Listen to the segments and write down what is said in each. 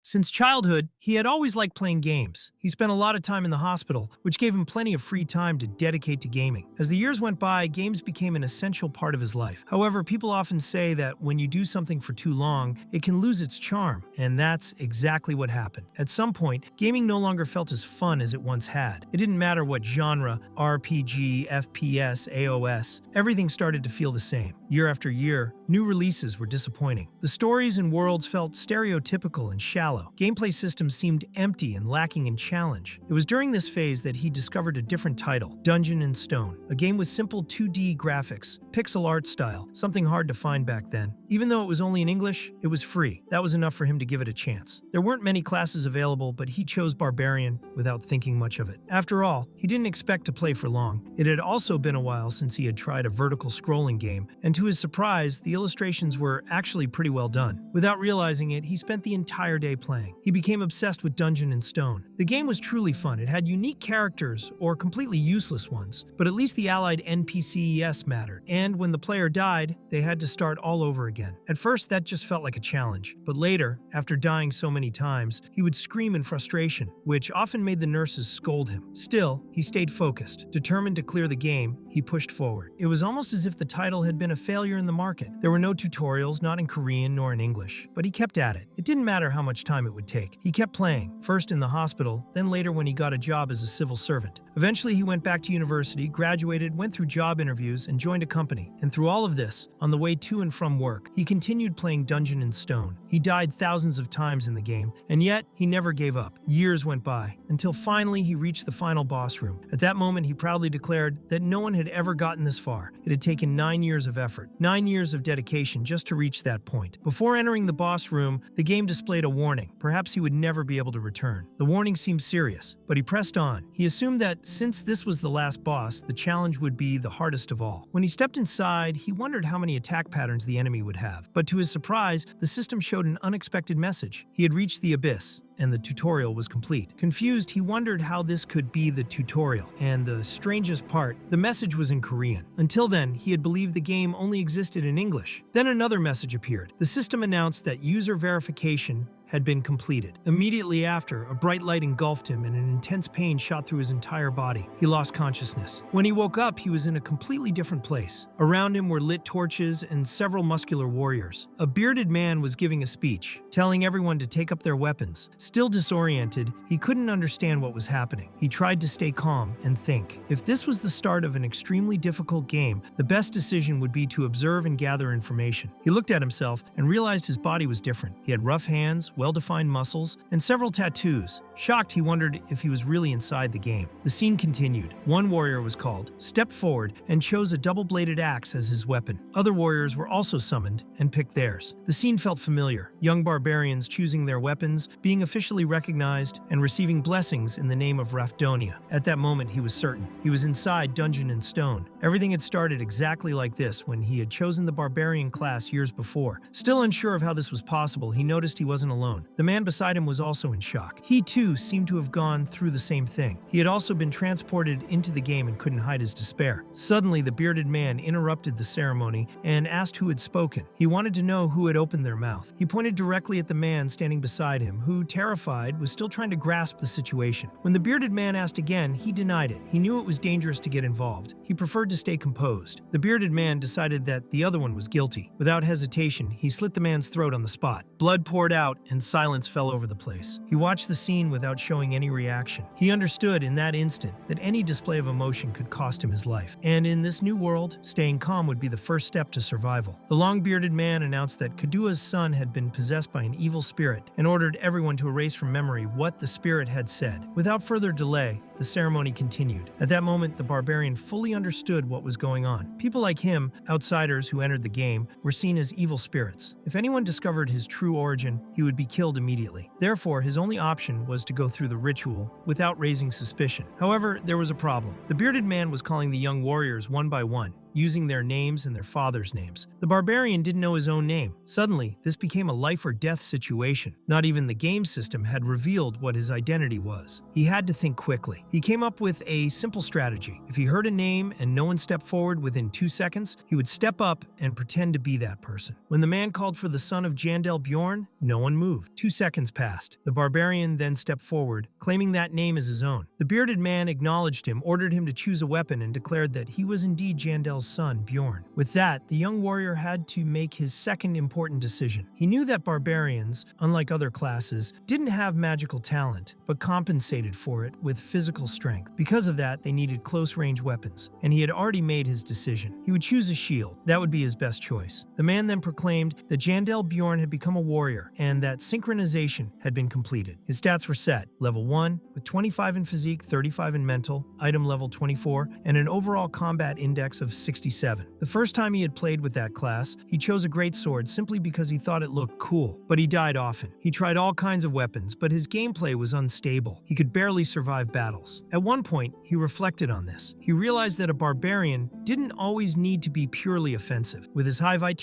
Since childhood, he had always liked playing games. He spent a lot of time in the hospital, which gave him plenty of free time to dedicate to gaming. As the years went by, games became an essential part of his life. However, people often say that when you do something for too long, it can lose its charm, and that's exactly what happened. At some point, gaming no longer felt as fun as it once had. It didn't matter what genre, RPG, FPS, AOS, everything started to feel the same. Year after year, new releases were disappointing. The stories and worlds felt stereotypical and shallow. Gameplay systems seemed empty and lacking in challenge. It was during this phase that he discovered a different title, Dungeon and Stone, a game with simple 2D graphics, pixel art style, something hard to find back then. Even though it was only in English, it was free. That was enough for him to give it a chance. There weren't many classes available, but he chose Barbarian without thinking much of it. After all, he didn't expect to play for long. It had also been a while since he had tried a vertical scrolling game, and to his surprise, the illustrations were actually pretty well done. Without realizing it, he spent the entire day playing. He became obsessed with Dungeon and Stone. The game was truly fun. It had unique characters, or completely useless ones, but at least the allied NPCs mattered, and when the player died, they had to start all over again. At first, that just felt like a challenge, but later, after dying so many times, he would scream in frustration, which often made the nurses scold him. Still, he stayed focused. Determined to clear the game, he pushed forward. It was almost as if the title had been a failure in the market. There were no tutorials, not in Korean nor in English, but he kept at it. It didn't matter how much time it would take. He kept playing, first in the hospital, then later when he got a job as a civil servant. Eventually, he went back to university, graduated, went through job interviews, and joined a company. And through all of this, on the way to and from work, he continued playing Dungeon and Stone. He died thousands of times in the game, and yet he never gave up. Years went by, until finally he reached the final boss room. At that moment, he proudly declared that no one had ever gotten this far. It had taken 9 years of effort, 9 years of dedication just to reach that point. Before entering the boss room, the game displayed a warning. Perhaps he would never be able to return. The warning seemed serious, but he pressed on. He assumed that since this was the last boss, the challenge would be the hardest of all. When he stepped inside, he wondered how many attack patterns the enemy would have. But to his surprise, the system showed an unexpected message. He had reached the abyss, and the tutorial was complete. Confused, he wondered how this could be the tutorial. And the strangest part, the message was in Korean. Until then, he had believed the game only existed in English. Then another message appeared. The system announced that user verification had been completed. Immediately after, a bright light engulfed him and an intense pain shot through his entire body. He lost consciousness. When he woke up, he was in a completely different place. Around him were lit torches and several muscular warriors. A bearded man was giving a speech, telling everyone to take up their weapons. Still disoriented, he couldn't understand what was happening. He tried to stay calm and think. If this was the start of an extremely difficult game, the best decision would be to observe and gather information. He looked at himself and realized his body was different. He had rough hands, well-defined muscles, and several tattoos. Shocked, he wondered if he was really inside the game. The scene continued. One warrior was called, stepped forward, and chose a double-bladed axe as his weapon. Other warriors were also summoned and picked theirs. The scene felt familiar. Young barbarians choosing their weapons, being officially recognized, and receiving blessings in the name of Rafdonia. At that moment, he was certain. He was inside Dungeon and Stone. Everything had started exactly like this when he had chosen the barbarian class years before. Still unsure of how this was possible, he noticed he wasn't alone. The man beside him was also in shock. He too seemed to have gone through the same thing. He had also been transported into the game and couldn't hide his despair. Suddenly, the bearded man interrupted the ceremony and asked who had spoken. He wanted to know who had opened their mouth. He pointed directly at the man standing beside him, who, terrified, was still trying to grasp the situation. When the bearded man asked again, he denied it. He knew it was dangerous to get involved. He preferred to stay composed. The bearded man decided that the other one was guilty. Without hesitation, he slit the man's throat on the spot. Blood poured out and silence fell over the place. He watched the scene without showing any reaction. He understood in that instant that any display of emotion could cost him his life. And in this new world, staying calm would be the first step to survival. The long-bearded man announced that Kadua's son had been possessed by an evil spirit and ordered everyone to erase from memory what the spirit had said. Without further delay, the ceremony continued. At that moment, the barbarian fully understood what was going on. People like him, outsiders who entered the game, were seen as evil spirits. If anyone discovered his true origin, he would be killed immediately. Therefore, his only option was to go through the ritual without raising suspicion. However, there was a problem. The bearded man was calling the young warriors one by one. using their names and their father's names. The barbarian didn't know his own name. Suddenly, this became a life-or-death situation. Not even the game system had revealed what his identity was. He had to think quickly. He came up with a simple strategy. If he heard a name and no one stepped forward within 2 seconds, he would step up and pretend to be that person. When the man called for the son of Jandel Bjorn, no one moved. 2 seconds passed. The barbarian then stepped forward, claiming that name as his own. The bearded man acknowledged him, ordered him to choose a weapon, and declared that he was indeed Jandel's son, Bjorn. With that, the young warrior had to make his second important decision. He knew that barbarians, unlike other classes, didn't have magical talent, but compensated for it with physical strength. Because of that, they needed close-range weapons, and he had already made his decision. He would choose a shield. That would be his best choice. The man then proclaimed that Jandel Bjorn had become a warrior, and that synchronization had been completed. His stats were set: level 1, with 25 in physique, 35 in mental, item level 24, and an overall combat index of 67. The first time he had played with that class, he chose a greatsword simply because he thought it looked cool, but he died often. He tried all kinds of weapons, but his gameplay was unstable. He could barely survive battles. At one point, he reflected on this. He realized that a barbarian didn't always need to be purely offensive. With his high vitality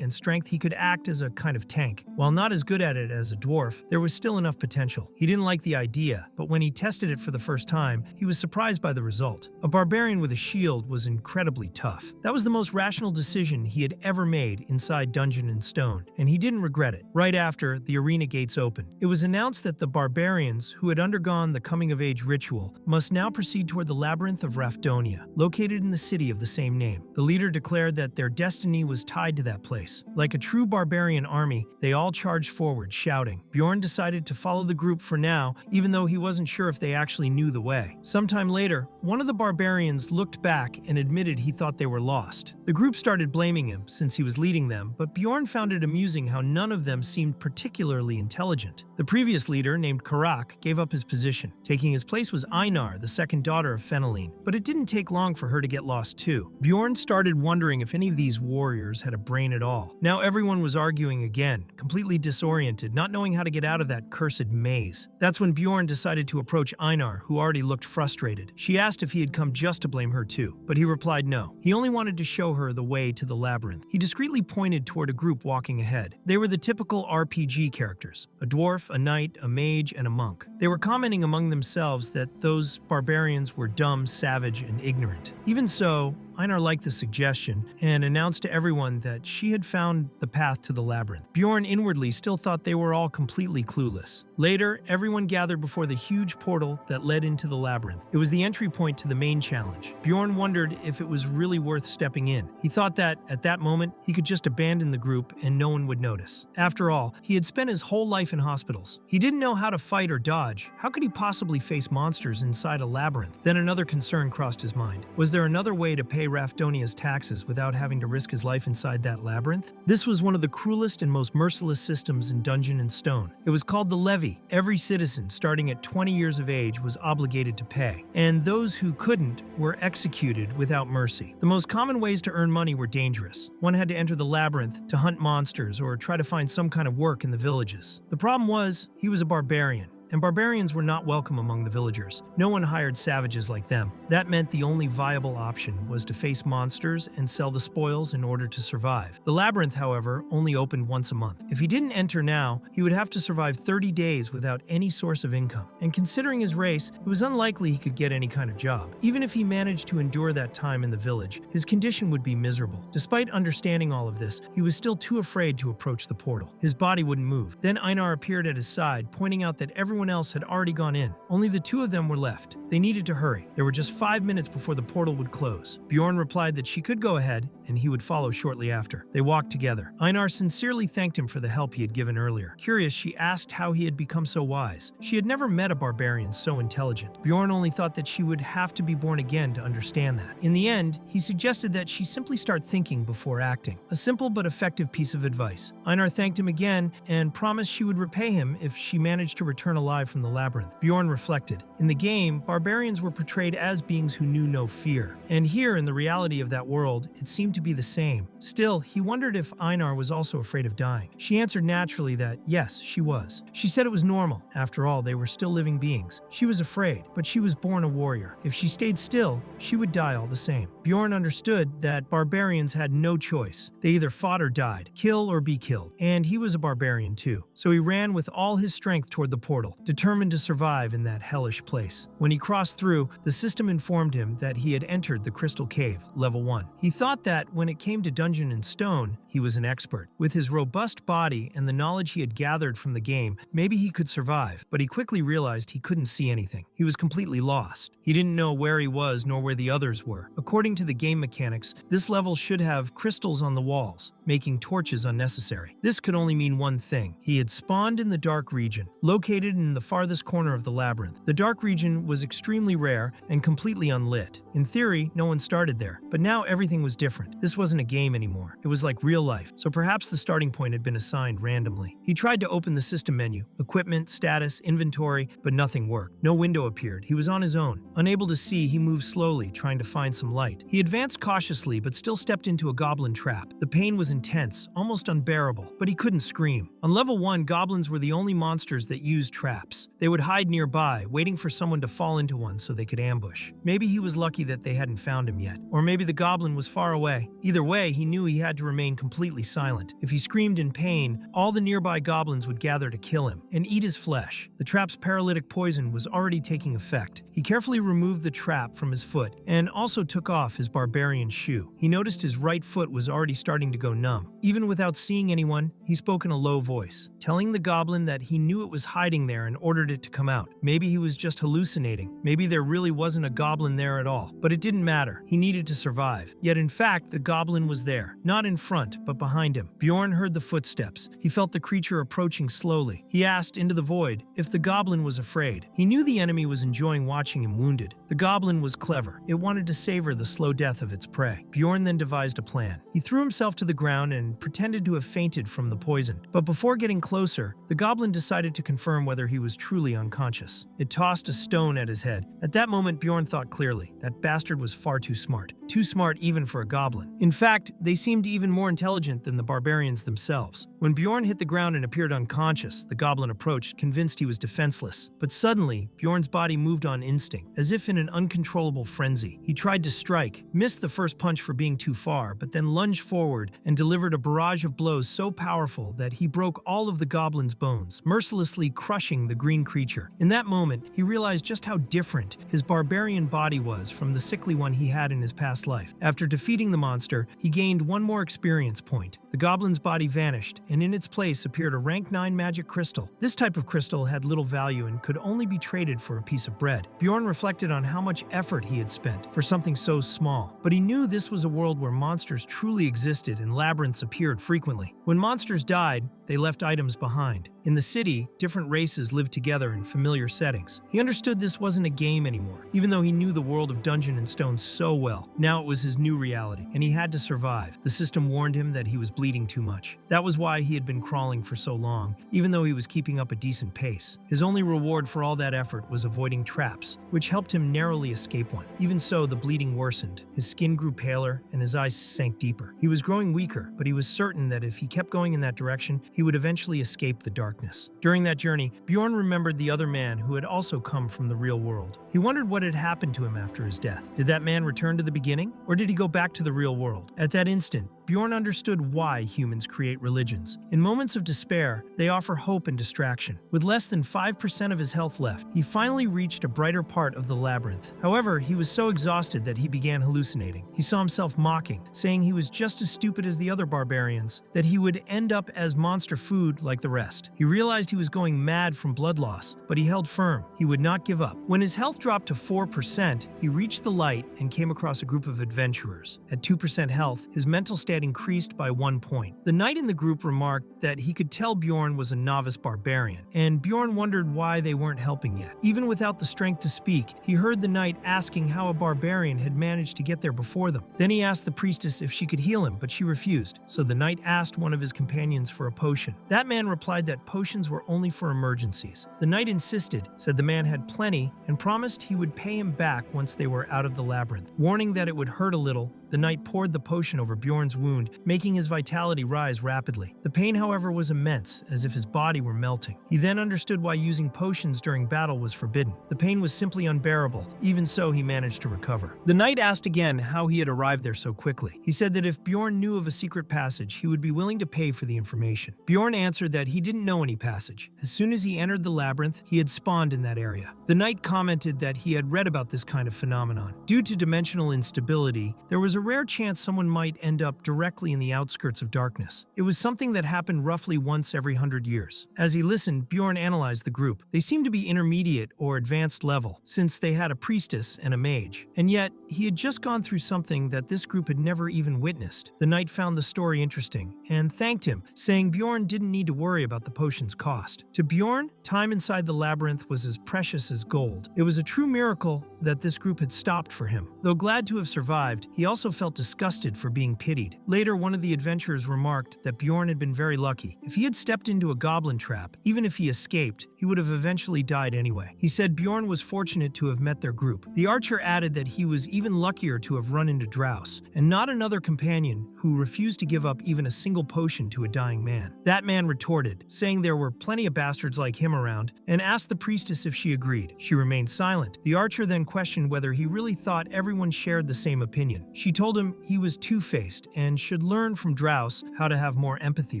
and strength, he could act as a kind of tank. While not as good at it as a dwarf, there was still enough potential. He didn't like the idea, but when he tested it for the first time, he was surprised by the result. A barbarian with a shield was incredibly tough. That was the most rational decision he had ever made inside Dungeon and Stone, and he didn't regret it. Right after, the arena gates opened. It was announced that the barbarians, who had undergone the coming-of-age ritual, must now proceed toward the Labyrinth of Rafdonia, located in the city of the same name. The leader declared that their destiny was tied to that place. Like a true barbarian army, they all charged forward, shouting. Bjorn decided to follow the group for now, even though he wasn't sure if they actually knew the way. Sometime later, one of the barbarians looked back and admitted he thought they were lost. The group started blaming him, since he was leading them, but Bjorn found it amusing how none of them seemed particularly intelligent. The previous leader, named Karak, gave up his position. Taking his place was Einar, the second daughter of Fenelin, but it didn't take long for her to get lost too. Bjorn started wondering if any of these warriors had a brain at all. Now everyone was arguing again, completely disoriented, not knowing how to get out of that cursed maze. That's when Bjorn decided to approach Einar, who already looked frustrated. She asked if he had come just to blame her too, but he replied no. He only wanted to show her the way to the labyrinth. He discreetly pointed toward a group walking ahead. They were the typical RPG characters: a dwarf, a knight, a mage, and a monk. They were commenting among themselves that those barbarians were dumb, savage, and ignorant. Even so, Einar liked the suggestion and announced to everyone that she had found the path to the labyrinth. Bjorn inwardly still thought they were all completely clueless. Later, everyone gathered before the huge portal that led into the labyrinth. It was the entry point to the main challenge. Bjorn wondered if it was really worth stepping in. He thought that, at that moment, he could just abandon the group and no one would notice. After all, he had spent his whole life in hospitals. He didn't know how to fight or dodge. How could he possibly face monsters inside a labyrinth? Then another concern crossed his mind. Was there another way to pay Rafdonia's taxes without having to risk his life inside that labyrinth? This was one of the cruelest and most merciless systems in Dungeon and Stone. It was called the levy. Every citizen, starting at 20 years of age, was obligated to pay, and those who couldn't were executed without mercy. The most common ways to earn money were dangerous. One had to enter the labyrinth to hunt monsters or try to find some kind of work in the villages. The problem was, he was a barbarian, and barbarians were not welcome among the villagers. No one hired savages like them. That meant the only viable option was to face monsters and sell the spoils in order to survive. The labyrinth, however, only opened once a month. If he didn't enter now, he would have to survive 30 days without any source of income. And considering his race, it was unlikely he could get any kind of job. Even if he managed to endure that time in the village, his condition would be miserable. Despite understanding all of this, he was still too afraid to approach the portal. His body wouldn't move. Then Einar appeared at his side, pointing out that everyone else had already gone in. Only the two of them were left. They needed to hurry. There were just 5 minutes before the portal would close. Bjorn replied that she could go ahead, and he would follow shortly after. They walked together. Einar sincerely thanked him for the help he had given earlier. Curious, she asked how he had become so wise. She had never met a barbarian so intelligent. Bjorn only thought that she would have to be born again to understand that. In the end, he suggested that she simply start thinking before acting. A simple but effective piece of advice. Einar thanked him again and promised she would repay him if she managed to return alive alive from the labyrinth. Bjorn reflected. In the game, barbarians were portrayed as beings who knew no fear. And here, in the reality of that world, it seemed to be the same. Still, he wondered if Einar was also afraid of dying. She answered naturally that, yes, she was. She said it was normal. After all, they were still living beings. She was afraid, but she was born a warrior. If she stayed still, she would die all the same. Bjorn understood that barbarians had no choice. They either fought or died, kill or be killed. And he was a barbarian too. So he ran with all his strength toward the portal, determined to survive in that hellish place. When he crossed through, the system informed him that he had entered the Crystal Cave, level 1. He thought that when it came to Dungeon and Stone, he was an expert. With his robust body and the knowledge he had gathered from the game, maybe he could survive, but he quickly realized he couldn't see anything. He was completely lost. He didn't know where he was nor where the others were. According to the game mechanics, this level should have crystals on the walls, making torches unnecessary. This could only mean one thing. He had spawned in the dark region, located in the farthest corner of the labyrinth. The dark region was extremely rare and completely unlit. In theory, no one started there, but now everything was different. This wasn't a game anymore. It was like real life, so perhaps the starting point had been assigned randomly. He tried to open the system menu, equipment, status, inventory, but nothing worked. No window appeared. He was on his own. Unable to see, he moved slowly, trying to find some light. He advanced cautiously, but still stepped into a goblin trap. The pain was intense, almost unbearable, but he couldn't scream. On level 1, goblins were the only monsters that used traps. They would hide nearby, waiting for someone to fall into one so they could ambush. Maybe he was lucky that they hadn't found him yet, or maybe the goblin was far away. Either way, he knew he had to remain completely silent. If he screamed in pain, all the nearby goblins would gather to kill him and eat his flesh. The trap's paralytic poison was already taking effect. He carefully removed the trap from his foot and also took off his barbarian shoe. He noticed his right foot was already starting to go numb. Even without seeing anyone, he spoke in a low voice, telling the goblin that he knew it was hiding there and ordered it to come out. Maybe he was just hallucinating. Maybe there really wasn't a goblin there at all. But it didn't matter. He needed to survive. Yet in fact, the goblin was there. Not in front, but behind him. Bjorn heard the footsteps. He felt the creature approaching slowly. He asked into the void if the goblin was afraid. He knew the enemy was enjoying watching him wounded. The goblin was clever. It wanted to savor the slow death of its prey. Bjorn then devised a plan. He threw himself to the ground and pretended to have fainted from the poison. But before getting closer, the goblin decided to confirm whether he was truly unconscious. It tossed a stone at his head. At that moment, Bjorn thought clearly. That bastard was far too smart. Too smart even for a goblin. In fact, they seemed even more intelligent than the barbarians themselves. When Bjorn hit the ground and appeared unconscious, the goblin approached, convinced he was defenseless. But suddenly, Bjorn's body moved on instinct, as if in an uncontrollable frenzy. He tried to strike, missed the first punch for being too far, but then lunged forward and delivered a barrage of blows so powerful that he broke all of the goblin's bones, mercilessly crushing the green creature. In that moment, he realized just how different his barbarian body was from the sickly one he had in his past life. After defeating the monster, he gained one more experience point. The goblin's body vanished, and in its place appeared a rank 9 magic crystal. This type of crystal had little value and could only be traded for a piece of bread. Bjorn reflected on how much effort he had spent for something so small, but he knew this was a world where monsters truly existed and labyrinths appeared frequently. When monsters died, they left items behind. In the city, different races lived together in familiar settings. He understood this wasn't a game anymore, even though he knew the world of Dungeon and Stone so well. Now it was his new reality, and he had to survive. The system warned him that he was bleeding too much. That was why he had been crawling for so long, even though he was keeping up a decent pace. His only reward for all that effort was avoiding traps, which helped him narrowly escape one. Even so, the bleeding worsened. His skin grew paler, and his eyes sank deeper. He was growing weaker, but he was certain that if he kept going in that direction, he would eventually escape the darkness. During that journey, Bjorn remembered the other man who had also come from the real world. He wondered what had happened to him after his death. Did that man return to the beginning, or did he go back to the real world? At that instant, Bjorn understood why humans create religions. In moments of despair, they offer hope and distraction. With less than 5% of his health left, he finally reached a brighter part of the labyrinth. However, he was so exhausted that he began hallucinating. He saw himself mocking, saying he was just as stupid as the other barbarians, that he would end up as monster food like the rest. He realized he was going mad from blood loss, but he held firm. He would not give up. When his health dropped to 4%, he reached the light and came across a group of adventurers. At 2% health, his mental state get increased by 1 point. The knight in the group remarked that he could tell Bjorn was a novice barbarian, and Bjorn wondered why they weren't helping yet. Even without the strength to speak, he heard the knight asking how a barbarian had managed to get there before them. Then he asked the priestess if she could heal him, but she refused, so the knight asked one of his companions for a potion. That man replied that potions were only for emergencies. The knight insisted, said the man had plenty, and promised he would pay him back once they were out of the labyrinth. Warning that it would hurt a little, the knight poured the potion over Bjorn's wound, making his vitality rise rapidly. The pain, however, was immense, as if his body were melting. He then understood why using potions during battle was forbidden. The pain was simply unbearable. Even so, he managed to recover. The knight asked again how he had arrived there so quickly. He said that if Bjorn knew of a secret passage, he would be willing to pay for the information. Bjorn answered that he didn't know any passage. As soon as he entered the labyrinth, he had spawned in that area. The knight commented that he had read about this kind of phenomenon. Due to dimensional instability, there was a rare chance someone might end up directly in the outskirts of darkness. It was something that happened roughly once every 100 years. As he listened, Bjorn analyzed the group. They seemed to be intermediate or advanced level, since they had a priestess and a mage. And yet, he had just gone through something that this group had never even witnessed. The knight found the story interesting and thanked him, saying Bjorn didn't need to worry about the potion's cost. To Bjorn, time inside the labyrinth was as precious as gold. It was a true miracle that this group had stopped for him. Though glad to have survived, he also felt disgusted for being pitied. Later, one of the adventurers remarked that Bjorn had been very lucky. If he had stepped into a goblin trap, even if he escaped, he would have eventually died anyway. He said Bjorn was fortunate to have met their group. The archer added that he was even luckier to have run into Drouse, and not another companion who refused to give up even a single potion to a dying man. That man retorted, saying there were plenty of bastards like him around, and asked the priestess if she agreed. She remained silent. The archer then questioned whether he really thought everyone shared the same opinion. She told him he was two-faced and should learn from Drouse how to have more empathy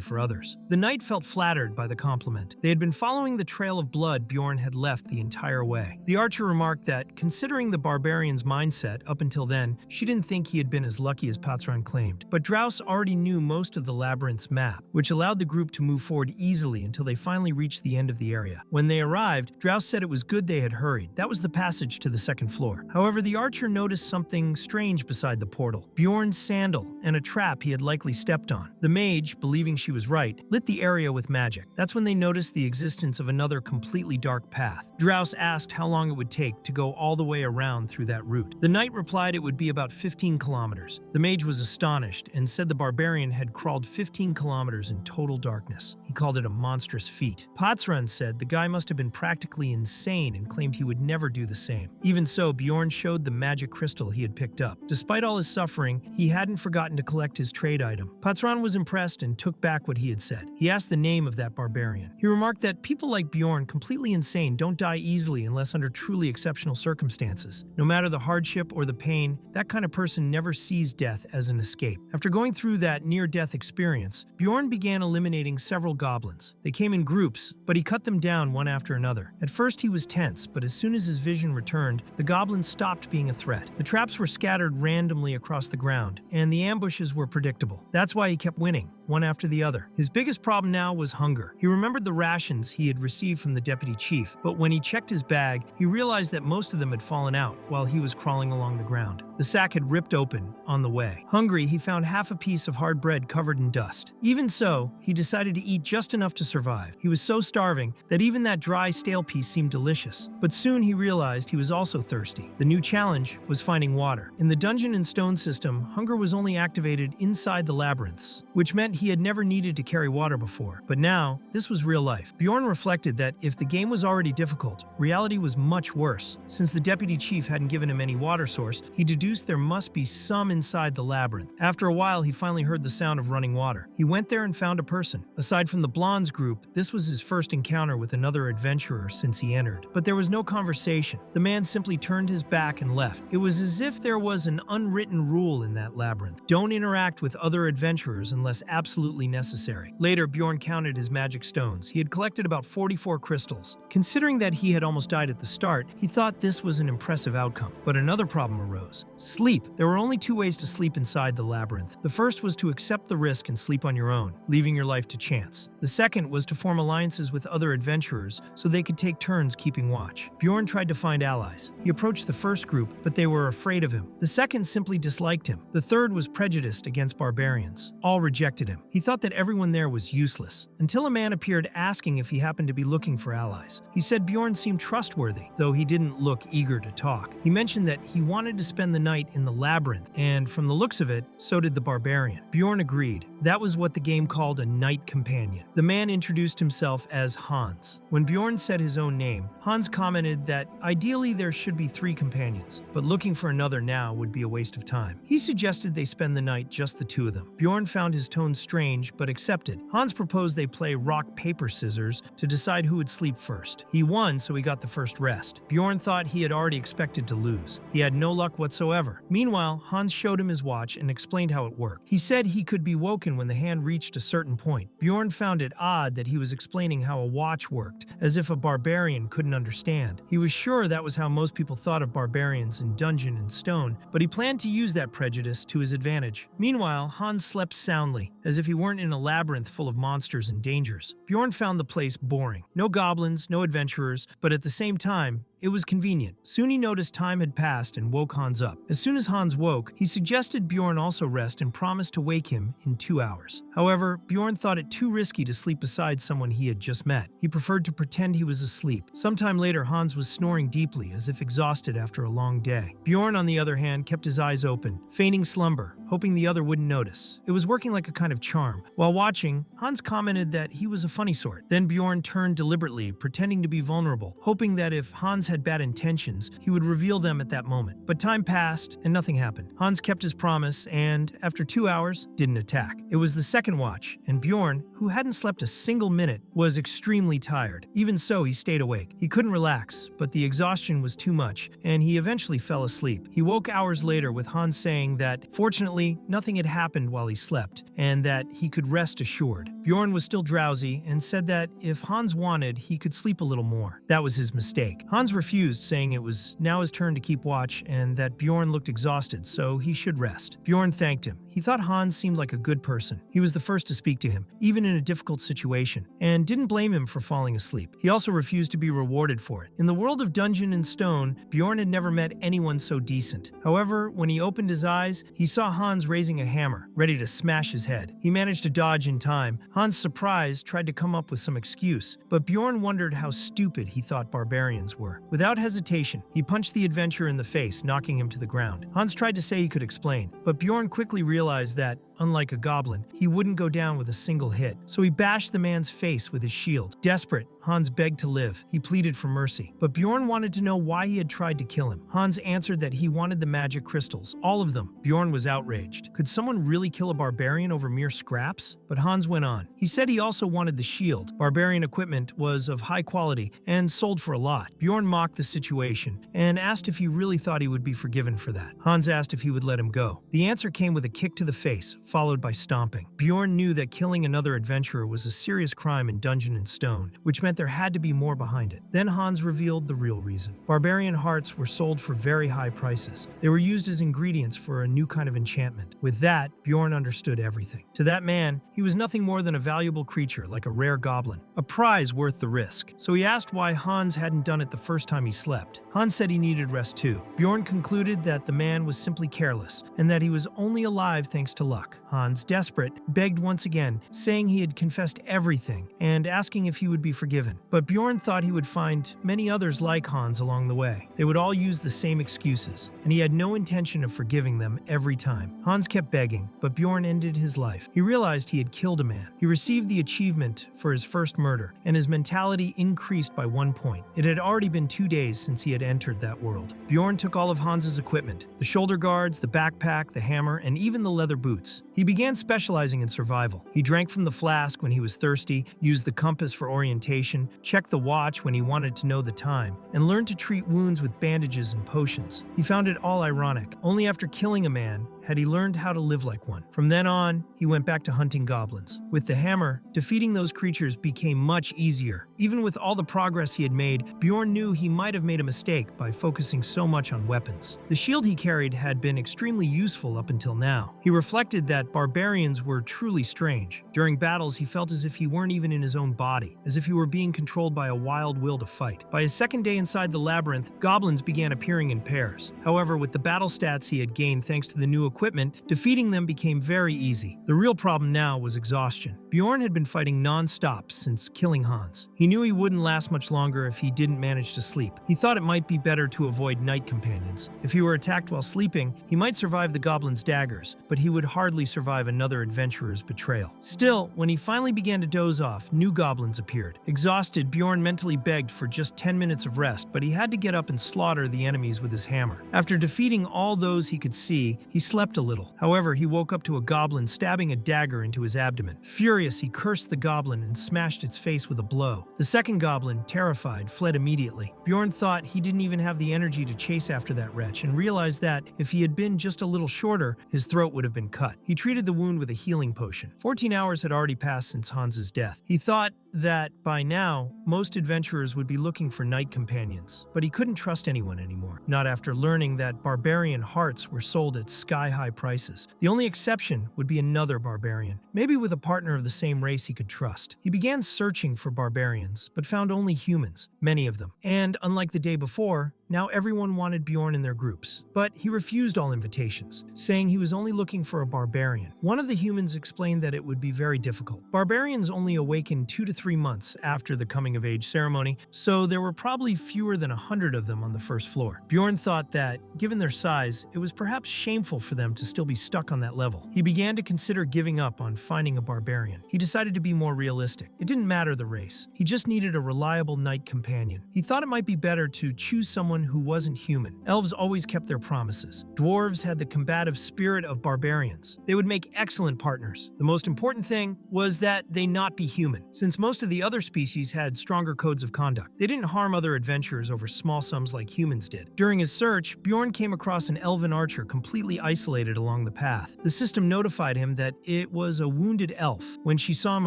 for others. The knight felt flattered by the compliment. They had been following the trail of blood Bjorn had left the entire way. The archer remarked that, considering the barbarian's mindset up until then, she didn't think he had been as lucky as Patran claimed. But Drouse already knew most of the labyrinth's map, which allowed the group to move forward easily until they finally reached the end of the area. When they arrived, Drouse said it was good they had hurried. That was the passage to the second floor. However, the archer noticed something strange beside the portal. Bjorn's sandal and a trap he had likely stepped on. The mage, believing she was right, lit the area with magic. That's when they noticed the existence of another completely dark path. Drouse asked how long it would take to go all the way around through that route. The knight replied it would be about 15 kilometers. The mage was astonished and said the barbarian had crawled 15 kilometers in total darkness. He called it a monstrous feat. Patsran said the guy must have been practically insane and claimed he would never do the same. Even so, Bjorn showed the magic crystal he had picked up. Despite all his suffering, he hadn't forgotten to collect his trade item. Patsran was impressed and took back what he had said. He asked the name of that barbarian. He remarked that people like Bjorn, completely insane, don't die easily unless under truly exceptional circumstances. No matter the hardship or the pain, that kind of person never sees death as an escape. After going through that near-death experience, Bjorn began eliminating several goblins. They came in groups, but he cut them down one after another. At first he was tense, but as soon as his vision returned, the goblins stopped being a threat. The traps were scattered randomly across the ground, and the ambushes were predictable. That's why he kept winning, one after the other. His biggest problem now was hunger. He remembered the rations he had received from the deputy chief, but when he checked his bag, he realized that most of them had fallen out while he was crawling along the ground. The sack had ripped open on the way. Hungry, he found half a piece of hard bread covered in dust. Even so, he decided to eat just enough to survive. He was so starving that even that dry, stale piece seemed delicious. But soon he realized he was also thirsty. The new challenge was finding water. In the dungeon and stone system, hunger was only activated inside the labyrinths, which meant he had never needed to carry water before. But now, this was real life. Bjorn reflected that if the game was already difficult, reality was much worse. Since the deputy chief hadn't given him any water source, he deduced there must be some inside the labyrinth. After a while, he finally heard the sound of running water. He went there and found a person. Aside from the blonde's group, this was his first encounter with another adventurer since he entered. But there was no conversation. The man simply turned his back and left. It was as if there was an unwritten rule in that labyrinth. Don't interact with other adventurers unless absolutely absolutely necessary. Later, Bjorn counted his magic stones. He had collected about 44 crystals. Considering that he had almost died at the start, he thought this was an impressive outcome. But another problem arose. Sleep. There were only two ways to sleep inside the labyrinth. The first was to accept the risk and sleep on your own, leaving your life to chance. The second was to form alliances with other adventurers so they could take turns keeping watch. Bjorn tried to find allies. He approached the first group, but they were afraid of him. The second simply disliked him. The third was prejudiced against barbarians. All rejected him. He thought that everyone there was useless, until a man appeared asking if he happened to be looking for allies. He said Bjorn seemed trustworthy, though he didn't look eager to talk. He mentioned that he wanted to spend the night in the labyrinth, and from the looks of it, so did the barbarian. Bjorn agreed. That was what the game called a night companion. The man introduced himself as Hans. When Bjorn said his own name, Hans commented that ideally there should be 3 companions, but looking for another now would be a waste of time. He suggested they spend the night just the 2 of them. Bjorn found his tone strange, but accepted. Hans proposed they play rock, paper, scissors to decide who would sleep first. He won, so he got the first rest. Bjorn thought he had already expected to lose. He had no luck whatsoever. Meanwhile, Hans showed him his watch and explained how it worked. He said he could be woken when the hand reached a certain point. Bjorn found it odd that he was explaining how a watch worked, as if a barbarian couldn't understand. He was sure that was how most people thought of barbarians in Dungeon and Stone, but he planned to use that prejudice to his advantage. Meanwhile, Hans slept soundly, as if he weren't in a labyrinth full of monsters and dangers. Bjorn found the place boring. No goblins, no adventurers, but at the same time, it was convenient. Soon he noticed time had passed and woke Hans up. As soon as Hans woke, he suggested Bjorn also rest and promised to wake him in 2 hours. However, Bjorn thought it too risky to sleep beside someone he had just met. He preferred to pretend he was asleep. Sometime later, Hans was snoring deeply, as if exhausted after a long day. Bjorn, on the other hand, kept his eyes open, feigning slumber, hoping the other wouldn't notice. It was working like a kind of charm. While watching, Hans commented that he was a funny sort. Then Bjorn turned deliberately, pretending to be vulnerable, hoping that if Hans had bad intentions, he would reveal them at that moment. But time passed, and nothing happened. Hans kept his promise, and after 2 hours, didn't attack. It was the second watch, and Bjorn, who hadn't slept a single minute, was extremely tired. Even so, he stayed awake. He couldn't relax, but the exhaustion was too much, and he eventually fell asleep. He woke hours later with Hans saying that, fortunately, nothing had happened while he slept, and that he could rest assured. Bjorn was still drowsy and said that if Hans wanted, he could sleep a little more. That was his mistake. Hans refused, saying it was now his turn to keep watch and that Bjorn looked exhausted, so he should rest. Bjorn thanked him. He thought Hans seemed like a good person. He was the first to speak to him, even in a difficult situation, and didn't blame him for falling asleep. He also refused to be rewarded for it. In the world of Dungeon and Stone, Bjorn had never met anyone so decent. However, when he opened his eyes, he saw Hans raising a hammer, ready to smash his head. He managed to dodge in time. Hans, surprised, tried to come up with some excuse, but Bjorn wondered how stupid he thought barbarians were. Without hesitation, he punched the adventurer in the face, knocking him to the ground. Hans tried to say he could explain, but Bjorn quickly realized that, unlike a goblin, he wouldn't go down with a single hit. So he bashed the man's face with his shield. Desperate, Hans begged to live. He pleaded for mercy. But Bjorn wanted to know why he had tried to kill him. Hans answered that he wanted the magic crystals. All of them. Bjorn was outraged. Could someone really kill a barbarian over mere scraps? But Hans went on. He said he also wanted the shield. Barbarian equipment was of high quality and sold for a lot. Bjorn mocked the situation and asked if he really thought he would be forgiven for that. Hans asked if he would let him go. The answer came with a kick to the face, followed by stomping. Bjorn knew that killing another adventurer was a serious crime in Dungeon and Stone, which meant there had to be more behind it. Then Hans revealed the real reason. Barbarian hearts were sold for very high prices. They were used as ingredients for a new kind of enchantment. With that, Bjorn understood everything. To that man, he was nothing more than a valuable creature, like a rare goblin, a prize worth the risk. So he asked why Hans hadn't done it the first time he slept. Hans said he needed rest too. Bjorn concluded that the man was simply careless, and that he was only alive thanks to luck. Hans, desperate, begged once again, saying he had confessed everything and asking if he would be forgiven. But Bjorn thought he would find many others like Hans along the way. They would all use the same excuses, and he had no intention of forgiving them every time. Hans kept begging, but Bjorn ended his life. He realized he had killed a man. He received the achievement for his first murder, and his mentality increased by 1 point. It had already been 2 days since he had entered that world. Bjorn took all of Hans's equipment, the shoulder guards, the backpack, the hammer, and even the leather boots. He began specializing in survival. He drank from the flask when he was thirsty, used the compass for orientation, checked the watch when he wanted to know the time, and learned to treat wounds with bandages and potions. He found it all ironic. Only after killing a man had he learned how to live like one. From then on, he went back to hunting goblins. With the hammer, defeating those creatures became much easier. Even with all the progress he had made, Bjorn knew he might have made a mistake by focusing so much on weapons. The shield he carried had been extremely useful up until now. He reflected that barbarians were truly strange. During battles, he felt as if he weren't even in his own body, as if he were being controlled by a wild will to fight. By his second day inside the labyrinth, goblins began appearing in pairs. However, with the battle stats he had gained thanks to the new equipment, defeating them became very easy. The real problem now was exhaustion. Bjorn had been fighting non-stop since killing Hans. He knew he wouldn't last much longer if he didn't manage to sleep. He thought it might be better to avoid night companions. If he were attacked while sleeping, he might survive the goblins' daggers, but he would hardly survive another adventurer's betrayal. Still, when he finally began to doze off, new goblins appeared. Exhausted, Bjorn mentally begged for just 10 minutes of rest, but he had to get up and slaughter the enemies with his hammer. After defeating all those he could see, he slept a little. However, he woke up to a goblin stabbing a dagger into his abdomen. Furious, he cursed the goblin and smashed its face with a blow. The second goblin, terrified, fled immediately. Bjorn thought he didn't even have the energy to chase after that wretch and realized that if he had been just a little shorter, his throat would have been cut. He treated the wound with a healing potion. 14 hours had already passed since Hans's death. He thought that by now, most adventurers would be looking for knight companions, but he couldn't trust anyone anymore, not after learning that barbarian hearts were sold at sky-high prices. The only exception would be another barbarian, maybe with a partner of the same race he could trust. He began searching for barbarians, but found only humans, many of them. And unlike the day before, now everyone wanted Bjorn in their groups, but he refused all invitations, saying he was only looking for a barbarian. One of the humans explained that it would be very difficult. Barbarians only awaken 2 to 3 months after the coming-of-age ceremony, so there were probably fewer than 100 of them on the first floor. Bjorn thought that, given their size, it was perhaps shameful for them to still be stuck on that level. He began to consider giving up on finding a barbarian. He decided to be more realistic. It didn't matter the race. He just needed a reliable knight companion. He thought it might be better to choose someone who wasn't human. Elves always kept their promises. Dwarves had the combative spirit of barbarians. They would make excellent partners. The most important thing was that they not be human, since most of the other species had stronger codes of conduct. They didn't harm other adventurers over small sums like humans did. During his search, Bjorn came across an elven archer completely isolated along the path. The system notified him that it was a wounded elf. When she saw him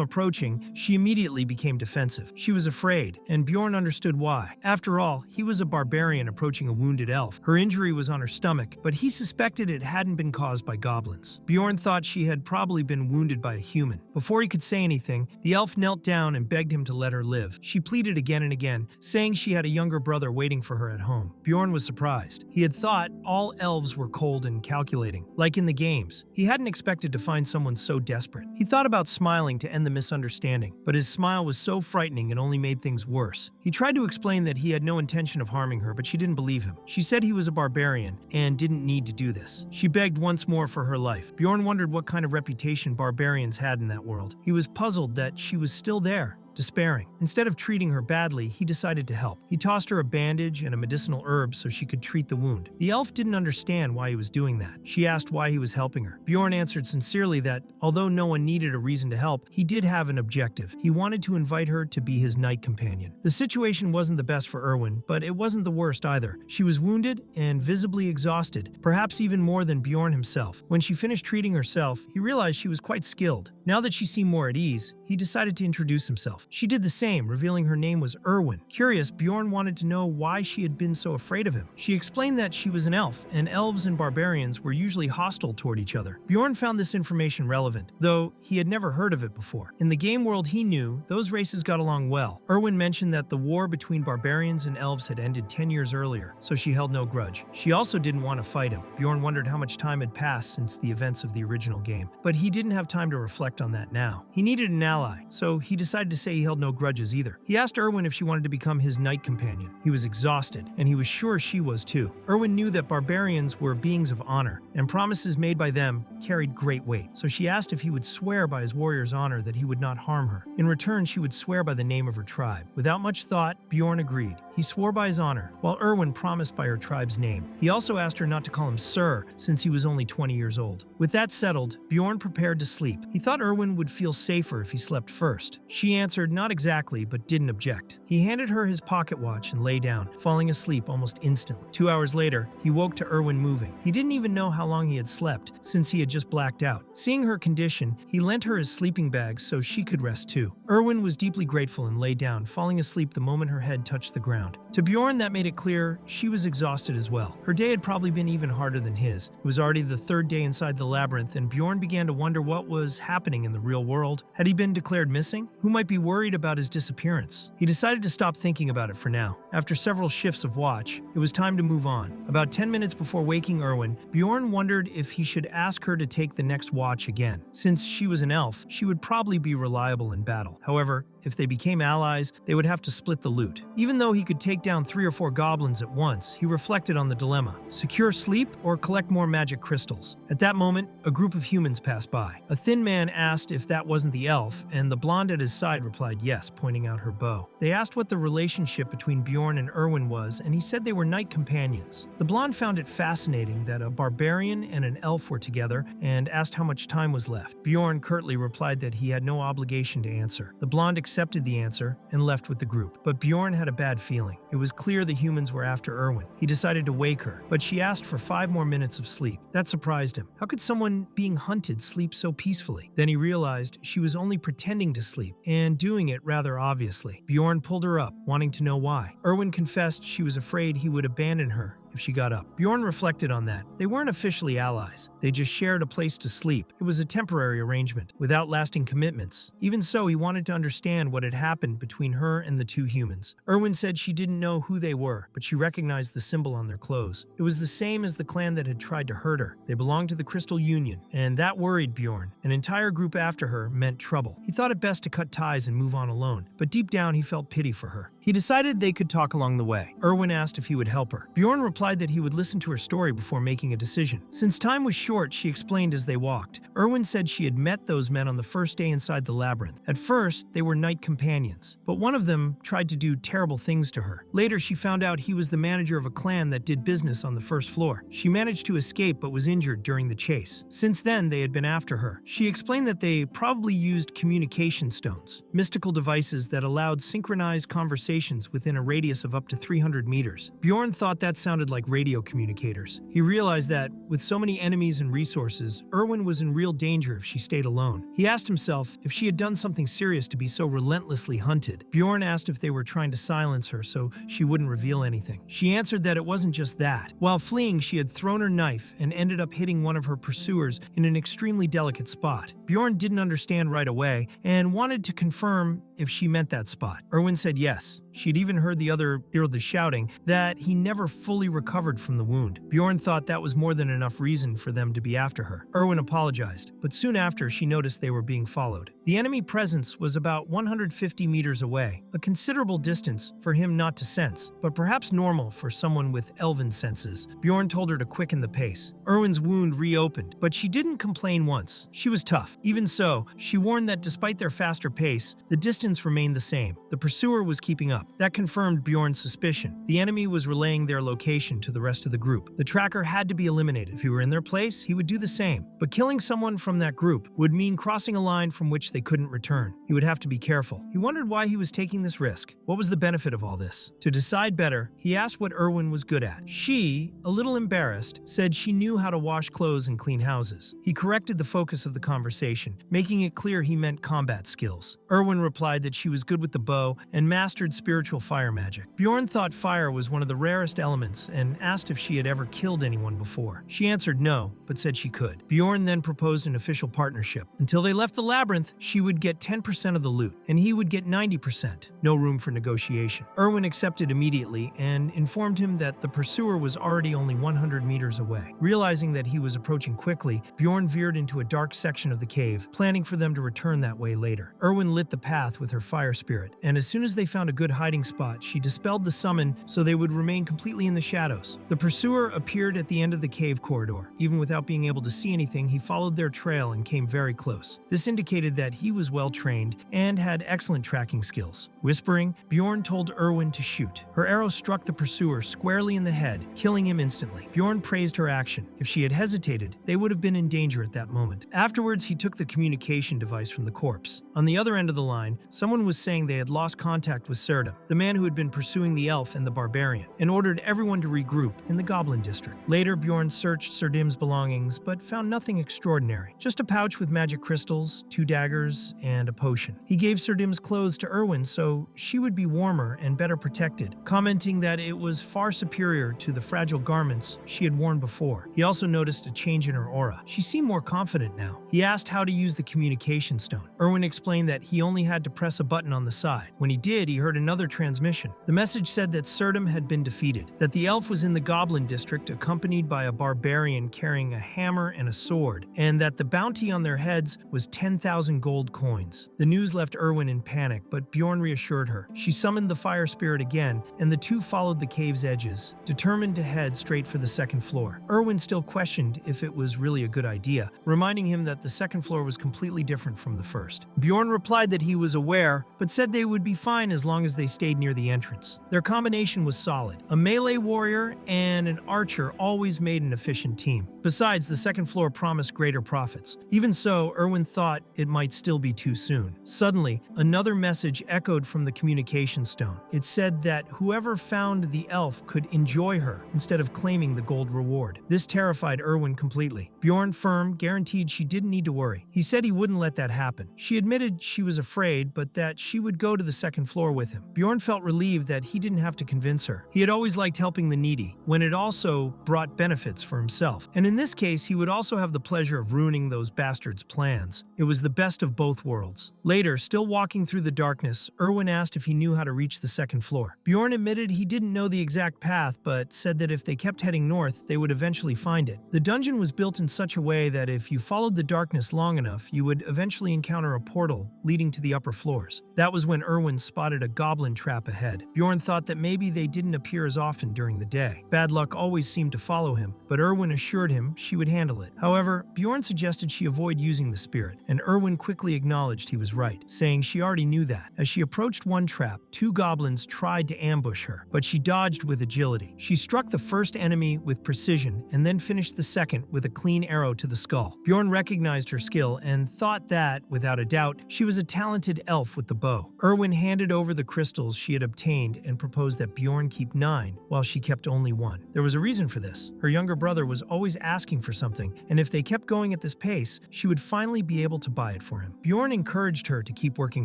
approaching, she immediately became defensive. She was afraid, and Bjorn understood why. After all, he was a barbarian approaching a wounded elf. Her injury was on her stomach, but he suspected it hadn't been caused by goblins. Bjorn thought she had probably been wounded by a human. Before he could say anything, the elf knelt down and begged him to let her live. She pleaded again and again, saying she had a younger brother waiting for her at home. Bjorn was surprised. He had thought all elves were cold and calculating, like in the games. He hadn't expected to find someone so desperate. He thought about smiling to end the misunderstanding, but his smile was so frightening it only made things worse. He tried to explain that he had no intention of harming her, but she didn't believe him. She said he was a barbarian and didn't need to do this. She begged once more for her life. Bjorn wondered what kind of reputation barbarians had in that world. He was puzzled that she was still there, despairing. Instead of treating her badly, he decided to help. He tossed her a bandage and a medicinal herb so she could treat the wound. The elf didn't understand why he was doing that. She asked why he was helping her. Bjorn answered sincerely that, although no one needed a reason to help, he did have an objective. He wanted to invite her to be his knight companion. The situation wasn't the best for Erwin, but it wasn't the worst either. She was wounded and visibly exhausted, perhaps even more than Bjorn himself. When she finished treating herself, he realized she was quite skilled. Now that she seemed more at ease, he decided to introduce himself. She did the same, revealing her name was Erwin. Curious, Bjorn wanted to know why she had been so afraid of him. She explained that she was an elf, and elves and barbarians were usually hostile toward each other. Bjorn found this information relevant, though he had never heard of it before. In the game world he knew, those races got along well. Erwin mentioned that the war between barbarians and elves had ended 10 years earlier, so she held no grudge. She also didn't want to fight him. Bjorn wondered how much time had passed since the events of the original game, but he didn't have time to reflect on that now. He needed an ally, so he decided to say he held no grudges either. He asked Erwin if she wanted to become his knight companion. He was exhausted, and he was sure she was too. Erwin knew that barbarians were beings of honor, and promises made by them carried great weight, so she asked if he would swear by his warrior's honor that he would not harm her. In return, she would swear by the name of her tribe. Without much thought, Bjorn agreed. He swore by his honor, while Erwin promised by her tribe's name. He also asked her not to call him Sir, since he was only 20 years old. With that settled, Bjorn prepared to sleep. He thought Erwin would feel safer if he slept first. She answered answered not exactly, but didn't object. He handed her his pocket watch and lay down, falling asleep almost instantly. 2 hours later, he woke to Erwin moving. He didn't even know how long he had slept, since he had just blacked out. Seeing her condition, he lent her his sleeping bag so she could rest too. Erwin was deeply grateful and lay down, falling asleep the moment her head touched the ground. To Bjorn, that made it clear she was exhausted as well. Her day had probably been even harder than his. It was already the third day inside the labyrinth, and Bjorn began to wonder what was happening in the real world. Had he been declared missing? Who might be worried about his disappearance? He decided to stop thinking about it for now. After several shifts of watch, it was time to move on. About 10 minutes before waking Erwin, Bjorn wondered if he should ask her to take the next watch again. Since she was an elf, she would probably be reliable in battle. However, if they became allies, they would have to split the loot. Even though he could take down 3 or 4 goblins at once, he reflected on the dilemma: secure sleep or collect more magic crystals. At that moment, a group of humans passed by. A thin man asked if that wasn't the elf, and the blonde at his side replied yes, pointing out her bow. They asked what the relationship between Bjorn and Erwin was, and he said they were knight companions. The blonde found it fascinating that a barbarian and an elf were together, and asked how much time was left. Bjorn curtly replied that he had no obligation to answer. The blonde accepted the answer and left with the group, but Bjorn had a bad feeling. It was clear the humans were after Erwin. He decided to wake her, but she asked for 5 more minutes of sleep. That surprised him. How could someone being hunted sleep so peacefully? Then he realized she was only pretending to sleep, and doing it rather obviously. Bjorn pulled her up, wanting to know why. Erwin confessed she was afraid he would abandon her if she got up. Bjorn reflected on that. They weren't officially allies. They just shared a place to sleep. It was a temporary arrangement, without lasting commitments. Even so, he wanted to understand what had happened between her and the 2 humans. Erwin said she didn't know who they were, but she recognized the symbol on their clothes. It was the same as the clan that had tried to hurt her. They belonged to the Crystal Union, and that worried Bjorn. An entire group after her meant trouble. He thought it best to cut ties and move on alone, but deep down he felt pity for her. He decided they could talk along the way. Erwin asked if he would help her. Bjorn replied that he would listen to her story before making a decision. Since time was short, she explained as they walked. Erwin said she had met those men on the first day inside the labyrinth. At first, they were knight companions, but one of them tried to do terrible things to her. Later, she found out he was the manager of a clan that did business on the first floor. She managed to escape but was injured during the chase. Since then, they had been after her. She explained that they probably used communication stones, mystical devices that allowed synchronized conversations within a radius of up to 300 meters. Bjorn thought that sounded like radio communicators. He realized that, with so many enemies and resources, Erwin was in real danger if she stayed alone. He asked himself if she had done something serious to be so relentlessly hunted. Bjorn asked if they were trying to silence her so she wouldn't reveal anything. She answered that it wasn't just that. While fleeing, she had thrown her knife and ended up hitting one of her pursuers in an extremely delicate spot. Bjorn didn't understand right away and wanted to confirm if she meant that spot. Erwin said yes. She'd even heard the other hear the shouting that he never fully recovered from the wound. Bjorn thought that was more than enough reason for them to be after her. Erwin apologized, but soon after she noticed they were being followed. The enemy presence was about 150 meters away, a considerable distance for him not to sense, but perhaps normal for someone with elven senses. Bjorn told her to quicken the pace. Erwin's wound reopened, but she didn't complain once. She was tough. Even so, she warned that despite their faster pace, the distance remained the same. The pursuer was keeping up. That confirmed Bjorn's suspicion. The enemy was relaying their location to the rest of the group. The tracker had to be eliminated. If he were in their place, he would do the same. But killing someone from that group would mean crossing a line from which they couldn't return. He would have to be careful. He wondered why he was taking this risk. What was the benefit of all this? To decide better, he asked what Erwin was good at. She, a little embarrassed, said she knew how to wash clothes and clean houses. He corrected the focus of the conversation, making it clear he meant combat skills. Erwin replied that she was good with the bow and mastered spiritual fire magic. Bjorn thought fire was one of the rarest elements and asked if she had ever killed anyone before. She answered no, but said she could. Bjorn then proposed an official partnership. Until they left the labyrinth, she would get 10% of the loot, and he would get 90%. No room for negotiation. Erwin accepted immediately and informed him that the pursuer was already only 100 meters away. Realizing that he was approaching quickly, Bjorn veered into a dark section of the cave, planning for them to return that way later. Erwin lit the path with her fire spirit, and as soon as they found a good hiding spot, she dispelled the summon so they would remain completely in the shadows. The pursuer appeared at the end of the cave corridor. Even without being able to see anything, he followed their trail and came very close. This indicated that he was well trained and had excellent tracking skills. Whispering, Bjorn told Erwin to shoot. Her arrow struck the pursuer squarely in the head, killing him instantly. Bjorn praised her action. If she had hesitated, they would have been in danger at that moment. Afterwards, he took the communication device from the corpse. On the other end of the line, someone was saying they had lost contact with Serdum, the man who had been pursuing the elf and the barbarian, and ordered everyone to regroup in the goblin district. Later, Bjorn searched Serdum's belongings, but found nothing extraordinary. Just a pouch with magic crystals, 2 daggers, and a potion. He gave Serdum's clothes to Erwin so she would be warmer and better protected, commenting that it was far superior to the fragile garments she had worn before. He also noticed a change in her aura. She seemed more confident now. He asked how to use the communication stone. Erwin explained that he only had to press a button on the side. When he did, he heard another transmission. The message said that Serdum had been defeated, that the elf was in the goblin district accompanied by a barbarian carrying a hammer and a sword, and that the bounty on their heads was 10,000 gold coins. The news left Erwin in panic, but Bjorn reassured her. She summoned the fire spirit again, and the two followed the cave's edges, determined to head straight for the second floor. Erwin still questioned if it was really a good idea, reminding him that the second floor was completely different from the first. Bjorn replied that he was aware, but said they would be fine as long as they stayed near the entrance. Their combination was solid. A melee warrior and an archer always made an efficient team. Besides, the second floor promised greater profits. Even so, Erwin thought it might still be too soon. Suddenly, another message echoed from the communication stone. It said that whoever found the elf could enjoy her instead of claiming the gold reward. This terrified Erwin completely. Bjorn firm guaranteed she didn't need to worry. He said he wouldn't let that happen. She admitted she was afraid, but that she would go to the second floor with him. Bjorn felt relieved that he didn't have to convince her. He had always liked helping the needy, when it also brought benefits for himself. And in this case, he would also have the pleasure of ruining those bastards' plans. It was the best of both worlds. Later, still walking through the darkness, Erwin asked if he knew how to reach the second floor. Bjorn admitted he didn't know the exact path, but said that if they kept heading north, they would eventually find it. The dungeon was built in such a way that if you followed the darkness long enough, you would eventually encounter a portal leading to the upper floors. That was when Erwin spotted a goblin trap ahead. Bjorn thought that maybe they didn't appear as often during the day. Bad luck always seemed to follow him, but Erwin assured him she would handle it. However, Bjorn suggested she avoid using the spirit, and Erwin quickly acknowledged he was right, saying she already knew that. As she approached one trap, 2 goblins tried to ambush her, but she dodged with agility. She struck the first enemy with precision and then finished the second with a clean arrow to the skull. Bjorn recognized her skill and thought that, without a doubt, she was a talented elf with the bow. Erwin handed over the crystals she had obtained and proposed that Bjorn keep 9 while she kept only 1. There was a reason for this. Her younger brother was always asking for something, and if they kept going at this pace, she would finally be able to buy it for him. Bjorn encouraged her to keep working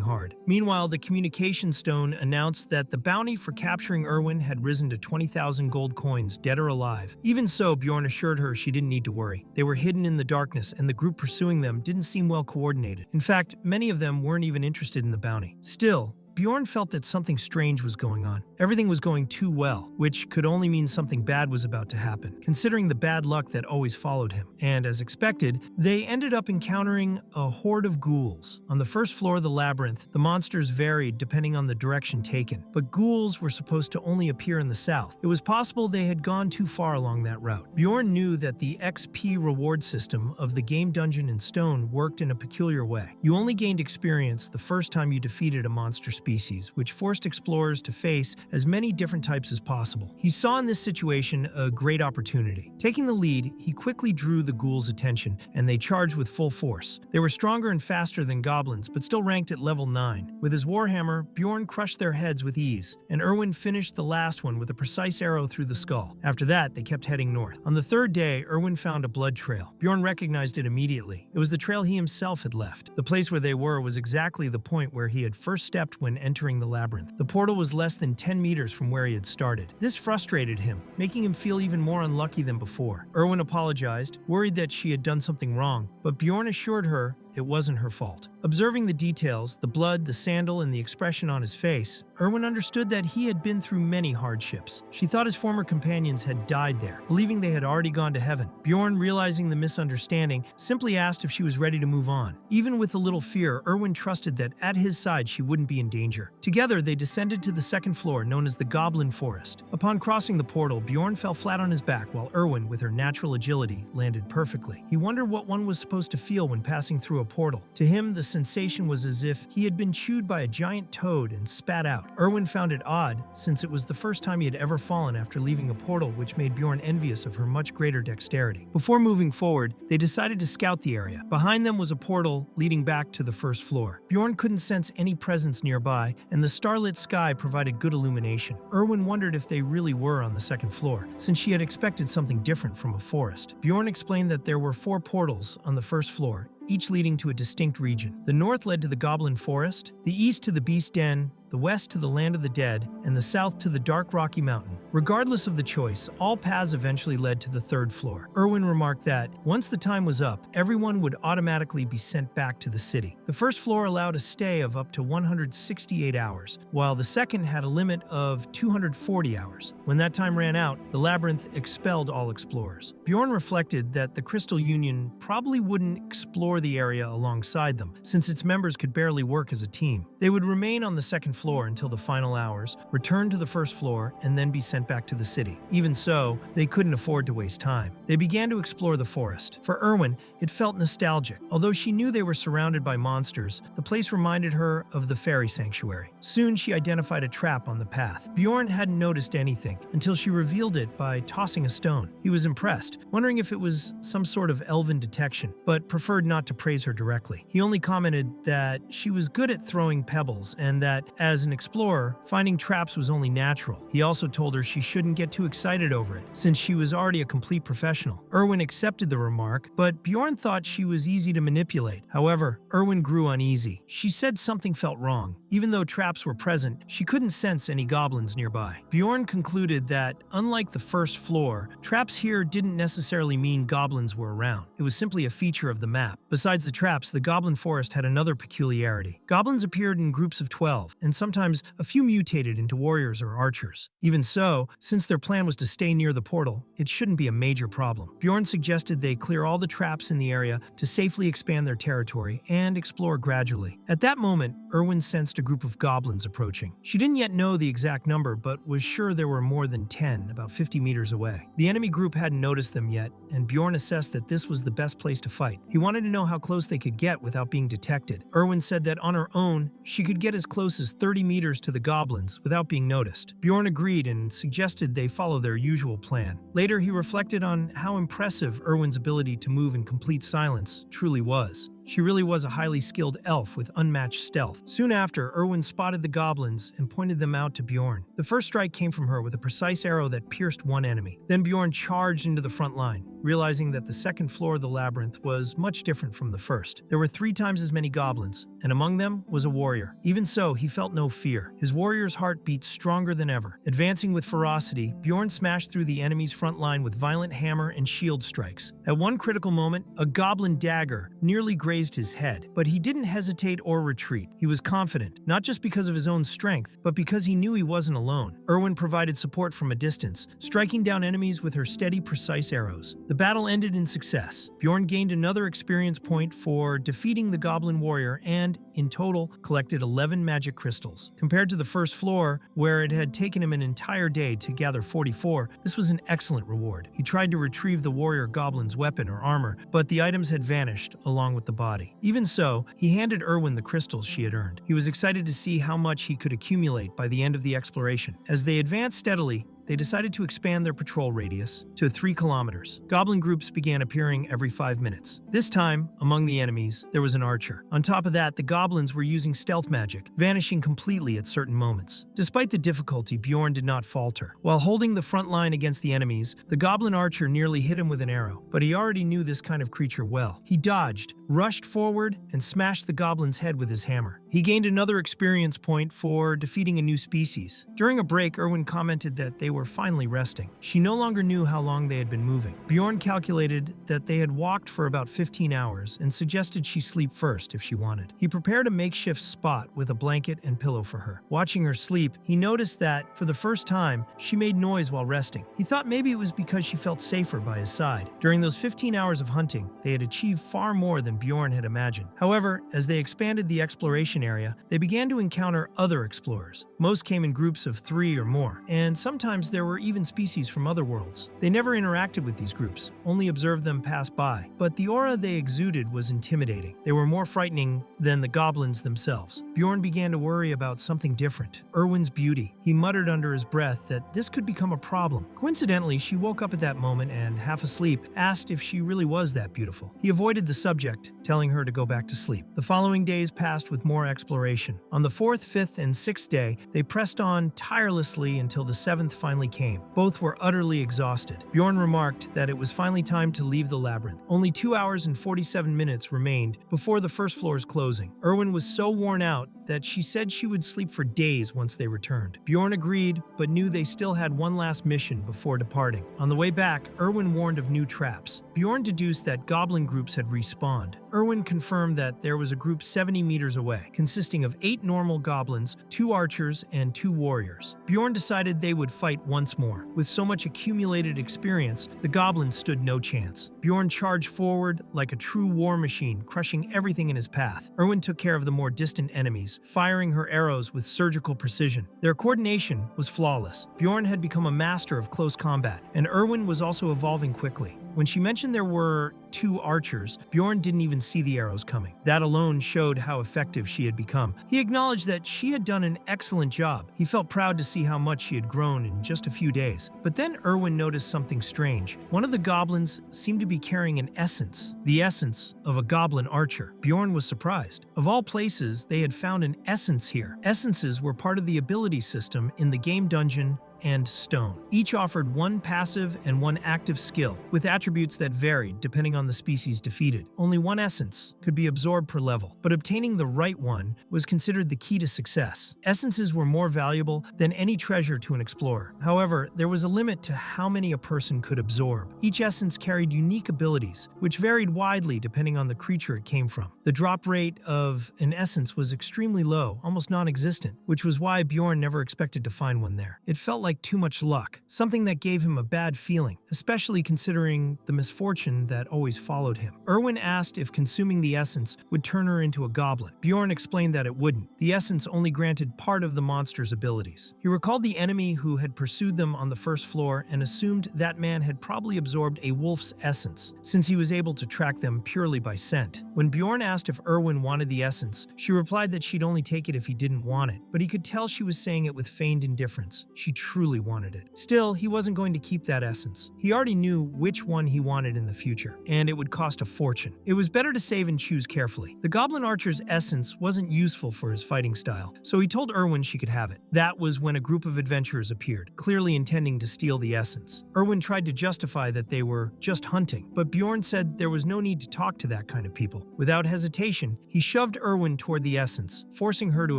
hard. Meanwhile, the communication stone announced that the bounty for capturing Erwin had risen to 20,000 gold coins, dead or alive. Even so, Bjorn assured her she didn't need to worry. They were hidden in the darkness, and the group pursuing them didn't seem well coordinated. In fact, many of them weren't even interested in the bounty. Still, Bjorn felt that something strange was going on. Everything was going too well, which could only mean something bad was about to happen, considering the bad luck that always followed him. And as expected, they ended up encountering a horde of ghouls. On the first floor of the labyrinth, the monsters varied depending on the direction taken, but ghouls were supposed to only appear in the south. It was possible they had gone too far along that route. Bjorn knew that the XP reward system of the game dungeon in stone worked in a peculiar way. You only gained experience the first time you defeated a monster species, which forced explorers to face as many different types as possible. He saw in this situation a great opportunity. Taking the lead, he quickly drew the ghouls' attention, and they charged with full force. They were stronger and faster than goblins, but still ranked at level 9. With his warhammer, Bjorn crushed their heads with ease, and Erwin finished the last one with a precise arrow through the skull. After that, they kept heading north. On the third day, Erwin found a blood trail. Bjorn recognized it immediately. It was the trail he himself had left. The place where they were was exactly the point where he had first stepped when entering the labyrinth. The portal was less than 10 meters from where he had started. This frustrated him, making him feel even more unlucky than before. Erwin apologized, worried that she had done something wrong, but Bjorn assured her it wasn't her fault. Observing the details, the blood, the sandal, and the expression on his face, Erwin understood that he had been through many hardships. She thought his former companions had died there, believing they had already gone to heaven. Bjorn, realizing the misunderstanding, simply asked if she was ready to move on. Even with a little fear, Erwin trusted that at his side she wouldn't be in danger. Together, they descended to the second floor, known as the Goblin Forest. Upon crossing the portal, Bjorn fell flat on his back while Erwin, with her natural agility, landed perfectly. He wondered what one was supposed to feel when passing through a portal. To him, the sensation was as if he had been chewed by a giant toad and spat out. Erwin found it odd, since it was the first time he had ever fallen after leaving a portal, which made Bjorn envious of her much greater dexterity. Before moving forward, they decided to scout the area. Behind them was a portal leading back to the first floor. Bjorn couldn't sense any presence nearby, and the starlit sky provided good illumination. Erwin wondered if they really were on the second floor, since she had expected something different from a forest. Bjorn explained that there were 4 portals on the first floor, each leading to a distinct region. The north led to the Goblin Forest, the east to the Beast Den, the west to the Land of the Dead, and the south to the Dark Rocky Mountain. Regardless of the choice, all paths eventually led to the third floor. Erwin remarked that, once the time was up, everyone would automatically be sent back to the city. The first floor allowed a stay of up to 168 hours, while the second had a limit of 240 hours. When that time ran out, the labyrinth expelled all explorers. Bjorn reflected that the Crystal Union probably wouldn't explore the area alongside them, since its members could barely work as a team. They would remain on the second floor until the final hours, return to the first floor, and then be sent back to the city. Even so, they couldn't afford to waste time. They began to explore the forest. For Erwin, it felt nostalgic. Although she knew they were surrounded by monsters, the place reminded her of the fairy sanctuary. Soon, she identified a trap on the path. Bjorn hadn't noticed anything until she revealed it by tossing a stone. He was impressed, wondering if it was some sort of elven detection, but preferred not to praise her directly. He only commented that she was good at throwing pebbles and that, as an explorer, finding traps was only natural. He also told her she shouldn't get too excited over it, since she was already a complete professional. Erwin accepted the remark, but Bjorn thought she was easy to manipulate. However, Erwin grew uneasy. She said something felt wrong. Even though traps were present, she couldn't sense any goblins nearby. Bjorn concluded that, unlike the first floor, traps here didn't necessarily mean goblins were around. It was simply a feature of the map. Besides the traps, the Goblin Forest had another peculiarity. Goblins appeared in groups of 12, and sometimes a few mutated into warriors or archers. Even so, since their plan was to stay near the portal, it shouldn't be a major problem. Bjorn suggested they clear all the traps in the area to safely expand their territory and explore gradually. At that moment, Erwin sensed a group of goblins approaching. She didn't yet know the exact number, but was sure there were more than 10, about 50 meters away. The enemy group hadn't noticed them yet, and Bjorn assessed that this was the best place to fight. He wanted to know how close they could get without being detected. Erwin said that on her own, she could get as close as 30 meters to the goblins without being noticed. Bjorn agreed and suggested they follow their usual plan. Later, he reflected on how impressive Erwin's ability to move in complete silence truly was. She really was a highly skilled elf with unmatched stealth. Soon after, Erwin spotted the goblins and pointed them out to Bjorn. The first strike came from her with a precise arrow that pierced one enemy. Then Bjorn charged into the front line, realizing that the second floor of the labyrinth was much different from the first. There were 3 times as many goblins, and among them was a warrior. Even so, he felt no fear. His warrior's heart beat stronger than ever. Advancing with ferocity, Bjorn smashed through the enemy's front line with violent hammer and shield strikes. At one critical moment, a goblin dagger nearly grazed his head, but he didn't hesitate or retreat. He was confident, not just because of his own strength, but because he knew he wasn't alone. Erwin provided support from a distance, striking down enemies with her steady, precise arrows. The battle ended in success. Bjorn gained another experience point for defeating the goblin warrior and, in total, collected 11 magic crystals. Compared to the first floor, where it had taken him an entire day to gather 44, this was an excellent reward. He tried to retrieve the warrior goblin's weapon or armor, but the items had vanished along with the body. Even so, he handed Erwin the crystals she had earned. He was excited to see how much he could accumulate by the end of the exploration. As they advanced steadily, they decided to expand their patrol radius to 3 kilometers. Goblin groups began appearing every 5 minutes. This time, among the enemies, there was an archer. On top of that, the goblins were using stealth magic, vanishing completely at certain moments. Despite the difficulty, Bjorn did not falter. While holding the front line against the enemies, the goblin archer nearly hit him with an arrow, but he already knew this kind of creature well. He dodged, rushed forward, and smashed the goblin's head with his hammer. He gained another experience point for defeating a new species. During a break, Erwin commented that they were finally resting. She no longer knew how long they had been moving. Bjorn calculated that they had walked for about 15 hours and suggested she sleep first if she wanted. He prepared a makeshift spot with a blanket and pillow for her. Watching her sleep, he noticed that, for the first time, she made noise while resting. He thought maybe it was because she felt safer by his side. During those 15 hours of hunting, they had achieved far more than Bjorn had imagined. However, as they expanded the exploration area, they began to encounter other explorers. Most came in groups of 3 or more, and sometimes there were even species from other worlds. They never interacted with these groups, only observed them pass by. But the aura they exuded was intimidating. They were more frightening than the goblins themselves. Bjorn began to worry about something different: Erwin's beauty. He muttered under his breath that this could become a problem. Coincidentally, she woke up at that moment and, half asleep, asked if she really was that beautiful. He avoided the subject, telling her to go back to sleep. The following days passed with more exploration. On the 4th, 5th, and 6th day, they pressed on tirelessly until the 7th finally came. Both were utterly exhausted. Bjorn remarked that it was finally time to leave the labyrinth. Only 2 hours and 47 minutes remained before the first floor's closing. Erwin was so worn out that she said she would sleep for days once they returned. Bjorn agreed, but knew they still had one last mission before departing. On the way back, Erwin warned of new traps. Bjorn deduced that goblin groups had respawned. Erwin confirmed that there was a group 70 meters away, consisting of 8 normal goblins, 2 archers, and 2 warriors. Bjorn decided they would fight once more. With so much accumulated experience, the goblins stood no chance. Bjorn charged forward like a true war machine, crushing everything in his path. Erwin took care of the more distant enemies, firing her arrows with surgical precision. Their coordination was flawless. Bjorn had become a master of close combat, and Erwin was also evolving quickly. When she mentioned there were 2 archers, Bjorn didn't even see the arrows coming. That alone showed how effective she had become. He acknowledged that she had done an excellent job. He felt proud to see how much she had grown in just a few days. But then Erwin noticed something strange. One of the goblins seemed to be carrying an essence, the essence of a goblin archer. Bjorn was surprised. Of all places, they had found an essence here. Essences were part of the ability system in the game dungeon and stone. Each offered 1 passive and 1 active skill, with attributes that varied depending on the species defeated. Only 1 essence could be absorbed per level, but obtaining the right one was considered the key to success. Essences were more valuable than any treasure to an explorer. However, there was a limit to how many a person could absorb. Each essence carried unique abilities, which varied widely depending on the creature it came from. The drop rate of an essence was extremely low, almost non-existent, which was why Bjorn never expected to find one there. It felt like too much luck, something that gave him a bad feeling, especially considering the misfortune that always followed him. Erwin asked if consuming the essence would turn her into a goblin. Bjorn explained that it wouldn't. The essence only granted part of the monster's abilities. He recalled the enemy who had pursued them on the first floor and assumed that man had probably absorbed a wolf's essence, since he was able to track them purely by scent. When Bjorn asked if Erwin wanted the essence, she replied that she'd only take it if he didn't want it, but he could tell she was saying it with feigned indifference. She truly wanted it. Still, he wasn't going to keep that essence. He already knew which one he wanted in the future, and it would cost a fortune. It was better to save and choose carefully. The goblin archer's essence wasn't useful for his fighting style, so he told Erwin she could have it. That was when a group of adventurers appeared, clearly intending to steal the essence. Erwin tried to justify that they were just hunting, but Bjorn said there was no need to talk to that kind of people. Without hesitation, he shoved Erwin toward the essence, forcing her to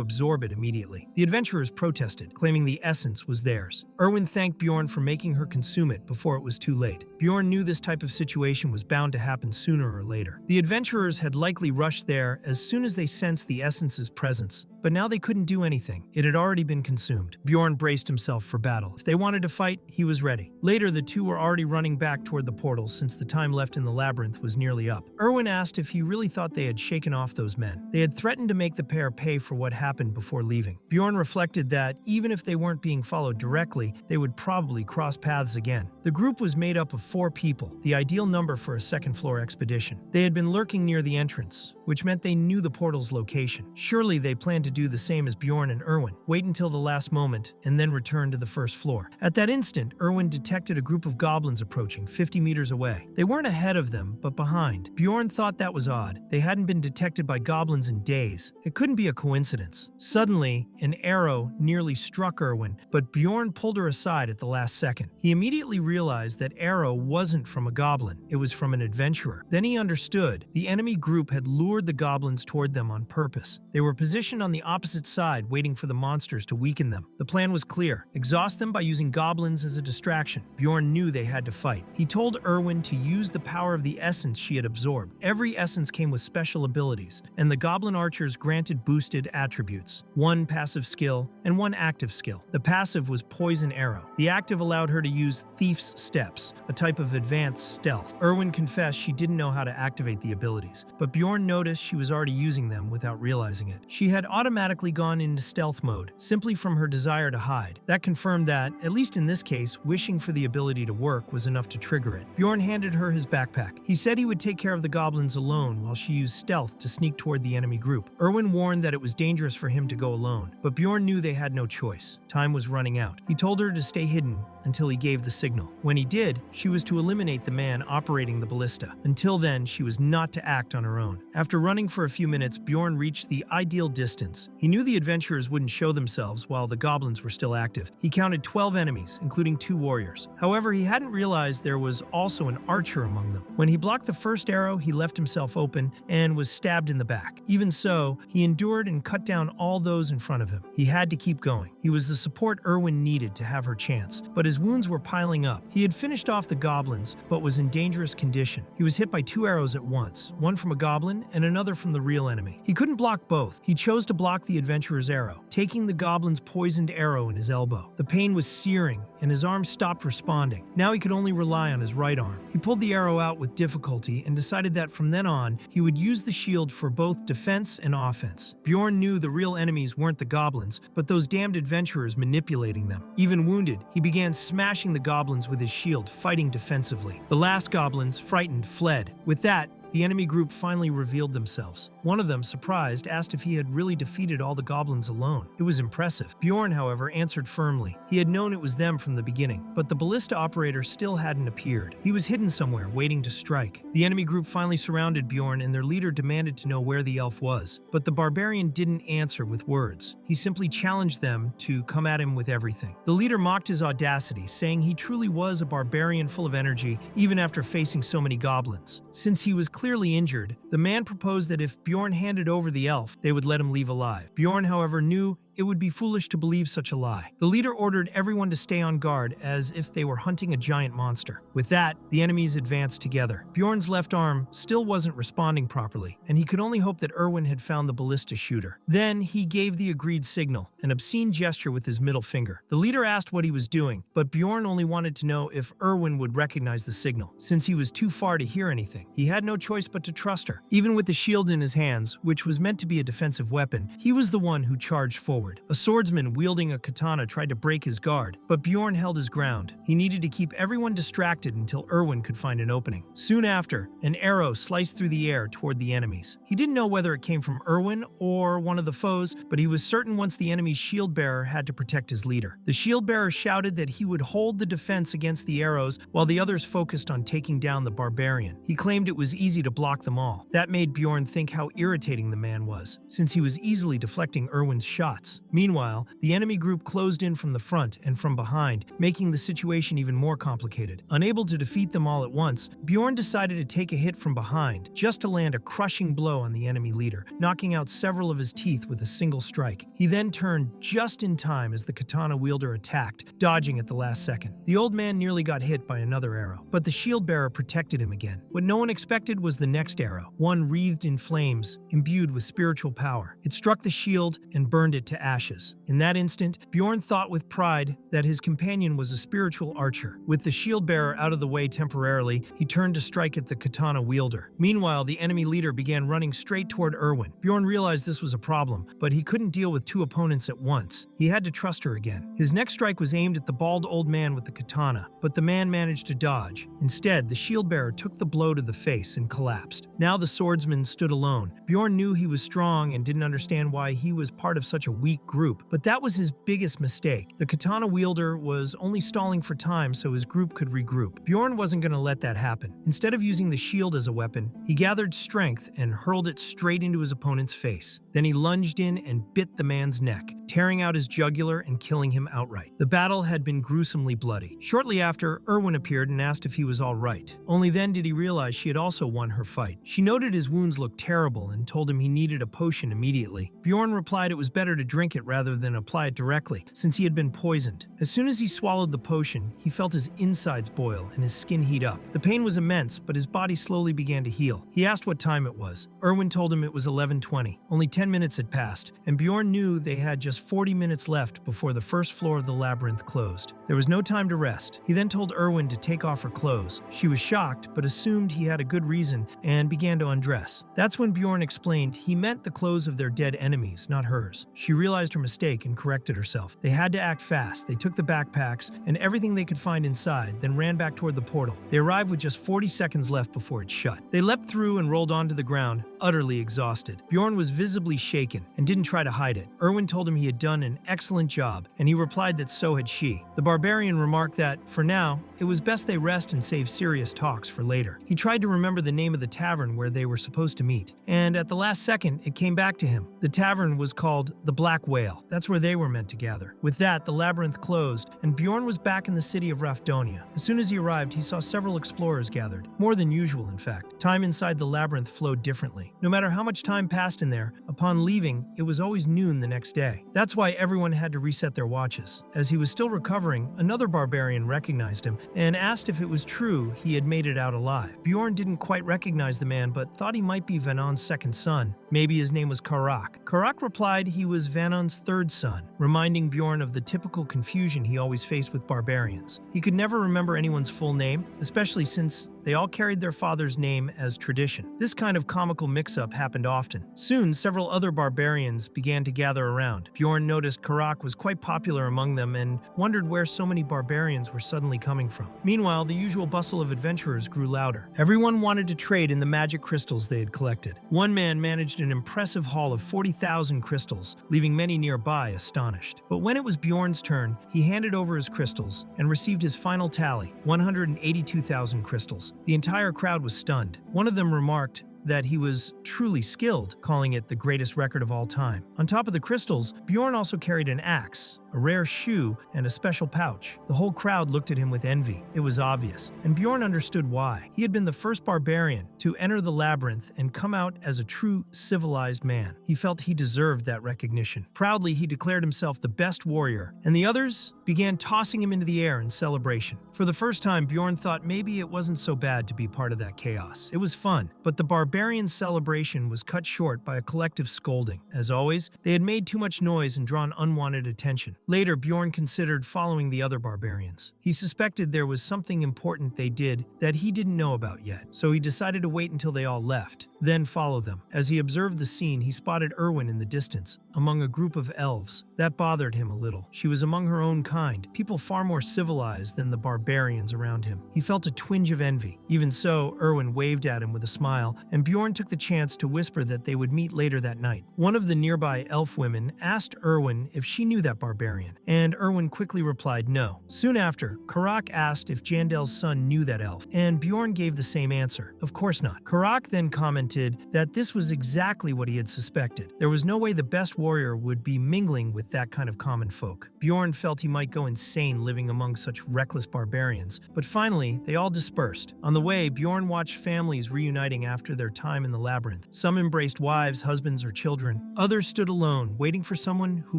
absorb it immediately. The adventurers protested, claiming the essence was theirs. Erwin thanked Bjorn for making her consume it before it was too late. Bjorn knew this type of situation was bound to happen sooner or later. The adventurers had likely rushed there as soon as they sensed the essence's presence, but now they couldn't do anything. It had already been consumed. Bjorn braced himself for battle. If they wanted to fight, he was ready. Later, the two were already running back toward the portal since the time left in the labyrinth was nearly up. Erwin asked if he really thought they had shaken off those men. They had threatened to make the pair pay for what happened before leaving. Bjorn reflected that, even if they weren't being followed directly, they would probably cross paths again. The group was made up of 4 people, the ideal number for a second-floor expedition. They had been lurking near the entrance, which meant they knew the portal's location. Surely they planned to to do the same as Bjorn and Erwin, wait until the last moment, and then return to the first floor. At that instant, Erwin detected a group of goblins approaching 50 meters away. They weren't ahead of them, but behind. Bjorn thought that was odd. They hadn't been detected by goblins in days. It couldn't be a coincidence. Suddenly, an arrow nearly struck Erwin, but Bjorn pulled her aside at the last second. He immediately realized that arrow wasn't from a goblin. It was from an adventurer. Then he understood. The enemy group had lured the goblins toward them on purpose. They were positioned on the opposite side, waiting for the monsters to weaken them. The plan was clear. Exhaust them by using goblins as a distraction. Bjorn knew they had to fight. He told Erwin to use the power of the essence she had absorbed. Every essence came with special abilities, and the goblin archers granted boosted attributes, one passive skill and one active skill. The passive was Poison Arrow. The active allowed her to use Thief's Steps, a type of advanced stealth. Erwin confessed she didn't know how to activate the abilities, but Bjorn noticed she was already using them without realizing it. She had automatically gone into stealth mode, simply from her desire to hide. That confirmed that, at least in this case, wishing for the ability to work was enough to trigger it. Bjorn handed her his backpack. He said he would take care of the goblins alone while she used stealth to sneak toward the enemy group. Erwin warned that it was dangerous for him to go alone, but Bjorn knew they had no choice. Time was running out. He told her to stay hidden until he gave the signal. When he did, she was to eliminate the man operating the ballista. Until then, she was not to act on her own. After running for a few minutes, Bjorn reached the ideal distance. He knew the adventurers wouldn't show themselves while the goblins were still active. He counted 12 enemies, including 2 warriors. However, he hadn't realized there was also an archer among them. When he blocked the first arrow, he left himself open and was stabbed in the back. Even so, he endured and cut down all those in front of him. He had to keep going. He was the support Erwin needed to have her chance, but his wounds were piling up. He had finished off the goblins, but was in dangerous condition. He was hit by 2 arrows at once, one from a goblin and another from the real enemy. He couldn't block both. He chose to block the adventurer's arrow, taking the goblin's poisoned arrow in his elbow. The pain was searing, and his arm stopped responding. Now he could only rely on his right arm. He pulled the arrow out with difficulty and decided that from then on, he would use the shield for both defense and offense. Bjorn knew the real enemies weren't the goblins, but those damned adventurers manipulating them. Even wounded, he began smashing the goblins with his shield, fighting defensively. The last goblins, frightened, fled. With that, the enemy group finally revealed themselves. One of them, surprised, asked if he had really defeated all the goblins alone. It was impressive. Bjorn, however, answered firmly. He had known it was them from the beginning, but the ballista operator still hadn't appeared. He was hidden somewhere, waiting to strike. The enemy group finally surrounded Bjorn, and their leader demanded to know where the elf was. But the barbarian didn't answer with words. He simply challenged them to come at him with everything. The leader mocked his audacity, saying he truly was a barbarian full of energy, even after facing so many goblins. Since he was clearly injured, the man proposed that if Bjorn handed over the elf, they would let him leave alive. Bjorn, however, knew it would be foolish to believe such a lie. The leader ordered everyone to stay on guard as if they were hunting a giant monster. With that, the enemies advanced together. Bjorn's left arm still wasn't responding properly, and he could only hope that Erwin had found the ballista shooter. Then he gave the agreed signal, an obscene gesture with his middle finger. The leader asked what he was doing, but Bjorn only wanted to know if Erwin would recognize the signal. Since he was too far to hear anything, he had no choice but to trust her. Even with the shield in his hands, which was meant to be a defensive weapon, he was the one who charged forward. A swordsman wielding a katana tried to break his guard, but Bjorn held his ground. He needed to keep everyone distracted until Erwin could find an opening. Soon after, an arrow sliced through the air toward the enemies. He didn't know whether it came from Erwin or one of the foes, but he was certain once the enemy's shield bearer had to protect his leader. The shield bearer shouted that he would hold the defense against the arrows while the others focused on taking down the barbarian. He claimed it was easy to block them all. That made Bjorn think how irritating the man was, since he was easily deflecting Erwin's shots. Meanwhile, the enemy group closed in from the front and from behind, making the situation even more complicated. Unable to defeat them all at once, Bjorn decided to take a hit from behind, just to land a crushing blow on the enemy leader, knocking out several of his teeth with a single strike. He then turned just in time as the katana wielder attacked, dodging at the last second. The old man nearly got hit by another arrow, but the shield bearer protected him again. What no one expected was the next arrow, one wreathed in flames, imbued with spiritual power. It struck the shield and burned it to to ashes. In that instant, Bjorn thought with pride that his companion was a spiritual archer. With the shield bearer out of the way temporarily, he turned to strike at the katana wielder. Meanwhile, the enemy leader began running straight toward Erwin. Bjorn realized this was a problem, but he couldn't deal with two opponents at once. He had to trust her again. His next strike was aimed at the bald old man with the katana, but the man managed to dodge. Instead, the shield bearer took the blow to the face and collapsed. Now the swordsman stood alone. Bjorn knew he was strong and didn't understand why he was part of such a weak group, but that was his biggest mistake. The katana wielder was only stalling for time so his group could regroup. Bjorn wasn't going to let that happen. Instead of using the shield as a weapon, he gathered strength and hurled it straight into his opponent's face. Then he lunged in and bit the man's neck, tearing out his jugular and killing him outright. The battle had been gruesomely bloody. Shortly after, Erwin appeared and asked if he was all right. Only then did he realize she had also won her fight. She noted his wounds looked terrible and told him he needed a potion immediately. Bjorn replied it was better to drink it rather than apply it directly, since he had been poisoned. As soon as he swallowed the potion, he felt his insides boil and his skin heat up. The pain was immense, but his body slowly began to heal. He asked what time it was. Erwin told him it was 11:20. Only 10 minutes had passed, and Bjorn knew they had just 40 minutes left before the first floor of the labyrinth closed. There was no time to rest. He then told Erwin to take off her clothes. She was shocked, but assumed he had a good reason and began to undress. That's when Bjorn explained he meant the clothes of their dead enemies, not hers. She realized her mistake and corrected herself. They had to act fast. They took the backpacks and everything they could find inside, then ran back toward the portal. They arrived with just 40 seconds left before it shut. They leapt through and rolled onto the ground, utterly exhausted. Bjorn was visibly shaken and didn't try to hide it. Erwin told him he had done an excellent job, and he replied that so had she. The barbarian remarked that, for now, it was best they rest and save serious talks for later. He tried to remember the name of the tavern where they were supposed to meet, and at the last second, it came back to him. The tavern was called the Black Whale. That's where they were meant to gather. With that, the labyrinth closed, and Bjorn was back in the city of Rafdonia. As soon as he arrived, he saw several explorers gathered. More than usual, in fact. Time inside the labyrinth flowed differently. No matter how much time passed in there, upon leaving, it was always noon the next day. That's why everyone had to reset their watches. As he was still recovering, another barbarian recognized him and asked if it was true he had made it out alive. Bjorn didn't quite recognize the man, but thought he might be Vanon's second son. Maybe his name was Karak. Karak replied he was Vanon's third son, reminding Bjorn of the typical confusion he always faced with barbarians. He could never remember anyone's full name, especially since they all carried their father's name as tradition. This kind of comical mix-up happened often. Soon, several other barbarians began to gather around. Bjorn noticed Karak was quite popular among them and wondered where so many barbarians were suddenly coming from. Meanwhile, the usual bustle of adventurers grew louder. Everyone wanted to trade in the magic crystals they had collected. One man managed an impressive haul of 40,000 crystals, leaving many nearby astonished. But when it was Bjorn's turn, he handed over his crystals and received his final tally, 182,000 crystals. The entire crowd was stunned. One of them remarked that he was truly skilled, calling it the greatest record of all time. On top of the crystals, Bjorn also carried an axe, a rare shoe, and a special pouch. The whole crowd looked at him with envy. It was obvious, and Bjorn understood why. He had been the first barbarian to enter the labyrinth and come out as a true civilized man. He felt he deserved that recognition. Proudly, he declared himself the best warrior, and the others began tossing him into the air in celebration. For the first time, Bjorn thought maybe it wasn't so bad to be part of that chaos. It was fun, but the barbarian celebration was cut short by a collective scolding. As always, they had made too much noise and drawn unwanted attention. Later, Bjorn considered following the other barbarians. He suspected there was something important they did that he didn't know about yet, so he decided to wait until they all left, then follow them. As he observed the scene, he spotted Erwin in the distance, among a group of elves. That bothered him a little. She was among her own kind, people far more civilized than the barbarians around him. He felt a twinge of envy. Even so, Erwin waved at him with a smile, and Bjorn took the chance to whisper that they would meet later that night. One of the nearby elf women asked Erwin if she knew that barbarian, and Erwin quickly replied no. Soon after, Karak asked if Jandel's son knew that elf, and Bjorn gave the same answer. Of course not. Karak then commented that this was exactly what he had suspected. There was no way the best warrior would be mingling with that kind of common folk. Bjorn felt he might go insane living among such reckless barbarians, but finally, they all dispersed. On the way, Bjorn watched families reuniting after their time in the labyrinth. Some embraced wives, husbands, or children. Others stood alone, waiting for someone who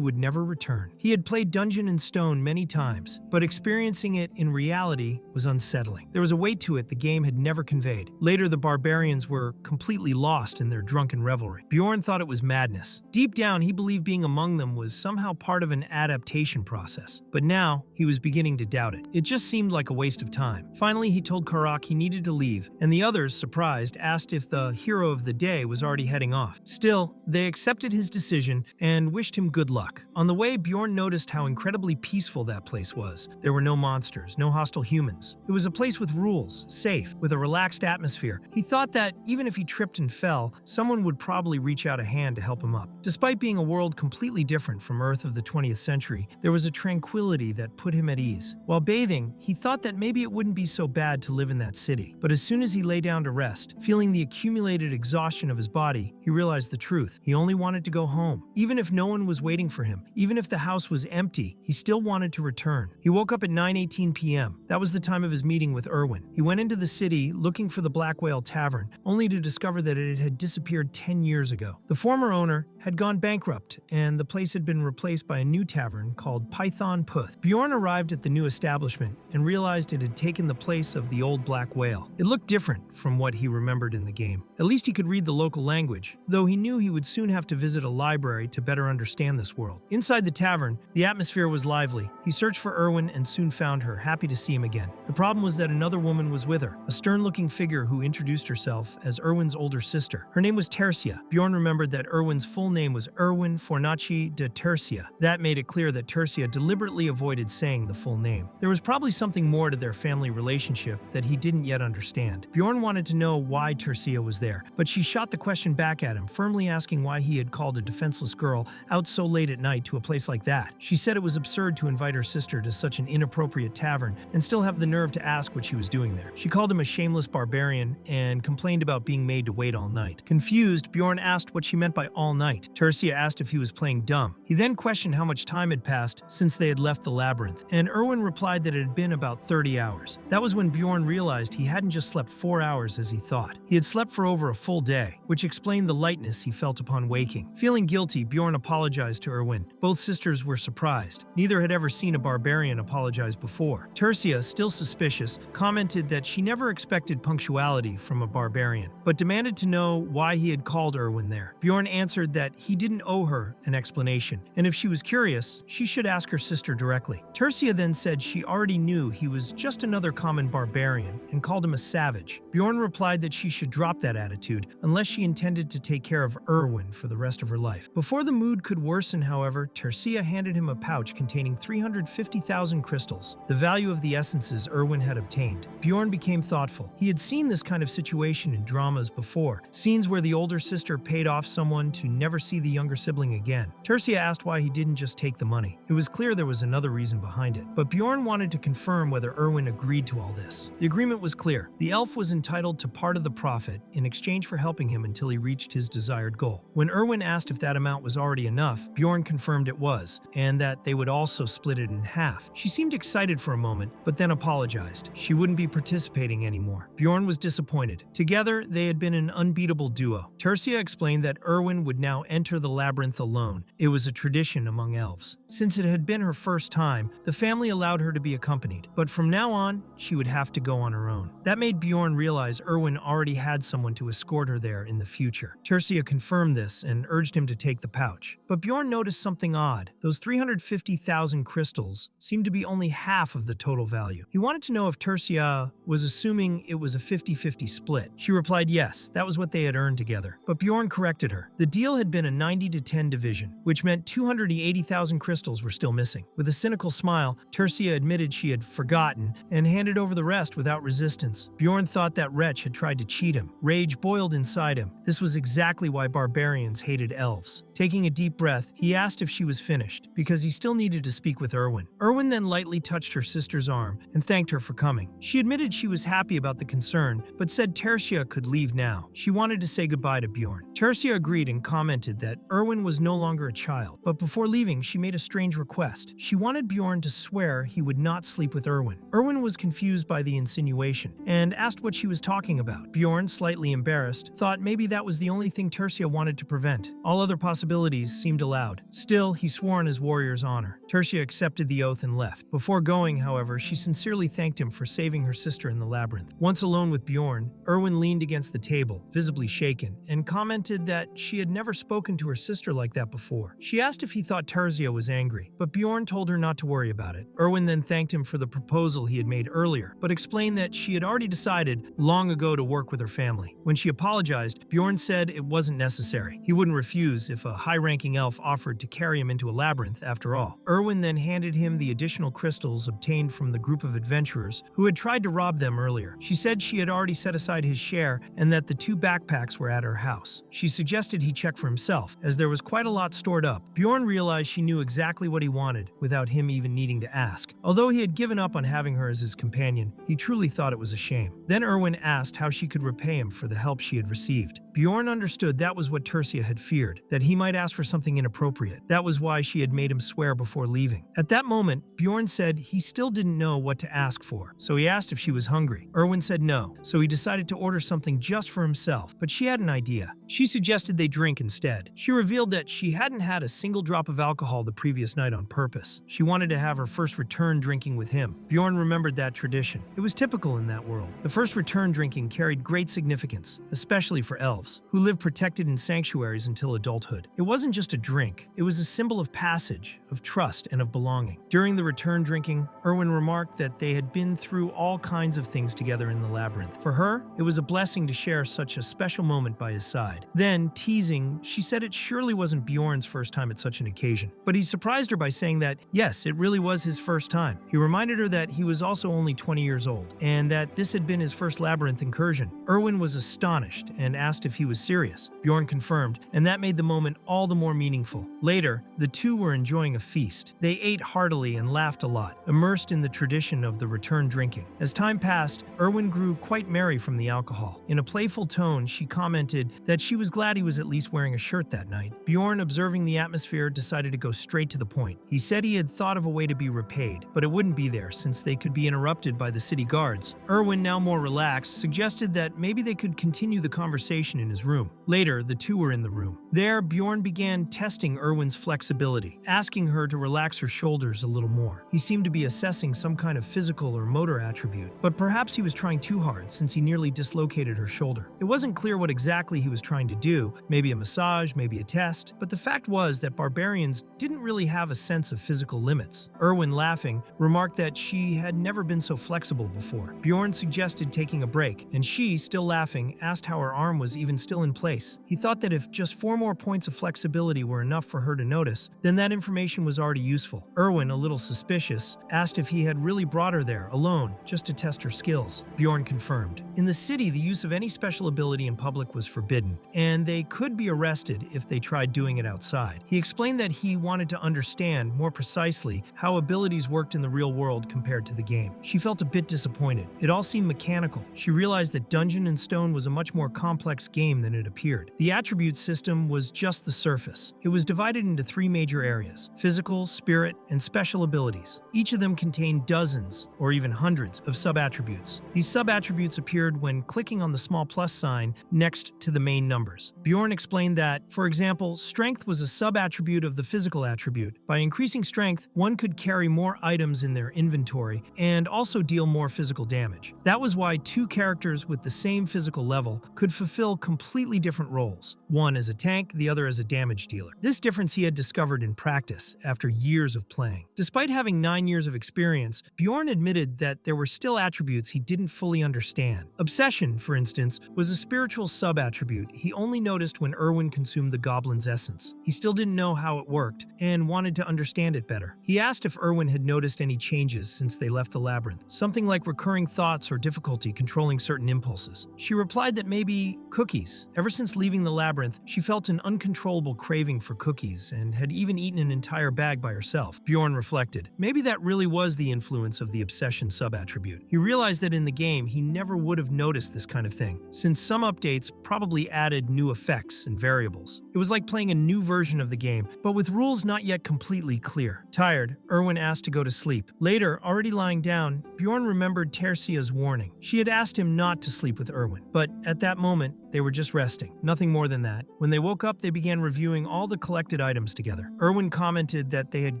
would never return. He had played Dungeon and Stone many times, but experiencing it in reality was unsettling. There was a weight to it the game had never conveyed. Later, the barbarians were completely lost in their drunken revelry. Bjorn thought it was madness. Deep down, he believed being among them was somehow part of an adaptation process. But now, he was beginning to doubt it. It just seemed like a waste of time. Finally, he told Karak he needed to leave, and the others, surprised, asked if the hero of the day was already heading off. Still, they accepted his decision and wished him good luck. On the way, Bjorn noticed how incredibly peaceful that place was. There were no monsters, no hostile humans. It was a place with rules, safe, with a relaxed atmosphere. He thought that even if he tripped and fell, someone would probably reach out a hand to help him up. Despite being a world completely different from Earth of the 20th century, there was a tranquility that put him at ease. While bathing, he thought that maybe it wouldn't be so bad to live in that city. But as soon as he lay down to rest, feeling the accumulated exhaustion of his body, he realized the truth. He only wanted to go home. Even if no one was waiting for him, even if the house was empty, he still wanted to return. He woke up at 9:18 p.m. That was the time of his meeting with Erwin. He went into the city looking for the Black Whale Tavern, only to discover that it had disappeared 10 years ago. The former owner had gone bankrupt, and the place had been replaced by a new tavern called Python Puth. Bjorn arrived at the new establishment and realized it had taken the place of the old Black Whale. It looked different from what he remembered in the game. At least he could read the local language, though he knew he would soon have to visit a library to better understand this world. Inside the tavern, the atmosphere was lively. He searched for Erwin and soon found her, happy to see him again. The problem was that another woman was with her, a stern-looking figure who introduced herself as Erwin's older sister. Her name was Tercia. Bjorn remembered that Erwin's full name was Erwin Fornaci de Tercia. That made it clear that Tercia deliberately avoided saying the full name. There was probably something more to their family relationship that he didn't yet understand. Bjorn wanted to know why Tercia was there, but she shot the question back at him, firmly asking why he had called a defenseless girl out so late at night to a place like that. She said it was absurd to invite her sister to such an inappropriate tavern and still have the nerve to ask what she was doing there. She called him a shameless barbarian and complained about being made to wait all night. Confused, Bjorn asked what she meant by all night. Tercia asked if he was playing dumb. He then questioned how much time had passed since they had left the labyrinth, and Erwin replied that it had been about 30 hours. That was when Bjorn realized he hadn't just slept 4 hours as he thought. He had slept for over a full day, which explained the lightness he felt upon waking. Feeling guilty, Bjorn apologized to Erwin. Both sisters were surprised. Neither had ever seen a barbarian apologize before. Tercia, still suspicious, commented that she never expected punctuality from a barbarian, but demanded to know why he had called Erwin there. Bjorn answered that he didn't owe her an explanation, and if she was curious, she should ask her sister directly. Tercia then said she already knew he was just another common barbarian and called him a savage. Bjorn replied that she should drop that attitude unless she intended to take care of Erwin for the rest of her life. Before the mood could worsen, however, Tercia handed him a pouch containing 350,000 crystals, the value of the essences Erwin had obtained. Bjorn became thoughtful. He had seen this kind of situation in dramas before, scenes where the older sister paid off someone to never see the younger sibling again. Tercia asked why he didn't just take the money. It was clear there was another reason behind it, but Bjorn wanted to confirm whether Erwin agreed to all this. The agreement was clear. The elf was entitled to part of the profit in exchange for helping him until he reached his desired goal. When Erwin asked if that amount was already enough, Bjorn confirmed it was, and that they would also split it in half. She seemed excited for a moment, but then apologized. She wouldn't be participating anymore. Bjorn was disappointed. Together, they had been an unbeatable duo. Tercia explained that Erwin would now enter the labyrinth alone. It was a tradition among elves. Since it had been her first time, the family allowed her to be accompanied, but from now on, she would have to go on her own. That made Bjorn realize Erwin already had someone to escort her there in the future. Tercia confirmed this and urged him to take the pouch. But Bjorn noticed something odd. Those 350,000 crystals seemed to be only half of the total value. He wanted to know if Tercia was assuming it was a 50-50 split. She replied yes, that was what they had earned together. But Bjorn corrected her. The deal had been a 90-10 division, which meant 280,000 crystals were still missing. With a cynical smile, Tercia admitted she had forgotten and handed over the rest without resistance. Bjorn thought that wretch had tried to cheat him. Rage boiled inside him. This was exactly why barbarians hated elves. Taking a deep breath, he asked if she was finished, because he still needed to speak with Erwin. Erwin then lightly touched her sister's arm and thanked her for coming. She admitted she was happy about the concern, but said Tercia could leave now. She wanted to say goodbye to Bjorn. Tercia agreed and commented that Erwin was no longer a child, but before leaving, she made a strange request. She wanted Bjorn to swear he would not sleep with Erwin. Erwin was confused by the insinuation and asked what she was talking about. Bjorn, slightly embarrassed, thought maybe that was the only thing Tercia wanted to prevent. All other possibilities possibilities seemed allowed. Still, he swore on his warrior's honor. Tertia accepted the oath and left. Before going, however, she sincerely thanked him for saving her sister in the labyrinth. Once alone with Bjorn, Erwin leaned against the table, visibly shaken, and commented that she had never spoken to her sister like that before. She asked if he thought Tertia was angry, but Bjorn told her not to worry about it. Erwin then thanked him for the proposal he had made earlier, but explained that she had already decided long ago to work with her family. When she apologized, Bjorn said it wasn't necessary. He wouldn't refuse if a high-ranking elf offered to carry him into a labyrinth after all. Erwin then handed him the additional crystals obtained from the group of adventurers who had tried to rob them earlier. She said she had already set aside his share and that the 2 backpacks were at her house. She suggested he check for himself, as there was quite a lot stored up. Bjorn realized she knew exactly what he wanted, without him even needing to ask. Although he had given up on having her as his companion, he truly thought it was a shame. Then Erwin asked how she could repay him for the help she had received. Bjorn understood that was what Tertia had feared, that he might ask for something inappropriate. That was why she had made him swear before leaving. At that moment, Bjorn said he still didn't know what to ask for, so he asked if she was hungry. Erwin said no, so he decided to order something just for himself, but she had an idea. She suggested they drink instead. She revealed that she hadn't had a single drop of alcohol the previous night on purpose. She wanted to have her first return drinking with him. Bjorn remembered that tradition. It was typical in that world. The first return drinking carried great significance, especially for elves, who lived protected in sanctuaries until adulthood. It wasn't just a drink, it was a symbol of passage, of trust, and of belonging. During the return drinking, Erwin remarked that they had been through all kinds of things together in the labyrinth. For her, it was a blessing to share such a special moment by his side. Then, teasing, she said it surely wasn't Bjorn's first time at such an occasion. But he surprised her by saying that, yes, it really was his first time. He reminded her that he was also only 20 years old, and that this had been his first labyrinth incursion. Erwin was astonished and asked if he was serious. Bjorn confirmed, and that made the moment all the more meaningful. Later, the two were enjoying a feast. They ate heartily and laughed a lot, immersed in the tradition of the return drinking. As time passed, Erwin grew quite merry from the alcohol. In a playful tone, she commented that she was glad he was at least wearing a shirt that night. Bjorn, observing the atmosphere, decided to go straight to the point. He said he had thought of a way to be repaid, but it wouldn't be there since they could be interrupted by the city guards. Erwin, now more relaxed, suggested that maybe they could continue the conversation in his room. Later, the two were in the room. There, Bjorn began testing Erwin's flexibility, asking her to relax her shoulders a little more. He seemed to be assessing some kind of physical or motor attribute, but perhaps he was trying too hard since he nearly dislocated her shoulder. It wasn't clear what exactly he was trying to do, maybe a massage, maybe a test, but the fact was that barbarians didn't really have a sense of physical limits. Erwin, laughing, remarked that she had never been so flexible before. Bjorn suggested taking a break, and she, still laughing, asked how her arm was even still in place. He thought that if just 4 more points of flexibility were enough for her to notice, then that information was already useful. Erwin, a little suspicious, asked if he had really brought her there, alone, just to test her skills. Bjorn confirmed. In the city, the use of any special ability in public was forbidden, and they could be arrested if they tried doing it outside. He explained that he wanted to understand, more precisely, how abilities worked in the real world compared to the game. She felt a bit disappointed. It all seemed mechanical. She realized that Dungeon and Stone was a much more complex game than it appeared. The attribute system was just the surface. It was divided into 3 major areas: physical, spirit, and special abilities. Each of them contained dozens, or even hundreds, of sub-attributes. These sub-attributes appeared when clicking on the small plus sign next to the main numbers. Bjorn explained that, for example, strength was a sub-attribute of the physical attribute. By increasing strength, one could carry more items in their inventory and also deal more physical damage. That was why 2 characters with the same physical level could fulfill completely different roles, one as a tank, the other as a damage dealer. This difference he had discovered in practice after years of playing. Despite having 9 years of experience, Bjorn admitted that there were still attributes he didn't fully understand. Obsession, for instance, was a spiritual sub-attribute he only noticed when Erwin consumed the goblin's essence. He still didn't know how it worked and wanted to understand it better. He asked if Erwin had noticed any changes since they left the labyrinth, something like recurring thoughts or difficulty controlling certain impulses. She replied that maybe cookies. Ever since leaving the labyrinth, she felt an uncontrollable craving for cookies and had even eaten an entire bag by herself. Bjorn reflected. Maybe that really was the influence of the obsession sub-attribute. He realized that in the game, he never would have noticed this kind of thing, since some updates probably added new effects and variables. It was like playing a new version of the game, but with rules not yet completely clear. Tired, Erwin asked to go to sleep. Later, already lying down, Bjorn remembered Tertia's warning. She had asked him not to sleep with Erwin, but at that moment, they were just resting, nothing more than that. When they woke up, they began reviewing all the collected items together. Erwin commented that they had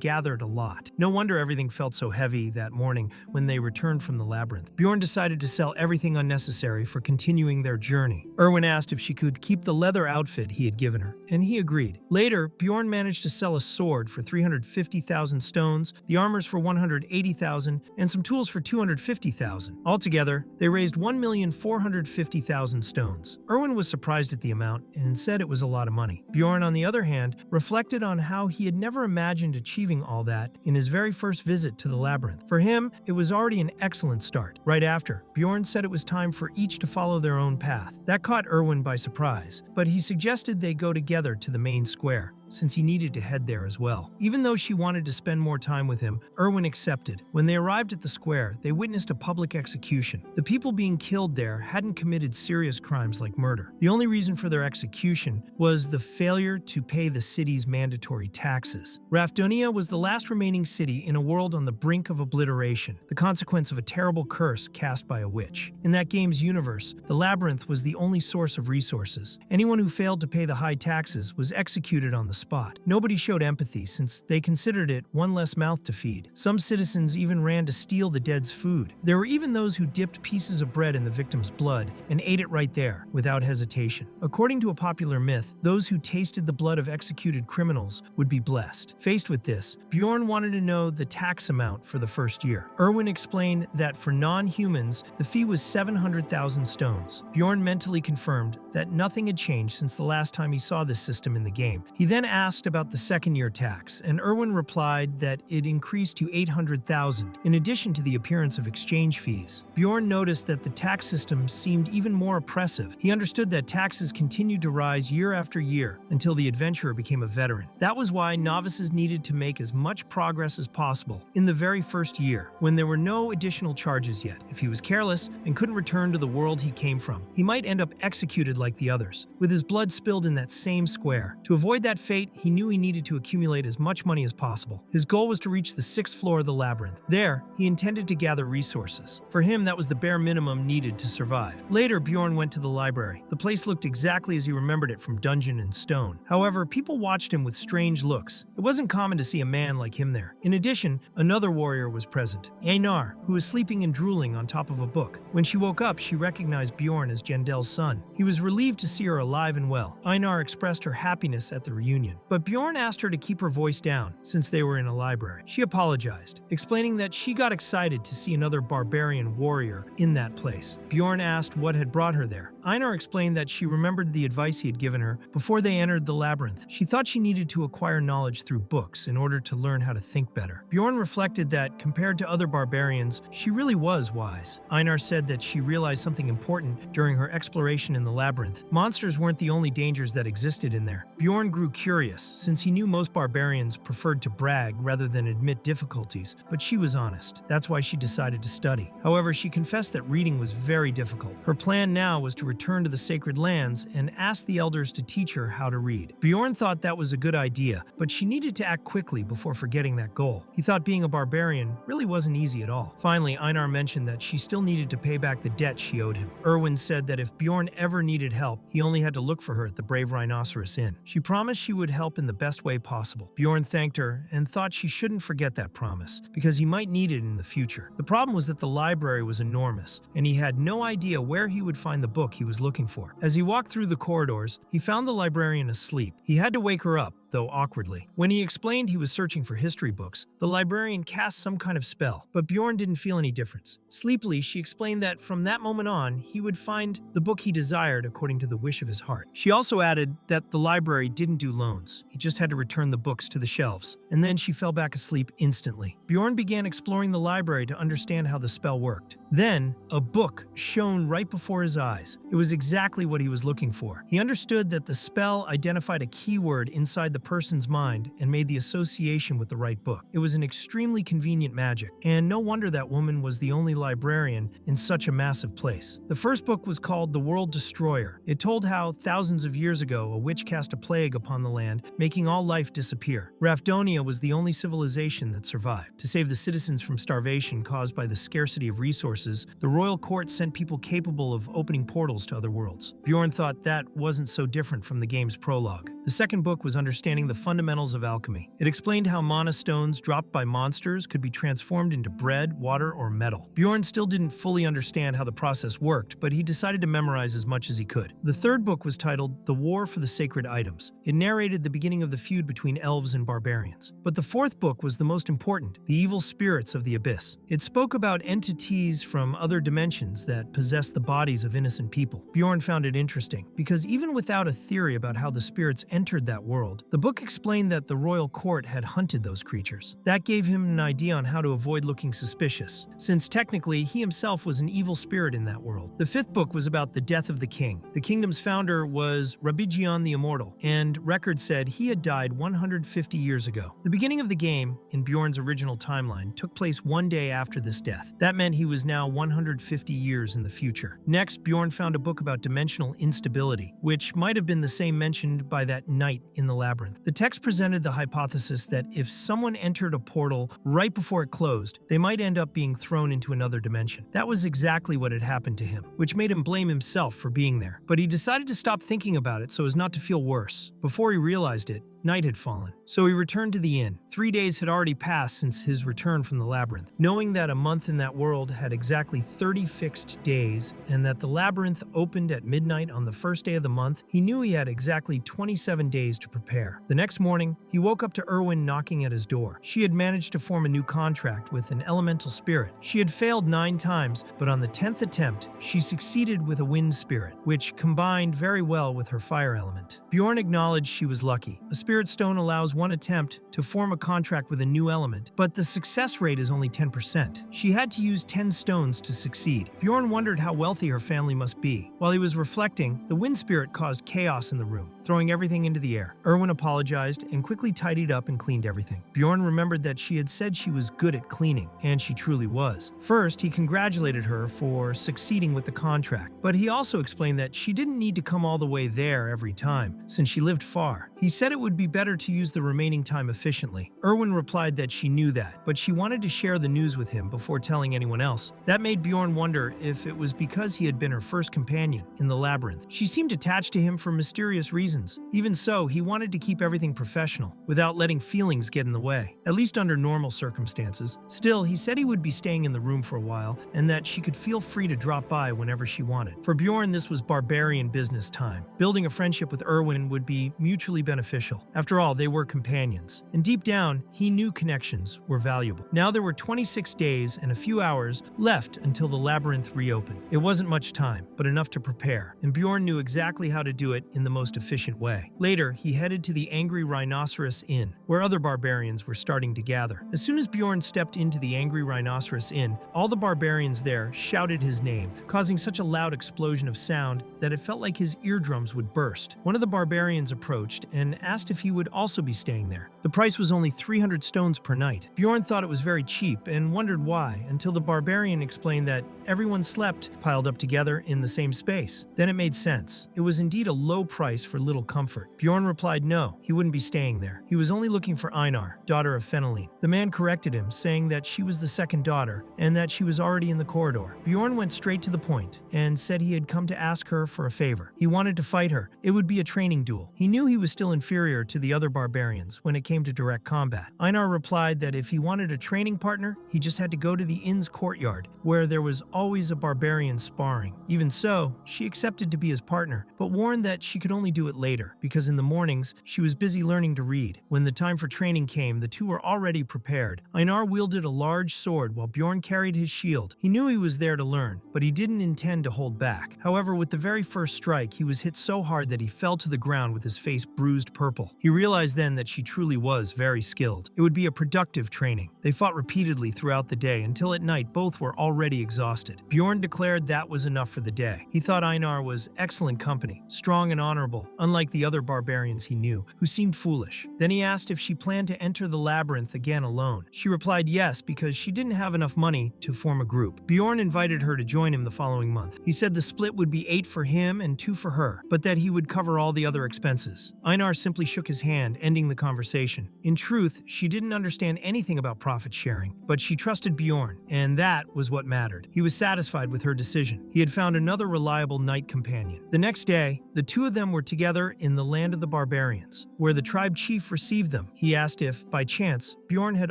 gathered a lot. No wonder everything felt so heavy that morning when they returned from the labyrinth. Bjorn decided to sell everything unnecessary for continuing their journey. Erwin asked if she could keep the leather outfit he had given her, and he agreed. Later, Bjorn managed to sell a sword for 350,000 stones, the armors for 180,000, and some tools for 250,000. Altogether, they raised 1,450,000 stones. Erwin was surprised at the amount and said it was a lot of money. Bjorn, on the other hand, reflected on how he had never imagined achieving all that in his very first visit to the labyrinth. For him, it was already an excellent start. Right after, Bjorn said it was time for each to follow their own path. That caught Erwin by surprise, but he suggested they go together to the main square, since he needed to head there as well. Even though she wanted to spend more time with him, Erwin accepted. When they arrived at the square, they witnessed a public execution. The people being killed there hadn't committed serious crimes like murder. The only reason for their execution was the failure to pay the city's mandatory taxes. Rafdonia was the last remaining city in a world on the brink of obliteration, the consequence of a terrible curse cast by a witch. In that game's universe, the labyrinth was the only source of resources. Anyone who failed to pay the high taxes was executed on the spot. Nobody showed empathy since they considered it one less mouth to feed. Some citizens even ran to steal the dead's food. There were even those who dipped pieces of bread in the victim's blood and ate it right there, without hesitation. According to a popular myth, those who tasted the blood of executed criminals would be blessed. Faced with this, Bjorn wanted to know the tax amount for the first year. Erwin explained that for non-humans, the fee was 700,000 stones. Bjorn mentally confirmed that nothing had changed since the last time he saw this system in the game. He then asked about the second-year tax, and Erwin replied that it increased to 800,000, in addition to the appearance of exchange fees. Bjorn noticed that the tax system seemed even more oppressive. He understood that taxes continued to rise year after year until the adventurer became a veteran. That was why novices needed to make as much progress as possible in the very first year, when there were no additional charges yet. If he was careless and couldn't return to the world he came from, he might end up executed like the others, with his blood spilled in that same square. To avoid that fate, he knew he needed to accumulate as much money as possible. His goal was to reach the 6th floor of the labyrinth. There, he intended to gather resources. For him, that was the bare minimum needed to survive. Later, Bjorn went to the library. The place looked exactly as he remembered it from Dungeon and Stone. However, people watched him with strange looks. It wasn't common to see a man like him there. In addition, another warrior was present, Einar, who was sleeping and drooling on top of a book. When she woke up, she recognized Bjorn as Jendel's son. He was relieved to see her alive and well. Einar expressed her happiness at the reunion, but Bjorn asked her to keep her voice down since they were in a library. She apologized, explaining that she got excited to see another barbarian warrior in that place. Bjorn asked what had brought her there. Einar explained that she remembered the advice he had given her before they entered the labyrinth. She thought she needed to acquire knowledge through books in order to learn how to think better. Bjorn reflected that, compared to other barbarians, she really was wise. Einar said that she realized something important during her exploration in the labyrinth. Monsters weren't the only dangers that existed in there. Bjorn grew curious, since he knew most barbarians preferred to brag rather than admit difficulties, but she was honest. That's why she decided to study. However, she confessed that reading was very difficult. Her plan now was to return to the sacred lands and ask the elders to teach her how to read. Bjorn thought that was a good idea, but she needed to act quickly before forgetting that goal. He thought being a barbarian really wasn't easy at all. Finally, Einar mentioned that she still needed to pay back the debt she owed him. Erwin said that if Bjorn ever needed help, he only had to look for her at the Brave Rhinoceros Inn. She promised she would help in the best way possible. Bjorn thanked her and thought she shouldn't forget that promise, because he might need it in the future. The problem was that the library was enormous, and he had no idea where he would find the book he was looking for. As he walked through the corridors, he found the librarian asleep. He had to wake her up, though awkwardly. When he explained he was searching for history books, the librarian cast some kind of spell, but Bjorn didn't feel any difference. Sleepily, she explained that from that moment on, he would find the book he desired according to the wish of his heart. She also added that the library didn't do loans. He just had to return the books to the shelves, and then she fell back asleep instantly. Bjorn began exploring the library to understand how the spell worked. Then, a book shone right before his eyes. It was exactly what he was looking for. He understood that the spell identified a keyword inside the person's mind and made the association with the right book. It was an extremely convenient magic, and no wonder that woman was the only librarian in such a massive place. The first book was called The World Destroyer. It told how, thousands of years ago, a witch cast a plague upon the land, making all life disappear. Rafdonia was the only civilization that survived. To save the citizens from starvation caused by the scarcity of resources, the royal court sent people capable of opening portals to other worlds. Bjorn thought that wasn't so different from the game's prologue. The second book was understanding the fundamentals of alchemy. It explained how mana stones dropped by monsters could be transformed into bread, water, or metal. Bjorn still didn't fully understand how the process worked, but he decided to memorize as much as he could. The third book was titled The War for the Sacred Items. It narrated the beginning of the feud between elves and barbarians. But the fourth book was the most important, The Evil Spirits of the Abyss. It spoke about entities from other dimensions that possess the bodies of innocent people. Bjorn found it interesting, because even without a theory about how the spirits entered that world, the book explained that the royal court had hunted those creatures. That gave him an idea on how to avoid looking suspicious, since technically he himself was an evil spirit in that world. The fifth book was about the death of the king. The kingdom's founder was Rabigion the Immortal, and records said he had died 150 years ago. The beginning of the game, in Bjorn's original timeline, took place one day after this death. That meant he was now 150 years in the future. Next, Bjorn found a book about dimensional instability, which might have been the same mentioned by that knight in the labyrinth. The text presented the hypothesis that if someone entered a portal right before it closed, they might end up being thrown into another dimension. That was exactly what had happened to him, which made him blame himself for being there. But he decided to stop thinking about it so as not to feel worse. Before he realized it, night had fallen. So he returned to the inn. 3 days had already passed since his return from the labyrinth. Knowing that a month in that world had exactly 30 fixed days, and that the labyrinth opened at midnight on the first day of the month, he knew he had exactly 27 days to prepare. The next morning, he woke up to Erwin knocking at his door. She had managed to form a new contract with an elemental spirit. She had failed 9 times, but on the 10th attempt, she succeeded with a wind spirit, which combined very well with her fire element. Bjorn acknowledged she was lucky. A spirit stone allows one attempt to form a contract with a new element, but the success rate is only 10%. She had to use 10 stones to succeed. Bjorn wondered how wealthy her family must be. While he was reflecting, the wind spirit caused chaos in the room, throwing everything into the air. Erwin apologized and quickly tidied up and cleaned everything. Bjorn remembered that she had said she was good at cleaning, and she truly was. First, he congratulated her for succeeding with the contract, but he also explained that she didn't need to come all the way there every time, since she lived far. He said it would be better to use the remaining time efficiently. Erwin replied that she knew that, but she wanted to share the news with him before telling anyone else. That made Bjorn wonder if it was because he had been her first companion in the labyrinth. She seemed attached to him for mysterious reasons. Even so, he wanted to keep everything professional, without letting feelings get in the way, at least under normal circumstances. Still, he said he would be staying in the room for a while, and that she could feel free to drop by whenever she wanted. For Bjorn, this was barbarian business time. Building a friendship with Erwin would be mutually beneficial. After all, they were companions, and deep down, he knew connections were valuable. Now there were 26 days and a few hours left until the labyrinth reopened. It wasn't much time, but enough to prepare, and Bjorn knew exactly how to do it in the most efficient way. Later, he headed to the Angry Rhinoceros Inn, where other barbarians were starting to gather. As soon as Bjorn stepped into the Angry Rhinoceros Inn, all the barbarians there shouted his name, causing such a loud explosion of sound that it felt like his eardrums would burst. One of the barbarians approached and asked if he would also be staying there. The price was only 300 stones per night. Bjorn thought it was very cheap and wondered why, until the barbarian explained that everyone slept piled up together in the same space. Then it made sense. It was indeed a low price for little comfort. Bjorn replied no, he wouldn't be staying there. He was only looking for Einar, daughter of Fenelin. The man corrected him, saying that she was the second daughter and that she was already in the corridor. Bjorn went straight to the point and said he had come to ask her for a favor. He wanted to fight her. It would be a training duel. He knew he was still inferior to the other barbarians when it came to direct combat. Einar replied that if he wanted a training partner, he just had to go to the inn's courtyard, where there was always a barbarian sparring. Even so, she accepted to be his partner, but warned that she could only do it later, because in the mornings, she was busy learning to read. When the time for training came, the two were already prepared. Einar wielded a large sword while Bjorn carried his shield. He knew he was there to learn, but he didn't intend to hold back. However, with the very first strike, he was hit so hard that he fell to the ground with his face bruised purple. He realized then that she truly was very skilled. It would be a productive training. They fought repeatedly throughout the day until at night both were already exhausted. Bjorn declared that was enough for the day. He thought Einar was excellent company, strong and honorable, unlike the other barbarians he knew, who seemed foolish. Then he asked if she planned to enter the labyrinth again alone. She replied yes, because she didn't have enough money to form a group. Bjorn invited her to join him the following month. He said the split would be 8 for him and 2 for her, but that he would cover all the other expenses. Einar simply shook his hand, ending the conversation. In truth, she didn't understand anything about profit sharing, but she trusted Bjorn, and that was what mattered. He was satisfied with her decision. He had found another reliable knight companion. The next day, the two of them were together gather in the land of the barbarians, where the tribe chief received them. He asked if, by chance, Bjorn had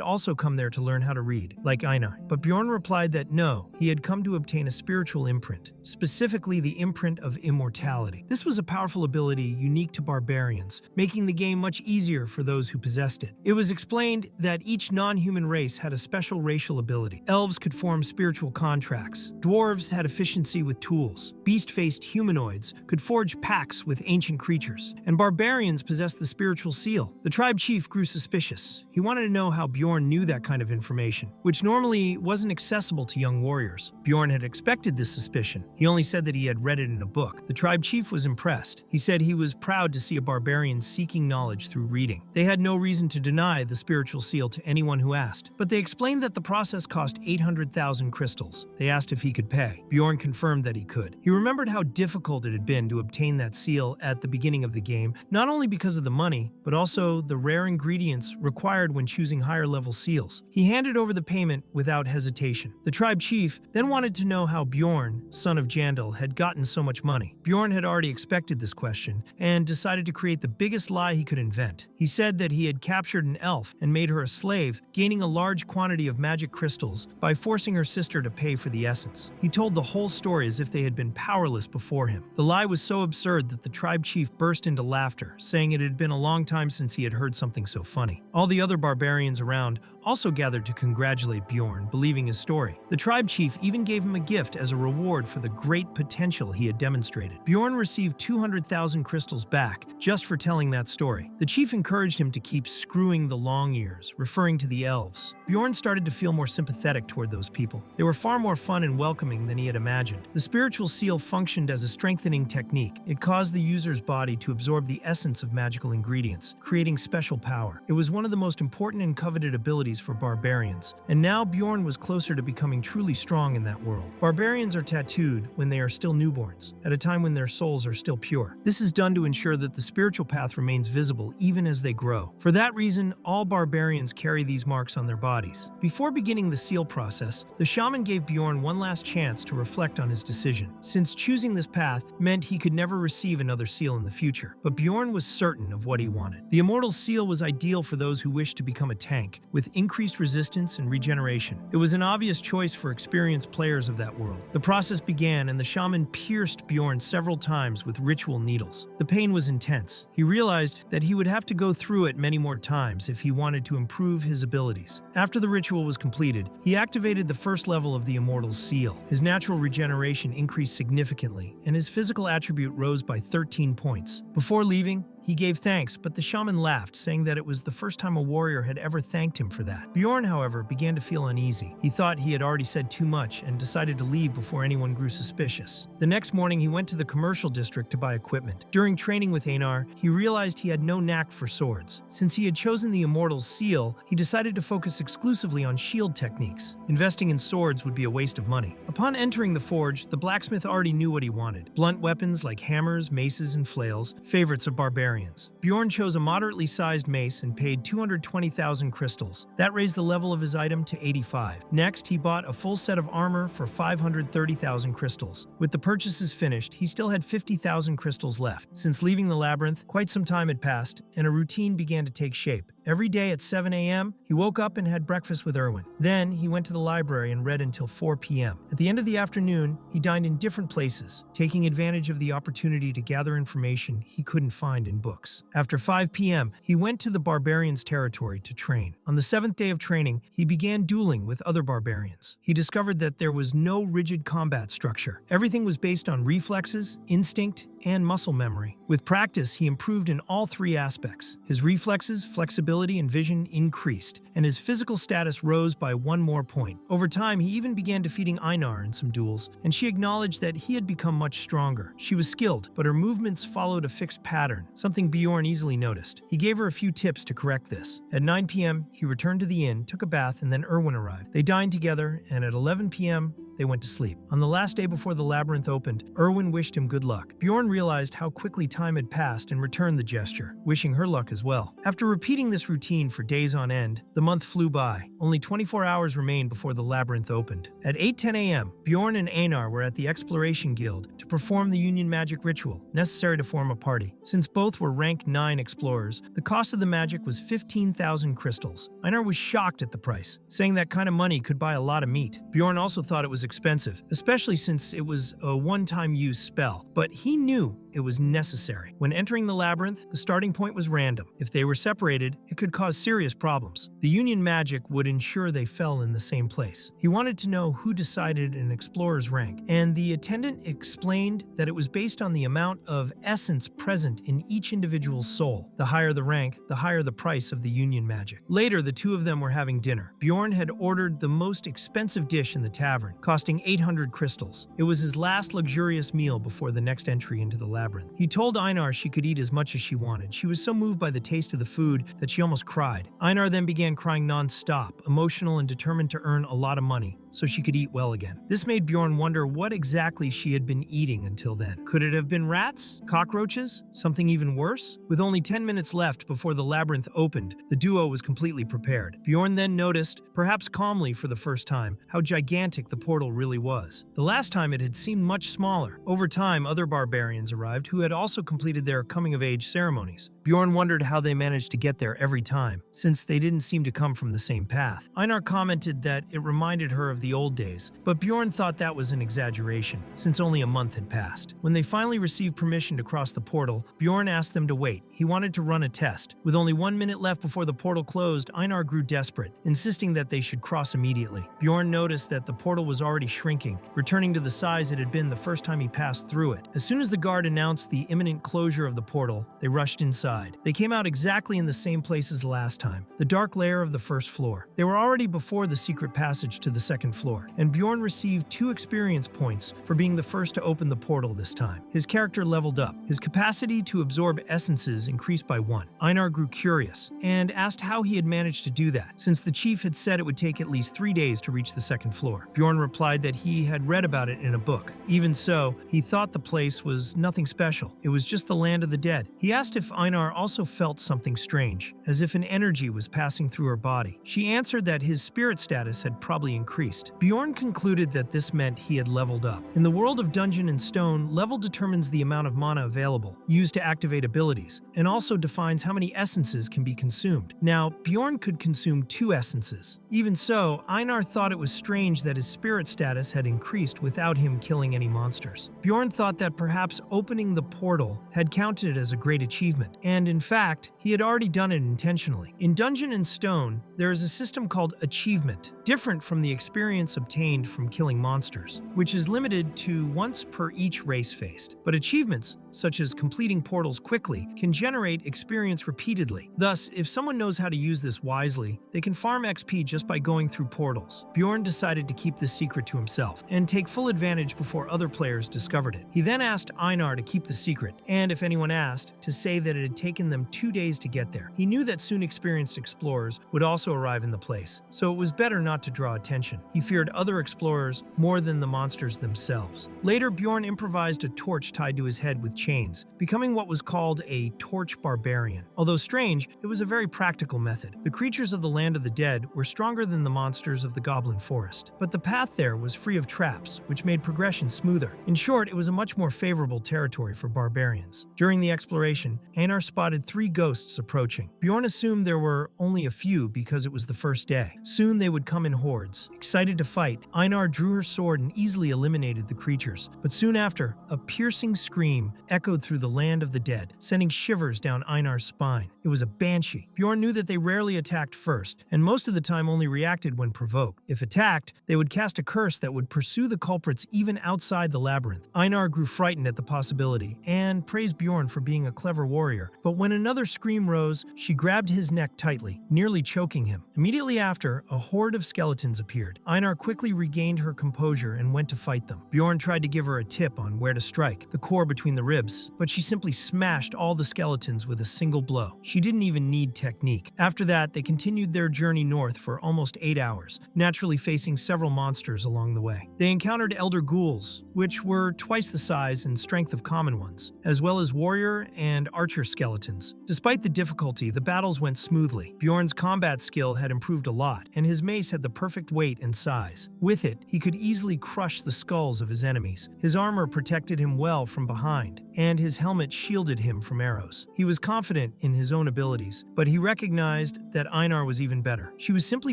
also come there to learn how to read, like Einar. But Bjorn replied that no, he had come to obtain a spiritual imprint, specifically the imprint of immortality. This was a powerful ability unique to barbarians, making the game much easier for those who possessed it. It was explained that each non-human race had a special racial ability. Elves could form spiritual contracts. Dwarves had efficiency with tools. Beast-faced humanoids could forge pacts with ancient creatures. And barbarians possessed the spiritual seal. The tribe chief grew suspicious. He wanted to know how Bjorn knew that kind of information, which normally wasn't accessible to young warriors. Bjorn had expected this suspicion. He only said that he had read it in a book. The tribe chief was impressed. He said he was proud to see a barbarian seeking knowledge through reading. They had no reason to deny the spiritual seal to anyone who asked, but they explained that the process cost 800,000 crystals. They asked if he could pay. Bjorn confirmed that he could. He remembered how difficult it had been to obtain that seal at the beginning of the game, not only because of the money, but also the rare ingredients required when choosing higher-level seals. He handed over the payment without hesitation. The tribe chief then wanted to know how Bjorn, son of Jandal, had gotten so much money. Bjorn had already expected this question and decided to create the biggest lie he could invent. He said that he had captured an elf and made her a slave, gaining a large quantity of magic crystals by forcing her sister to pay for the essence. He told the whole story as if they had been powerless before him. The lie was so absurd that the tribe chief burst into laughter, saying it had been a long time since he had heard something so funny. All the other barbarians around also gathered to congratulate Bjorn, believing his story. The tribe chief even gave him a gift as a reward for the great potential he had demonstrated. Bjorn received 200,000 crystals back just for telling that story. The chief encouraged him to keep screwing the long ears, referring to the elves. Bjorn started to feel more sympathetic toward those people. They were far more fun and welcoming than he had imagined. The spiritual seal functioned as a strengthening technique. It caused the user's body to absorb the essence of magical ingredients, creating special power. It was one of the most important and coveted abilities for barbarians, and now Bjorn was closer to becoming truly strong in that world. Barbarians are tattooed when they are still newborns, at a time when their souls are still pure. This is done to ensure that the spiritual path remains visible even as they grow. For that reason, all barbarians carry these marks on their bodies. Before beginning the seal process, the shaman gave Bjorn one last chance to reflect on his decision, since choosing this path meant he could never receive another seal in the future. But Bjorn was certain of what he wanted. The immortal seal was ideal for those who wished to become a tank, with increased resistance and regeneration. It was an obvious choice for experienced players of that world. The process began, and the shaman pierced Bjorn several times with ritual needles. The pain was intense. He realized that he would have to go through it many more times if he wanted to improve his abilities. After the ritual was completed, he activated the first level of the immortal seal. His natural regeneration increased significantly, and his physical attribute rose by 13 points. Before leaving, he gave thanks, but the shaman laughed, saying that it was the first time a warrior had ever thanked him for that. Bjorn, however, began to feel uneasy. He thought he had already said too much and decided to leave before anyone grew suspicious. The next morning, he went to the commercial district to buy equipment. During training with Einar, he realized he had no knack for swords. Since he had chosen the immortal seal, he decided to focus exclusively on shield techniques. Investing in swords would be a waste of money. Upon entering the forge, the blacksmith already knew what he wanted. Blunt weapons like hammers, maces, and flails, favorites of barbarians. Bjorn chose a moderately sized mace and paid 220,000 crystals. That raised the level of his item to 85. Next, he bought a full set of armor for 530,000 crystals. With the purchases finished, he still had 50,000 crystals left. Since leaving the labyrinth, quite some time had passed, and a routine began to take shape. Every day at 7 a.m., he woke up and had breakfast with Erwin. Then, he went to the library and read until 4 p.m. At the end of the afternoon, he dined in different places, taking advantage of the opportunity to gather information he couldn't find in books. After 5 p.m., he went to the barbarians' territory to train. On the 7th day of training, he began dueling with other barbarians. He discovered that there was no rigid combat structure. Everything was based on reflexes, instinct, and muscle memory. With practice, he improved in all three aspects. His reflexes, flexibility, and vision increased, and his physical status rose by 1 more point. Over time, he even began defeating Einar in some duels, and she acknowledged that he had become much stronger. She was skilled, but her movements followed a fixed pattern, something Bjorn easily noticed. He gave her a few tips to correct this. At 9 p.m., he returned to the inn, took a bath, and then Erwin arrived. They dined together, and at 11 p.m., they went to sleep. On the last day before the labyrinth opened, Erwin wished him good luck. Bjorn realized how quickly time had passed and returned the gesture, wishing her luck as well. After repeating this routine for days on end, the month flew by. Only 24 hours remained before the labyrinth opened. At 8:10 a.m., Bjorn and Einar were at the Exploration Guild to perform the Union Magic ritual, necessary to form a party. Since both were rank 9 explorers, the cost of the magic was 15,000 crystals. Einar was shocked at the price, saying that kind of money could buy a lot of meat. Bjorn also thought it was expensive, especially since it was a one-time use spell, but he knew it was necessary. When entering the labyrinth, the starting point was random. If they were separated, it could cause serious problems. The Union magic would ensure they fell in the same place. He wanted to know who decided an explorer's rank, and the attendant explained that it was based on the amount of essence present in each individual's soul. The higher the rank, the higher the price of the Union magic. Later, the two of them were having dinner. Bjorn had ordered the most expensive dish in the tavern, costing 800 crystals. It was his last luxurious meal before the next entry into the labyrinth. He told Einar she could eat as much as she wanted. She was so moved by the taste of the food that she almost cried. Einar then began crying non-stop, emotional and determined to earn a lot of money so she could eat well again. This made Bjorn wonder what exactly she had been eating until then. Could it have been rats? Cockroaches? Something even worse? With only 10 minutes left before the labyrinth opened, the duo was completely prepared. Bjorn then noticed, perhaps calmly for the first time, how gigantic the portal really was. The last time it had seemed much smaller. Over time, other barbarians arrived who had also completed their coming-of-age ceremonies. Bjorn wondered how they managed to get there every time, since they didn't seem to come from the same path. Einar commented that it reminded her of the old days, but Bjorn thought that was an exaggeration, since only a month had passed. When they finally received permission to cross the portal, Bjorn asked them to wait. He wanted to run a test. With only 1 minute left before the portal closed, Einar grew desperate, insisting that they should cross immediately. Bjorn noticed that the portal was already shrinking, returning to the size it had been the first time he passed through it. As soon as the guard announced the imminent closure of the portal, they rushed inside. They came out exactly in the same place as last time, the dark lair of the first floor. They were already before the secret passage to the second floor, and Bjorn received 2 experience points for being the first to open the portal this time. His character leveled up. His capacity to absorb essences increased by 1. Einar grew curious and asked how he had managed to do that, since the chief had said it would take at least 3 days to reach the second floor. Bjorn replied that he had read about it in a book. Even so, he thought the place was nothing special. It was just the land of the dead. He asked if Einar also felt something strange, as if an energy was passing through her body. She answered that his spirit status had probably increased. Bjorn concluded that this meant he had leveled up. In the world of Dungeon and Stone, level determines the amount of mana available, used to activate abilities, and also defines how many essences can be consumed. Now, Bjorn could consume 2 essences. Even so, Einar thought it was strange that his spirit status had increased without him killing any monsters. Bjorn thought that perhaps opening the portal had counted as a great achievement, and in fact, he had already done it intentionally. In Dungeon and Stone, there is a system called achievement, different from the experience obtained from killing monsters, which is limited to once per each race faced. But achievements, such as completing portals quickly, can generate experience repeatedly. Thus, if someone knows how to use this wisely, they can farm XP just by going through portals. Bjorn decided to keep this secret to himself and take full advantage before other players discovered it. He then asked Einar to keep the secret, and if anyone asked, to say that it had taken them 2 days to get there. He knew that soon experienced explorers would also arrive in the place, so it was better not to draw attention. He feared other explorers more than the monsters themselves. Later, Bjorn improvised a torch tied to his head with chains, becoming what was called a torch barbarian. Although strange, it was a very practical method. The creatures of the land of the dead were stronger than the monsters of the goblin forest, but the path there was free of traps, which made progression smoother. In short, it was a much more favorable territory for barbarians. During the exploration, Einar spotted 3 ghosts approaching. Bjorn assumed there were only a few because it was the first day. Soon they would come in hordes. Excited to fight, Einar drew her sword and easily eliminated the creatures. But soon after, a piercing scream echoed through the land of the dead, sending shivers down Einar's spine. It was a banshee. Bjorn knew that they rarely attacked first, and most of the time only reacted when provoked. If attacked, they would cast a curse that would pursue the culprits even outside the labyrinth. Einar grew frightened at the possibility, and praised Bjorn for being a clever warrior. But when another scream rose, she grabbed his neck tightly, nearly choking him. Immediately after, a horde of skeletons appeared. Einar quickly regained her composure and went to fight them. Bjorn tried to give her a tip on where to strike, the core between the ribs, ribs, but she simply smashed all the skeletons with a single blow. She didn't even need technique. After that, they continued their journey north for almost 8 hours, naturally facing several monsters along the way. They encountered elder ghouls, which were twice the size and strength of common ones, as well as warrior and archer skeletons. Despite the difficulty, the battles went smoothly. Bjorn's combat skill had improved a lot, and his mace had the perfect weight and size. With it, he could easily crush the skulls of his enemies. His armor protected him well from behind, and his helmet shielded him from arrows. He was confident in his own abilities, but he recognized that Einar was even better. She was simply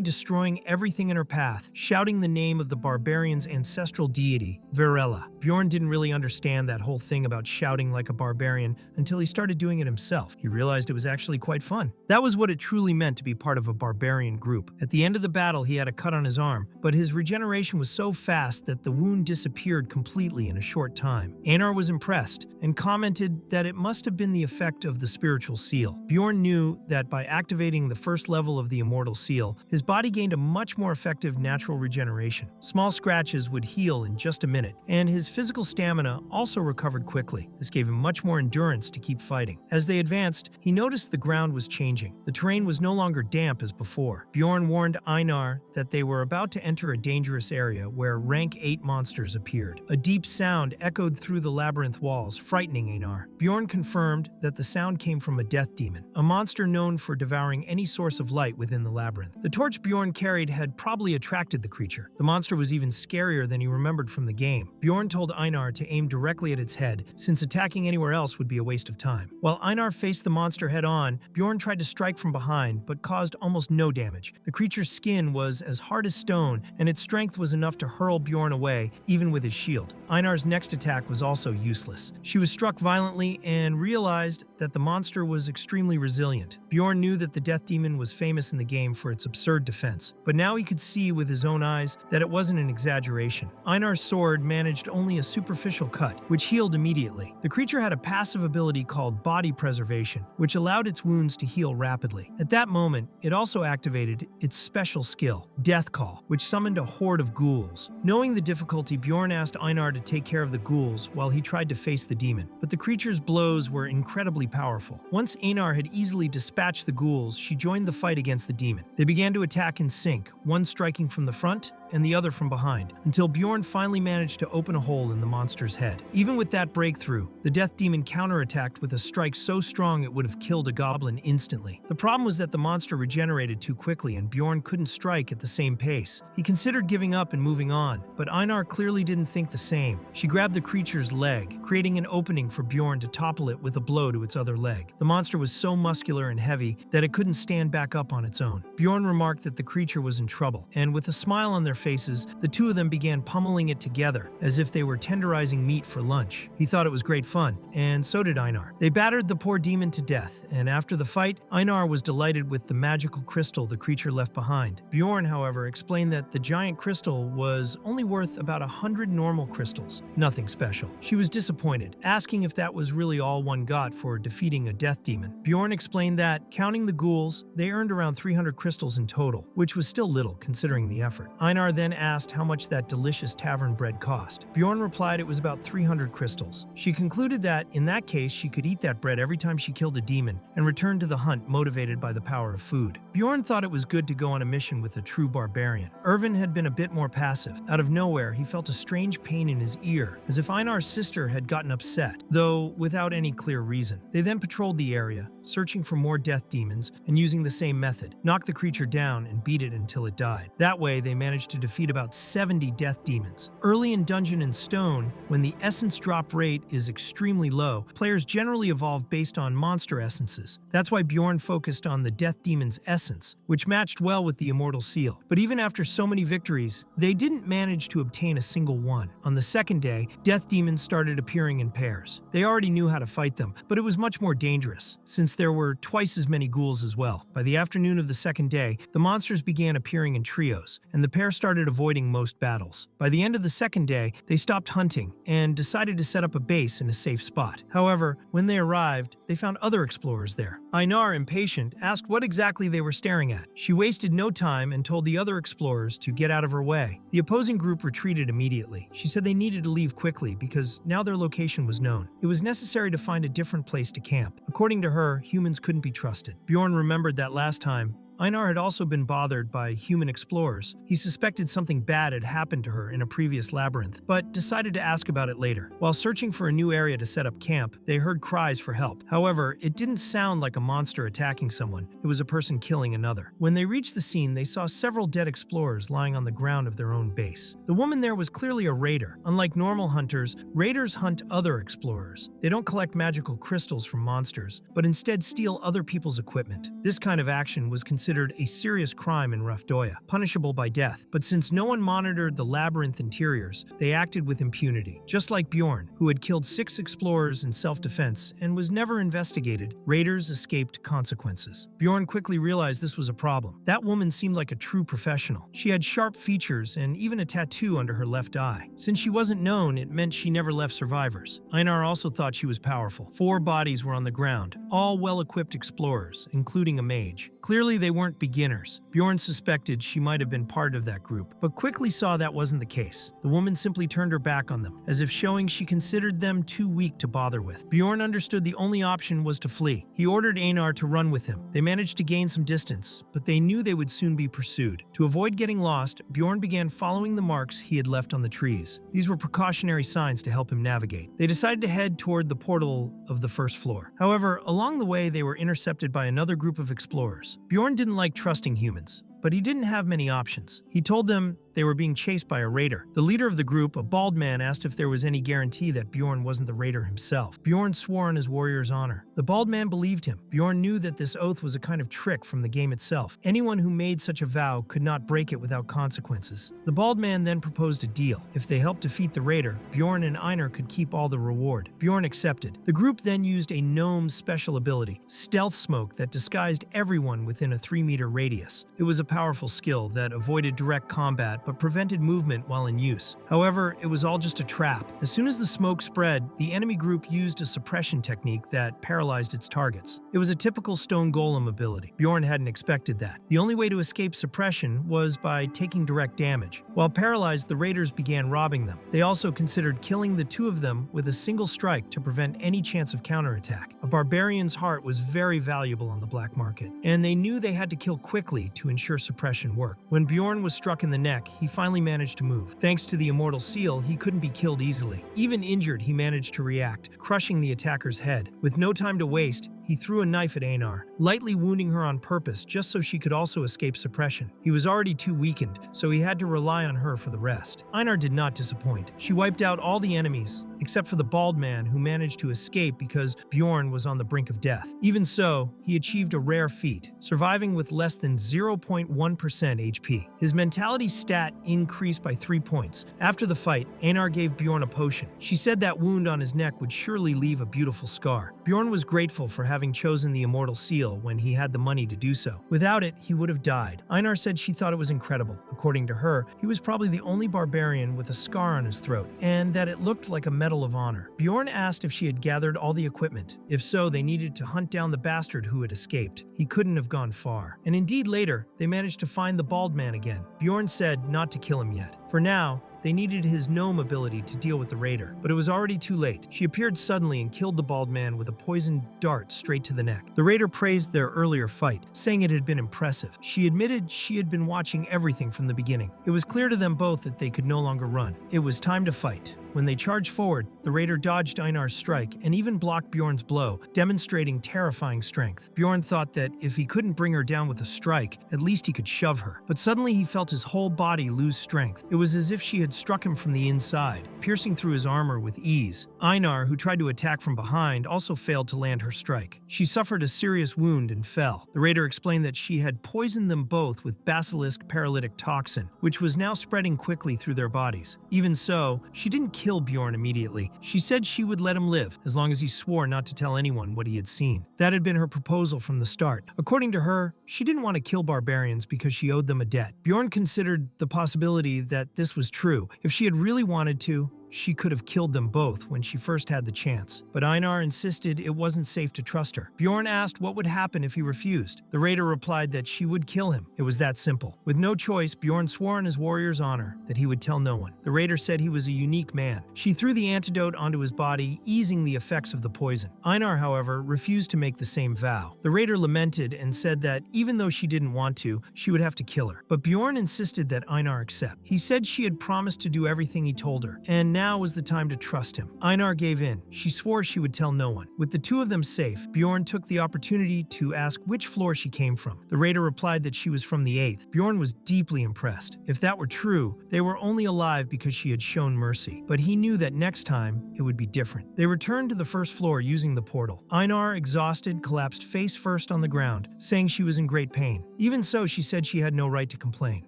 destroying everything in her path, shouting the name of the barbarian's ancestral deity, Virella. Bjorn didn't really understand that whole thing about shouting like a barbarian until he started doing it himself. He realized it was actually quite fun. That was what it truly meant to be part of a barbarian group. At the end of the battle, he had a cut on his arm, but his regeneration was so fast that the wound disappeared completely in a short time. Einar was impressed and commented that it must have been the effect of the spiritual seal. Bjorn knew that by activating the first level of the immortal seal, his body gained a much more effective natural regeneration. Small scratches would heal in just a minute, and his physical stamina also recovered quickly. This gave him much more endurance to keep fighting. As they advanced, he noticed the ground was changing. The terrain was no longer damp as before. Bjorn warned Einar that they were about to enter a dangerous area where rank 8 monsters appeared. A deep sound echoed through the labyrinth walls, frightening Einar. Bjorn confirmed that the sound came from a death demon, a monster known for devouring any source of light within the labyrinth. The torch Bjorn carried had probably attracted the creature. The monster was even scarier than he remembered from the game. Bjorn told Einar to aim directly at its head, since attacking anywhere else would be a waste of time. While Einar faced the monster head-on, Bjorn tried to strike from behind, but caused almost no damage. The creature's skin was as hard as stone, and its strength was enough to hurl Bjorn away, even with his shield. Einar's next attack was also useless. She was struck violently and realized that the monster was extremely resilient. Bjorn knew that the death demon was famous in the game for its absurd defense, but now he could see with his own eyes that it wasn't an exaggeration. Einar's sword managed only a superficial cut, which healed immediately. The creature had a passive ability called body preservation, which allowed its wounds to heal rapidly. At that moment, it also activated its special skill, Death Call, which summoned a horde of ghouls. Knowing the difficulty, Bjorn asked Einar to take care of the ghouls while he tried to face the demon, but the creature's blows were incredibly powerful. Once Einar had easily dispatched the ghouls, she joined the fight against the demon. They began to attack in sync, one striking from the front and the other from behind, until Bjorn finally managed to open a hole in the monster's head. Even with that breakthrough, the death demon counterattacked with a strike so strong it would have killed a goblin instantly. The problem was that the monster regenerated too quickly and Bjorn couldn't strike at the same pace. He considered giving up and moving on, but Einar clearly didn't think the same. She grabbed the creature's leg, creating an opening for Bjorn to topple it with a blow to its other leg. The monster was so muscular and heavy that it couldn't stand back up on its own. Bjorn remarked that the creature was in trouble, and with a smile on their faces, the two of them began pummeling it together as if they were tenderizing meat for lunch. He thought it was great fun, and so did Einar. They battered the poor demon to death, and after the fight, Einar was delighted with the magical crystal the creature left behind. Bjorn, however, explained that the giant crystal was only worth about 100 normal crystals. Nothing special. She was disappointed, asking if that was really all one got for defeating a death demon. Bjorn explained that, counting the ghouls, they earned around 300 crystals in total, which was still little considering the effort. Einar then asked how much that delicious tavern bread cost. Bjorn replied it was about 300 crystals. She concluded that, in that case, she could eat that bread every time she killed a demon and return to the hunt motivated by the power of food. Bjorn thought it was good to go on a mission with a true barbarian. Irvin had been a bit more passive. Out of nowhere, he felt a strange pain in his ear, as if Einar's sister had gotten upset, though without any clear reason. They then patrolled the area, searching for more death demons and using the same method, knock the creature down and beat it until it died. That way, they managed to defeat about 70 death demons. Early in Dungeon and Stone, when the essence drop rate is extremely low, players generally evolve based on monster essences. That's why Bjorn focused on the death demon's essence, which matched well with the immortal seal. But even after so many victories, they didn't manage to obtain a single one. On the second day, death demons started appearing in pairs. They already knew how to fight them, but it was much more dangerous, since there were twice as many ghouls as well. By the afternoon of the second day, the monsters began appearing in trios, and the pair started avoiding most battles. By the end of the second day, they stopped hunting and decided to set up a base in a safe spot. However, when they arrived, they found other explorers there. Einar, impatient, asked what exactly they were staring at. She wasted no time and told the other explorers to get out of her way. The opposing group retreated immediately. She said they needed to leave quickly because now their location was known. It was necessary to find a different place to camp. According to her, humans couldn't be trusted. Bjorn remembered that last time, Einar had also been bothered by human explorers. He suspected something bad had happened to her in a previous labyrinth, but decided to ask about it later. While searching for a new area to set up camp, they heard cries for help. However, it didn't sound like a monster attacking someone. It was a person killing another. When they reached the scene, they saw several dead explorers lying on the ground of their own base. The woman there was clearly a raider. Unlike normal hunters, raiders hunt other explorers. They don't collect magical crystals from monsters, but instead steal other people's equipment. This kind of action was considered a serious crime in Rafdoya, punishable by death. But since no one monitored the labyrinth interiors, they acted with impunity. Just like Bjorn, who had killed 6 explorers in self-defense and was never investigated, raiders escaped consequences. Bjorn quickly realized this was a problem. That woman seemed like a true professional. She had sharp features and even a tattoo under her left eye. Since she wasn't known, it meant she never left survivors. Einar also thought she was powerful. 4 bodies were on the ground, all well-equipped explorers, including a mage. Clearly, they weren't beginners. Bjorn suspected she might have been part of that group, but quickly saw that wasn't the case. The woman simply turned her back on them, as if showing she considered them too weak to bother with. Bjorn understood the only option was to flee. He ordered Einar to run with him. They managed to gain some distance, but they knew they would soon be pursued. To avoid getting lost, Bjorn began following the marks he had left on the trees. These were precautionary signs to help him navigate. They decided to head toward the portal of the first floor. However, along the way, they were intercepted by another group of explorers. Bjorn didn't like trusting humans, but he didn't have many options. He told them they were being chased by a raider. The leader of the group, a bald man, asked if there was any guarantee that Bjorn wasn't the raider himself. Bjorn swore on his warrior's honor. The bald man believed him. Bjorn knew that this oath was a kind of trick from the game itself. Anyone who made such a vow could not break it without consequences. The bald man then proposed a deal. If they helped defeat the raider, Bjorn and Einar could keep all the reward. Bjorn accepted. The group then used a gnome's special ability, stealth smoke, that disguised everyone within a 3-meter radius. It was a powerful skill that avoided direct combat but prevented movement while in use. However, it was all just a trap. As soon as the smoke spread, the enemy group used a suppression technique that paralyzed its targets. It was a typical stone golem ability. Bjorn hadn't expected that. The only way to escape suppression was by taking direct damage. While paralyzed, the raiders began robbing them. They also considered killing the 2 of them with a single strike to prevent any chance of counterattack. A barbarian's heart was very valuable on the black market, and they knew they had to kill quickly to ensure suppression worked. When Bjorn was struck in the neck, he finally managed to move. Thanks to the immortal seal, he couldn't be killed easily. Even injured, he managed to react, crushing the attacker's head. With no time to waste, he threw a knife at Einar, lightly wounding her on purpose just so she could also escape suppression. He was already too weakened, so he had to rely on her for the rest. Einar did not disappoint. She wiped out all the enemies, except for the bald man who managed to escape because Bjorn was on the brink of death. Even so, he achieved a rare feat, surviving with less than 0.1% HP. His mentality stat increased by 3 points. After the fight, Einar gave Bjorn a potion. She said that wound on his neck would surely leave a beautiful scar. Bjorn was grateful for having chosen the immortal seal when he had the money to do so. Without it, he would have died. Einar said she thought it was incredible. According to her, he was probably the only barbarian with a scar on his throat, and that it looked like a Medal of Honor. Bjorn asked if she had gathered all the equipment. If so, they needed to hunt down the bastard who had escaped. He couldn't have gone far. And indeed later, they managed to find the bald man again. Bjorn said not to kill him yet. For now, they needed his gnome ability to deal with the raider, but it was already too late. She appeared suddenly and killed the bald man with a poisoned dart straight to the neck. The raider praised their earlier fight, saying it had been impressive. She admitted she had been watching everything from the beginning. It was clear to them both that they could no longer run. It was time to fight. When they charged forward, the raider dodged Einar's strike and even blocked Bjorn's blow, demonstrating terrifying strength. Bjorn thought that if he couldn't bring her down with a strike, at least he could shove her. But suddenly he felt his whole body lose strength. It was as if she had struck him from the inside, piercing through his armor with ease. Einar, who tried to attack from behind, also failed to land her strike. She suffered a serious wound and fell. The raider explained that she had poisoned them both with basilisk paralytic toxin, which was now spreading quickly through their bodies. Even so, she didn't kill Bjorn immediately. She said she would let him live, as long as he swore not to tell anyone what he had seen. That had been her proposal from the start. According to her, she didn't want to kill barbarians because she owed them a debt. Bjorn considered the possibility that this was true. If she had really wanted to, she could have killed them both when she first had the chance. But Einar insisted it wasn't safe to trust her. Bjorn asked what would happen if he refused. The raider replied that she would kill him. It was that simple. With no choice, Bjorn swore on his warrior's honor that he would tell no one. The raider said he was a unique man. She threw the antidote onto his body, easing the effects of the poison. Einar, however, refused to make the same vow. The raider lamented and said that even though she didn't want to, she would have to kill her. But Bjorn insisted that Einar accept. He said she had promised to do everything he told her, and now was the time to trust him. Einar gave in. She swore she would tell no one. With the two of them safe, Bjorn took the opportunity to ask which floor she came from. The raider replied that she was from the 8th. Bjorn was deeply impressed. If that were true, they were only alive because she had shown mercy. But he knew that next time, it would be different. They returned to the first floor using the portal. Einar, exhausted, collapsed face first on the ground, saying she was in great pain. Even so, she said she had no right to complain.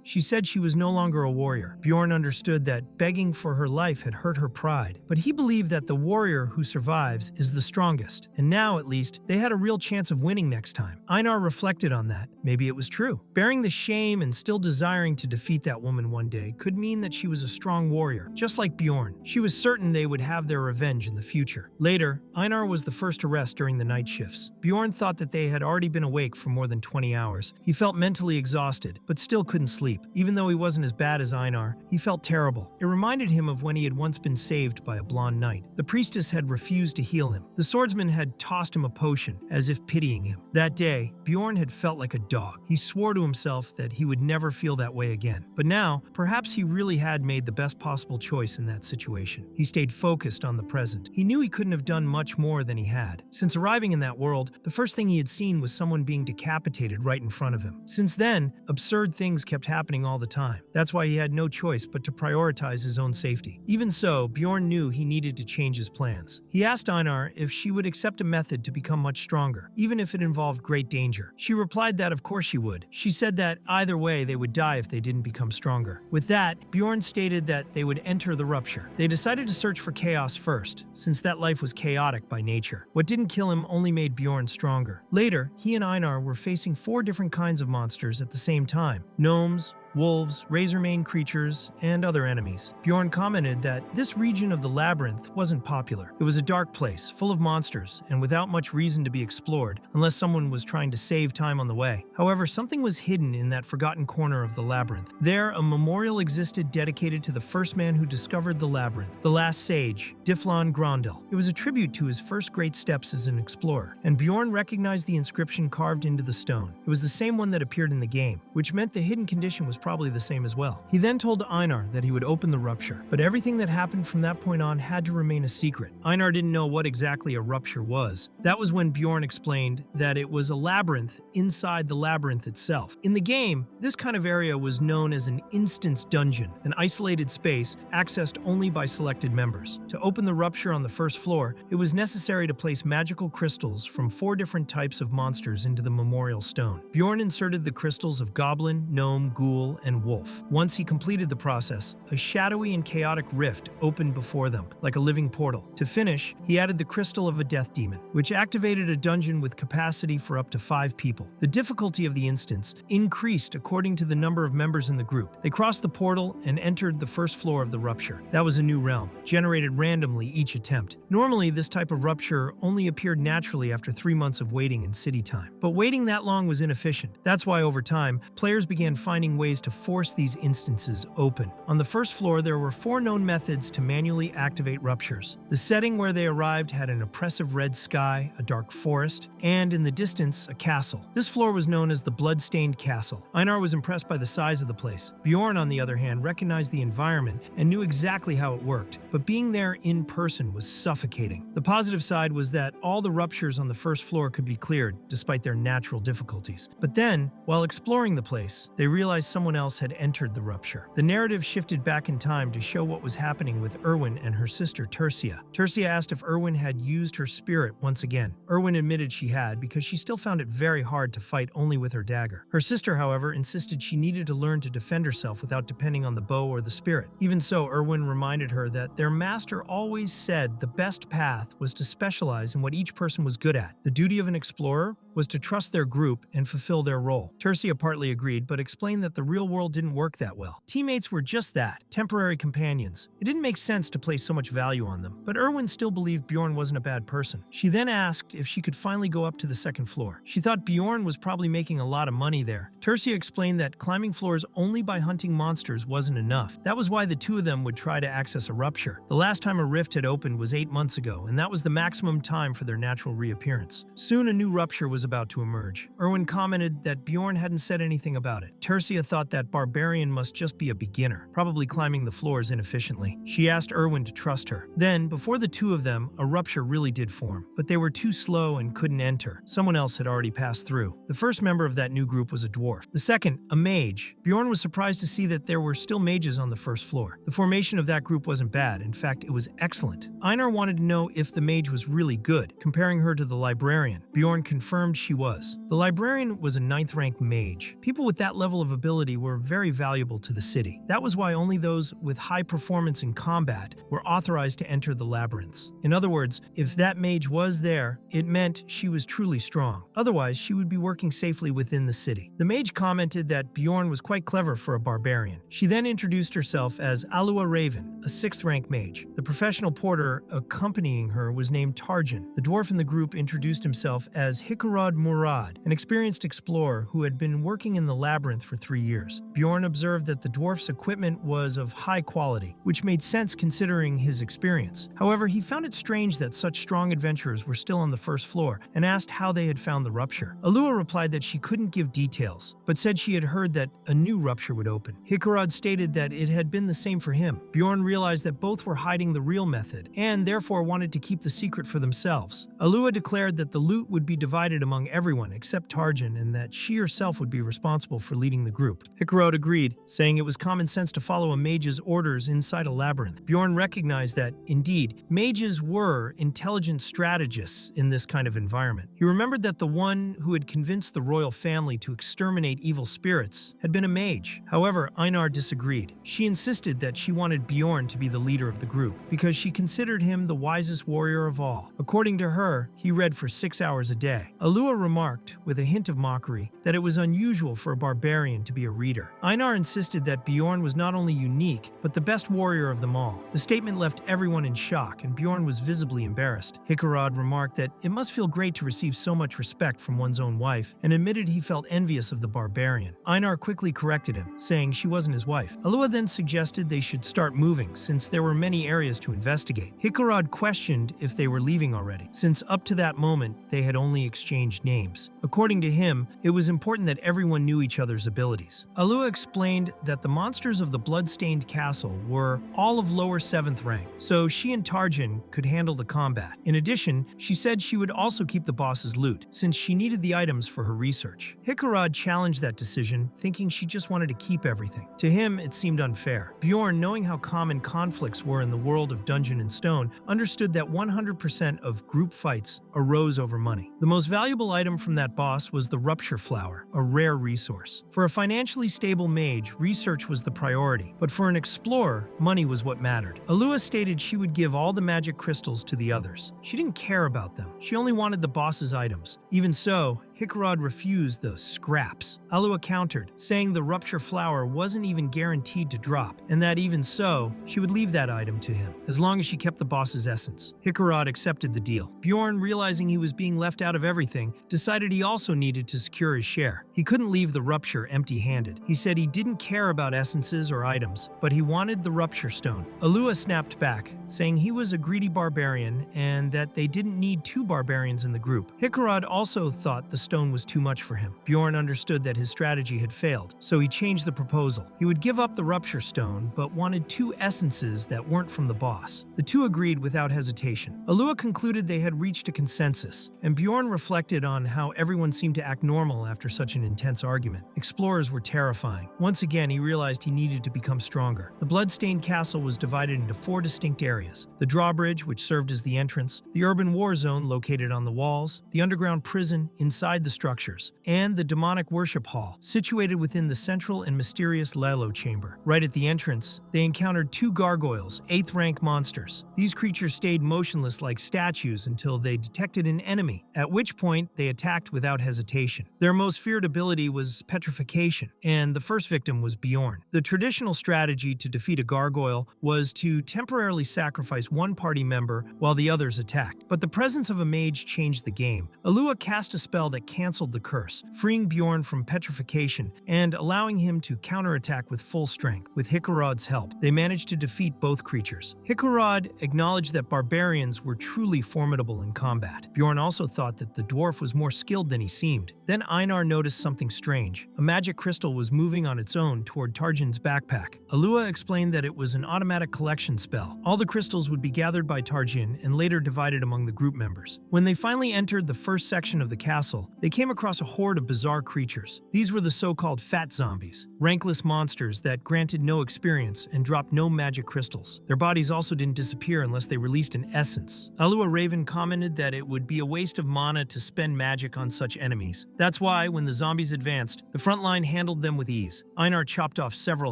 She said she was no longer a warrior. Bjorn understood that begging for her life had hurt her pride, but he believed that the warrior who survives is the strongest, and now, at least, they had a real chance of winning next time. Einar reflected on that. Maybe it was true. Bearing the shame and still desiring to defeat that woman one day could mean that she was a strong warrior, just like Bjorn. She was certain they would have their revenge in the future. Later, Einar was the first to rest during the night shifts. Bjorn thought that they had already been awake for more than 20 hours. He felt mentally exhausted, but still couldn't sleep. Even though he wasn't as bad as Einar, he felt terrible. It reminded him of when he had once been saved by a blonde knight. The priestess had refused to heal him. The swordsman had tossed him a potion, as if pitying him. That day, Bjorn had felt like a dog. He swore to himself that he would never feel that way again. But now, perhaps he really had made the best possible choice in that situation. He stayed focused on the present. He knew he couldn't have done much more than he had. Since arriving in that world, the first thing he had seen was someone being decapitated right in front of him. Since then, absurd things kept happening all the time. That's why he had no choice but to prioritize his own safety. Even so, Bjorn knew he needed to change his plans. He asked Einar if she would accept a method to become much stronger, even if it involved great danger. She replied that of course she would. She said that either way they would die if they didn't become stronger. With that, Bjorn stated that they would enter the rupture. They decided to search for chaos first, since that life was chaotic by nature. What didn't kill him only made Bjorn stronger. Later, he and Einar were facing 4 different kinds of monsters at the same time: gnomes, wolves, razor-maned creatures, and other enemies. Bjorn commented that this region of the labyrinth wasn't popular. It was a dark place, full of monsters, and without much reason to be explored, unless someone was trying to save time on the way. However, something was hidden in that forgotten corner of the labyrinth. There, a memorial existed dedicated to the first man who discovered the labyrinth, the last sage, Diflan Grondel. It was a tribute to his first great steps as an explorer, and Bjorn recognized the inscription carved into the stone. It was the same one that appeared in the game, which meant the hidden condition was probably the same as well. He then told Einar that he would open the rupture, but everything that happened from that point on had to remain a secret. Einar didn't know what exactly a rupture was. That was when Bjorn explained that it was a labyrinth inside the labyrinth itself. In the game, this kind of area was known as an instance dungeon, an isolated space accessed only by selected members. To open the rupture on the first floor, it was necessary to place magical crystals from 4 different types of monsters into the memorial stone. Bjorn inserted the crystals of goblin, gnome, ghoul, and wolf. Once he completed the process, a shadowy and chaotic rift opened before them, like a living portal. To finish, he added the crystal of a death demon, which activated a dungeon with capacity for up to 5 people. The difficulty of the instance increased according to the number of members in the group. They crossed the portal and entered the first floor of the rupture. That was a new realm, generated randomly each attempt. Normally, this type of rupture only appeared naturally after 3 months of waiting in city time. But waiting that long was inefficient. That's why over time, players began finding ways to force these instances open. On the first floor, there were 4 known methods to manually activate ruptures. The setting where they arrived had an oppressive red sky, a dark forest, and in the distance, a castle. This floor was known as the Blood-Stained Castle. Einar was impressed by the size of the place. Bjorn, on the other hand, recognized the environment and knew exactly how it worked, but being there in person was suffocating. The positive side was that all the ruptures on the first floor could be cleared, despite their natural difficulties. But then, while exploring the place, they realized someone someone else had entered the rupture. The narrative shifted back in time to show what was happening with Erwin and her sister Tercia. Tercia asked if Erwin had used her spirit once again. Erwin admitted she had because she still found it very hard to fight only with her dagger. Her sister, however, insisted she needed to learn to defend herself without depending on the bow or the spirit. Even so, Erwin reminded her that their master always said the best path was to specialize in what each person was good at. The duty of an explorer was to trust their group and fulfill their role. Tercia partly agreed, but explained that the real world didn't work that well. Teammates were just that, temporary companions. It didn't make sense to place so much value on them, but Erwin still believed Bjorn wasn't a bad person. She then asked if she could finally go up to the second floor. She thought Bjorn was probably making a lot of money there. Tercia explained that climbing floors only by hunting monsters wasn't enough. That was why the two of them would try to access a rupture. The last time a rift had opened was 8 months ago, and that was the maximum time for their natural reappearance. Soon a new rupture was about to emerge. Erwin commented that Bjorn hadn't said anything about it. Tercia thought that Barbarian must just be a beginner, probably climbing the floors inefficiently. She asked Erwin to trust her. Then, before the two of them, a rupture really did form, but they were too slow and couldn't enter. Someone else had already passed through. The first member of that new group was a dwarf. The second, a mage. Bjorn was surprised to see that there were still mages on the first floor. The formation of that group wasn't bad. In fact, it was excellent. Einar wanted to know if the mage was really good, comparing her to the librarian. Bjorn confirmed she was. The librarian was a 9th rank mage. People with that level of ability were very valuable to the city. That was why only those with high performance in combat were authorized to enter the labyrinths. In other words, if that mage was there, it meant she was truly strong. Otherwise, she would be working safely within the city. The mage commented that Bjorn was quite clever for a barbarian. She then introduced herself as Alua Raven, a 6th rank mage. The professional porter accompanying her was named Tarjan. The dwarf in the group introduced himself as Hikarad Murad, an experienced explorer who had been working in the labyrinth for 3 years. Bjorn observed that the dwarf's equipment was of high quality, which made sense considering his experience. However, he found it strange that such strong adventurers were still on the first floor and asked how they had found the rupture. Alua replied that she couldn't give details, but said she had heard that a new rupture would open. Hikarad stated that it had been the same for him. Bjorn realized that both were hiding the real method and therefore wanted to keep the secret for themselves. Alua declared that the loot would be divided among everyone except Tarjan and that she herself would be responsible for leading the group. Hikarad agreed, saying it was common sense to follow a mage's orders inside a labyrinth. Bjorn recognized that, indeed, mages were intelligent strategists in this kind of environment. He remembered that the one who had convinced the royal family to exterminate evil spirits had been a mage. However, Einar disagreed. She insisted that she wanted Bjorn to be the leader of the group because she considered him the wisest warrior of all. According to her, he read for 6 hours a day. Alua remarked, with a hint of mockery, that it was unusual for a barbarian to be a reader. Einar insisted that Bjorn was not only unique, but the best warrior of them all. The statement left everyone in shock, and Bjorn was visibly embarrassed. Hikarad remarked that it must feel great to receive so much respect from one's own wife, and admitted he felt envious of the barbarian. Einar quickly corrected him, saying she wasn't his wife. Alua then suggested they should start moving, since there were many areas to investigate. Hikarad questioned if they were leaving already, since up to that moment they had only exchanged names. According to him, it was important that everyone knew each other's abilities. Alua explained that the monsters of the blood-stained castle were all of lower 7th rank, so she and Tarjan could handle the combat. In addition, she said she would also keep the boss's loot, since she needed the items for her research. Hikarad challenged that decision, thinking she just wanted to keep everything. To him, it seemed unfair. Bjorn, knowing how common conflicts were in the world of Dungeon and Stone, understood that 100% of group fights arose over money. The most valuable item from that boss was the Rupture Flower, a rare resource. For a financially stable mage, research was the priority, but for an explorer, money was what mattered. Alua stated she would give all the magic crystals to the others. She didn't care about them. She only wanted the boss's items. Even so, Hikarad refused the scraps. Alua countered, saying the Rupture Flower wasn't even guaranteed to drop, and that even so, she would leave that item to him, as long as she kept the boss's essence. Hikarad accepted the deal. Bjorn, realizing he was being left out of everything, decided he also needed to secure his share. He couldn't leave the Rupture empty-handed. He said he didn't care about essences or items, but he wanted the Rupture Stone. Alua snapped back, saying he was a greedy barbarian and that they didn't need 2 barbarians in the group. Hikarad also thought the stone was too much for him. Bjorn understood that his strategy had failed, so he changed the proposal. He would give up the rupture stone, but wanted 2 essences that weren't from the boss. The two agreed without hesitation. Alua concluded they had reached a consensus, and Bjorn reflected on how everyone seemed to act normal after such an intense argument. Explorers were terrifying. Once again, he realized he needed to become stronger. The blood-stained castle was divided into 4 distinct areas: the drawbridge, which served as the entrance, the urban war zone located on the walls, the underground prison inside the structures, and the demonic worship hall, situated within the central and mysterious Yahello chamber. Right at the entrance, they encountered 2 gargoyles, 8th-rank monsters. These creatures stayed motionless like statues until they detected an enemy, at which point they attacked without hesitation. Their most feared ability was petrification, and the first victim was Bjorn. The traditional strategy to defeat a gargoyle was to temporarily sacrifice one party member while the others attacked. But the presence of a mage changed the game. Alua cast a spell that canceled the curse, freeing Bjorn from petrification and allowing him to counterattack with full strength. With Hikarod's help, they managed to defeat both creatures. Hikarod acknowledged that barbarians were truly formidable in combat. Bjorn also thought that the dwarf was more skilled than he seemed. Then Einar noticed something strange. A magic crystal was moving on its own toward Tarjan's backpack. Alua explained that it was an automatic collection spell. All the crystals would be gathered by Tarjan and later divided among the group members. When they finally entered the first section of the castle, they came across a horde of bizarre creatures. These were the so-called fat zombies, rankless monsters that granted no experience and dropped no magic crystals. Their bodies also didn't disappear unless they released an essence. Alua Raven commented that it would be a waste of mana to spend magic on such enemies. That's why, when the zombies advanced, the front line handled them with ease. Einar chopped off several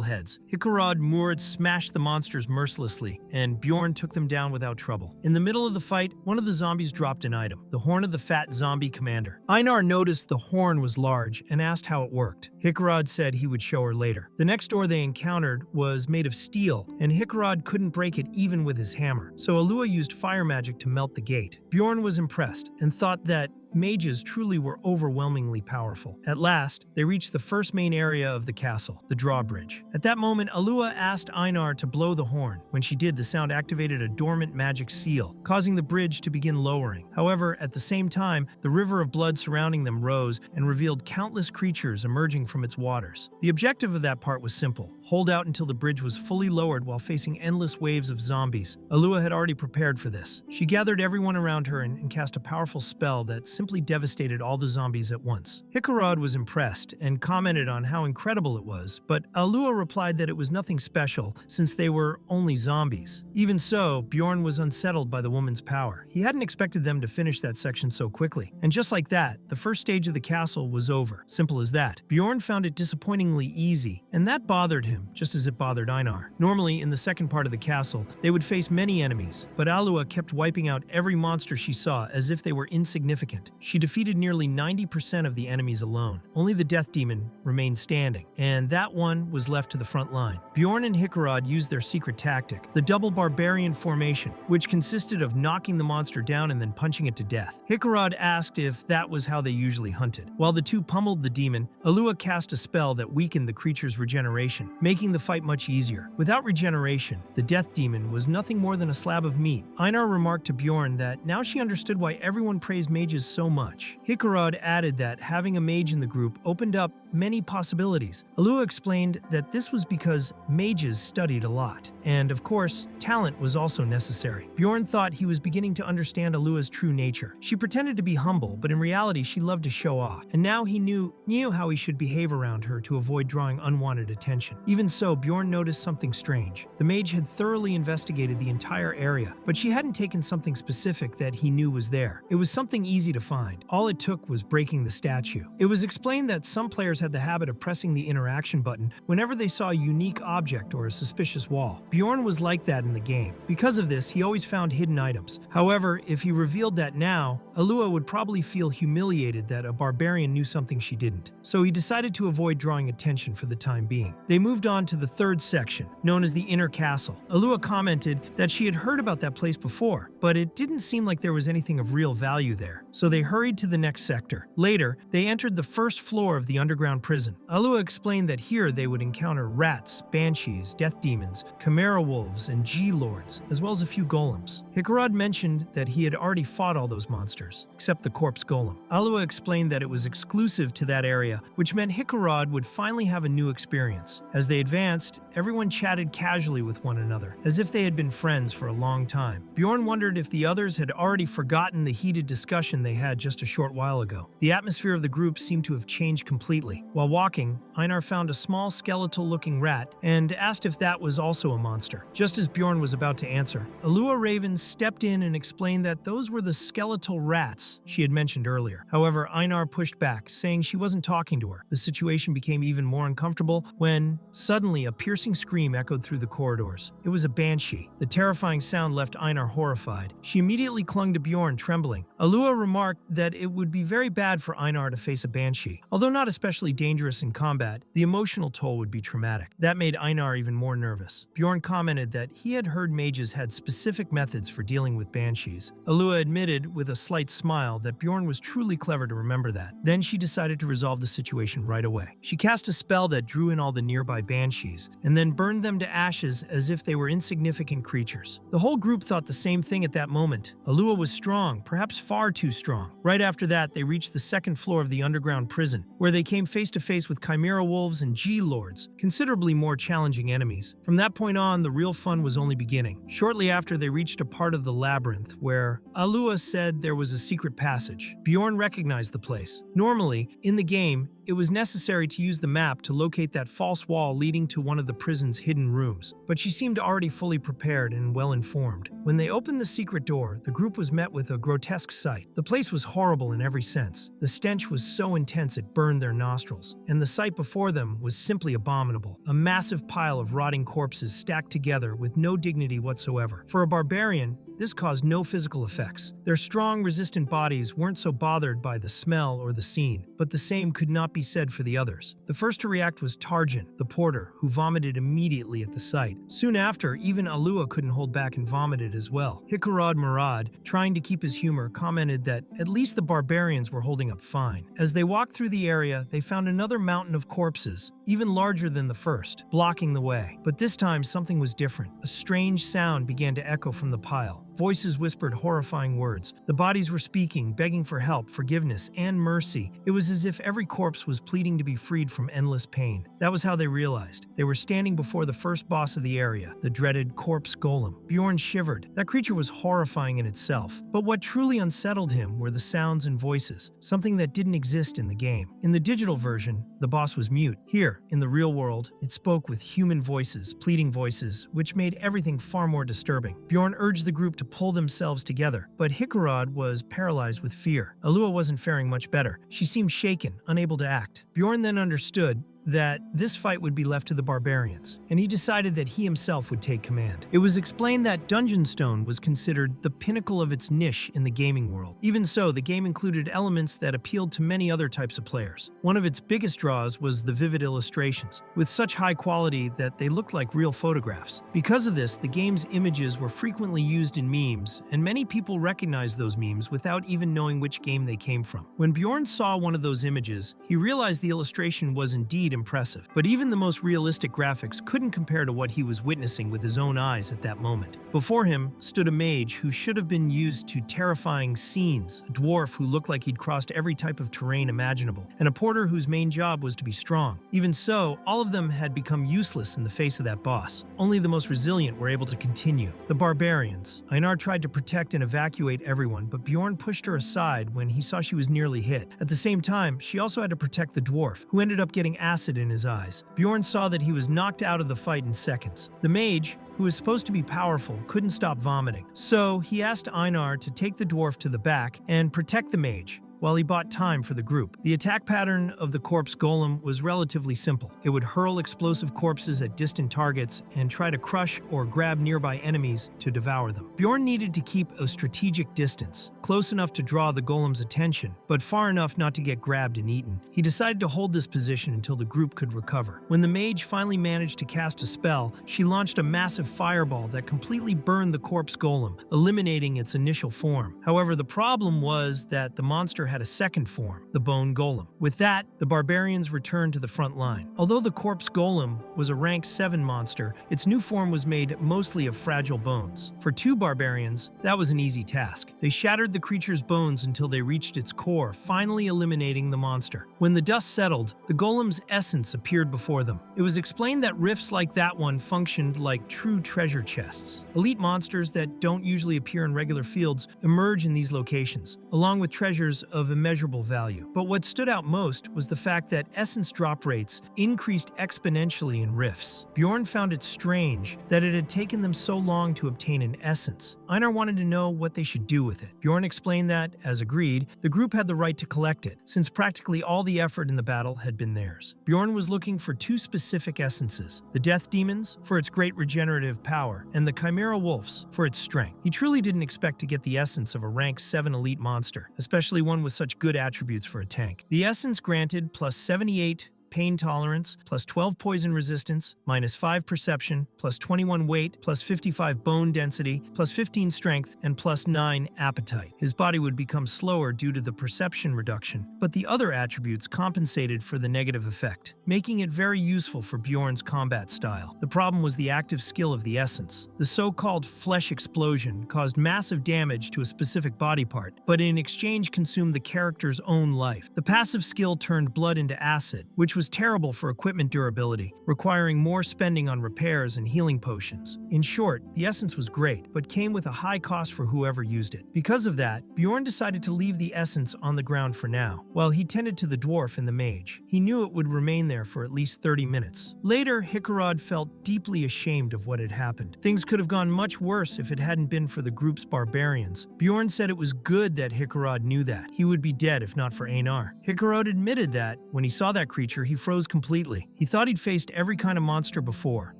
heads. Hikarod Murd smashed the monsters mercilessly, and Bjorn took them down without trouble. In the middle of the fight, one of the zombies dropped an item, the horn of the fat zombie commander. Einar noticed the horn was large and asked how it worked. Hikarod said he would show her later. The next door they encountered was made of steel, and Hikarod couldn't break it even with his hammer, so Alua used fire magic to melt the gate. Bjorn was impressed and thought that mages truly were overwhelmingly powerful. At last, they reached the first main area of the castle, the drawbridge. At that moment, Alua asked Einar to blow the horn. When she did, the sound activated a dormant magic seal, causing the bridge to begin lowering. However, at the same time, the river of blood surrounding them rose and revealed countless creatures emerging from its waters. The objective of that part was simple: hold out until the bridge was fully lowered while facing endless waves of zombies. Alua had already prepared for this. She gathered everyone around her and cast a powerful spell that simply devastated all the zombies at once. Hikarod was impressed and commented on how incredible it was, but Alua replied that it was nothing special since they were only zombies. Even so, Bjorn was unsettled by the woman's power. He hadn't expected them to finish that section so quickly. And just like that, the first stage of the castle was over. Simple as that. Bjorn found it disappointingly easy, and that bothered him, just as it bothered Einar. Normally, in the second part of the castle, they would face many enemies, but Alua kept wiping out every monster she saw as if they were insignificant. She defeated nearly 90% of the enemies alone. Only the death demon remained standing, and that one was left to the front line. Bjorn and Hikarod used their secret tactic, the double barbarian formation, which consisted of knocking the monster down and then punching it to death. Hikarod asked if that was how they usually hunted. While the two pummeled the demon, Alua cast a spell that weakened the creature's regeneration, making the fight much easier. Without regeneration, the death demon was nothing more than a slab of meat. Einar remarked to Bjorn that now she understood why everyone praised mages so much. Hikarod added that having a mage in the group opened up many possibilities. Alua explained that this was because mages studied a lot, and of course, talent was also necessary. Bjorn thought he was beginning to understand Alua's true nature. She pretended to be humble, but in reality she loved to show off, and now he knew how he should behave around her to avoid drawing unwanted attention. Even so, Bjorn noticed something strange. The mage had thoroughly investigated the entire area, but she hadn't taken something specific that he knew was there. It was something easy to find. All it took was breaking the statue. It was explained that some players had the habit of pressing the interaction button whenever they saw a unique object or a suspicious wall. Bjorn was like that in the game. Because of this, he always found hidden items. However, if he revealed that now, Alua would probably feel humiliated that a barbarian knew something she didn't. So he decided to avoid drawing attention for the time being. They moved on to the third section, known as the Inner Castle. Alua commented that she had heard about that place before, but it didn't seem like there was anything of real value there. So they hurried to the next sector. Later, they entered the first floor of the underground underground prison. Alua explained that here they would encounter rats, banshees, death demons, chimera wolves, and G-lords, as well as a few golems. Hikarad mentioned that he had already fought all those monsters, except the corpse golem. Alua explained that it was exclusive to that area, which meant Hikarad would finally have a new experience. As they advanced, everyone chatted casually with one another, as if they had been friends for a long time. Bjorn wondered if the others had already forgotten the heated discussion they had just a short while ago. The atmosphere of the group seemed to have changed completely. While walking, Einar found a small skeletal-looking rat and asked if that was also a monster. Just as Bjorn was about to answer, Alua Raven stepped in and explained that those were the skeletal rats she had mentioned earlier. However, Einar pushed back, saying she wasn't talking to her. The situation became even more uncomfortable when, suddenly, a piercing scream echoed through the corridors. It was a banshee. The terrifying sound left Einar horrified. She immediately clung to Bjorn, trembling. Alua remarked that it would be very bad for Einar to face a banshee. Although not especially dangerous in combat, the emotional toll would be traumatic. That made Einar even more nervous. Bjorn commented that he had heard mages had specific methods for dealing with banshees. Alua admitted, with a slight smile, that Bjorn was truly clever to remember that. Then she decided to resolve the situation right away. She cast a spell that drew in all the nearby banshees, and then burned them to ashes as if they were insignificant creatures. The whole group thought the same thing at that moment. Alua was strong, perhaps far too strong. Right after that, they reached the second floor of the underground prison, where they came face to face with chimera wolves and G-lords, considerably more challenging enemies. From that point on, the real fun was only beginning. Shortly after, they reached a part of the labyrinth where Alua said there was a secret passage. Bjorn recognized the place. Normally, in the game, it was necessary to use the map to locate that false wall leading to one of the prison's hidden rooms, but she seemed already fully prepared and well-informed. When they opened the secret door, the group was met with a grotesque sight. The place was horrible in every sense. The stench was so intense it burned their nostrils, and the sight before them was simply abominable. A massive pile of rotting corpses stacked together with no dignity whatsoever. For a barbarian, this caused no physical effects. Their strong, resistant bodies weren't so bothered by the smell or the scene, but the same could not be said for the others. The first to react was Tarjan, the porter, who vomited immediately at the sight. Soon after, even Alua couldn't hold back and vomited as well. Hikarad Murad, trying to keep his humor, commented that at least the barbarians were holding up fine. As they walked through the area, they found another mountain of corpses, even larger than the first, blocking the way. But this time, something was different. A strange sound began to echo from the pile. Voices whispered horrifying words. The bodies were speaking, begging for help, forgiveness, and mercy. It was as if every corpse was pleading to be freed from endless pain. That was how they realized. They were standing before the first boss of the area, the dreaded corpse golem. Bjorn shivered. That creature was horrifying in itself. But what truly unsettled him were the sounds and voices, something that didn't exist in the game. In the digital version, the boss was mute. Here, in the real world, it spoke with human voices, pleading voices, which made everything far more disturbing. Bjorn urged the group to pull themselves together, but Hikarad was paralyzed with fear. Alua wasn't faring much better. She seemed shaken, unable to act. Bjorn then understood that this fight would be left to the barbarians, and he decided that he himself would take command. It was explained that Dungeon Stone was considered the pinnacle of its niche in the gaming world. Even so, the game included elements that appealed to many other types of players. One of its biggest draws was the vivid illustrations, with such high quality that they looked like real photographs. Because of this, the game's images were frequently used in memes, and many people recognized those memes without even knowing which game they came from. When Bjorn saw one of those images, he realized the illustration was indeed impressive, but even the most realistic graphics couldn't compare to what he was witnessing with his own eyes at that moment. Before him stood a mage who should have been used to terrifying scenes, a dwarf who looked like he'd crossed every type of terrain imaginable, and a porter whose main job was to be strong. Even so, all of them had become useless in the face of that boss. Only the most resilient were able to continue. The barbarians. Einar tried to protect and evacuate everyone, but Bjorn pushed her aside when he saw she was nearly hit. At the same time, she also had to protect the dwarf, who ended up getting acid in his eyes. Bjorn saw that he was knocked out of the fight in seconds. The mage, who was supposed to be powerful, couldn't stop vomiting. So he asked Einar to take the dwarf to the back and protect the mage, while he bought time for the group. The attack pattern of the corpse golem was relatively simple. It would hurl explosive corpses at distant targets and try to crush or grab nearby enemies to devour them. Bjorn needed to keep a strategic distance, close enough to draw the golem's attention, but far enough not to get grabbed and eaten. He decided to hold this position until the group could recover. When the mage finally managed to cast a spell, she launched a massive fireball that completely burned the corpse golem, eliminating its initial form. However, the problem was that the monster had a second form, the bone golem. With that, the barbarians returned to the front line. Although the corpse golem was a rank 7 monster, its new form was made mostly of fragile bones. For 2 barbarians, that was an easy task. They shattered the creature's bones until they reached its core, finally eliminating the monster. When the dust settled, the golem's essence appeared before them. It was explained that rifts like that one functioned like true treasure chests. Elite monsters that don't usually appear in regular fields emerge in these locations, along with treasures of immeasurable value. But what stood out most was the fact that essence drop rates increased exponentially in rifts. Bjorn found it strange that it had taken them so long to obtain an essence. Einar wanted to know what they should do with it. Bjorn explained that, as agreed, the group had the right to collect it, since practically all the effort in the battle had been theirs. Bjorn was looking for 2 specific essences: the Death Demons, for its great regenerative power, and the Chimera Wolves, for its strength. He truly didn't expect to get the essence of a rank 7 elite monster, especially one with such good attributes for a tank. The essence granted plus 78 pain tolerance, plus 12 poison resistance, minus 5 perception, plus 21 weight, plus 55 bone density, plus 15 strength, and plus 9 appetite. His body would become slower due to the perception reduction, but the other attributes compensated for the negative effect, making it very useful for Bjorn's combat style. The problem was the active skill of the essence. The so-called flesh explosion caused massive damage to a specific body part, but in exchange consumed the character's own life. The passive skill turned blood into acid, which was terrible for equipment durability, requiring more spending on repairs and healing potions. In short, the essence was great, but came with a high cost for whoever used it. Because of that, Bjorn decided to leave the essence on the ground for now, while he tended to the dwarf and the mage. He knew it would remain there for at least 30 minutes. Later, Hikarad felt deeply ashamed of what had happened. Things could have gone much worse if it hadn't been for the group's barbarians. Bjorn said it was good that Hikarad knew that. He would be dead if not for Einar. Hikarad admitted that, when he saw that creature, he froze completely. He thought he'd faced every kind of monster before,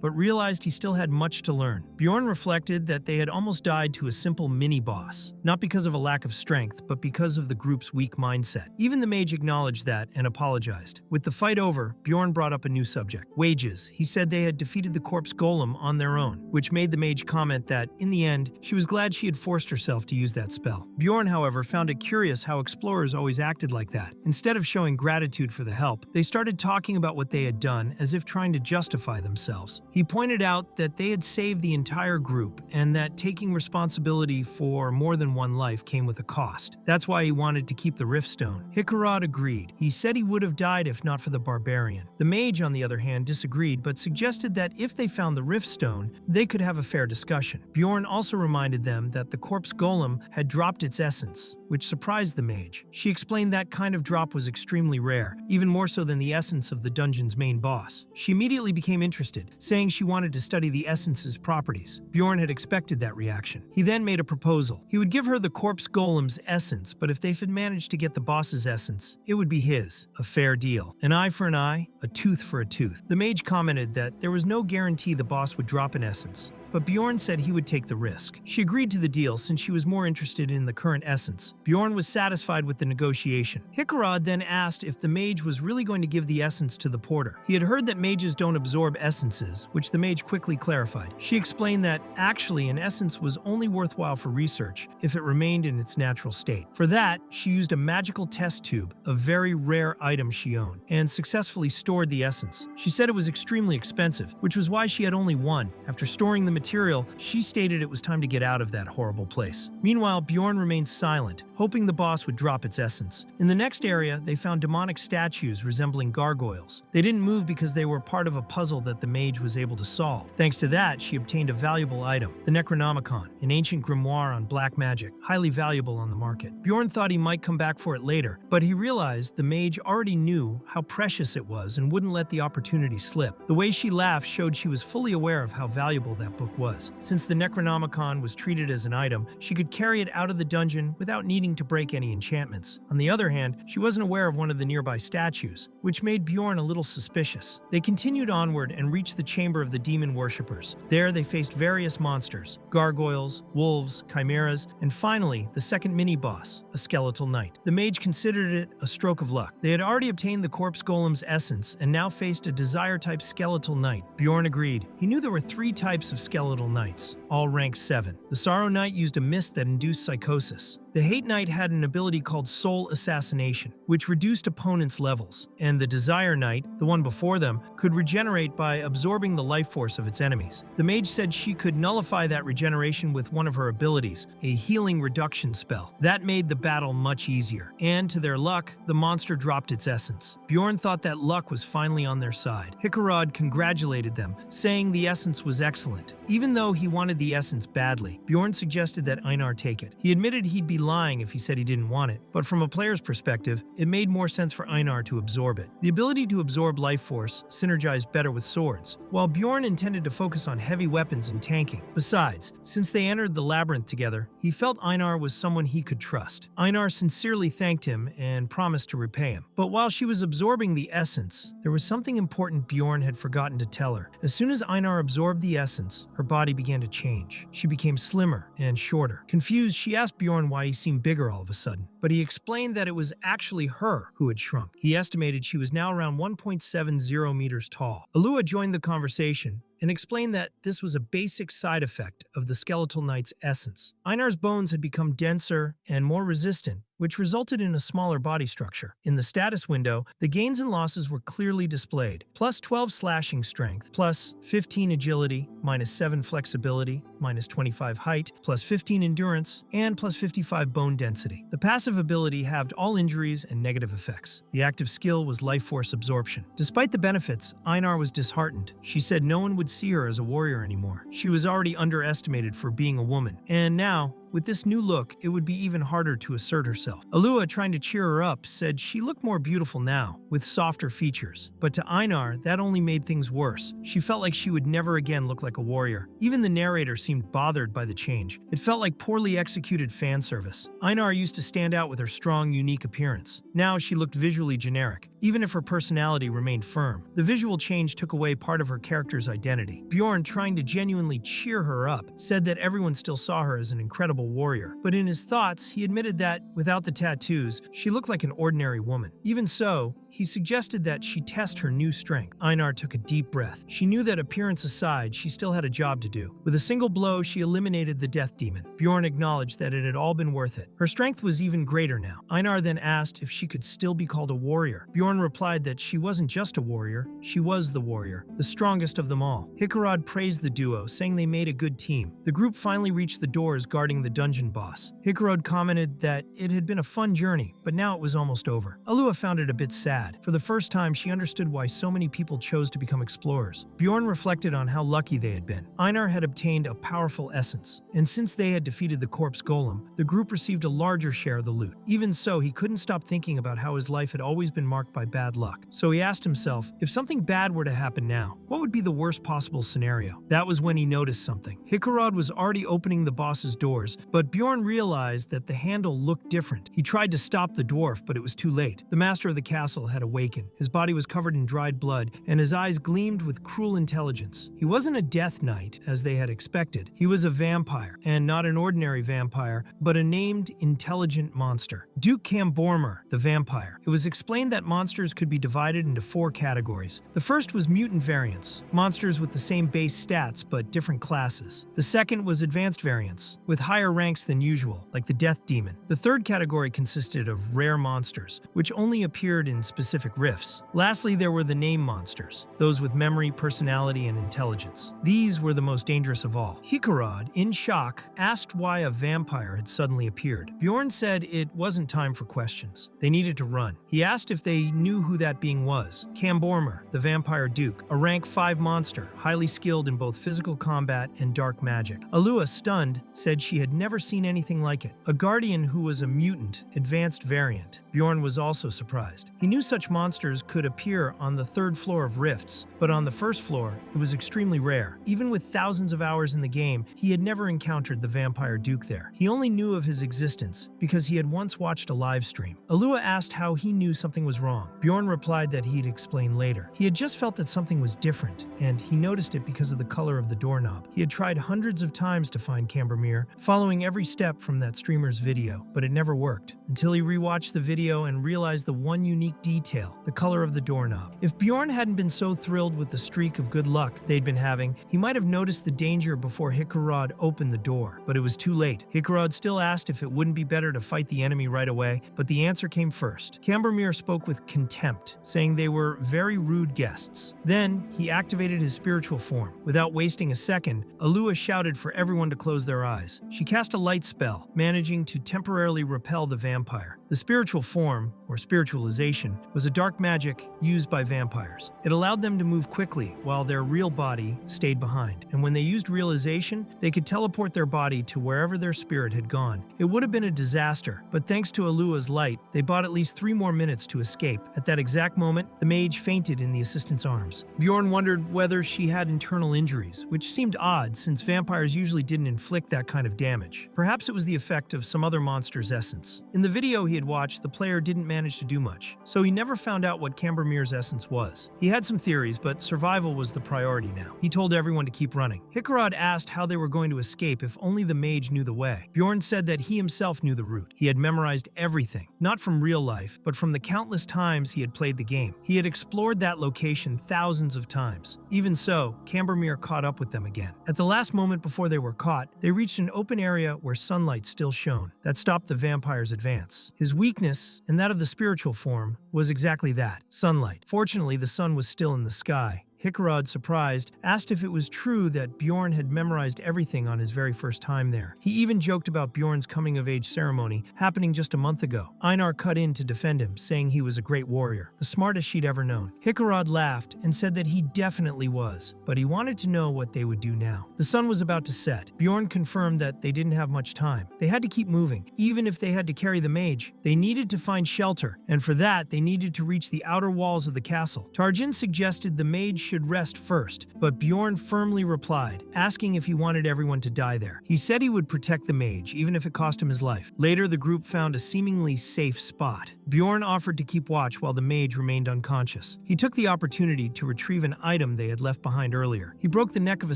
but realized he still had much to learn. Bjorn reflected that they had almost died to a simple mini-boss, not because of a lack of strength, but because of the group's weak mindset. Even the mage acknowledged that and apologized. With the fight over, Bjorn brought up a new subject: wages. He said they had defeated the corpse golem on their own, which made the mage comment that, in the end, she was glad she had forced herself to use that spell. Bjorn, however, found it curious how explorers always acted like that. Instead of showing gratitude for the help, they started talking about what they had done as if trying to justify themselves. He pointed out that they had saved the entire group and that taking responsibility for more than one life came with a cost. That's why he wanted to keep the Riftstone. Hikarad agreed. He said he would have died if not for the barbarian. The mage, on the other hand, disagreed but suggested that if they found the Riftstone, they could have a fair discussion. Bjorn also reminded them that the corpse golem had dropped its essence, which surprised the mage. She explained that kind of drop was extremely rare, even more so than the essence of the dungeon's main boss. She immediately became interested, saying she wanted to study the essence's properties. Bjorn had expected that reaction. He then made a proposal. He would give her the corpse golem's essence, but if they had managed to get the boss's essence, it would be his. A fair deal. An eye for an eye, a tooth for a tooth. The mage commented that there was no guarantee the boss would drop an essence, but Bjorn said he would take the risk. She agreed to the deal since she was more interested in the current essence. Bjorn was satisfied with the negotiation. Hikarad then asked if the mage was really going to give the essence to the porter. He had heard that mages don't absorb essences, which the mage quickly clarified. She explained that actually an essence was only worthwhile for research if it remained in its natural state. For that, she used a magical test tube, a very rare item she owned, and successfully stored the essence. She said it was extremely expensive, which was why she had only one. After storing the material, she stated it was time to get out of that horrible place. Meanwhile, Bjorn remained silent, hoping the boss would drop its essence. In the next area, they found demonic statues resembling gargoyles. They didn't move because they were part of a puzzle that the mage was able to solve. Thanks to that, she obtained a valuable item, the Necronomicon, an ancient grimoire on black magic, highly valuable on the market. Bjorn thought he might come back for it later, but he realized the mage already knew how precious it was and wouldn't let the opportunity slip. The way she laughed showed she was fully aware of how valuable that book was. Since the Necronomicon was treated as an item, she could carry it out of the dungeon without needing to break any enchantments. On the other hand, she wasn't aware of one of the nearby statues, which made Bjorn a little suspicious. They continued onward and reached the chamber of the demon worshippers. There they faced various monsters: gargoyles, wolves, chimeras, and finally, the second mini-boss, a skeletal knight. The mage considered it a stroke of luck. They had already obtained the corpse golem's essence and now faced a desire-type skeletal knight. Bjorn agreed. He knew there were 3 types of skeletal skeletal knights, all rank 7. The Sorrow Knight used a mist that induced psychosis. The Hate Knight had an ability called Soul Assassination, which reduced opponents' levels, and the Desire Knight, the one before them, could regenerate by absorbing the life force of its enemies. The mage said she could nullify that regeneration with one of her abilities, a healing reduction spell. That made the battle much easier, and to their luck, the monster dropped its essence. Bjorn thought that luck was finally on their side. Hikarad congratulated them, saying the essence was excellent. Even though he wanted the essence badly, Bjorn suggested that Einar take it. He admitted he'd be lying if he said he didn't want it, but from a player's perspective, it made more sense for Einar to absorb it. The ability to absorb life force synergized better with swords, while Bjorn intended to focus on heavy weapons and tanking. Besides, since they entered the labyrinth together, he felt Einar was someone he could trust. Einar sincerely thanked him and promised to repay him. But while she was absorbing the essence, there was something important Bjorn had forgotten to tell her. As soon as Einar absorbed the essence, her body began to change. She became slimmer and shorter. Confused, she asked Bjorn why he seemed bigger all of a sudden, but he explained that it was actually her who had shrunk. He estimated she was now around 1.70 meters tall. Alua joined the conversation and explained that this was a basic side effect of the Skeletal Knight's essence. Einar's bones had become denser and more resistant, which resulted in a smaller body structure. In the status window, the gains and losses were clearly displayed. Plus 12 slashing strength, plus 15 agility, minus 7 flexibility, minus 25 height, plus 15 endurance, and plus 55 bone density. The passive ability halved all injuries and negative effects. The active skill was life force absorption. Despite the benefits, Einar was disheartened. She said no one would see her as a warrior anymore. She was already underestimated for being a woman, and now, with this new look, it would be even harder to assert herself. Alua, trying to cheer her up, said she looked more beautiful now, with softer features. But to Einar, that only made things worse. She felt like she would never again look like a warrior. Even the narrator seemed bothered by the change. It felt like poorly executed fan service. Einar used to stand out with her strong, unique appearance. Now she looked visually generic, even if her personality remained firm. The visual change took away part of her character's identity. Bjorn, trying to genuinely cheer her up, said that everyone still saw her as an incredible warrior, but in his thoughts, he admitted that, without the tattoos, she looked like an ordinary woman. Even so, he suggested that she test her new strength. Einar took a deep breath. She knew that appearance aside, she still had a job to do. With a single blow, she eliminated the death demon. Bjorn acknowledged that it had all been worth it. Her strength was even greater now. Einar then asked if she could still be called a warrior. Bjorn replied that she wasn't just a warrior, she was the warrior, the strongest of them all. Hikarad praised the duo, saying they made a good team. The group finally reached the doors guarding the dungeon boss. Hikarad commented that it had been a fun journey, but now it was almost over. Alua found it a bit sad. For the first time, she understood why so many people chose to become explorers. Bjorn reflected on how lucky they had been. Einar had obtained a powerful essence, and since they had defeated the corpse golem, the group received a larger share of the loot. Even so, he couldn't stop thinking about how his life had always been marked by bad luck. So he asked himself, if something bad were to happen now, what would be the worst possible scenario? That was when he noticed something. Hikarad was already opening the boss's doors, but Bjorn realized that the handle looked different. He tried to stop the dwarf, but it was too late. The master of the castle had awakened. His body was covered in dried blood, and his eyes gleamed with cruel intelligence. He wasn't a death knight, as they had expected. He was a vampire, and not an ordinary vampire, but a named intelligent monster. Duke Cambormer, the vampire. It was explained that monsters could be divided into 4 categories. The first was mutant variants, monsters with the same base stats but different classes. The second was advanced variants, with higher ranks than usual, like the Death Demon. The third category consisted of rare monsters, which only appeared in specific rifts. Lastly, there were the name monsters, those with memory, personality, and intelligence. These were the most dangerous of all. Hikarad, in shock, asked why a vampire had suddenly appeared. Bjorn said it wasn't time for questions. They needed to run. He asked if they knew who that being was. Cambormer, the vampire duke, a rank 5 monster, highly skilled in both physical combat and dark magic. Alua, stunned, said she had never seen anything like it. A guardian who was a mutant, advanced variant. Bjorn was also surprised. He knew such monsters could appear on the 3rd floor of rifts, but on the 1st floor, it was extremely rare. Even with thousands of hours in the game, he had never encountered the vampire duke there. He only knew of his existence because he had once watched a live stream. Alua asked how he knew something was wrong. Bjorn replied that he'd explain later. He had just felt that something was different, and he noticed it because of the color of the doorknob. He had tried hundreds of times to find Cambormer, following every step from that streamer's video, but it never worked, until he rewatched the video and realized the one unique detail detail, the color of the doorknob. If Bjorn hadn't been so thrilled with the streak of good luck they'd been having, he might have noticed the danger before Hikarad opened the door, but it was too late. Hikarad still asked if it wouldn't be better to fight the enemy right away, but the answer came first. Cambermere spoke with contempt, saying they were very rude guests. Then, he activated his spiritual form. Without wasting a second, Alua shouted for everyone to close their eyes. She cast a light spell, managing to temporarily repel the vampire. The spiritual form, or spiritualization, was a dark magic used by vampires. It allowed them to move quickly while their real body stayed behind, and when they used realization, they could teleport their body to wherever their spirit had gone. It would have been a disaster, but thanks to Alua's light, they bought at least 3 more minutes to escape. At that exact moment, the mage fainted in the assistant's arms. Bjorn wondered whether she had internal injuries, which seemed odd since vampires usually didn't inflict that kind of damage. Perhaps it was the effect of some other monster's essence. In the video he had watched, the player didn't manage to do much, so he never found out what Cambermere's essence was. He had some theories, but survival was the priority now. He told everyone to keep running. Hikarad asked how they were going to escape if only the mage knew the way. Bjorn said that he himself knew the route. He had memorized everything, not from real life, but from the countless times he had played the game. He had explored that location thousands of times. Even so, Cambermere caught up with them again. At the last moment before they were caught, they reached an open area where sunlight still shone. That stopped the vampire's advance. His weakness, and that of the spiritual form, was exactly that, sunlight. Fortunately, the sun was still in the sky. Hikarad, surprised, asked if it was true that Bjorn had memorized everything on his very first time there. He even joked about Bjorn's coming-of-age ceremony happening just a month ago. Einar cut in to defend him, saying he was a great warrior, the smartest she'd ever known. Hikarad laughed and said that he definitely was, but he wanted to know what they would do now. The sun was about to set. Bjorn confirmed that they didn't have much time. They had to keep moving. Even if they had to carry the mage, they needed to find shelter, and for that, they needed to reach the outer walls of the castle. Tarjin suggested the mage should rest first, but Bjorn firmly replied, asking if he wanted everyone to die there. He said he would protect the mage, even if it cost him his life. Later, the group found a seemingly safe spot. Bjorn offered to keep watch while the mage remained unconscious. He took the opportunity to retrieve an item they had left behind earlier. He broke the neck of a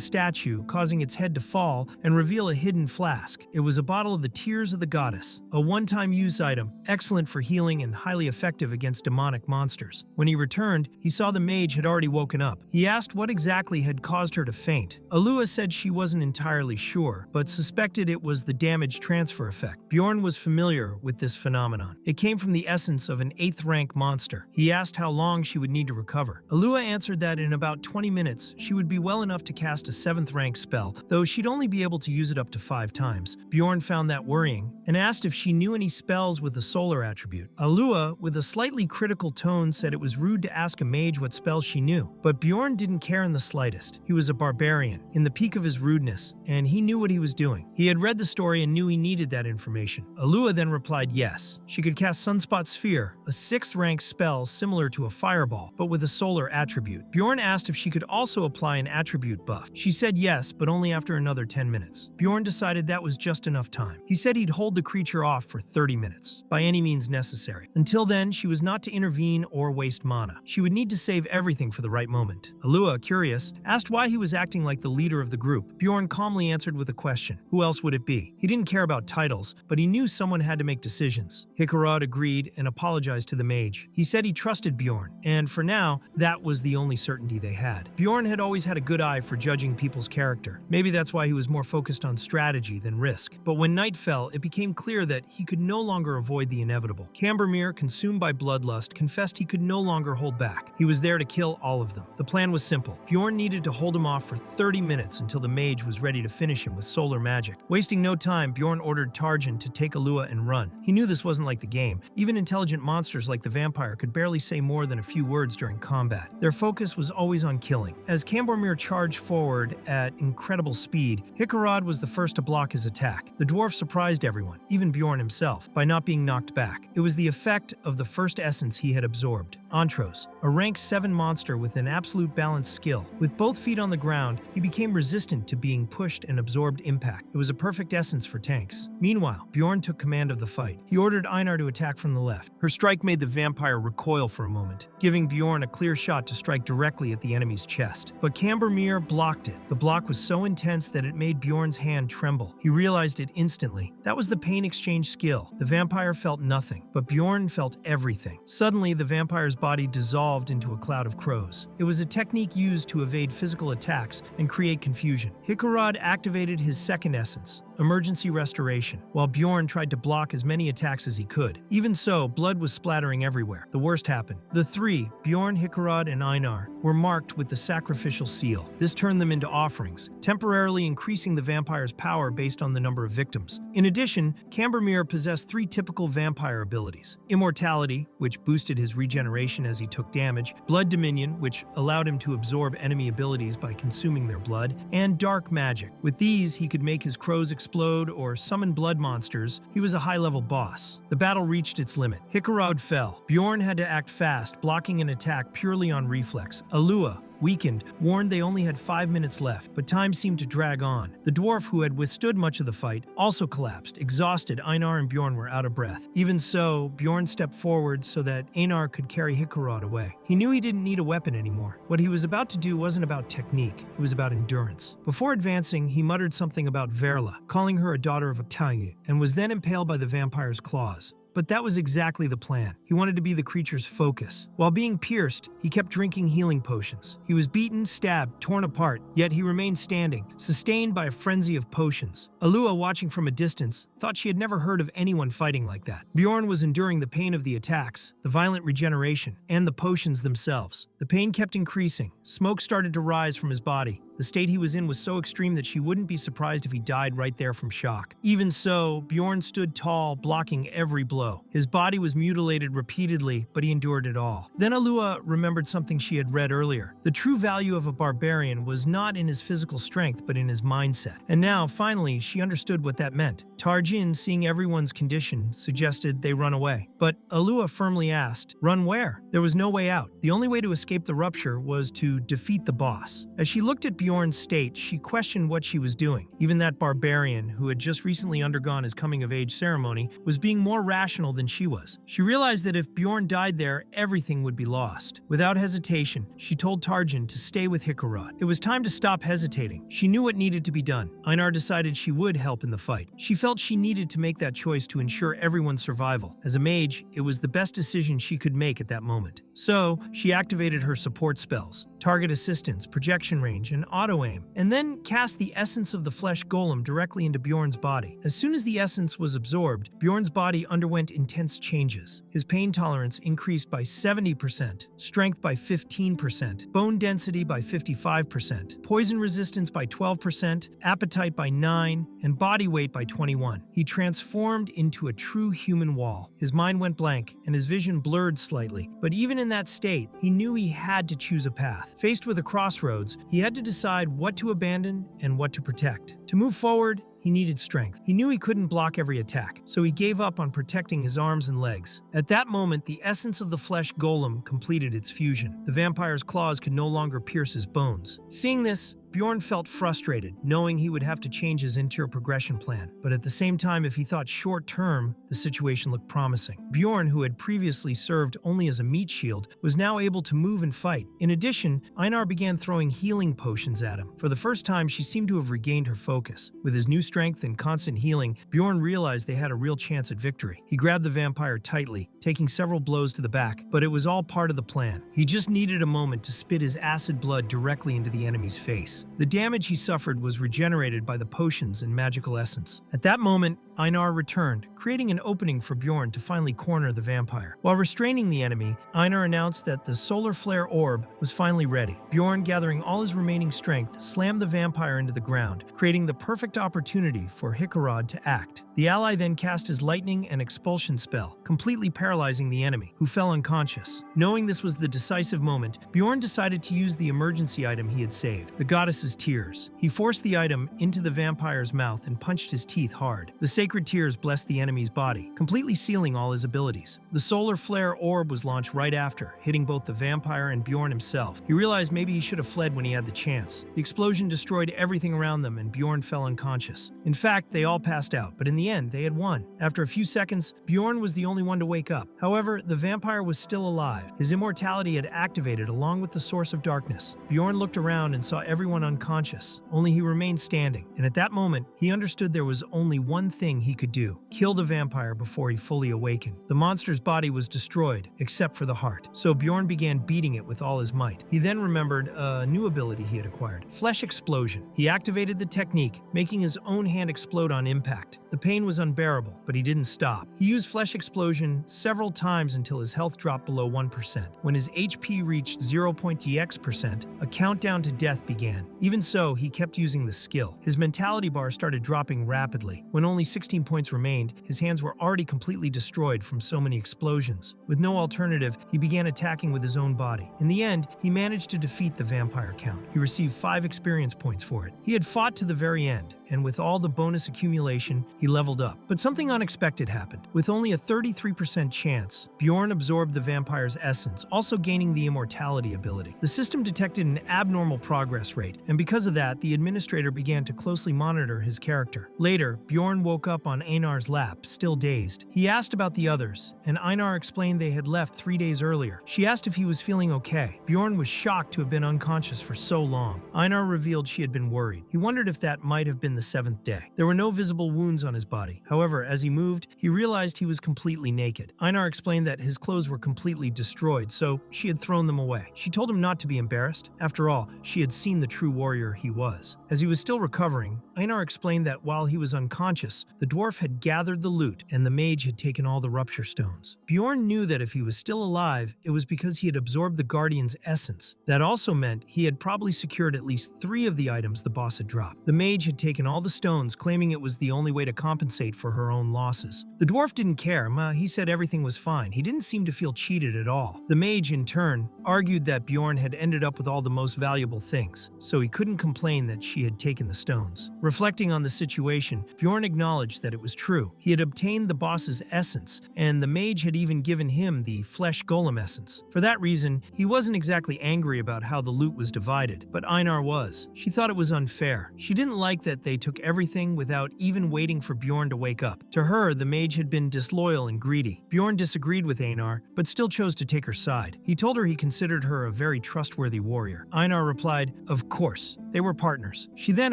statue, causing its head to fall and reveal a hidden flask. It was a bottle of the Tears of the Goddess, a one-time use item, excellent for healing and highly effective against demonic monsters. When he returned, he saw the mage had already woken up. He asked what exactly had caused her to faint. Alua said she wasn't entirely sure, but suspected it was the damage transfer effect. Bjorn was familiar with this phenomenon. It came from the essence of an 8th rank monster. He asked how long she would need to recover. Alua answered that in about 20 minutes, she would be well enough to cast a 7th rank spell, though she'd only be able to use it up to 5 times. Bjorn found that worrying and asked if she knew any spells with the solar attribute. Alua, with a slightly critical tone, said it was rude to ask a mage what spells she knew, but Bjorn didn't care in the slightest. He was a barbarian, in the peak of his rudeness, and he knew what he was doing. He had read the story and knew he needed that information. Alua then replied yes. She could cast Sunspot Sphere, a 6th rank spell similar to a fireball, but with a solar attribute. Bjorn asked if she could also apply an attribute buff. She said yes, but only after another 10 minutes. Bjorn decided that was just enough time. He said he'd hold the creature off for 30 minutes, by any means necessary. Until then, she was not to intervene or waste mana. She would need to save everything for the right moment. Alua, curious, asked why he was acting like the leader of the group. Bjorn calmly answered with a question. Who else would it be? He didn't care about titles, but he knew someone had to make decisions. Hikarad agreed and apologized to the mage. He said he trusted Bjorn, and for now, that was the only certainty they had. Bjorn had always had a good eye for judging people's character. Maybe that's why he was more focused on strategy than risk. But when night fell, it became clear that he could no longer avoid the inevitable. Cambermere, consumed by bloodlust, confessed he could no longer hold back. He was there to kill all of them. The plan was simple. Bjorn needed to hold him off for 30 minutes until the mage was ready to finish him with solar magic. Wasting no time, Bjorn ordered Tarjin to take Alua and run. He knew this wasn't like the game. Even intelligent monsters like the vampire could barely say more than a few words during combat. Their focus was always on killing. As Cambermere charged forward at incredible speed, Hikarad was the first to block his attack. The dwarf surprised everyone, even Bjorn himself, by not being knocked back. It was the effect of the first essence he had absorbed. Antros, a rank 7 monster with an absolute balance skill. With both feet on the ground, he became resistant to being pushed and absorbed impact. It was a perfect essence for tanks. Meanwhile, Bjorn took command of the fight. He ordered Einar to attack from the left. Her strike made the vampire recoil for a moment, giving Bjorn a clear shot to strike directly at the enemy's chest. But Cambermere blocked it. The block was so intense that it made Bjorn's hand tremble. He realized it instantly. That was the pain exchange skill. The vampire felt nothing, but Bjorn felt everything. Suddenly, the vampire's body dissolved into a cloud of crows. It was a technique used to evade physical attacks and create confusion. Hikarad activated his second essence, emergency restoration, while Bjorn tried to block as many attacks as he could. Even so, blood was splattering everywhere. The worst happened. The three, Bjorn, Hikarad, and Einar, were marked with the sacrificial seal. This turned them into offerings, temporarily increasing the vampire's power based on the number of victims. In addition, Cambermere possessed 3 typical vampire abilities: immortality, which boosted his regeneration as he took damage; blood dominion, which allowed him to absorb enemy abilities by consuming their blood; and dark magic. With these, he could make his crows explode or summon blood monsters. He was a high-level boss. The battle reached its limit. Hikarad fell. Bjorn had to act fast, blocking an attack purely on reflex. Alua, weakened, warned they only had 5 minutes left, but time seemed to drag on. The dwarf, who had withstood much of the fight, also collapsed. Exhausted, Einar and Bjorn were out of breath. Even so, Bjorn stepped forward so that Einar could carry Hikarad away. He knew he didn't need a weapon anymore. What he was about to do wasn't about technique, it was about endurance. Before advancing, he muttered something about Verla, calling her a daughter of Atanyu, and was then impaled by the vampire's claws. But that was exactly the plan. He wanted to be the creature's focus. While being pierced, he kept drinking healing potions. He was beaten, stabbed, torn apart, yet he remained standing, sustained by a frenzy of potions. Alua, watching from a distance, thought she had never heard of anyone fighting like that. Bjorn was enduring the pain of the attacks, the violent regeneration, and the potions themselves. The pain kept increasing. Smoke started to rise from his body. The state he was in was so extreme that she wouldn't be surprised if he died right there from shock. Even so, Bjorn stood tall, blocking every blow. His body was mutilated repeatedly, but he endured it all. Then Alua remembered something she had read earlier. The true value of a barbarian was not in his physical strength, but in his mindset. And now, finally, she understood what that meant. Tarjin, seeing everyone's condition, suggested they run away. But Alua firmly asked, "Run where?" There was no way out. The only way to escape the rupture was to defeat the boss. As she looked at Bjorn's state, she questioned what she was doing. Even that barbarian, who had just recently undergone his coming-of-age ceremony, was being more rational than she was. She realized that if Bjorn died there, everything would be lost. Without hesitation, she told Tarjin to stay with Hikarad. It was time to stop hesitating. She knew what needed to be done. Einar decided she would help in the fight. She felt she needed to make that choice to ensure everyone's survival. As a mage, it was the best decision she could make at that moment. So, she activated her support spells, target assistance, projection range, and auto-aim, and then cast the essence of the flesh golem directly into Bjorn's body. As soon as the essence was absorbed, Bjorn's body underwent intense changes. His pain tolerance increased by 70%, strength by 15%, bone density by 55%, poison resistance by 12%, appetite by 9%, and body weight by 21%. He transformed into a true human wall. His mind went blank, and his vision blurred slightly. But even in that state, he knew he had to choose a path. Faced with a crossroads, he had to decide what to abandon and what to protect. To move forward, he needed strength. He knew he couldn't block every attack, so he gave up on protecting his arms and legs. At that moment, the essence of the flesh golem completed its fusion. The vampire's claws could no longer pierce his bones. Seeing this, Bjorn felt frustrated, knowing he would have to change his interior progression plan. But at the same time, if he thought short-term, the situation looked promising. Bjorn, who had previously served only as a meat shield, was now able to move and fight. In addition, Einar began throwing healing potions at him. For the first time, she seemed to have regained her focus. With his new strength and constant healing, Bjorn realized they had a real chance at victory. He grabbed the vampire tightly, taking several blows to the back, but it was all part of the plan. He just needed a moment to spit his acid blood directly into the enemy's face. The damage he suffered was regenerated by the potions and magical essence. At that moment, Einar returned, creating an opening for Bjorn to finally corner the vampire. While restraining the enemy, Einar announced that the solar flare orb was finally ready. Bjorn, gathering all his remaining strength, slammed the vampire into the ground, creating the perfect opportunity for Hikarad to act. The ally then cast his lightning and expulsion spell, completely paralyzing the enemy, who fell unconscious. Knowing this was the decisive moment, Bjorn decided to use the emergency item he had saved, the goddess's tears. He forced the item into the vampire's mouth and punched his teeth hard. The Sacred tears blessed the enemy's body, completely sealing all his abilities. The solar flare orb was launched right after, hitting both the vampire and Bjorn himself. He realized maybe he should have fled when he had the chance. The explosion destroyed everything around them and Bjorn fell unconscious. In fact, they all passed out, but in the end, they had won. After a few seconds, Bjorn was the only one to wake up. However, the vampire was still alive. His immortality had activated along with the source of darkness. Bjorn looked around and saw everyone unconscious, only he remained standing. And at that moment, he understood there was only one thing he could do: kill the vampire before he fully awakened. The monster's body was destroyed, except for the heart. So Bjorn began beating it with all his might. He then remembered a new ability he had acquired: Flesh Explosion. He activated the technique, making his own hand explode on impact. The pain was unbearable, but he didn't stop. He used Flesh Explosion several times until his health dropped below 1%. When his HP reached 0.dx%, a countdown to death began. Even so, he kept using the skill. His mentality bar started dropping rapidly. When only 16 points remained, his hands were already completely destroyed from so many explosions. With no alternative, he began attacking with his own body. In the end, he managed to defeat the vampire count. He received 5 experience points for it. He had fought to the very end, and with all the bonus accumulation, he leveled up. But something unexpected happened. With only a 33% chance, Bjorn absorbed the vampire's essence, also gaining the immortality ability. The system detected an abnormal progress rate, and because of that, the administrator began to closely monitor his character. Later, Bjorn woke up on Einar's lap, still dazed. He asked about the others, and Einar explained they had left 3 days earlier. She asked if he was feeling okay. Bjorn was shocked to have been unconscious for so long. Einar revealed she had been worried. He wondered if that might have been the 7th day. There were no visible wounds on his body. However, as he moved, he realized he was completely naked. Einar explained that his clothes were completely destroyed, so she had thrown them away. She told him not to be embarrassed. After all, she had seen the true warrior he was. As he was still recovering, Einar explained that while he was unconscious, the dwarf had gathered the loot and the mage had taken all the rupture stones. Bjorn knew that if he was still alive, it was because he had absorbed the guardian's essence. That also meant he had probably secured at least 3 of the items the boss had dropped. The mage had taken all the stones, claiming it was the only way to compensate for her own losses. The dwarf didn't care. He said everything was fine. He didn't seem to feel cheated at all. The mage, in turn, argued that Bjorn had ended up with all the most valuable things, so he couldn't complain that she had taken the stones. Reflecting on the situation, Bjorn acknowledged that it was true. He had obtained the boss's essence, and the mage had even given him the flesh golem essence. For that reason, he wasn't exactly angry about how the loot was divided, but Einar was. She thought it was unfair. She didn't like that they took everything without even waiting for Bjorn to wake up. To her, the mage had been disloyal and greedy. Bjorn disagreed with Einar, but still chose to take her side. He told her he considered her a very trustworthy warrior. Einar replied, "Of course." They were partners. She then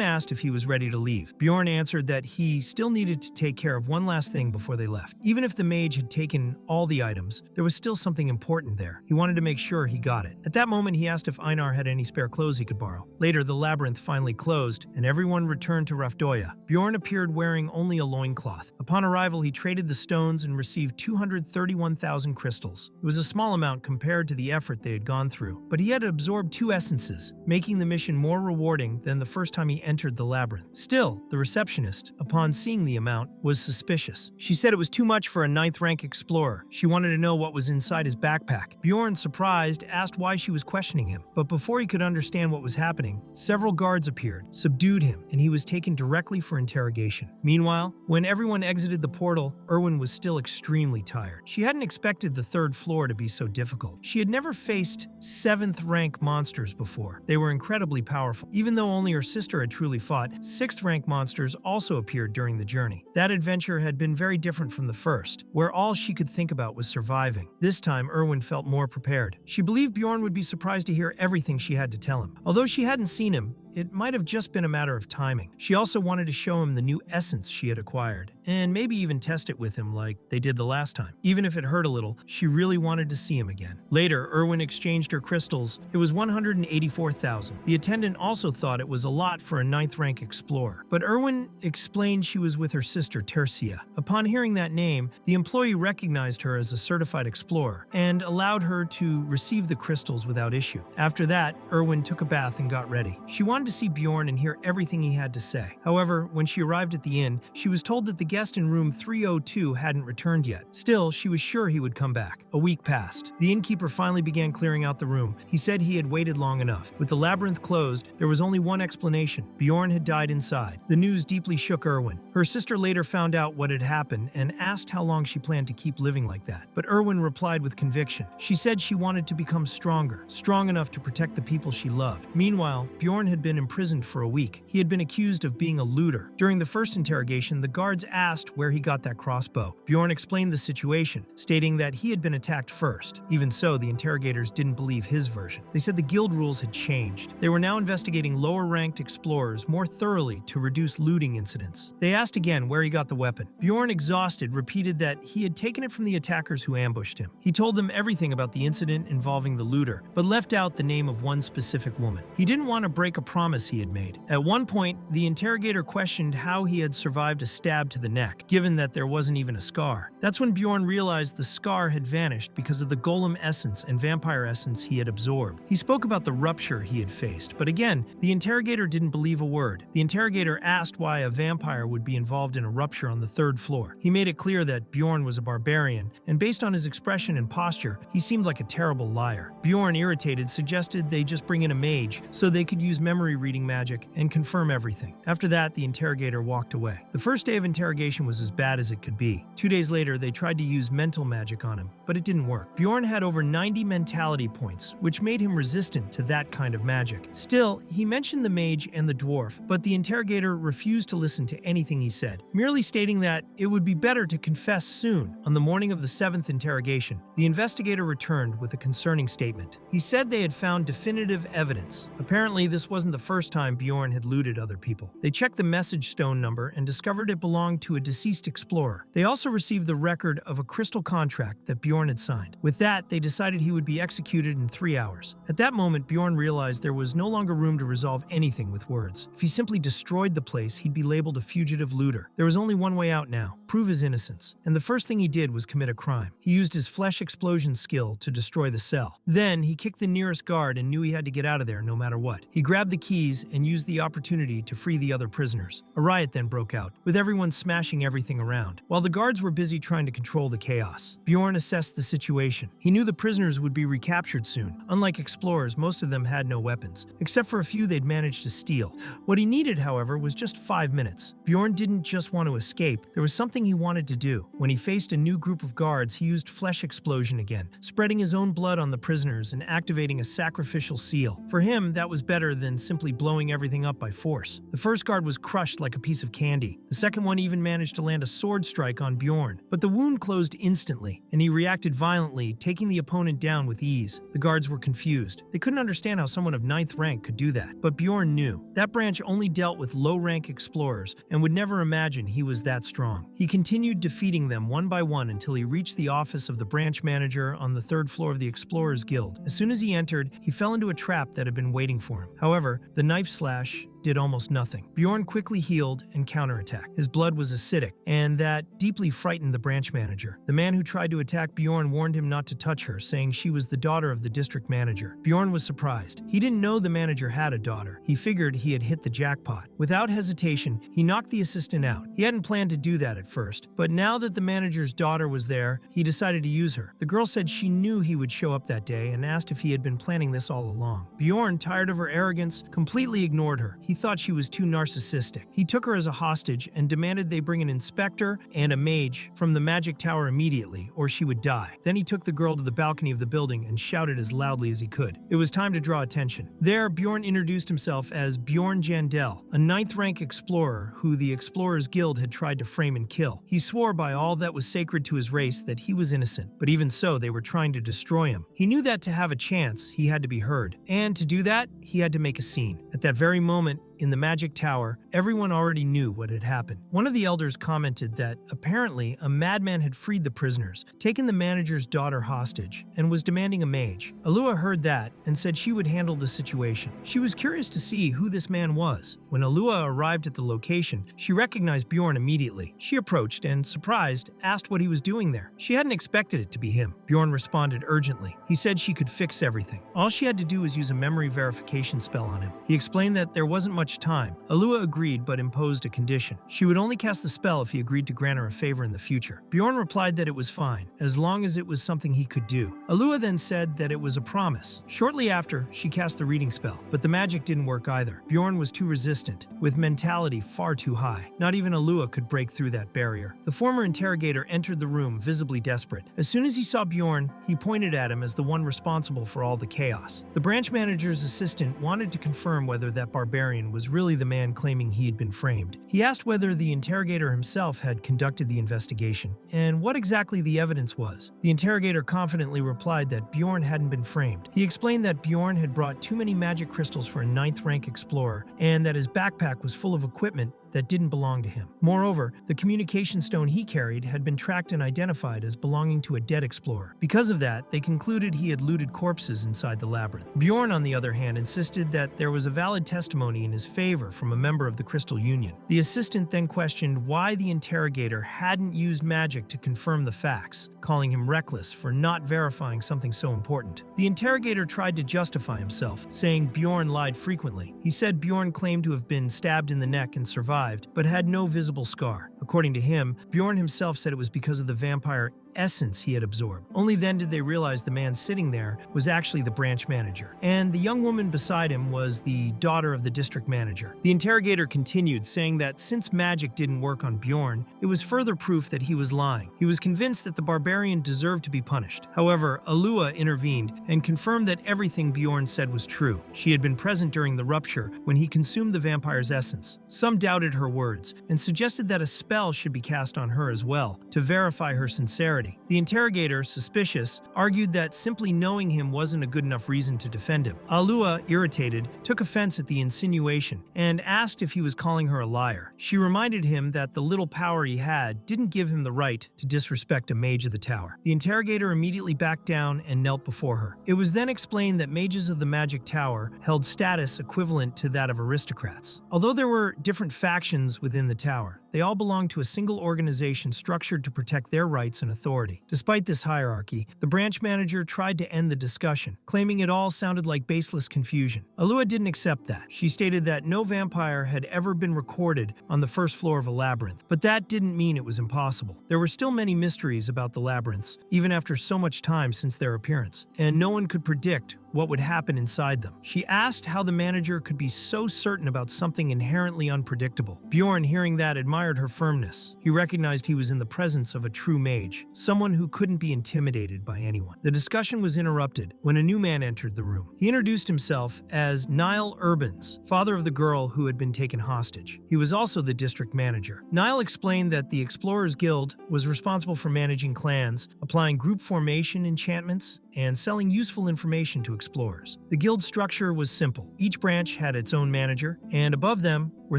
asked if he was ready to leave. Bjorn answered that he still needed to take care of one last thing before they left. Even if the mage had taken all the items, there was still something important there. He wanted to make sure he got it. At that moment, he asked if Einar had any spare clothes he could borrow. Later, the labyrinth finally closed, and everyone returned to Rafdoya. Bjorn appeared wearing only a loincloth. Upon arrival, he traded the stones and received 231,000 crystals. It was a small amount compared to the effort they had gone through, but he had absorbed 2 essences, making the mission more rewarding than the first time he entered the labyrinth. Still, the receptionist, upon seeing the amount, was suspicious. She said it was too much for a 9th rank explorer. She wanted to know what was inside his backpack. Bjorn, surprised, asked why she was questioning him, but before he could understand what was happening, several guards appeared, subdued him, and he was taken directly for interrogation. Meanwhile, when everyone exited the portal, Erwin was still extremely tired. She hadn't expected the 3rd floor to be so difficult. She had never faced 7th rank monsters before. They were incredibly powerful. Even though only her sister had truly fought, 6th rank monsters also appeared during the journey. That adventure had been very different from the first, where all she could think about was surviving. This time, Erwin felt more prepared. She believed Bjorn would be surprised to hear everything she had to tell him. Although she hadn't seen him, it might have just been a matter of timing. She also wanted to show him the new essence she had acquired, and maybe even test it with him like they did the last time. Even if it hurt a little, she really wanted to see him again. Later, Erwin exchanged her crystals. It was 184,000. The attendant also thought it was a lot for a 9th rank explorer, but Erwin explained she was with her sister Tercia. Upon hearing that name, the employee recognized her as a certified explorer and allowed her to receive the crystals without issue. After that, Erwin took a bath and got ready. She wanted to see Bjorn and hear everything he had to say. However, when she arrived at the inn, she was told that the guest in room 302 hadn't returned yet. Still, she was sure he would come back. A week passed. The innkeeper finally began clearing out the room. He said he had waited long enough. With the labyrinth closed, there was only one explanation. Bjorn had died inside. The news deeply shook Erwin. Her sister later found out what had happened and asked how long she planned to keep living like that. But Erwin replied with conviction. She said she wanted to become stronger, strong enough to protect the people she loved. Meanwhile, Bjorn had been imprisoned for a week. He had been accused of being a looter. During the first interrogation, the guards asked where he got that crossbow. Bjorn explained the situation, stating that he had been attacked first. Even so, the interrogators didn't believe his version. They said the guild rules had changed. They were now investigating lower-ranked explorers more thoroughly to reduce looting incidents. They asked again where he got the weapon. Bjorn, exhausted, repeated that he had taken it from the attackers who ambushed him. He told them everything about the incident involving the looter, but left out the name of one specific woman. He didn't want to break a promise he had made. At one point, the interrogator questioned how he had survived a stab to the neck, given that there wasn't even a scar. That's when Bjorn realized the scar had vanished because of the golem essence and vampire essence he had absorbed. He spoke about the rupture he had faced, but again, the interrogator didn't believe a word. The interrogator asked why a vampire would be involved in a rupture on the 3rd floor. He made it clear that Bjorn was a barbarian, and based on his expression and posture, he seemed like a terrible liar. Bjorn, irritated, suggested they just bring in a mage so they could use memory reading magic and confirm everything. After that, the interrogator walked away. The first day of interrogation was as bad as it could be. 2 days later, they tried to use mental magic on him, but it didn't work. Bjorn had over 90 mentality points, which made him resistant to that kind of magic. Still, he mentioned the mage and the dwarf, but the interrogator refused to listen to anything he said, merely stating that it would be better to confess soon. On the morning of the 7th interrogation, the investigator returned with a concerning statement. He said they had found definitive evidence. Apparently, this wasn't the first time Bjorn had looted other people. They checked the message stone number and discovered it belonged to a deceased explorer. They also received the record of a crystal contract that Bjorn had signed. With that, they decided he would be executed in 3 hours. At that moment, Bjorn realized there was no longer room to resolve anything with words. If he simply destroyed the place, he'd be labeled a fugitive looter. There was only one way out now: prove his innocence. And the first thing he did was commit a crime. He used his flesh explosion skill to destroy the cell. Then, he kicked the nearest guard and knew he had to get out of there no matter what. He grabbed the keys and used the opportunity to free the other prisoners. A riot then broke out, with everyone smashing everything around. While the guards were busy trying to control the chaos, Bjorn assessed the situation. He knew the prisoners would be recaptured soon. Unlike explorers, most of them had no weapons, except for a few they'd managed to steal. What he needed, however, was just 5 minutes. Bjorn didn't just want to escape, there was something he wanted to do. When he faced a new group of guards, he used flesh explosion again, spreading his own blood on the prisoners and activating a sacrificial seal. For him, that was better than simply blowing everything up by force. The first guard was crushed like a piece of candy. The second one even managed to land a sword strike on Bjorn, but the wound closed instantly, and he reacted violently, taking the opponent down with ease. The guards were confused. They couldn't understand how someone of 9th rank could do that, but Bjorn knew. That branch only dealt with low-rank explorers and would never imagine he was that strong. He continued defeating them one by one until he reached the office of the branch manager on the 3rd floor of the Explorers Guild. As soon as he entered, he fell into a trap that had been waiting for him. However, the knife slash did almost nothing. Bjorn quickly healed and counterattacked. His blood was acidic, and that deeply frightened the branch manager. The man who tried to attack Bjorn warned him not to touch her, saying she was the daughter of the district manager. Bjorn was surprised. He didn't know the manager had a daughter. He figured he had hit the jackpot. Without hesitation, he knocked the assistant out. He hadn't planned to do that at first, but now that the manager's daughter was there, he decided to use her. The girl said she knew he would show up that day and asked if he had been planning this all along. Bjorn, tired of her arrogance, completely ignored her. He thought she was too narcissistic. He took her as a hostage and demanded they bring an inspector and a mage from the magic tower immediately, or she would die. Then he took the girl to the balcony of the building and shouted as loudly as he could. It was time to draw attention. There, Bjorn introduced himself as Bjorn Jandel, a 9th rank explorer who the Explorers Guild had tried to frame and kill. He swore by all that was sacred to his race that he was innocent, but even so, they were trying to destroy him. He knew that to have a chance, he had to be heard. And to do that, he had to make a scene. At that very moment, in the magic tower, everyone already knew what had happened. One of the elders commented that apparently a madman had freed the prisoners, taken the manager's daughter hostage, and was demanding a mage. Alua heard that and said she would handle the situation. She was curious to see who this man was. When Alua arrived at the location, she recognized Bjorn immediately. She approached and, surprised, asked what he was doing there. She hadn't expected it to be him. Bjorn responded urgently. He said she could fix everything. All she had to do was use a memory verification spell on him. He explained that there wasn't much much time. Alua agreed but imposed a condition. She would only cast the spell if he agreed to grant her a favor in the future. Bjorn replied that it was fine, as long as it was something he could do. Alua then said that it was a promise. Shortly after, she cast the reading spell, but the magic didn't work either. Bjorn was too resistant, with mentality far too high. Not even Alua could break through that barrier. The former interrogator entered the room, visibly desperate. As soon as he saw Bjorn, he pointed at him as the one responsible for all the chaos. The branch manager's assistant wanted to confirm whether that barbarian was really the man claiming he had been framed. He asked whether the interrogator himself had conducted the investigation, and what exactly the evidence was. The interrogator confidently replied that Bjorn hadn't been framed. He explained that Bjorn had brought too many magic crystals for a 9th rank explorer, and that his backpack was full of equipment that didn't belong to him. Moreover, the communication stone he carried had been tracked and identified as belonging to a dead explorer. Because of that, they concluded he had looted corpses inside the labyrinth. Bjorn, on the other hand, insisted that there was a valid testimony in his favor from a member of the Crystal Union. The assistant then questioned why the interrogator hadn't used magic to confirm the facts, calling him reckless for not verifying something so important. The interrogator tried to justify himself, saying Bjorn lied frequently. He said Bjorn claimed to have been stabbed in the neck and survived, but had no visible scar. According to him, Bjorn himself said it was because of the vampire essence he had absorbed. Only then did they realize the man sitting there was actually the branch manager, and the young woman beside him was the daughter of the district manager. The interrogator continued, saying that since magic didn't work on Bjorn, it was further proof that he was lying. He was convinced that the barbarian deserved to be punished. However, Alua intervened and confirmed that everything Bjorn said was true. She had been present during the rupture when he consumed the vampire's essence. Some doubted her words and suggested that a spell should be cast on her as well to verify her sincerity. The interrogator, suspicious, argued that simply knowing him wasn't a good enough reason to defend him. Alua, irritated, took offense at the insinuation and asked if he was calling her a liar. She reminded him that the little power he had didn't give him the right to disrespect a mage of the tower. The interrogator immediately backed down and knelt before her. It was then explained that mages of the magic tower held status equivalent to that of aristocrats. Although there were different factions within the tower, they all belonged to a single organization structured to protect their rights and authority. Despite this hierarchy, the branch manager tried to end the discussion, claiming it all sounded like baseless confusion. Alua didn't accept that. She stated that no vampire had ever been recorded on the first floor of a labyrinth, but that didn't mean it was impossible. There were still many mysteries about the labyrinths, even after so much time since their appearance, and no one could predict what would happen inside them. She asked how the manager could be so certain about something inherently unpredictable. Bjorn, hearing that, admired her firmness. He recognized he was in the presence of a true mage, someone who couldn't be intimidated by anyone. The discussion was interrupted when a new man entered the room. He introduced himself as Niall Urbans, father of the girl who had been taken hostage. He was also the district manager. Niall explained that the Explorers Guild was responsible for managing clans, applying group formation enchantments, and selling useful information to explorers. The guild structure was simple. Each branch had its own manager, and above them were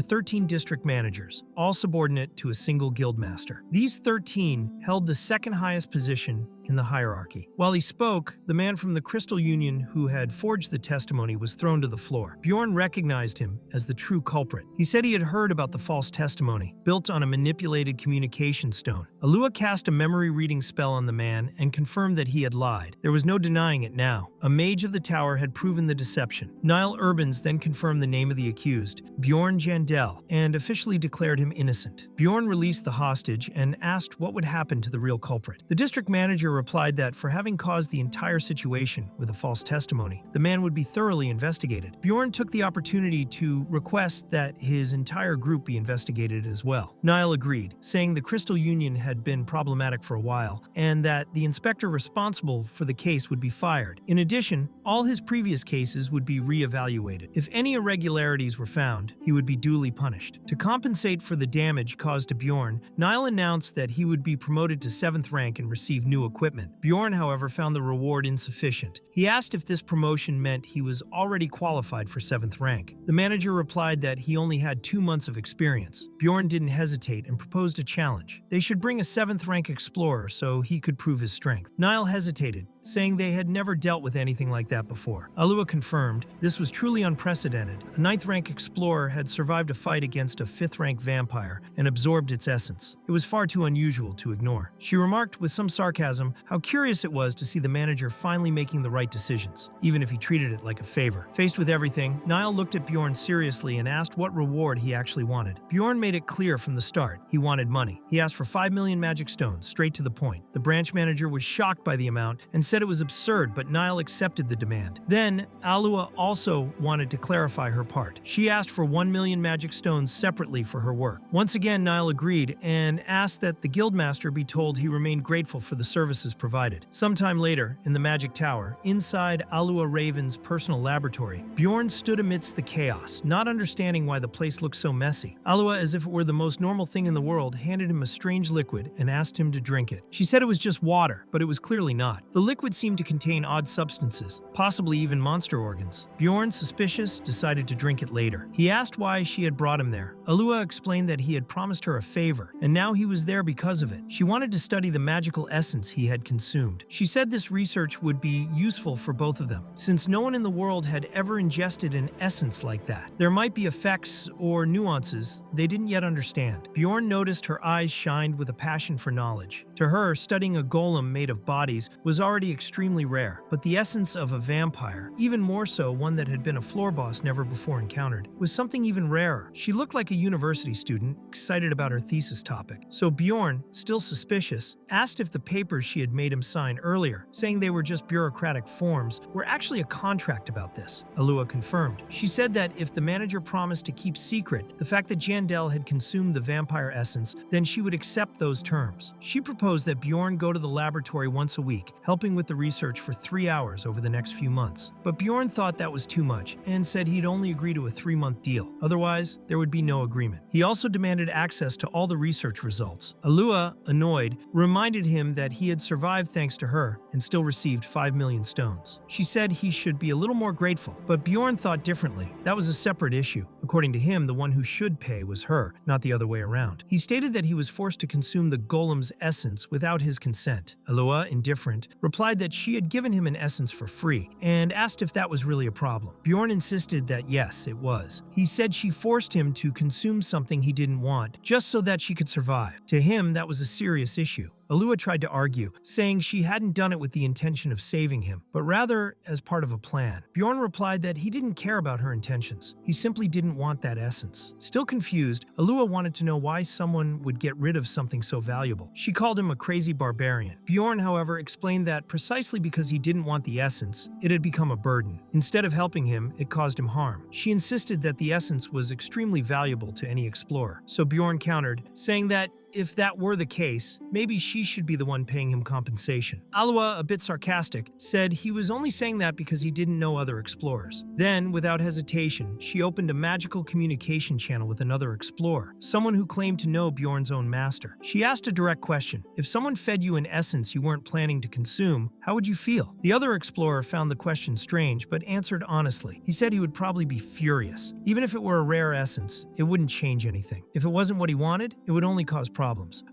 13 district managers, all subordinate to a single guild master. These 13 held the second highest position in the hierarchy. While he spoke, the man from the Crystal Union who had forged the testimony was thrown to the floor. Bjorn recognized him as the true culprit. He said he had heard about the false testimony, built on a manipulated communication stone. Alua cast a memory reading spell on the man and confirmed that he had lied. There was no denying it now. A mage of the tower had proven the deception. Niall Urbans then confirmed the name of the accused, Bjorn Jandel, and officially declared him innocent. Bjorn released the hostage and asked what would happen to the real culprit. The district manager replied that for having caused the entire situation with a false testimony, the man would be thoroughly investigated. Bjorn took the opportunity to request that his entire group be investigated as well. Niall agreed, saying the Crystal Union had been problematic for a while, and that the inspector responsible for the case would be fired. In addition, all his previous cases would be re-evaluated. If any irregularities were found, he would be duly punished. To compensate for the damage caused to Bjorn, Niall announced that he would be promoted to 7th rank and receive new equipment. Bjorn, however, found the reward insufficient. He asked if this promotion meant he was already qualified for 7th rank. The manager replied that he only had 2 months of experience. Bjorn didn't hesitate and proposed a challenge. They should bring a 7th rank explorer so he could prove his strength. Niall hesitated, saying they had never dealt with anything like that before. Alua confirmed this was truly unprecedented. A 9th rank explorer had survived survived a fight against a 5th-rank vampire and absorbed its essence. It was far too unusual to ignore. She remarked with some sarcasm how curious it was to see the manager finally making the right decisions, even if he treated it like a favor. Faced with everything, Niall looked at Bjorn seriously and asked what reward he actually wanted. Bjorn made it clear from the start he wanted money. He asked for 5 million magic stones, straight to the point. The branch manager was shocked by the amount and said it was absurd, but Niall accepted the demand. Then, Alua also wanted to clarify her part. She asked for 1 million magic stones separately for her work. Once again, Niall agreed and asked that the guildmaster be told he remained grateful for the services provided. Sometime later, in the Magic Tower, inside Alua Raven's personal laboratory, Bjorn stood amidst the chaos, not understanding why the place looked so messy. Alua, as if it were the most normal thing in the world, handed him a strange liquid and asked him to drink it. She said it was just water, but it was clearly not. The liquid seemed to contain odd substances, possibly even monster organs. Bjorn, suspicious, decided to drink it later. He asked why she had brought him there. Alua explained that he had promised her a favor, and now he was there because of it. She wanted to study the magical essence he had consumed. She said this research would be useful for both of them, since no one in the world had ever ingested an essence like that. There might be effects or nuances they didn't yet understand. Bjorn noticed her eyes shined with a passion for knowledge. To her, studying a golem made of bodies was already extremely rare, but the essence of a vampire, even more so one that had been a floor boss never before encountered, was something even rarer. She looked like a university student, excited about her thesis topic. So Bjorn, still suspicious, asked if the papers she had made him sign earlier, saying they were just bureaucratic forms, were actually a contract about this. Alua confirmed. She said that if the manager promised to keep secret the fact that Jandel had consumed the vampire essence, then she would accept those terms. She proposed that Bjorn go to the laboratory once a week, helping with the research for 3 hours over the next few months. But Bjorn thought that was too much and said he'd only agree to a 3-month deal. Otherwise, there would be no agreement. He also demanded access to all the research results. Alua, annoyed, reminded him that he had survived thanks to her and still received 5 million stones. She said he should be a little more grateful, but Bjorn thought differently. That was a separate issue. According to him, the one who should pay was her, not the other way around. He stated that he was forced to consume the golem's essence without his consent. Alua, indifferent, replied that she had given him an essence for free and asked if that was really a problem. Bjorn insisted that yes, it was. He said she forced him to consume something he didn't want just so that she could survive. To him, that was a serious issue. Alua tried to argue, saying she hadn't done it with the intention of saving him, but rather as part of a plan. Bjorn replied that he didn't care about her intentions. He simply didn't want that essence. Still confused, Alua wanted to know why someone would get rid of something so valuable. She called him a crazy barbarian. Bjorn, however, explained that precisely because he didn't want the essence, it had become a burden. Instead of helping him, it caused him harm. She insisted that the essence was extremely valuable to any explorer. So Bjorn countered, saying that if that were the case, maybe she should be the one paying him compensation. Alua, a bit sarcastic, said he was only saying that because he didn't know other explorers. Then, without hesitation, she opened a magical communication channel with another explorer, someone who claimed to know Bjorn's own master. She asked a direct question. If someone fed you an essence you weren't planning to consume, how would you feel? The other explorer found the question strange, but answered honestly. He said he would probably be furious. Even if it were a rare essence, it wouldn't change anything. If it wasn't what he wanted, it would only cause problems.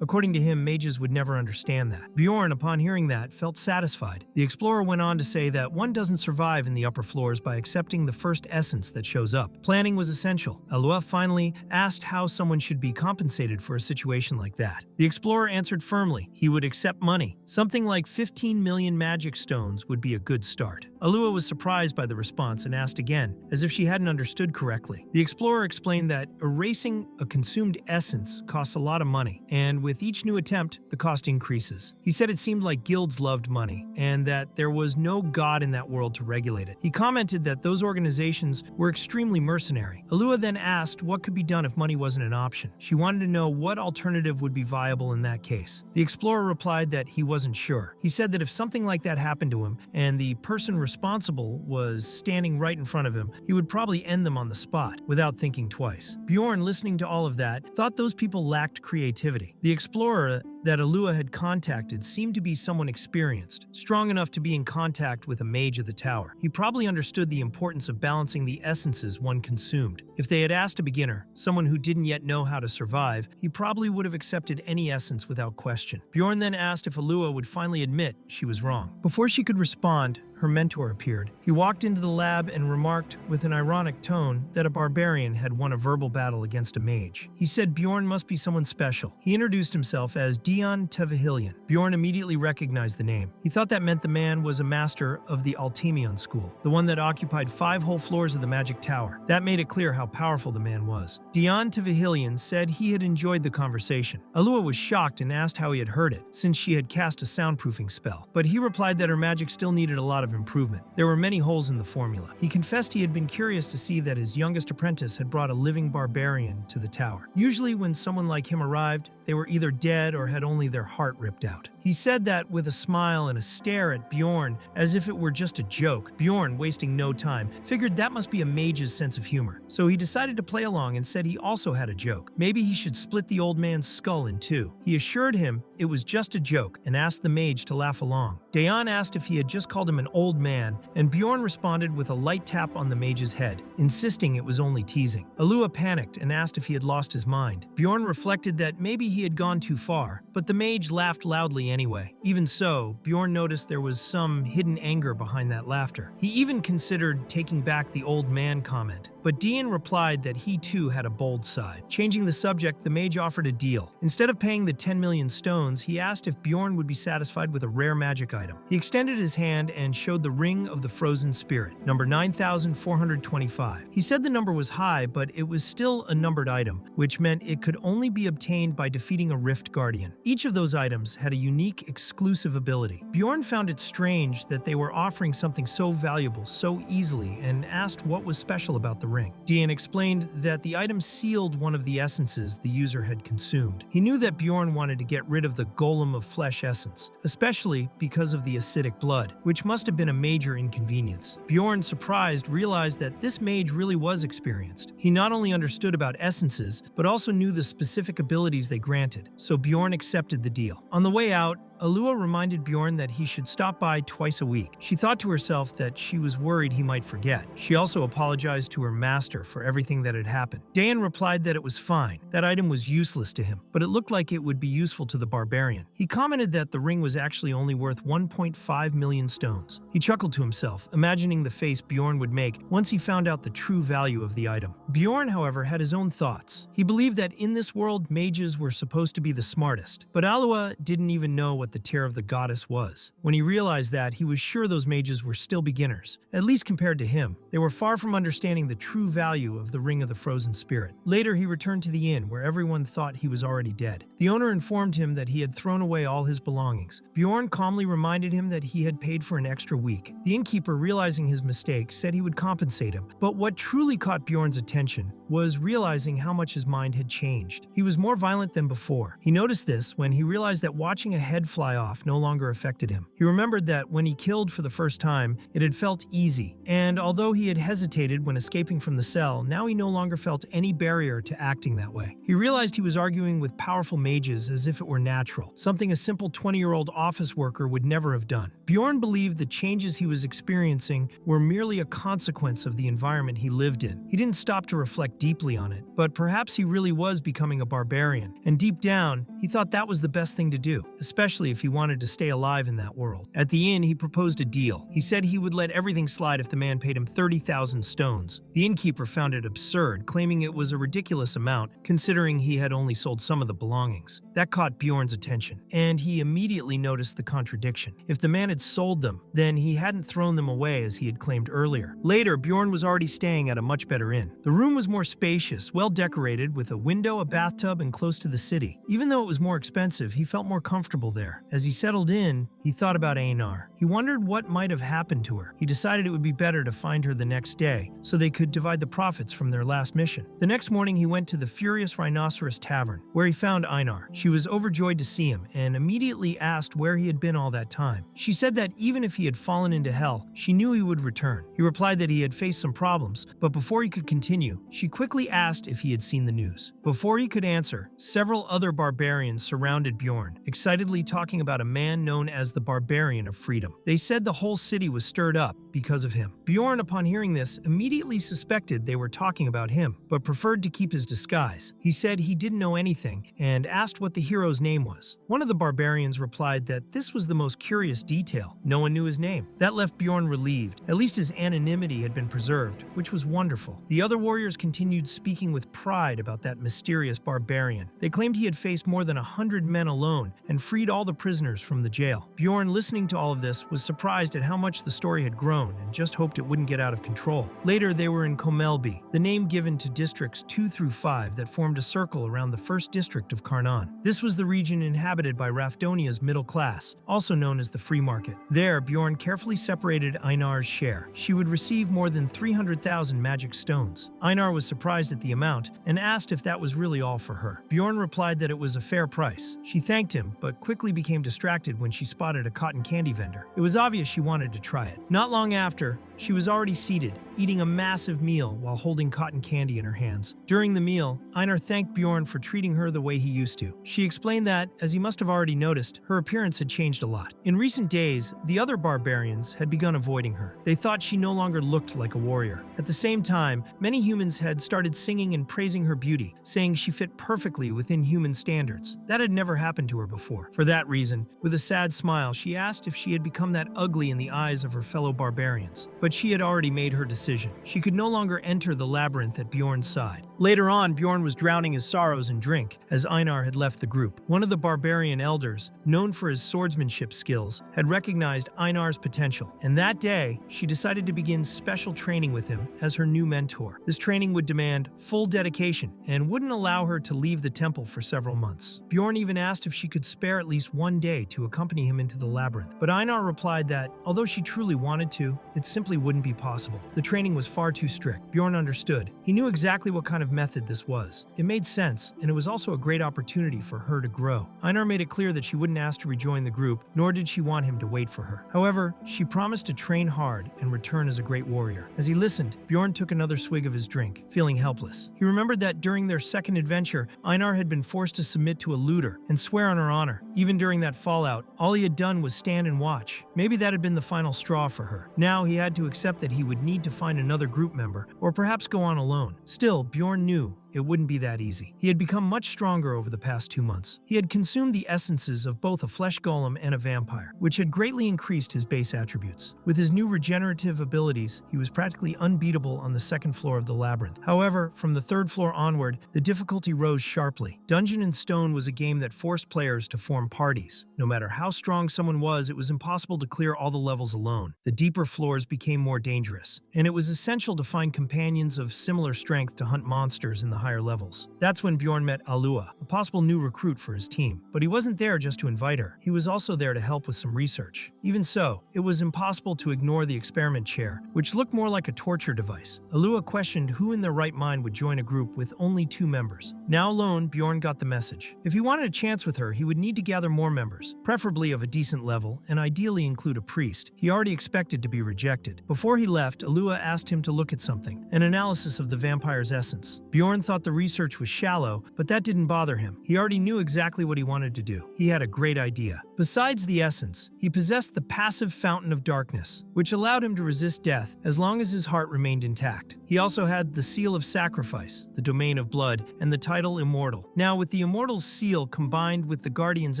According to him, mages would never understand that. Bjorn, upon hearing that, felt satisfied. The explorer went on to say that one doesn't survive in the upper floors by accepting the first essence that shows up. Planning was essential. Alua finally asked how someone should be compensated for a situation like that. The explorer answered firmly he would accept money. Something like 15 million magic stones would be a good start. Alua was surprised by the response and asked again, as if she hadn't understood correctly. The explorer explained that erasing a consumed essence costs a lot of money, and with each new attempt, the cost increases. He said it seemed like guilds loved money, and that there was no god in that world to regulate it. He commented that those organizations were extremely mercenary. Alua then asked what could be done if money wasn't an option. She wanted to know what alternative would be viable in that case. The explorer replied that he wasn't sure. He said that if something like that happened to him, and the person responsible was standing right in front of him, he would probably end them on the spot, without thinking twice. Bjorn, listening to all of that, thought those people lacked creativity. The explorer that Alua had contacted seemed to be someone experienced, strong enough to be in contact with a mage of the tower. He probably understood the importance of balancing the essences one consumed. If they had asked a beginner, someone who didn't yet know how to survive, he probably would have accepted any essence without question. Bjorn then asked if Alua would finally admit she was wrong. Before she could respond, her mentor appeared. He walked into the lab and remarked with an ironic tone that a barbarian had won a verbal battle against a mage. He said Bjorn must be someone special. He introduced himself as Dion Tevahilion. Bjorn immediately recognized the name. He thought that meant the man was a master of the Altemion school, the one that occupied 5 whole floors of the magic tower. That made it clear how powerful the man was. Dion Tevahilion said he had enjoyed the conversation. Alua was shocked and asked how he had heard it, since she had cast a soundproofing spell. But he replied that her magic still needed a lot of improvement. There were many holes in the formula. He confessed he had been curious to see that his youngest apprentice had brought a living barbarian to the tower. Usually when someone like him arrived, they were either dead or had only their heart ripped out. He said that with a smile and a stare at Bjorn as if it were just a joke. Bjorn, wasting no time, figured that must be a mage's sense of humor. So he decided to play along and said he also had a joke. Maybe he should split the old man's skull in two. He assured him it was just a joke and asked the mage to laugh along. Dayan asked if he had just called him an old man, and Bjorn responded with a light tap on the mage's head, insisting it was only teasing. Alua panicked and asked if he had lost his mind. Bjorn reflected that maybe he had gone too far, but the mage laughed loudly anyway. Even so, Bjorn noticed there was some hidden anger behind that laughter. He even considered taking back the old man comment, but Dian replied that he too had a bold side. Changing the subject, the mage offered a deal. Instead of paying the 10 million stones, he asked if Bjorn would be satisfied with a rare magic item. He extended his hand and showed the Ring of the Frozen Spirit, number 9,425. He said the number was high, but it was still a numbered item, which meant it could only be obtained by defeating a Rift Guardian. Each of those items had a unique, exclusive ability. Bjorn found it strange that they were offering something so valuable so easily and asked what was special about the ring. Dian explained that the item sealed one of the essences the user had consumed. He knew that Bjorn wanted to get rid of the golem of flesh essence, especially because of the acidic blood, which must have been a major inconvenience. Bjorn, surprised, realized that this mage really was experienced. He not only understood about essences, but also knew the specific abilities they granted, so Bjorn accepted the deal. On the way out, Alua reminded Bjorn that he should stop by twice a week. She thought to herself that she was worried he might forget. She also apologized to her master for everything that had happened. Dayan replied that it was fine. That item was useless to him, but it looked like it would be useful to the barbarian. He commented that the ring was actually only worth 1.5 million stones. He chuckled to himself, imagining the face Bjorn would make once he found out the true value of the item. Bjorn, however, had his own thoughts. He believed that in this world, mages were supposed to be the smartest, but Alua didn't even know what the tear of the goddess was. When he realized that, he was sure those mages were still beginners, at least compared to him. They were far from understanding the true value of the Ring of the Frozen Spirit. Later, he returned to the inn, where everyone thought he was already dead. The owner informed him that he had thrown away all his belongings. Bjorn calmly reminded him that he had paid for an extra week. The innkeeper, realizing his mistake, said he would compensate him. But what truly caught Bjorn's attention was realizing how much his mind had changed. He was more violent than before. He noticed this when he realized that watching a head fly off no longer affected him. He remembered that when he killed for the first time, it had felt easy, and although he had hesitated when escaping from the cell, now he no longer felt any barrier to acting that way. He realized he was arguing with powerful mages as if it were natural, something a simple 20-year-old office worker would never have done. Bjorn believed the changes he was experiencing were merely a consequence of the environment he lived in. He didn't stop to reflect deeply on it, but perhaps he really was becoming a barbarian, and deep down, he thought that was the best thing to do, especially if he wanted to stay alive in that world. At the inn, he proposed a deal. He said he would let everything slide if the man paid him 30,000 stones. The innkeeper found it absurd, claiming it was a ridiculous amount, considering he had only sold some of the belongings. That caught Bjorn's attention, and he immediately noticed the contradiction. If the man had sold them, then he hadn't thrown them away as he had claimed earlier. Later, Bjorn was already staying at a much better inn. The room was more spacious, well decorated, with a window, a bathtub, and close to the city. Even though it was more expensive, he felt more comfortable there. there. As he settled in, he thought about Einar. He wondered what might have happened to her. He decided it would be better to find her the next day, so they could divide the profits from their last mission. The next morning, he went to the Furious Rhinoceros Tavern, where he found Einar. She was overjoyed to see him, and immediately asked where he had been all that time. She said that even if he had fallen into hell, she knew he would return. He replied that he had faced some problems, but before he could continue, she quickly asked if he had seen the news. Before he could answer, several other barbarians surrounded Bjorn, excitedly talking about a man known as the Barbarian of Freedom. They said the whole city was stirred up because of him. Bjorn, upon hearing this, immediately suspected they were talking about him, but preferred to keep his disguise. He said he didn't know anything and asked what the hero's name was. One of the barbarians replied that this was the most curious detail. No one knew his name. That left Bjorn relieved. At least his anonymity had been preserved, which was wonderful. The other warriors continued speaking with pride about that mysterious barbarian. They claimed he had faced more than 100 men alone and freed all the prisoners from the jail. Bjorn, listening to all of this, was surprised at how much the story had grown and just hoped it wouldn't get out of control. Later, they were in Komelby, the name given to districts 2 through 5 that formed a circle around the first district of Karnan. This was the region inhabited by Rafdonia's middle class, also known as the free market. There, Bjorn carefully separated Einar's share. She would receive more than 300,000 magic stones. Einar was surprised at the amount and asked if that was really all for her. Bjorn replied that it was a fair price. She thanked him, but quickly became distracted when she spotted a cotton candy vendor. It was obvious she wanted to try it. Not long after, she was already seated, eating a massive meal while holding cotton candy in her hands. During the meal, Einar thanked Bjorn for treating her the way he used to. She explained that, as he must have already noticed, her appearance had changed a lot. In recent days, the other barbarians had begun avoiding her. They thought she no longer looked like a warrior. At the same time, many humans had started singing and praising her beauty, saying she fit perfectly within human standards. That had never happened to her before. For that reason, with a sad smile, she asked if she had become that ugly in the eyes of her fellow barbarians. But she had already made her decision. She could no longer enter the labyrinth at Bjorn's side. Later on, Bjorn was drowning his sorrows in drink, as Einar had left the group. One of the barbarian elders, known for his swordsmanship skills, had recognized Einar's potential, and that day, she decided to begin special training with him as her new mentor. This training would demand full dedication and wouldn't allow her to leave the temple for several months. Bjorn even asked if she could spare at least one day to accompany him into the labyrinth, but Einar replied that, although she truly wanted to, it simply wouldn't be possible. The training was far too strict. Bjorn understood. He knew exactly what kind of method this was. It made sense, and it was also a great opportunity for her to grow. Einar made it clear that she wouldn't ask to rejoin the group, nor did she want him to wait for her. However, she promised to train hard and return as a great warrior. As he listened, Bjorn took another swig of his drink, feeling helpless. He remembered that during their second adventure, Einar had been forced to submit to a looter and swear on her honor. Even during that fallout, all he had done was stand and watch. Maybe that had been the final straw for her. Now he had to accept that he would need to find another group member, or perhaps go on alone. Still, Bjorn knew it wouldn't be that easy. He had become much stronger over the past 2 months. He had consumed the essences of both a flesh golem and a vampire, which had greatly increased his base attributes. With his new regenerative abilities, he was practically unbeatable on the second floor of the labyrinth. However, from the third floor onward, the difficulty rose sharply. Dungeon and Stone was a game that forced players to form parties. No matter how strong someone was, it was impossible to clear all the levels alone. The deeper floors became more dangerous, and it was essential to find companions of similar strength to hunt monsters in the higher levels. That's when Bjorn met Alua, a possible new recruit for his team. But he wasn't there just to invite her. He was also there to help with some research. Even so, it was impossible to ignore the experiment chair, which looked more like a torture device. Alua questioned who in their right mind would join a group with only 2 members. Now alone, Bjorn got the message. If he wanted a chance with her, he would need to gather more members, preferably of a decent level, and ideally include a priest. He already expected to be rejected. Before he left, Alua asked him to look at something, an analysis of the vampire's essence. Bjorn thought the research was shallow, but that didn't bother him. He already knew exactly what he wanted to do. He had a great idea. Besides the essence, he possessed the passive fountain of darkness, which allowed him to resist death as long as his heart remained intact. He also had the seal of sacrifice, the domain of blood, and the title immortal. Now, with the immortal's seal combined with the guardian's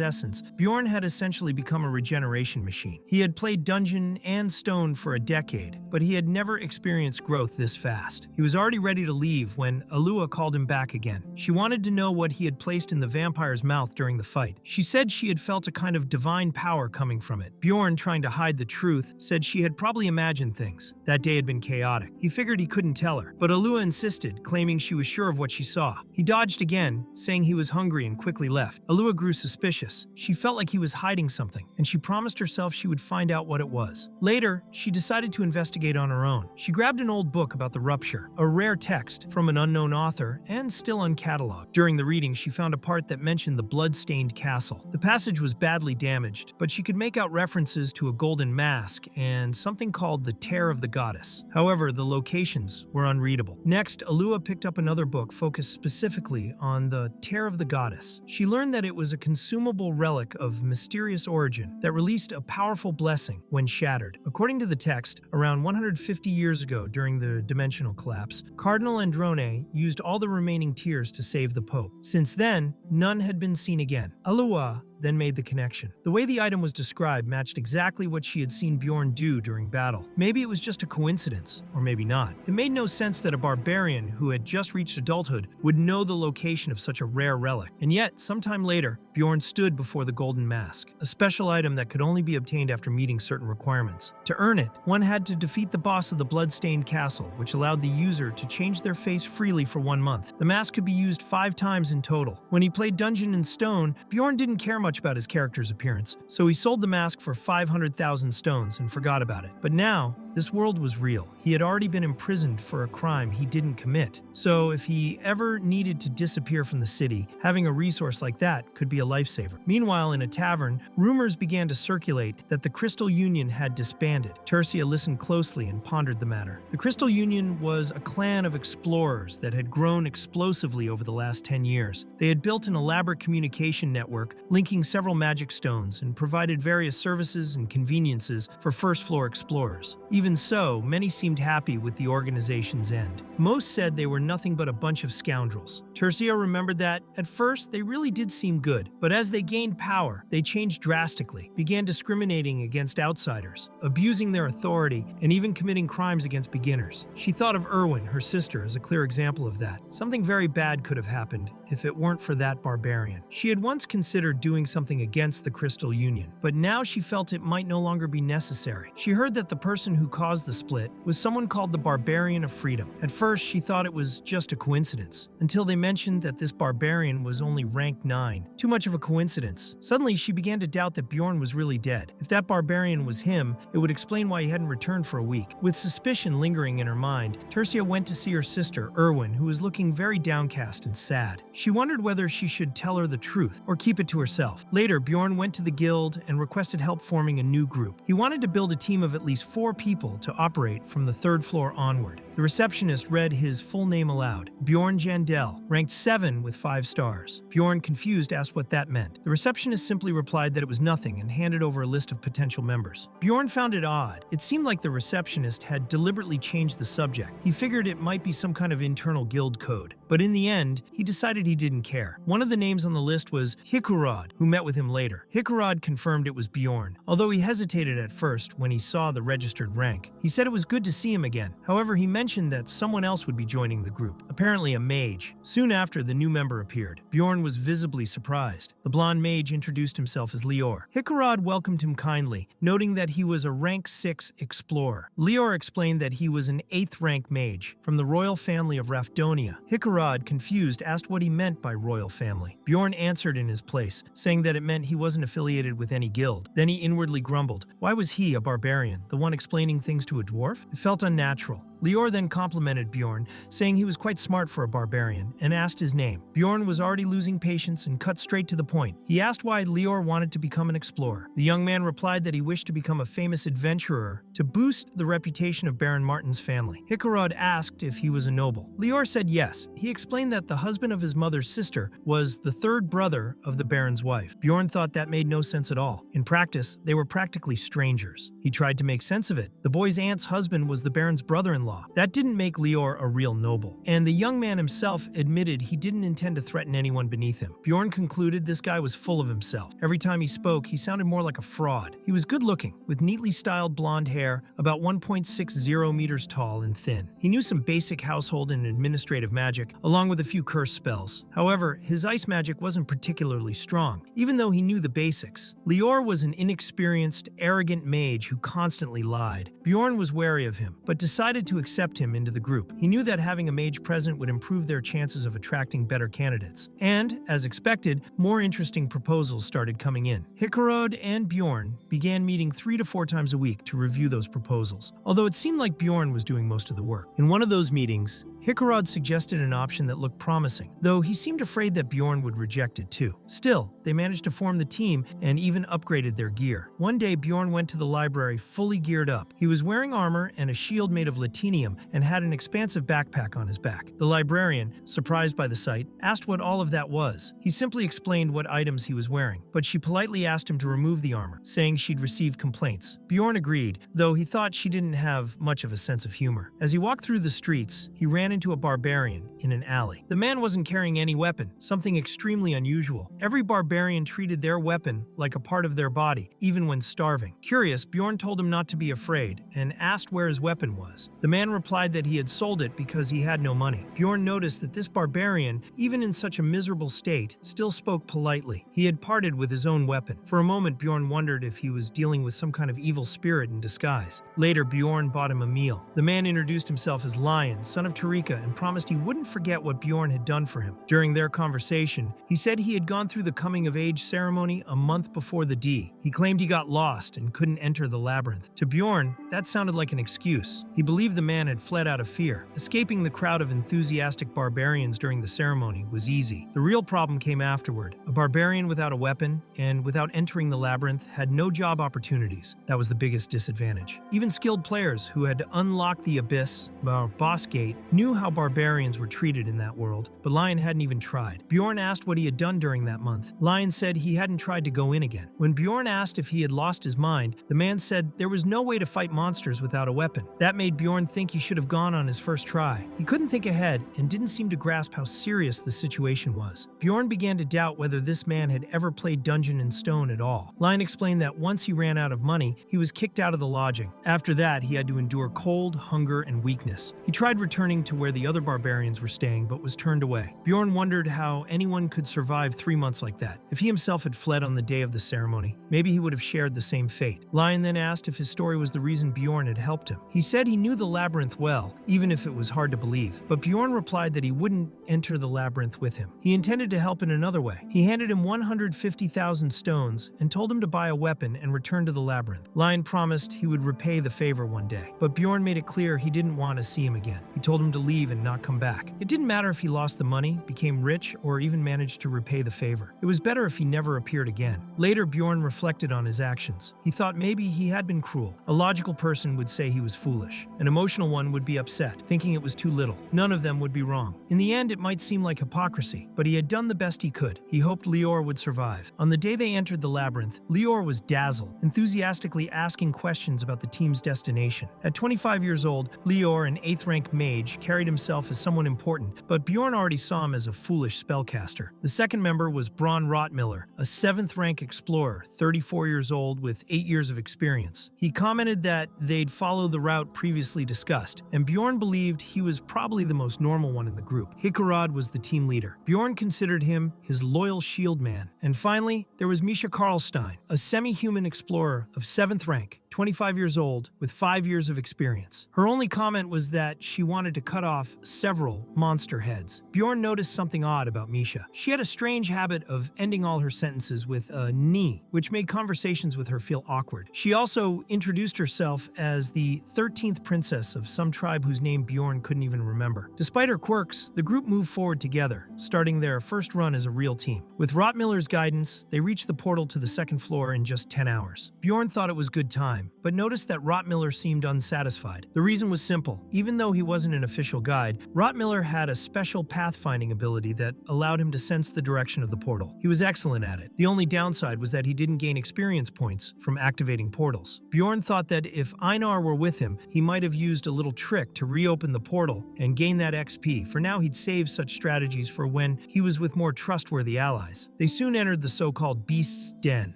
essence, Bjorn had essentially become a regeneration machine. He had played Dungeon and Stone for a decade, but he had never experienced growth this fast. He was already ready to leave when Alua called him back again. She wanted to know what he had placed in the vampire's mouth during the fight. She said she had felt a kind of divine power coming from it. Bjorn, trying to hide the truth, said she had probably imagined things. That day had been chaotic. He figured he couldn't tell her, but Alua insisted, claiming she was sure of what she saw. He dodged again, saying he was hungry and quickly left. Alua grew suspicious. She felt like he was hiding something, and she promised herself she would find out what it was. Later, she decided to investigate on her own. She grabbed an old book about the rupture, a rare text from an unknown author and still uncatalogued. During the reading, she found a part that mentioned the blood-stained castle. The passage was badly damaged, but she could make out references to a golden mask and something called the Tear of the Goddess. However, the locations were unreadable. Next, Alua picked up another book focused specifically on the Tear of the Goddess. She learned that it was a consumable relic of mysterious origin that released a powerful blessing when shattered. According to the text, around 150 years ago during the dimensional collapse, Cardinal Androne used all the remaining tears to save the Pope. Since then, none had been seen again. Alua then made the connection. The way the item was described matched exactly what she had seen Bjorn do during battle. Maybe it was just a coincidence, or maybe not. It made no sense that a barbarian who had just reached adulthood would know the location of such a rare relic. And yet, sometime later, Bjorn stood before the golden mask, a special item that could only be obtained after meeting certain requirements. To earn it, one had to defeat the boss of the blood-stained castle, which allowed the user to change their face freely for 1 month. The mask could be used 5 times in total. When he played Dungeon and Stone, Bjorn didn't care much about his character's appearance, so he sold the mask for 500,000 stones and forgot about it. But now, this world was real. He had already been imprisoned for a crime he didn't commit. So if he ever needed to disappear from the city, having a resource like that could be a lifesaver. Meanwhile, in a tavern, rumors began to circulate that the Crystal Union had disbanded. Tercia listened closely and pondered the matter. The Crystal Union was a clan of explorers that had grown explosively over the last 10 years. They had built an elaborate communication network linking several magic stones and provided various services and conveniences for first-floor explorers. Even so, many seemed happy with the organization's end. Most said they were nothing but a bunch of scoundrels. Tercio remembered that, at first, they really did seem good, but as they gained power, they changed drastically, began discriminating against outsiders, abusing their authority, and even committing crimes against beginners. She thought of Erwin, her sister, as a clear example of that. Something very bad could have happened if it weren't for that barbarian. She had once considered doing something against the Crystal Union, but now she felt it might no longer be necessary. She heard that the person who caused the split was someone called the Barbarian of Freedom. At first, she thought it was just a coincidence, until they mentioned that this barbarian was only rank 9. Too much of a coincidence. Suddenly, she began to doubt that Bjorn was really dead. If that barbarian was him, it would explain why he hadn't returned for a week. With suspicion lingering in her mind, Tercia went to see her sister, Erwin, who was looking very downcast and sad. She wondered whether she should tell her the truth or keep it to herself. Later, Bjorn went to the guild and requested help forming a new group. He wanted to build a team of at least 4 people to operate from the 3rd floor onward. The receptionist read his full name aloud. Bjorn Jandel, ranked 7 with 5 stars. Bjorn, confused, asked what that meant. The receptionist simply replied that it was nothing and handed over a list of potential members. Bjorn found it odd. It seemed like the receptionist had deliberately changed the subject. He figured it might be some kind of internal guild code. But in the end, he decided he didn't care. One of the names on the list was Hikurod, who met with him later. Hikurod confirmed it was Bjorn, although he hesitated at first when he saw the registered rank. He said it was good to see him again. However, he mentioned that someone else would be joining the group, apparently a mage. Soon after, the new member appeared. Bjorn was visibly surprised. The blonde mage introduced himself as Lior. Hikurod welcomed him kindly, noting that he was a rank 6 explorer. Lior explained that he was an 8th rank mage from the royal family of Rafdonia. Hikurod, confused, asked what he meant by royal family. Bjorn answered in his place, saying that it meant he wasn't affiliated with any guild. Then he inwardly grumbled. Why was he, a barbarian, the one explaining things to a dwarf? It felt unnatural. Lior then complimented Bjorn, saying he was quite smart for a barbarian, and asked his name. Bjorn was already losing patience and cut straight to the point. He asked why Lior wanted to become an explorer. The young man replied that he wished to become a famous adventurer to boost the reputation of Baron Martin's family. Hikurod asked if he was a noble. Lior said yes. He explained that the husband of his mother's sister was the 3rd brother of the Baron's wife. Bjorn thought that made no sense at all. In practice, they were practically strangers. He tried to make sense of it. The boy's aunt's husband was the Baron's brother-in-law, son-in-law. That didn't make Lior a real noble, and the young man himself admitted he didn't intend to threaten anyone beneath him. Bjorn concluded this guy was full of himself. Every time he spoke, he sounded more like a fraud. He was good-looking, with neatly styled blonde hair, about 1.60 meters tall and thin. He knew some basic household and administrative magic, along with a few curse spells. However, his ice magic wasn't particularly strong, even though he knew the basics. Lior was an inexperienced, arrogant mage who constantly lied. Bjorn was wary of him, but decided to accept him into the group. He knew that having a mage present would improve their chances of attracting better candidates. And, as expected, more interesting proposals started coming in. Hikarod and Bjorn began meeting 3 to 4 times a week to review those proposals, although it seemed like Bjorn was doing most of the work. In one of those meetings, Hikarod suggested an option that looked promising, though he seemed afraid that Bjorn would reject it too. Still, they managed to form the team and even upgraded their gear. One day, Bjorn went to the library fully geared up. He was wearing armor and a shield made of latinium and had an expansive backpack on his back. The librarian, surprised by the sight, asked what all of that was. He simply explained what items he was wearing, but she politely asked him to remove the armor, saying she'd received complaints. Bjorn agreed, though he thought she didn't have much of a sense of humor. As he walked through the streets, he ran into a barbarian in an alley. The man wasn't carrying any weapon, something extremely unusual. Every barbarian treated their weapon like a part of their body, even when starving. Curious, Bjorn told him not to be afraid and asked where his weapon was. The man replied that he had sold it because he had no money. Bjorn noticed that this barbarian, even in such a miserable state, still spoke politely. He had parted with his own weapon. For a moment, Bjorn wondered if he was dealing with some kind of evil spirit in disguise. Later, Bjorn bought him a meal. The man introduced himself as Lion, son of Tarika, and promised he wouldn't forget what Bjorn had done for him. During their conversation, he said he had gone through the coming-of-age ceremony a month before the D. He claimed he got lost and couldn't enter the labyrinth. To Bjorn, that sounded like an excuse. He believed the man had fled out of fear. Escaping the crowd of enthusiastic barbarians during the ceremony was easy. The real problem came afterward. A barbarian without a weapon and without entering the labyrinth had no job opportunities. That was the biggest disadvantage. Even skilled players who had unlocked the abyss, or boss gate, knew how barbarians were treated in that world, but Lion hadn't even tried. Bjorn asked what he had done during that month. Lion said he hadn't tried to go in again. When Bjorn asked if he had lost his mind, the man said there was no way to fight monsters without a weapon. That made Bjorn think he should have gone on his first try. He couldn't think ahead and didn't seem to grasp how serious the situation was. Bjorn began to doubt whether this man had ever played Dungeon and Stone at all. Lion explained that once he ran out of money, he was kicked out of the lodging. After that, he had to endure cold, hunger, and weakness. He tried returning to where the other barbarians were staying, but was turned away. Bjorn wondered how anyone could survive 3 months like that. If he himself had fled on the day of the ceremony, maybe he would have shared the same fate. Lion then asked if his story was the reason Bjorn had helped him. He said he knew the labyrinth well, even if it was hard to believe, but Bjorn replied that he wouldn't enter the labyrinth with him. He intended to help in another way. He handed him 150,000 stones and told him to buy a weapon and return to the labyrinth. Lion promised he would repay the favor one day, but Bjorn made it clear he didn't want to see him again. He told him to leave and not come back. It didn't matter if he lost the money, became rich, or even managed to repay the favor. It was better if he never appeared again. Later, Bjorn reflected on his actions. He thought maybe he had been cruel. A logical person would say he was foolish. An emotional one would be upset, thinking it was too little. None of them would be wrong. In the end, it might seem like hypocrisy, but he had done the best he could. He hoped Lior would survive. On the day they entered the labyrinth, Lior was dazzled, enthusiastically asking questions about the team's destination. At 25 years old, Lior, an 8th rank mage, carried himself as someone important, but Bjorn already saw him as a foolish spellcaster. The second member was Braun Rotmiller, a 7th rank explorer, 34 years old with 8 years of experience. He commented that they'd follow the route previously discussed, and Bjorn believed he was probably the most normal one in the group. Hikarod was the team leader. Bjorn considered him his loyal shield man. And finally, there was Misha Karlstein, a semi-human explorer of 7th rank, 25 years old, with 5 years of experience. Her only comment was that she wanted to cut off several monster heads. Bjorn noticed something odd about Misha. She had a strange habit of ending all her sentences with a ni, which made conversations with her feel awkward. She also introduced herself as the 13th princess of some tribe whose name Bjorn couldn't even remember. Despite her quirks, the group moved forward together, starting their first run as a real team. With Rotmiller's guidance, they reached the portal to the second floor in just 10 hours. Bjorn thought it was good time. time, but noticed that Rottmiller seemed unsatisfied. The reason was simple. Even though he wasn't an official guide, Rottmiller had a special pathfinding ability that allowed him to sense the direction of the portal. He was excellent at it. The only downside was that he didn't gain experience points from activating portals. Bjorn thought that if Einar were with him, he might have used a little trick to reopen the portal and gain that XP. For now, he'd save such strategies for when he was with more trustworthy allies. They soon entered the so-called Beast's Den,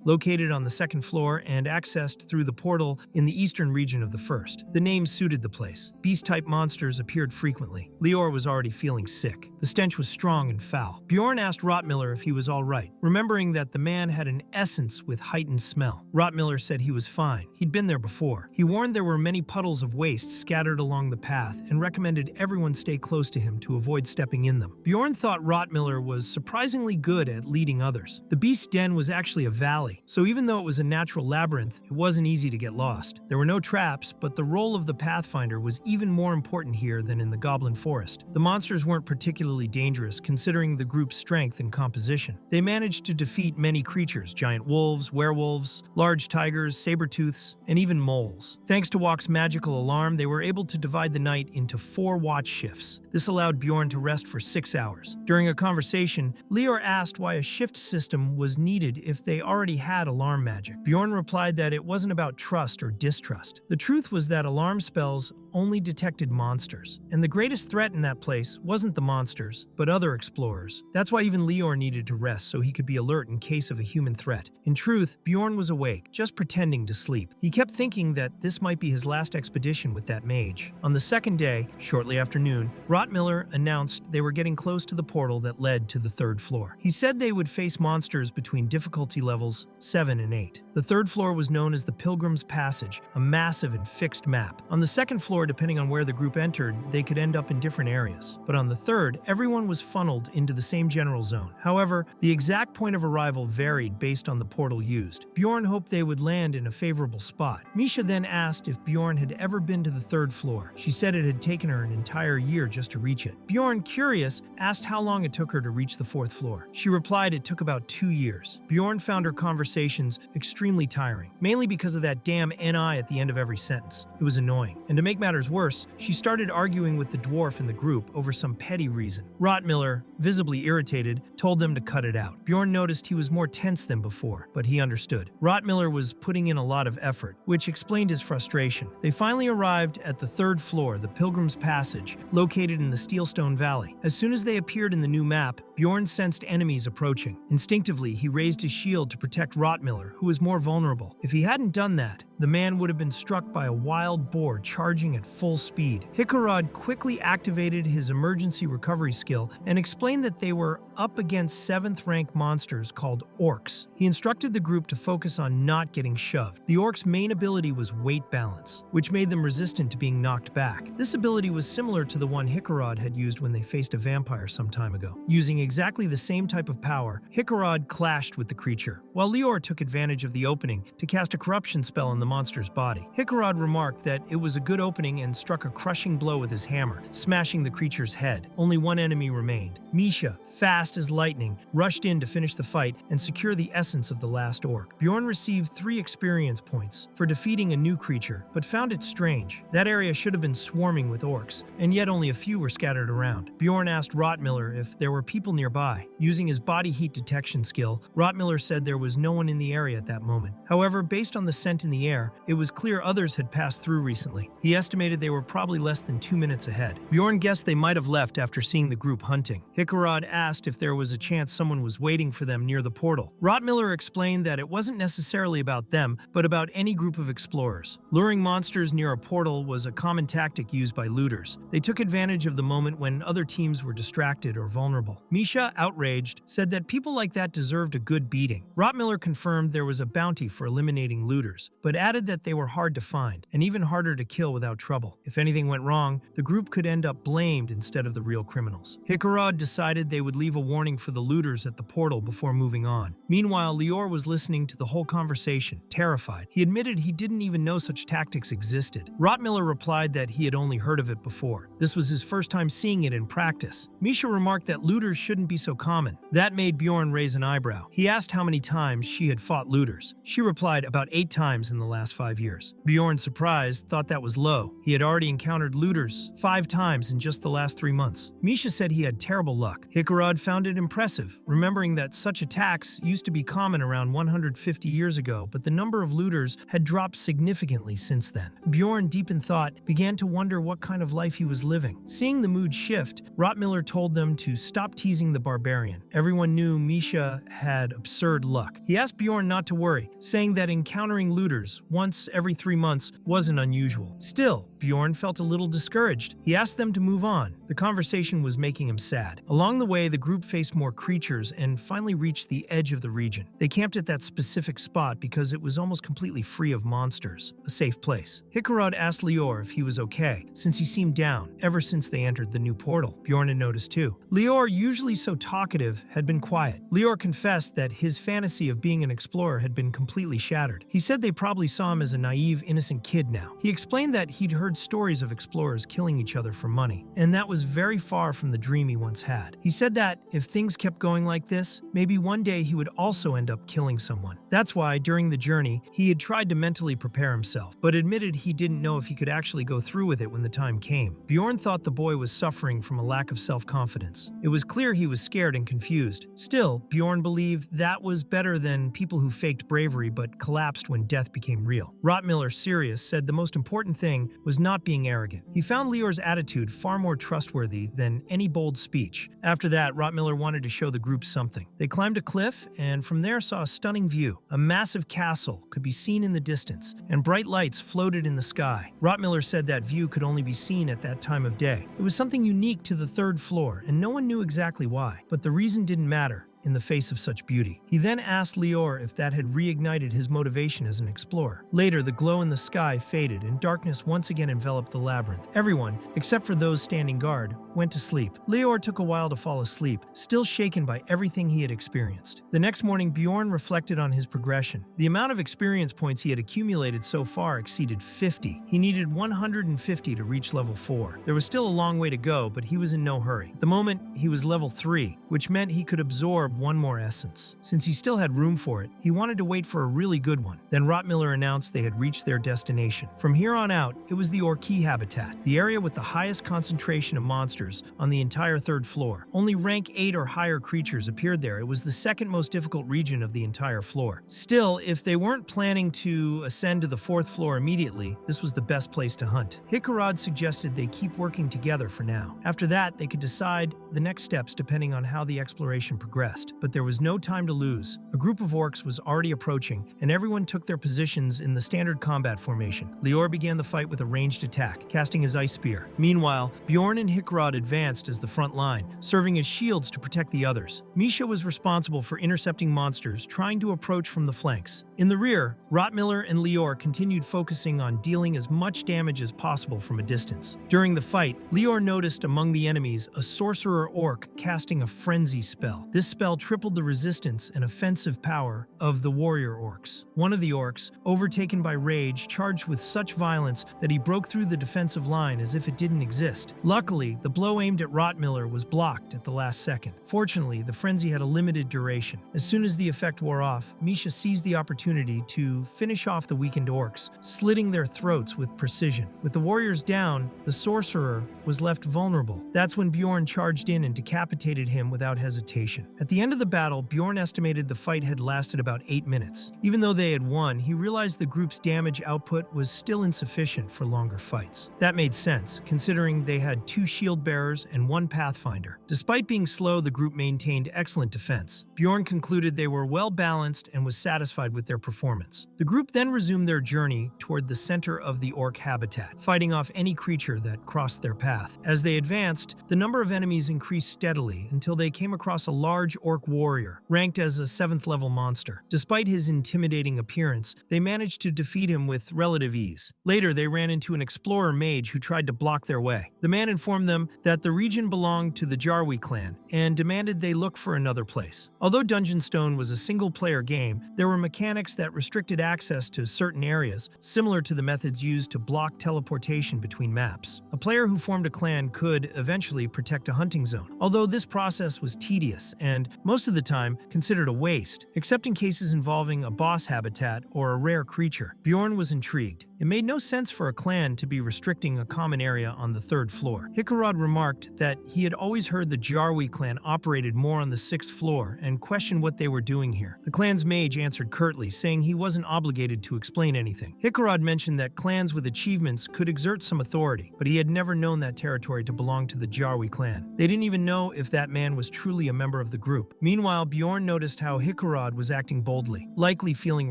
located on the second floor and accessed through the portal in the eastern region of the first. The name suited the place. Beast-type monsters appeared frequently. Lior was already feeling sick. The stench was strong and foul. Bjorn asked Rottmiller if he was all right, remembering that the man had an essence with heightened smell. Rottmiller said he was fine. He'd been there before. He warned there were many puddles of waste scattered along the path and recommended everyone stay close to him to avoid stepping in them. Bjorn thought Rottmiller was surprisingly good at leading others. The Beast's Den was actually a valley, so even though it was a natural labyrinth, it wasn't easy to get lost. There were no traps, but the role of the Pathfinder was even more important here than in the Goblin Forest. The monsters weren't particularly dangerous, considering the group's strength and composition. They managed to defeat many creatures: giant wolves, werewolves, large tigers, saber-tooths, and even moles. Thanks to Walk's magical alarm, they were able to divide the night into 4 watch shifts. This allowed Bjorn to rest for 6 hours. During a conversation, Lior asked why a shift system was needed if they already had alarm magic. Bjorn replied that it wasn't about trust or distrust. The truth was that alarm spells only detected monsters, and the greatest threat in that place wasn't the monsters, but other explorers. That's why even Lior needed to rest, so he could be alert in case of a human threat. In truth, Bjorn was awake, just pretending to sleep. He kept thinking that this might be his last expedition with that mage. On the second day, shortly after noon, Rottmiller announced they were getting close to the portal that led to the 3rd floor. He said they would face monsters between difficulty levels 7 and 8. The 3rd floor was known as the Pilgrim's Passage, a massive and fixed map. On the 2nd floor, depending on where the group entered, they could end up in different areas. But on the 3rd, everyone was funneled into the same general zone. However, the exact point of arrival varied based on the portal used. Bjorn hoped they would land in a favorable spot. Misha then asked if Bjorn had ever been to the 3rd floor. She said it had taken her an entire year just to reach it. Bjorn, curious, asked how long it took her to reach the 4th floor. She replied it took about 2 years. Bjorn found her conversations extremely tiring, mainly because of that damn NI at the end of every sentence. It was annoying. And to make matters worse, she started arguing with the dwarf in the group over some petty reason. Rottmiller, visibly irritated, told them to cut it out. Bjorn noticed he was more tense than before, but he understood. Rottmiller was putting in a lot of effort, which explained his frustration. They finally arrived at the 3rd floor, the Pilgrim's Passage, located in the Steelstone Valley. As soon as they appeared in the new map, Bjorn sensed enemies approaching. Instinctively, he raised his shield to protect Rottmiller, who was more vulnerable. If he hadn't done that, the man would have been struck by a wild boar charging at full speed. Hikarad quickly activated his emergency recovery skill and explained that they were up against 7th-rank monsters called orcs. He instructed the group to focus on not getting shoved. The orcs' main ability was weight balance, which made them resistant to being knocked back. This ability was similar to the one Hikarad had used when they faced a vampire some time ago. Using exactly the same type of power, Hikarad clashed with the creature, while Lior took advantage of the opening to cast a corruption spell on the monster's body. Hikarad remarked that it was a good opening and struck a crushing blow with his hammer, smashing the creature's head. Only one enemy remained. Misha, fast as lightning, rushed in to finish the fight and secure the essence of the last orc. Bjorn received 3 experience points for defeating a new creature, but found it strange. That area should have been swarming with orcs, and yet only a few were scattered around. Bjorn asked Rottmiller if there were people nearby. Using his body heat detection skill, Rottmiller said there was no one in the area at that moment. However, based on the scent in the air, it was clear others had passed through recently. He estimated they were probably less than 2 minutes ahead. Bjorn guessed they might have left after seeing the group hunting. Hikarad asked if there was a chance someone was waiting for them near the portal. Rottmiller explained that it wasn't necessarily about them, but about any group of explorers. Luring monsters near a portal was a common tactic used by looters. They took advantage of the moment when other teams were distracted or vulnerable. Misha, outraged, said that people like that deserved a good beating. Rottmiller confirmed there was a bounty for eliminating looters, but added that they were hard to find and even harder to kill without trouble. If anything went wrong, the group could end up blamed instead of the real criminals. Hikaru decided they would leave a warning for the looters at the portal before moving on. Meanwhile, Lior was listening to the whole conversation, terrified. He admitted he didn't even know such tactics existed. Rotmiller replied that he had only heard of it before. This was his first time seeing it in practice. Misha remarked that looters shouldn't be so common. That made Bjorn raise an eyebrow. He asked how many times she had fought looters. She replied about 8 times in the last 5 years. Bjorn, surprised, thought that was low. He had already encountered looters 5 times in just the last 3 months. Misha said he had terrible luck. Hikaru found it impressive, remembering that such attacks used to be common around 150 years ago, but the number of looters had dropped significantly since then. Bjorn, deep in thought, began to wonder what kind of life he was living. Seeing the mood shift, Rotmiller told them to stop teasing the barbarian. Everyone knew Misha had absurd luck. He asked Bjorn not to worry, saying that encountering looters once every 3 months wasn't unusual. Still, Bjorn felt a little discouraged. He asked them to move on. The conversation was making him sad. Along the way, the group faced more creatures and finally reached the edge of the region. They camped at that specific spot because it was almost completely free of monsters, a safe place. Hikaru asked Lior if he was okay, since he seemed down ever since they entered the new portal. Bjorn had noticed too. Lior, usually so talkative, had been quiet. Lior confessed that his fantasy of being an explorer had been completely shattered. He said they probably saw him as a naive, innocent kid now. He explained that he'd heard stories of explorers killing each other for money, and that was very far from the dream he once had. He said that if things kept going like this, maybe one day he would also end up killing someone. That's why, during the journey, he had tried to mentally prepare himself, but admitted he didn't know if he could actually go through with it when the time came. Bjorn thought the boy was suffering from a lack of self-confidence. It was clear he was scared and confused. Still, Bjorn believed that was better than people who faked bravery but collapsed when death became real. Rotmiller, serious, said the most important thing was not being arrogant. He found Lior's attitude far more trustworthy than any bold speech. After that, Rotmiller wanted to show the group something. They climbed a cliff and from there saw a stunning view. A massive castle could be seen in the distance, and bright lights floated in the sky. Rotmiller said that view could only be seen at that time of day. It was something unique to the 3rd floor, and no one knew exactly why. But the reason didn't matter in the face of such beauty. He then asked Lior if that had reignited his motivation as an explorer. Later, the glow in the sky faded and darkness once again enveloped the labyrinth. Everyone, except for those standing guard, went to sleep. Lior took a while to fall asleep, still shaken by everything he had experienced. The next morning, Bjorn reflected on his progression. The amount of experience points he had accumulated so far exceeded 50. He needed 150 to reach level 4. There was still a long way to go, but he was in no hurry. At the moment, he was level 3, which meant he could absorb one more essence. Since he still had room for it, he wanted to wait for a really good one. Then Rotmiller announced they had reached their destination. From here on out, it was the Orki habitat, the area with the highest concentration of monsters on the entire 3rd floor. Only rank 8 or higher creatures appeared there. It was the 2nd most difficult region of the entire floor. Still, if they weren't planning to ascend to the 4th floor immediately, this was the best place to hunt. Hikaru suggested they keep working together for now. After that, they could decide the next steps depending on how the exploration progressed. But there was no time to lose. A group of orcs was already approaching, and everyone took their positions in the standard combat formation. Lior began the fight with a ranged attack, casting his ice spear. Meanwhile, Bjorn and Hikaru advanced as the front line, serving as shields to protect the others. Misha was responsible for intercepting monsters trying to approach from the flanks. In the rear, Rotmiller and Lior continued focusing on dealing as much damage as possible from a distance. During the fight, Lior noticed among the enemies a sorcerer orc casting a frenzy spell. This spell tripled the resistance and offensive power of the warrior orcs. One of the orcs, overtaken by rage, charged with such violence that he broke through the defensive line as if it didn't exist. Luckily, the blow aimed at Rotmiller was blocked at the last second. Fortunately, the frenzy had a limited duration. As soon as the effect wore off, Misha seized the opportunity to finish off the weakened orcs, slitting their throats with precision. With the warriors down, the sorcerer was left vulnerable. That's when Bjorn charged in and decapitated him without hesitation. At the end of the battle, Bjorn estimated the fight had lasted about 8 minutes. Even though they had won, he realized the group's damage output was still insufficient for longer fights. That made sense, considering they had 2 shield bearers and 1 pathfinder. Despite being slow, the group maintained excellent defense. Bjorn concluded they were well balanced and was satisfied with their performance. The group then resumed their journey toward the center of the orc habitat, fighting off any creature that crossed their path. As they advanced, the number of enemies increased steadily until they came across a large orc warrior, ranked as a 7th level monster. Despite his intimidating appearance, they managed to defeat him with relative ease. Later, they ran into an explorer mage who tried to block their way. The man informed them that the region belonged to the Jarwi clan and demanded they look for another place. Although Dungeon Stone was a single-player game, there were mechanics that restricted access to certain areas, similar to the methods used to block teleportation between maps. A player who formed a clan could eventually protect a hunting zone, although this process was tedious and, most of the time, considered a waste, except in cases involving a boss habitat or a rare creature. Bjorn was intrigued. It made no sense for a clan to be restricting a common area on the 3rd floor. Hikarad remarked that he had always heard the Jarwi clan operated more on the 6th floor and questioned what they were doing here. The clan's mage answered curtly, saying he wasn't obligated to explain anything. Hikarad mentioned that clans with achievements could exert some authority, but he had never known that territory to belong to the Jarwi clan. They didn't even know if that man was truly a member of the group. Meanwhile, Bjorn noticed how Hikarad was acting boldly, likely feeling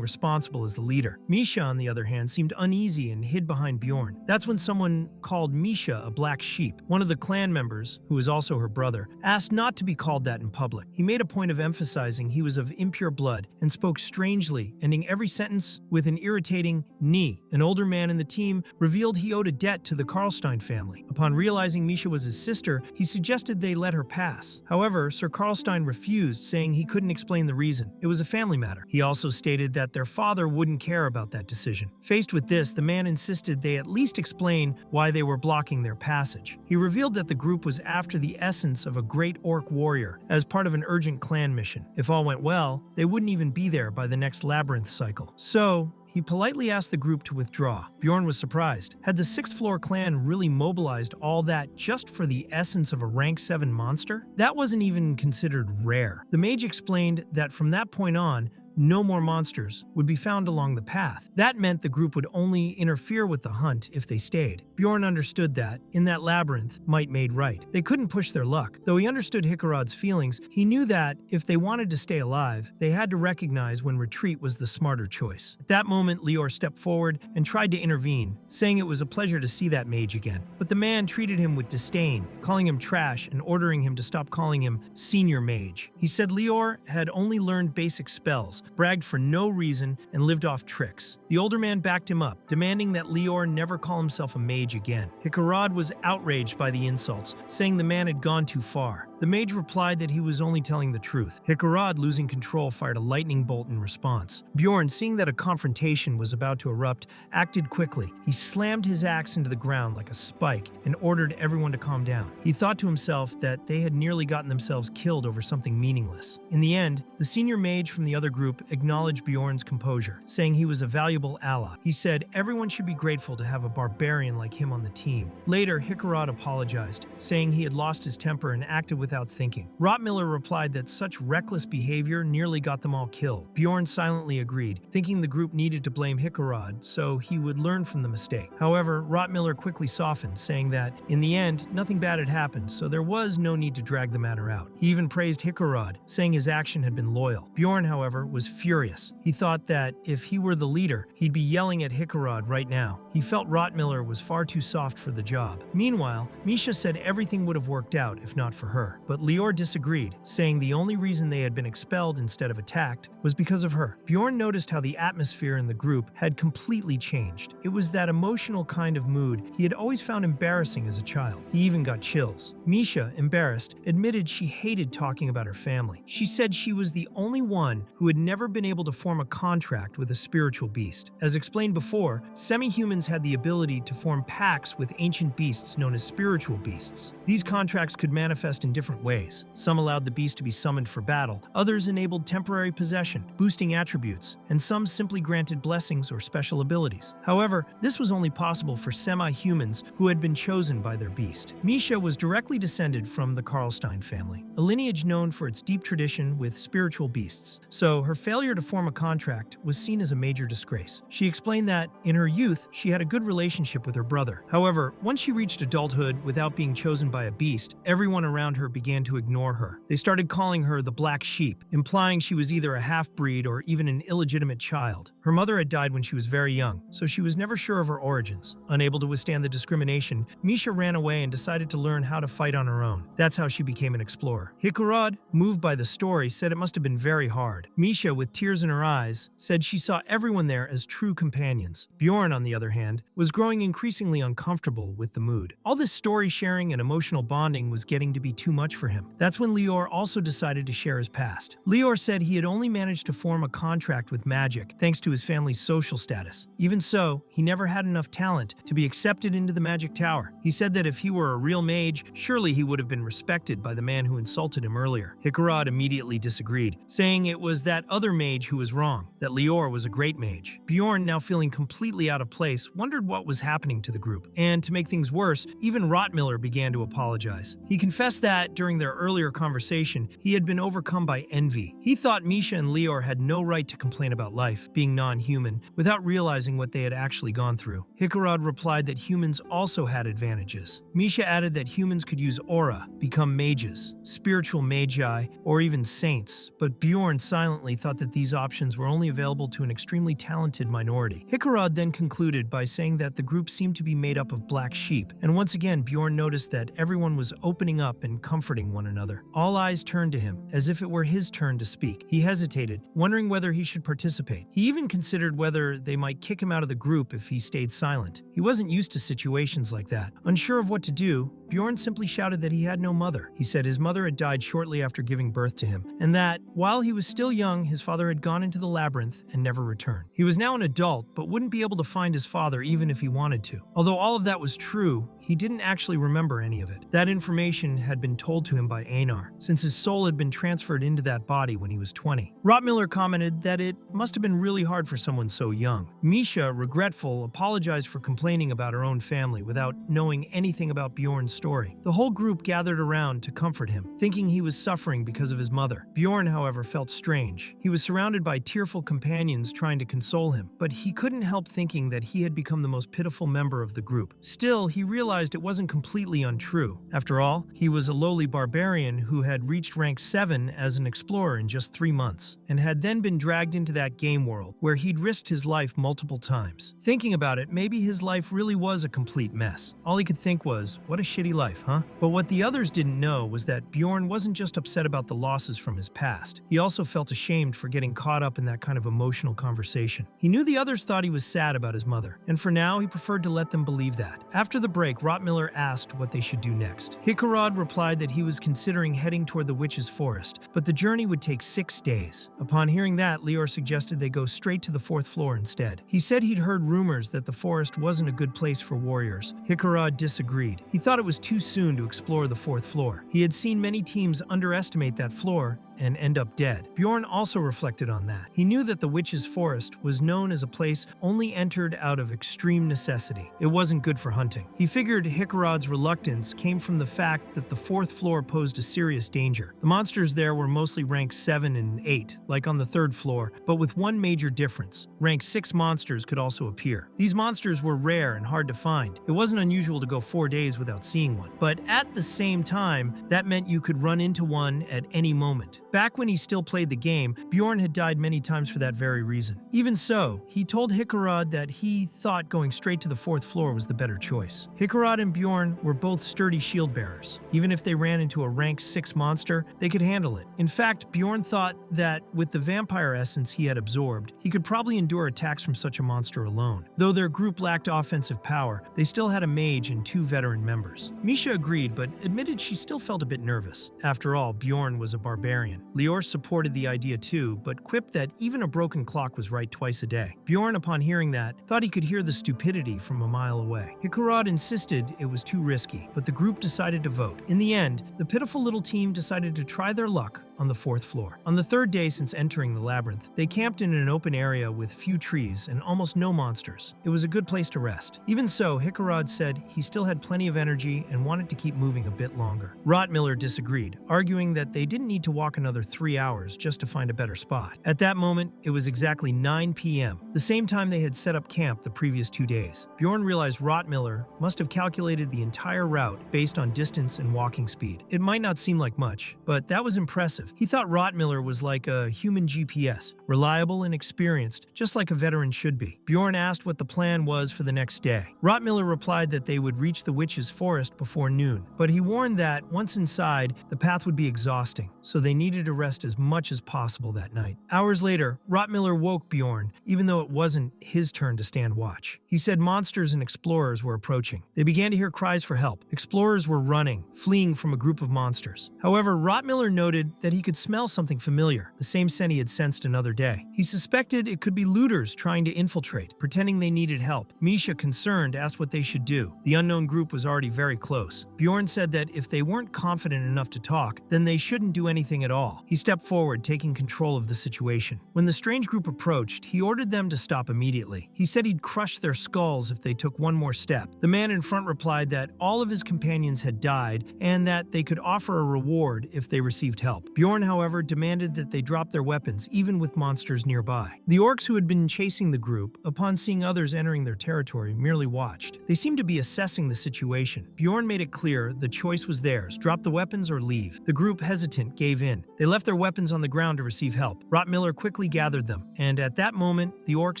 responsible as the leader. Misha, on the other hand, seemed uneasy and hid behind Bjorn. That's when someone called Misha a black sheep. One of the clan members, who was also her brother, asked not to be called that in public. He made a point of emphasizing he was of impure blood and spoke strangely, ending every sentence with an irritating "ni." An older man in the team revealed he owed a debt to the Karlstein family. Upon realizing Misha was his sister, he suggested they let her pass. However, Sir Karlstein refused, saying he couldn't explain the reason. It was a family matter. He also stated that their father wouldn't care about that decision. Faced with this, the man insisted they at least explain why they were blocking their passage. He revealed that the group was after the essence of a great orc warrior as part of an urgent clan mission. If all went well, they wouldn't even be there by the next labyrinth cycle. So, he politely asked the group to withdraw. Bjorn was surprised. Had the 6th floor clan really mobilized all that just for the essence of a rank 7 monster? That wasn't even considered rare. The mage explained that from that point on, no more monsters would be found along the path. That meant the group would only interfere with the hunt if they stayed. Bjorn understood that, in that labyrinth, might made right. They couldn't push their luck. Though he understood Hikarad's feelings, he knew that, if they wanted to stay alive, they had to recognize when retreat was the smarter choice. At that moment, Lior stepped forward and tried to intervene, saying it was a pleasure to see that mage again. But the man treated him with disdain, calling him trash and ordering him to stop calling him senior mage. He said Lior had only learned basic spells, bragged for no reason, and lived off tricks. The older man backed him up, demanding that Lior never call himself a mage again. Hikarad was outraged by the insults, saying the man had gone too far. The mage replied that he was only telling the truth. Hikarad, losing control, fired a lightning bolt in response. Bjorn, seeing that a confrontation was about to erupt, acted quickly. He slammed his axe into the ground like a spike and ordered everyone to calm down. He thought to himself that they had nearly gotten themselves killed over something meaningless. In the end, the senior mage from the other group acknowledged Bjorn's composure, saying he was a valuable ally. He said everyone should be grateful to have a barbarian like him on the team. Later, Hikarad apologized, saying he had lost his temper and acted without thinking. Rotmiller replied that such reckless behavior nearly got them all killed. Bjorn silently agreed, thinking the group needed to blame Hikarad so he would learn from the mistake. However, Rotmiller quickly softened, saying that, in the end, nothing bad had happened, so there was no need to drag the matter out. He even praised Hikarad, saying his action had been loyal. Bjorn, however, was furious. He thought that, if he were the leader, he'd be yelling at Hikarad right now. He felt Rotmiller was far too soft for the job. Meanwhile, Misha said everything would have worked out if not for her. But Lior disagreed, saying the only reason they had been expelled instead of attacked was because of her. Bjorn noticed how the atmosphere in the group had completely changed. It was that emotional kind of mood he had always found embarrassing as a child. He even got chills. Misha, embarrassed, admitted she hated talking about her family. She said she was the only one who had never been able to form a contract with a spiritual beast. As explained before, semi-humans had the ability to form pacts with ancient beasts known as spiritual beasts. These contracts could manifest in different ways. Some allowed the beast to be summoned for battle, others enabled temporary possession, boosting attributes, and some simply granted blessings or special abilities. However, this was only possible for semi-humans who had been chosen by their beast. Misha was directly descended from the Karlstein family, a lineage known for its deep tradition with spiritual beasts, so her failure to form a contract was seen as a major disgrace. She explained that, in her youth, she had a good relationship with her brother. However, once she reached adulthood without being chosen by a beast, everyone around her began began to ignore her. They started calling her the Black Sheep, implying she was either a half-breed or even an illegitimate child. Her mother had died when she was very young, so she was never sure of her origins. Unable to withstand the discrimination, Misha ran away and decided to learn how to fight on her own. That's how she became an explorer. Hikurod, moved by the story, said it must have been very hard. Misha, with tears in her eyes, said she saw everyone there as true companions. Bjorn, on the other hand, was growing increasingly uncomfortable with the mood. All this story sharing and emotional bonding was getting to be too much for him. That's when Lior also decided to share his past. Lior said he had only managed to form a contract with magic thanks to his family's social status. Even so, he never had enough talent to be accepted into the magic tower. He said that if he were a real mage, surely he would have been respected by the man who insulted him earlier. Hikurod immediately disagreed, saying it was that other mage who was wrong, that Lior was a great mage. Bjorn, now feeling completely out of place, wondered what was happening to the group. And to make things worse, even Rotmiller began to apologize. He confessed that, during their earlier conversation, he had been overcome by envy. He thought Misha and Lior had no right to complain about life, being non-human, without realizing what they had actually gone through. Hikurod replied that humans also had advantages. Misha added that humans could use aura, become mages, spiritual magi, or even saints, but Bjorn silently thought that these options were only available to an extremely talented minority. Hikurod then concluded by saying that the group seemed to be made up of black sheep, and once again Bjorn noticed that everyone was opening up and comforting one another. All eyes turned to him, as if it were his turn to speak. He hesitated, wondering whether he should participate. He even considered whether they might kick him out of the group if he stayed silent. He wasn't used to situations like that. Unsure of what to do, Bjorn simply shouted that he had no mother. He said his mother had died shortly after giving birth to him, and that, while he was still young, his father had gone into the labyrinth and never returned. He was now an adult, but wouldn't be able to find his father even if he wanted to. Although all of that was true, he didn't actually remember any of it. That information had been told to him by Einar, since his soul had been transferred into that body when he was 20. Rotmiller commented that it must have been really hard for someone so young. Misha, regretful, apologized for complaining about her own family without knowing anything about Bjorn's story. The whole group gathered around to comfort him, thinking he was suffering because of his mother. Bjorn, however, felt strange. He was surrounded by tearful companions trying to console him, but he couldn't help thinking that he had become the most pitiful member of the group. Still, he realized it wasn't completely untrue. After all, he was a lowly barbarian who had reached rank 7 as an explorer in just 3 months, and had then been dragged into that game world, where he'd risked his life multiple times. Thinking about it, maybe his life really was a complete mess. All he could think was, what a shitty life, huh? But what the others didn't know was that Bjorn wasn't just upset about the losses from his past. He also felt ashamed for getting caught up in that kind of emotional conversation. He knew the others thought he was sad about his mother, and for now he preferred to let them believe that. After the break, Rotmiller asked what they should do next. Hikurod replied that he was considering heading toward the Witch's Forest, but the journey would take 6 days. Upon hearing that, Lior suggested they go straight to the 4th floor instead. He said he'd heard rumors that the forest wasn't a good place for warriors. Hikurod disagreed. He thought it was too soon to explore the 4th floor. He had seen many teams underestimate that floor and end up dead. Bjorn also reflected on that. He knew that the Witch's Forest was known as a place only entered out of extreme necessity. It wasn't good for hunting. He figured Hikurod's reluctance came from the fact that the 4th floor posed a serious danger. The monsters there were mostly rank 7 and 8, like on the 3rd floor, but with one major difference. Rank 6 monsters could also appear. These monsters were rare and hard to find. It wasn't unusual to go 4 days without seeing one. But at the same time, that meant you could run into one at any moment. Back when he still played the game, Bjorn had died many times for that very reason. Even so, he told Hikurod that he thought going straight to the 4th floor was the better choice. Hikurod and Bjorn were both sturdy shield bearers. Even if they ran into a rank 6 monster, they could handle it. In fact, Bjorn thought that with the vampire essence he had absorbed, he could probably endure attacks from such a monster alone. Though their group lacked offensive power, they still had a mage and 2 veteran members. Misha agreed, but admitted she still felt a bit nervous. After all, Bjorn was a barbarian. Lior supported the idea too, but quipped that even a broken clock was right twice a day. Bjorn, upon hearing that, thought he could hear the stupidity from a mile away. Hikurod insisted it was too risky, but the group decided to vote. In the end, the pitiful little team decided to try their luck on the 4th floor. On the 3rd day since entering the labyrinth, they camped in an open area with few trees and almost no monsters. It was a good place to rest. Even so, Hickarod said he still had plenty of energy and wanted to keep moving a bit longer. Rottmiller disagreed, arguing that they didn't need to walk another 3 hours just to find a better spot. At that moment, it was exactly 9 p.m., the same time they had set up camp the previous 2 days. Bjorn realized Rottmiller must have calculated the entire route based on distance and walking speed. It might not seem like much, but that was impressive. He thought Rottmiller was like a human GPS, reliable and experienced, just like a veteran should be. Bjorn asked what the plan was for the next day. Rottmiller replied that they would reach the witch's forest before noon, but he warned that once inside, the path would be exhausting, so they needed to rest as much as possible that night. Hours later, Rottmiller woke Bjorn, even though it wasn't his turn to stand watch. He said monsters and explorers were approaching. They began to hear cries for help. Explorers were running, fleeing from a group of monsters. However, Rottmiller noted that he could smell something familiar, the same scent he had sensed another day. He suspected it could be looters trying to infiltrate, pretending they needed help. Misha, concerned, asked what they should do. The unknown group was already very close. Bjorn said that if they weren't confident enough to talk, then they shouldn't do anything at all. He stepped forward, taking control of the situation. When the strange group approached, he ordered them to stop immediately. He said he'd crush their skulls if they took one more step. The man in front replied that all of his companions had died and that they could offer a reward if they received help. Bjorn, however, demanded that they drop their weapons, even with monsters nearby. The orcs who had been chasing the group, upon seeing others entering their territory, merely watched. They seemed to be assessing the situation. Bjorn made it clear the choice was theirs: drop the weapons or leave. The group, hesitant, gave in. They left their weapons on the ground to receive help. Rottmiller quickly gathered them, and at that moment, the orcs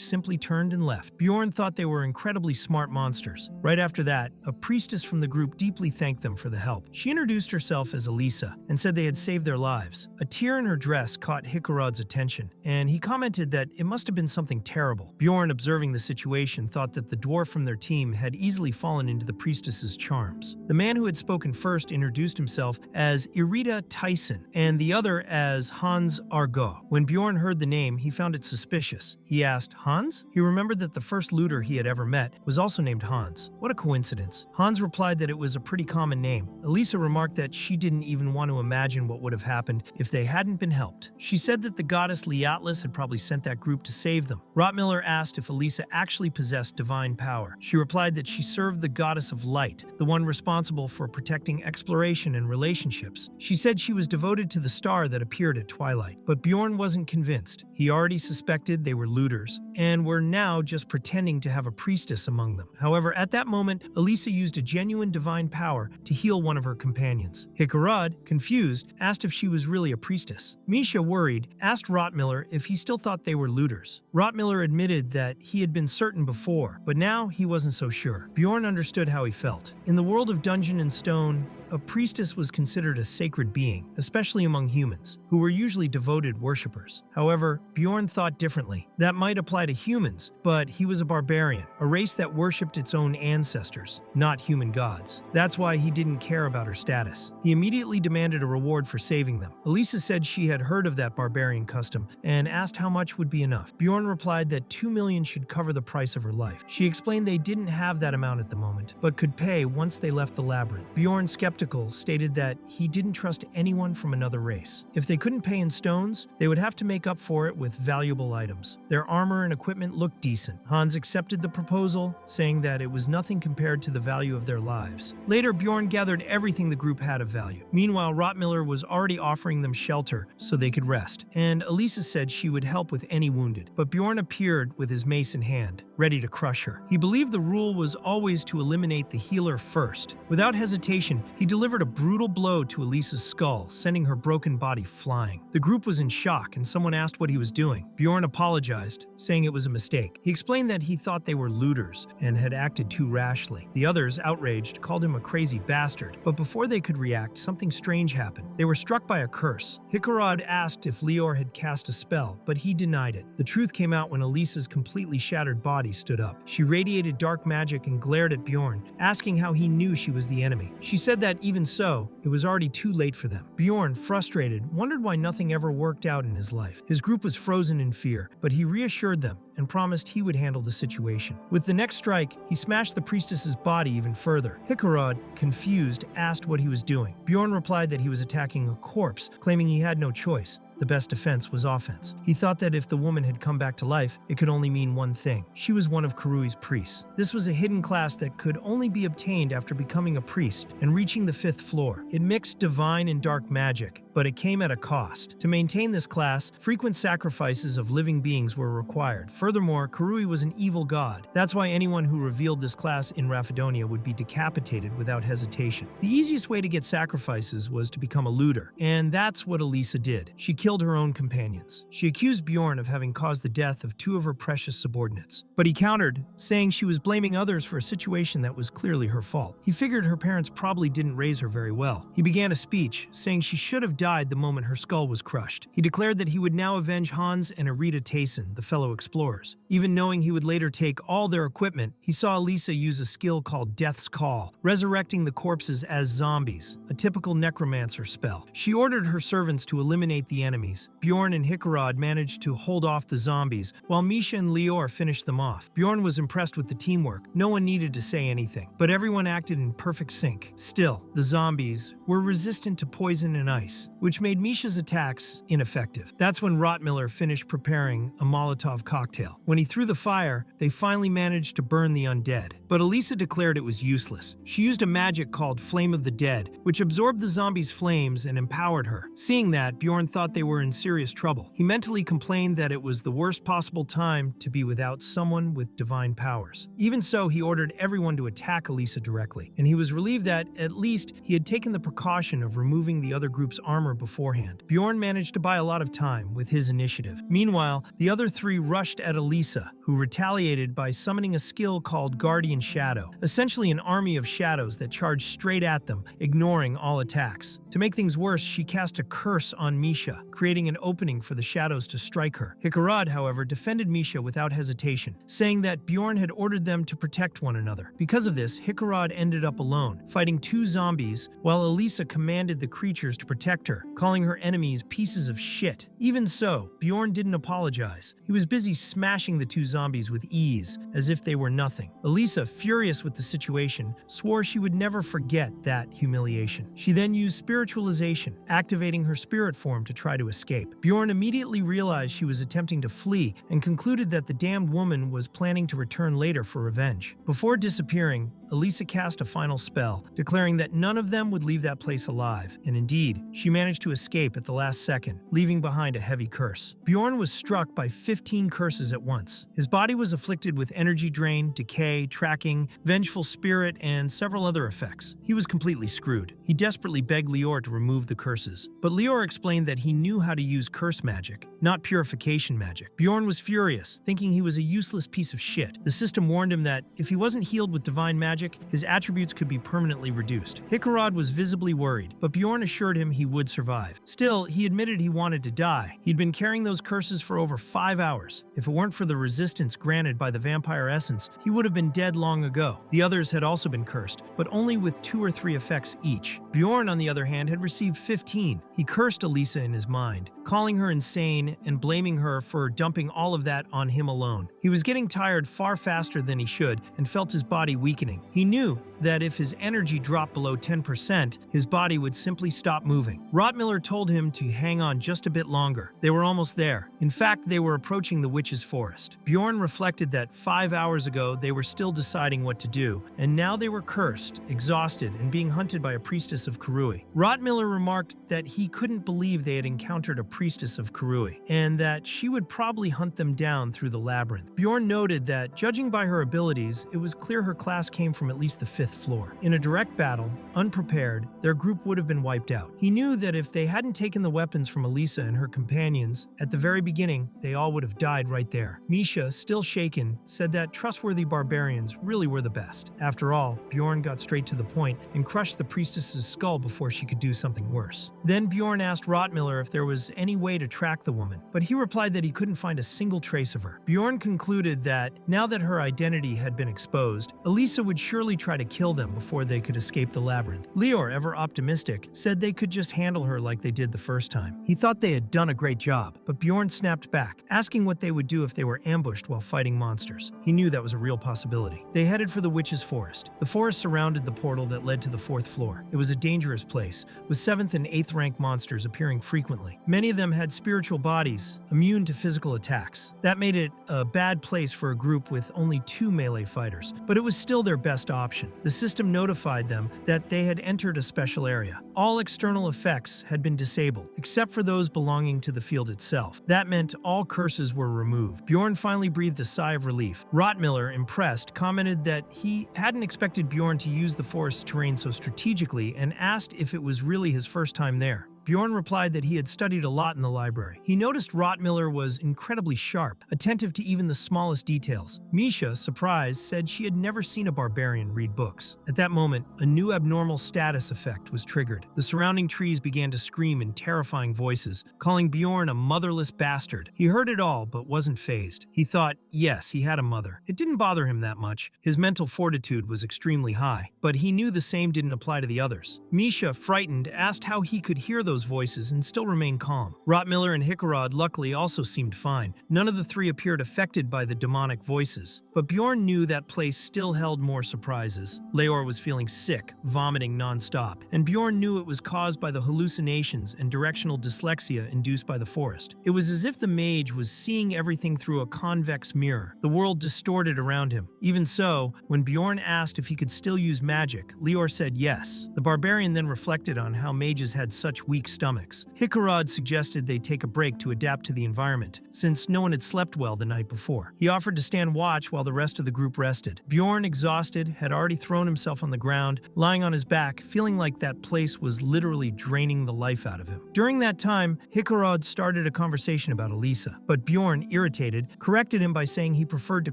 simply turned and left. Bjorn thought they were incredibly smart monsters. Right after that, a priestess from the group deeply thanked them for the help. She introduced herself as Elisa and said they had saved their lives. A tear in her dress caught Hickarod's attention, and he commented that it must have been something terrible. Bjorn, observing the situation, thought that the dwarf from their team had easily fallen into the priestess's charms. The man who had spoken first introduced himself as Irita Tyson and the other as Hans Argo. When Bjorn heard the name, he found it suspicious. He asked, "Hans?" He remembered that the first looter he had ever met was also named Hans. What a coincidence. Hans replied that it was a pretty common name. Elisa remarked that she didn't even want to imagine what would have happened if they hadn't been helped. She said that the goddess Liatlas had probably sent that group to save them. Rottmiller asked if Elisa actually possessed divine power. She replied that she served the goddess of light, the one responsible for protecting exploration and relationships. She said she was devoted to the star that appeared at twilight. But Bjorn wasn't convinced. He already suspected they were looters, and were now just pretending to have a priestess among them. However, at that moment, Elisa used a genuine divine power to heal one of her companions. Hickarod, confused, asked if she was really a priestess. Misha, worried, asked Rottmiller if he still thought they were looters. Rottmiller admitted that he had been certain before, but now he wasn't so sure. Bjorn understood how he felt. In the world of Dungeon and Stone, a priestess was considered a sacred being, especially among humans, who were usually devoted worshippers. However, Bjorn thought differently. That might apply to humans, but he was a barbarian, a race that worshipped its own ancestors, not human gods. That's why he didn't care about her status. He immediately demanded a reward for saving them. Elisa said she had heard of that barbarian custom and asked how much would be enough. Bjorn replied that 2 million should cover the price of her life. She explained they didn't have that amount at the moment, but could pay once they left the labyrinth. Bjorn, skeptical, stated that he didn't trust anyone from another race. If they couldn't pay in stones, they would have to make up for it with valuable items. Their armor and equipment looked decent. Hans accepted the proposal, saying that it was nothing compared to the value of their lives. Later, Bjorn gathered everything the group had of value. Meanwhile, Rottmiller was already offering them shelter so they could rest, and Elisa said she would help with any wounded. But Bjorn appeared with his mace in hand, ready to crush her. He believed the rule was always to eliminate the healer first. Without hesitation, he delivered a brutal blow to Elisa's skull, sending her broken body flying. The group was in shock, and someone asked what he was doing. Bjorn apologized, saying it was a mistake. He explained that he thought they were looters and had acted too rashly. The others, outraged, called him a crazy bastard. But before they could react, something strange happened. They were struck by a curse. Hickarod asked if Leor had cast a spell, but he denied it. The truth came out when Elisa's completely shattered body stood up. She radiated dark magic and glared at Bjorn, asking how he knew she was the enemy. She said that But even so, it was already too late for them. Bjorn, frustrated, wondered why nothing ever worked out in his life. His group was frozen in fear, but he reassured them and promised he would handle the situation. With the next strike, he smashed the priestess's body even further. Hikarod, confused, asked what he was doing. Bjorn replied that he was attacking a corpse, claiming he had no choice. The best defense was offense. He thought that if the woman had come back to life, it could only mean one thing. She was one of Kurui's priests. This was a hidden class that could only be obtained after becoming a priest and reaching the 5th floor. It mixed divine and dark magic, but it came at a cost. To maintain this class, frequent sacrifices of living beings were required. Furthermore, Kurui was an evil god. That's why anyone who revealed this class in Raphidonia would be decapitated without hesitation. The easiest way to get sacrifices was to become a looter, and that's what Elisa did. She killed her own companions. She accused Bjorn of having caused the death of 2 of her precious subordinates. But he countered, saying she was blaming others for a situation that was clearly her fault. He figured her parents probably didn't raise her very well. He began a speech, saying she should have died the moment her skull was crushed. He declared that he would now avenge Hans and Arita Tayson, the fellow explorers. Even knowing he would later take all their equipment, he saw Elisa use a skill called Death's Call, resurrecting the corpses as zombies, a typical necromancer spell. She ordered her servants to eliminate the enemies. Bjorn and Hikarod managed to hold off the zombies, while Misha and Lior finished them off. Bjorn was impressed with the teamwork. No one needed to say anything, but everyone acted in perfect sync. Still, the zombies were resistant to poison and ice, which made Misha's attacks ineffective. That's when Rottmiller finished preparing a Molotov cocktail. When he threw the fire, they finally managed to burn the undead. But Elisa declared it was useless. She used a magic called Flame of the Dead, which absorbed the zombies' flames and empowered her. Seeing that, Bjorn thought they were in serious trouble. He mentally complained that it was the worst possible time to be without someone with divine powers. Even so, he ordered everyone to attack Elisa directly, and he was relieved that, at least, he had taken the precaution of removing the other group's armor beforehand. Bjorn managed to buy a lot of time with his initiative. Meanwhile, the other 3 rushed at Elisa, who retaliated by summoning a skill called Guardian Shadow, essentially an army of shadows that charged straight at them, ignoring all attacks. To make things worse, she cast a curse on Misha, creating an opening for the shadows to strike her. Hikarod, however, defended Misha without hesitation, saying that Bjorn had ordered them to protect one another. Because of this, Hikarod ended up alone, fighting 2 zombies, while Elisa commanded the creatures to protect her, calling her enemies pieces of shit. Even so, Bjorn didn't apologize. He was busy smashing the 2 zombies with ease, as if they were nothing. Elisa, furious with the situation, swore she would never forget that humiliation. She then used spiritualization, activating her spirit form to try to escape. Bjorn immediately realized she was attempting to flee and concluded that the damned woman was planning to return later for revenge. Before disappearing, Elisa cast a final spell, declaring that none of them would leave that place alive, and indeed, she managed to escape at the last second, leaving behind a heavy curse. Bjorn was struck by 15 curses at once. His body was afflicted with energy drain, decay, tracking, vengeful spirit, and several other effects. He was completely screwed. He desperately begged Lior to remove the curses, but Lior explained that he knew how to use curse magic, not purification magic. Bjorn was furious, thinking he was a useless piece of shit. The system warned him that if he wasn't healed with divine magic, his attributes could be permanently reduced. Hikarod was visibly worried, but Bjorn assured him he would survive. Still, he admitted he wanted to die. He'd been carrying those curses for over 5 hours. If it weren't for the resistance granted by the vampire essence, he would have been dead long ago. The others had also been cursed, but only with 2 or 3 effects each. Bjorn, on the other hand, had received 15. He cursed Elisa in his mind, calling her insane and blaming her for dumping all of that on him alone. He was getting tired far faster than he should and felt his body weakening. He knew that if his energy dropped below 10%, his body would simply stop moving. Rottmiller told him to hang on just a bit longer. They were almost there. In fact, they were approaching the witch's forest. Bjorn reflected that 5 hours ago they were still deciding what to do, and now they were cursed, exhausted, and being hunted by a priestess of Kurui. Rottmiller remarked that he couldn't believe they had encountered a priestess of Kurui, and that she would probably hunt them down through the labyrinth. Bjorn noted that, judging by her abilities, it was clear her class came from at least the 5th floor. In a direct battle, unprepared, their group would have been wiped out. He knew that if they hadn't taken the weapons from Elisa and her companions, at the very beginning, they all would have died right there. Misha, still shaken, said that trustworthy barbarians really were the best. After all, Bjorn got straight to the point and crushed the priestess's skull before she could do something worse. Then Bjorn asked Rottmiller if there was any way to track the woman, but he replied that he couldn't find a single trace of her. Bjorn concluded that, now that her identity had been exposed, Elisa would surely try to kill them before they could escape the labyrinth. Leor, ever optimistic, said they could just handle her like they did the first time. He thought they had done a great job, but Bjorn snapped back, asking what they would do if they were ambushed while fighting monsters. He knew that was a real possibility. They headed for the witch's forest. The forest surrounded the portal that led to the 4th floor. It was a dangerous place, with 7th and 8th rank monsters appearing frequently. Many of them had spiritual bodies, immune to physical attacks. That made it a bad place for a group with only 2 melee fighters, but it was still their best option. The system notified them that they had entered a special area. All external effects had been disabled, except for those belonging to the field itself. That meant all curses were removed. Bjorn finally breathed a sigh of relief. Rotmiller, impressed, commented that he hadn't expected Bjorn to use the forest terrain so strategically and asked if it was really his first time there. Bjorn replied that he had studied a lot in the library. He noticed Rotmiller was incredibly sharp, attentive to even the smallest details. Misha, surprised, said she had never seen a barbarian read books. At that moment, a new abnormal status effect was triggered. The surrounding trees began to scream in terrifying voices, calling Bjorn a motherless bastard. He heard it all, but wasn't fazed. He thought, yes, he had a mother. It didn't bother him that much. His mental fortitude was extremely high, but he knew the same didn't apply to the others. Misha, frightened, asked how he could hear those voices and still remain calm. Rotmiller and Hickarod luckily also seemed fine. None of the three appeared affected by the demonic voices. But Bjorn knew that place still held more surprises. Leor was feeling sick, vomiting non-stop, and Bjorn knew it was caused by the hallucinations and directional dyslexia induced by the forest. It was as if the mage was seeing everything through a convex mirror, the world distorted around him. Even so, when Bjorn asked if he could still use magic, Leor said yes. The barbarian then reflected on how mages had such weak stomachs. Hickarod suggested they take a break to adapt to the environment, since no one had slept well the night before. He offered to stand watch while the rest of the group rested. Bjorn, exhausted, had already thrown himself on the ground, lying on his back, feeling like that place was literally draining the life out of him. During that time, Hickarod started a conversation about Elisa, but Bjorn, irritated, corrected him by saying he preferred to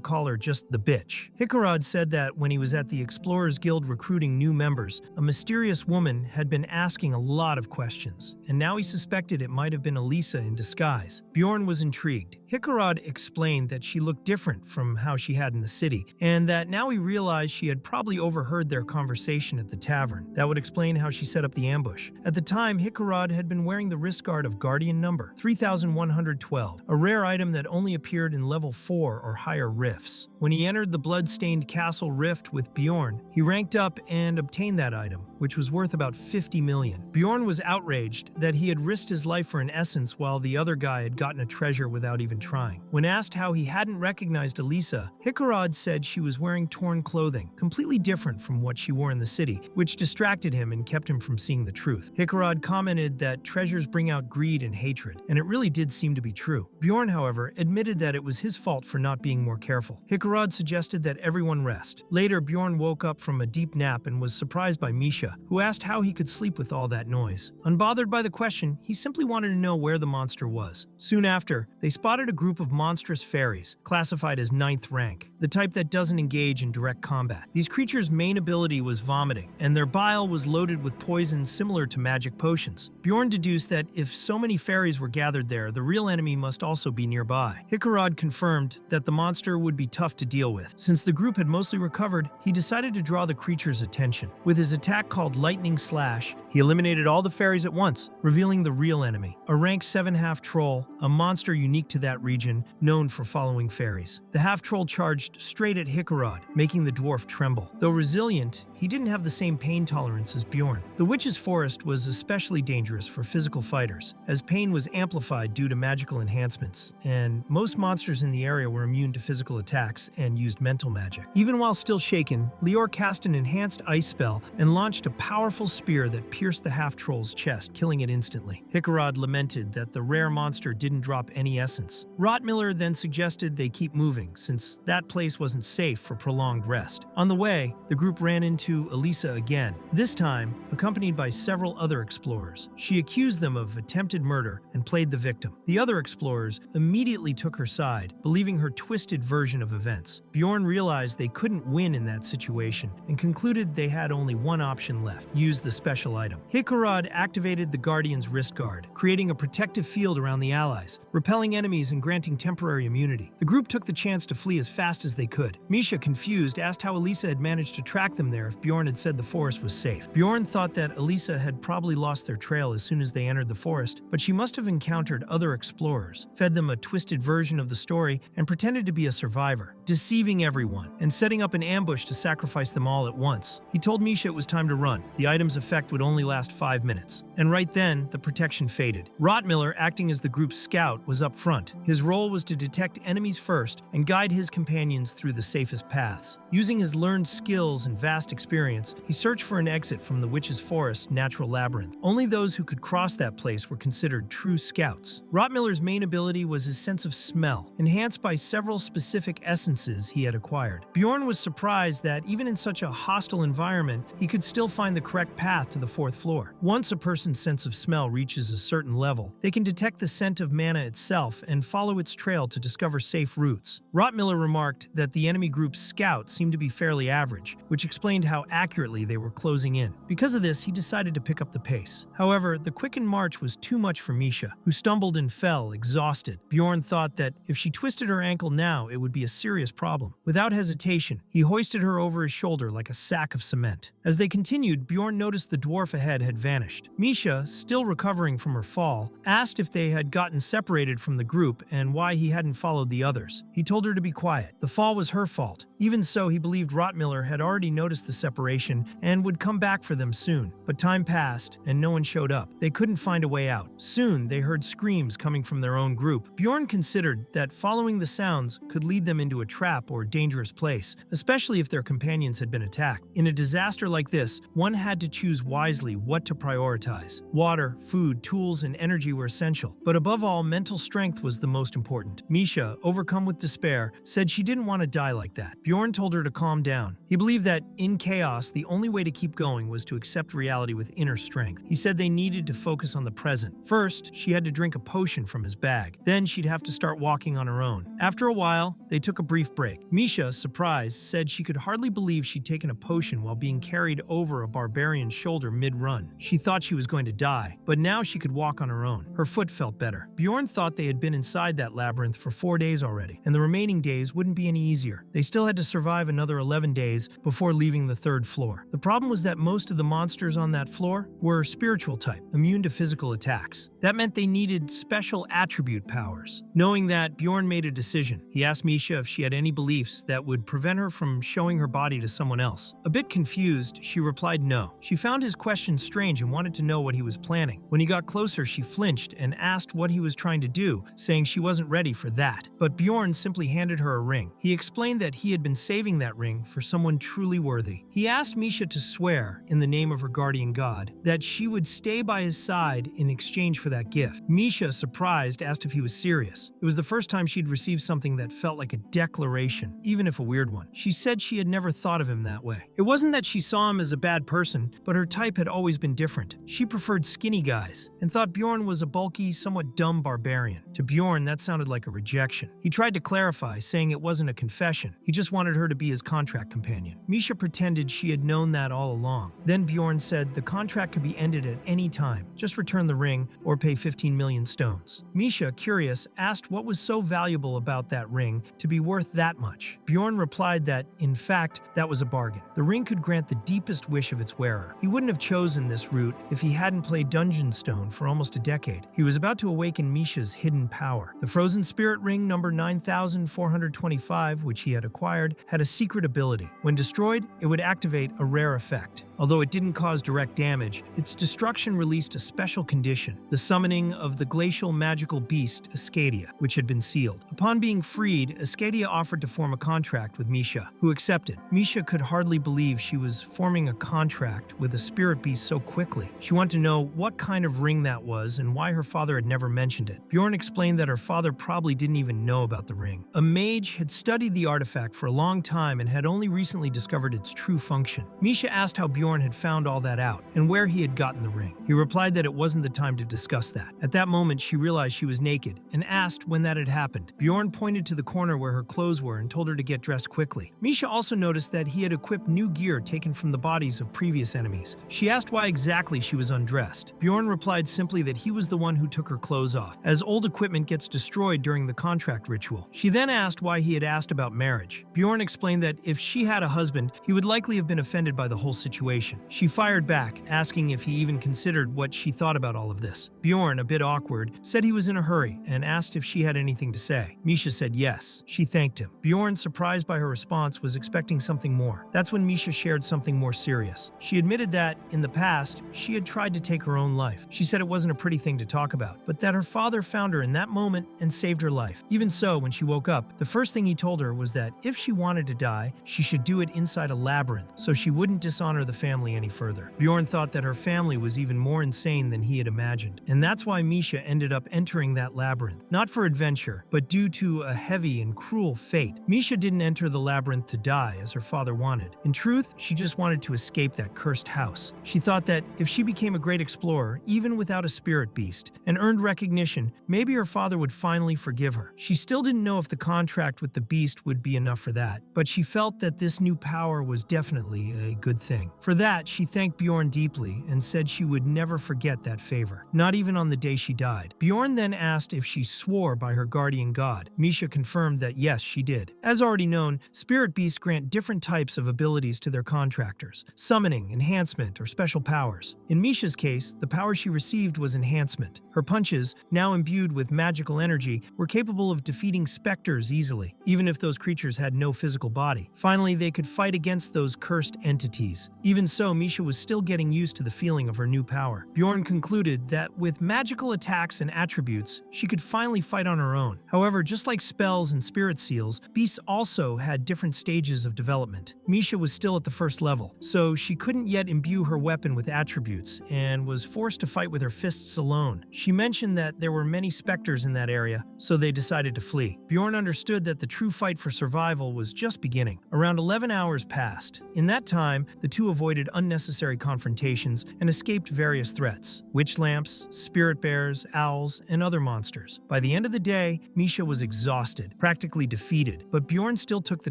call her just the bitch. Hickarod said that when he was at the Explorers Guild recruiting new members, a mysterious woman had been asking a lot of questions, and now he suspected it might have been Elisa in disguise. Bjorn was intrigued. Hickarod explained that she looked different from how she had in the city, and that now he realized she had probably overheard their conversation at the tavern. That would explain how she set up the ambush. At the time, Hickarod had been wearing the wrist guard of Guardian number 3112, a rare item that only appeared in level 4 or higher rifts. When he entered the blood-stained castle rift with Bjorn, he ranked up and obtained that item, which was worth about 50 million. Bjorn was outraged that he had risked his life for an essence while the other guy had gotten a treasure without even trying. When asked how he hadn't recognized Elisa, Hickarod said she was wearing torn clothing, completely different from what she wore in the city, which distracted him and kept him from seeing the truth. Hickarod commented that treasures bring out greed and hatred, and it really did seem to be true. Bjorn, however, admitted that it was his fault for not being more careful. Hickarod suggested that everyone rest. Later, Bjorn woke up from a deep nap and was surprised by Misha, who asked how he could sleep with all that noise. Unbothered by the question, he simply wanted to know where the monster was. Soon after, they spotted a group of monstrous fairies, classified as 9th rank, the type that doesn't engage in direct combat. These creatures' main ability was vomiting, and their bile was loaded with poison similar to magic potions. Bjorn deduced that if so many fairies were gathered there, the real enemy must also be nearby. Hickarod confirmed that the monster would be tough to deal with. Since the group had mostly recovered, he decided to draw the creature's attention. With his attack called Lightning Slash, he eliminated all the fairies at once, revealing the real enemy, a rank 7 half-troll, a monster unique to that region, known for following fairies. The half-troll charged straight at Hickarod, making the dwarf tremble. Though resilient, he didn't have the same pain tolerance as Bjorn. The Witch's Forest was especially dangerous for physical fighters, as pain was amplified due to magical enhancements, and most monsters in the area were immune to physical attacks and used mental magic. Even while still shaken, Leor cast an enhanced ice spell and launched a powerful spear that pierced the half-troll's chest, killing it instantly. Hickarod lamented that the rare monster didn't drop any essence. Rotmiller then suggested they keep moving, since that place wasn't safe for prolonged rest. On the way, the group ran into Elisa again, this time accompanied by several other explorers. She accused them of attempted murder and played the victim. The other explorers immediately took her side, believing her twisted version of events. Bjorn realized they couldn't win in that situation and concluded they had only one option action left. Use the special item. Hikarad activated the Guardian's wrist guard, creating a protective field around the allies, repelling enemies and granting temporary immunity. The group took the chance to flee as fast as they could. Misha, confused, asked how Elisa had managed to track them there if Bjorn had said the forest was safe. Bjorn thought that Elisa had probably lost their trail as soon as they entered the forest, but she must have encountered other explorers, fed them a twisted version of the story, and pretended to be a survivor, deceiving everyone, and setting up an ambush to sacrifice them all at once. He told Misha it was time to run. The item's effect would only last 5 minutes. And right then, the protection faded. Rottmiller, acting as the group's scout, was up front. His role was to detect enemies first and guide his companions through the safest paths. Using his learned skills and vast experience, he searched for an exit from the Witch's Forest natural labyrinth. Only those who could cross that place were considered true scouts. Rottmiller's main ability was his sense of smell, enhanced by several specific essences he had acquired. Bjorn was surprised that even in such a hostile environment, he could still find the correct path to the 4th floor. Once a person's sense of smell reaches a certain level, they can detect the scent of mana itself and follow its trail to discover safe routes. Rottmiller remarked that the enemy group's scouts seemed to be fairly average, which explained how accurately they were closing in. Because of this, he decided to pick up the pace. However, the quickened march was too much for Misha, who stumbled and fell, exhausted. Bjorn thought that if she twisted her ankle now, it would be a serious problem. Without hesitation, he hoisted her over his shoulder like a sack of cement. As they continued, Bjorn noticed the dwarf ahead had vanished. Misha, still recovering from her fall, asked if they had gotten separated from the group and why he hadn't followed the others. He told her to be quiet. The fall was her fault. Even so, he believed Rottmiller had already noticed the separation and would come back for them soon. But time passed, and no one showed up. They couldn't find a way out. Soon, they heard screams coming from their own group. Bjorn considered that following the sounds could lead them into a trap or dangerous place, especially if their companions had been attacked. In a disaster like this, one had to choose wisely what to prioritize. Water, food, tools, and energy were essential. But above all, mental strength was the most important. Misha, overcome with despair, said she didn't want to die like that. Bjorn told her to calm down. He believed that, in chaos, the only way to keep going was to accept reality with inner strength. He said they needed to focus on the present. First, she had to drink a potion from his bag. Then she'd have to start walking on her own. After a while, they took a brief break. Misha, surprised, said she could hardly believe she'd taken a potion while being carried over a barbarian's shoulder mid-run. She thought she was going to die, but now she could walk on her own. Her foot felt better. Bjorn thought they had been inside that labyrinth for 4 days already, and the remaining days wouldn't be any easier. They still had to survive another 11 days before leaving the 3rd floor. The problem was that most of the monsters on that floor were spiritual type, immune to physical attacks. That meant they needed special attribute powers. Knowing that, Bjorn made a decision. He asked Misha if she had any beliefs that would prevent her from showing her body to someone else. A bit confused, she replied no. She found his question strange and wanted to know what he was planning. When he got closer, she flinched and asked what he was trying to do, saying she wasn't ready for that. But Bjorn simply handed her a ring. He explained that he had been saving that ring for someone truly worthy. He asked Misha to swear, in the name of her guardian god, that she would stay by his side in exchange for that gift. Misha, surprised, asked if he was serious. It was the first time she'd received something that felt like a declaration, even if a weird one. She said she had never thought of him that way. It wasn't that she saw him as a bad person, but her type had always been different. She preferred skinny guys, and thought Bjorn was a bulky, somewhat dumb barbarian. To Bjorn, that sounded like a rejection. He tried to clarify, saying it wasn't a confession. He just wanted her to be his contract companion. Misha pretended she had known that all along. Then Bjorn said the contract could be ended at any time. Just return the ring or pay 15 million stones. Misha, curious, asked what was so valuable about that ring to be worth that much. Bjorn replied that, in fact, that was a bargain. The ring could grant the deepest wish of its wearer. He wouldn't have chosen this route if he hadn't played Dungeon Stone for almost a decade. He was about to awaken Misha's hidden power. The Frozen Spirit Ring number 9425, which he had acquired, had a secret ability. When destroyed, it would activate a rare effect. Although it didn't cause direct damage, its destruction released a special condition, the summoning of the glacial magical beast Ascadia, which had been sealed. Upon being freed, Ascadia offered to form a contract with Misha, who accepted. Misha could hardly believe she was forming a contract with a spirit beast so quickly. She wanted to know what kind of ring that was and why her father had never mentioned it. Bjorn explained that her father probably didn't even know about the ring. A mage had studied the artifact for a long time and had only recently discovered its true function. Misha asked how Bjorn had found all that out and where he had gotten the ring. He replied that it wasn't the time to discuss that. At that moment, she realized she was naked and asked when that had happened. Bjorn pointed to the corner where her clothes were and told her to get dressed quickly. Misha also noticed that he had equipped new gear taken from the bodies of of previous enemies. She asked why exactly she was undressed. Bjorn replied simply that he was the one who took her clothes off, as old equipment gets destroyed during the contract ritual. She then asked why he had asked about marriage. Bjorn explained that if she had a husband, he would likely have been offended by the whole situation. She fired back, asking if he even considered what she thought about all of this. Bjorn, a bit awkward, said he was in a hurry and asked if she had anything to say. Misha said yes. She thanked him. Bjorn, surprised by her response, was expecting something more. That's when Misha shared something more serious. She admitted that, in the past, she had tried to take her own life. She said it wasn't a pretty thing to talk about, but that her father found her in that moment and saved her life. Even so, when she woke up, the first thing he told her was that if she wanted to die, she should do it inside a labyrinth, so she wouldn't dishonor the family any further. Bjorn thought that her family was even more insane than he had imagined, and that's why Misha ended up entering that labyrinth. Not for adventure, but due to a heavy and cruel fate. Misha didn't enter the labyrinth to die, as her father wanted. In truth, she just wanted to escape that cursed house. She thought that if she became a great explorer, even without a spirit beast, and earned recognition, maybe her father would finally forgive her. She still didn't know if the contract with the beast would be enough for that, but she felt that this new power was definitely a good thing. For that, she thanked Bjorn deeply and said she would never forget that favor, not even on the day she died. Bjorn then asked if she swore by her guardian god. Misha confirmed that yes, she did. As already known, spirit beasts grant different types of abilities to their contractors: summoning, enhancement, or special powers. In Misha's case, the power she received was enhancement. Her punches, now imbued with magical energy, were capable of defeating specters easily, even if those creatures had no physical body. Finally, they could fight against those cursed entities. Even so, Misha was still getting used to the feeling of her new power. Bjorn concluded that with magical attacks and attributes, she could finally fight on her own. However, just like spells and spirit seals, beasts also had different stages of development. Misha was still at the first level, so she couldn't yet imbue her weapon with attributes and was forced to fight with her fists alone. She mentioned that there were many specters in that area, so they decided to flee. Bjorn understood that the true fight for survival was just beginning. Around 11 hours passed. In that time, the two avoided unnecessary confrontations and escaped various threats: witch lamps, spirit bears, owls, and other monsters. By the end of the day, Misha was exhausted, practically defeated, but Bjorn still took the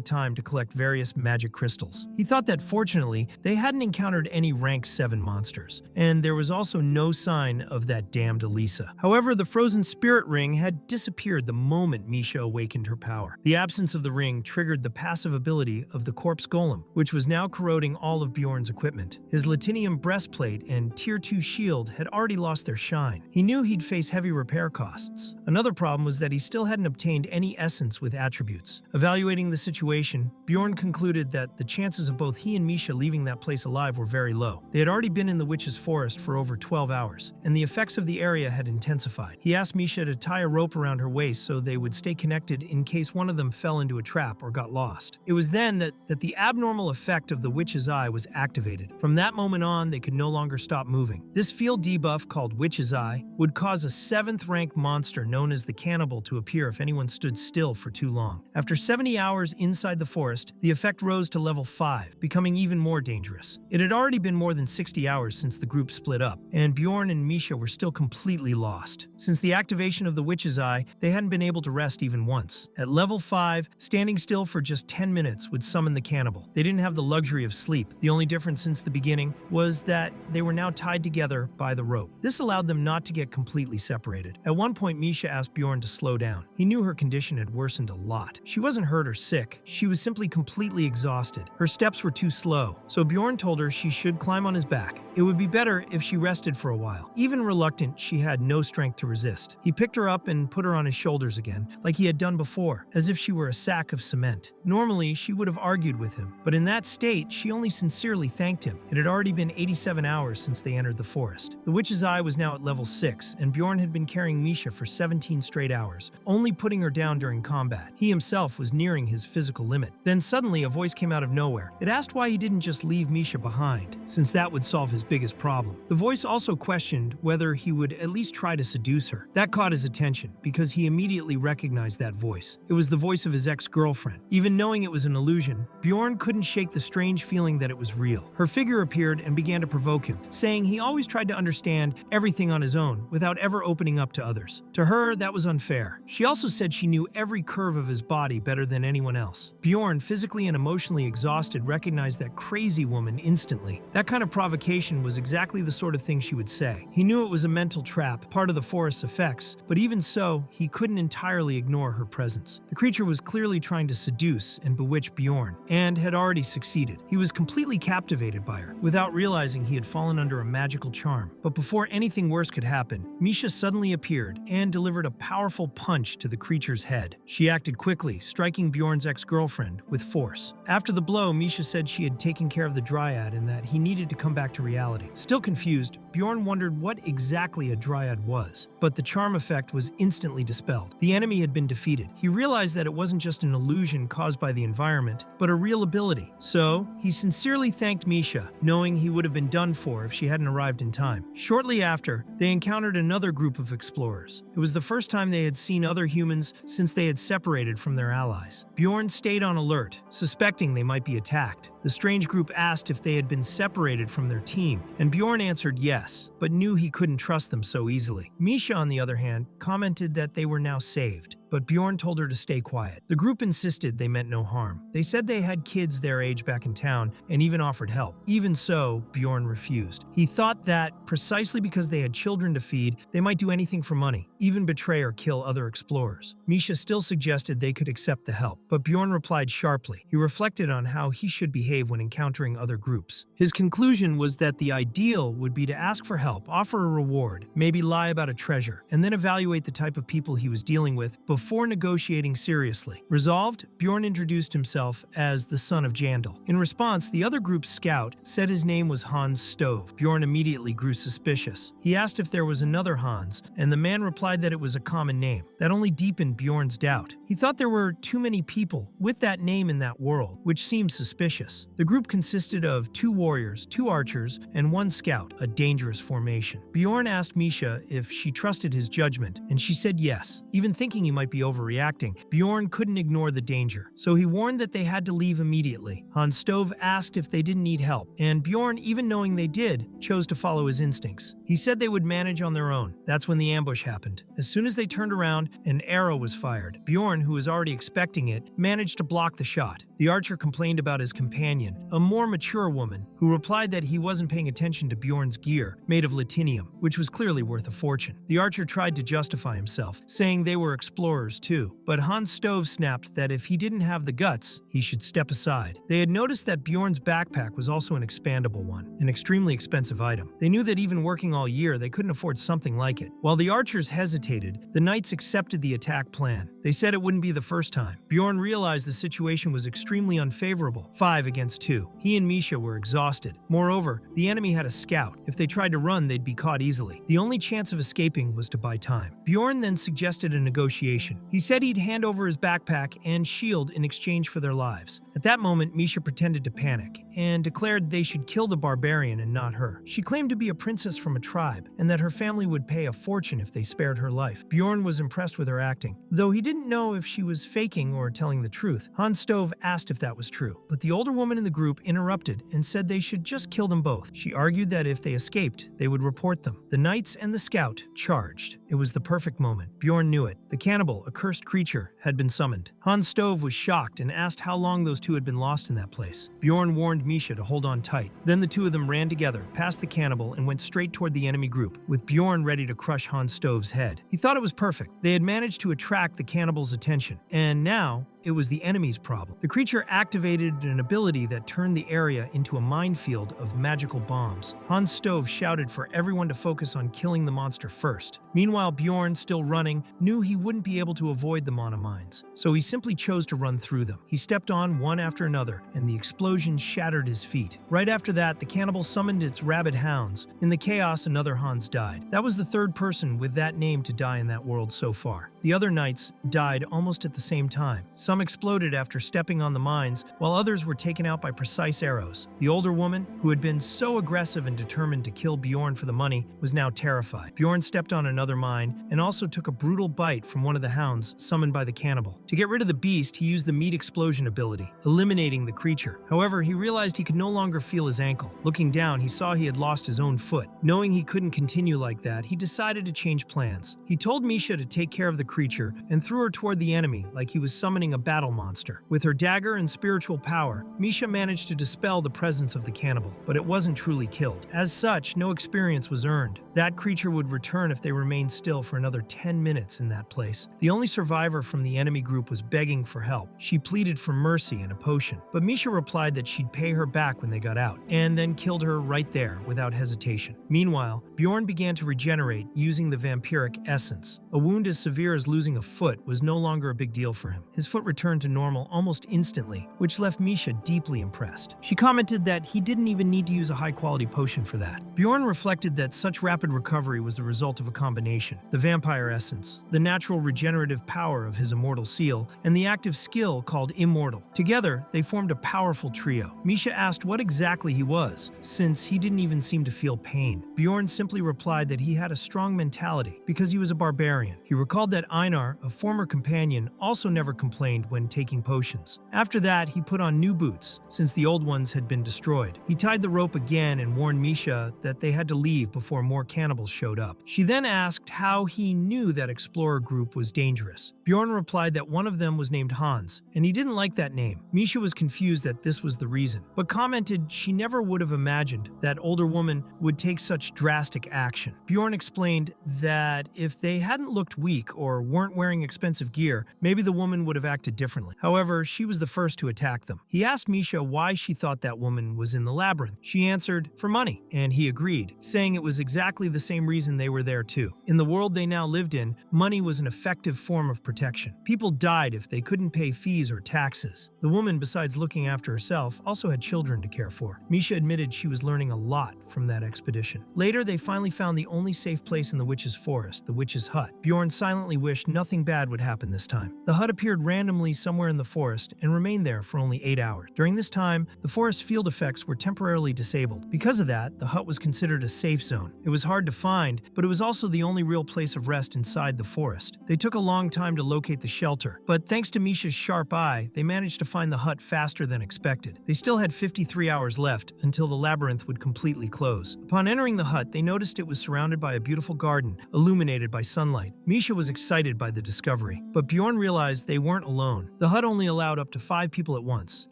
time to collect various magic crystals. He thought that fortunately, they hadn't encountered any rank 7 monsters, and there was also no sign of that damned Elisa. However, the frozen spirit ring had disappeared the moment Misha awakened her power. The absence of the ring triggered the passive ability of the corpse golem, which was now corroding all of Bjorn's equipment. His Latinium breastplate and Tier 2 shield had already lost their shine. He knew he'd face heavy repair costs. Another problem was that he still hadn't obtained any essence with attributes. Evaluating the situation, Bjorn concluded that the chances of both he and Misha leaving that place alive were very low. They had already been in the witch's forest for over 12 hours, and the effects of the area had intensified. He asked Misha to tie a rope around her waist so they would stay connected in case one of them fell into a trap or got lost. It was then that the abnormal effect of the witch's eye was activated. From that moment on, they could no longer stop moving. This field debuff, called Witch's Eye, would cause a 7th rank monster known as the Cannibal to appear if anyone stood still for too long. After 70 hours inside the forest, the effect rose to level 5, becoming even more dangerous. It had already been more than 60 hours since the group split up, and Bjorn and Misha were still completely lost. Since the activation of the Witch's Eye, they hadn't been able to rest even once. At level 5, standing still for just 10 minutes would summon the Cannibal. They didn't have the luxury of sleep. The only difference since the beginning was that they were now tied together by the rope. This allowed them not to get completely separated. At one point, Misha asked Bjorn to slow down. He knew her condition had worsened a lot. She wasn't hurt or sick. She was simply completely exhausted. Her steps were too slow, so Bjorn told her she should climb on his back. It would be better if she rested for a while. Even reluctant, she had no strength to resist. He picked her up and put her on his shoulders again, like he had done before, as if she were a sack of cement. Normally, she would have argued with him, but in that state, she only sincerely thanked him. It had already been 87 hours since they entered the forest. The Witch's Eye was now at level 6, and Bjorn had been carrying Misha for 17 straight hours, only putting her down during combat. He himself was nearing his physical limit. Then suddenly, a voice came out of nowhere. It asked why he didn't just leave Misha behind, since that would solve his biggest problem. The voice also questioned whether he would at least try to seduce her. That caught his attention, because he immediately recognized that voice. It was the voice of his ex-girlfriend. Even knowing it was an illusion, Bjorn couldn't shake the strange feeling that it was real. Her figure appeared and began to provoke him, saying he always tried to understand everything on his own without ever opening up to others. To her, that was unfair. She also said she knew every curve of his body better than anyone else. Bjorn, physically and emotionally exhausted, recognized that crazy woman woman instantly. That kind of provocation was exactly the sort of thing she would say. He knew it was a mental trap, part of the forest's effects, but even so, he couldn't entirely ignore her presence. The creature was clearly trying to seduce and bewitch Bjorn, and had already succeeded. He was completely captivated by her, without realizing he had fallen under a magical charm. But before anything worse could happen, Misha suddenly appeared and delivered a powerful punch to the creature's head. She acted quickly, striking Bjorn's ex-girlfriend with force. After the blow, Misha said she had taken care of the dryad and that he needed to come back to reality. Still confused, Bjorn wondered what exactly a dryad was, but the charm effect was instantly dispelled. The enemy had been defeated. He realized that it wasn't just an illusion caused by the environment, but a real ability. So, he sincerely thanked Misha, knowing he would have been done for if she hadn't arrived in time. Shortly after, they encountered another group of explorers. It was the first time they had seen other humans since they had separated from their allies. Bjorn stayed on alert, suspecting they might be attacked. The strange group asked if they had been separated from their team, and Bjorn answered yes, but knew he couldn't trust them so easily. Misha, on the other hand, commented that they were now saved, but Bjorn told her to stay quiet. The group insisted they meant no harm. They said they had kids their age back in town and even offered help. Even so, Bjorn refused. He thought that, precisely because they had children to feed, they might do anything for money, even betray or kill other explorers. Misha still suggested they could accept the help, but Bjorn replied sharply. He reflected on how he should behave when encountering other groups. His conclusion was that the ideal would be to ask for help, offer a reward, maybe lie about a treasure, and then evaluate the type of people he was dealing with before negotiating seriously. Resolved, Bjorn introduced himself as the son of Jandal. In response, the other group's scout said his name was Hans Stove. Bjorn immediately grew suspicious. He asked if there was another Hans, and the man replied that it was a common name. That only deepened Bjorn's doubt. He thought there were too many people with that name in that world, which seemed suspicious. The group consisted of 2 warriors, 2 archers, and 1 scout, a dangerous formation. Bjorn asked Misha if she trusted his judgment, and she said yes. Even thinking he might be overreacting, Bjorn couldn't ignore the danger, so he warned that they had to leave immediately. Hans Stove asked if they didn't need help, and Bjorn, even knowing they did, chose to follow his instincts. He said they would manage on their own. That's when the ambush happened. As soon as they turned around, an arrow was fired. Bjorn, who was already expecting it, managed to block the shot. The archer complained about his companion, a more mature woman, who replied that he wasn't paying attention to Bjorn's gear, made of latinium, which was clearly worth a fortune. The archer tried to justify himself, saying they were explorers too, but Hans Stove snapped that if he didn't have the guts, he should step aside. They had noticed that Bjorn's backpack was also an expandable one, an extremely expensive item. They knew that even working all year, they couldn't afford something like it. While the archers hesitated, the knights accepted the attack plan. They said it wouldn't be the first time. Bjorn realized the situation was extremely unfavorable, 5 against 2. He and Misha were exhausted. Moreover, the enemy had a scout. If they tried to run, they'd be caught easily. The only chance of escaping was to buy time. Bjorn then suggested a negotiation. He said he'd hand over his backpack and shield in exchange for their lives. At that moment, Misha pretended to panic and declared they should kill the barbarian and not her. She claimed to be a princess from a tribe and that her family would pay a fortune if they spared her life. Bjorn was impressed with her acting, though he didn't know if she was faking or telling the truth. Hans Stove asked if that was true, but the older woman in the group interrupted and said they should just kill them both. She argued that if they escaped, they would report them. The knights and the scout charged. It was the perfect moment. Bjorn knew it. The cannibal, a cursed creature, had been summoned. Hans Stove was shocked and asked how long those two had been lost in that place. Bjorn warned Misha to hold on tight. Then the two of them ran together, past the cannibal, and went straight toward the enemy group, with Bjorn ready to crush Hans Stove's head. He thought it was perfect. They had managed to attract the cannibal's attention, and now it was the enemy's problem. The creature activated an ability that turned the area into a minefield of magical bombs. Hans Stove shouted for everyone to focus on killing the monster first. Meanwhile, Bjorn, still running, knew he wouldn't be able to avoid the monomines, so he simply chose to run through them. He stepped on one after another, and the explosion shattered his feet. Right after that, the cannibal summoned its rabid hounds. In the chaos, another Hans died. That was the 3rd person with that name to die in that world so far. The other knights died almost at the same time. Some exploded after stepping on the mines, while others were taken out by precise arrows. The older woman, who had been so aggressive and determined to kill Bjorn for the money, was now terrified. Bjorn stepped on another mine and also took a brutal bite from one of the hounds summoned by the cannibal. To get rid of the beast, he used the meat explosion ability, eliminating the creature. However, he realized he could no longer feel his ankle. Looking down, he saw he had lost his own foot. Knowing he couldn't continue like that, he decided to change plans. He told Misha to take care of the creature and threw her toward the enemy like he was summoning a battle monster. With her dagger and spiritual power, Misha managed to dispel the presence of the cannibal, but it wasn't truly killed. As such, no experience was earned. That creature would return if they remained still for another 10 minutes in that place. The only survivor from the enemy group was begging for help. She pleaded for mercy and a potion, but Misha replied that she'd pay her back when they got out, and then killed her right there without hesitation. Meanwhile, Bjorn began to regenerate using the vampiric essence. A wound as severe as losing a foot was no longer a big deal for him. His foot returned to normal almost instantly, which left Misha deeply impressed. She commented that he didn't even need to use a high-quality potion for that. Bjorn reflected that such rapid recovery was the result of a combination: the vampire essence, the natural regenerative power of his immortal seal, and the active skill called immortal. Together, they formed a powerful trio. Misha asked what exactly he was, since he didn't even seem to feel pain. Bjorn simply replied that he had a strong mentality because he was a barbarian. He recalled that Einar, a former companion, also never complained when taking potions. After that, he put on new boots, since the old ones had been destroyed. He tied the rope again and warned Misha that they had to leave before more cannibals showed up. She then asked how he knew that explorer group was dangerous. Bjorn replied that one of them was named Hans, and he didn't like that name. Misha was confused that this was the reason, but commented she never would have imagined that older woman would take such drastic action. Bjorn explained that if they hadn't looked weak or weren't wearing expensive gear, maybe the woman would have acted differently. However, she was the first to attack them. He asked Misha why she thought that woman was in the labyrinth. She answered, for money, and he agreed, saying it was exactly the same reason they were there too. In the world they now lived in, money was an effective form of protection. People died if they couldn't pay fees or taxes. The woman, besides looking after herself, also had children to care for. Misha admitted she was learning a lot from that expedition. Later, they finally found the only safe place in the witch's forest, the witch's hut. Bjorn silently wished nothing bad would happen this time. The hut appeared randomly somewhere in the forest and remained there for only 8 hours. During this time, the forest field effects were temporarily disabled. Because of that, the hut was considered a safe zone. It was hard to find, but it was also the only real place of rest inside the forest. They took a long time to locate the shelter, but thanks to Misha's sharp eye, they managed to find the hut faster than expected. They still had 53 hours left until the labyrinth would completely close. Upon entering the hut, they noticed it was surrounded by a beautiful garden, illuminated by sunlight. Misha was excited by the discovery, but Bjorn realized they weren't alone. The hut only allowed up to 5 people at once,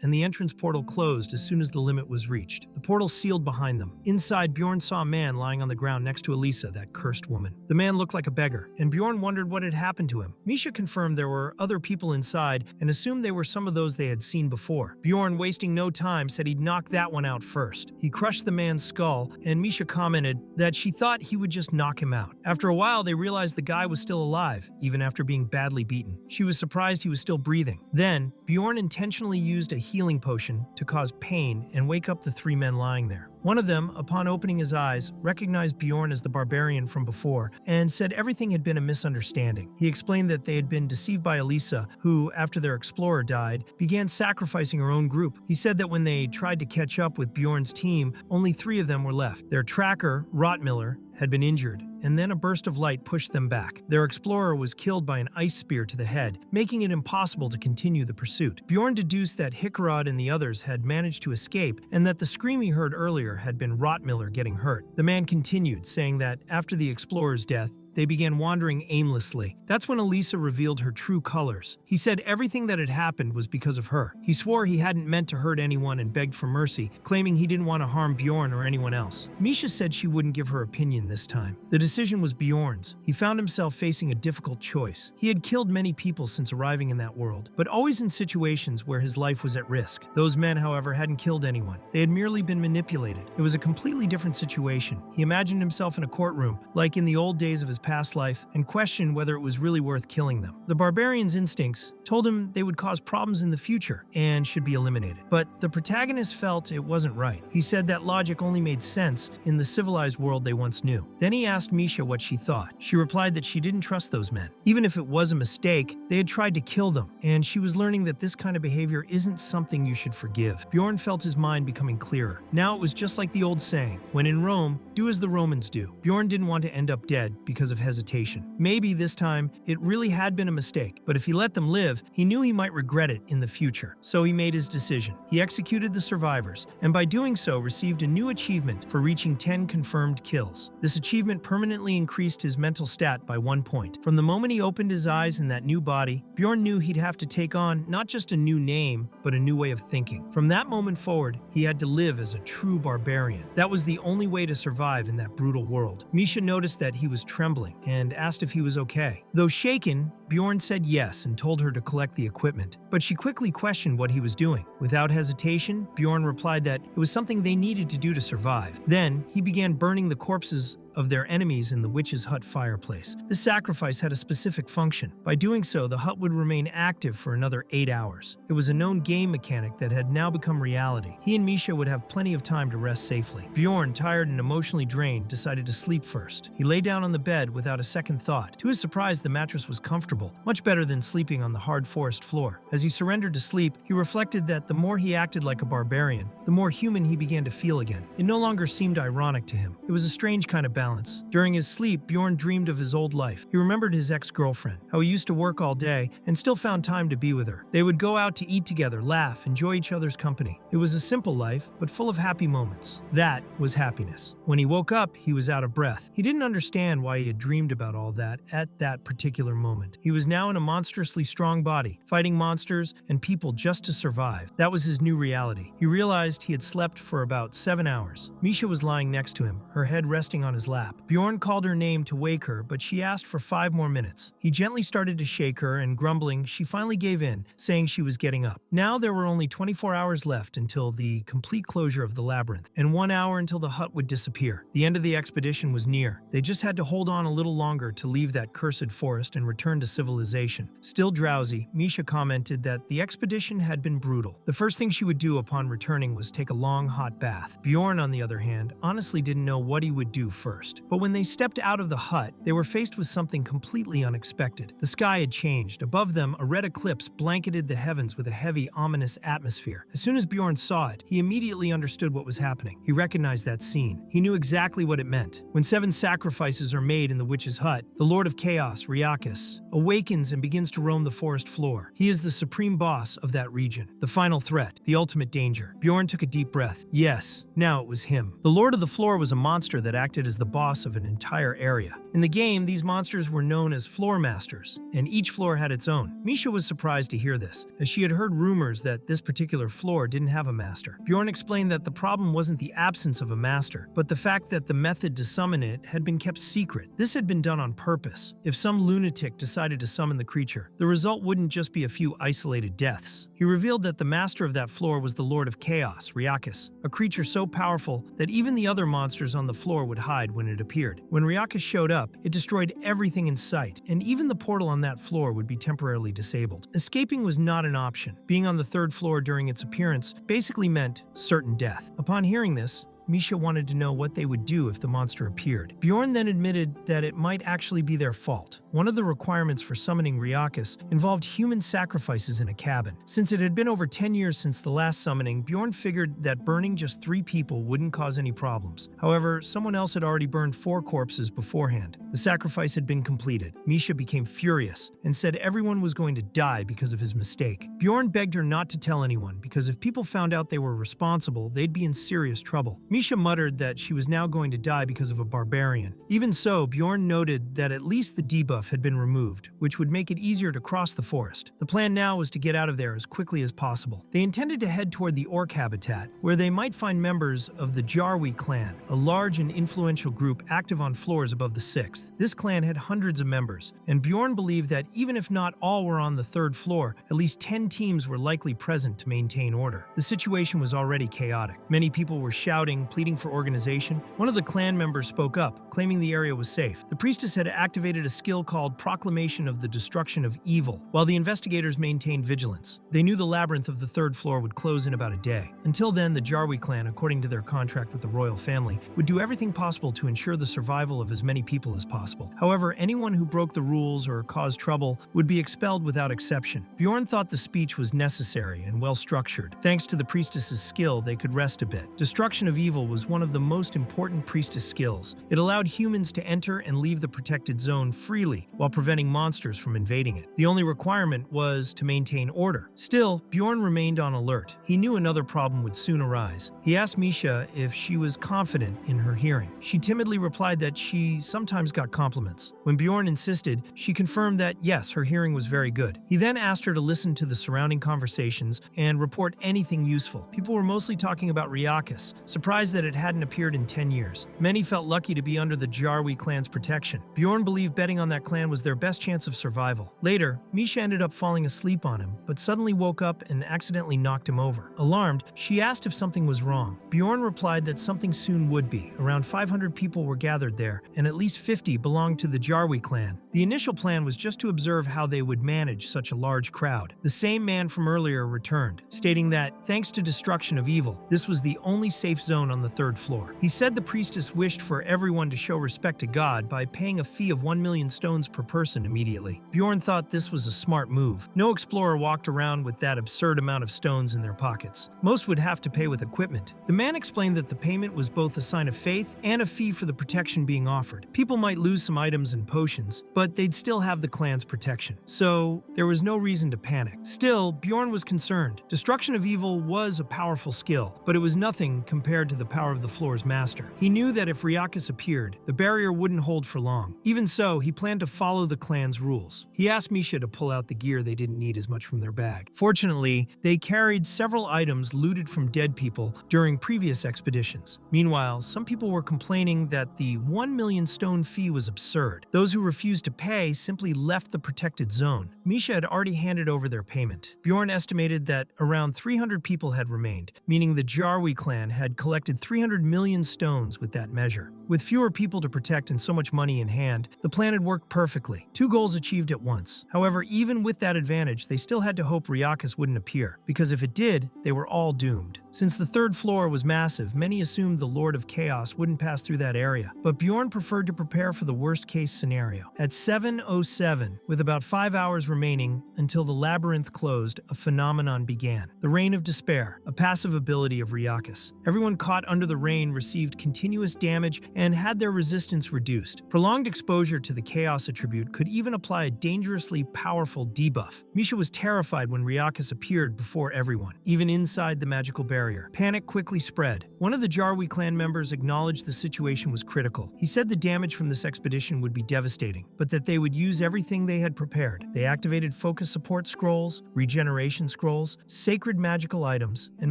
and the entrance portal closed as soon as the limit was reached. The portal sealed behind them. Inside, Bjorn saw a man lying on the ground next to Elisa, that cursed woman. The man looked like a beggar, and Bjorn wondered what had happened to him. Misha confirmed there were other people inside and assumed they were some of those they had seen before. Bjorn, wasting no time, said he'd knock that one out first. He crushed the man's skull, and Misha commented that she thought he would just knock him out. After a while, they realized the guy was still alive, even after being badly beaten. She was surprised he was still breathing. Then, Bjorn intentionally used a healing potion to cause pain and wake up the 3 men lying there. One of them, upon opening his eyes, recognized Bjorn as the barbarian from before and said everything had been a misunderstanding. He explained that they had been deceived by Elisa, who, after their explorer died, began sacrificing her own group. He said that when they tried to catch up with Bjorn's team, only 3 of them were left. Their tracker, Rotmiller, had been injured, and then a burst of light pushed them back. Their explorer was killed by an ice spear to the head, making it impossible to continue the pursuit. Bjorn deduced that Hickarod and the others had managed to escape, and that the scream he heard earlier had been Rotmiller getting hurt. The man continued, saying that after the explorer's death, they began wandering aimlessly. That's when Elisa revealed her true colors. He said everything that had happened was because of her. He swore he hadn't meant to hurt anyone and begged for mercy, claiming he didn't want to harm Bjorn or anyone else. Misha said she wouldn't give her opinion this time. The decision was Bjorn's. He found himself facing a difficult choice. He had killed many people since arriving in that world, but always in situations where his life was at risk. Those men, however, hadn't killed anyone. They had merely been manipulated. It was a completely different situation. He imagined himself in a courtroom, like in the old days of his past life, and questioned whether it was really worth killing them. The barbarian's instincts told him they would cause problems in the future and should be eliminated. But the protagonist felt it wasn't right. He said that logic only made sense in the civilized world they once knew. Then he asked Misha what she thought. She replied that she didn't trust those men. Even if it was a mistake, they had tried to kill them, and she was learning that this kind of behavior isn't something you should forgive. Bjorn felt his mind becoming clearer. Now it was just like the old saying, when in Rome, do as the Romans do. Bjorn didn't want to end up dead because because of hesitation. Maybe this time it really had been a mistake, but if he let them live, he knew he might regret it in the future. So he made his decision. He executed the survivors, and by doing so received a new achievement for reaching 10 confirmed kills. This achievement permanently increased his mental stat by 1 point. From the moment he opened his eyes in that new body, Bjorn knew he'd have to take on not just a new name, but a new way of thinking. From that moment forward, he had to live as a true barbarian. That was the only way to survive in that brutal world. Misha noticed that he was trembling and asked if he was okay. Though shaken, Bjorn said yes and told her to collect the equipment, but she quickly questioned what he was doing. Without hesitation, Bjorn replied that it was something they needed to do to survive. Then, he began burning the corpses of their enemies in the witch's hut fireplace. This sacrifice had a specific function. By doing so, the hut would remain active for another 8 hours. It was a known game mechanic that had now become reality. He and Misha would have plenty of time to rest safely. Bjorn, tired and emotionally drained, decided to sleep first. He lay down on the bed without a second thought. To his surprise, the mattress was comfortable, much better than sleeping on the hard forest floor. As he surrendered to sleep, he reflected that the more he acted like a barbarian, the more human he began to feel again. It no longer seemed ironic to him. It was a strange kind of balance. During his sleep, Bjorn dreamed of his old life. He remembered his ex-girlfriend, how he used to work all day and still found time to be with her. They would go out to eat together, laugh, enjoy each other's company. It was a simple life, but full of happy moments. That was happiness. When he woke up, he was out of breath. He didn't understand why he had dreamed about all that at that particular moment. He was now in a monstrously strong body, fighting monsters and people just to survive. That was his new reality. He realized he had slept for about 7 hours. Misha was lying next to him, her head resting on his lap. Bjorn called her name to wake her, but she asked for 5 more minutes. He gently started to shake her, and grumbling, she finally gave in, saying she was getting up. Now there were only 24 hours left until the complete closure of the labyrinth, and 1 hour until the hut would disappear. The end of the expedition was near. They just had to hold on a little longer to leave that cursed forest and return to civilization. Still drowsy, Misha commented that the expedition had been brutal. The first thing she would do upon returning was take a long, hot bath. Bjorn, on the other hand, honestly didn't know what he would do first. But when they stepped out of the hut, they were faced with something completely unexpected. The sky had changed. Above them, a red eclipse blanketed the heavens with a heavy, ominous atmosphere. As soon as Bjorn saw it, he immediately understood what was happening. He recognized that scene. He knew exactly what it meant. When 7 sacrifices are made in the witch's hut, the Lord of Chaos, Reincarnates, awakens and begins to roam the forest floor. He is the supreme boss of that region, the final threat, the ultimate danger. Bjorn took a deep breath. Yes, now it was him. The Lord of the Floor was a monster that acted as the boss of an entire area. In the game, these monsters were known as floor masters, and each floor had its own. Misha was surprised to hear this, as she had heard rumors that this particular floor didn't have a master. Bjorn explained that the problem wasn't the absence of a master, but the fact that the method to summon it had been kept secret. This had been done on purpose. If some lunatic decided to summon the creature, the result wouldn't just be a few isolated deaths. He revealed that the master of that floor was the Lord of Chaos, Reincarnates, a creature so powerful that even the other monsters on the floor would hide when it appeared. When Reincarnates showed up, it destroyed everything in sight, and even the portal on that floor would be temporarily disabled. Escaping was not an option. Being on the 3rd floor during its appearance basically meant certain death. Upon hearing this, Misha wanted to know what they would do if the monster appeared. Bjorn then admitted that it might actually be their fault. One of the requirements for summoning Reincarnates involved human sacrifices in a cabin. Since it had been over 10 years since the last summoning, Bjorn figured that burning just 3 people wouldn't cause any problems. However, someone else had already burned 4 corpses beforehand. The sacrifice had been completed. Misha became furious and said everyone was going to die because of his mistake. Bjorn begged her not to tell anyone, because if people found out they were responsible, they'd be in serious trouble. Misha muttered that she was now going to die because of a barbarian. Even so, Bjorn noted that at least the debuff had been removed, which would make it easier to cross the forest. The plan now was to get out of there as quickly as possible. They intended to head toward the orc habitat, where they might find members of the Jarwi clan, a large and influential group active on floors above the 6th. This clan had hundreds of members, and Bjorn believed that even if not all were on the 3rd floor, at least 10 teams were likely present to maintain order. The situation was already chaotic. Many people were shouting, pleading for organization. One of the clan members spoke up, claiming the area was safe. The priestess had activated a skill called Proclamation of the Destruction of Evil, while the investigators maintained vigilance. They knew the labyrinth of the 3rd floor would close in about a day. Until then, the Jarwi clan, according to their contract with the royal family, would do everything possible to ensure the survival of as many people as possible. However, anyone who broke the rules or caused trouble would be expelled without exception. Bjorn thought the speech was necessary and well structured. Thanks to the priestess's skill, they could rest a bit. Destruction of Evil Evil was one of the most important priestess skills. It allowed humans to enter and leave the protected zone freely while preventing monsters from invading it. The only requirement was to maintain order. Still, Bjorn remained on alert. He knew another problem would soon arise. He asked Misha if she was confident in her hearing. She timidly replied that she sometimes got compliments. When Bjorn insisted, she confirmed that yes, her hearing was very good. He then asked her to listen to the surrounding conversations and report anything useful. People were mostly talking about Ryakis, surprised that it hadn't appeared in 10 years. Many felt lucky to be under the Jarwi clan's protection. Bjorn believed betting on that clan was their best chance of survival. Later, Misha ended up falling asleep on him, but suddenly woke up and accidentally knocked him over. Alarmed, she asked if something was wrong. Bjorn replied that something soon would be. Around 500 people were gathered there, and at least 50 belonged to the Jarwi clan. The initial plan was just to observe how they would manage such a large crowd. The same man from earlier returned, stating that, thanks to destruction of evil, this was the only safe zone on the third floor. He said the priestess wished for everyone to show respect to God by paying a fee of 1 million stones per person immediately. Bjorn thought this was a smart move. No explorer walked around with that absurd amount of stones in their pockets. Most would have to pay with equipment. The man explained that the payment was both a sign of faith and a fee for the protection being offered. People might lose some items and potions, but they'd still have the clan's protection. So there was no reason to panic. Still, Bjorn was concerned. Destruction of evil was a powerful skill, but it was nothing compared to the power of the floor's master. He knew that if Ryakis appeared, the barrier wouldn't hold for long. Even so, he planned to follow the clan's rules. He asked Misha to pull out the gear they didn't need as much from their bag. Fortunately, they carried several items looted from dead people during previous expeditions. Meanwhile, some people were complaining that the 1 million stone fee was absurd. Those who refused to pay simply left the protected zone. Misha had already handed over their payment. Bjorn estimated that around 300 people had remained, meaning the Jarwi clan had collected 300 million stones with that measure. With fewer people to protect and so much money in hand, the plan had worked perfectly. Two goals achieved at once. However, even with that advantage, they still had to hope Ryakis wouldn't appear, because if it did, they were all doomed. Since the third floor was massive, many assumed the Lord of Chaos wouldn't pass through that area, but Bjorn preferred to prepare for the worst-case scenario. At 7:07, with about 5 hours remaining until the labyrinth closed, a phenomenon began. The Rain of Despair, a passive ability of Ryakis. Everyone caught under the rain received continuous damage and had their resistance reduced. Prolonged exposure to the Chaos attribute could even apply a dangerously powerful debuff. Misha was terrified when Ryakis appeared before everyone, even inside the magical barrier. Panic quickly spread. One of the Jarwi clan members acknowledged the situation was critical. He said the damage from this expedition would be devastating, but that they would use everything they had prepared. They activated focus support scrolls, regeneration scrolls, sacred magical items, and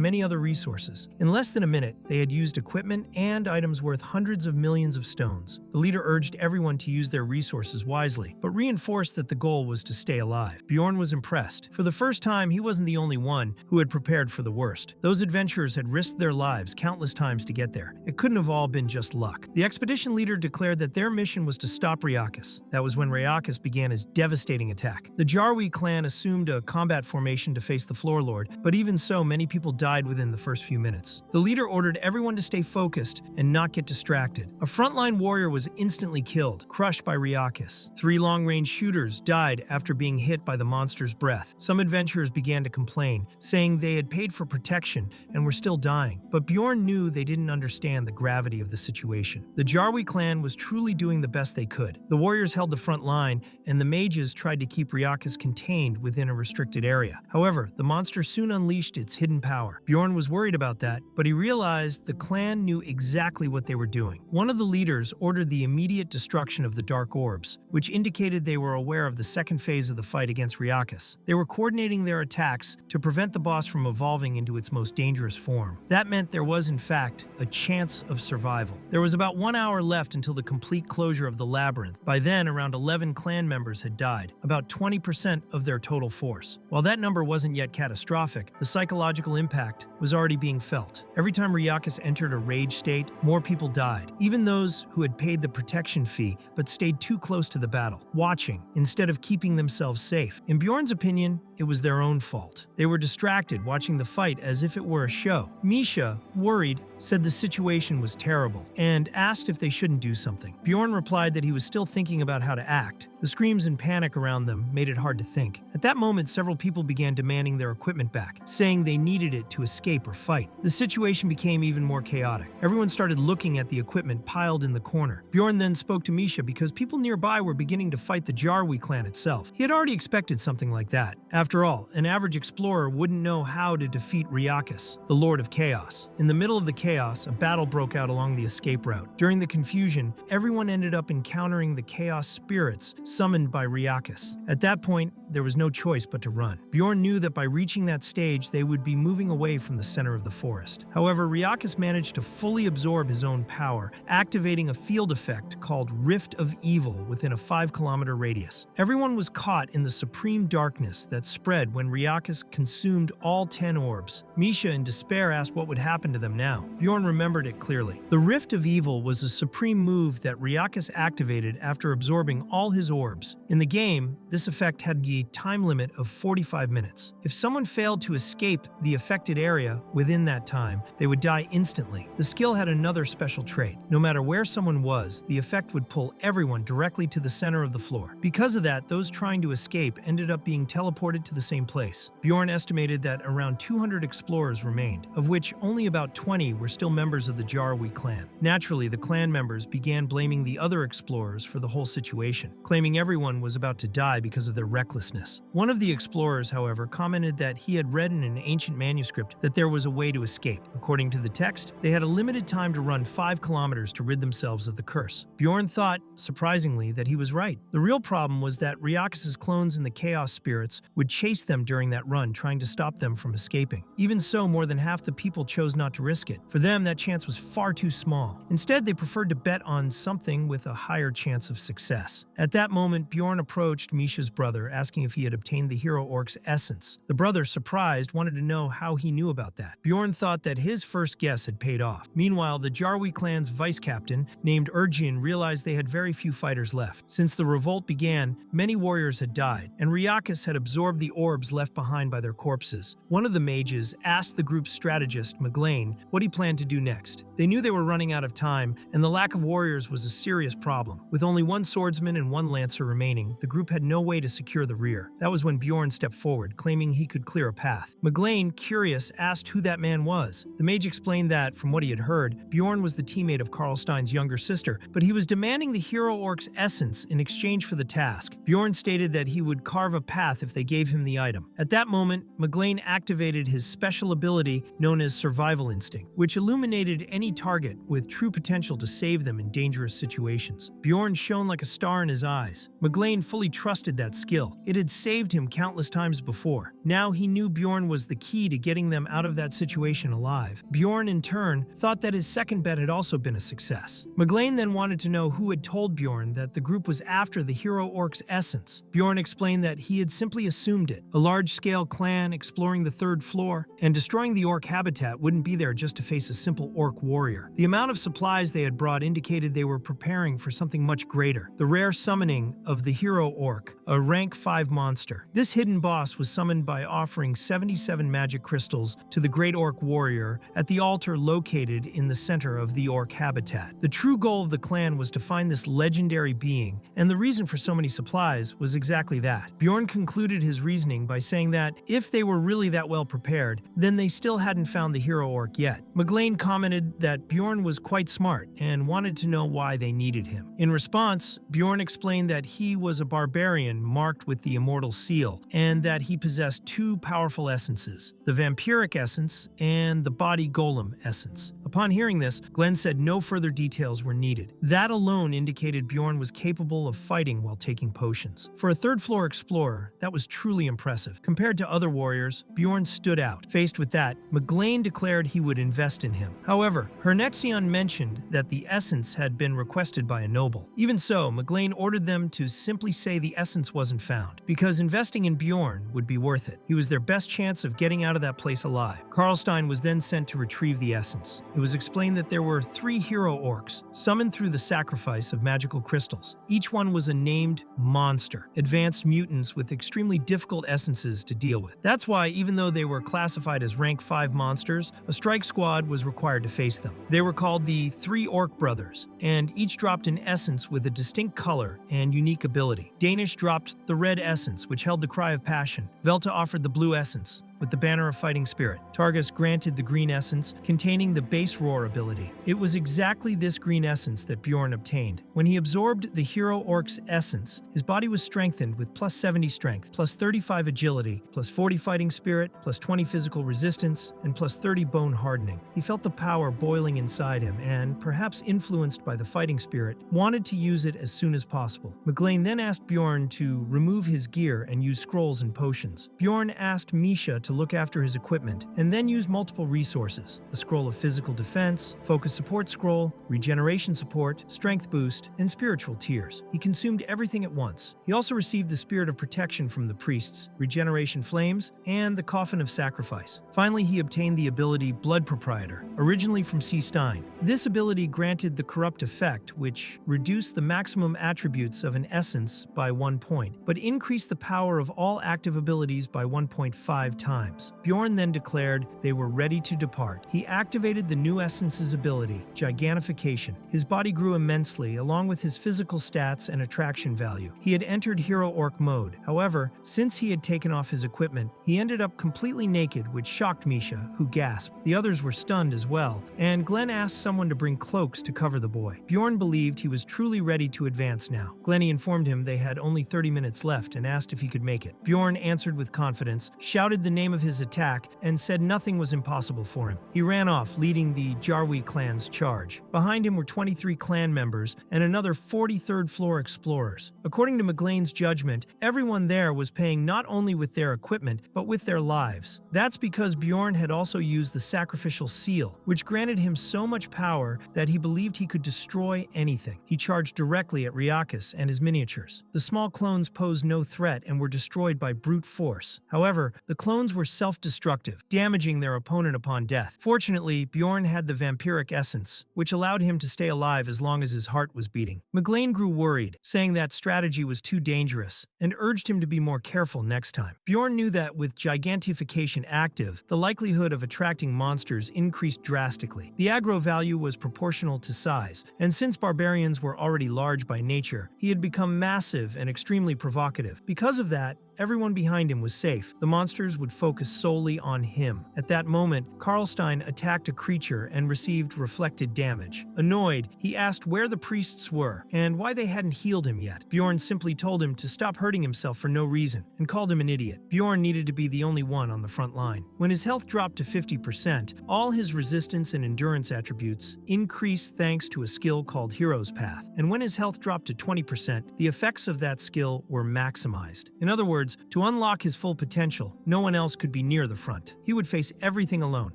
many other resources. In less than a minute, they had used equipment and items worth hundreds of millions of stones. The leader urged everyone to use their resources wisely, but reinforced that the goal was to stay alive. Bjorn was impressed. For the first time, he wasn't the only one who had prepared for the worst. Those adventurers had risked their lives countless times to get there. It couldn't have all been just luck. The expedition leader declared that their mission was to stop Ryakis. That was when Ryakis began his devastating attack. The Jarwi clan assumed a combat formation to face the Floor Lord, but even so, many people died within the first few minutes. The leader ordered everyone to stay focused and not get distracted. A frontline warrior was instantly killed, crushed by Ryakis. 3 long-range shooters died after being hit by the monster's breath. Some adventurers began to complain, saying they had paid for protection and were still dying. But Bjorn knew they didn't understand the gravity of the situation. The Jarwi clan was truly doing the best they could. The warriors held the front line, and the mages tried to keep Ryakis contained within a restricted area. However, the monster soon unleashed its hidden power. Bjorn was worried about that, but he realized the clan knew exactly what they were doing. One of the leaders ordered the immediate destruction of the dark orbs, which indicated they were aware of the second phase of the fight against Ryakis. They were coordinating their attacks to prevent the boss from evolving into its most dangerous form. That meant there was, in fact, a chance of survival. There was about 1 hour left until the complete closure of the labyrinth. By then, around 11 clan members had died, about 20% of their total force. While that number wasn't yet catastrophic, the psychological impact was already being felt. Every time Ryakis entered a rage state, more people died, even those who had paid the protection fee but stayed too close to the battle, watching instead of keeping themselves safe. In Bjorn's opinion, it was their own fault. They were distracted, watching the fight as if it were a show. Misha, worried, said the situation was terrible and asked if they shouldn't do something. Bjorn replied that he was still thinking about how to act. The screams and panic around them made it hard to think. At that moment, several people began demanding their equipment back, saying they needed it to escape or fight. The situation became even more chaotic. Everyone started looking at the equipment piled in the corner. Bjorn then spoke to Misha because people nearby were beginning to fight the Jarwi clan itself. He had already expected something like that. After all, an average explorer wouldn't know how to defeat Ryakus, the Lord of Chaos. In the middle of the chaos, a battle broke out along the escape route. During the confusion, everyone ended up encountering the chaos spirits summoned by Ryakus. At that point, there was no choice but to run. Bjorn knew that by reaching that stage, they would be moving away from the center of the forest. However, Ryakus managed to fully absorb his own power, activating a field effect called Rift of Evil within a 5-kilometer radius. Everyone was caught in the supreme darkness that spread when Ryakus consumed all 10 orbs. Misha, in despair, asked what would happen to them now. Bjorn remembered it clearly. The Rift of Evil was a supreme move that Ryakus activated after absorbing all his orbs. In the game, this effect had a time limit of 45 minutes. If someone failed to escape the affected area within that time, they would die instantly. The skill had another special trait. No matter where someone was, the effect would pull everyone directly to the center of the floor. Because of that, those trying to escape ended up being teleported to the same place. Bjorn estimated that around 200 explorers remained, of which only about 20 were still members of the Jarwi clan. Naturally, the clan members began blaming the other explorers for the whole situation, claiming everyone was about to die because of their recklessness. One of the explorers, however, commented that he had read in an ancient manuscript that there was a way to escape. According to the text, they had a limited time to run 5 kilometers to rid themselves of the curse. Bjorn thought, surprisingly, that he was right. The real problem was that Ryakus's clones and the chaos spirits would chase them during that run, trying to stop them from escaping. Even so, more than half the people chose not to risk it. For them, that chance was far too small. Instead, they preferred to bet on something with a higher chance of success. At that moment, Bjorn approached Misha's brother, asking if he had obtained the hero orc's essence. The brother, surprised, wanted to know how he knew about that. Bjorn thought that his first guess had paid off. Meanwhile, the Jarwi clan's vice captain, named Urjin, realized they had very few fighters left. Since the revolt began, many warriors had died, and Ryakus had absorbed the orbs left behind by their corpses. One of the mages asked the group's strategist, Maglaine, what he planned to do next. They knew they were running out of time, and the lack of warriors was a serious problem. With only one swordsman and one lancer remaining, the group had no way to secure the rear. That was when Bjorn stepped forward, claiming he could clear a path. Maglaine, curious, asked who that man was. The mage explained that, from what he had heard, Bjorn was the teammate of Karlstein's younger sister, but he was demanding the hero orc's essence in exchange for the task. Bjorn stated that he would carve a path if they gave him the item. At that moment, Maglaine activated his special ability known as Survival Instinct, which illuminated any target with true potential to save them in dangerous situations. Bjorn shone like a star in his eyes. Maglaine fully trusted that skill. It had saved him countless times before. Now he knew Bjorn was the key to getting them out of that situation alive. Bjorn, in turn, thought that his second bet had also been a success. Maglaine then wanted to know who had told Bjorn that the group was after the hero orc's essence. Bjorn explained that he had simply assumed it. A large-scale clan exploring the 3rd floor and destroying the orc habitat wouldn't be there just to face a simple orc warrior. The amount of supplies they had brought indicated they were preparing for something much greater, the rare summoning of the hero orc, a rank 5 monster. This hidden boss was summoned by offering 77 magic crystals to the great orc warrior at the altar located in the center of the orc habitat. The true goal of the clan was to find this legendary being, and the reason for so many supplies was exactly that. Bjorn concluded his reasoning by saying that if they were really that well prepared, then they still hadn't found the hero orc yet. Maglaine commented that Bjorn was quite smart and wanted to know why they needed him. In response, Bjorn explained that he was a barbarian marked with the immortal seal, and that he possessed 2 powerful essences, the vampiric essence and the body golem essence. Upon hearing this, Glenn said no further details were needed. That alone indicated Bjorn was capable of fighting while taking potions. For a 3rd floor explorer, that was truly impressive. Compared to other warriors, Bjorn stood out. Faced with that, Maglaine declared he would invest in him. However, Hernexion mentioned that the essence had been requested by a noble. Even so, Maglaine ordered them to simply say the essence wasn't found, because investing in Bjorn would be worth it. He was their best chance of getting out of that place alive. Karlstein was then sent to retrieve the essence. It was explained that there were 3 hero orcs, summoned through the sacrifice of magical crystals. Each one was a named monster, advanced mutants with extremely difficult essences to deal with. That's why, even though they were classified as rank 5 monsters, a strike squad was required to face them. They were called the 3 Orc Brothers, and each dropped an essence with a distinct color and unique ability. Danish dropped the red essence, which held the cry of passion. Velta offered the blue essence, with the banner of fighting spirit. Targus granted the green essence, containing the base roar ability. It was exactly this green essence that Bjorn obtained. When he absorbed the hero orc's essence, his body was strengthened with plus 70 strength, plus 35 agility, plus 40 fighting spirit, plus 20 physical resistance, and plus 30 bone hardening. He felt the power boiling inside him and, perhaps influenced by the fighting spirit, wanted to use it as soon as possible. Mclain then asked Bjorn to remove his gear and use scrolls and potions. Bjorn asked Misha to look after his equipment, and then use multiple resources: a scroll of physical defense, focus support scroll, regeneration support, strength boost, and spiritual tears. He consumed everything at once. He also received the spirit of protection from the priests, regeneration flames, and the coffin of sacrifice. Finally, he obtained the ability Blood Proprietor, originally from C. Stein. This ability granted the corrupt effect, which reduced the maximum attributes of an essence by 1 point, but increased the power of all active abilities by 1.5 times. Bjorn then declared they were ready to depart. He activated the new essence's ability, Gigantification. His body grew immensely, along with his physical stats and attraction value. He had entered Hero Orc mode. However, since he had taken off his equipment, he ended up completely naked, which shocked Misha, who gasped. The others were stunned as well, and Glenn asked someone to bring cloaks to cover the boy. Bjorn believed he was truly ready to advance now. Glenny informed him they had only 30 minutes left and asked if he could make it. Bjorn answered with confidence, shouted the name of his attack, and said nothing was impossible for him. He ran off, leading the Jarwi clan's charge. Behind him were 23 clan members and another 43rd floor explorers. According to McGlane's judgment, everyone there was paying not only with their equipment, but with their lives. That's because Bjorn had also used the sacrificial seal, which granted him so much power that he believed he could destroy anything. He charged directly at Riakas and his miniatures. The small clones posed no threat and were destroyed by brute force. However, the clones were self-destructive, damaging their opponent upon death. Fortunately, Bjorn had the vampiric essence, which allowed him to stay alive as long as his heart was beating. McGlane grew worried, saying that strategy was too dangerous, and urged him to be more careful next time. Bjorn knew that with Gigantification active, the likelihood of attracting monsters increased drastically. The aggro value was proportional to size, and since barbarians were already large by nature, he had become massive and extremely provocative. Because of that, everyone behind him was safe. The monsters would focus solely on him. At that moment, Karlstein attacked a creature and received reflected damage. Annoyed, he asked where the priests were and why they hadn't healed him yet. Bjorn simply told him to stop hurting himself for no reason and called him an idiot. Bjorn needed to be the only one on the front line. When his health dropped to 50%, all his resistance and endurance attributes increased thanks to a skill called Hero's Path. And when his health dropped to 20%, the effects of that skill were maximized. In other words, to unlock his full potential, no one else could be near the front. He would face everything alone.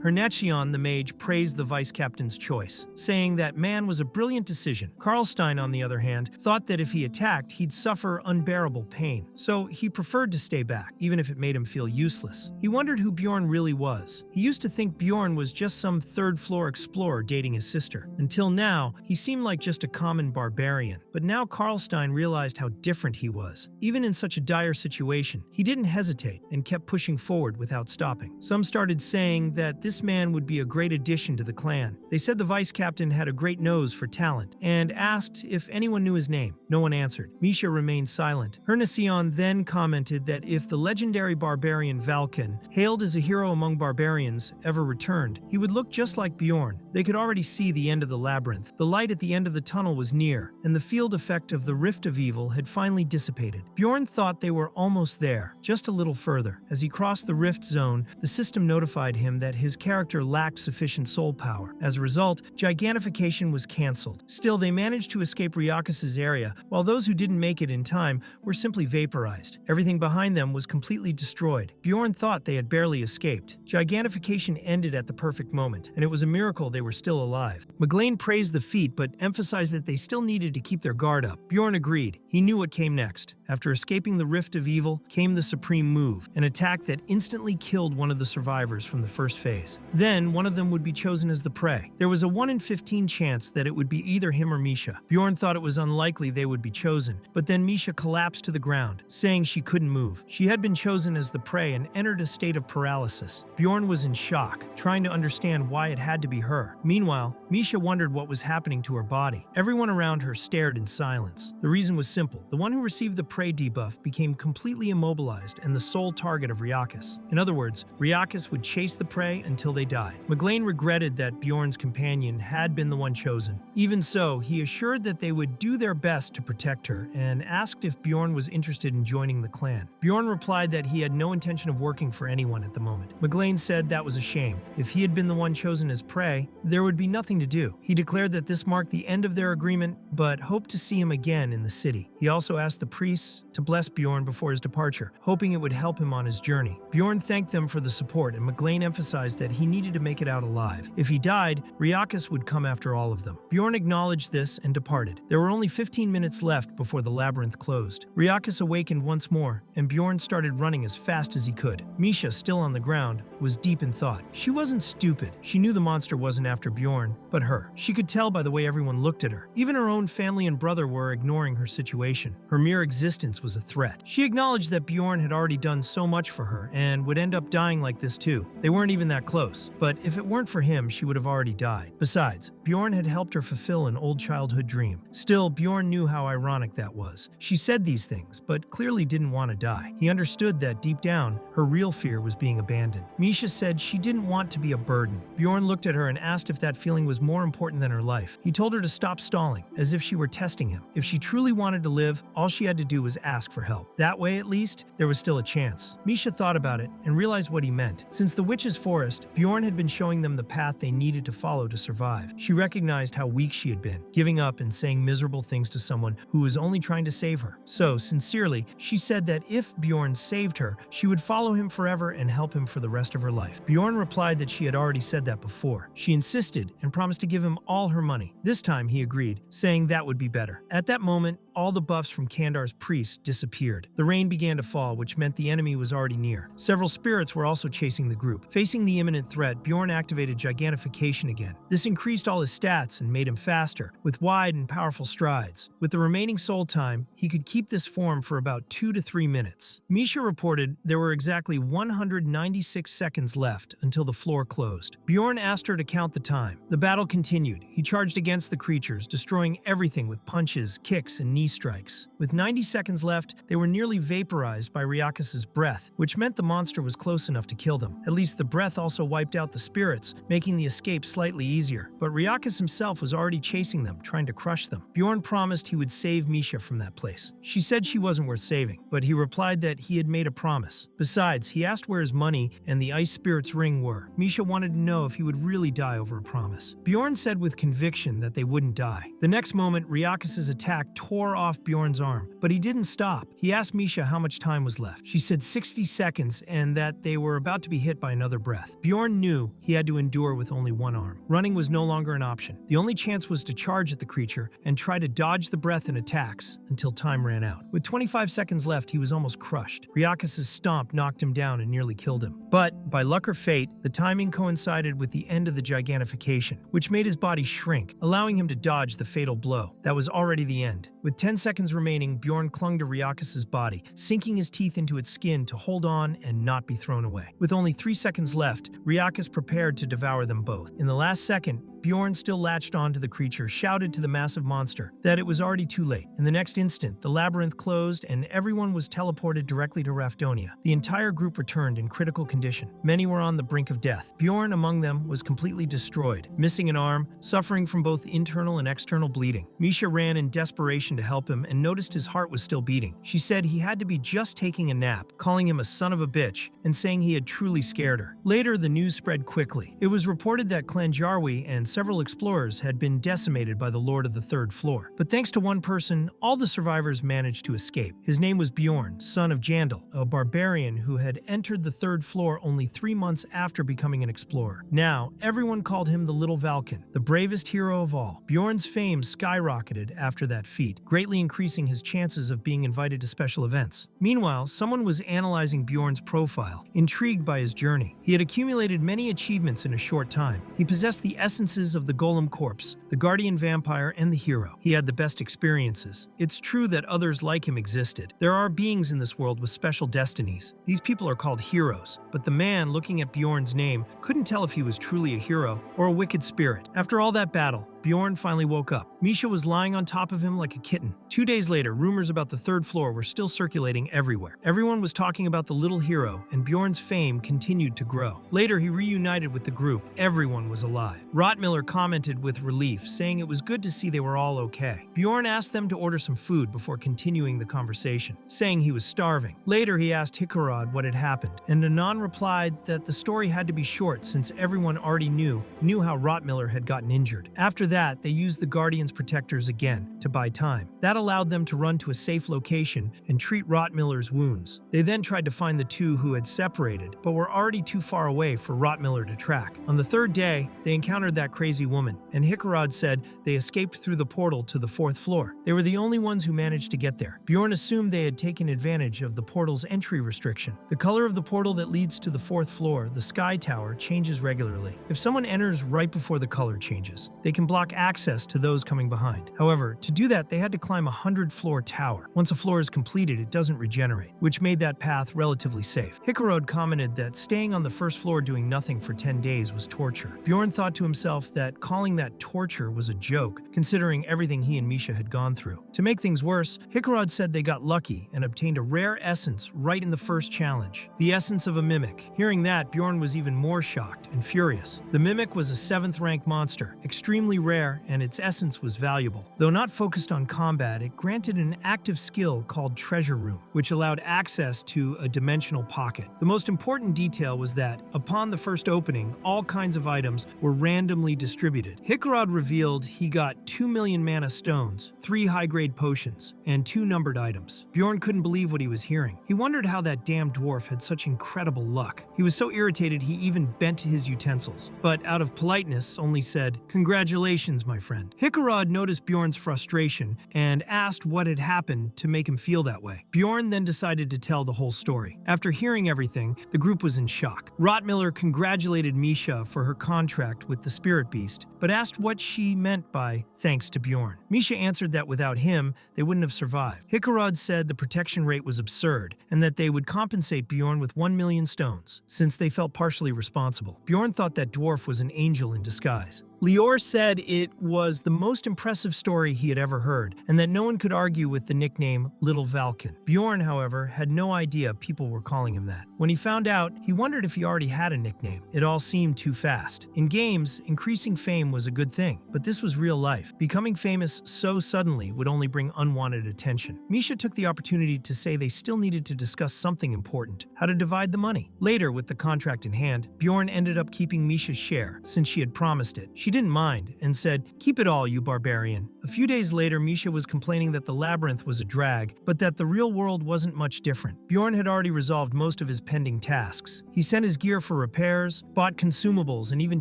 Hernachion, the mage, praised the vice captain's choice, saying that man was a brilliant decision. Karlstein, on the other hand, thought that if he attacked, he'd suffer unbearable pain. So he preferred to stay back, even if it made him feel useless. He wondered who Bjorn really was. He used to think Bjorn was just some third-floor explorer dating his sister. Until now, he seemed like just a common barbarian. But now Karlstein realized how different he was. Even in such a dire situation, he didn't hesitate and kept pushing forward without stopping. Some started saying that this man would be a great addition to the clan. They said the vice captain had a great nose for talent and asked if anyone knew his name. No one answered. Misha remained silent. Hernacion then commented that if the legendary barbarian Valken, hailed as a hero among barbarians, ever returned, he would look just like Bjorn. They could already see the end of the labyrinth. The light at the end of the tunnel was near, and the field effect of the Rift of Evil had finally dissipated. Bjorn thought they were almost there, just a little further. As he crossed the rift zone, the system notified him that his character lacked sufficient soul power. As a result, Gigantification was cancelled. Still, they managed to escape Riakas's area, while those who didn't make it in time were simply vaporized. Everything behind them was completely destroyed. Bjorn thought they had barely escaped. Gigantification ended at the perfect moment, and it was a miracle they were still alive. McGlane praised the feat, but emphasized that they still needed to keep their guard up. Bjorn agreed. He knew what came next. After escaping the Rift of Evil, evil came the supreme move, an attack that instantly killed one of the survivors from the first phase. Then, one of them would be chosen as the prey. There was a 1 in 15 chance that it would be either him or Misha. Bjorn thought it was unlikely they would be chosen, but then Misha collapsed to the ground, saying she couldn't move. She had been chosen as the prey and entered a state of paralysis. Bjorn was in shock, trying to understand why it had to be her. Meanwhile, Misha wondered what was happening to her body. Everyone around her stared in silence. The reason was simple. The one who received the prey debuff became completely immobilized and the sole target of Ryakis. In other words, Ryakis would chase the prey until they died. Maglaine regretted that Bjorn's companion had been the one chosen. Even so, he assured that they would do their best to protect her and asked if Bjorn was interested in joining the clan. Bjorn replied that he had no intention of working for anyone at the moment. Maglaine said that was a shame. If he had been the one chosen as prey, there would be nothing to do. He declared that this marked the end of their agreement, but hoped to see him again in the city. He also asked the priests to bless Bjorn before his departure, hoping it would help him on his journey. Bjorn thanked them for the support, and Maglaine emphasized that he needed to make it out alive. If he died, Ryakis would come after all of them. Bjorn acknowledged this and departed. There were only 15 minutes left before the labyrinth closed. Ryakis awakened once more, and Bjorn started running as fast as he could. Misha, still on the ground, was deep in thought. She wasn't stupid. She knew the monster wasn't after Bjorn, but her. She could tell by the way everyone looked at her. Even her own family and brother were ignoring her situation. Her mere existence was a threat. She acknowledged that Bjorn had already done so much for her and would end up dying like this too. They weren't even that close, but if it weren't for him, she would have already died. Besides, Bjorn had helped her fulfill an old childhood dream. Still, Bjorn knew how ironic that was. She said these things, but clearly didn't want to die. He understood that deep down, her real fear was being abandoned. Misha said she didn't want to be a burden. Bjorn looked at her and asked if that feeling was more important than her life. He told her to stop stalling, as if she were testing him. If she truly wanted to live, all she had to do was ask for help. That way, at least, there was still a chance. Misha thought about it and realized what he meant. Since the witch's forest, Bjorn had been showing them the path they needed to follow to survive. She recognized how weak she had been, giving up and saying miserable things to someone who was only trying to save her. So, sincerely, she said that if Bjorn saved her, she would follow him forever and help him for the rest of her life. Bjorn replied that she had already said that before. She insisted and promised to give him all her money. This time he agreed, saying that would be better. At that moment, all the buffs from Kandar's priests disappeared. The rain began to fall, which meant the enemy was already near. Several spirits were also chasing the group. Facing the imminent threat, Bjorn activated Gigantification again. This increased all his stats and made him faster, with wide and powerful strides. With the remaining soul time, he could keep this form for about 2 to 3 minutes. Misha reported there were exactly 196 seconds left until the floor closed. Bjorn asked her to count the time. The battle continued. He charged against the creatures, destroying everything with punches, kicks, and knee strikes. With 90 seconds left, they were nearly vaporized by Ryakis' breath, which meant the monster was close enough to kill them. At least the breath also wiped out the spirits, making the escape slightly easier. But Ryakis himself was already chasing them, trying to crush them. Bjorn promised he would save Misha from that place. She said she wasn't worth saving, but he replied that he had made a promise. Besides, he asked where his money and the ice spirit's ring were. Misha wanted to know if he would really die over a promise. Bjorn said with conviction that they wouldn't die. The next moment, Ryakis' attack tore off Bjorn's arm, but he didn't stop. He asked Misha how much time was left. She said 60 seconds and that they were about to be hit by another breath. Bjorn knew he had to endure with only one arm. Running was no longer an option. The only chance was to charge at the creature and try to dodge the breath and attacks until time ran out. With 25 seconds left, he was almost crushed. Ryakis' stomp knocked him down and nearly killed him. But, by luck or fate, the timing coincided with the end of the Gigantification, which made his body shrink, allowing him to dodge the fatal blow. That was already the end. With 10 seconds remaining, Bjorn clung to Ryakis' body, sinking his teeth into its skin to hold on and not be thrown away. With only 3 seconds left, Ryakis prepared to devour them both. In the last second, Bjorn, still latched onto the creature, shouted to the massive monster that it was already too late. In the next instant, the labyrinth closed and everyone was teleported directly to Rafdonia. The entire group returned in critical condition. Many were on the brink of death. Bjorn, among them, was completely destroyed, missing an arm, suffering from both internal and external bleeding. Misha ran in desperation to help him and noticed his heart was still beating. She said he had to be just taking a nap, calling him a son of a bitch, and saying he had truly scared her. Later, the news spread quickly. It was reported that Clan Jarwi and several explorers had been decimated by the Lord of the Third Floor. But thanks to one person, all the survivors managed to escape. His name was Bjorn, son of Jandal, a barbarian who had entered the Third Floor only 3 months after becoming an explorer. Now, everyone called him the Little Valken, the bravest hero of all. Bjorn's fame skyrocketed after that feat, greatly increasing his chances of being invited to special events. Meanwhile, someone was analyzing Bjorn's profile, intrigued by his journey. He had accumulated many achievements in a short time. He possessed the essences of the Golem Corpse, the Guardian Vampire, and the Hero. He had the best experiences. It's true that others like him existed. There are beings in this world with special destinies. These people are called heroes, but the man looking at Bjorn's name couldn't tell if he was truly a hero or a wicked spirit. After all that battle, Bjorn finally woke up. Misha was lying on top of him like a kitten. 2 days later, rumors about the Third Floor were still circulating everywhere. Everyone was talking about the little hero, and Bjorn's fame continued to grow. Later, he reunited with the group. Everyone was alive. Rotmiller commented with relief, saying it was good to see they were all okay. Bjorn asked them to order some food before continuing the conversation, saying he was starving. Later, he asked Hikarad what had happened, and Anon replied that the story had to be short since everyone already knew how Rotmiller had gotten injured. After that, they used the Guardian's protectors again to buy time. That allowed them to run to a safe location and treat Rotmiller's wounds. They then tried to find the two who had separated, but were already too far away for Rotmiller to track. On the third day, they encountered that crazy woman, and Hikarad said they escaped through the portal to the 4th floor. They were the only ones who managed to get there. Bjorn assumed they had taken advantage of the portal's entry restriction. The color of the portal that leads to the 4th floor, the Sky Tower, changes regularly. If someone enters right before the color changes, they can block access to those coming behind. However, to do that, they had to climb a 100-floor tower. Once a floor is completed, it doesn't regenerate, which made that path relatively safe. Hikarod commented that staying on the first floor doing nothing for 10 days was torture. Bjorn thought to himself that calling that torture was a joke, considering everything he and Misha had gone through. To make things worse, Hikarod said they got lucky and obtained a rare essence right in the first challenge, the essence of a mimic. Hearing that, Bjorn was even more shocked and furious. The mimic was a 7th-rank monster, extremely rare, and its essence was valuable. Though not focused on combat, it granted an active skill called Treasure Room, which allowed access to a dimensional pocket. The most important detail was that, upon the first opening, all kinds of items were randomly distributed. Hikarad revealed he got 2 million mana stones, 3 high-grade potions, and 2 numbered items. Bjorn couldn't believe what he was hearing. He wondered how that damn dwarf had such incredible luck. He was so irritated he even bent his utensils, but out of politeness only said, "Congratulations, my friend." Hikarad noticed Bjorn's frustration and asked what had happened to make him feel that way. Bjorn then decided to tell the whole story. After hearing everything, the group was in shock. Rotmiller congratulated Misha for her contract with the spirit beast, but asked what she meant by thanks to Bjorn. Misha answered that without him, they wouldn't have survived. Hikarad said the protection rate was absurd and that they would compensate Bjorn with 1 million stones, since they felt partially responsible. Bjorn thought that dwarf was an angel in disguise. Lior said it was the most impressive story he had ever heard, and that no one could argue with the nickname Little Valken. Bjorn, however, had no idea people were calling him that. When he found out, he wondered if he already had a nickname. It all seemed too fast. In games, increasing fame was a good thing, but this was real life. Becoming famous so suddenly would only bring unwanted attention. Misha took the opportunity to say they still needed to discuss something important, how to divide the money. Later, with the contract in hand, Bjorn ended up keeping Misha's share, since she had promised it. She didn't mind, and said, "Keep it all, you barbarian." A few days later, Misha was complaining that the labyrinth was a drag, but that the real world wasn't much different. Bjorn had already resolved most of his pending tasks. He sent his gear for repairs, bought consumables, and even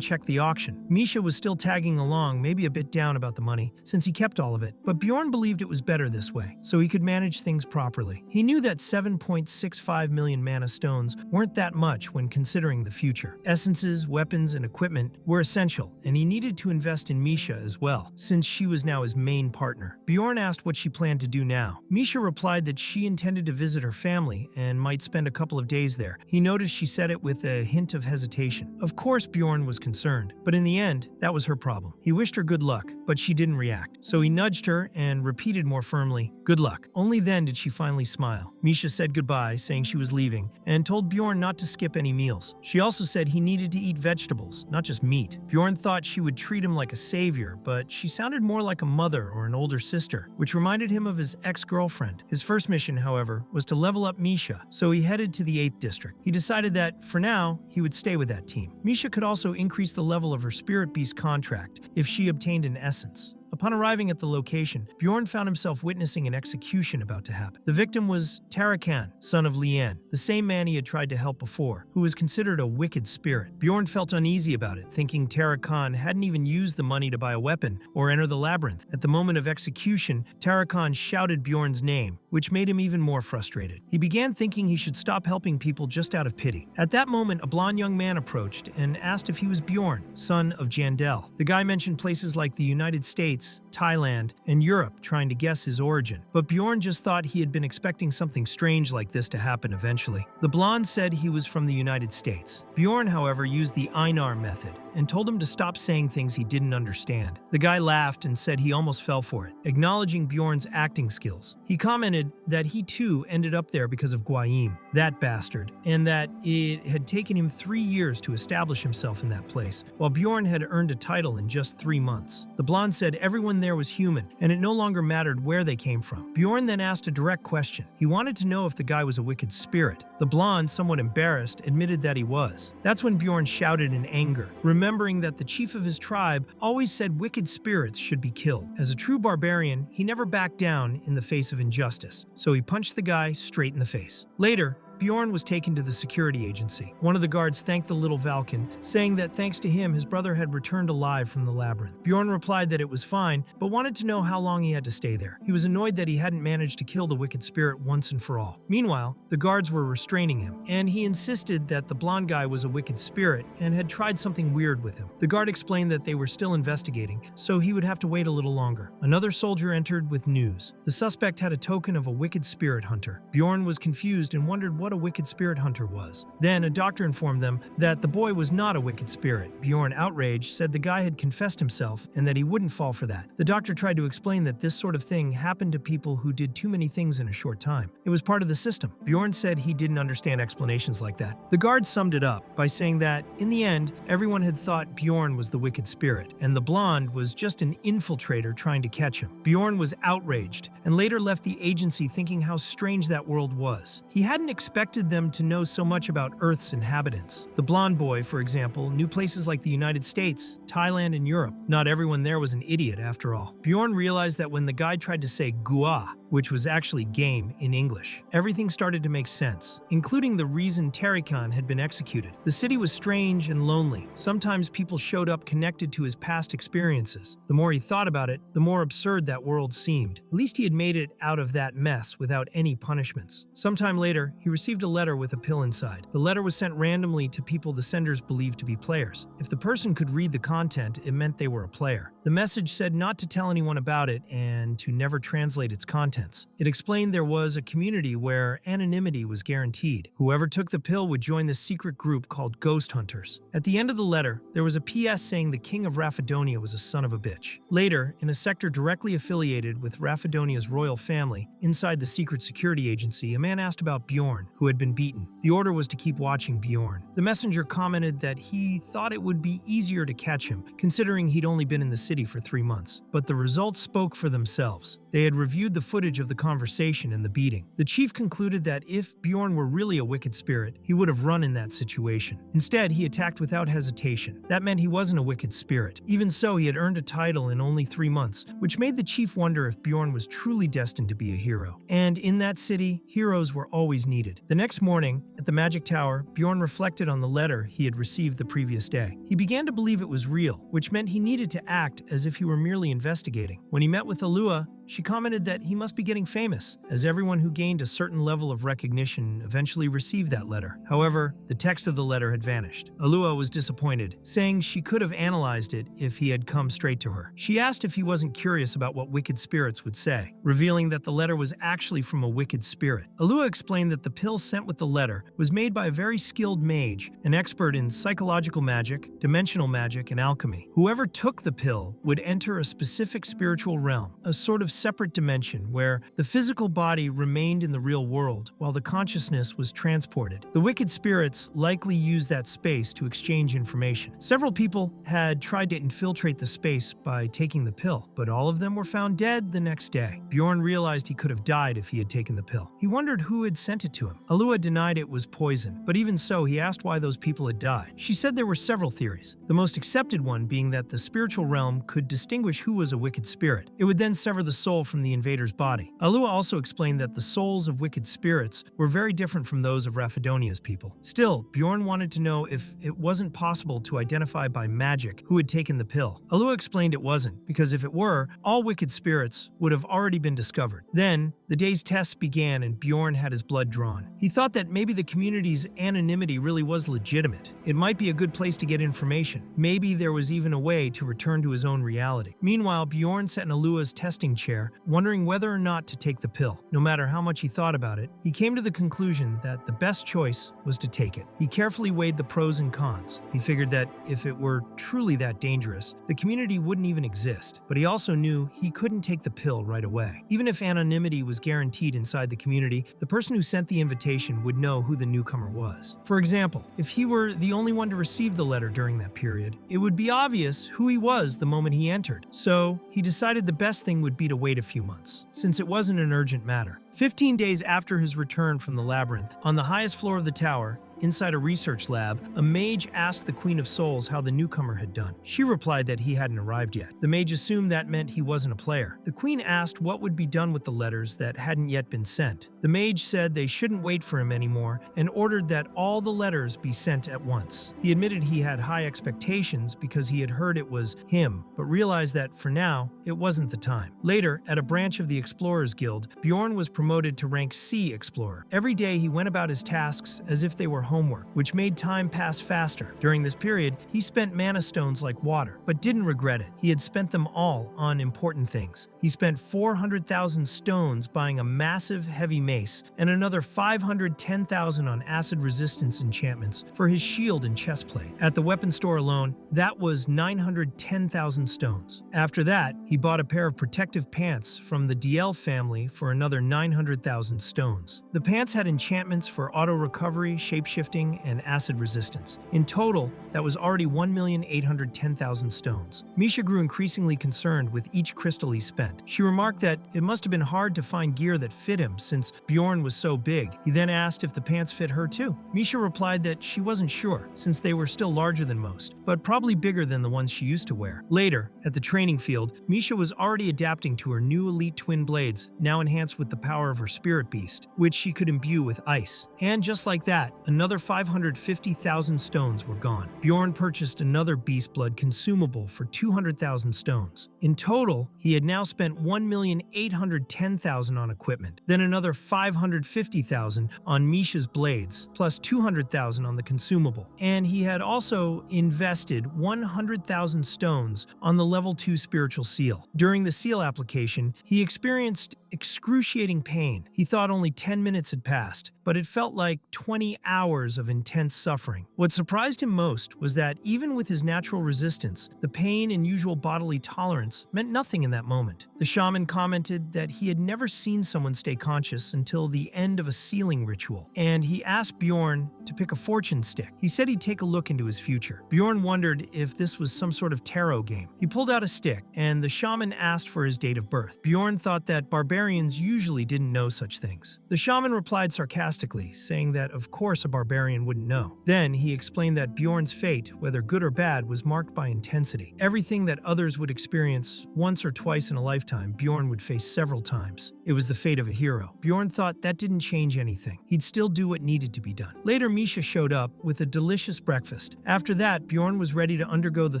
checked the auction. Misha was still tagging along, maybe a bit down about the money, since he kept all of it, but Bjorn believed it was better this way, so he could manage things properly. He knew that 7.65 million mana stones weren't that much when considering the future. Essences, weapons, and equipment were essential, and he needed to invest in Misha as well, since she was now his main partner. Bjorn asked what she planned to do now. Misha replied that she intended to visit her family and might spend a couple of days there. He noticed she said it with a hint of hesitation. Of course, Bjorn was concerned, but in the end, that was her problem. He wished her good luck, but she didn't react. So he nudged her and repeated more firmly, "Good luck." Only then did she finally smile. Misha said goodbye, saying she was leaving, and told Bjorn not to skip any meals. She also said he needed to eat vegetables, not just meat. Bjorn thought she would would treat him like a savior, but she sounded more like a mother or an older sister, which reminded him of his ex-girlfriend. His first mission, however, was to level up Misha, so he headed to the 8th district. He decided that, for now, he would stay with that team. Misha could also increase the level of her spirit beast contract if she obtained an essence. Upon arriving at the location, Bjorn found himself witnessing an execution about to happen. The victim was Tarakan, son of Lian, the same man he had tried to help before, who was considered a wicked spirit. Bjorn felt uneasy about it, thinking Tarakan hadn't even used the money to buy a weapon or enter the labyrinth. At the moment of execution, Tarakan shouted Bjorn's name, which made him even more frustrated. He began thinking he should stop helping people just out of pity. At that moment, a blond young man approached and asked if he was Bjorn, son of Jandel. The guy mentioned places like the United States, Thailand, and Europe, trying to guess his origin. But Bjorn just thought he had been expecting something strange like this to happen eventually. The blonde said he was from the United States. Bjorn, however, used the Einar method and told him to stop saying things he didn't understand. The guy laughed and said he almost fell for it, acknowledging Bjorn's acting skills. He commented that he too ended up there because of Guayim, that bastard, and that it had taken him 3 years to establish himself in that place, while Bjorn had earned a title in just 3 months. The blonde said everyone there was human, and it no longer mattered where they came from. Bjorn then asked a direct question. He wanted to know if the guy was a wicked spirit. The blonde, somewhat embarrassed, admitted that he was. That's when Bjorn shouted in anger, remembering that the chief of his tribe always said wicked spirits should be killed. As a true barbarian, he never backed down in the face of injustice, so he punched the guy straight in the face. Later, Bjorn was taken to the security agency. One of the guards thanked the little Valken, saying that thanks to him, his brother had returned alive from the labyrinth. Bjorn replied that it was fine, but wanted to know how long he had to stay there. He was annoyed that he hadn't managed to kill the wicked spirit once and for all. Meanwhile, the guards were restraining him, and he insisted that the blonde guy was a wicked spirit and had tried something weird with him. The guard explained that they were still investigating, so he would have to wait a little longer. Another soldier entered with news. The suspect had a token of a wicked spirit hunter. Bjorn was confused and wondered what a wicked spirit hunter was. Then a doctor informed them that the boy was not a wicked spirit. Bjorn, outraged, said the guy had confessed himself and that he wouldn't fall for that. The doctor tried to explain that this sort of thing happened to people who did too many things in a short time. It was part of the system. Bjorn said he didn't understand explanations like that. The guard summed it up by saying that, in the end, everyone had thought Bjorn was the wicked spirit, and the blonde was just an infiltrator trying to catch him. Bjorn was outraged, and later left the agency thinking how strange that world was. He hadn't expected them to know so much about Earth's inhabitants. The blonde boy, for example, knew places like the United States, Thailand, and Europe. Not everyone there was an idiot, after all. Bjorn realized that when the guy tried to say gua, which was actually game in English, everything started to make sense, including the reason Tarikan had been executed. The city was strange and lonely. Sometimes people showed up connected to his past experiences. The more he thought about it, the more absurd that world seemed. At least he had made it out of that mess without any punishments. Sometime later, he received a letter with a pill inside. The letter was sent randomly to people the senders believed to be players. If the person could read the content, it meant they were a player. The message said not to tell anyone about it and to never translate its contents. It explained there was a community where anonymity was guaranteed. Whoever took the pill would join the secret group called Ghost Hunters. At the end of the letter, there was a PS saying the king of Raphidonia was a son of a bitch. Later, in a sector directly affiliated with Raphidonia's royal family, inside the secret security agency, a man asked about Bjorn, who had been beaten. The order was to keep watching Bjorn. The messenger commented that he thought it would be easier to catch him, considering he'd only been in the city for 3 months. But the results spoke for themselves. They had reviewed the footage of the conversation and the beating. The chief concluded that if Bjorn were really a wicked spirit, he would have run in that situation. Instead, he attacked without hesitation. That meant he wasn't a wicked spirit. Even so, he had earned a title in only 3 months, which made the chief wonder if Bjorn was truly destined to be a hero. And in that city, heroes were always needed. The next morning, at the Magic Tower, Bjorn reflected on the letter he had received the previous day. He began to believe it was real, which meant he needed to act as if he were merely investigating. When he met with Alua, she commented that he must be getting famous, as everyone who gained a certain level of recognition eventually received that letter. However, the text of the letter had vanished. Alua was disappointed, saying she could have analyzed it if he had come straight to her. She asked if he wasn't curious about what wicked spirits would say, revealing that the letter was actually from a wicked spirit. Alua explained that the pill sent with the letter was made by a very skilled mage, an expert in psychological magic, dimensional magic, and alchemy. Whoever took the pill would enter a specific spiritual realm, a sort of separate dimension where the physical body remained in the real world while the consciousness was transported. The wicked spirits likely used that space to exchange information. Several people had tried to infiltrate the space by taking the pill, but all of them were found dead the next day. Bjorn realized he could have died if he had taken the pill. He wondered who had sent it to him. Alua denied it was poison, but even so, he asked why those people had died. She said there were several theories, the most accepted one being that the spiritual realm could distinguish who was a wicked spirit. It would then sever the soul from the invader's body. Alua also explained that the souls of wicked spirits were very different from those of Rafidonia's people. Still, Bjorn wanted to know if it wasn't possible to identify by magic who had taken the pill. Alua explained it wasn't, because if it were, all wicked spirits would have already been discovered. Then, the day's tests began and Bjorn had his blood drawn. He thought that maybe the community's anonymity really was legitimate. It might be a good place to get information. Maybe there was even a way to return to his own reality. Meanwhile, Bjorn sat in Alua's testing chair, wondering whether or not to take the pill. No matter how much he thought about it, he came to the conclusion that the best choice was to take it. He carefully weighed the pros and cons. He figured that if it were truly that dangerous, the community wouldn't even exist. But he also knew he couldn't take the pill right away. Even if anonymity was guaranteed inside the community, the person who sent the invitation would know who the newcomer was. For example, if he were the only one to receive the letter during that period, it would be obvious who he was the moment he entered. So, he decided the best thing would be to wait a few months, since it wasn't an urgent matter. 15 days after his return from the labyrinth, on the highest floor of the tower, inside a research lab, a mage asked the Queen of Souls how the newcomer had done. She replied that he hadn't arrived yet. The mage assumed that meant he wasn't a player. The queen asked what would be done with the letters that hadn't yet been sent. The mage said they shouldn't wait for him anymore and ordered that all the letters be sent at once. He admitted he had high expectations because he had heard it was him, but realized that for now, it wasn't the time. Later, at a branch of the Explorers Guild, Bjorn was promoted to rank C Explorer. Every day he went about his tasks as if they were homework, which made time pass faster. During this period, he spent mana stones like water, but didn't regret it. He had spent them all on important things. He spent 400,000 stones buying a massive heavy mace and another 510,000 on acid resistance enchantments for his shield and chestplate. At the weapon store alone, that was 910,000 stones. After that, he bought a pair of protective pants from the DL family for another 900,000 stones. The pants had enchantments for auto recovery, shapeshifting, and acid resistance. In total, that was already 1,810,000 stones. Misha grew increasingly concerned with each crystal he spent. She remarked that it must have been hard to find gear that fit him since Bjorn was so big. He then asked if the pants fit her too. Misha replied that she wasn't sure since they were still larger than most, but probably bigger than the ones she used to wear. Later, at the training field, Misha was already adapting to her new elite twin blades, now enhanced with the power of her spirit beast, which she could imbue with ice. And just like that, another 550,000 stones were gone. Bjorn purchased another beast blood consumable for 200,000 stones. In total, he had now spent 1,810,000 on equipment, then another 550,000 on Misha's blades, plus 200,000 on the consumable. And he had also invested 100,000 stones on the level 2 spiritual seal. During the seal application, he experienced excruciating pain. He thought only 10 minutes had passed, but it felt like 20 hours of intense suffering. What surprised him most was that even with his natural resistance, the pain and usual bodily tolerance meant nothing in that moment. The shaman commented that he had never seen someone stay conscious until the end of a sealing ritual, and he asked Bjorn to pick a fortune stick. He said he'd take a look into his future. Bjorn wondered if this was some sort of tarot game. He pulled out a stick, and the shaman asked for his date of birth. Bjorn thought that barbarians usually didn't know such things. The shaman replied sarcastically, saying that of course a barbarian wouldn't know. Then he explained that Bjorn's fate, whether good or bad, was marked by intensity. Everything that others would experience once or twice in a lifetime, Bjorn would face several times. It was the fate of a hero. Bjorn thought that didn't change anything. He'd still do what needed to be done. Later, Misha showed up with a delicious breakfast. After that, Bjorn was ready to undergo the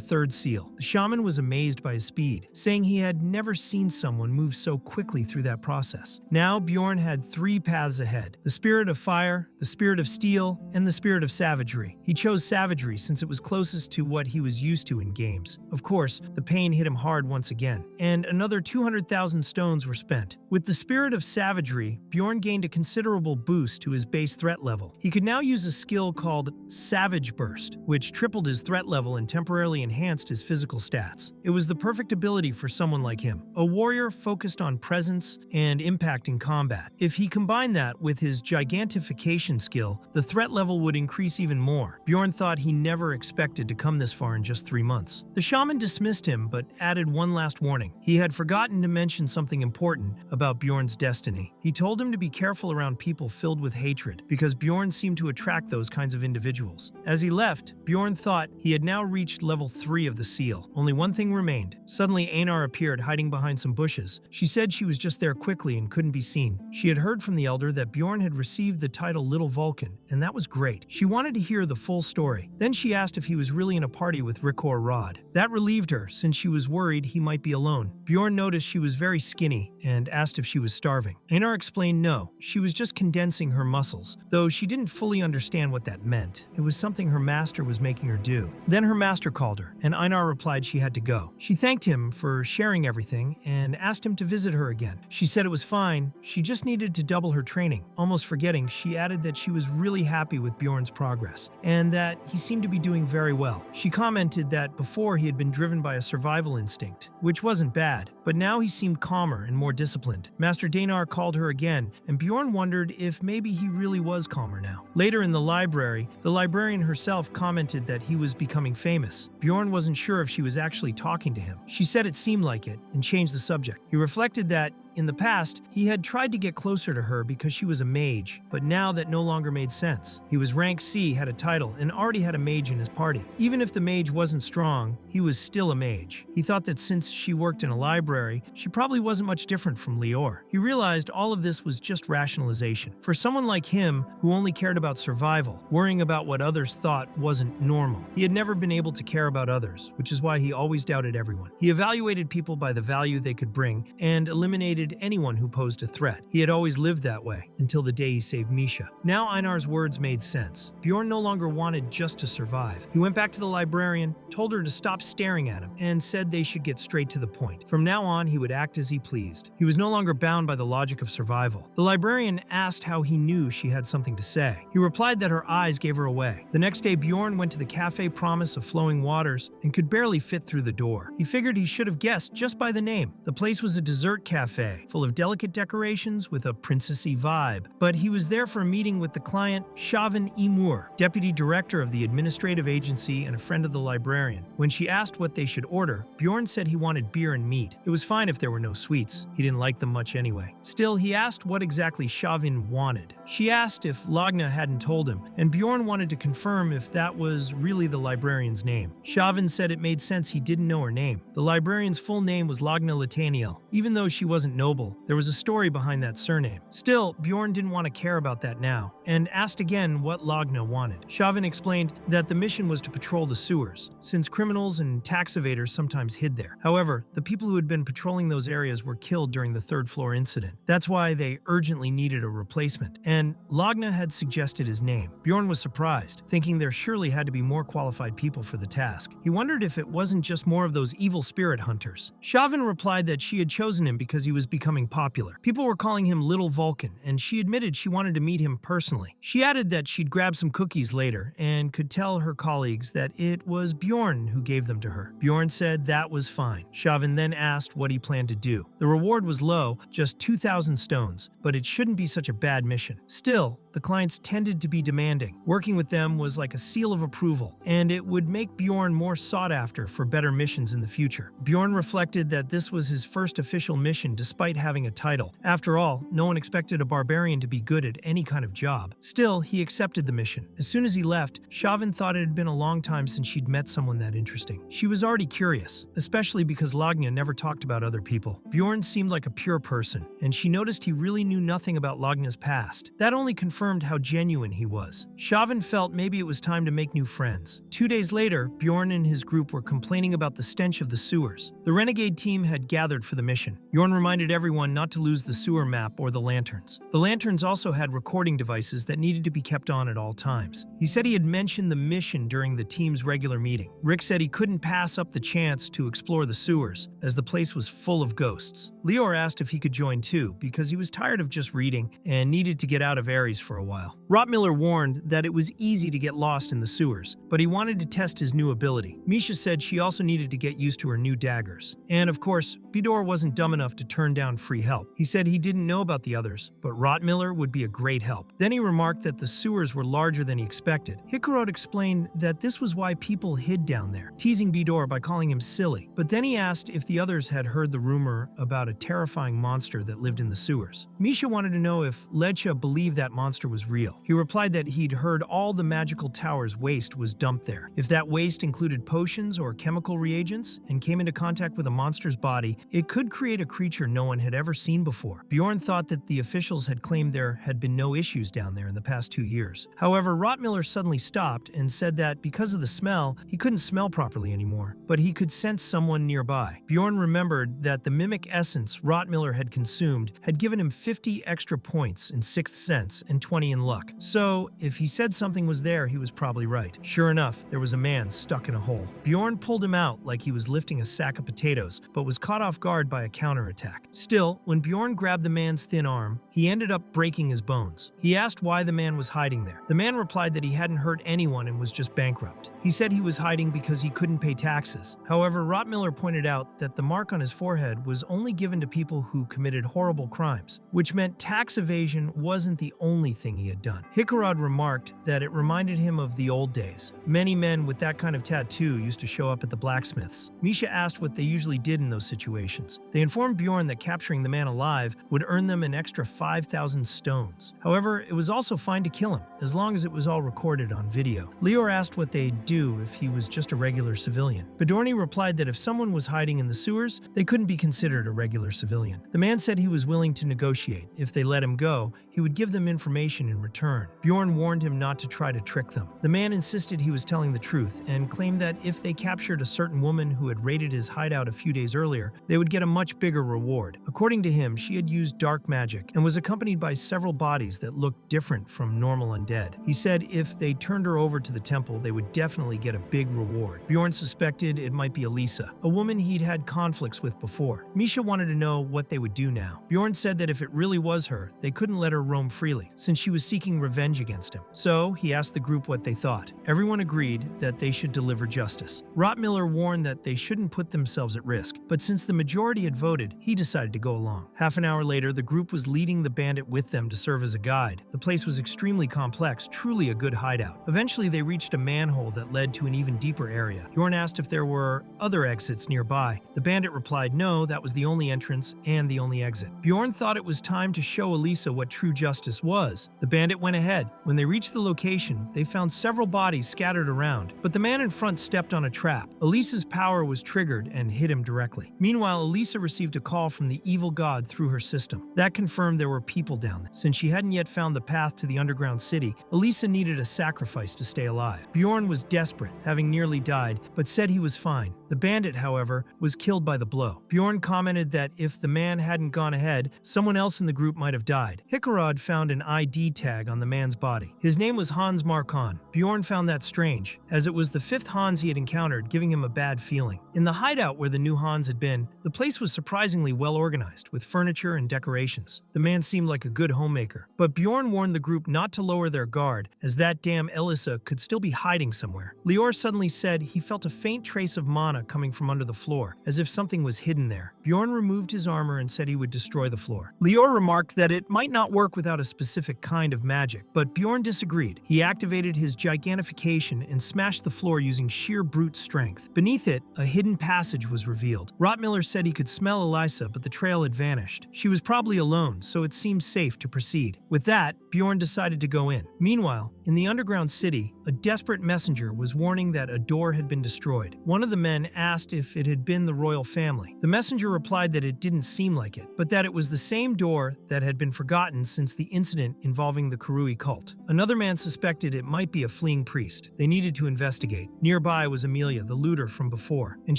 third seal. The shaman was amazed by his speed, saying he had never seen someone move so quickly through that process. Now Now Bjorn had 3 paths ahead: the spirit of fire, the spirit of steel, and the spirit of savagery. He chose savagery since it was closest to what he was used to in games. Of course, the pain hit him hard once again, and another 200,000 stones were spent. With the spirit of savagery, Bjorn gained a considerable boost to his base threat level. He could now use a skill called Savage Burst, which tripled his threat level and temporarily enhanced his physical stats. It was the perfect ability for someone like him, a warrior focused on presence and impact in combat. If he combined that with his gigantification skill, the threat level would increase even more. Bjorn thought he never expected to come this far in just 3 months. The shaman dismissed him, but added one last warning. He had forgotten to mention something important about Bjorn's destiny. He told him to be careful around people filled with hatred, because Bjorn seemed to attract those kinds of individuals. As he left, Bjorn thought he had now reached level 3 of the seal. Only one thing remained. Suddenly, Einar appeared hiding behind some bushes. She said she was just there quickly and couldn't be seen. She had heard from the elder that Bjorn had received the title Little Vulcan, and that was great. She wanted to hear the full story. Then she asked if he was really in a party with Ricor Rod. That relieved her, since she was worried he might be alone. Bjorn noticed she was very skinny and asked if she was starving. Einar explained no, she was just condensing her muscles, though she didn't fully understand what that meant. It was something her master was making her do. Then her master called her, and Einar replied she had to go. She thanked him for sharing everything and asked him to visit her again. She said it was fine, she just needed to double her training. Almost forgetting, she added that she was really happy with Bjorn's progress, and that he seemed to be doing very well. She commented that before he had been driven by a survival instinct, which wasn't bad, but now he seemed calmer and more disciplined. Master Danar called her again, and Bjorn wondered if maybe he really was calmer now. Later in the library, the librarian herself commented that he was becoming famous. Bjorn wasn't sure if she was actually talking to him. She said it seemed like it, and changed the subject. He reflected that in the past, he had tried to get closer to her because she was a mage, but now that no longer made sense. He was rank C, had a title, and already had a mage in his party. Even if the mage wasn't strong, he was still a mage. He thought that since she worked in a library, she probably wasn't much different from Lior. He realized all of this was just rationalization. For someone like him, who only cared about survival, worrying about what others thought wasn't normal. He had never been able to care about others, which is why he always doubted everyone. He evaluated people by the value they could bring, and eliminated anyone who posed a threat. He had always lived that way, until the day he saved Misha. Now Einar's words made sense. Bjorn no longer wanted just to survive. He went back to the librarian, told her to stop staring at him, and said they should get straight to the point. From now on, he would act as he pleased. He was no longer bound by the logic of survival. The librarian asked how he knew she had something to say. He replied that her eyes gave her away. The next day, Bjorn went to the Cafe Promise of Flowing Waters and could barely fit through the door. He figured he should have guessed just by the name. The place was a dessert cafe, full of delicate decorations with a princessy vibe. But he was there for a meeting with the client, Shavin Emur, deputy director of the administrative agency and a friend of the librarian. When she asked what they should order, Bjorn said he wanted beer and meat. It was fine if there were no sweets. He didn't like them much anyway. Still, he asked what exactly Shavin wanted. She asked if Lagna hadn't told him, and Bjorn wanted to confirm if that was really the librarian's name. Shavin said it made sense he didn't know her name. The librarian's full name was Lagna Lataniel. Even though she wasn't noble, there was a story behind that surname. Still, Bjorn didn't want to care about that now, and asked again what Lagna wanted. Shavin explained that the mission was to patrol the sewers, since criminals and tax evaders sometimes hid there. However, the people who had been patrolling those areas were killed during the third floor incident. That's why they urgently needed a replacement, and Lagna had suggested his name. Bjorn was surprised, thinking there surely had to be more qualified people for the task. He wondered if it wasn't just more of those evil spirit hunters. Shavin replied that she had chosen him because he was becoming popular. People were calling him Little Vulcan, and she admitted she wanted to meet him personally. She added that she'd grab some cookies later and could tell her colleagues that it was Bjorn who gave them to her. Bjorn said that was fine. Shavin then asked what he planned to do. The reward was low, just 2,000 stones, but it shouldn't be such a bad mission. Still, the clients tended to be demanding. Working with them was like a seal of approval, and it would make Bjorn more sought after for better missions in the future. Bjorn reflected that this was his first official mission despite having a title. After all, no one expected a barbarian to be good at any kind of job. Still, he accepted the mission. As soon as he left, Shavin thought it had been a long time since she'd met someone that interesting. She was already curious, especially because Lagna never talked about other people. Bjorn seemed like a pure person, and she noticed he really knew nothing about Lagna's past. That only confirmed confirmed how genuine he was. Chauvin felt maybe it was time to make new friends. 2 days later, Bjorn and his group were complaining about the stench of the sewers. The renegade team had gathered for the mission. Bjorn reminded everyone not to lose the sewer map or the lanterns. The lanterns also had recording devices that needed to be kept on at all times. He said he had mentioned the mission during the team's regular meeting. Rick said he couldn't pass up the chance to explore the sewers, as the place was full of ghosts. Lior asked if he could join too, because he was tired of just reading and needed to get out of Ares for a while. Rottmiller warned that it was easy to get lost in the sewers, but he wanted to test his new ability. Misha said she also needed to get used to her new daggers. And of course, Bidor wasn't dumb enough to turn down free help. He said he didn't know about the others, but Rottmiller would be a great help. Then he remarked that the sewers were larger than he expected. Hikarot explained that this was why people hid down there, teasing Bidor by calling him silly. But then he asked if the others had heard the rumor about a terrifying monster that lived in the sewers. Misha wanted to know if Ledcha believed that monster was real. He replied that he'd heard all the magical tower's waste was dumped there. If that waste included potions or chemical reagents and came into contact with a monster's body, it could create a creature no one had ever seen before. Bjorn thought that the officials had claimed there had been no issues down there in the past 2 years. However, Rottmiller suddenly stopped and said that because of the smell, he couldn't smell properly anymore, but he could sense someone nearby. Bjorn remembered that the mimic essence Rottmiller had consumed had given him 50 extra points in Sixth Sense and 20 in luck. So, if he said something was there, he was probably right. Sure enough, there was a man stuck in a hole. Bjorn pulled him out like he was lifting a sack of potatoes, but was caught off guard by a counterattack. Still, when Bjorn grabbed the man's thin arm, he ended up breaking his bones. He asked why the man was hiding there. The man replied that he hadn't hurt anyone and was just bankrupt. He said he was hiding because he couldn't pay taxes. However, Rottmiller pointed out that the mark on his forehead was only given to people who committed horrible crimes, which meant tax evasion wasn't the only thing he had done. Hikarod remarked that it reminded him of the old days. Many men with that kind of tattoo used to show up at the blacksmiths. Misha asked what they usually did in those situations. They informed Bjorn that capturing the man alive would earn them an extra 5,000 stones. However, it was also fine to kill him, as long as it was all recorded on video. Lior asked what they'd do if he was just a regular civilian. Bedorni replied that if someone was hiding in the sewers, they couldn't be considered a regular civilian. The man said he was willing to negotiate. If they let him go, he would give them information in return. Bjorn warned him not to try to trick them. The man insisted he was telling the truth and claimed that if they captured a certain woman who had raided his hideout a few days earlier, they would get a much bigger reward. According to him, she had used dark magic and was accompanied by several bodies that looked different from normal undead. He said if they turned her over to the temple, they would definitely get a big reward. Bjorn suspected it might be Elisa, a woman he'd had conflicts with before. Misha wanted to know what they would do now. Bjorn said that if it really was her, they couldn't let her roam freely, since she was seeking revenge against him. So he asked the group what they thought. Everyone agreed that they should deliver justice. Rottmiller warned that they shouldn't put themselves at risk, but since the majority had voted, he decided to go along. Half an hour later, the group was leading the bandit with them to serve as a guide. The place was extremely complex, truly a good hideout. Eventually, they reached a manhole that led to an even deeper area. Bjorn asked if there were other exits nearby. The bandit replied no, that was the only entrance and the only exit. Bjorn thought it was time to show Elisa what true justice was. The bandit went ahead. When they reached the location, they found several bodies scattered around, but the man in front stepped on a trap. Elisa's power was triggered and hit him directly. Meanwhile, Elisa received a call from the evil god through her system. That confirmed there were people down there. Since she hadn't yet found the path to the underground city, Elisa needed a sacrifice to stay alive. Bjorn was desperate, having nearly died, but said he was fine. The bandit, however, was killed by the blow. Bjorn commented that if the man hadn't gone ahead, someone else in the group might have died. Hikarod found an ID tag on the man's body. His name was Hans Markon. Bjorn found that strange, as it was the 5th Hans he had encountered, giving him a bad feeling. In the hideout where the new Hans had been, the place was surprisingly well organized, with furniture and decorations. The man seemed like a good homemaker, but Bjorn warned the group not to lower their guard, as that damn Elisa could still be hiding somewhere. Lior suddenly said he felt a faint trace of mana coming from under the floor, as if something was hidden there. Bjorn removed his armor and said he would destroy the floor. Lior remarked that it might not work without a specific kind of magic, but Bjorn disagreed. He activated his gigantification and smashed the floor using sheer brute strength. Beneath it, a hidden passage was revealed. Rottmiller said he could smell Elisa, but the trail had vanished. She was probably alone, so it seemed safe to proceed. With that, Bjorn decided to go in. Meanwhile, In the underground city, a desperate messenger was warning that a door had been destroyed. One of the men asked if it had been the royal family. The messenger replied that it didn't seem like it, but that it was the same door that had been forgotten since the incident involving the Kurui cult. Another man suspected it might be a fleeing priest. They needed to investigate. Nearby was Amelia, the looter from before, and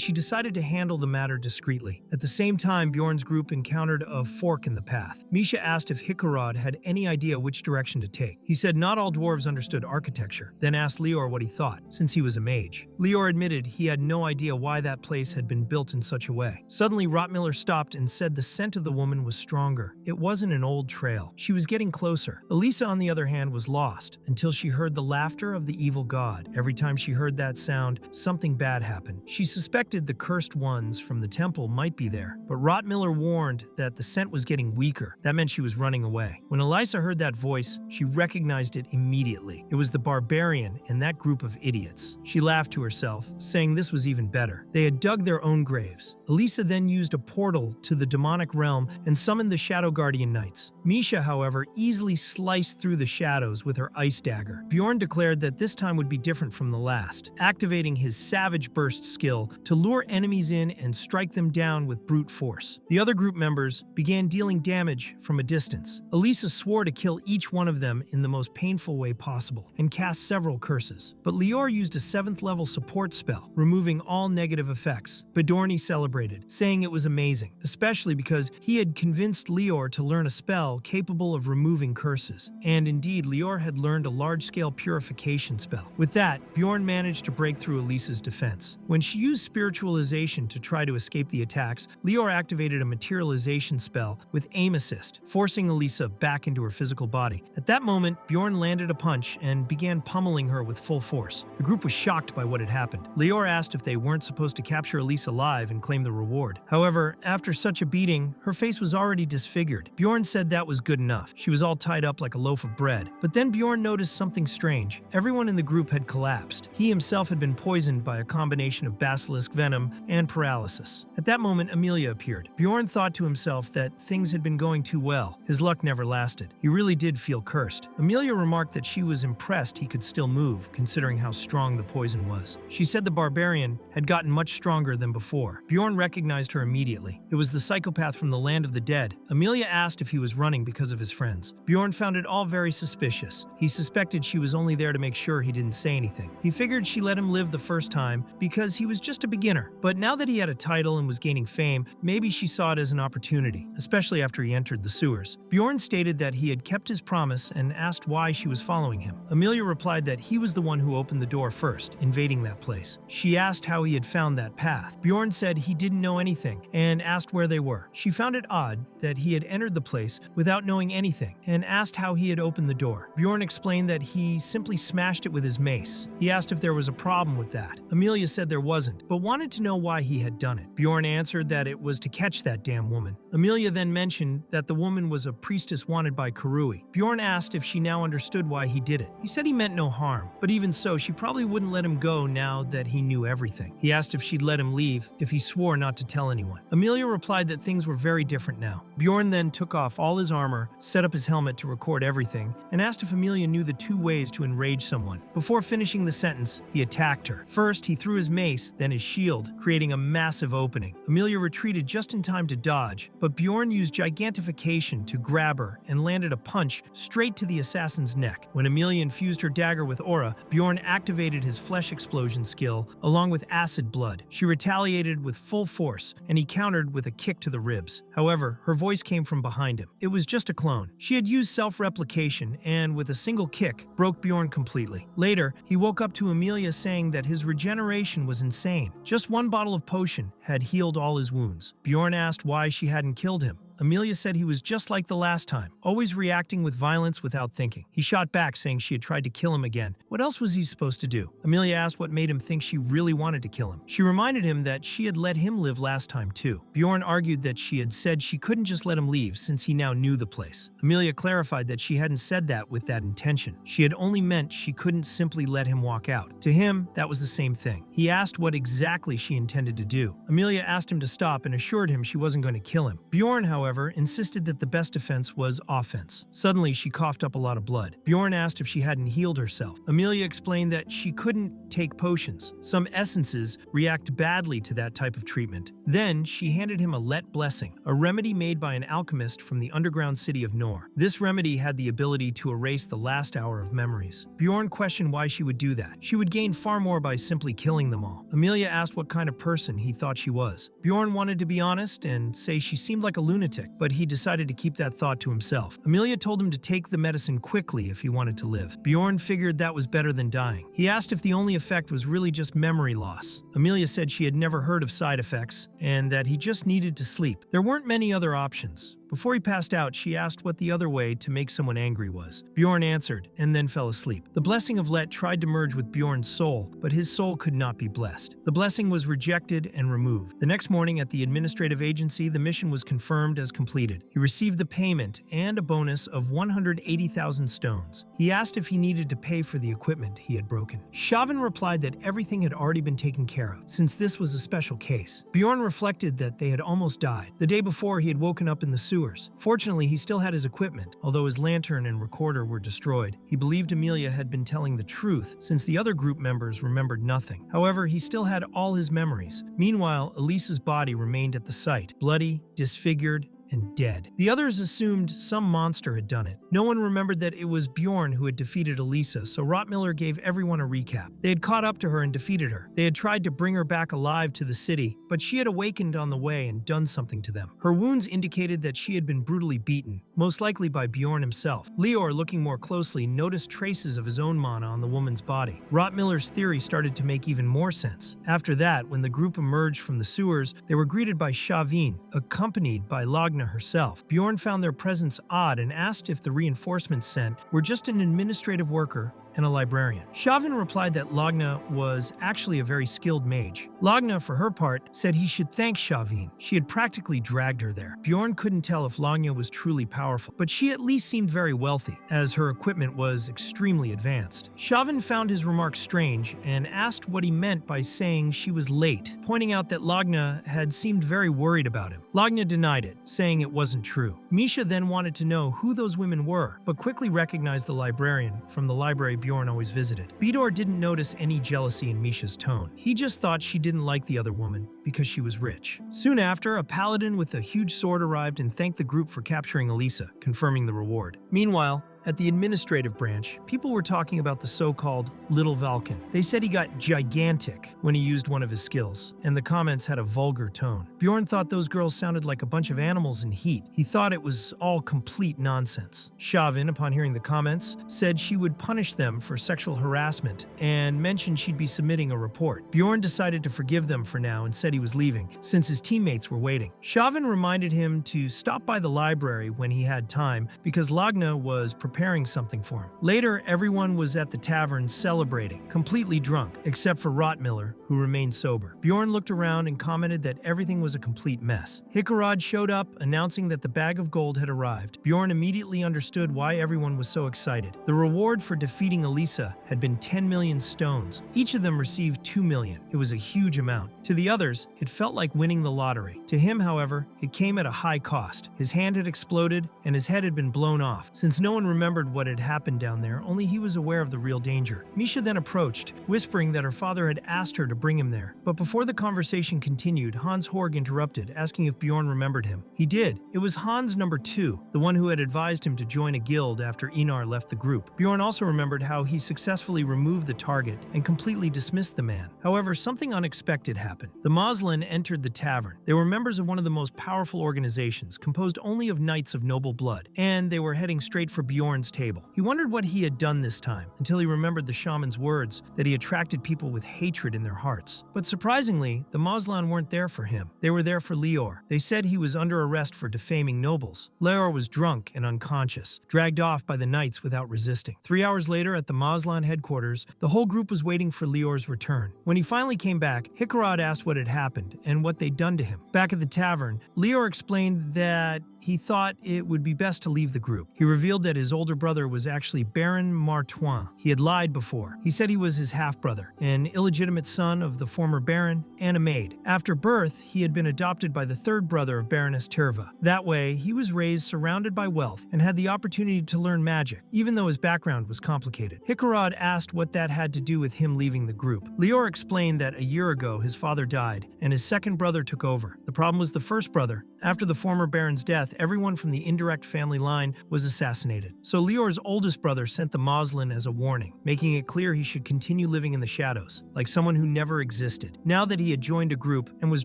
she decided to handle the matter discreetly. At the same time, Bjorn's group encountered a fork in the path. Misha asked if Hikarad had any idea which direction to take. He said not all dwarves understood architecture, then asked Lior what he thought, since he was a mage. Lior admitted he had no idea why that place had been built in such a way. Suddenly, Rottmiller stopped and said the scent of the woman was stronger. It wasn't an old trail. She was getting closer. Elisa, on the other hand, was lost until she heard the laughter of the evil god. Every time she heard that sound, something bad happened. She suspected the cursed ones from the temple might be there, but Rottmiller warned that the scent was getting weaker. That meant she was running away. When Elisa heard that voice, she recognized it immediately. It was the barbarian and that group of idiots. She laughed to herself, saying this was even better. They had dug their own graves. Elisa then used a portal to the demonic realm and summoned the Shadow Guardian Knights. Misha, however, easily sliced through the shadows with her ice dagger. Bjorn declared that this time would be different from the last, activating his Savage Burst skill to lure enemies in and strike them down with brute force. The other group members began dealing damage from a distance. Elisa swore to kill each one of them in the most painful way possible and cast several curses. But Lior used a 7th level support spell, removing all negative effects. Bedorni celebrated, saying it was amazing, especially because he had convinced Lior to learn a spell capable of removing curses. And indeed, Lior had learned a large-scale purification spell. With that, Bjorn managed to break through Elisa's defense. When she used spiritualization to try to escape the attacks, Lior activated a materialization spell with aim assist, forcing Elisa back into her physical body. At that moment, Bjorn landed a punch and began pummeling her with full force. The group was shocked by what had happened. Lior asked if they weren't supposed to capture Elisa alive and claim the reward. However, after such a beating, her face was already disfigured. Bjorn said that was good enough. She was all tied up like a loaf of bread. But then Bjorn noticed something strange. Everyone in the group had collapsed. He himself had been poisoned by a combination of basilisk venom and paralysis. At that moment, Amelia appeared. Bjorn thought to himself that things had been going too well. His luck never lasted. He really did feel cursed. Amelia remarked that she was impressed he could still move, considering how strong the poison was. She said the barbarian had gotten much stronger than before. Bjorn recognized her immediately. It was the psychopath from the land of the dead. Amelia asked if he was running because of his friends. Bjorn found it all very suspicious. He suspected she was only there to make sure he didn't say anything. He figured she let him live the first time because he was just a beginner. But now that he had a title and was gaining fame, maybe she saw it as an opportunity, especially after he entered the sewers. Bjorn stated that he had kept his promise and asked why she was following him. Amelia replied that he was the one who opened the door first, invading that place. She asked how he had found that path. Bjorn said he didn't know anything and asked where they were. She found it odd that he had entered the place without knowing anything and asked how he had opened the door. Bjorn explained that he simply smashed it with his mace. He asked if there was a problem with that. Amelia said there wasn't, but wanted to know why he had done it. Bjorn answered that it was to catch that damn woman. Amelia then mentioned that the woman was a priestess wanted by Kurui. Bjorn asked if she now understood why he did it. He said he meant no harm, but even so, she probably wouldn't let him go now that he knew everything. He asked if she'd let him leave if he swore not to tell anyone. Amelia replied that things were very different now. Bjorn then took off all his armor, set up his helmet to record everything, and asked if Amelia knew the 2 ways to enrage someone. Before finishing the sentence, he attacked her. First, he threw his mace, then his shield, creating a massive opening. Amelia retreated just in time to dodge, but Bjorn used gigantification to grab her and landed a punch straight to the assassin's neck. When Amelia infused her dagger with aura, Bjorn activated his flesh explosion skill along with acid blood. She retaliated with full force, and he countered with a kick to the ribs. However, her voice came from behind him. It was just a clone. She had used self-replication and, with a single kick, broke Bjorn completely. Later, he woke up to Amelia saying that his regeneration was insane. Just 1 bottle of potion had healed all his wounds. Bjorn asked why she hadn't killed him. Amelia said he was just like the last time, always reacting with violence without thinking. He shot back, saying she had tried to kill him again. What else was he supposed to do? Amelia asked what made him think she really wanted to kill him. She reminded him that she had let him live last time too. Bjorn argued that she had said she couldn't just let him leave since he now knew the place. Amelia clarified that she hadn't said that with that intention. She had only meant she couldn't simply let him walk out. To him, that was the same thing. He asked what exactly she intended to do. Amelia asked him to stop and assured him she wasn't going to kill him. Bjorn, however, however, insisted that the best defense was offense. Suddenly, she coughed up a lot of blood. Bjorn asked if she hadn't healed herself. Amelia explained that she couldn't take potions. Some essences react badly to that type of treatment. Then, she handed him a Let Blessing, a remedy made by an alchemist from the underground city of Nor. This remedy had the ability to erase the last hour of memories. Bjorn questioned why she would do that. She would gain far more by simply killing them all. Amelia asked what kind of person he thought she was. Bjorn wanted to be honest and say she seemed like a lunatic, but he decided to keep that thought to himself. Amelia told him to take the medicine quickly if he wanted to live. Bjorn figured that was better than dying. He asked if the only effect was really just memory loss. Amelia said she had never heard of side effects and that he just needed to sleep. There weren't many other options. Before he passed out, she asked what the other way to make someone angry was. Bjorn answered, and then fell asleep. The blessing of Let tried to merge with Bjorn's soul, but his soul could not be blessed. The blessing was rejected and removed. The next morning at the administrative agency, the mission was confirmed as completed. He received the payment and a bonus of 180,000 stones. He asked if he needed to pay for the equipment he had broken. Shavin replied that everything had already been taken care of, since this was a special case. Bjorn reflected that they had almost died. The day before, he had woken up in the sewers. Fortunately, he still had his equipment, although his lantern and recorder were destroyed. He believed Amelia had been telling the truth, since the other group members remembered nothing. However, he still had all his memories. Meanwhile, Elisa's body remained at the site, bloody, disfigured, and dead. The others assumed some monster had done it. No one remembered that it was Bjorn who had defeated Elisa, so Rottmiller gave everyone a recap. They had caught up to her and defeated her. They had tried to bring her back alive to the city, but she had awakened on the way and done something to them. Her wounds indicated that she had been brutally beaten, most likely by Bjorn himself. Leor, looking more closely, noticed traces of his own mana on the woman's body. Rottmiller's theory started to make even more sense. After that, when the group emerged from the sewers, they were greeted by Shavin, accompanied by Lagna herself. Bjorn found their presence odd and asked if the reinforcements sent were just an administrative worker and a librarian. Shavin replied that Lagna was actually a very skilled mage. Lagna, for her part, said he should thank Shavin. She had practically dragged her there. Bjorn couldn't tell if Lagna was truly powerful, but she at least seemed very wealthy, as her equipment was extremely advanced. Shavin found his remark strange and asked what he meant by saying she was late, pointing out that Lagna had seemed very worried about him. Lagna denied it, saying it wasn't true. Misha then wanted to know who those women were, but quickly recognized the librarian from the library Bjorn always visited. Bidor didn't notice any jealousy in Misha's tone. He just thought she didn't like the other woman because she was rich. Soon after, a paladin with a huge sword arrived and thanked the group for capturing Elisa, confirming the reward. Meanwhile, at the administrative branch, people were talking about the so-called Little Valken. They said he got gigantic when he used one of his skills, and the comments had a vulgar tone. Bjorn thought those girls sounded like a bunch of animals in heat. He thought it was all complete nonsense. Shavin, upon hearing the comments, said she would punish them for sexual harassment and mentioned she'd be submitting a report. Bjorn decided to forgive them for now and said he was leaving, since his teammates were waiting. Shavin reminded him to stop by the library when he had time because Lagna was preparing something for him. Later, everyone was at the tavern celebrating, completely drunk, except for Rottmiller, who remained sober. Bjorn looked around and commented that everything was a complete mess. Hickarod showed up, announcing that the bag of gold had arrived. Bjorn immediately understood why everyone was so excited. The reward for defeating Elisa had been 10 million stones. Each of them received 2 million. It was a huge amount. To the others, it felt like winning the lottery. To him, however, it came at a high cost. His hand had exploded, and his head had been blown off. Since no one remembered what had happened down there, only he was aware of the real danger. Misha then approached, whispering that her father had asked her to bring him there. But before the conversation continued, Hans Horg interrupted, asking if Bjorn remembered him. He did. It was Hans number 2, the one who had advised him to join a guild after Inar left the group. Bjorn also remembered how he successfully removed the target and completely dismissed the man. However, something unexpected happened. The Moslin entered the tavern. They were members of one of the most powerful organizations, composed only of knights of noble blood, and they were heading straight for Bjorn's table. He wondered what he had done this time, until he remembered the shaman's words that he attracted people with hatred in their hearts. But surprisingly, the Moslin weren't there for him. They were there for Leor. They said he was under arrest for defaming nobles. Leor was drunk and unconscious, dragged off by the knights without resisting. 3 hours later, at the Moslin headquarters, the whole group was waiting for Leor's return. When he finally came back, Hickarod asked what had happened and what they'd done to him. Back at the tavern, Leor explained that he thought it would be best to leave the group. He revealed that his older brother was actually Baron Martoin. He had lied before. He said he was his half-brother, an illegitimate son of the former Baron and a maid. After birth, he had been adopted by the third brother of Baroness Terva. That way, he was raised surrounded by wealth and had the opportunity to learn magic, even though his background was complicated. Hikarad asked what that had to do with him leaving the group. Lior explained that a year ago his father died, and his second brother took over. The problem was the first brother. After the former Baron's death, everyone from the indirect family line was assassinated. So Lior's oldest brother sent the Moslin as a warning, making it clear he should continue living in the shadows, like someone who never existed. Now that he had joined a group and was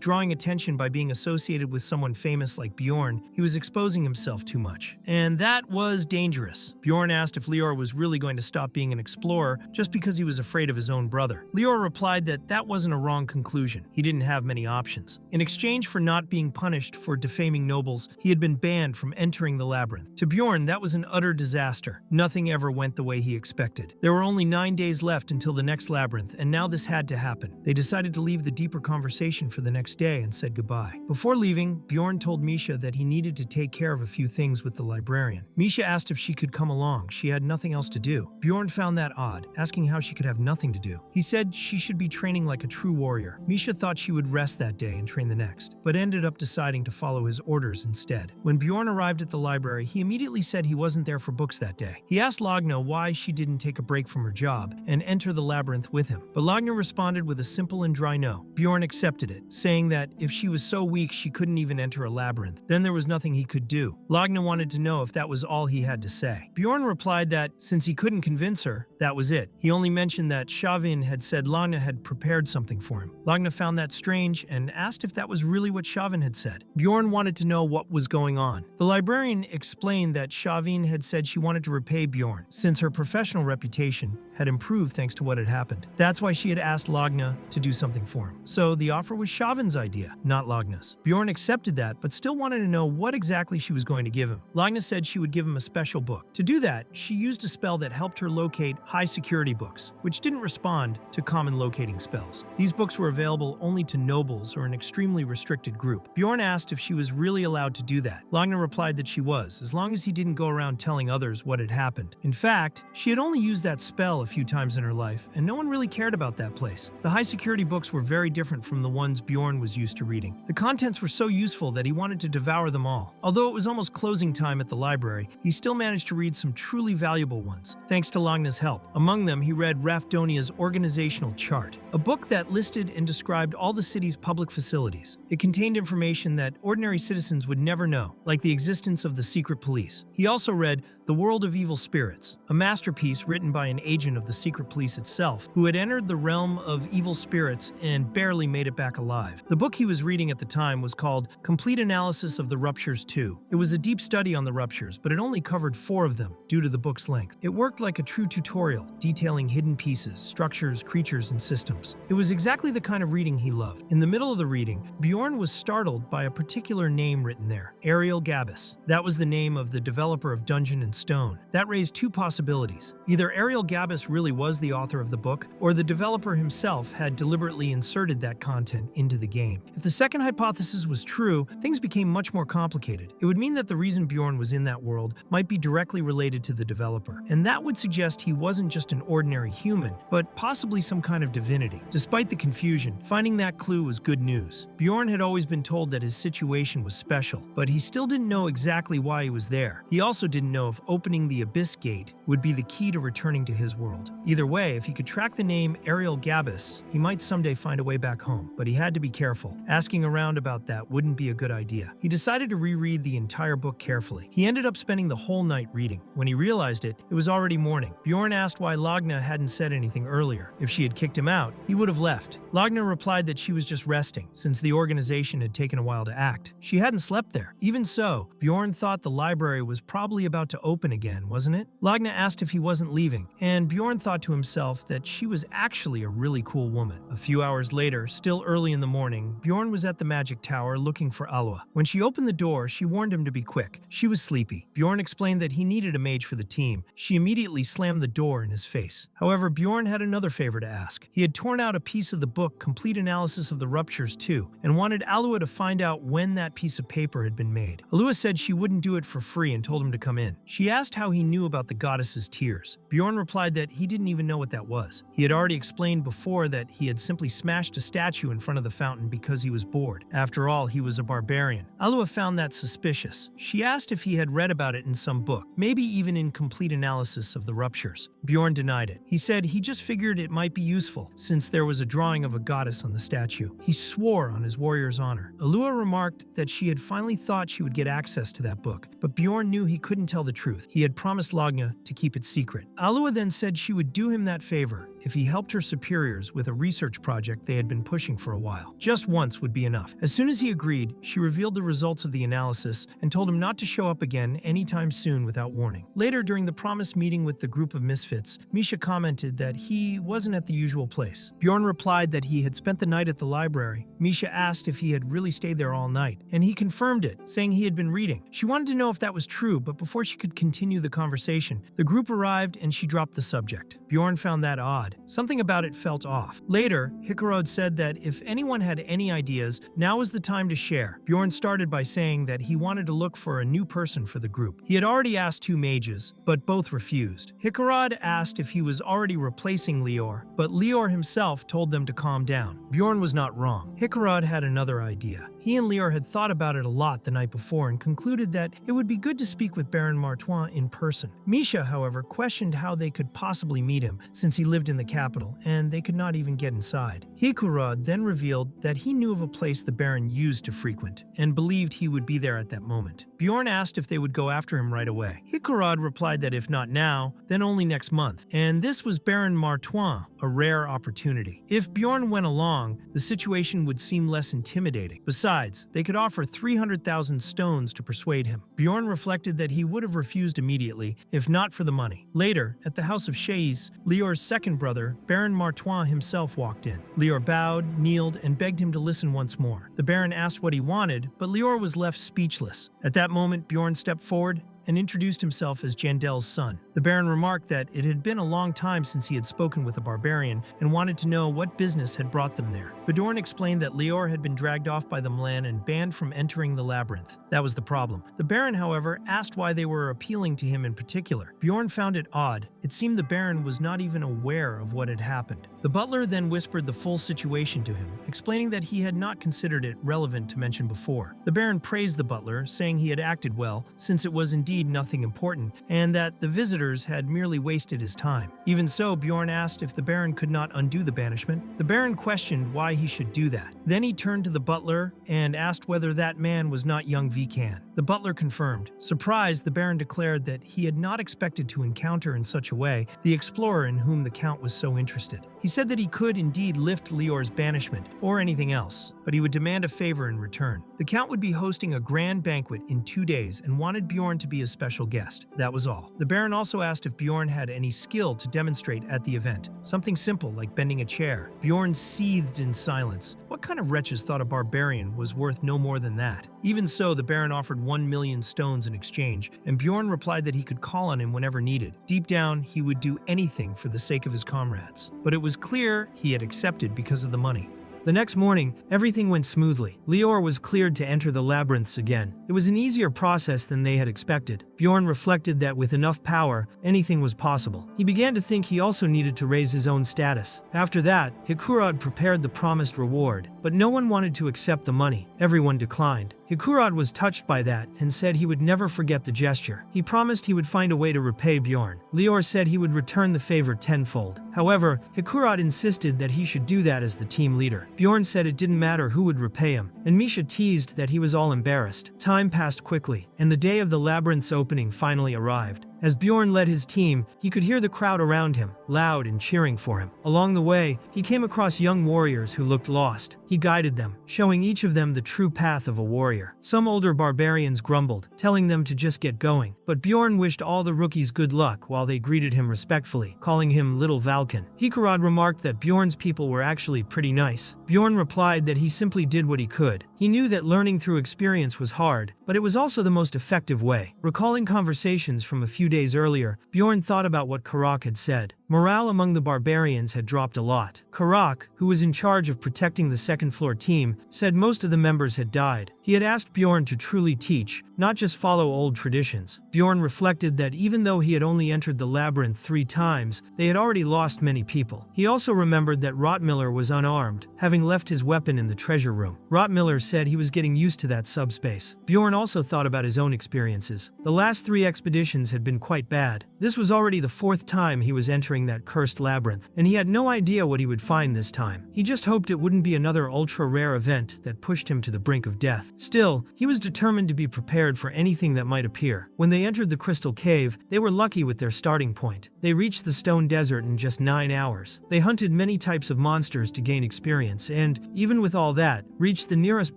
drawing attention by being associated with someone famous like Bjorn, he was exposing himself too much. And that was dangerous. Bjorn asked if Lior was really going to stop being an explorer just because he was afraid of his own brother. Lior replied that that wasn't a wrong conclusion. He didn't have many options. In exchange for not being punished for defaming nobles, he had been banned from entering the labyrinth. To Bjorn, that was an utter disaster. Nothing ever went the way he expected. There were only 9 days left until the next labyrinth, and now this had to happen. They decided to leave the deeper conversation for the next day and said goodbye. Before leaving, Bjorn told Misha that he needed to take care of a few things with the librarian. Misha asked if she could come along. She had nothing else to do. Bjorn found that odd, asking how she could have nothing to do. He said she should be training like a true warrior. Misha thought she would rest that day and train the next, but ended up deciding to follow his orders instead. When Bjorn arrived at the library, he immediately said he wasn't there for books that day. He asked Lagna why she didn't take a break from her job and enter the labyrinth with him, but Lagna responded with a simple and dry no. Bjorn accepted it, saying that if she was so weak she couldn't even enter a labyrinth, then there was nothing he could do. Lagna wanted to know if that was all he had to say. Bjorn replied that since he couldn't convince her, that was it. He only mentioned that Shavin had said Lagna had prepared something for him. Lagna found that strange and asked if that was really what Shavin had said. Bjorn wanted to know what was going on. The librarian explained that Shavin had said she wanted to repay Bjorn, since her professional reputation had improved thanks to what had happened. That's why she had asked Lagna to do something for him. So the offer was Shavin's idea, not Lagna's. Bjorn accepted that, but still wanted to know what exactly she was going to give him. Lagna said she would give him a special book. To do that, she used a spell that helped her locate high-security books, which didn't respond to common locating spells. These books were available only to nobles or an extremely restricted group. Bjorn asked if she was really allowed to do that. Lagna replied that she was, as long as he didn't go around telling others what had happened. In fact, she had only used that spell a few times in her life, and no one really cared about that place. The high-security books were very different from the ones Bjorn was used to reading. The contents were so useful that he wanted to devour them all. Although it was almost closing time at the library, he still managed to read some truly valuable ones, thanks to Lagna's help. Among them, he read Rafdonia's Organizational Chart, a book that listed and described all the city's public facilities. It contained information that ordinary citizens would never know, like the existence of the secret police. He also read The World of Evil Spirits, a masterpiece written by an agent of the secret police itself, who had entered the realm of evil spirits and barely made it back alive. The book he was reading at the time was called Complete Analysis of the Ruptures 2. It was a deep study on the ruptures, but it only covered 4 of them due to the book's length. It worked like a true tutorial, detailing hidden pieces, structures, creatures, and systems. It was exactly the kind of reading he loved. In the middle of the reading, Bjorn was startled by a particular name written there, Ariel Gabus. That was the name of the developer of Dungeon and Stone. That raised 2 possibilities. Either Ariel Gabus really was the author of the book, or the developer himself had deliberately inserted that content into the game. If the second hypothesis was true, things became much more complicated. It would mean that the reason Bjorn was in that world might be directly related to the developer, and that would suggest he wasn't just an ordinary human, but possibly some kind of divinity. Despite the confusion, finding that clue was good news. Bjorn had always been told that his situation was special, but he still didn't know exactly why he was there. He also didn't know if opening the Abyss Gate would be the key to returning to his world. Either way, if he could track the name Ariel Gabus, he might someday find a way back home, but he had to be careful. Asking around about that wouldn't be a good idea. He decided to reread the entire book carefully. He ended up spending the whole night reading. When he realized it, it was already morning. Bjorn asked why Lagna hadn't said anything earlier. If she had kicked him out, he would have left. Lagna replied that she was just resting, since the organization had taken a while to act. She hadn't slept there. Even so, Bjorn thought the library was probably about to open again, wasn't it? Lagna asked if he wasn't leaving, and Bjorn thought to himself that she was actually a really cool woman. A few hours later, still early in the morning, Bjorn was at the magic tower looking for Alua. When she opened the door, she warned him to be quick. She was sleepy. Bjorn explained that he needed a mage for the team. She immediately slammed the door in his face. However, Bjorn had another favor to ask. He had torn out a piece of the book Complete Analysis of the Ruptures 2 and wanted Alua to find out when that piece of paper had been made. Alua said she wouldn't do it for free and told him to come in. She asked how he knew about the goddess's tears. Bjorn replied that he didn't even know what that was. He had already explained before that he had simply smashed a statue in front of the fountain because he was bored. After all, he was a barbarian. Alua found that suspicious. She asked if he had read about it in some book, maybe even in complete analysis of the ruptures. Bjorn denied it. He said he just figured it might be useful, since there was a drawing of a goddess on the statue. He swore on his warrior's honor. Alua remarked that she had finally thought she would get access to that book, but Bjorn knew he couldn't tell the truth. He had promised Lagna to keep it secret. Alua then said she would do him that favor if he helped her superiors with a research project they had been pushing for a while. Just once would be enough. As soon as he agreed, she revealed the results of the analysis and told him not to show up again anytime soon without warning. Later, during the promised meeting with the group of misfits, Misha commented that he wasn't at the usual place. Bjorn replied that he had spent the night at the library. Misha asked if he had really stayed there all night, and he confirmed it, saying he had been reading. She wanted to know if that was true, but before she could continue the conversation, the group arrived and she dropped the subject. Bjorn found that odd. Something about it felt off. Later, Hikarod said that if anyone had any ideas, now was the time to share. Bjorn started by saying that he wanted to look for a new person for the group. He had already asked 2 mages, but both refused. Hikarod asked if he was already replacing Lior, but Lior himself told them to calm down. Bjorn was not wrong. Hikarod had another idea. He and Lior had thought about it a lot the night before and concluded that it would be good to speak with Baron Martois in person. Misha, however, questioned how they could possibly meet him, since he lived in the capital, and they could not even get inside. Hikarod then revealed that he knew of a place the Baron used to frequent, and believed he would be there at that moment. Bjorn asked if they would go after him right away. Hikarod replied that if not now, then only next month, and this was Baron Martois, a rare opportunity. If Bjorn went along, the situation would seem less intimidating. Besides, they could offer 300,000 stones to persuade him. Bjorn reflected that he would have refused immediately, if not for the money. Later, at the house of Shays, Lior's second brother, Baron Martois himself walked in. Lior bowed, kneeled, and begged him to listen once more. The Baron asked what he wanted, but Lior was left speechless. At that moment, Bjorn stepped forward and introduced himself as Jandel's son. The Baron remarked that it had been a long time since he had spoken with a barbarian and wanted to know what business had brought them there. Bjorn explained that Lior had been dragged off by the Mlan and banned from entering the labyrinth. That was the problem. The Baron, however, asked why they were appealing to him in particular. Bjorn found it odd. It seemed the Baron was not even aware of what had happened. The butler then whispered the full situation to him, explaining that he had not considered it relevant to mention before. The Baron praised the butler, saying he had acted well, since it was indeed nothing important, and that the visitors had merely wasted his time. Even so, Bjorn asked if the Baron could not undo the banishment. The Baron questioned why he should do that. Then he turned to the butler and asked whether that man was not young Vikan. The butler confirmed. Surprised, the Baron declared that he had not expected to encounter in such a way the explorer in whom the Count was so interested. He said that he could indeed lift Lior's banishment, or anything else, but he would demand a favor in return. The Count would be hosting a grand banquet in 2 days and wanted Bjorn to be a special guest. That was all. The Baron also asked if Bjorn had any skill to demonstrate at the event. Something simple like bending a chair. Bjorn seethed in silence. What kind of wretches thought a barbarian was worth no more than that? Even so, the Baron offered 1 million stones in exchange, and Bjorn replied that he could call on him whenever needed. Deep down, he would do anything for the sake of his comrades. But it was clear he had accepted because of the money. The next morning, everything went smoothly. Lior was cleared to enter the labyrinths again. It was an easier process than they had expected. Bjorn reflected that with enough power, anything was possible. He began to think he also needed to raise his own status. After that, Hikurod prepared the promised reward, but no one wanted to accept the money. Everyone declined. Hikurod was touched by that and said he would never forget the gesture. He promised he would find a way to repay Bjorn. Lior said he would return the favor tenfold. However, Hikurod insisted that he should do that as the team leader. Bjorn said it didn't matter who would repay him, and Misha teased that he was all embarrassed. Time passed quickly, and the day of the labyrinth's opening finally arrived. As Bjorn led his team, he could hear the crowd around him, loud and cheering for him. Along the way, he came across young warriors who looked lost. He guided them, showing each of them the true path of a warrior. Some older barbarians grumbled, telling them to just get going. But Bjorn wished all the rookies good luck while they greeted him respectfully, calling him Little Valken. Hikurod remarked that Bjorn's people were actually pretty nice. Bjorn replied that he simply did what he could. He knew that learning through experience was hard, but it was also the most effective way. Recalling conversations from a few days earlier, Bjorn thought about what Karak had said. Morale among the barbarians had dropped a lot. Karak, who was in charge of protecting the second-floor team, said most of the members had died. He had asked Bjorn to truly teach, not just follow old traditions. Bjorn reflected that even though he had only entered the labyrinth 3 times, they had already lost many people. He also remembered that Rottmiller was unarmed, having left his weapon in the treasure room. Rottmiller said he was getting used to that subspace. Bjorn also thought about his own experiences. The last 3 expeditions had been quite bad. This was already the 4th time he was entering that cursed labyrinth, and he had no idea what he would find this time. He just hoped it wouldn't be another ultra-rare event that pushed him to the brink of death. Still, he was determined to be prepared for anything that might appear. When they entered the crystal cave, they were lucky with their starting point. They reached the stone desert in just 9 hours. They hunted many types of monsters to gain experience and, even with all that, reached the nearest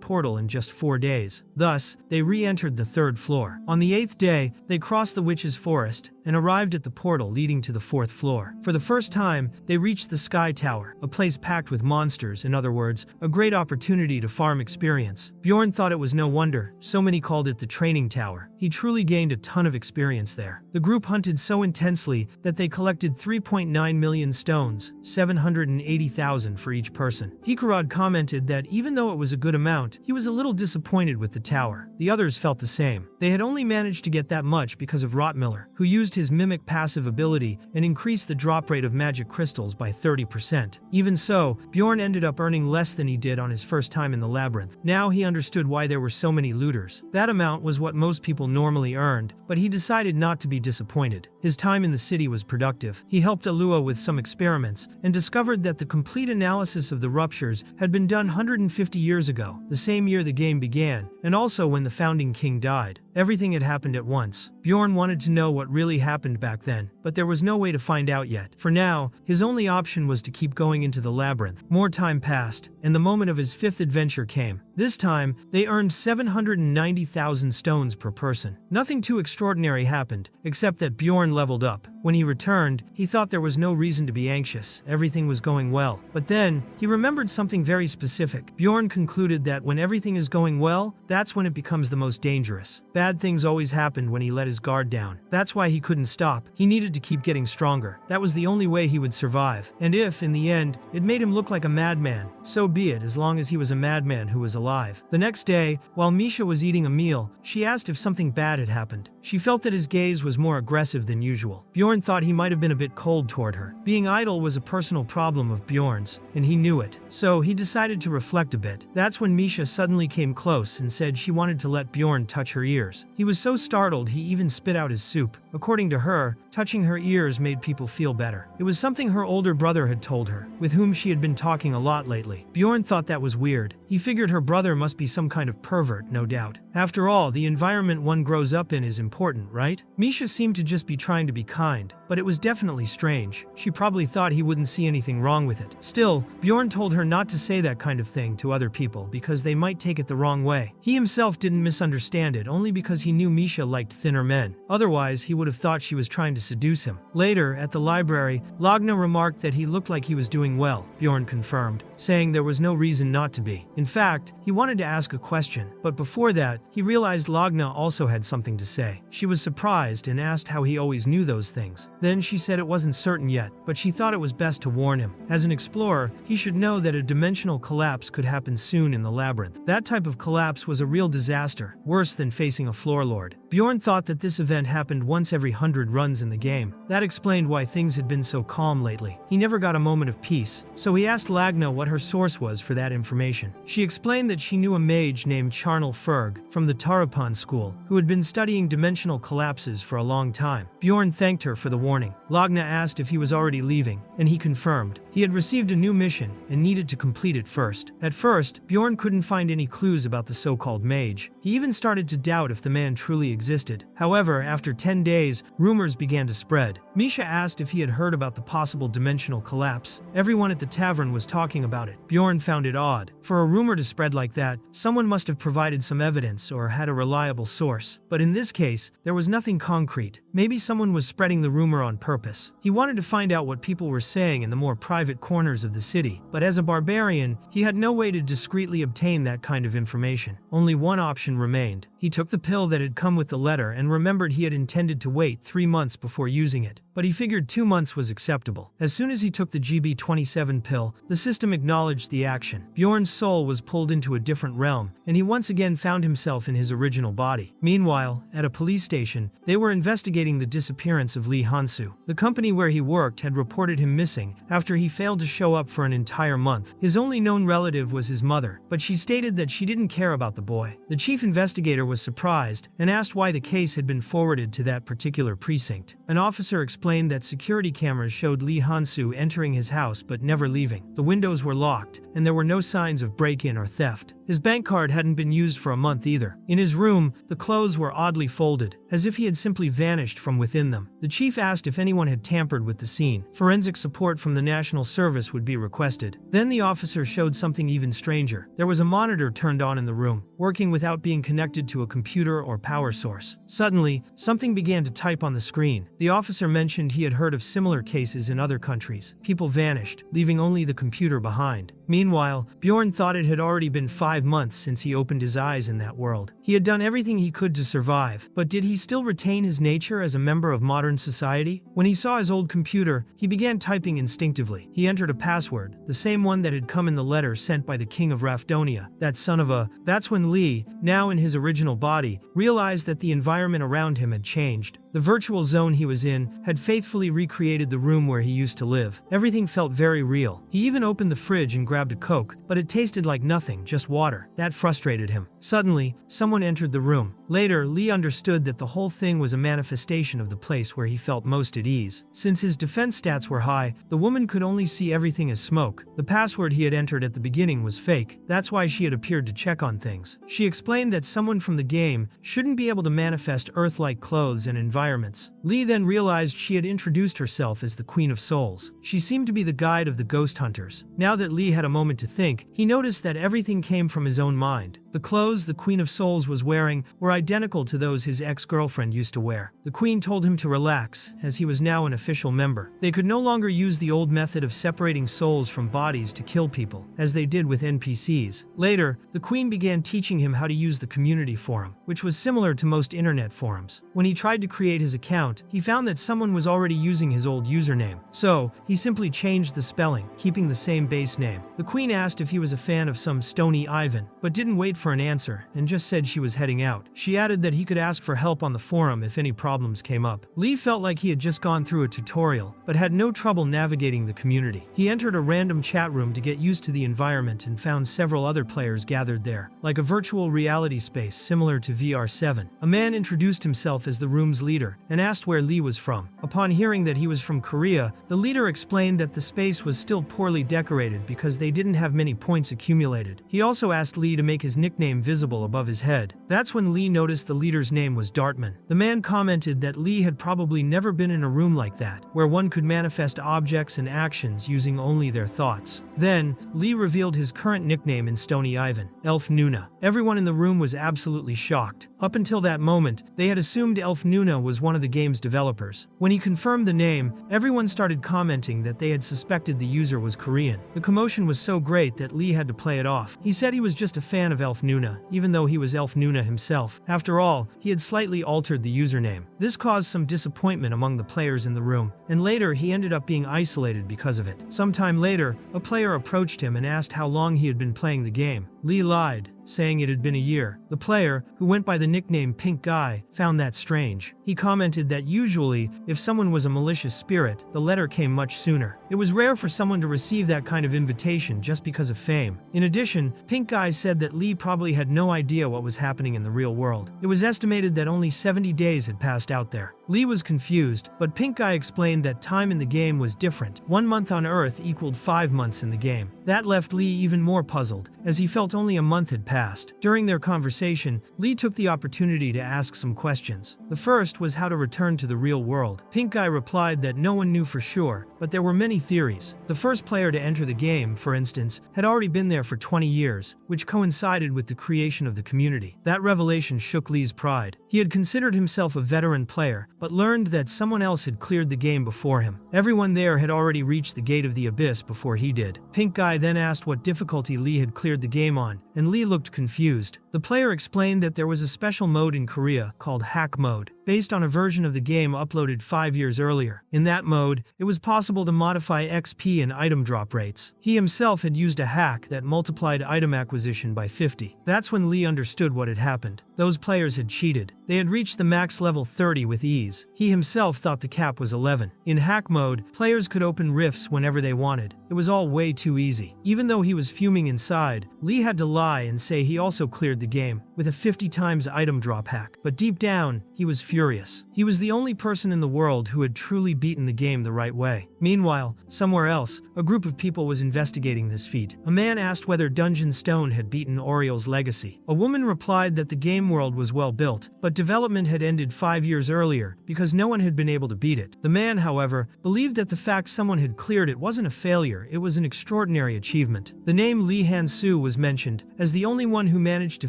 portal in just 4 days. Thus, they re-entered the 3rd floor. On the 8th day, they crossed the Witch's Forest and arrived at the portal leading to the 4th floor. For the first time, they reached the Sky Tower, a place packed with monsters, in other words, a great opportunity to farm experience. Bjorn thought it was no wonder so many called it the training tower. He truly gained a ton of experience there. The group hunted so intensely that they collected 3.9 million stones, 780,000 for each person. Hikarad commented that even though it was a good amount, he was a little disappointed with the tower. The others felt the same. They had only managed to get that much because of Rottmiller, who used his mimic passive ability and increased the drop rate of magic crystals by 30%. Even so, Bjorn ended up earning less than he did on his first time in the labyrinth. Now he understood why there were so many looters. That amount was what most people normally earned, but he decided not to be disappointed. His time in the city was productive. He helped Alua with some experiments and discovered that the complete analysis of the ruptures had been done 150 years ago, the same year the game began, and also when the founding king died. Everything had happened at once. Bjorn wanted to know what really happened back then, but there was no way to find out yet. For now, his only option was to keep going into the labyrinth. More time passed, and the moment of his 5th adventure came. This time, they earned 790,000 stones per person. Nothing too extraordinary happened, except that Bjorn leveled up. When he returned, he thought there was no reason to be anxious. Everything was going well. But then, he remembered something very specific. Bjorn concluded that when everything is going well, that's when it becomes the most dangerous. Bad things always happened when he let his guard down. That's why he couldn't stop. He needed to keep getting stronger. That was the only way he would survive. And if, in the end, it made him look like a madman, so be it, as long as he was a madman who was alive. The next day, while Misha was eating a meal, she asked if something bad had happened. She felt that his gaze was more aggressive than usual. Bjorn thought he might have been a bit cold toward her. Being idle was a personal problem of Bjorn's, and he knew it. So he decided to reflect a bit. That's when Misha suddenly came close and said she wanted to let Bjorn touch her ears. He was so startled he even spit out his soup. According to her, touching her ears made people feel better. It was something her older brother had told her, with whom she had been talking a lot lately. Bjorn thought that was weird. He figured her brother must be some kind of pervert, no doubt. After all, the environment one grows up in is important, right? Misha seemed to just be trying to be kind, but it was definitely strange. She probably thought he wouldn't see anything wrong with it. Still, Bjorn told her not to say that kind of thing to other people because they might take it the wrong way. He himself didn't misunderstand it only because he knew Misha liked thinner men. Otherwise, he would have thought she was trying to seduce him. Later, at the library, Lagna remarked that he looked like he was doing well. Bjorn confirmed, saying there was no reason not to be. In fact, he wanted to ask a question, but before that, he realized Lagna also had something to say. She was surprised and asked how he always knew those things. Then she said it wasn't certain yet, but she thought it was best to warn him. As an explorer, he should know that a dimensional collapse could happen soon in the labyrinth. That type of collapse was a real disaster, worse than facing a floor lord. Bjorn thought that this event happened once every 100 runs in the game. That explained why things had been so calm lately. He never got a moment of peace, so he asked Lagna what her source was for that information. She explained that she knew a mage named Charnel Ferg from the Tarapan school, who had been studying dimensional collapses for a long time. Bjorn thanked her for the warning. Lagna asked if he was already leaving, and he confirmed. He had received a new mission and needed to complete it first. At first, Bjorn couldn't find any clues about the so-called mage. He even started to doubt if the man truly existed. However, after 10 days, rumors began to spread. Misha asked if he had heard about the possible dimensional collapse. Everyone at the tavern was talking about it. Bjorn found it odd. For a rumor to spread like that, someone must have provided some evidence or had a reliable source. But in this case, there was nothing concrete. Maybe someone was spreading the rumor on purpose. He wanted to find out what people were saying in the more private private corners of the city, but as a barbarian, he had no way to discreetly obtain that kind of information. Only one option remained. He took the pill that had come with the letter and remembered he had intended to wait 3 months before using it, but he figured 2 months was acceptable. As soon as he took the GB27 pill, the system acknowledged the action. Bjorn's soul was pulled into a different realm, and he once again found himself in his original body. Meanwhile, at a police station, they were investigating the disappearance of Lee Hansu. The company where he worked had reported him missing after he failed to show up for an entire month. His only known relative was his mother, but she stated that she didn't care about the boy. The chief investigator was surprised and asked why the case had been forwarded to that particular precinct. An officer explained that security cameras showed Lee Hansu entering his house but never leaving. The windows were locked, and there were no signs of break-in or theft. His bank card hadn't been used for a month either. In his room, the clothes were oddly folded, as if he had simply vanished from within them. The chief asked if anyone had tampered with the scene. Forensic support from the National Service would be requested. Then the officer showed something even stranger. There was a monitor turned on in the room, working without being connected to a computer or power source. Suddenly, something began to type on the screen. The officer mentioned he had heard of similar cases in other countries. People vanished, leaving only the computer behind. Meanwhile, Bjorn thought it had already been 5 months since he opened his eyes in that world. He had done everything he could to survive, but did he still retain his nature as a member of modern society? When he saw his old computer, he began typing instinctively. He entered a password, the same one that had come in the letter sent by the king of Rafdonia, that son of a... That's when Lee, now in his original body, realized that the environment around him had changed. The virtual zone he was in had faithfully recreated the room where he used to live. Everything felt very real. He even opened the fridge and grabbed a Coke, but it tasted like nothing, just water. That frustrated him. Suddenly, someone entered the room. Later, Lee understood that the whole thing was a manifestation of the place where he felt most at ease. Since his defense stats were high, the woman could only see everything as smoke. The password he had entered at the beginning was fake. That's why she had appeared to check on things. She explained that someone from the game shouldn't be able to manifest Earth-like clothes and environments. Lee then realized she had introduced herself as the Queen of Souls. She seemed to be the guide of the ghost hunters. Now that Lee had a moment to think, he noticed that everything came from his own mind. The clothes the Queen of Souls was wearing were identical to those his ex-girlfriend used to wear. The Queen told him to relax, as he was now an official member. They could no longer use the old method of separating souls from bodies to kill people, as they did with NPCs. Later, the Queen began teaching him how to use the community forum, which was similar to most internet forums. When he tried to create his account, he found that someone was already using his old username. So, he simply changed the spelling, keeping the same base name. The Queen asked if he was a fan of some Stony Ivan, but didn't wait for an answer, and just said she was heading out. She added that he could ask for help on the forum if any problems came up. Lee felt like he had just gone through a tutorial, but had no trouble navigating the community. He entered a random chat room to get used to the environment and found several other players gathered there, like a virtual reality space similar to VR7. A man introduced himself as the room's leader and asked where Lee was from. Upon hearing that he was from Korea, the leader explained that the space was still poorly decorated because they didn't have many points accumulated. He also asked Lee to make his nickname visible above his head. That's when Lee noticed the leader's name was Dartman. The man commented that Lee had probably never been in a room like that, where one could manifest objects and actions using only their thoughts. Then, Lee revealed his current nickname in Stony Ivan, Elf Nuna. Everyone in the room was absolutely shocked. Up until that moment, they had assumed Elf Nuna was one of the game's developers. When he confirmed the name, everyone started commenting that they had suspected the user was Korean. The commotion was so great that Lee had to play it off. He said he was just a fan of Elf Nuna, even though he was Elf Nuna himself. After all, he had slightly altered the username. This caused some disappointment among the players in the room, and later he ended up being isolated because of it. Sometime later, a player approached him and asked how long he had been playing the game. Lee lied, saying it had been a year. The player, who went by the nickname Pink Guy, found that strange. He commented that usually, if someone was a malicious spirit, the letter came much sooner. It was rare for someone to receive that kind of invitation just because of fame. In addition, Pink Guy said that Lee probably had no idea what was happening in the real world. It was estimated that only 70 days had passed out there. Lee was confused, but Pink Guy explained that time in the game was different. 1 month on Earth equaled 5 months in the game. That left Lee even more puzzled, as he felt only a month had passed. During their conversation, Lee took the opportunity to ask some questions. The first was how to return to the real world. Pink Guy replied that no one knew for sure, but there were many theories. The first player to enter the game, for instance, had already been there for 20 years, which coincided with the creation of the community. That revelation shook Lee's pride. He had considered himself a veteran player, but learned that someone else had cleared the game before him. Everyone there had already reached the gate of the abyss before he did. Pink Guy then asked what difficulty Lee had cleared the game on, and Lee looked confused. The player explained that there was a special mode in Korea called hack mode, based on a version of the game uploaded 5 years earlier. In that mode, it was possible to modify XP and item drop rates. He himself had used a hack that multiplied item acquisition by 50. That's when Lee understood what had happened. Those players had cheated. They had reached the max level 30 with ease. He himself thought the cap was 11. In hack mode, players could open rifts whenever they wanted. It was all way too easy. Even though he was fuming inside, Lee had to lie and say he also cleared the game with a 50 times item drop hack. But deep down, he was furious. He was the only person in the world who had truly beaten the game the right way. Meanwhile, somewhere else, a group of people was investigating this feat. A man asked whether Dungeon Stone had beaten Oriel's legacy. A woman replied that the game world was well built, but development had ended 5 years earlier because no one had been able to beat it. The man, however, believed that the fact someone had cleared it wasn't a failure, it was an extraordinary achievement. The name Lee Han-soo was mentioned. As the only one who managed to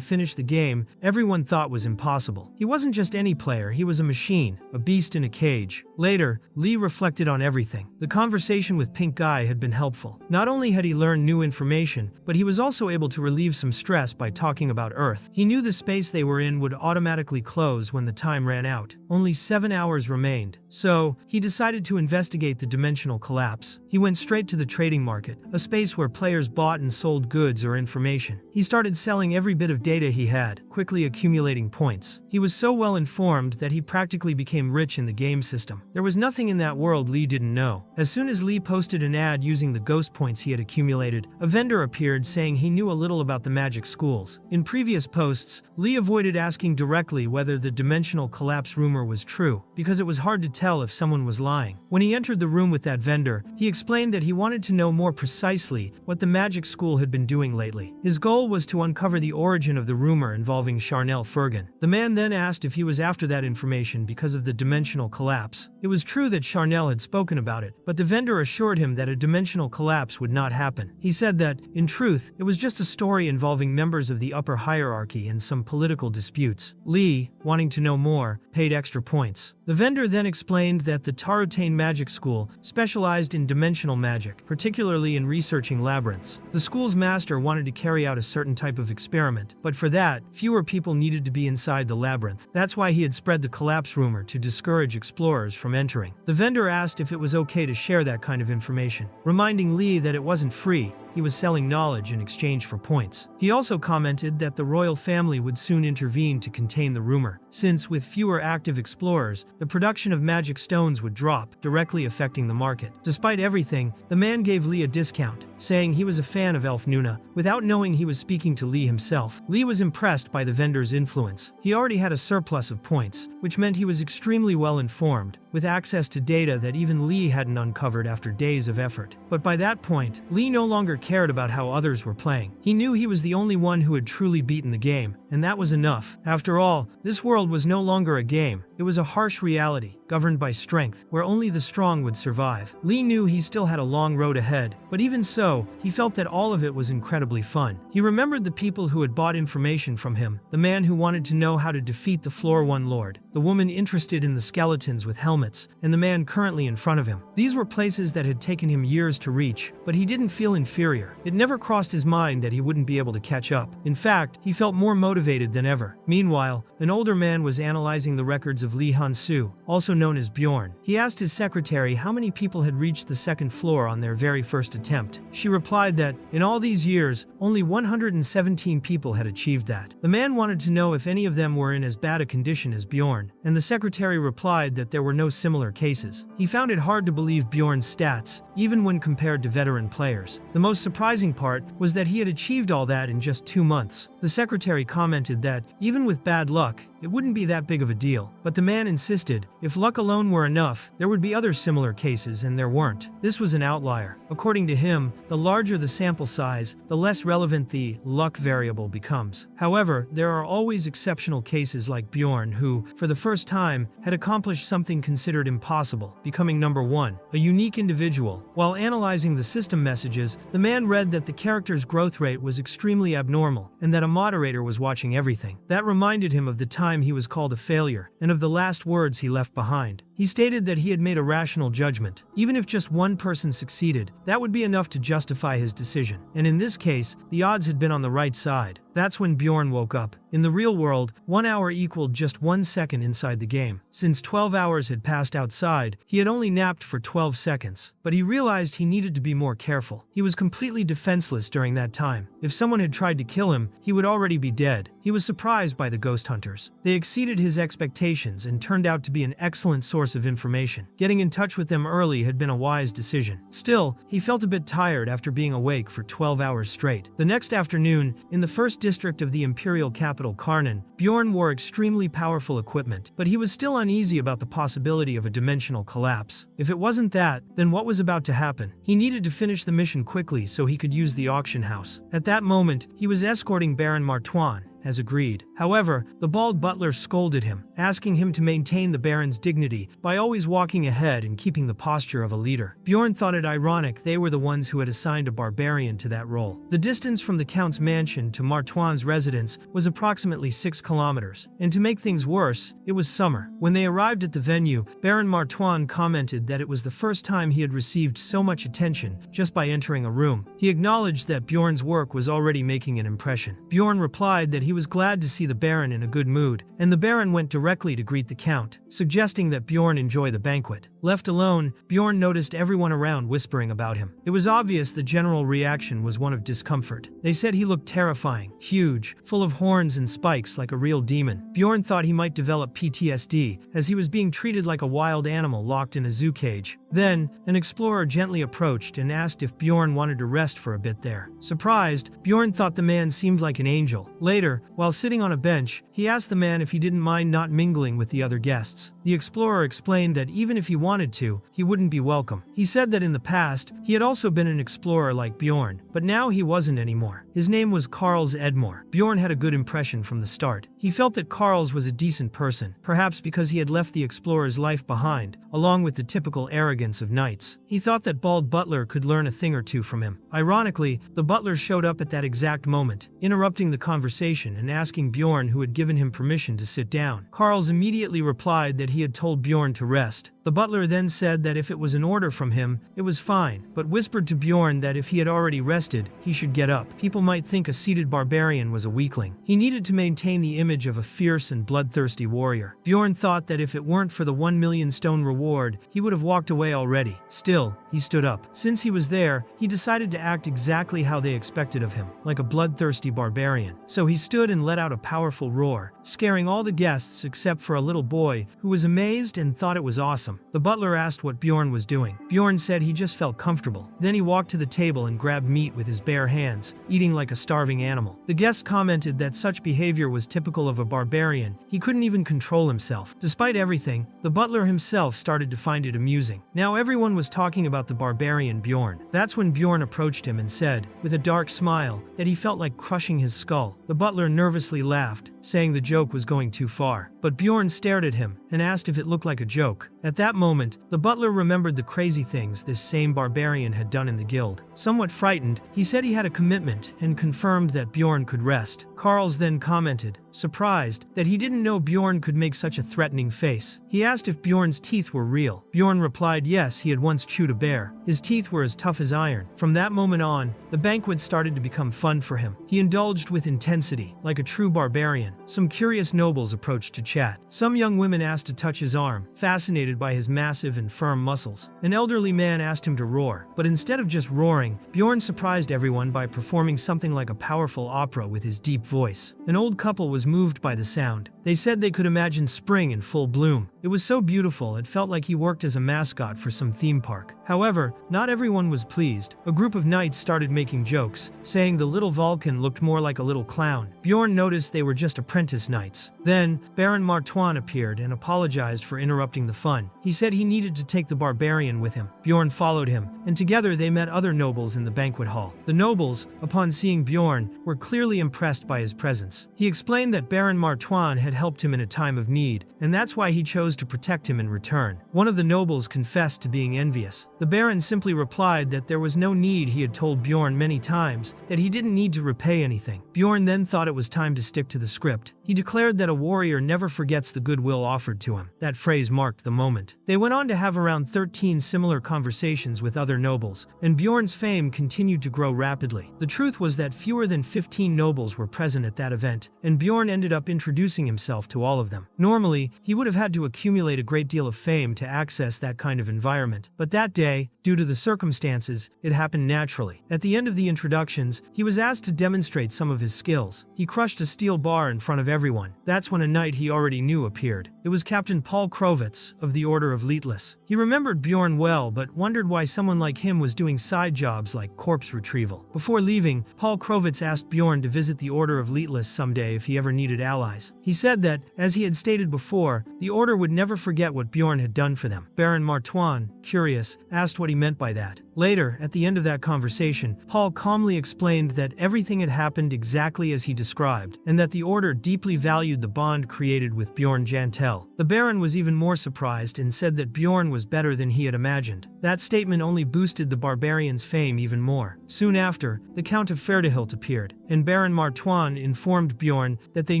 finish the game, everyone thought was impossible. He wasn't just any player, he was a machine, a beast in a cage. Later, Lee reflected on everything. The conversation with Pink Guy had been helpful. Not only had he learned new information, but he was also able to relieve some stress by talking about Earth. He knew the space they were in would automatically close when the time ran out. Only 7 hours remained. So, he decided to investigate the dimensional collapse. He went straight to the trading market, a space where players bought and sold goods or information. He started selling every bit of data he had, quickly accumulating points. He was so well informed that he practically became rich in the game system. There was nothing in that world Lee didn't know. As soon as Lee posted an ad using the ghost points he had accumulated, a vendor appeared saying he knew a little about the magic schools. In previous posts, Lee avoided asking directly whether the dimensional collapse rumor was true, because it was hard to tell if someone was lying. When he entered the room with that vendor, he explained that he wanted to know more precisely what the magic school had been doing lately. His goal was to uncover the origin of the rumor involving Charnel Fergan. The man then asked if he was after that information because of the dimensional collapse. It was true that Charnel had spoken about it, but the vendor assured him that a dimensional collapse would not happen. He said that, in truth, it was just a story involving members of the upper hierarchy and some political disputes. Lee, wanting to know more, paid extra points. The vendor then explained that the Tarutane Magic School specialized in dimensional magic, particularly in researching labyrinths. The school's master wanted to carry out a certain type of experiment, but for that, fewer people needed to be inside the labyrinth. That's why he had spread the collapse rumor to discourage explorers from entering. The vendor asked if it was okay to share that kind of information, reminding Lee that it wasn't free. He was selling knowledge in exchange for points. He also commented that the royal family would soon intervene to contain the rumor, since with fewer active explorers, the production of magic stones would drop, directly affecting the market. Despite everything, the man gave Lee a discount, saying he was a fan of Elf Nuna, without knowing he was speaking to Lee himself. Lee was impressed by the vendor's influence. He already had a surplus of points, which meant he was extremely well informed, with access to data that even Lee hadn't uncovered after days of effort. But by that point, Lee no longer cared about how others were playing. He knew he was the only one who had truly beaten the game, and that was enough. After all, this world was no longer a game. It was a harsh reality, governed by strength, where only the strong would survive. Lee knew he still had a long road ahead, but even so, he felt that all of it was incredibly fun. He remembered the people who had bought information from him, the man who wanted to know how to defeat the Floor One Lord, the woman interested in the skeletons with helmets, and the man currently in front of him. These were places that had taken him years to reach, but he didn't feel inferior. It never crossed his mind that he wouldn't be able to catch up. In fact, he felt more motivated than ever. Meanwhile, an older man was analyzing the records of Lee Han-soo, also known as Bjorn. He asked his secretary how many people had reached the second floor on their very first attempt. She replied that, in all these years, only 117 people had achieved that. The man wanted to know if any of them were in as bad a condition as Bjorn, and the secretary replied that there were no similar cases. He found it hard to believe Bjorn's stats, even when compared to veteran players. The most surprising part was that he had achieved all that in just 2 months. The secretary commented that, even with bad luck, it wouldn't be that big of a deal. But the man insisted, if luck alone were enough, there would be other similar cases, and there weren't. This was an outlier. According to him, the larger the sample size, the less relevant the luck variable becomes. However, there are always exceptional cases like Bjorn who, for the first time, had accomplished something considered impossible, becoming number one, a unique individual. While analyzing the system messages, the man read that the character's growth rate was extremely abnormal, and that a moderator was watching everything. That reminded him of the time he was called a failure, and of the last words he left behind. He stated that he had made a rational judgment. Even if just one person succeeded, that would be enough to justify his decision. And in this case, the odds had been on the right side. That's when Bjorn woke up. In the real world, 1 hour equaled just 1 second inside the game. Since 12 hours had passed outside, he had only napped for 12 seconds. But he realized he needed to be more careful. He was completely defenseless during that time. If someone had tried to kill him, he would already be dead. He was surprised by the ghost hunters. They exceeded his expectations and turned out to be an excellent source of information. Getting in touch with them early had been a wise decision. Still, he felt a bit tired after being awake for 12 hours straight. The next afternoon, in the first district of the imperial capital Karnan, Bjorn wore extremely powerful equipment, but he was still uneasy about the possibility of a dimensional collapse. If it wasn't that, then what was about to happen? He needed to finish the mission quickly so he could use the auction house. At that moment, he was escorting Baron Martwan, as agreed. However, the bald butler scolded him, asking him to maintain the Baron's dignity by always walking ahead and keeping the posture of a leader. Bjorn thought it ironic they were the ones who had assigned a barbarian to that role. The distance from the Count's mansion to Martwan's residence was approximately 6 kilometers, and to make things worse, it was summer. When they arrived at the venue, Baron Martwan commented that it was the first time he had received so much attention just by entering a room. He acknowledged that Bjorn's work was already making an impression. Bjorn replied that he was glad to see the Baron in a good mood, and the Baron went directly to greet the Count, suggesting that Bjorn enjoy the banquet. Left alone, Bjorn noticed everyone around whispering about him. It was obvious the general reaction was one of discomfort. They said he looked terrifying, huge, full of horns and spikes like a real demon. Bjorn thought he might develop PTSD, as he was being treated like a wild animal locked in a zoo cage. Then, an explorer gently approached and asked if Bjorn wanted to rest for a bit there. Surprised, Bjorn thought the man seemed like an angel. Later, while sitting on a bench, he asked the man if he didn't mind not mingling with the other guests. The explorer explained that even if he wanted to, he wouldn't be welcome. He said that in the past, he had also been an explorer like Bjorn, but now he wasn't anymore. His name was Karls Edmore. Bjorn had a good impression from the start. He felt that Karls was a decent person, perhaps because he had left the explorer's life behind, along with the typical arrogance of knights. He thought that bald butler could learn a thing or two from him. Ironically, the butler showed up at that exact moment, interrupting the conversation and asking Bjorn who had given him permission to sit down. Karls immediately replied that he had told Bjorn to rest. The butler then said that if it was an order from him, it was fine, but whispered to Bjorn that if he had already rested, he should get up. People might think a seated barbarian was a weakling. He needed to maintain the image of a fierce and bloodthirsty warrior. Bjorn thought that if it weren't for the 1 million stone reward, he would have walked away already. Still, he stood up. Since he was there, he decided to act exactly how they expected of him, like a bloodthirsty barbarian. So he stood and let out a powerful roar, scaring all the guests except for a little boy, who was amazed and thought it was awesome. The butler asked what Bjorn was doing. Bjorn said he just felt comfortable. Then he walked to the table and grabbed meat with his bare hands, eating like a starving animal. The guest commented that such behavior was typical of a barbarian. He couldn't even control himself. Despite everything, the butler himself started to find it amusing. Now everyone was talking about the barbarian Bjorn. That's when Bjorn approached him and said, with a dark smile, that he felt like crushing his skull. The butler nervously laughed, saying the joke was going too far. But Bjorn stared at him and asked if it looked like a joke. At that moment, the butler remembered the crazy things this same barbarian had done in the guild. Somewhat frightened, he said he had a commitment and confirmed that Bjorn could rest. Karls then commented, surprised, that he didn't know Bjorn could make such a threatening face. He asked if Bjorn's teeth were real. Bjorn replied yes, he had once chewed a bear. His teeth were as tough as iron. From that moment on, the banquet started to become fun for him. He indulged with intensity, like a true barbarian. Some curious nobles approached to chat. Some young women asked to touch his arm, fascinated by his massive and firm muscles. An elderly man asked him to roar, but instead of just roaring, Bjorn surprised everyone by performing something like a powerful opera with his deep voice. An old couple was moved by the sound. They said they could imagine spring in full bloom. It was so beautiful it felt like he worked as a mascot for some theme park. However, not everyone was pleased. A group of knights started making jokes, saying the little Vulcan looked more like a little clown. Bjorn noticed they were just apprentice knights. Then, Baron Martwan appeared and apologized for interrupting the fun. He said he needed to take the barbarian with him. Bjorn followed him, and together they met other nobles in the banquet hall. The nobles, upon seeing Bjorn, were clearly impressed by his presence. He explained that Baron Martwan had helped him in a time of need, and that's why he chose to protect him in return. One of the nobles confessed to being envious. The Baron simply replied that there was no need. He had told Bjorn many times that he didn't need to repay anything. Bjorn then thought it was time to stick to the script. He declared that a warrior never forgets the goodwill offered to him. That phrase marked the moment. They went on to have around 13 similar conversations with other nobles, and Bjorn's fame continued to grow rapidly. The truth was that fewer than 15 nobles were present at that event, and Bjorn ended up introducing himself to all of them. Normally, he would have had to accumulate a great deal of fame to access that kind of environment, but that day, due to the circumstances, it happened naturally. At the end of the introductions, he was asked to demonstrate some of his skills. He crushed a steel bar in front of everyone. That's when a knight he already knew appeared. It was Captain Paul Krovitz of the Order of Leetless. He remembered Bjorn well, but wondered why someone like him was doing side jobs like corpse retrieval. Before leaving, Paul Krovitz asked Bjorn to visit the Order of Leetless someday if he ever needed allies. He said that, as he had stated before, the Order would never forget what Bjorn had done for them. Baron Martwan, curious, asked what he meant by that. Later, at the end of that conversation, Paul calmly explained that everything had happened exactly as he described, and that the Order deeply valued the bond created with Bjorn Jantel. The Baron was even more surprised and said that Bjorn was better than he had imagined. That statement only boosted the barbarian's fame even more. Soon after, the Count of Ferdehilt appeared, and Baron Martwan informed Bjorn that they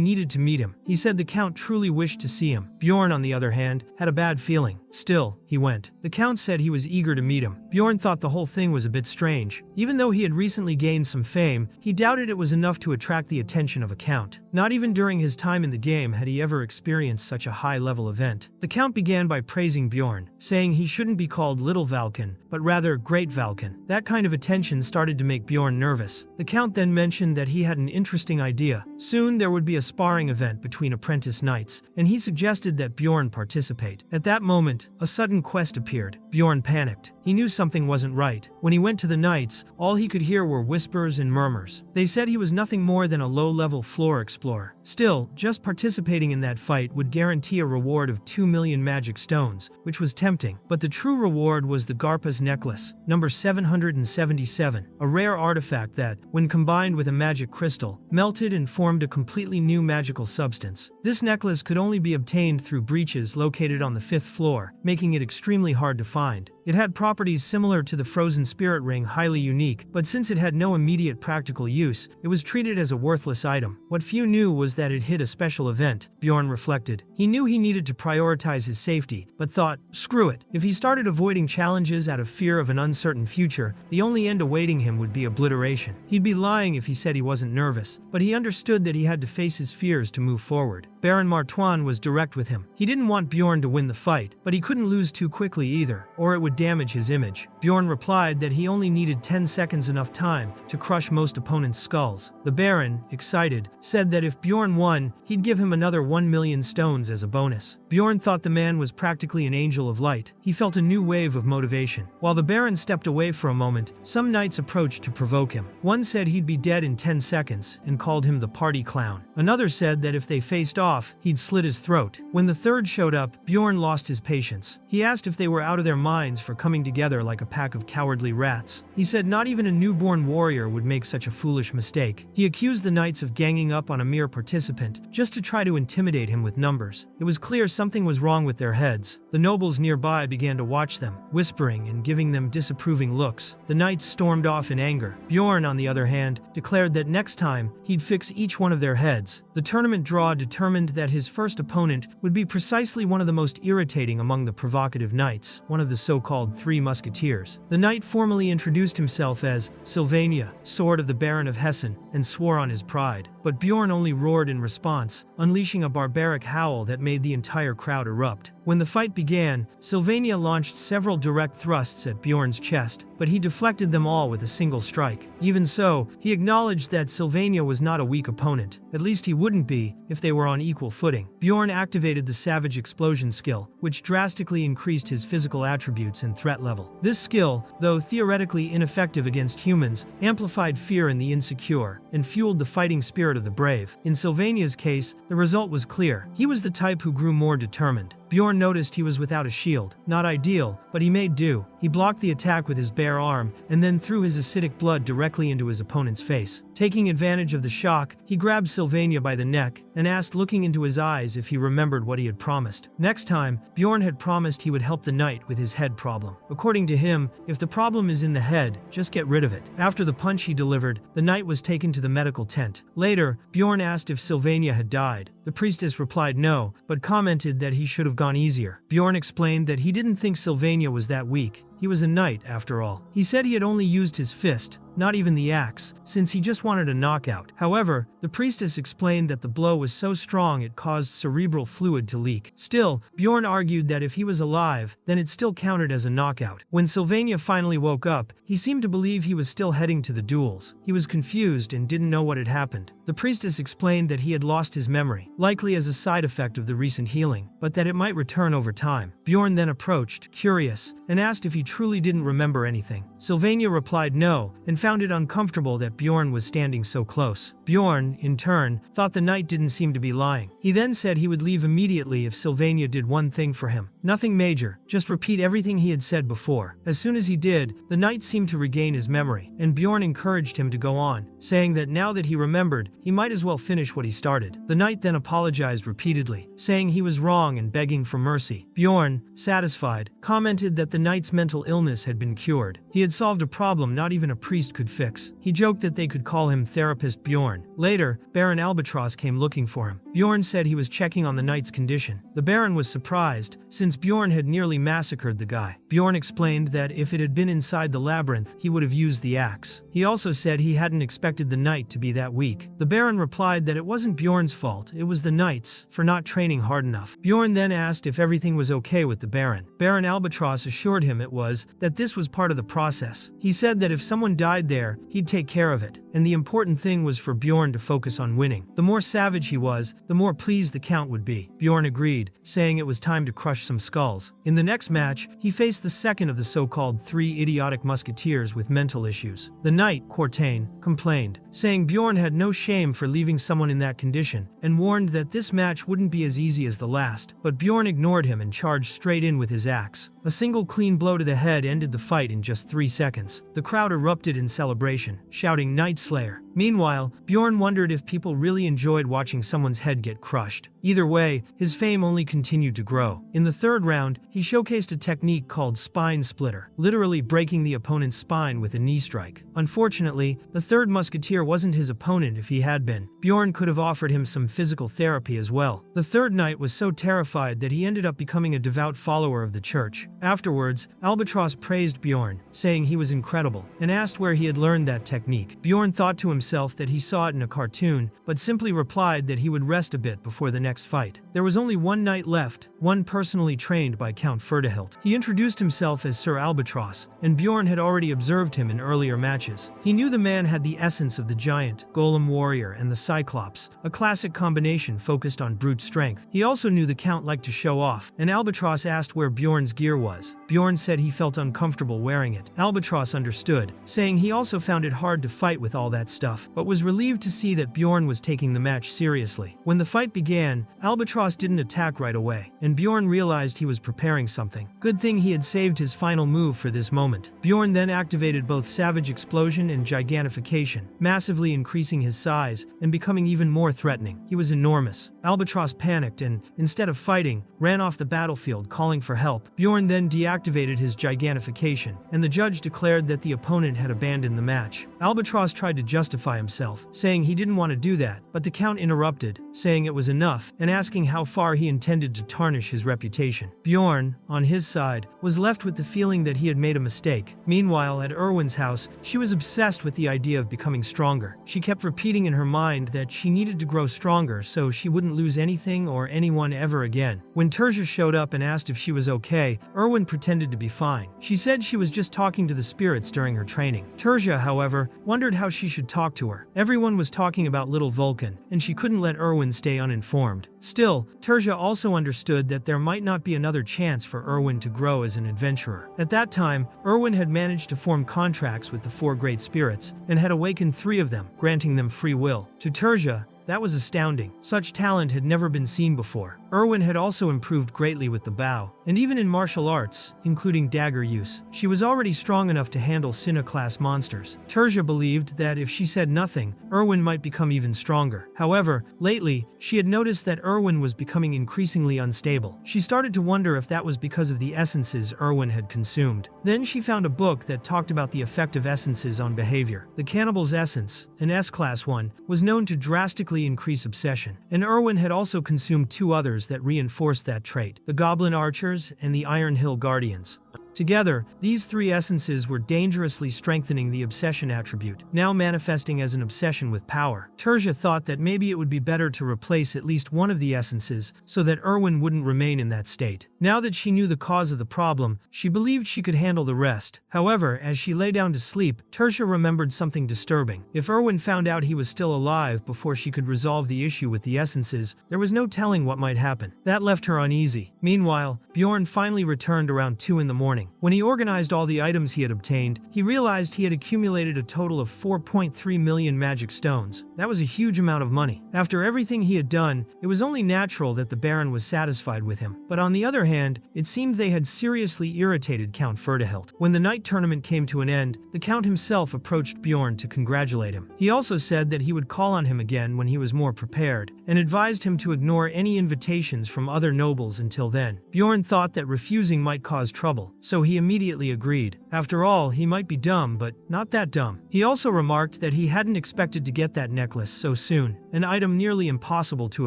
needed to meet him. He said the Count truly wished to see him. Bjorn, on the other hand, had a bad feeling. Still, he went. The Count said he was eager to meet him. Bjorn thought the whole thing was a bit strange. Even though he had recently gained some fame, he doubted it was enough to attract the attention of a Count. Not even during his time in the game had he ever experienced such a high-level event. The Count began by praising Bjorn, saying he shouldn't be called Little Valken, but rather Great Valken. That kind of attention started to make Bjorn nervous. The Count then mentioned that he had an interesting idea. Soon there would be a sparring event between apprentice knights, and he suggested that Bjorn participate. At that moment, a sudden quest appeared. Bjorn panicked. He knew something wasn't right. When he went to the knights, all he could hear were whispers and murmurs. They said he was nothing more than a low-level floor explorer. Still, just participating in that fight would guarantee a reward of 2 million magic stones, which was tempting. But the true reward was the Garpa's necklace, number 777, a rare artifact that, when combined with a magic crystal, melted and formed a completely new magical substance. This necklace could only be obtained through breaches located on the 5th floor, making it extremely hard to find. It had properties similar to the frozen spirit ring, highly unique, but since it had no immediate practical use, it was treated as a worthless item. What few knew was that it hid a special event. Bjorn reflected. He knew he needed to prioritize his safety, but thought, screw it. If he started avoiding challenges out of fear of an uncertain future, the only end awaiting him would be obliteration. He'd be lying if he said he wasn't nervous, but he understood that he had to face his fears to move forward. Baron Martwan was direct with him. He didn't want Bjorn to win the fight, but he couldn't lose too quickly either, or it would damage his image. Bjorn replied that he only needed 10 seconds enough time to crush most opponents' skulls. The Baron, excited, said that if Bjorn won, he'd give him another 1 million stones as a bonus. Bjorn thought the man was practically an angel of light. He felt a new wave of motivation. While the Baron stepped away for a moment, some knights approached to provoke him. One said he'd be dead in 10 seconds and called him the party clown. Another said that if they faced off, he'd slit his throat. When the third showed up, Bjorn lost his patience. He asked if they were out of their minds for coming together like a pack of cowardly rats. He said not even a newborn warrior would make such a foolish mistake. He accused the knights of ganging up on a mere participant just to try to intimidate him with numbers. It was clear something was wrong with their heads. The nobles nearby began to watch them, whispering and giving them disapproving looks. The knights stormed off in anger. Bjorn, on the other hand, declared that next time, he'd fix each one of their heads. The tournament draw determined that his first opponent would be precisely one of the most irritating among the provocative knights, one of the so-called Three Musketeers. The knight formally introduced himself as Sylvania, Sword of the Baron of Hessen, and swore on his pride. But Bjorn only roared in response, unleashing a barbaric howl that made the entire crowd erupt. When the fight began, Sylvania launched several direct thrusts at Bjorn's chest, but he deflected them all with a single strike. Even so, he acknowledged that Sylvania was not a weak opponent. At least he wouldn't be if they were on equal footing. Bjorn activated the Savage Explosion skill, which drastically increased his physical attributes and threat level. This skill, though theoretically ineffective against humans, amplified fear in the insecure and fueled the fighting spirit of the brave. In Sylvania's case, the result was clear. He was the type who grew more determined. Bjorn noticed he was without a shield. Not ideal, but he made do. He blocked the attack with his bare arm and then threw his acidic blood directly into his opponent's face. Taking advantage of the shock, he grabbed Sylvania by the neck and asked, looking into his eyes, if he remembered what he had promised. Next time, Bjorn had promised he would help the knight with his head problem. According to him, if the problem is in the head, just get rid of it. After the punch he delivered, the knight was taken to the medical tent. Later, Bjorn asked if Sylvania had died. The priestess replied no, but commented that he should have gone easier. Bjorn explained that he didn't think Sylvania was that weak. He was a knight, after all. He said he had only used his fist, not even the axe, since he just wanted a knockout. However, the priestess explained that the blow was so strong it caused cerebral fluid to leak. Still, Bjorn argued that if he was alive, then it still counted as a knockout. When Sylvania finally woke up, he seemed to believe he was still heading to the duels. He was confused and didn't know what had happened. The priestess explained that he had lost his memory, likely as a side effect of the recent healing, but that it might return over time. Bjorn then approached, curious, and asked if he truly didn't remember anything. Sylvania replied no, and found it uncomfortable that Bjorn was standing so close. Bjorn, in turn, thought the knight didn't seem to be lying. He then said he would leave immediately if Sylvania did one thing for him. Nothing major, just repeat everything he had said before. As soon as he did, the knight seemed to regain his memory, and Bjorn encouraged him to go on, saying that now that he remembered, he might as well finish what he started. The knight then apologized repeatedly, saying he was wrong and begging for mercy. Bjorn, satisfied, commented that the knight's mental illness had been cured. He had solved a problem not even a priest could fix. He joked that they could call him Therapist Bjorn. Later, Baron Albatross came looking for him. Bjorn said he was checking on the knight's condition. The Baron was surprised, since Bjorn had nearly massacred the guy. Bjorn explained that if it had been inside the labyrinth, he would have used the axe. He also said he hadn't expected the knight to be that weak. The Baron replied that it wasn't Bjorn's fault, it was the knight's, for not training hard enough. Bjorn then asked if everything was okay with the Baron. Baron Albatross assured him it was, that this was part of the process. He said that if someone died there, he'd take care of it, and the important thing was for Bjorn to focus on winning. The more savage he was, the more pleased the Count would be. Bjorn agreed, saying it was time to crush some skulls. In the next match, he faced the second of the so-called 3 idiotic musketeers with mental issues. The knight, Cortain, complained, saying Bjorn had no shame for leaving someone in that condition, and warned that this match wouldn't be as easy as the last, but Bjorn ignored him and charged straight in with his axe. A single clean blow to the head ended the fight in just 3 seconds. The crowd erupted in celebration, shouting Knight Slayer. Meanwhile, Bjorn wondered if people really enjoyed watching someone's head get crushed. Either way, his fame only continued to grow. In the third round, he showcased a technique called Spine Splitter, literally breaking the opponent's spine with a knee strike. Unfortunately, the third musketeer wasn't his opponent if he had been. Bjorn could have offered him some physical therapy as well. The third knight was so terrified that he ended up becoming a devout follower of the church. Afterwards, Albatross praised Bjorn, saying he was incredible, and asked where he had learned that technique. Bjorn thought to himself that he saw it in a cartoon, but simply replied that he would rest a bit before the next fight. There was only one knight left, one personally trained by Count Ferdehilt. He introduced himself as Sir Albatross, and Bjorn had already observed him in earlier matches. He knew the man had the essence of the giant, golem warrior, and the cyclops, a classic combination focused on brute strength. He also knew the Count liked to show off, and Albatross asked where Bjorn's gear was. Bjorn said he felt uncomfortable wearing it. Albatross understood, saying he also found it hard to fight with all that stuff, but was relieved to see that Bjorn was taking the match seriously. When the fight began, Albatross didn't attack right away, and Bjorn realized he was preparing something. Good thing he had saved his final move for this moment. Bjorn then activated both Savage Explosion and Gigantification, massively increasing his size and becoming even more threatening. He was enormous. Albatross panicked and, instead of fighting, ran off the battlefield calling for help. Bjorn then deactivated his Gigantification, and the judge declared that the opponent had abandoned the match. Albatross tried to justify himself, saying he didn't want to do that, but the Count interrupted, saying it was enough, and asking how far he intended to tarnish his reputation. realization. Bjorn, on his side, was left with the feeling that he had made a mistake. Meanwhile, at Erwin's house, she was obsessed with the idea of becoming stronger. She kept repeating in her mind that she needed to grow stronger so she wouldn't lose anything or anyone ever again. When Tertia showed up and asked if she was okay, Erwin pretended to be fine. She said she was just talking to the spirits during her training. Tertia, however, wondered how she should talk to her. Everyone was talking about little Vulcan, and she couldn't let Erwin stay uninformed. Still, Tertia also understood that there might not be another chance for Erwin to grow as an adventurer. At that time, Erwin had managed to form contracts with the 4 great spirits, and had awakened 3 of them, granting them free will. To Tertia, that was astounding. Such talent had never been seen before. Erwin had also improved greatly with the bow, and even in martial arts, including dagger use. She was already strong enough to handle Sina-class monsters. Tertia believed that if she said nothing, Erwin might become even stronger. However, lately, she had noticed that Erwin was becoming increasingly unstable. She started to wonder if that was because of the essences Erwin had consumed. Then she found a book that talked about the effect of essences on behavior. The Cannibal's Essence, an S-class one, was known to drastically increase obsession, and Erwin had also consumed 2 others that reinforced that trait, the Goblin Archers and the Iron Hill Guardians. Together, these 3 essences were dangerously strengthening the obsession attribute, now manifesting as an obsession with power. Tertia thought that maybe it would be better to replace at least one of the essences so that Erwin wouldn't remain in that state. Now that she knew the cause of the problem, she believed she could handle the rest. However, as she lay down to sleep, Tertia remembered something disturbing. If Erwin found out he was still alive before she could resolve the issue with the essences, there was no telling what might happen. That left her uneasy. Meanwhile, Bjorn finally returned around 2 in the morning. When he organized all the items he had obtained, he realized he had accumulated a total of 4.3 million magic stones. That was a huge amount of money. After everything he had done, it was only natural that the Baron was satisfied with him. But on the other hand, it seemed they had seriously irritated Count Ferdehilt. When the night tournament came to an end, the Count himself approached Bjorn to congratulate him. He also said that he would call on him again when he was more prepared, and advised him to ignore any invitations from other nobles until then. Bjorn thought that refusing might cause trouble, so he immediately agreed. After all, he might be dumb, but not that dumb. He also remarked that he hadn't expected to get that necklace so soon, an item nearly impossible to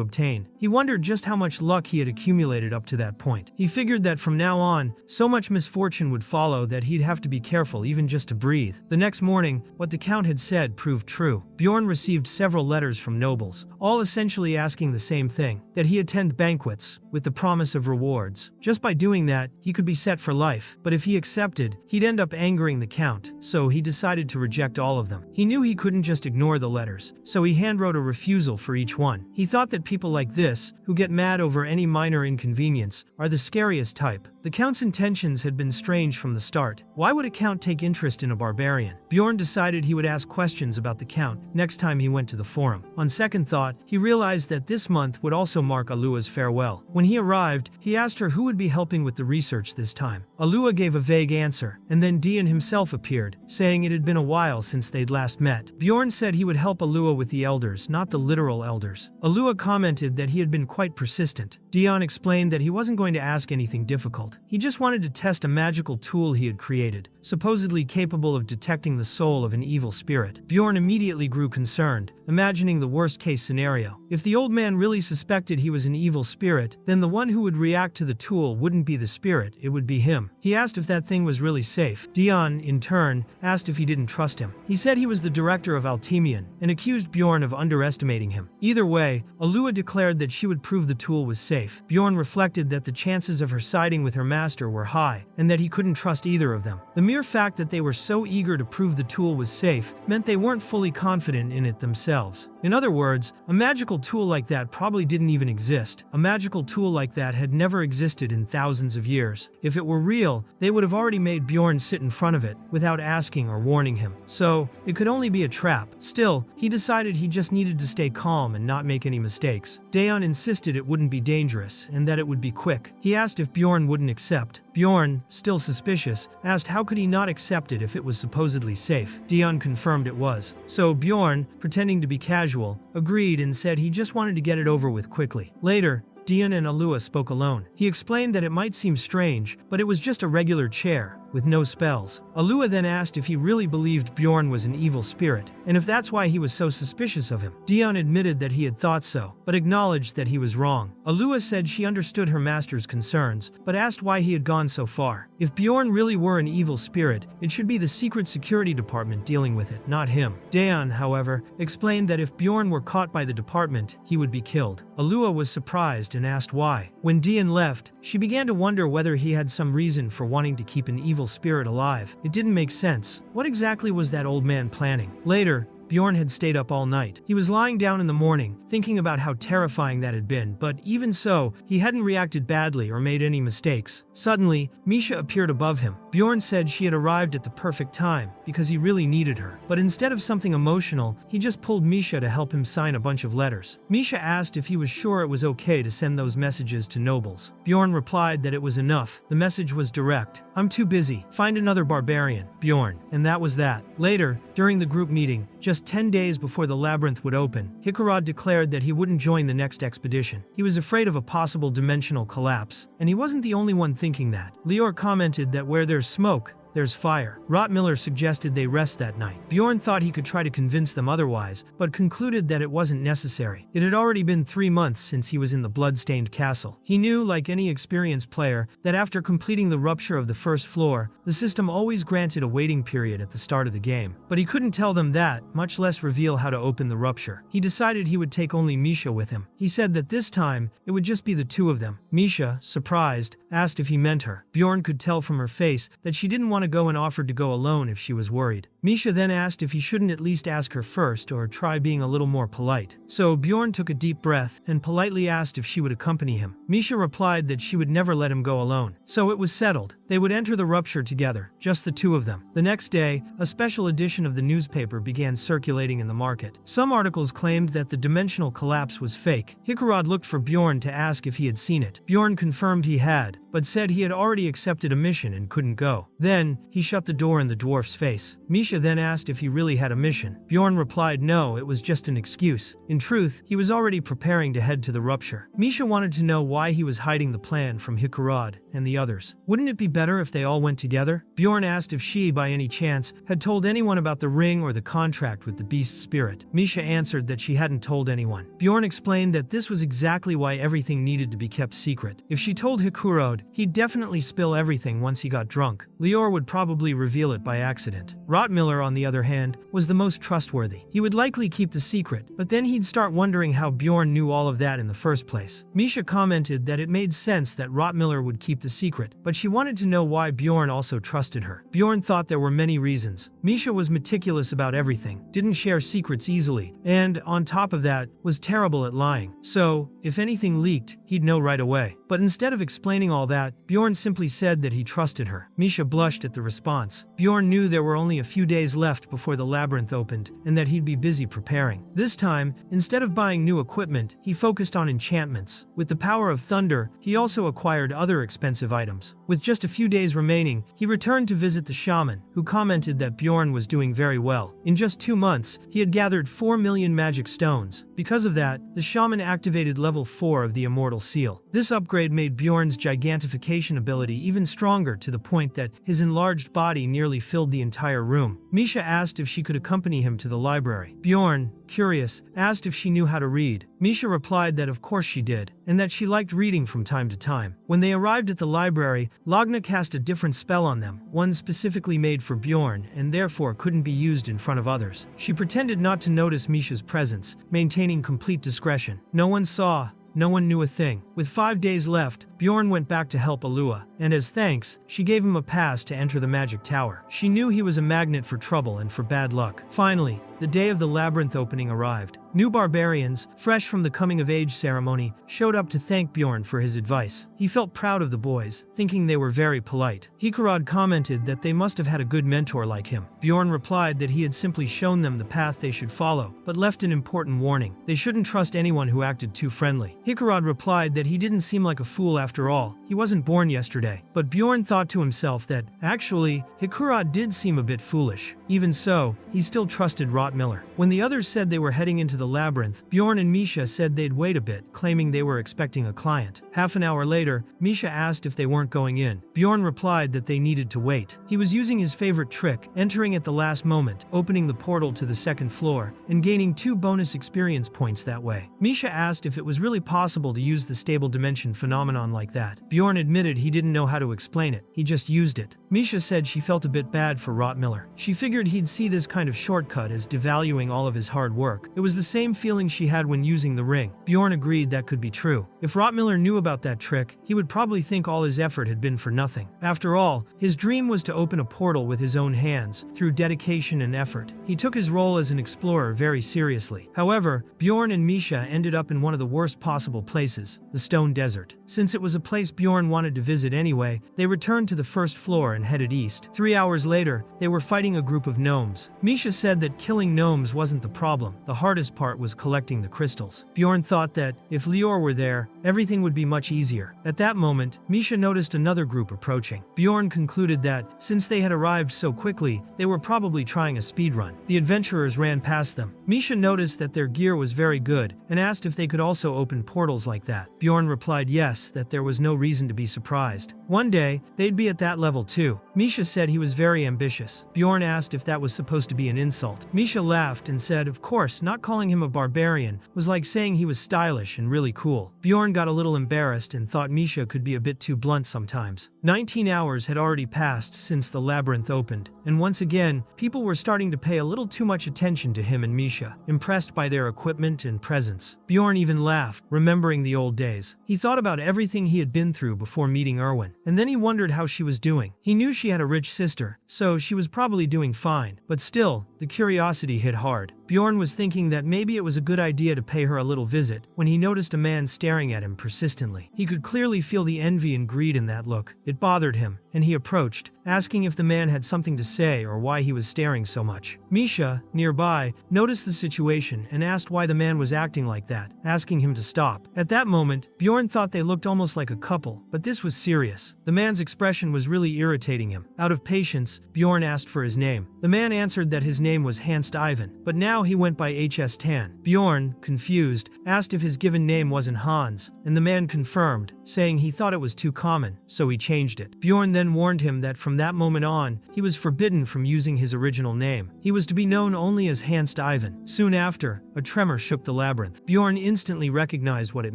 obtain. He wondered just how much luck he had accumulated up to that point. He figured that from now on, so much misfortune would follow that he'd have to be careful even just to breathe. The next morning, what the Count had said proved true. Bjorn received several letters from nobles, all essentially asking the same thing, that he attend banquets, with the promise of rewards. Just by doing that, he could be set for life, but if he accepted, he'd end up angering the Count, so he decided to reject all of them. He knew he couldn't just ignore the letters, so he handwrote a refusal for each one. He thought that people like this, who get mad over any minor inconvenience, are the scariest type. The Count's intentions had been strange from the start. Why would a Count take interest in a barbarian? Bjorn decided he would ask questions about the Count next time he went to the forum. On second thought, he realized that this month would also mark Alua's farewell. When he arrived, he asked her who would be helping with the research this time. Alua gave a vague answer, and then Dion himself appeared, saying it had been a while since they'd last met. Bjorn said he would help Alua with the elders, not the literal elders. Alua commented that he had been quite persistent. Dion explained that he wasn't going to ask anything difficult. He just wanted to test a magical tool he had created, supposedly capable of detecting the soul of an evil spirit. Bjorn immediately grew concerned, imagining the worst-case scenario. If the old man really suspected he was an evil spirit, then the one who would react to the tool wouldn't be the spirit, it would be him. He asked if that thing was really safe. Dion, in turn, asked if he didn't trust him. He said he was the director of Altemian, and accused Bjorn of underestimating him. Either way, Alua declared that she would prove the tool was safe. Bjorn reflected that the chances of her siding with her master were high, and that he couldn't trust either of them. The mere fact that they were so eager to prove the tool was safe meant they weren't fully confident in it themselves. In other words, a magical tool like that probably didn't even exist. A magical tool like that had never existed in thousands of years. If it were real, they would have already made Bjorn sit in front of it, without asking or warning him. So, it could only be a trap. Still, he decided he just needed to stay calm and not make any mistakes. Daeon insisted it wouldn't be dangerous, and that it would be quick. He asked if Bjorn wouldn't accept. Bjorn, still suspicious, asked how could he not accept it if it was supposedly safe. Dion confirmed it was. So Bjorn, pretending to be casual, agreed and said he just wanted to get it over with quickly. Later, Dion and Alua spoke alone. He explained that it might seem strange, but it was just a regular chair, with no spells. Alua then asked if he really believed Bjorn was an evil spirit, and if that's why he was so suspicious of him. Dion admitted that he had thought so, but acknowledged that he was wrong. Alua said she understood her master's concerns, but asked why he had gone so far. If Bjorn really were an evil spirit, it should be the secret security department dealing with it, not him. Daeon, however, explained that if Bjorn were caught by the department, he would be killed. Alua was surprised and asked why. When Dion left, she began to wonder whether he had some reason for wanting to keep an evil spirit alive. It didn't make sense. What exactly was that old man planning? Later, Bjorn had stayed up all night. He was lying down in the morning, thinking about how terrifying that had been, but even so, he hadn't reacted badly or made any mistakes. Suddenly, Misha appeared above him. Bjorn said she had arrived at the perfect time, because he really needed her. But instead of something emotional, he just pulled Misha to help him sign a bunch of letters. Misha asked if he was sure it was okay to send those messages to nobles. Bjorn replied that it was enough. The message was direct. "I'm too busy. Find another barbarian, Bjorn." And that was that. Later, during the group meeting, just 10 days before the labyrinth would open, Hikarad declared that he wouldn't join the next expedition. He was afraid of a possible dimensional collapse, and he wasn't the only one thinking that. Lior commented that where there's smoke, there's fire. Rottmiller suggested they rest that night. Bjorn thought he could try to convince them otherwise, but concluded that it wasn't necessary. It had already been 3 months since he was in the blood-stained castle. He knew, like any experienced player, that after completing the rupture of the first floor, the system always granted a waiting period at the start of the game. But he couldn't tell them that, much less reveal how to open the rupture. He decided he would take only Misha with him. He said that this time, it would just be the two of them. Misha, surprised, asked if he meant her. Bjorn could tell from her face that she didn't want to go and offered to go alone if she was worried. Misha then asked if he shouldn't at least ask her first or try being a little more polite. So Bjorn took a deep breath and politely asked if she would accompany him. Misha replied that she would never let him go alone. So it was settled. They would enter the rupture together, just the two of them. The next day, a special edition of the newspaper began circulating in the market. Some articles claimed that the dimensional collapse was fake. Hikarad looked for Bjorn to ask if he had seen it. Bjorn confirmed he had, but said he had already accepted a mission and couldn't go. Then, he shut the door in the dwarf's face. Misha then asked if he really had a mission. Bjorn replied no, it was just an excuse. In truth, he was already preparing to head to the rupture. Misha wanted to know why he was hiding the plan from Hikarad and the others. Wouldn't it be better if they all went together? Bjorn asked if she, by any chance, had told anyone about the ring or the contract with the beast spirit. Misha answered that she hadn't told anyone. Bjorn explained that this was exactly why everything needed to be kept secret. If she told Hikarad, he'd definitely spill everything once he got drunk. Lior would probably reveal it by accident. Rottmiller, on the other hand, was the most trustworthy. He would likely keep the secret, but then he'd start wondering how Bjorn knew all of that in the first place. Misha commented that it made sense that Rottmiller would keep the secret, but she wanted to know why Bjorn also trusted her. Bjorn thought there were many reasons. Misha was meticulous about everything, didn't share secrets easily, and, on top of that, was terrible at lying. So, if anything leaked, he'd know right away. But instead of explaining all that, Bjorn simply said that he trusted her. Misha blushed at the response. Bjorn knew there were only a few days left before the labyrinth opened, and that he'd be busy preparing. This time, instead of buying new equipment, he focused on enchantments. With the power of thunder, he also acquired other expensive items. With just a few days remaining, he returned to visit the shaman, who commented that Bjorn was doing very well. In just 2 months, he had gathered 4 million magic stones. Because of that, the shaman activated level 4 of the immortal seal. This upgrade made Bjorn's gigantification ability even stronger, to the point that his enlarged body nearly filled the entire room. Misha asked if she could accompany him to the library. Bjorn, curious, asked if she knew how to read. Misha replied that of course she did, and that she liked reading from time to time. When they arrived at the library, Lagna cast a different spell on them, one specifically made for Bjorn, and therefore couldn't be used in front of others. She pretended not to notice Misha's presence, maintaining complete discretion. No one saw. No one knew a thing. With 5 days left, Bjorn went back to help Alua, and as thanks, she gave him a pass to enter the magic tower. She knew he was a magnet for trouble and for bad luck. Finally, the day of the labyrinth opening arrived. New barbarians, fresh from the coming-of-age ceremony, showed up to thank Bjorn for his advice. He felt proud of the boys, thinking they were very polite. Hikarad commented that they must have had a good mentor like him. Bjorn replied that he had simply shown them the path they should follow, but left an important warning. They shouldn't trust anyone who acted too friendly. Hikarad replied that that he didn't seem like a fool after all. He wasn't born yesterday. But Bjorn thought to himself that, actually, Hikura did seem a bit foolish. Even so, he still trusted Rottmiller. When the others said they were heading into the labyrinth, Bjorn and Misha said they'd wait a bit, claiming they were expecting a client. Half an hour later, Misha asked if they weren't going in. Bjorn replied that they needed to wait. He was using his favorite trick, entering at the last moment, opening the portal to the second floor, and gaining 2 bonus experience points that way. Misha asked if it was really possible to use the stable dimension phenomenon like that. Bjorn admitted he didn't know how to explain it, he just used it. Misha said she felt a bit bad for Rottmiller. She figured he'd see this kind of shortcut as devaluing all of his hard work. It was the same feeling she had when using the ring. Bjorn agreed that could be true. If Rottmiller knew about that trick, he would probably think all his effort had been for nothing. After all, his dream was to open a portal with his own hands, through dedication and effort. He took his role as an explorer very seriously. However, Bjorn and Misha ended up in one of the worst possible places, the Stone Desert. Since it was a place Bjorn wanted to visit anyway, they returned to the first floor and headed east. 3 hours later, they were fighting a group of gnomes. Misha said that killing gnomes wasn't the problem. The hardest part was collecting the crystals. Bjorn thought that, if Lior were there, everything would be much easier. At that moment, Misha noticed another group approaching. Bjorn concluded that, since they had arrived so quickly, they were probably trying a speedrun. The adventurers ran past them. Misha noticed that their gear was very good, and asked if they could also open portals like that. Bjorn replied yes, that there was no reason to be surprised. One day, they'd be at that level too. Misha said he was very ambitious. Bjorn asked if that was supposed to be an insult. Misha laughed and said, of course, not calling him a barbarian was like saying he was stylish and really cool. Bjorn got a little embarrassed and thought Misha could be a bit too blunt sometimes. 19 hours had already passed since the labyrinth opened, and once again, people were starting to pay a little too much attention to him and Misha, impressed by their equipment and presence. Bjorn even laughed, remembering the old days. He thought about everything he had been through before meeting Erwin, and then he wondered how she was doing. He knew she had a rich sister, so she was probably doing fine, but still, the curiosity hit hard. Bjorn was thinking that maybe it was a good idea to pay her a little visit when he noticed a man staring at him persistently. He could clearly feel the envy and greed in that look. It bothered him, and he approached, asking if the man had something to say or why he was staring so much. Misha, nearby, noticed the situation and asked why the man was acting like that, asking him to stop. At that moment, Bjorn thought they looked almost like a couple, but this was serious. The man's expression was really irritating him. Out of patience, Bjorn asked for his name. The man answered that his name was Hanst Ivan, but now he went by HS Tan. Bjorn, confused, asked if his given name wasn't Hans, and the man confirmed, saying he thought it was too common, so he changed it. Bjorn then warned him that from that moment on, he was forbidden from using his original name. He was to be known only as Hanst Ivan. Soon after, a tremor shook the labyrinth. Bjorn instantly recognized what it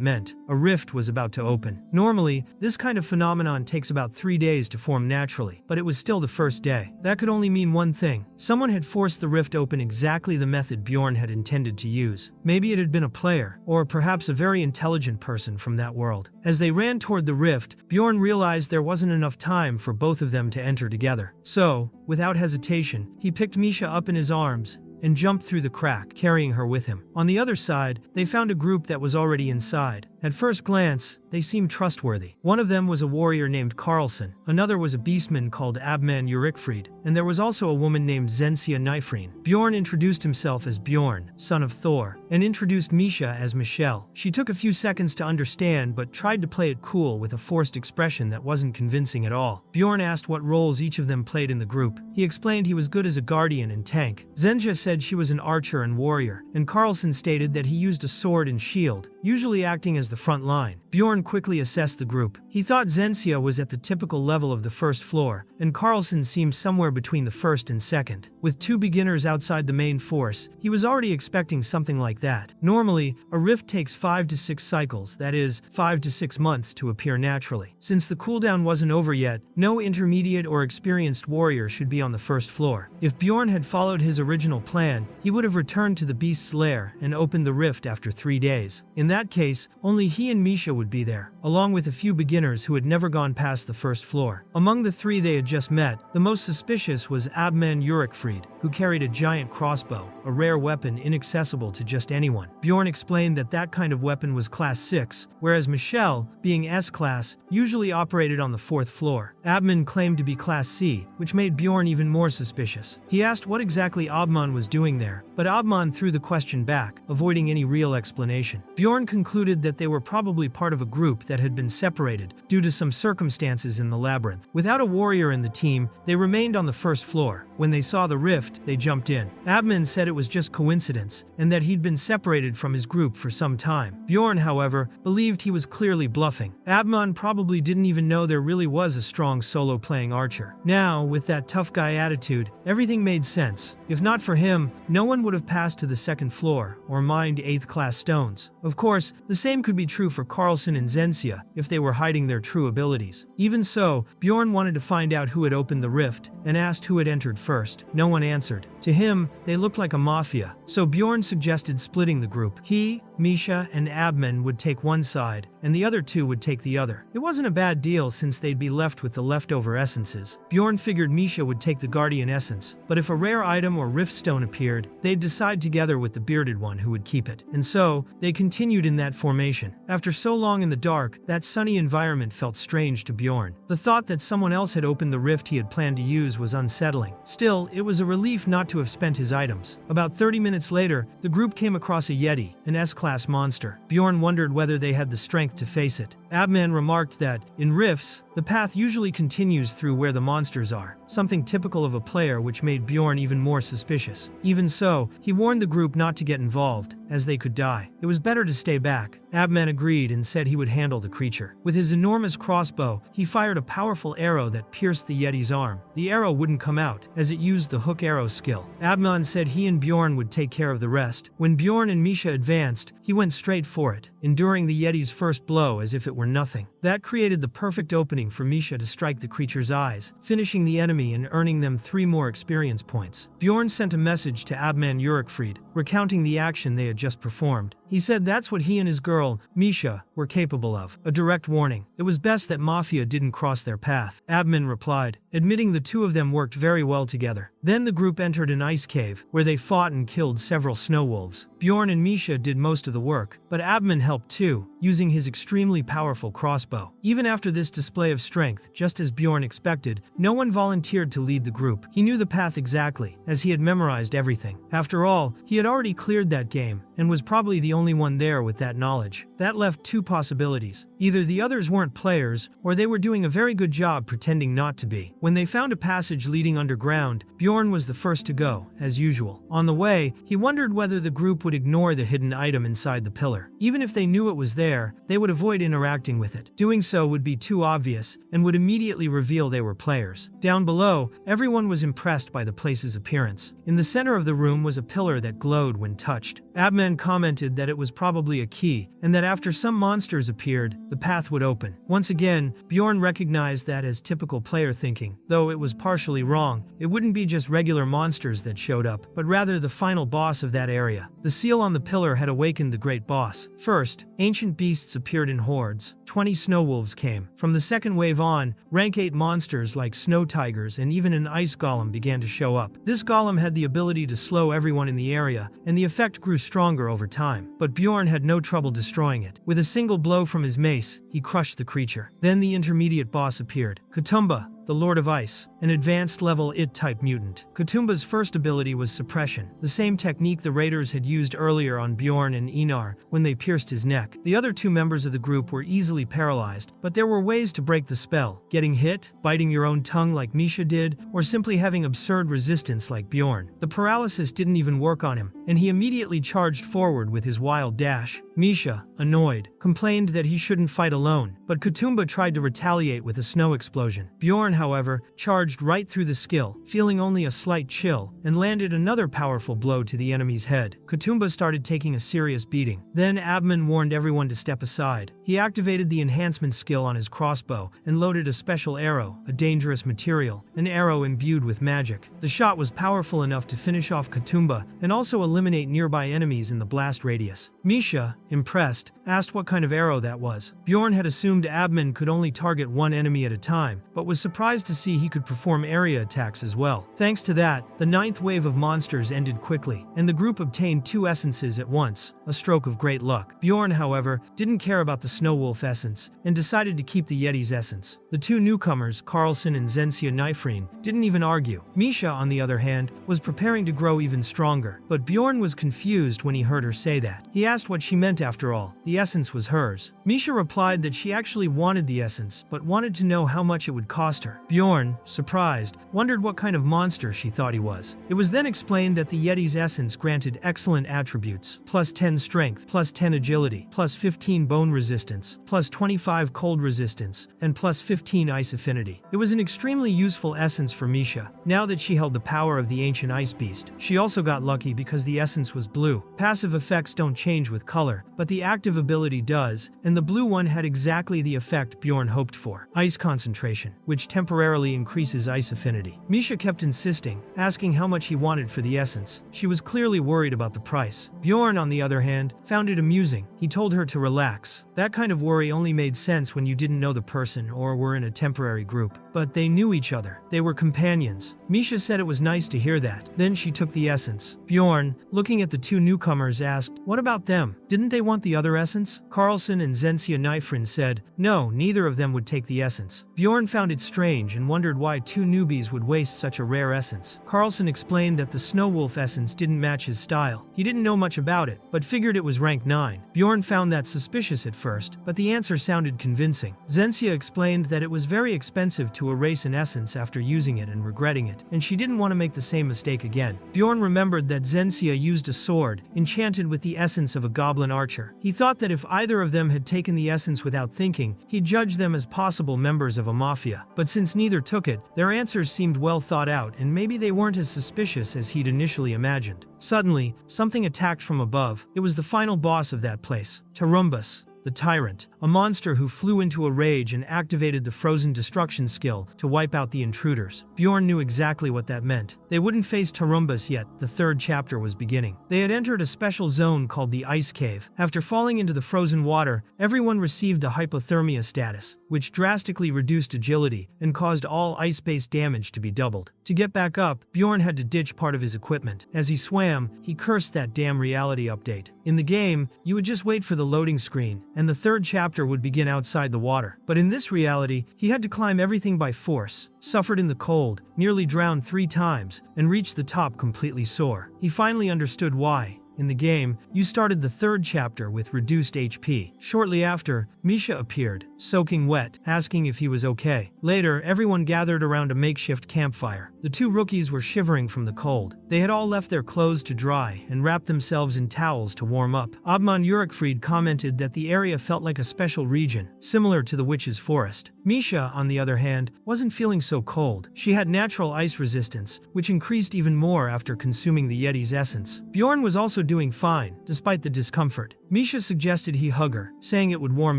meant. A rift was about to open. Normally, this kind of phenomenon takes about 3 days to form naturally, but it was still the first day. That could only mean one thing. Someone had forced the rift open exactly the method Bjorn had intended to use. Maybe it had been a player, or perhaps a very intelligent person from that world. As they ran toward the rift, Bjorn realized there wasn't enough time for both of them to enter together. So, without hesitation, he picked Misha up in his arms and jumped through the crack, carrying her with him. On the other side, they found a group that was already inside. At first glance, they seemed trustworthy. One of them was a warrior named Carlson, another was a beastman called Abman Urikfried, and there was also a woman named Zensia Nifreen. Bjorn introduced himself as Bjorn, son of Thor, and introduced Misha as Michelle. She took a few seconds to understand but tried to play it cool with a forced expression that wasn't convincing at all. Bjorn asked what roles each of them played in the group. He explained he was good as a guardian and tank. Zensia said she was an archer and warrior, and Carlson stated that he used a sword and shield, usually acting as the front line. Bjorn quickly assessed the group. He thought Zensia was at the typical level of the first floor, and Carlson seemed somewhere between the first and second. With 2 beginners outside the main force, he was already expecting something like that. Normally, a rift takes 5 to 6 cycles, that is, 5 to 6 months to appear naturally. Since the cooldown wasn't over yet, no intermediate or experienced warrior should be on the first floor. If Bjorn had followed his original plan, he would have returned to the beast's lair and opened the rift after 3 days. In that case, only he and Misha would be there, along with a few beginners who had never gone past the first floor. Among the 3 they had just met, the most suspicious was Abman Urikfried, who carried a giant crossbow, a rare weapon inaccessible to just anyone. Bjorn explained that that kind of weapon was class 6, whereas Michelle, being S-class, usually operated on the 4th floor. Abman claimed to be class C, which made Bjorn even more suspicious. He asked what exactly Abman was doing there, but Abman threw the question back, avoiding any real explanation. Bjorn concluded that they were probably part of a group that had been separated due to some circumstances in the labyrinth. Without a warrior in the team, they remained on the first floor. When they saw the rift, they jumped in. Abman said it was just coincidence, and that he'd been separated from his group for some time. Bjorn, however, believed he was clearly bluffing. Abman probably didn't even know there really was a strong solo-playing archer. Now, with that tough guy attitude, everything made sense. If not for him, no one would have passed to the second floor, or mined 8th class stones. Of course, the same could be true for Carlson and Zensia, if they were hiding their true abilities. Even so, Bjorn wanted to find out who had opened the rift, and asked who had entered first. No one answered. To him, they looked like a mafia, so Bjorn suggested splitting the group. He, Misha, and Abman would take one side, and the other two would take the other. It wasn't a bad deal since they'd be left with the leftover essences. Bjorn figured Misha would take the Guardian Essence, but if a rare item or rift stone appeared, they'd decide together with the bearded one who would keep it. And so, they continued in that formation. After so long in the dark, that sunny environment felt strange to Bjorn. The thought that someone else had opened the rift he had planned to use was unsettling. Still, it was a relief not to have spent his items. About 30 minutes later, the group came across a Yeti, an S-class monster. Bjorn wondered whether they had the strength to face it. Abman remarked that, in rifts, the path usually continues through where the monsters are, something typical of a player which made Bjorn even more suspicious. Even so, he warned the group not to get involved, as they could die. It was better to stay back. Abman agreed and said he would handle the creature. With his enormous crossbow, he fired a powerful arrow that pierced the Yeti's arm. The arrow wouldn't come out, as it used the hook arrow skill. Abman said he and Bjorn would take care of the rest. When Bjorn and Misha advanced, he went straight for it, enduring the Yeti's first blow as if it were nothing. That created the perfect opening for Misha to strike the creature's eyes, finishing the enemy and earning them 3 more experience points. Bjorn sent a message to Abman Urikfried, recounting the action they had just performed. He said that's what he and his girl, Misha, were capable of. A direct warning. It was best that Mafia didn't cross their path. Abman replied, admitting the two of them worked very well together. Then the group entered an ice cave, where they fought and killed several snow wolves. Bjorn and Misha did most of the work, but Abman helped too, using his extremely powerful crossbow. Even after this display of strength, just as Bjorn expected, no one volunteered to lead the group. He knew the path exactly, as he had memorized everything. After all, he had already cleared that game, and was probably the only one there with that knowledge. That left 2 possibilities. Either the others weren't players, or they were doing a very good job pretending not to be. When they found a passage leading underground, Bjorn was the first to go, as usual. On the way, he wondered whether the group would ignore the hidden item inside the pillar. Even if they knew it was there, they would avoid interacting with it. Doing so would be too obvious, and would immediately reveal they were players. Down below, everyone was impressed by the place's appearance. In the center of the room was a pillar that glowed when touched. Abman commented that it was probably a key, and that after some monsters appeared, the path would open. Once again, Bjorn recognized that as typical player thinking. Though it was partially wrong, it wouldn't be just regular monsters that showed up, but rather the final boss of that area. The seal on the pillar had awakened the great boss. First, ancient beasts appeared in hordes. 20 snow wolves came. From the second wave on, rank 8 monsters like snow tigers and even an ice golem began to show up. This golem had the ability to slow everyone in the area, and the effect grew stronger over time. But Bjorn had no trouble destroying it. With a single blow from his mace, he crushed the creature. Then the intermediate boss appeared. Kutumba, the Lord of Ice, an advanced-level It-type mutant. Kutumba's first ability was suppression, the same technique the raiders had used earlier on Bjorn and Einar when they pierced his neck. The other 2 members of the group were easily paralyzed, but there were ways to break the spell. Getting hit, biting your own tongue like Misha did, or simply having absurd resistance like Bjorn. The paralysis didn't even work on him, and he immediately charged forward with his wild dash. Misha, annoyed, complained that he shouldn't fight alone, but Kutumba tried to retaliate with a snow explosion. Bjorn, however, charged right through the skill, feeling only a slight chill, and landed another powerful blow to the enemy's head. Kutumba started taking a serious beating. Then Abman warned everyone to step aside. He activated the enhancement skill on his crossbow and loaded a special arrow, a dangerous material, an arrow imbued with magic. The shot was powerful enough to finish off Kutumba and also eliminate nearby enemies in the blast radius. Misha, impressed, asked what kind of arrow that was. Bjorn had assumed Abman could only target one enemy at a time, but was surprised to see he could perform area attacks as well. Thanks to that, the 9th wave of monsters ended quickly, and the group obtained 2 essences at once, a stroke of great luck. Bjorn, however, didn't care about the Snow Wolf essence and decided to keep the Yeti's essence. The two newcomers, Carlson and Zensia Nifreen, didn't even argue. Misha, on the other hand, was preparing to grow even stronger, but Bjorn was confused when he heard her say that. He asked what she meant after all. The essence was hers. Misha replied that she actually wanted the essence, but wanted to know how much it would cost her. Bjorn, surprised, wondered what kind of monster she thought he was. It was then explained that the Yeti's essence granted excellent attributes: plus 10 strength, plus 10 agility, plus 15 bone resistance, plus 25 cold resistance, and plus 15 ice affinity. It was an extremely useful essence for Misha, now that she held the power of the ancient ice beast. She also got lucky because the essence was blue. Passive effects don't change with color, but the active ability does, and the blue one had exactly the effect Bjorn hoped for: ice concentration, which temporarily increases ice affinity. Misha kept insisting, asking how much he wanted for the essence. She was clearly worried about the price. Bjorn, on the other hand, found it amusing. He told her to relax. That kind of worry only made sense when you didn't know the person or were in a temporary group. But they knew each other. They were companions. Misha said it was nice to hear that. Then she took the essence. Bjorn, looking at the two newcomers, asked, "What about them? Didn't they want the other essence?" Carlson and Zensia Nifrin said, "No, neither of them would take the essence." Bjorn found it strange and wondered why two newbies would waste such a rare essence. Carlson explained that the Snow Wolf essence didn't match his style. He didn't know much about it, but figured it was rank 9. Bjorn found that suspicious at first, but the answer sounded convincing. Zensia explained that it was very expensive to erase an essence after using it and regretting it, and she didn't want to make the same mistake again. Bjorn remembered that Zensia used a sword, enchanted with the essence of a goblin archer. He thought that if either of them had taken the essence without thinking, he'd judge them as possible members of a mafia. But since neither took it, their answers seemed well thought out, and maybe they weren't as suspicious as he'd initially imagined. Suddenly, something attacked from above. It was the final boss of that place, Tarumbus, the Tyrant, a monster who flew into a rage and activated the frozen destruction skill to wipe out the intruders. Bjorn knew exactly what that meant. They wouldn't face Tarumbus yet. The third chapter was beginning. They had entered a special zone called the Ice Cave. After falling into the frozen water, everyone received a hypothermia status, which drastically reduced agility and caused all ice-based damage to be doubled. To get back up, Bjorn had to ditch part of his equipment. As he swam, he cursed that damn reality update. In the game, you would just wait for the loading screen, and the third chapter would begin outside the water. But in this reality, he had to climb everything by force, suffered in the cold, nearly drowned 3 times, and reached the top completely sore. He finally understood why. In the game, you started the third chapter with reduced HP. Shortly after, Misha appeared, soaking wet, asking if he was okay. Later, everyone gathered around a makeshift campfire. The two rookies were shivering from the cold. They had all left their clothes to dry and wrapped themselves in towels to warm up. Abman Urikfried commented that the area felt like a special region, similar to the Witch's Forest. Misha, on the other hand, wasn't feeling so cold. She had natural ice resistance, which increased even more after consuming the Yeti's essence. Bjorn was also doing fine, despite the discomfort. Misha suggested he hug her, saying it would warm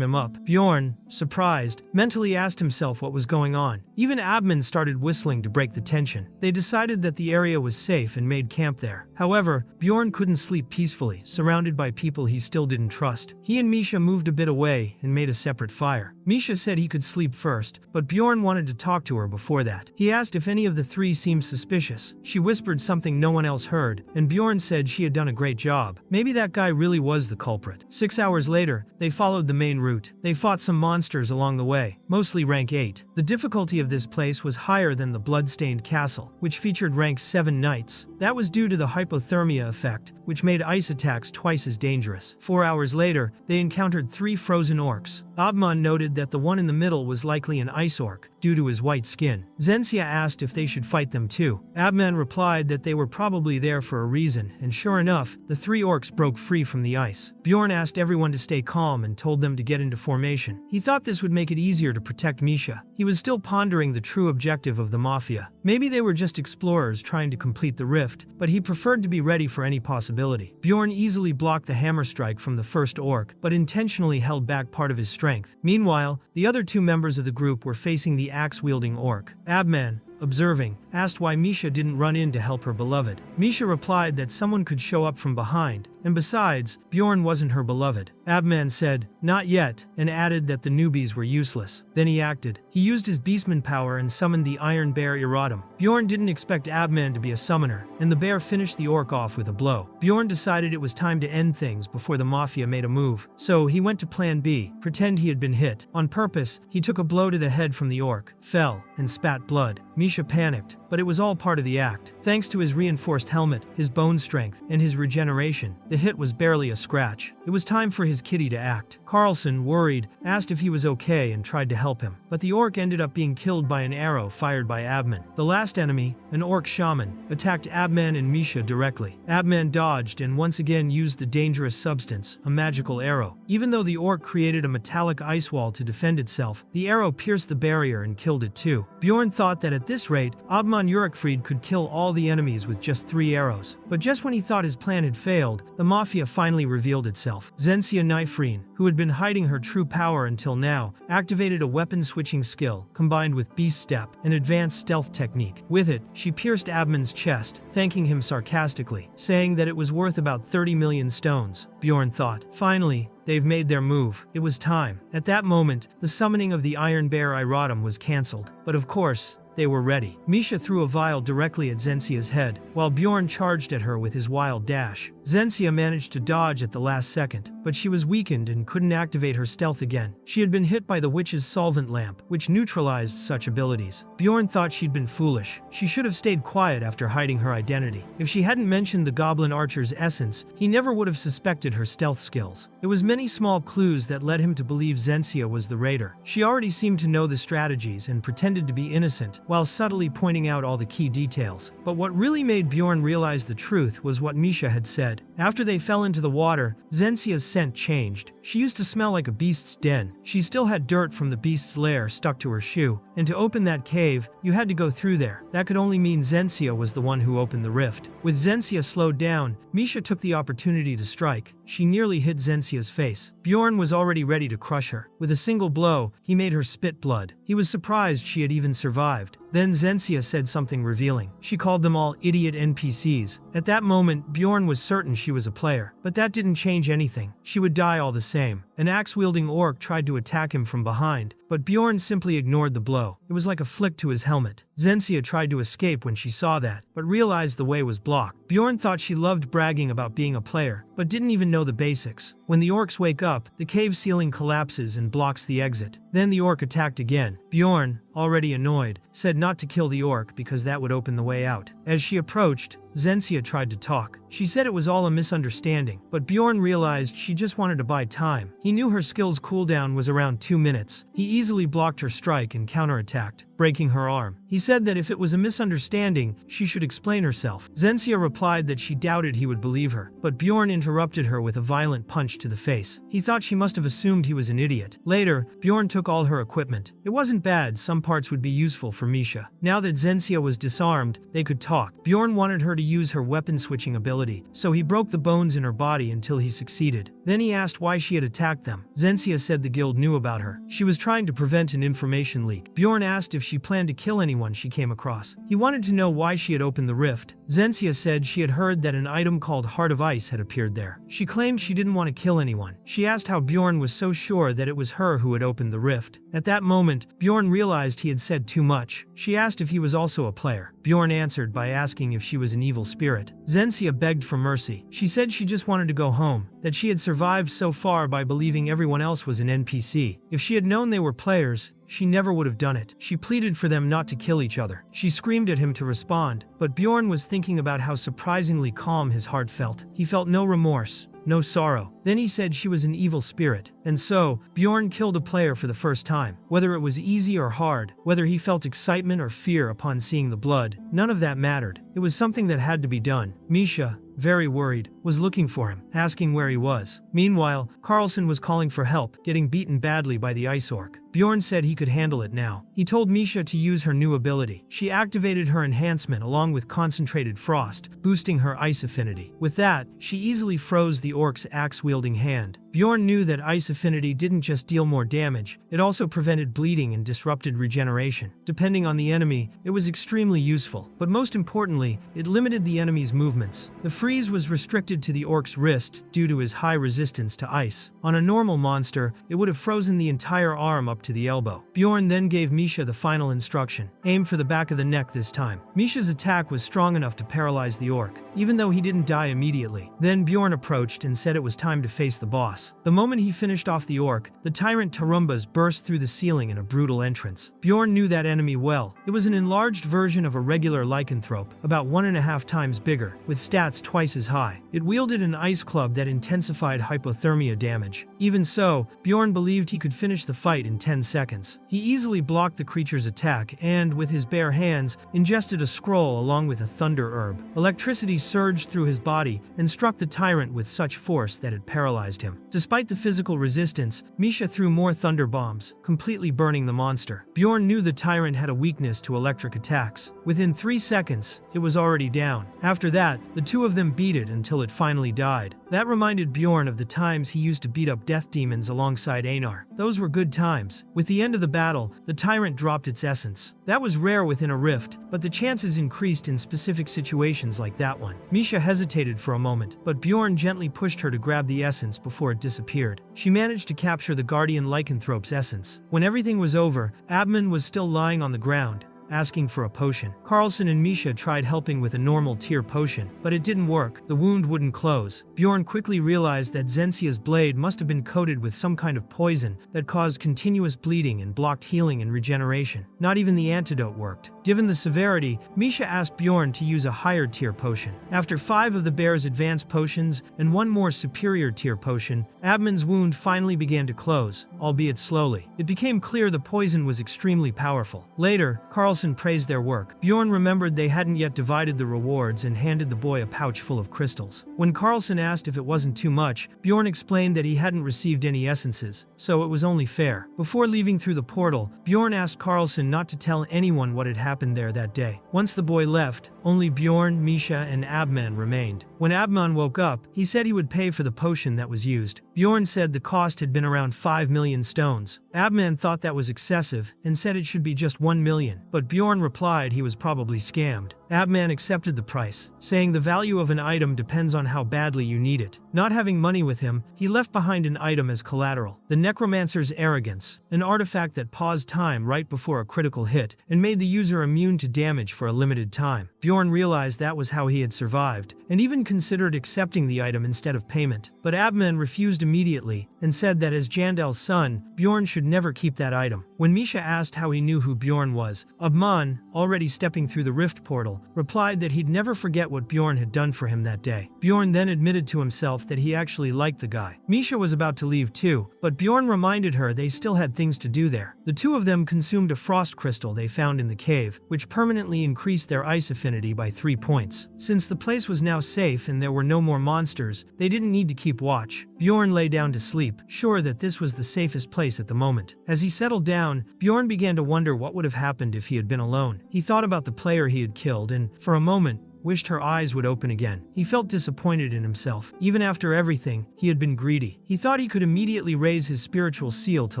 him up. Bjorn, surprised, mentally asked himself what was going on. Even Abman started whistling to break the tension. They decided that the area was safe and made camp there. However, Bjorn couldn't sleep peacefully, surrounded by people he still didn't trust. He and Misha moved a bit away and made a separate fire. Misha said he could sleep first, but Bjorn wanted to talk to her before that. He asked if any of the three seemed suspicious. She whispered something no one else heard, and Bjorn said she had done a great job. Maybe that guy really was the culprit. 6 hours later, they followed the main route. They fought some monsters along the way, mostly rank 8. The difficulty of this place was higher than the Bloodstained Castle, which featured rank 7 knights. That was due to the hypothermia effect, which made ice attacks twice as dangerous. 4 hours later, they encountered 3 frozen orcs. Abman noted that the one in the middle was likely an ice orc, due to his white skin. Zensia asked if they should fight them too. Abman replied that they were probably there for a reason, and sure enough, the 3 orcs broke free from the ice. Bjorn asked everyone to stay calm and told them to get into formation. He thought this would make it easier to protect Misha. He was still pondering the true objective of the Mafia. Maybe they were just explorers trying to complete the rift, but he preferred to be ready for any possibility. Bjorn easily blocked the hammer strike from the first orc, but intentionally held back part of his strength. Meanwhile, the other 2 members of the group were facing the axe-wielding orc. Abman, observing, asked why Misha didn't run in to help her beloved. Misha replied that someone could show up from behind, and besides, Bjorn wasn't her beloved. Abman said, "Not yet," and added that the newbies were useless. Then he acted. He used his beastman power and summoned the Iron Bear Iratum. Bjorn didn't expect Abman to be a summoner, and the bear finished the orc off with a blow. Bjorn decided it was time to end things before the Mafia made a move, so he went to plan B, pretend he had been hit. On purpose, he took a blow to the head from the orc, fell, and spat blood. Misha panicked, but it was all part of the act. Thanks to his reinforced helmet, his bone strength, and his regeneration, the hit was barely a scratch. It was time for his kitty to act. Carlson, worried, asked if he was okay and tried to help him, but the orc ended up being killed by an arrow fired by Abman. The last enemy, an orc shaman, attacked Abman and Misha directly. Abman dodged and once again used the dangerous substance, a magical arrow. Even though the orc created a metallic ice wall to defend itself, the arrow pierced the barrier and killed it too. Bjorn thought that at this rate, Abman Urikfried could kill all the enemies with just 3 arrows. But just when he thought his plan had failed, the Mafia finally revealed itself. Zensia Nifreen, who had been hiding her true power until now, activated a weapon-switching skill, combined with Beast Step, an advanced stealth technique. With it, she pierced Abman's chest, thanking him sarcastically, saying that it was worth about 30 million stones. Bjorn thought, finally, they've made their move. It was time. At that moment, the summoning of the Iron Bear Iratum was cancelled. But of course, they were ready. Misha threw a vial directly at Zensia's head, while Bjorn charged at her with his wild dash. Zensia managed to dodge at the last second, but she was weakened and couldn't activate her stealth again. She had been hit by the witch's solvent lamp, which neutralized such abilities. Bjorn thought she'd been foolish. She should have stayed quiet after hiding her identity. If she hadn't mentioned the goblin archer's essence, he never would have suspected her stealth skills. It was many small clues that led him to believe Zensia was the raider. She already seemed to know the strategies and pretended to be innocent, while subtly pointing out all the key details. But what really made Bjorn realize the truth was what Misha had said. After they fell into the water, Zensia's scent changed. She used to smell like a beast's den. She still had dirt from the beast's lair stuck to her shoe, and to open that cave, you had to go through there. That could only mean Zensia was the one who opened the rift. With Zensia slowed down, Misha took the opportunity to strike. She nearly hit Zensia's face. Bjorn was already ready to crush her. With a single blow, he made her spit blood. He was surprised she had even survived. Then Zensia said something revealing. She called them all idiot NPCs. At that moment, Bjorn was certain she was a player. But that didn't change anything. She would die all the same. An axe-wielding orc tried to attack him from behind, but Bjorn simply ignored the blow. It was like a flick to his helmet. Zensia tried to escape when she saw that, but realized the way was blocked. Bjorn thought she loved bragging about being a player, but didn't even know the basics. When the orcs wake up, the cave ceiling collapses and blocks the exit. Then the orc attacked again. Bjorn, already annoyed, said not to kill the orc because that would open the way out. As she approached, Zensia tried to talk. She said it was all a misunderstanding, but Bjorn realized she just wanted to buy time. He knew her skill's cooldown was around 2 minutes. He easily blocked her strike and counterattacked, breaking her arm. He said that if it was a misunderstanding, she should explain herself. Zensia replied that she doubted he would believe her, but Bjorn interrupted her with a violent punch to the face. He thought she must have assumed he was an idiot. Later, Bjorn took all her equipment. It wasn't bad, some parts would be useful for Misha. Now that Zensia was disarmed, they could talk. Bjorn wanted her to use her weapon-switching ability, so he broke the bones in her body until he succeeded. Then he asked why she had attacked them. Zensia said the guild knew about her. She was trying to prevent an information leak. Bjorn asked if she planned to kill anyone she came across. He wanted to know why she had opened the rift. Zensia said she had heard that an item called Heart of Ice had appeared there. She claimed she didn't want to kill anyone. She asked how Bjorn was so sure that it was her who had opened the rift. At that moment, Bjorn realized he had said too much. She asked if he was also a player. Bjorn answered by asking if she was an evil spirit. Zensia begged for mercy. She said she just wanted to go home, that she had survived so far by believing everyone else was an NPC. If she had known they were players, she never would have done it. She pleaded for them not to kill each other. She screamed at him to respond, but Bjorn was thinking about how surprisingly calm his heart felt. He felt no remorse, no sorrow. Then he said she was an evil spirit. And so, Bjorn killed a player for the first time. Whether it was easy or hard, whether he felt excitement or fear upon seeing the blood, none of that mattered. It was something that had to be done. Misha, very worried, was looking for him, asking where he was. Meanwhile, Carlson was calling for help, getting beaten badly by the ice orc. Bjorn said he could handle it now. He told Misha to use her new ability. She activated her enhancement along with concentrated frost, boosting her ice affinity. With that, she easily froze the orc's axe-wielding hand. Bjorn knew that ice affinity didn't just deal more damage, it also prevented bleeding and disrupted regeneration. Depending on the enemy, it was extremely useful, but most importantly, it limited the enemy's movements. The freeze was restricted to the orc's wrist due to his high resistance to ice. On a normal monster, it would have frozen the entire arm up to the elbow. Bjorn then gave Misha the final instruction: aim for the back of the neck this time. Misha's attack was strong enough to paralyze the orc, even though he didn't die immediately. Then Bjorn approached and said it was time to face the boss. The moment he finished off the orc, the tyrant Tarumbas burst through the ceiling in a brutal entrance. Bjorn knew that enemy well. It was an enlarged version of a regular lycanthrope, about 1.5 times bigger, with stats twice as high. It wielded an ice club that intensified hypothermia damage. Even so, Bjorn believed he could finish the fight in 10 seconds. He easily blocked the creature's attack and, with his bare hands, ingested a scroll along with a thunder herb. Electricity surged through his body and struck the tyrant with such force that it paralyzed him. Despite the physical resistance, Misha threw more thunder bombs, completely burning the monster. Bjorn knew the tyrant had a weakness to electric attacks. Within 3 seconds, it was already down. After that, the two of them beat it until it finally died. That reminded Bjorn of the times he used to beat up death demons alongside Einar. Those were good times. With the end of the battle, the tyrant dropped its essence. That was rare within a rift, but the chances increased in specific situations like that one. Misha hesitated for a moment, but Bjorn gently pushed her to grab the essence before it disappeared. She managed to capture the guardian lycanthrope's essence. When everything was over, Abman was still lying on the ground, asking for a potion. Carlson and Misha tried helping with a normal tier potion, but it didn't work. The wound wouldn't close. Bjorn quickly realized that Zensia's blade must have been coated with some kind of poison that caused continuous bleeding and blocked healing and regeneration. Not even the antidote worked. Given the severity, Misha asked Bjorn to use a higher tier potion. After 5 of the bear's advanced potions and 1 more superior tier potion, Abman's wound finally began to close, albeit slowly. It became clear the poison was extremely powerful. Later, Carlson praised their work. Bjorn remembered they hadn't yet divided the rewards and handed the boy a pouch full of crystals. When Carlson asked if it wasn't too much, Bjorn explained that he hadn't received any essences, so it was only fair. Before leaving through the portal, Bjorn asked Carlson not to tell anyone what had happened there that day. Once the boy left, only Bjorn, Misha, and Abman remained. When Abman woke up, he said he would pay for the potion that was used. Bjorn said the cost had been around 5 million stones. Abman thought that was excessive and said it should be just 1 million, but Bjorn replied he was probably scammed. Abman accepted the price, saying the value of an item depends on how badly you need it. Not having money with him, he left behind an item as collateral: the Necromancer's Arrogance, an artifact that paused time right before a critical hit and made the user immune to damage for a limited time. Bjorn realized that was how he had survived, and even considered accepting the item instead of payment. But Abman refused immediately and said that as Jandel's son, Bjorn should never keep that item. When Misha asked how he knew who Bjorn was, Abman, already stepping through the rift portal, replied that he'd never forget what Bjorn had done for him that day. Bjorn then admitted to himself that he actually liked the guy. Misha was about to leave too, but Bjorn reminded her they still had things to do there. The two of them consumed a frost crystal they found in the cave, which permanently increased their ice affinity by 3 points. Since the place was now safe and there were no more monsters, they didn't need to keep watch. Bjorn lay down to sleep, sure that this was the safest place at the moment. As he settled down, Bjorn began to wonder what would have happened if he had been alone. He thought about the player he had killed and, for a moment, wished her eyes would open again. He felt disappointed in himself. Even after everything, he had been greedy. He thought he could immediately raise his spiritual seal to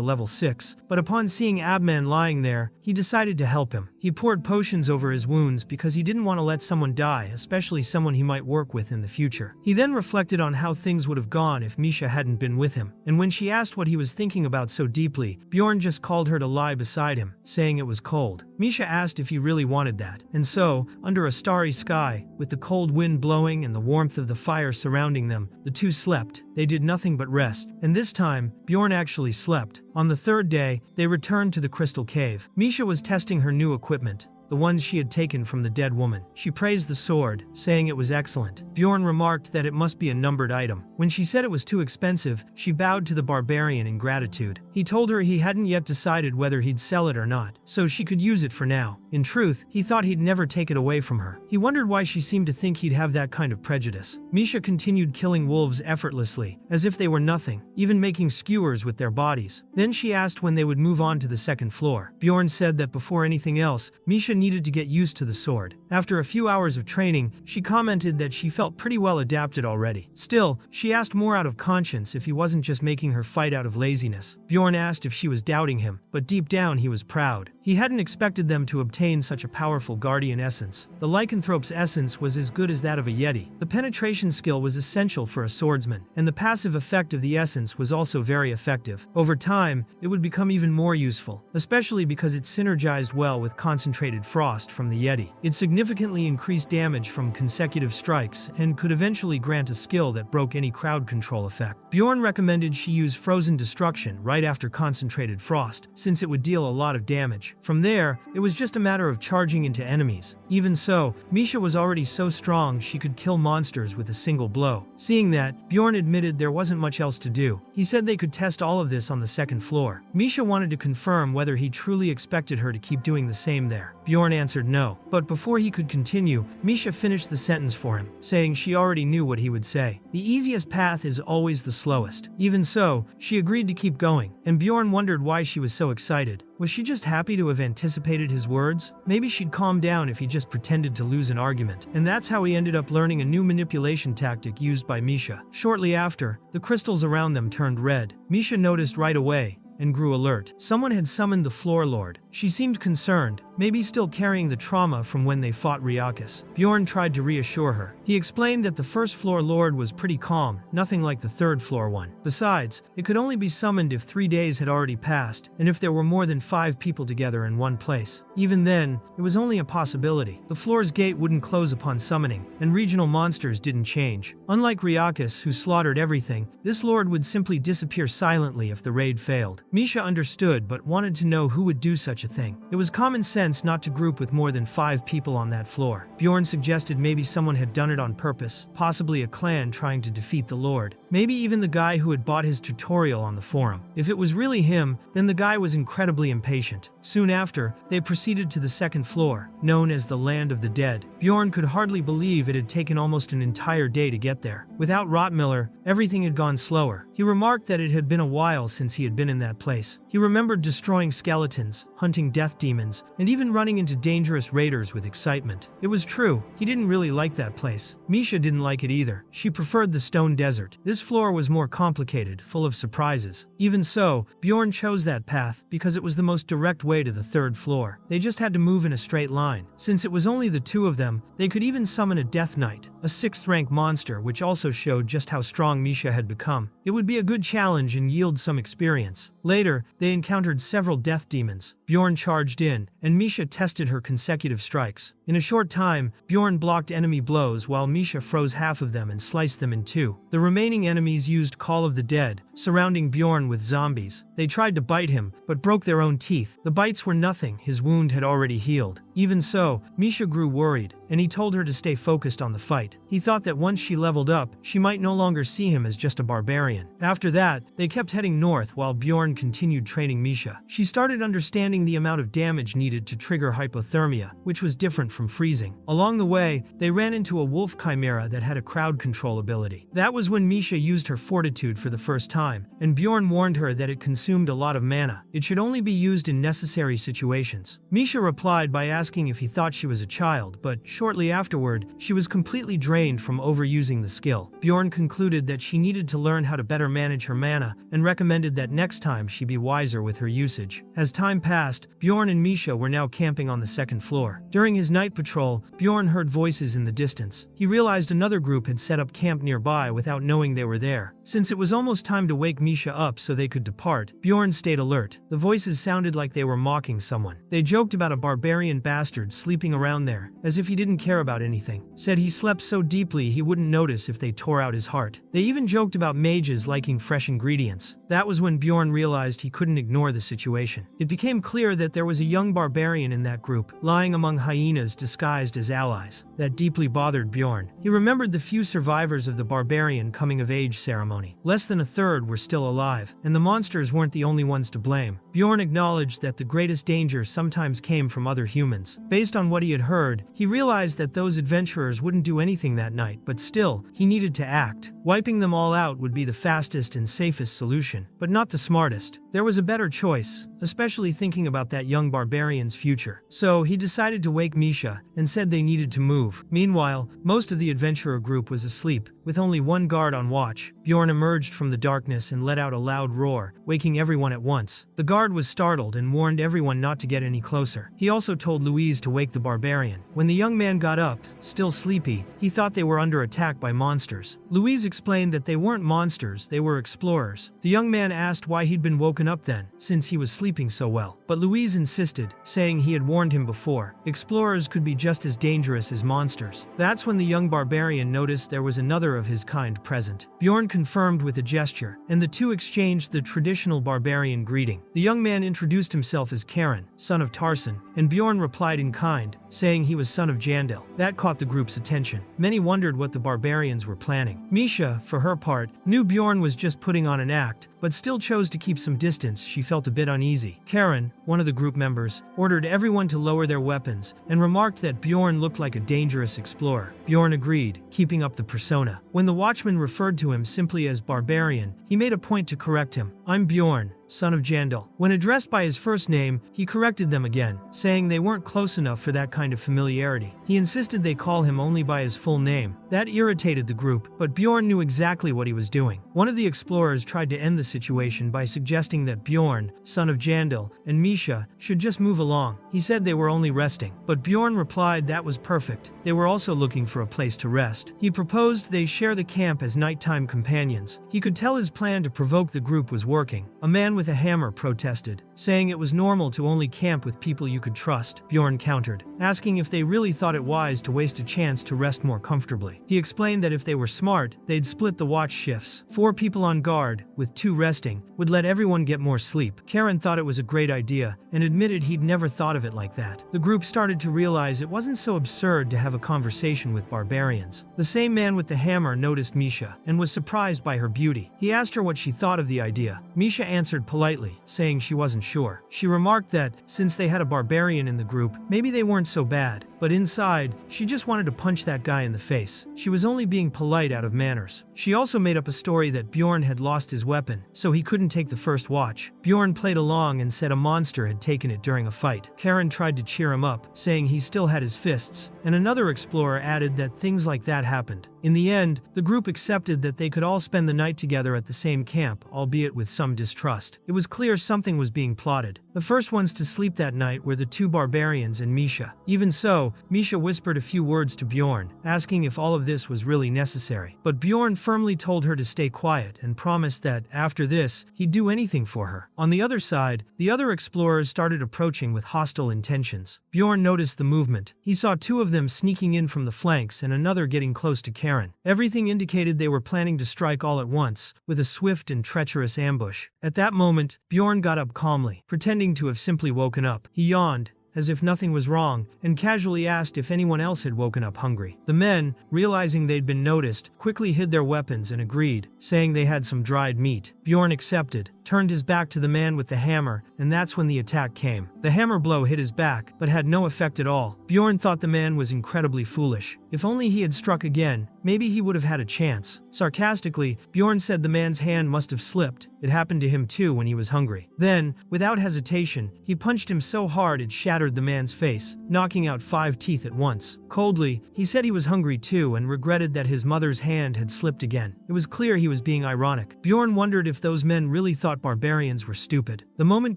level 6, but upon seeing Abman lying there, he decided to help him. He poured potions over his wounds because he didn't want to let someone die, especially someone he might work with in the future. He then reflected on how things would have gone if Misha hadn't been with him, and when she asked what he was thinking about so deeply, Bjorn just called her to lie beside him, saying it was cold. Misha asked if he really wanted that, and so, under a starry sky, with the cold wind blowing and the warmth of the fire surrounding them, the two slept. They did nothing but rest, and this time, Bjorn actually slept. On the 3rd day, they returned to the crystal cave. Misha was testing her new equipment, the the ones she had taken from the dead woman. She praised the sword, saying it was excellent. Bjorn remarked that it must be a numbered item. When she said it was too expensive, she bowed to the barbarian in gratitude. He told her he hadn't yet decided whether he'd sell it or not, so she could use it for now. In truth, he thought he'd never take it away from her. He wondered why she seemed to think he'd have that kind of prejudice. Misha continued killing wolves effortlessly, as if they were nothing, even making skewers with their bodies. Then she asked when they would move on to the second floor. Bjorn said that before anything else, Misha needed to get used to the sword. After a few hours of training, she commented that she felt pretty well adapted already. Still, she asked more out of conscience if he wasn't just making her fight out of laziness. Bjorn asked if she was doubting him, but deep down he was proud. He hadn't expected them to obtain such a powerful guardian essence. The lycanthrope's essence was as good as that of a yeti. The penetration skill was essential for a swordsman, and the passive effect of the essence was also very effective. Over time, it would become even more useful, especially because it synergized well with concentrated frost from the yeti. It significantly increased damage from consecutive strikes and could eventually grant a skill that broke any crowd control effect. Bjorn recommended she use frozen destruction right after concentrated frost, since it would deal a lot of damage. From there, it was just a matter of charging into enemies. Even so, Misha was already so strong she could kill monsters with a single blow. Seeing that, Bjorn admitted there wasn't much else to do. He said they could test all of this on the second floor. Misha wanted to confirm whether he truly expected her to keep doing the same there. Bjorn answered no, but before he could continue, Misha finished the sentence for him, saying she already knew what he would say. The easiest path is always the slowest. Even so, she agreed to keep going, and Bjorn wondered why she was so excited. Was she just happy to have anticipated his words? Maybe she'd calm down if he just pretended to lose an argument. And that's how he ended up learning a new manipulation tactic used by Misha. Shortly after, the crystals around them turned red. Misha noticed right away and grew alert. Someone had summoned the Floor Lord. She seemed concerned, maybe still carrying the trauma from when they fought Ryakus. Bjorn tried to reassure her. He explained that the first floor lord was pretty calm, nothing like the third floor one. Besides, it could only be summoned if 3 days had already passed, and if there were more than 5 people together in one place. Even then, it was only a possibility. The floor's gate wouldn't close upon summoning, and regional monsters didn't change. Unlike Ryakus, who slaughtered everything, this lord would simply disappear silently if the raid failed. Misha understood but wanted to know who would do such a thing. It was common sense not to group with more than 5 people on that floor. Bjorn suggested maybe someone had done it on purpose, possibly a clan trying to defeat the lord. Maybe even the guy who had bought his tutorial on the forum. If it was really him, then the guy was incredibly impatient. Soon after, they proceeded to the second floor, known as the Land of the Dead. Bjorn could hardly believe it had taken almost an entire day to get there. Without Rottmiller, everything had gone slower. He remarked that it had been a while since he had been in that place. He remembered destroying skeletons, hunting death demons, and even running into dangerous raiders with excitement. It was true, he didn't really like that place. Misha didn't like it either. She preferred the stone desert. This floor was more complicated, full of surprises. Even so, Bjorn chose that path because it was the most direct way to the third floor. They just had to move in a straight line. Since it was only the 2 of them, they could even summon a Death Knight, a 6th rank monster, which also showed just how strong Misha had become. It would be a good challenge and yield some experience. Later, they encountered several death demons. Bjorn charged in, and Misha tested her consecutive strikes. In a short time, Bjorn blocked enemy blows while Misha froze half of them and sliced them in 2. The remaining enemies used Call of the Dead, surrounding Bjorn with zombies. They tried to bite him, but broke their own teeth. The bites were nothing, his wound had already healed. Even so, Misha grew worried, and he told her to stay focused on the fight. He thought that once she leveled up, she might no longer see him as just a barbarian. After that, they kept heading north while Bjorn continued training Misha. She started understanding the amount of damage needed to trigger hypothermia, which was different from freezing. Along the way, they ran into a wolf chimera that had a crowd control ability. That was when Misha used her fortitude for the first time, and Bjorn warned her that it consumed a lot of mana. It should only be used in necessary situations. Misha replied by asking if he thought she was a child, but shortly afterward, she was completely drained from overusing the skill. Bjorn concluded that she needed to learn how to better manage her mana, and recommended that next time she be wiser with her usage. As time passed, Bjorn and Misha were now camping on the second floor. During his night patrol, Bjorn heard voices in the distance. He realized another group had set up camp nearby without knowing they were there. Since it was almost time to wake Misha up so they could depart, Bjorn stayed alert. The voices sounded like they were mocking someone. They joked about a barbarian bastard sleeping around there, as if he didn't care about anything. Said he slept so deeply he wouldn't notice if they tore out his heart. They even joked about mages liking fresh ingredients. That was when Bjorn realized he couldn't ignore the situation. It became clear that there was a young barbarian in that group, lying among hyenas disguised as allies. That deeply bothered Bjorn. He remembered the few survivors of the barbarian coming-of-age ceremony. Less than a third were still alive, and the monsters weren't the only ones to blame. Bjorn acknowledged that the greatest danger sometimes came from other humans. Based on what he had heard, he realized that those adventurers wouldn't do anything that night, but still, he needed to act. Wiping them all out would be the fastest and safest solution, but not the smartest. There was a better choice, especially thinking about that young barbarian's future. So he decided to wake Misha and said they needed to move. Meanwhile, most of the adventurer group was asleep, with only one guard on watch. Bjorn emerged from the darkness and let out a loud roar, waking everyone at once. The guard was startled and warned everyone not to get any closer. He also told Louise to wake the barbarian. When the young man got up, still sleepy, he thought they were under attack by monsters. Louise explained that they weren't monsters, they were explorers. The young man asked why he'd been woken up then, since he was sleeping so well. But Louise insisted, saying he had warned him before. Explorers could be just as dangerous as monsters. That's when the young barbarian noticed there was another of his kind present. Bjorn confirmed with a gesture, and the two exchanged the traditional barbarian greeting. The young man introduced himself as Karen, son of Tarson, and Bjorn replied in kind, saying he was son of Jandil. That caught the group's attention. Many wondered what the barbarians were planning. Misha, for her part, knew Bjorn was just putting on an act, but still chose to keep some distance. She felt a bit uneasy. Karen, one of the group members, ordered everyone to lower their weapons and remarked that Bjorn looked like a dangerous explorer. Bjorn agreed, keeping up the persona. When the watchman referred to him simply as Barbarian, he made a point to correct him. "I'm Bjorn, son of Jandil." When addressed by his first name, he corrected them again, saying they weren't close enough for that kind of familiarity. He insisted they call him only by his full name. That irritated the group, but Bjorn knew exactly what he was doing. One of the explorers tried to end the situation by suggesting that Bjorn, son of Jandil, and Misha should just move along. He said they were only resting, but Bjorn replied that was perfect. They were also looking for a place to rest. He proposed they share the camp as nighttime companions. He could tell his plan to provoke the group was working. A man with a hammer protested, saying it was normal to only camp with people you could trust. Bjorn countered, asking if they really thought it wise to waste a chance to rest more comfortably. He explained that if they were smart, they'd split the watch shifts. 4 people on guard, with 2 resting, would let everyone get more sleep. Karen thought it was a great idea, and admitted he'd never thought of it like that. The group started to realize it wasn't so absurd to have a conversation with barbarians. The same man with the hammer noticed Misha, and was surprised by her beauty. He asked her what she thought of the idea. Misha answered politely, saying she wasn't sure. She remarked that, since they had a barbarian in the group, maybe they weren't so bad. But inside, she just wanted to punch that guy in the face. She was only being polite out of manners. She also made up a story that Bjorn had lost his weapon, so he couldn't take the first watch. Bjorn played along and said a monster had taken it during a fight. Karen tried to cheer him up, saying he still had his fists, and another explorer added that things like that happened. In the end, the group accepted that they could all spend the night together at the same camp, albeit with some distrust. It was clear something was being plotted. The first ones to sleep that night were the 2 barbarians and Misha. Even so, Misha whispered a few words to Bjorn, asking if all of this was really necessary. But Bjorn firmly told her to stay quiet and promised that, after this, he'd do anything for her. On the other side, the other explorers started approaching with hostile intentions. Bjorn noticed the movement. He saw 2 of them sneaking in from the flanks and another getting close to Karen. Everything indicated they were planning to strike all at once, with a swift and treacherous ambush. At that moment, Bjorn got up calmly, pretending to have simply woken up. He yawned, as if nothing was wrong, and casually asked if anyone else had woken up hungry. The men, realizing they'd been noticed, quickly hid their weapons and agreed, saying they had some dried meat. Bjorn accepted, turned his back to the man with the hammer, and that's when the attack came. The hammer blow hit his back, but had no effect at all. Bjorn thought the man was incredibly foolish. If only he had struck again, maybe he would have had a chance. Sarcastically, Bjorn said the man's hand must have slipped. It happened to him too when he was hungry. Then, without hesitation, he punched him so hard it shattered the man's face, knocking out 5 teeth at once. Coldly, he said he was hungry too and regretted that his mother's hand had slipped again. It was clear he was being ironic. Bjorn wondered if those men really thought barbarians were stupid. The moment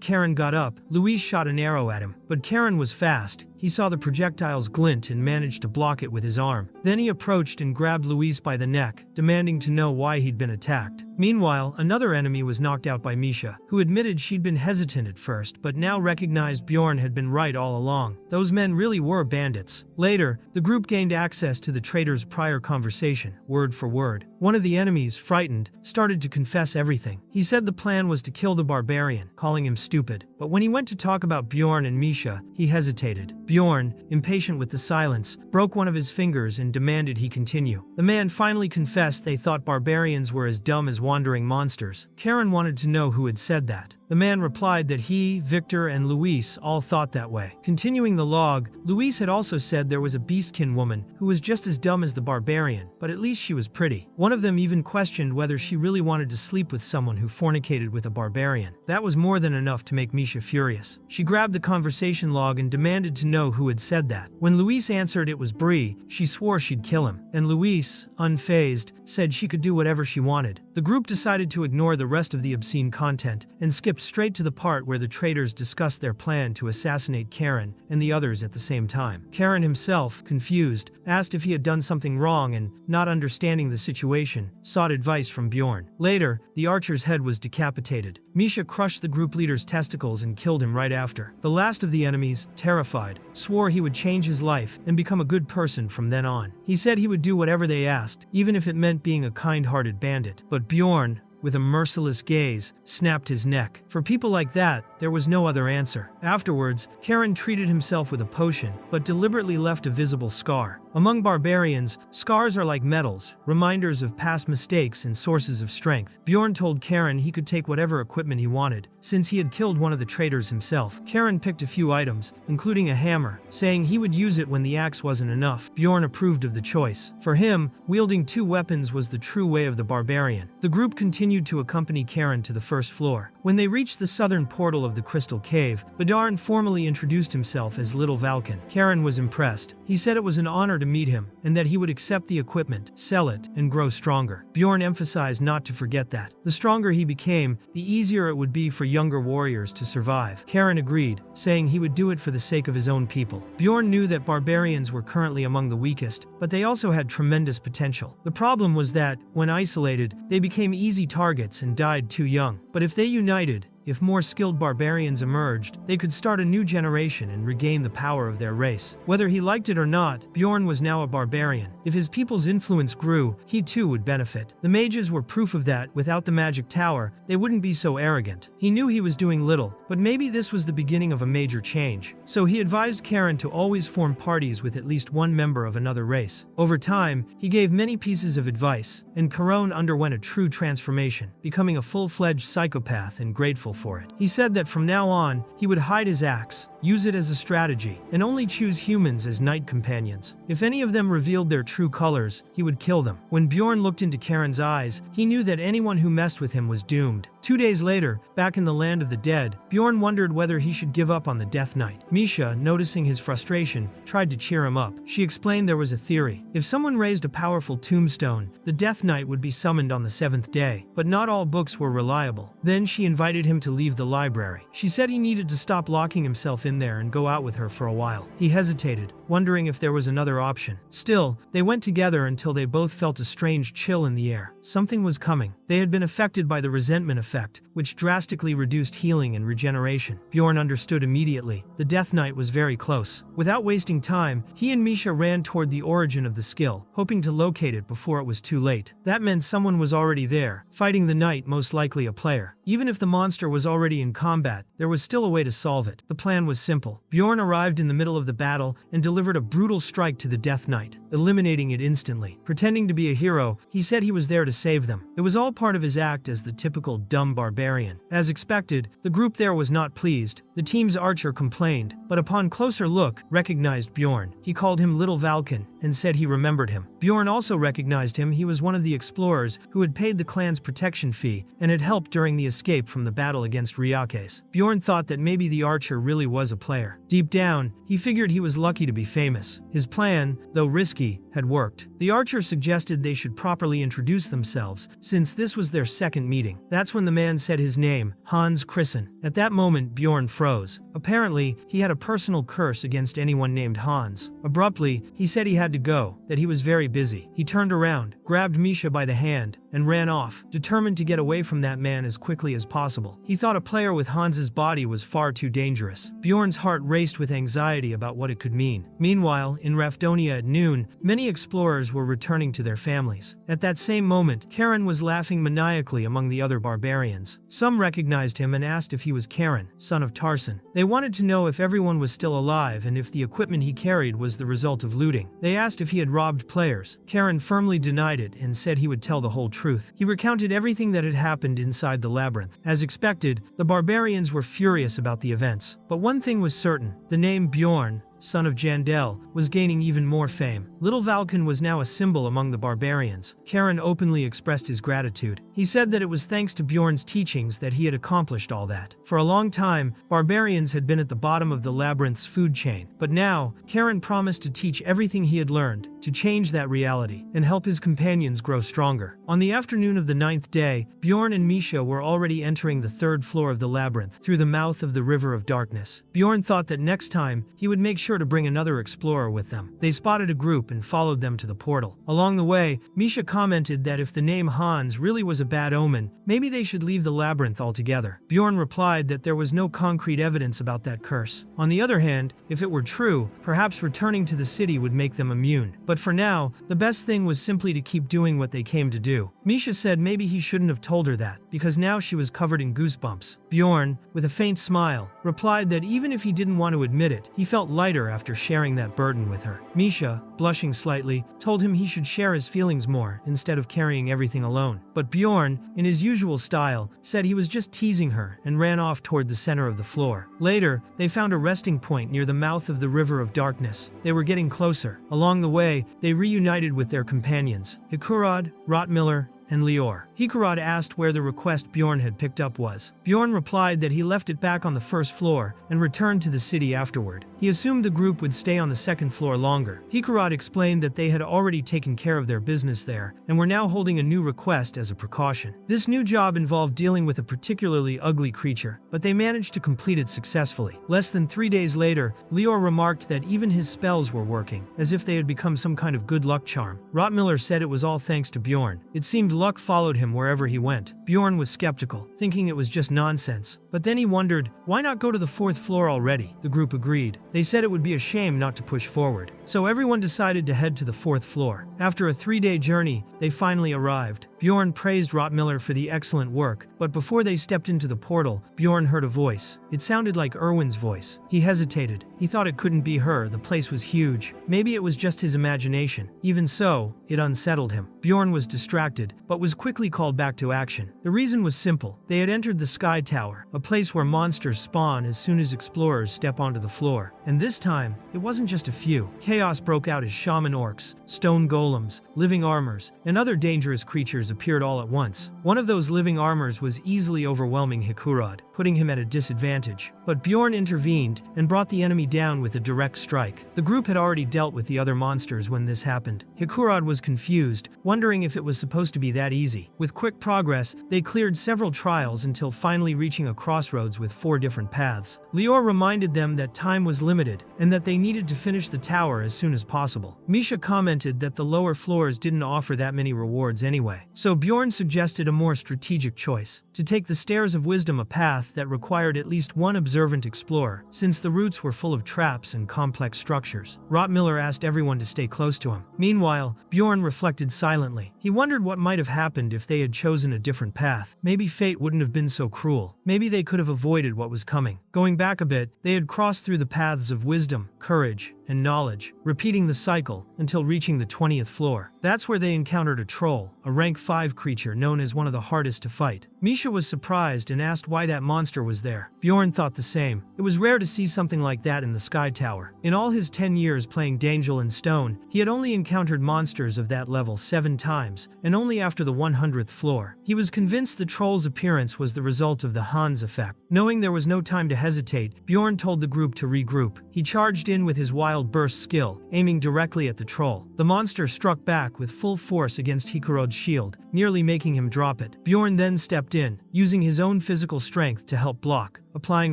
Karen got up, Louise shot an arrow at him, but Karen was fast. He saw the projectiles glint and managed to block it with his arm. Then he approached and grabbed Louise by the neck, demanding to know why he'd been attacked. Meanwhile, another enemy was knocked out by Misha, who admitted she'd been hesitant at first but now recognized Bjorn had been right all along. Those men really were bandits. Later, the group gained access to the traitor's prior conversation, word for word. One of the enemies, frightened, started to confess everything. He said the plan was to kill the barbarian, calling him stupid. But when he went to talk about Bjorn and Misha, he hesitated. Bjorn, impatient with the silence, broke one of his fingers and demanded he continue. The man finally confessed they thought barbarians were as dumb as wandering monsters. Karen wanted to know who had said that. The man replied that he, Victor, and Luis all thought that way. Continuing the log, Luis had also said there was a beastkin woman who was just as dumb as the barbarian, but at least she was pretty. One of them even questioned whether she really wanted to sleep with someone who fornicated with a barbarian. That was more than enough to make Misha furious. She grabbed the conversation log and demanded to know who had said that. When Luis answered it was Bree, she swore she'd kill him. And Luis, unfazed, said she could do whatever she wanted. The group decided to ignore the rest of the obscene content and skip straight to the part where the traitors discussed their plan to assassinate Karen and the others at the same time. Karen himself, confused, asked if he had done something wrong and, not understanding the situation, sought advice from Bjorn. Later, the archer's head was decapitated. Misha crushed the group leader's testicles and killed him right after. The last of the enemies, terrified, swore he would change his life and become a good person from then on. He said he would do whatever they asked, even if it meant being a kind-hearted bandit. But Bjorn, with a merciless gaze, snapped his neck. For people like that, there was no other answer. Afterwards, Karen treated himself with a potion, but deliberately left a visible scar. Among barbarians, scars are like medals, reminders of past mistakes and sources of strength. Bjorn told Karen he could take whatever equipment he wanted, since he had killed one of the traitors himself. Karen picked a few items, including a hammer, saying he would use it when the axe wasn't enough. Bjorn approved of the choice. For him, wielding two weapons was the true way of the barbarian. The group continued to accompany Karen to the first floor. When they reached the southern portal of the Crystal Cave, Badarn formally introduced himself as Little Valken. Karen was impressed. He said it was an honor to meet him, and that he would accept the equipment, sell it, and grow stronger. Bjorn emphasized not to forget that. The stronger he became, the easier it would be for younger warriors to survive. Karen agreed, saying he would do it for the sake of his own people. Bjorn knew that barbarians were currently among the weakest, but they also had tremendous potential. The problem was that, when isolated, they became easy targets and died too young. But if they united, if more skilled barbarians emerged, they could start a new generation and regain the power of their race. Whether he liked it or not, Bjorn was now a barbarian. If his people's influence grew, he too would benefit. The mages were proof of that. Without the magic tower, they wouldn't be so arrogant. He knew he was doing little, but maybe this was the beginning of a major change. So he advised Karen to always form parties with at least one member of another race. Over time, he gave many pieces of advice, and Caron underwent a true transformation, becoming a full-fledged psychopath and grateful for it. He said that from now on, he would hide his axe, use it as a strategy, and only choose humans as night companions. If any of them revealed their true colors, he would kill them. When Bjorn looked into Karen's eyes, he knew that anyone who messed with him was doomed. 2 days later, back in the land of the dead, Bjorn wondered whether he should give up on the Death Knight. Misha, noticing his frustration, tried to cheer him up. She explained there was a theory. If someone raised a powerful tombstone, the Death Knight would be summoned on the 7th day. But not all books were reliable. Then she invited him to leave the library. She said he needed to stop locking himself in there and go out with her for a while. He hesitated, wondering if there was another option. Still, they went together until they both felt a strange chill in the air. Something was coming. They had been affected by the resentment effect, which drastically reduced healing and regeneration. Bjorn understood immediately. The Death Knight was very close. Without wasting time, he and Misha ran toward the origin of the skill, hoping to locate it before it was too late. That meant someone was already there, fighting the knight, most likely a player. Even if the monster was already in combat, there was still a way to solve it. The plan was simple. Bjorn arrived in the middle of the battle and delivered a brutal strike to the Death Knight, eliminating it instantly. Pretending to be a hero, he said he was there to save them. It was all part of his act as the typical dumb barbarian. As expected, the group there was not pleased. The team's archer complained, but upon closer look, recognized Bjorn. He called him Little Valken and said he remembered him. Bjorn also recognized him. He was one of the explorers who had paid the clan's protection fee and had helped during the escape from the battle against Reincarnates. Bjorn thought that maybe the archer really was a player. Deep down, he figured he was lucky to be famous. His plan, though risky, had worked. The archer suggested they should properly introduce themselves, since this was their second meeting. That's when the man said his name, Hans Christen. At that moment, Bjorn froze. Apparently, he had a personal curse against anyone named Hans. Abruptly, he said he had had to go, that he was very busy. He turned around, grabbed Misha by the hand, and ran off, determined to get away from that man as quickly as possible. He thought a player with Hans's body was far too dangerous. Bjorn's heart raced with anxiety about what it could mean. Meanwhile, in Rafdonia at noon, many explorers were returning to their families. At that same moment, Karen was laughing maniacally among the other barbarians. Some recognized him and asked if he was Karen, son of Tarsan. They wanted to know if everyone was still alive and if the equipment he carried was the result of looting. They asked if he had robbed players. Karen firmly denied it and said he would tell the whole truth. He recounted everything that had happened inside the labyrinth. As expected, the barbarians were furious about the events. But one thing was certain: the name Bjorn, son of Jandel, was gaining even more fame. Little Valken was now a symbol among the barbarians. Karen openly expressed his gratitude. He said that it was thanks to Bjorn's teachings that he had accomplished all that. For a long time, barbarians had been at the bottom of the labyrinth's food chain. But now, Karen promised to teach everything he had learned, to change that reality, and help his companions grow stronger. On the afternoon of the 9th day, Bjorn and Misha were already entering the 3rd floor of the labyrinth, through the mouth of the River of Darkness. Bjorn thought that next time, he would make sure to bring another explorer with them. They spotted a group and followed them to the portal. Along the way, Misha commented that if the name Hans really was a bad omen, maybe they should leave the labyrinth altogether. Bjorn replied that there was no concrete evidence about that curse. On the other hand, if it were true, perhaps returning to the city would make them immune. But for now, the best thing was simply to keep doing what they came to do. Misha said maybe he shouldn't have told her that, because now she was covered in goosebumps. Bjorn, with a faint smile, replied that even if he didn't want to admit it, he felt lighter after sharing that burden with her. Misha, blushing slightly, told him he should share his feelings more instead of carrying everything alone. But Bjorn, in his usual style, said he was just teasing her and ran off toward the center of the floor. Later, they found a resting point near the mouth of the River of Darkness. They were getting closer. Along the way, they reunited with their companions, Hikurad, Rotmiller, and Lior. Hikurad asked where the request Bjorn had picked up was. Bjorn replied that he left it back on the 1st floor and returned to the city afterward. He assumed the group would stay on the 2nd floor longer. Hikurad explained that they had already taken care of their business there and were now holding a new request as a precaution. This new job involved dealing with a particularly ugly creature, but they managed to complete it successfully. Less than 3 days later, Lior remarked that even his spells were working, as if they had become some kind of good luck charm. Rotmiller said it was all thanks to Bjorn. It seemed luck followed him wherever he went. Bjorn was skeptical, thinking it was just nonsense. But then he wondered, why not go to the 4th floor already? The group agreed. They said it would be a shame not to push forward. So everyone decided to head to the 4th floor. After a 3-day journey, they finally arrived. Bjorn praised Rotmiller for the excellent work, but before they stepped into the portal, Bjorn heard a voice. It sounded like Erwin's voice. He hesitated. He thought it couldn't be her. The place was huge. Maybe it was just his imagination. Even so, it unsettled him. Bjorn was distracted, but was quickly called back to action. The reason was simple. They had entered the Sky Tower, a place where monsters spawn as soon as explorers step onto the floor. And this time, it wasn't just a few. Chaos broke out as shaman orcs, stone golems, living armors, and other dangerous creatures appeared all at once. One of those living armors was easily overwhelming Hikurad, putting him at a disadvantage. But Bjorn intervened and brought the enemy down with a direct strike. The group had already dealt with the other monsters when this happened. Hikurad was confused, wondering if it was supposed to be that easy. With quick progress, they cleared several trials until finally reaching a crossroads with 4 different paths. Lior reminded them that time was limited and that they needed to finish the tower as soon as possible. Misha commented that the lower floors didn't offer that many rewards anyway. So Bjorn suggested a more strategic choice: to take the Stairs of Wisdom, a path that required at least one observant explorer, since the routes were full of traps and complex structures. Rotmiller asked everyone to stay close to him. Meanwhile, Bjorn reflected silently. He wondered what might have happened if they had chosen a different path. Maybe fate wouldn't have been so cruel. Maybe they could have avoided what was coming. Going back a bit, they had crossed through the paths of wisdom, courage, and knowledge, repeating the cycle until reaching the 20th floor. That's where they encountered a troll, a rank 5 creature known as one of the hardest to fight. Misha was surprised and asked why that monster was there. Bjorn thought the same. It was rare to see something like that in the Sky Tower. In all his 10 years playing Dangel and Stone, he had only encountered monsters of that level 7 times, and only after the 100th floor. He was convinced the troll's appearance was the result of the Hans effect. Knowing there was no time to hesitate, Bjorn told the group to regroup. He charged in with his wild burst skill, aiming directly at the troll. The monster struck back with full force against Hikurod's shield, nearly making him drop it. Bjorn then stepped in, using his own physical strength to help block. applying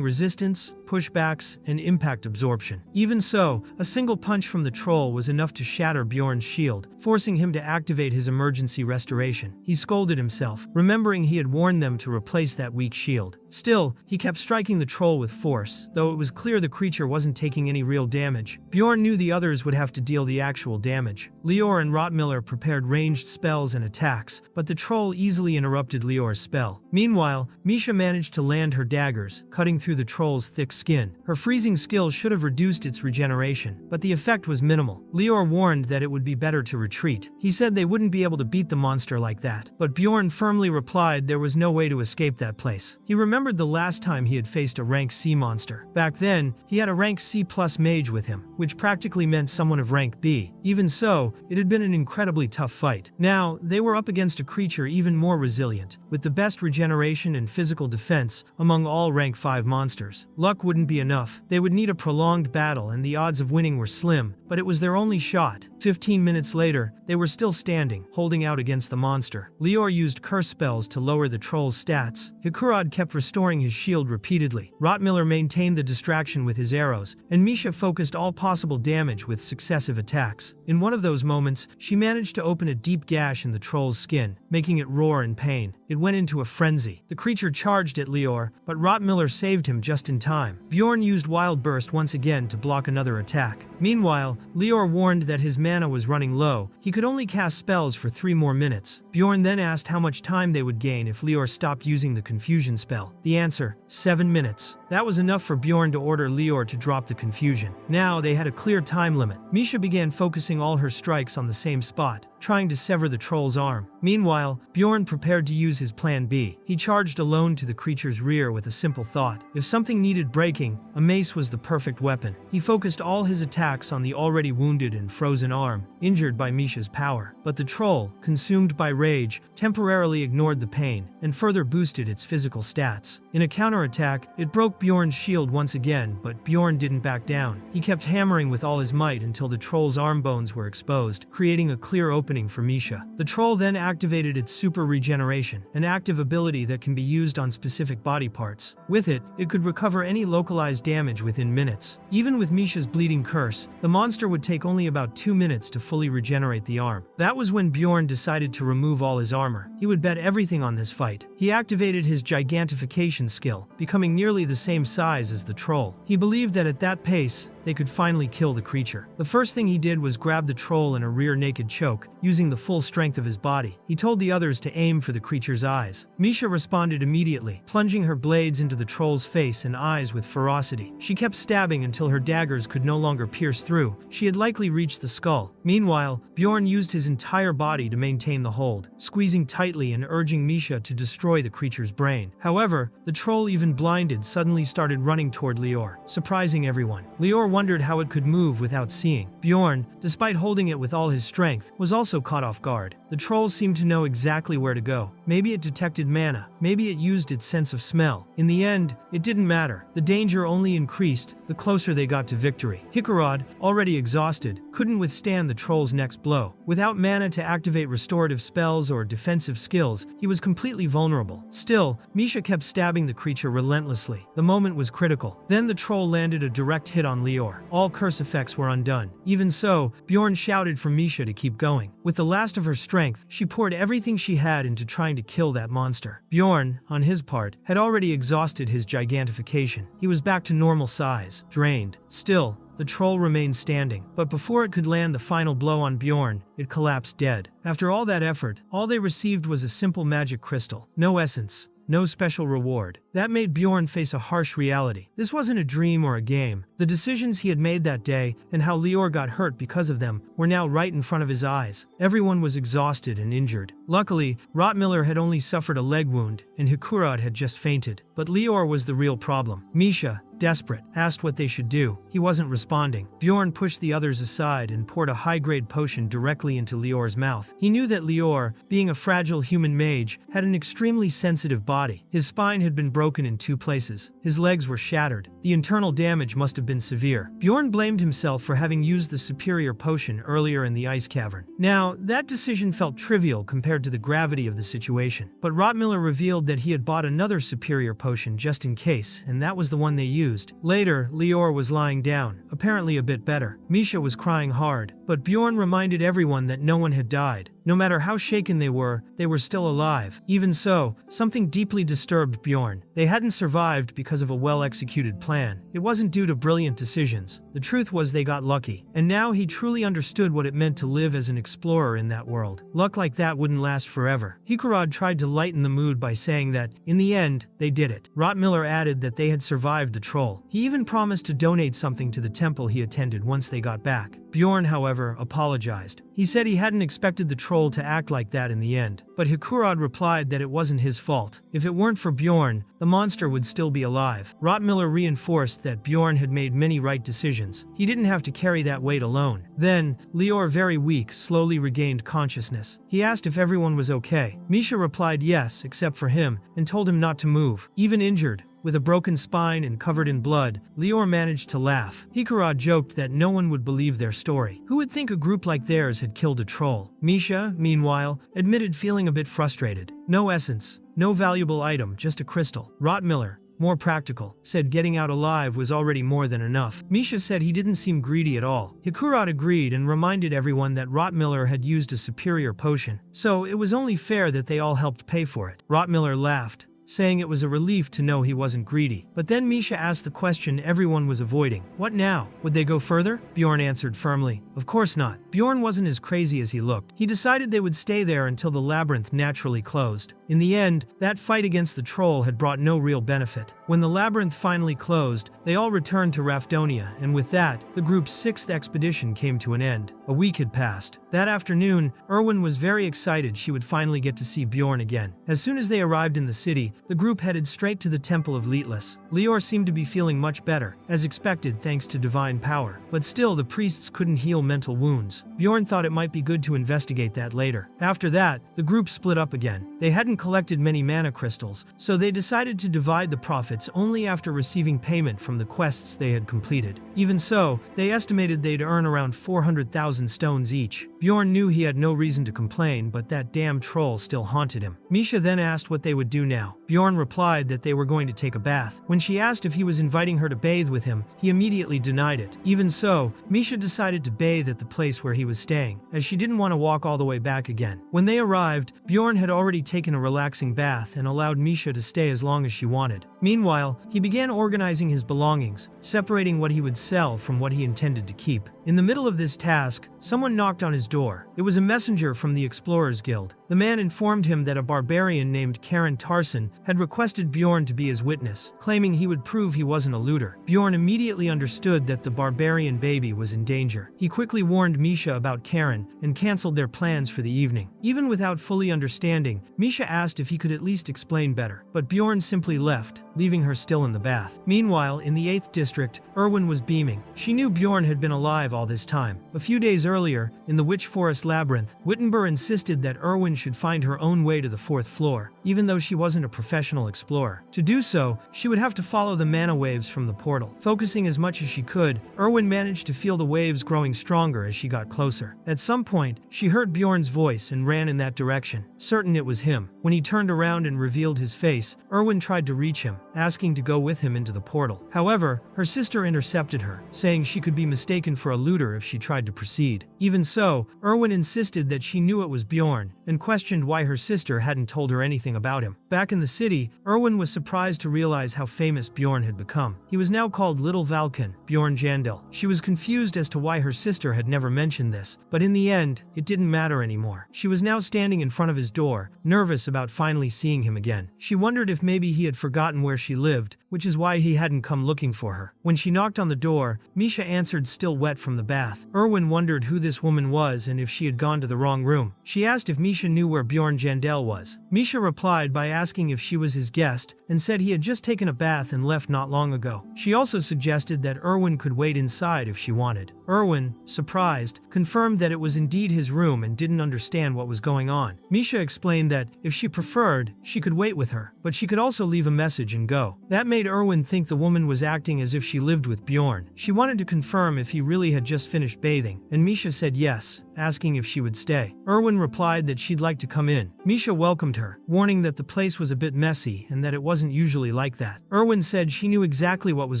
resistance, pushbacks, and impact absorption. Even so, a single punch from the troll was enough to shatter Bjorn's shield, forcing him to activate his emergency restoration. He scolded himself, remembering he had warned them to replace that weak shield. Still, he kept striking the troll with force, though it was clear the creature wasn't taking any real damage. Bjorn knew the others would have to deal the actual damage. Lior and Rotmiller prepared ranged spells and attacks, but the troll easily interrupted Lior's spell. Meanwhile, Misha managed to land her daggers, cutting through the troll's thick skin. Her freezing skill should have reduced its regeneration, but the effect was minimal. Lior warned that it would be better to retreat. He said they wouldn't be able to beat the monster like that, but Bjorn firmly replied there was no way to escape that place. He remembered the last time he had faced a rank C monster. Back then, he had a rank C+ mage with him, which practically meant someone of rank B. Even so, it had been an incredibly tough fight. Now, they were up against a creature even more resilient, with the best regeneration and physical defense among all rank 5 monsters. Luck wouldn't be enough. They would need a prolonged battle, and the odds of winning were slim, but it was their only shot. 15 minutes later, they were still standing, holding out against the monster. Lior used curse spells to lower the troll's stats. Hikurad kept restoring his shield repeatedly. Rotmiller maintained the distraction with his arrows, and Misha focused all possible damage with successive attacks. In one of those moments, she managed to open a deep gash in the troll's skin, making it roar in pain. It went into a frenzy. The creature charged at Lior, but Rotmiller saved him just in time. Bjorn used Wild Burst once again to block another attack. Meanwhile, Lior warned that his mana was running low. He could only cast spells for 3 more minutes. Bjorn then asked how much time they would gain if Lior stopped using the confusion spell. The answer, 7 minutes. That was enough for Bjorn to order Lior to drop the confusion. Now they had a clear time limit. Misha began focusing all her strikes on the same spot, trying to sever the troll's arm. Meanwhile, Bjorn prepared to use his plan B. He charged alone to the creature's rear with a simple thought. If something needed breaking, a mace was the perfect weapon. He focused all his attacks on the already wounded and frozen arm, injured by Misha's power. But the troll, consumed by rage, temporarily ignored the pain, and further boosted its physical stats. In a counterattack, it broke Bjorn's shield once again, but Bjorn didn't back down. He kept hammering with all his might until the troll's arm bones were exposed, creating a clear opening for Misha. The troll then activated its super regeneration, an active ability that can be used on specific body parts. With it, it could recover any localized damage within minutes. Even with Misha's bleeding curse, the monster would take only about 2 minutes to fully regenerate the arm. That was when Bjorn decided to remove all his armor. He would bet everything on this fight. He activated his gigantification skill, becoming nearly the same size as the troll. He believed that at that pace, they could finally kill the creature. The first thing he did was grab the troll in a rear naked choke, using the full strength of his body. He told the others to aim for the creature's eyes. Misha responded immediately, plunging her blades into the troll's face and eyes with ferocity. She kept stabbing until her daggers could no longer pierce through. She had likely reached the skull. Meanwhile, Bjorn used his entire body to maintain the hold, squeezing tightly and urging Misha to destroy the creature's brain. However, the troll, even blinded, suddenly started running toward Lior, surprising everyone. Lior wondered how it could move without seeing. Bjorn, despite holding it with all his strength, was also caught off guard. The troll seemed to know exactly where to go. Maybe it detected mana, maybe it used its sense of smell. In the end, it didn't matter. The danger only increased the closer they got to victory. Hikurad, already exhausted, couldn't withstand the troll's next blow. Without mana to activate restorative spells or defensive skills, he was completely vulnerable. Still, Misha kept stabbing the creature relentlessly. The moment was critical. Then the troll landed a direct hit on Lior. All curse effects were undone. Even so, Bjorn shouted for Misha to keep going. With the last of her strength, she poured everything she had into trying to kill that monster. Bjorn, on his part, had already exhausted his gigantification. He was back to normal size, drained. Still, the troll remained standing, but before it could land the final blow on Bjorn, it collapsed dead. After all that effort, all they received was a simple magic crystal. No essence, no special reward. That made Bjorn face a harsh reality. This wasn't a dream or a game. The decisions he had made that day, and how Lior got hurt because of them, were now right in front of his eyes. Everyone was exhausted and injured. Luckily, Rotmiller had only suffered a leg wound, and Hikurad had just fainted. But Lior was the real problem. Misha, desperate, asked what they should do. He wasn't responding. Bjorn pushed the others aside and poured a high-grade potion directly into Lior's mouth. He knew that Lior, being a fragile human mage, had an extremely sensitive body. His spine had been broken broken in 2 places. His legs were shattered. The internal damage must have been severe. Bjorn blamed himself for having used the superior potion earlier in the ice cavern. Now, that decision felt trivial compared to the gravity of the situation. But Rottmiller revealed that he had bought another superior potion just in case, and that was the one they used. Later, Lior was lying down, apparently a bit better. Misha was crying hard, but Bjorn reminded everyone that no one had died. No matter how shaken they were still alive. Even so, something deeply disturbed Bjorn. They hadn't survived because of a well-executed plan. It wasn't due to brilliant decisions. The truth was they got lucky. And now he truly understood what it meant to live as an explorer in that world. Luck like that wouldn't last forever. Hikurad tried to lighten the mood by saying that, in the end, they did it. Rottmiller added that they had survived the troll. He even promised to donate something to the temple he attended once they got back. Bjorn, however, apologized. He said he hadn't expected the troll to act like that in the end, but Hikurad replied that it wasn't his fault. If it weren't for Bjorn, the monster would still be alive. Rottmiller reinforced that Bjorn had made many right decisions. He didn't have to carry that weight alone. Then, Lior, very weak, slowly regained consciousness. He asked if everyone was okay. Misha replied yes, except for him, and told him not to move. Even injured, with a broken spine and covered in blood, Lior managed to laugh. Hikurad joked that no one would believe their story. Who would think a group like theirs had killed a troll? Misha, meanwhile, admitted feeling a bit frustrated. No essence, no valuable item, just a crystal. Rottmiller, more practical, said getting out alive was already more than enough. Misha said he didn't seem greedy at all. Hikurad agreed and reminded everyone that Rottmiller had used a superior potion, so it was only fair that they all helped pay for it. Rottmiller laughed, saying it was a relief to know he wasn't greedy. But then Misha asked the question everyone was avoiding. What now? Would they go further? Bjorn answered firmly, of course not. Bjorn wasn't as crazy as he looked. He decided they would stay there until the labyrinth naturally closed. In the end, that fight against the troll had brought no real benefit. When the labyrinth finally closed, they all returned to Rafdonia, and with that, the group's 6th expedition came to an end. A week had passed. That afternoon, Erwin was very excited she would finally get to see Bjorn again. As soon as they arrived in the city, the group headed straight to the Temple of Leetless. Lior seemed to be feeling much better, as expected thanks to divine power. But still, the priests couldn't heal mental wounds. Bjorn thought it might be good to investigate that later. After that, the group split up again. They hadn't collected many mana crystals, so they decided to divide the profits only after receiving payment from the quests they had completed. Even so, they estimated they'd earn around 400,000 stones each. Bjorn knew he had no reason to complain, but that damn troll still haunted him. Misha then asked what they would do now. Bjorn replied that they were going to take a bath. When she asked if he was inviting her to bathe with him, he immediately denied it. Even so, Misha decided to bathe at the place where he was staying, as she didn't want to walk all the way back again. When they arrived, Bjorn had already taken a relaxing bath and allowed Misha to stay as long as she wanted. Meanwhile, he began organizing his belongings, separating what he would sell from what he intended to keep. In the middle of this task, someone knocked on his door. It was a messenger from the Explorers Guild. The man informed him that a barbarian named Karen Tarson had requested Bjorn to be his witness, claiming he would prove he wasn't a looter. Bjorn immediately understood that the barbarian baby was in danger. He quickly warned Misha about Karen and canceled their plans for the evening. Even without fully understanding, Misha asked if he could at least explain better, but Bjorn simply left, leaving her still in the bath. Meanwhile, in the 8th district, Erwin was beaming. She knew Bjorn had been alive all this time. A few days earlier, in the Witch Forest Labyrinth, Wittenberg insisted that Erwin should find her own way to the 4th floor, even though she wasn't a professional explorer. To do so, she would have to follow the mana waves from the portal. Focusing as much as she could, Erwin managed to feel the waves growing stronger as she got closer. At some point, she heard Bjorn's voice and ran in that direction, certain it was him. When he turned around and revealed his face, Erwin tried to reach him, asking to go with him into the portal. However, her sister intercepted her, saying she could be mistaken for a looter if she tried to proceed. Even so, Erwin insisted that she knew it was Bjorn, and questioned why her sister hadn't told her anything about him. Back in the city, Erwin was surprised to realize how famous Bjorn had become. He was now called Little Valken, Bjorn Jandel. She was confused as to why her sister had never mentioned this, but in the end, it didn't matter anymore. She was now standing in front of his door, nervous about finally seeing him again. She wondered if maybe he had forgotten where she lived, which is why he hadn't come looking for her. When she knocked on the door, Misha answered, still wet from the bath. Erwin wondered who this woman was and if she had gone to the wrong room. She asked if Misha knew where Bjorn Jandel was. Misha replied by asking if she was his guest and said he had just taken a bath and left not long ago. She also suggested that Erwin could wait inside if she wanted. Erwin, surprised, confirmed that it was indeed his room and didn't understand what was going on. Misha explained that, if she preferred, she could wait with her, but she could also leave a message and go. That made Erwin think the woman was acting as if she lived with Bjorn. She wanted to confirm if he really had just finished bathing, and Misha said yes, asking if she would stay. Erwin replied that she'd like to come in. Misha welcomed her, warning that the place was a bit messy and that it wasn't usually like that. Erwin said she knew exactly what was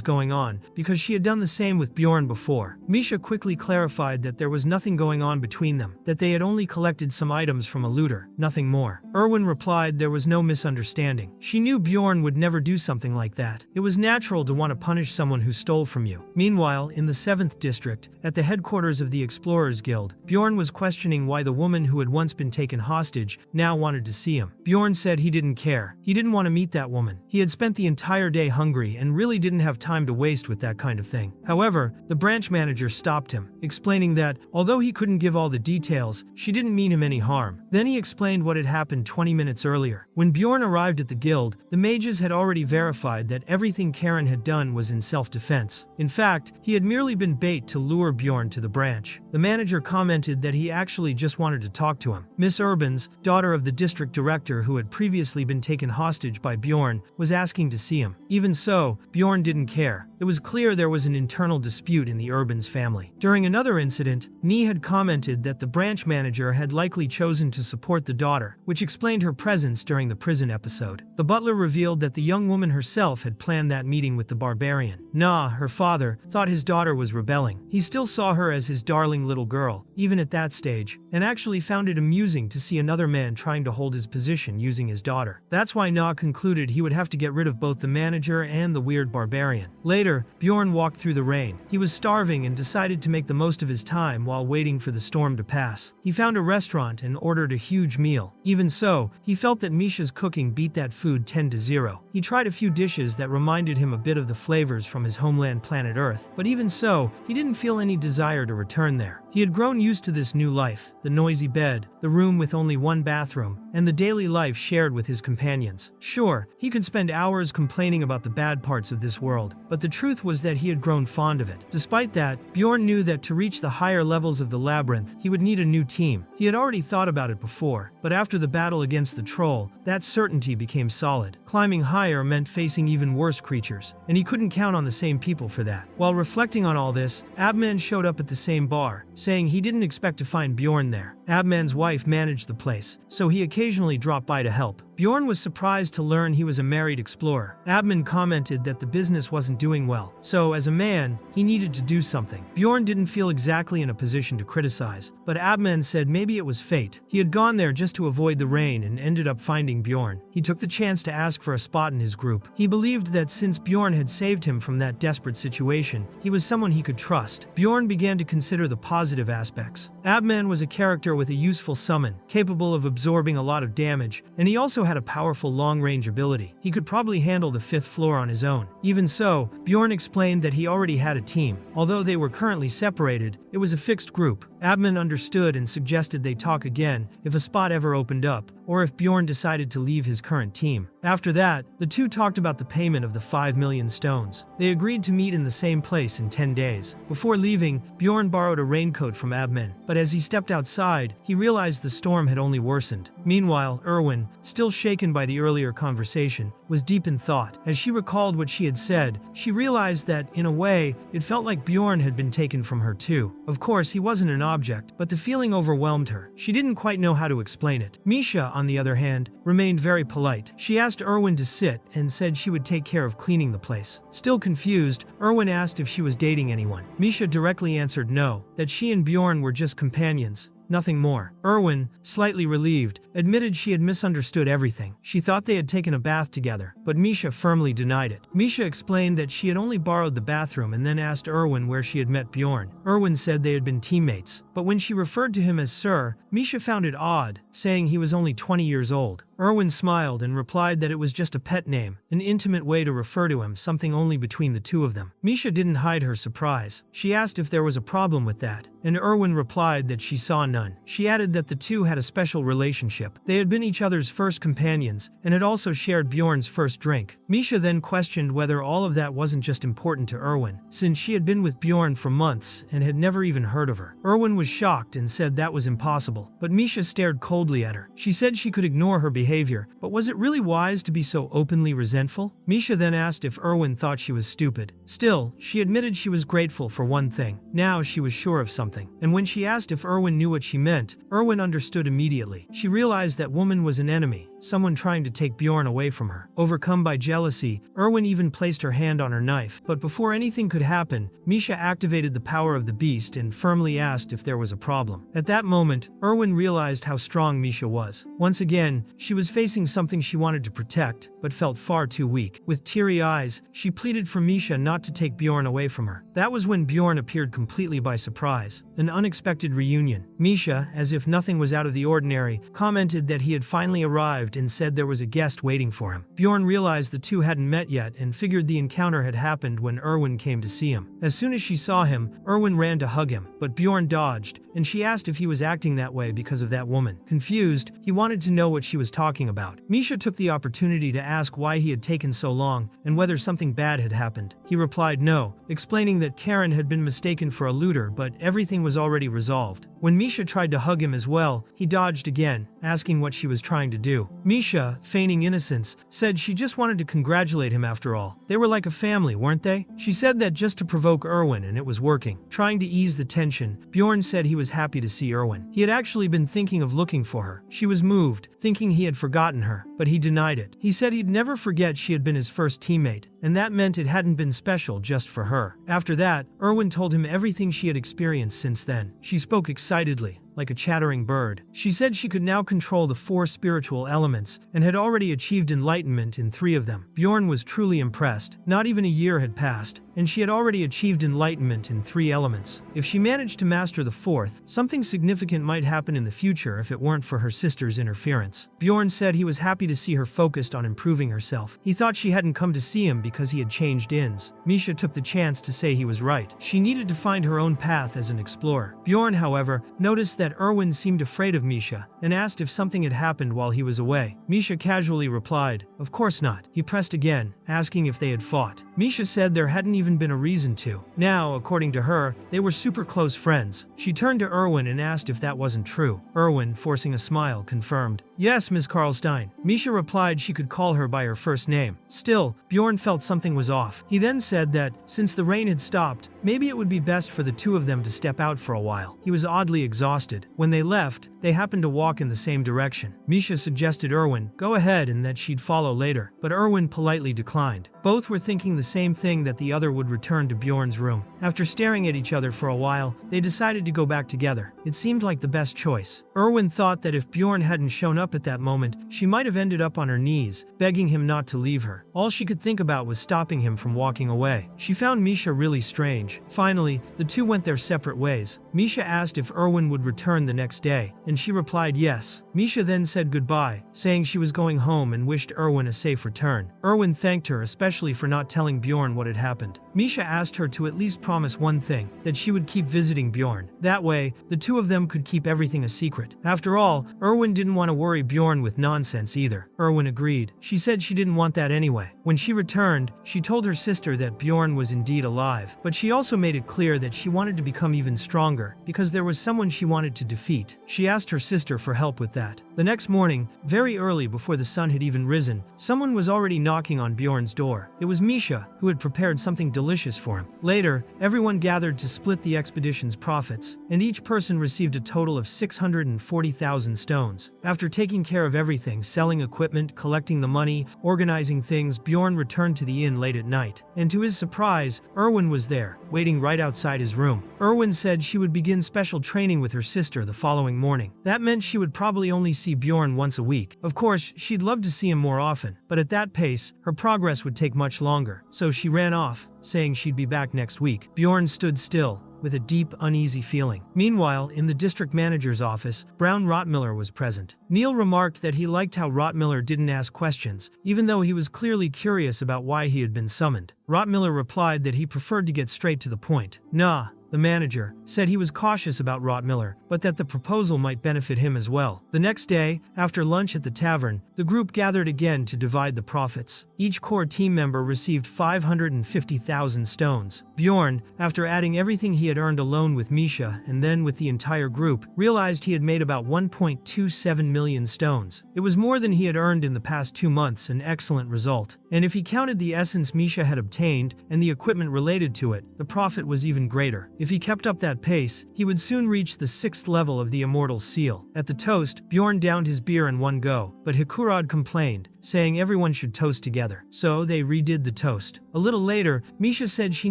going on because she had done the same with Bjorn before. Misha quickly clarified that there was nothing going on between them, that they had only collected some items from a looter, nothing more. Erwin replied there was no misunderstanding. She knew Bjorn would never do something like that. It was natural to want to punish someone who stole from you. Meanwhile, in the 7th district, at the headquarters of the Explorers Guild, Bjorn was questioning why the woman who had once been taken hostage now wanted to see him. Bjorn said he didn't care. He didn't want to meet that woman. He had spent the entire day hungry and really didn't have time to waste with that kind of thing. However, the branch manager stopped him, explaining that, although he couldn't give all the details, she didn't mean him any harm. Then he explained what had happened 20 minutes earlier. When Bjorn arrived at the guild, the mages had already verified that everything Karen had done was in self-defense. In fact, he had merely been bait to lure Bjorn to the branch. The manager commented that he actually just wanted to talk to him. Miss Urbans, daughter of the district director who had previously been taken hostage by Bjorn, was asking to see him. Even so, Bjorn didn't care. It was clear there was an internal dispute in the Urbans family. During another incident, Nee had commented that the branch manager had likely chosen to support the daughter, which explained her presence during the prison episode. The butler revealed that the young woman herself had planned that meeting with the barbarian. Na, her father, thought his daughter was rebelling. He still saw her as his darling little girl, even at that stage, and actually found it amusing to see another man trying to hold his position using his daughter. That's why Na concluded he would have to get rid of both the manager and the weird barbarian. Later, Bjorn walked through the rain. He was starving and decided to make the most of his time while waiting for the storm to pass. He found a restaurant and ordered a huge meal. Even so, he felt that Misha's cooking beat that food 10-0. He tried a few dishes that reminded him a bit of the flavors from his homeland planet Earth, but even so, he didn't feel any desire to return there. He had grown used to this new life, the noisy bed, the room with only one bathroom, and the daily life shared with his companions. Sure, he could spend hours complaining about the bad parts of this world, but the truth was that he had grown fond of it. Despite that, Bjorn knew that to reach the higher levels of the labyrinth, he would need a new team. He had already thought about it before, but after the battle against the troll, that certainty became solid. Climbing higher meant facing even worse creatures, and he couldn't count on the same people for that. While reflecting on all this, Abman showed up at the same bar, saying he didn't expect to find Bjorn there. Abman's wife managed the place, so he occasionally dropped by to help. Bjorn was surprised to learn he was a married explorer. Abman commented that the business wasn't doing well, so as a man, he needed to do something. Bjorn didn't feel exactly in a position to criticize, but Abman said maybe it was fate. He had gone there just to avoid the rain and ended up finding Bjorn. He took the chance to ask for a spot in his group. He believed that since Bjorn had saved him from that desperate situation, he was someone he could trust. Bjorn began to consider the positive aspects. Abman was a character with a useful summon, capable of absorbing a lot of damage, and he also had a powerful long-range ability. He could probably handle the 5th floor on his own. Even so, Bjorn explained that he already had a team. Although they were currently separated, it was a fixed group. Abman understood and suggested they talk again if a spot ever opened up, or if Bjorn decided to leave his current team. After that, the two talked about the payment of the 5 million stones. They agreed to meet in the same place in 10 days. Before leaving, Bjorn borrowed a raincoat from Abman, but as he stepped outside, he realized the storm had only worsened. Meanwhile, Erwin, still shaken by the earlier conversation, was deep in thought. As she recalled what she had said, she realized that, in a way, it felt like Bjorn had been taken from her too. Of course, he wasn't an object, but the feeling overwhelmed her. She didn't quite know how to explain it. Misha, on the other hand, remained very polite. She asked Erwin to sit and said she would take care of cleaning the place. Still confused, Erwin asked if she was dating anyone. Misha directly answered no, that she and Bjorn were just companions. Nothing more. Erwin, slightly relieved, admitted she had misunderstood everything. She thought they had taken a bath together, but Misha firmly denied it. Misha explained that she had only borrowed the bathroom and then asked Erwin where she had met Bjorn. Erwin said they had been teammates, but when she referred to him as Sir, Misha found it odd, saying he was only 20 years old. Erwin smiled and replied that it was just a pet name, an intimate way to refer to him, something only between the two of them. Misha didn't hide her surprise. She asked if there was a problem with that, and Erwin replied that she saw none. She added that the two had a special relationship. They had been each other's first companions, and had also shared Bjorn's first drink. Misha then questioned whether all of that wasn't just important to Erwin, since she had been with Bjorn for months and had never even heard of her. Erwin was shocked and said that was impossible, but Misha stared coldly at her. She said she could ignore her behavior, but was it really wise to be so openly resentful? Misha then asked if Erwin thought she was stupid. Still, she admitted she was grateful for one thing. Now she was sure of something. And when she asked if Erwin knew what she meant, Erwin understood immediately. She realized that woman was an enemy, someone trying to take Bjorn away from her. Overcome by jealousy, Erwin even placed her hand on her knife. But before anything could happen, Misha activated the power of the beast and firmly asked if there was a problem. At that moment, Erwin realized how strong Misha was. Once again, she was facing something she wanted to protect, but felt far too weak. With teary eyes, she pleaded for Misha not to take Bjorn away from her. That was when Bjorn appeared completely by surprise. An unexpected reunion. Misha, as if nothing was out of the ordinary, commented that he had finally arrived and said there was a guest waiting for him. Bjorn realized the two hadn't met yet and figured the encounter had happened when Erwin came to see him. As soon as she saw him, Erwin ran to hug him, but Bjorn dodged, and she asked if he was acting that way because of that woman. Confused, he wanted to know what she was talking about. Misha took the opportunity to ask why he had taken so long and whether something bad had happened. He replied no, explaining that Karen had been mistaken for a looter, but everything was already resolved. When Misha tried to hug him as well, he dodged again, asking what she was trying to do. Misha, feigning innocence, said she just wanted to congratulate him after all. They were like a family, weren't they? She said that just to provoke Erwin, and it was working. Trying to ease the tension, Bjorn said he was happy to see Erwin. He had actually been thinking of looking for her. She was moved, thinking he had forgotten her, but he denied it. He said he'd never forget she had been his first teammate, and that meant it hadn't been special just for her. After that, Erwin told him everything she had experienced since then. She spoke excitedly, like a chattering bird. She said she could now control the 4 spiritual elements and had already achieved enlightenment in 3 of them. Bjorn was truly impressed. Not even a year had passed, and she had already achieved enlightenment in 3 elements. If she managed to master the 4th, something significant might happen in the future if it weren't for her sister's interference. Bjorn said he was happy to see her focused on improving herself. He thought she hadn't come to see him because he had changed ins. Misha took the chance to say he was right. She needed to find her own path as an explorer. Bjorn, however, noticed that Erwin seemed afraid of Misha and asked if something had happened while he was away. Misha casually replied, "Of course not." He pressed again, asking if they had fought. Misha said there hadn't even been a reason to. Now, according to her, they were super close friends. She turned to Erwin and asked if that wasn't true. Erwin, forcing a smile, confirmed, "Yes, Ms. Karlstein." Misha replied she could call her by her first name. Still, Bjorn felt something was off. He then said that, since the rain had stopped, maybe it would be best for the two of them to step out for a while. He was oddly exhausted. When they left, they happened to walk in the same direction. Misha suggested Erwin go ahead and that she'd follow later, but Erwin politely declined. Both were thinking the same thing, that the other would return to Bjorn's room. After staring at each other for a while, they decided to go back together. It seemed like the best choice. Erwin thought that if Bjorn hadn't shown up at that moment, she might have ended up on her knees, begging him not to leave her. All she could think about was stopping him from walking away. She found Misha really strange. Finally, the two went their separate ways. Misha asked if Erwin would return the next day, and she replied yes. Misha then said goodbye, saying she was going home and wished Erwin a safe return. Erwin thanked her especially for not telling Bjorn what had happened. Misha asked her to at least promise one thing, that she would keep visiting Bjorn. That way, the two of them could keep everything a secret. After all, Erwin didn't want to worry Bjorn with nonsense either. Erwin agreed. She said she didn't want that anyway. When she returned, she told her sister that Bjorn was indeed alive, but she also made it clear that she wanted to become even stronger because there was someone she wanted to defeat. She asked her sister for help with that. The next morning, very early before the sun had even risen, someone was already knocking on Bjorn's door. It was Misha, who had prepared something delicious for him. Later, everyone gathered to split the expedition's profits, and each person received a total of 640,000 stones. After taking care of everything, selling equipment, collecting the money, organizing things, Bjorn returned to the inn late at night. And to his surprise, Erwin was there, waiting right outside his room. Erwin said she would begin special training with her sister the following morning. That meant she would probably only see Bjorn once a week. Of course, she'd love to see him more often, but at that pace, her progress would take much longer. So she ran off, saying she'd be back next week. Bjorn stood still, with a deep, uneasy feeling. Meanwhile, in the district manager's office, Brown Rottmiller was present. Neil remarked that he liked how Rottmiller didn't ask questions, even though he was clearly curious about why he had been summoned. Rottmiller replied that he preferred to get straight to the point. Nah. The manager said he was cautious about Rottmiller, but that the proposal might benefit him as well. The next day, after lunch at the tavern, the group gathered again to divide the profits. Each core team member received 550,000 stones. Bjorn, after adding everything he had earned alone with Misha and then with the entire group, realized he had made about 1.27 million stones. It was more than he had earned in the past 2 months, an excellent result. And if he counted the essence Misha had obtained and the equipment related to it, the profit was even greater. If he kept up that pace, he would soon reach the 6th level of the Immortal Seal. At the toast, Bjorn downed his beer in one go, but Hikurad complained, saying everyone should toast together. So they redid the toast. A little later, Misha said she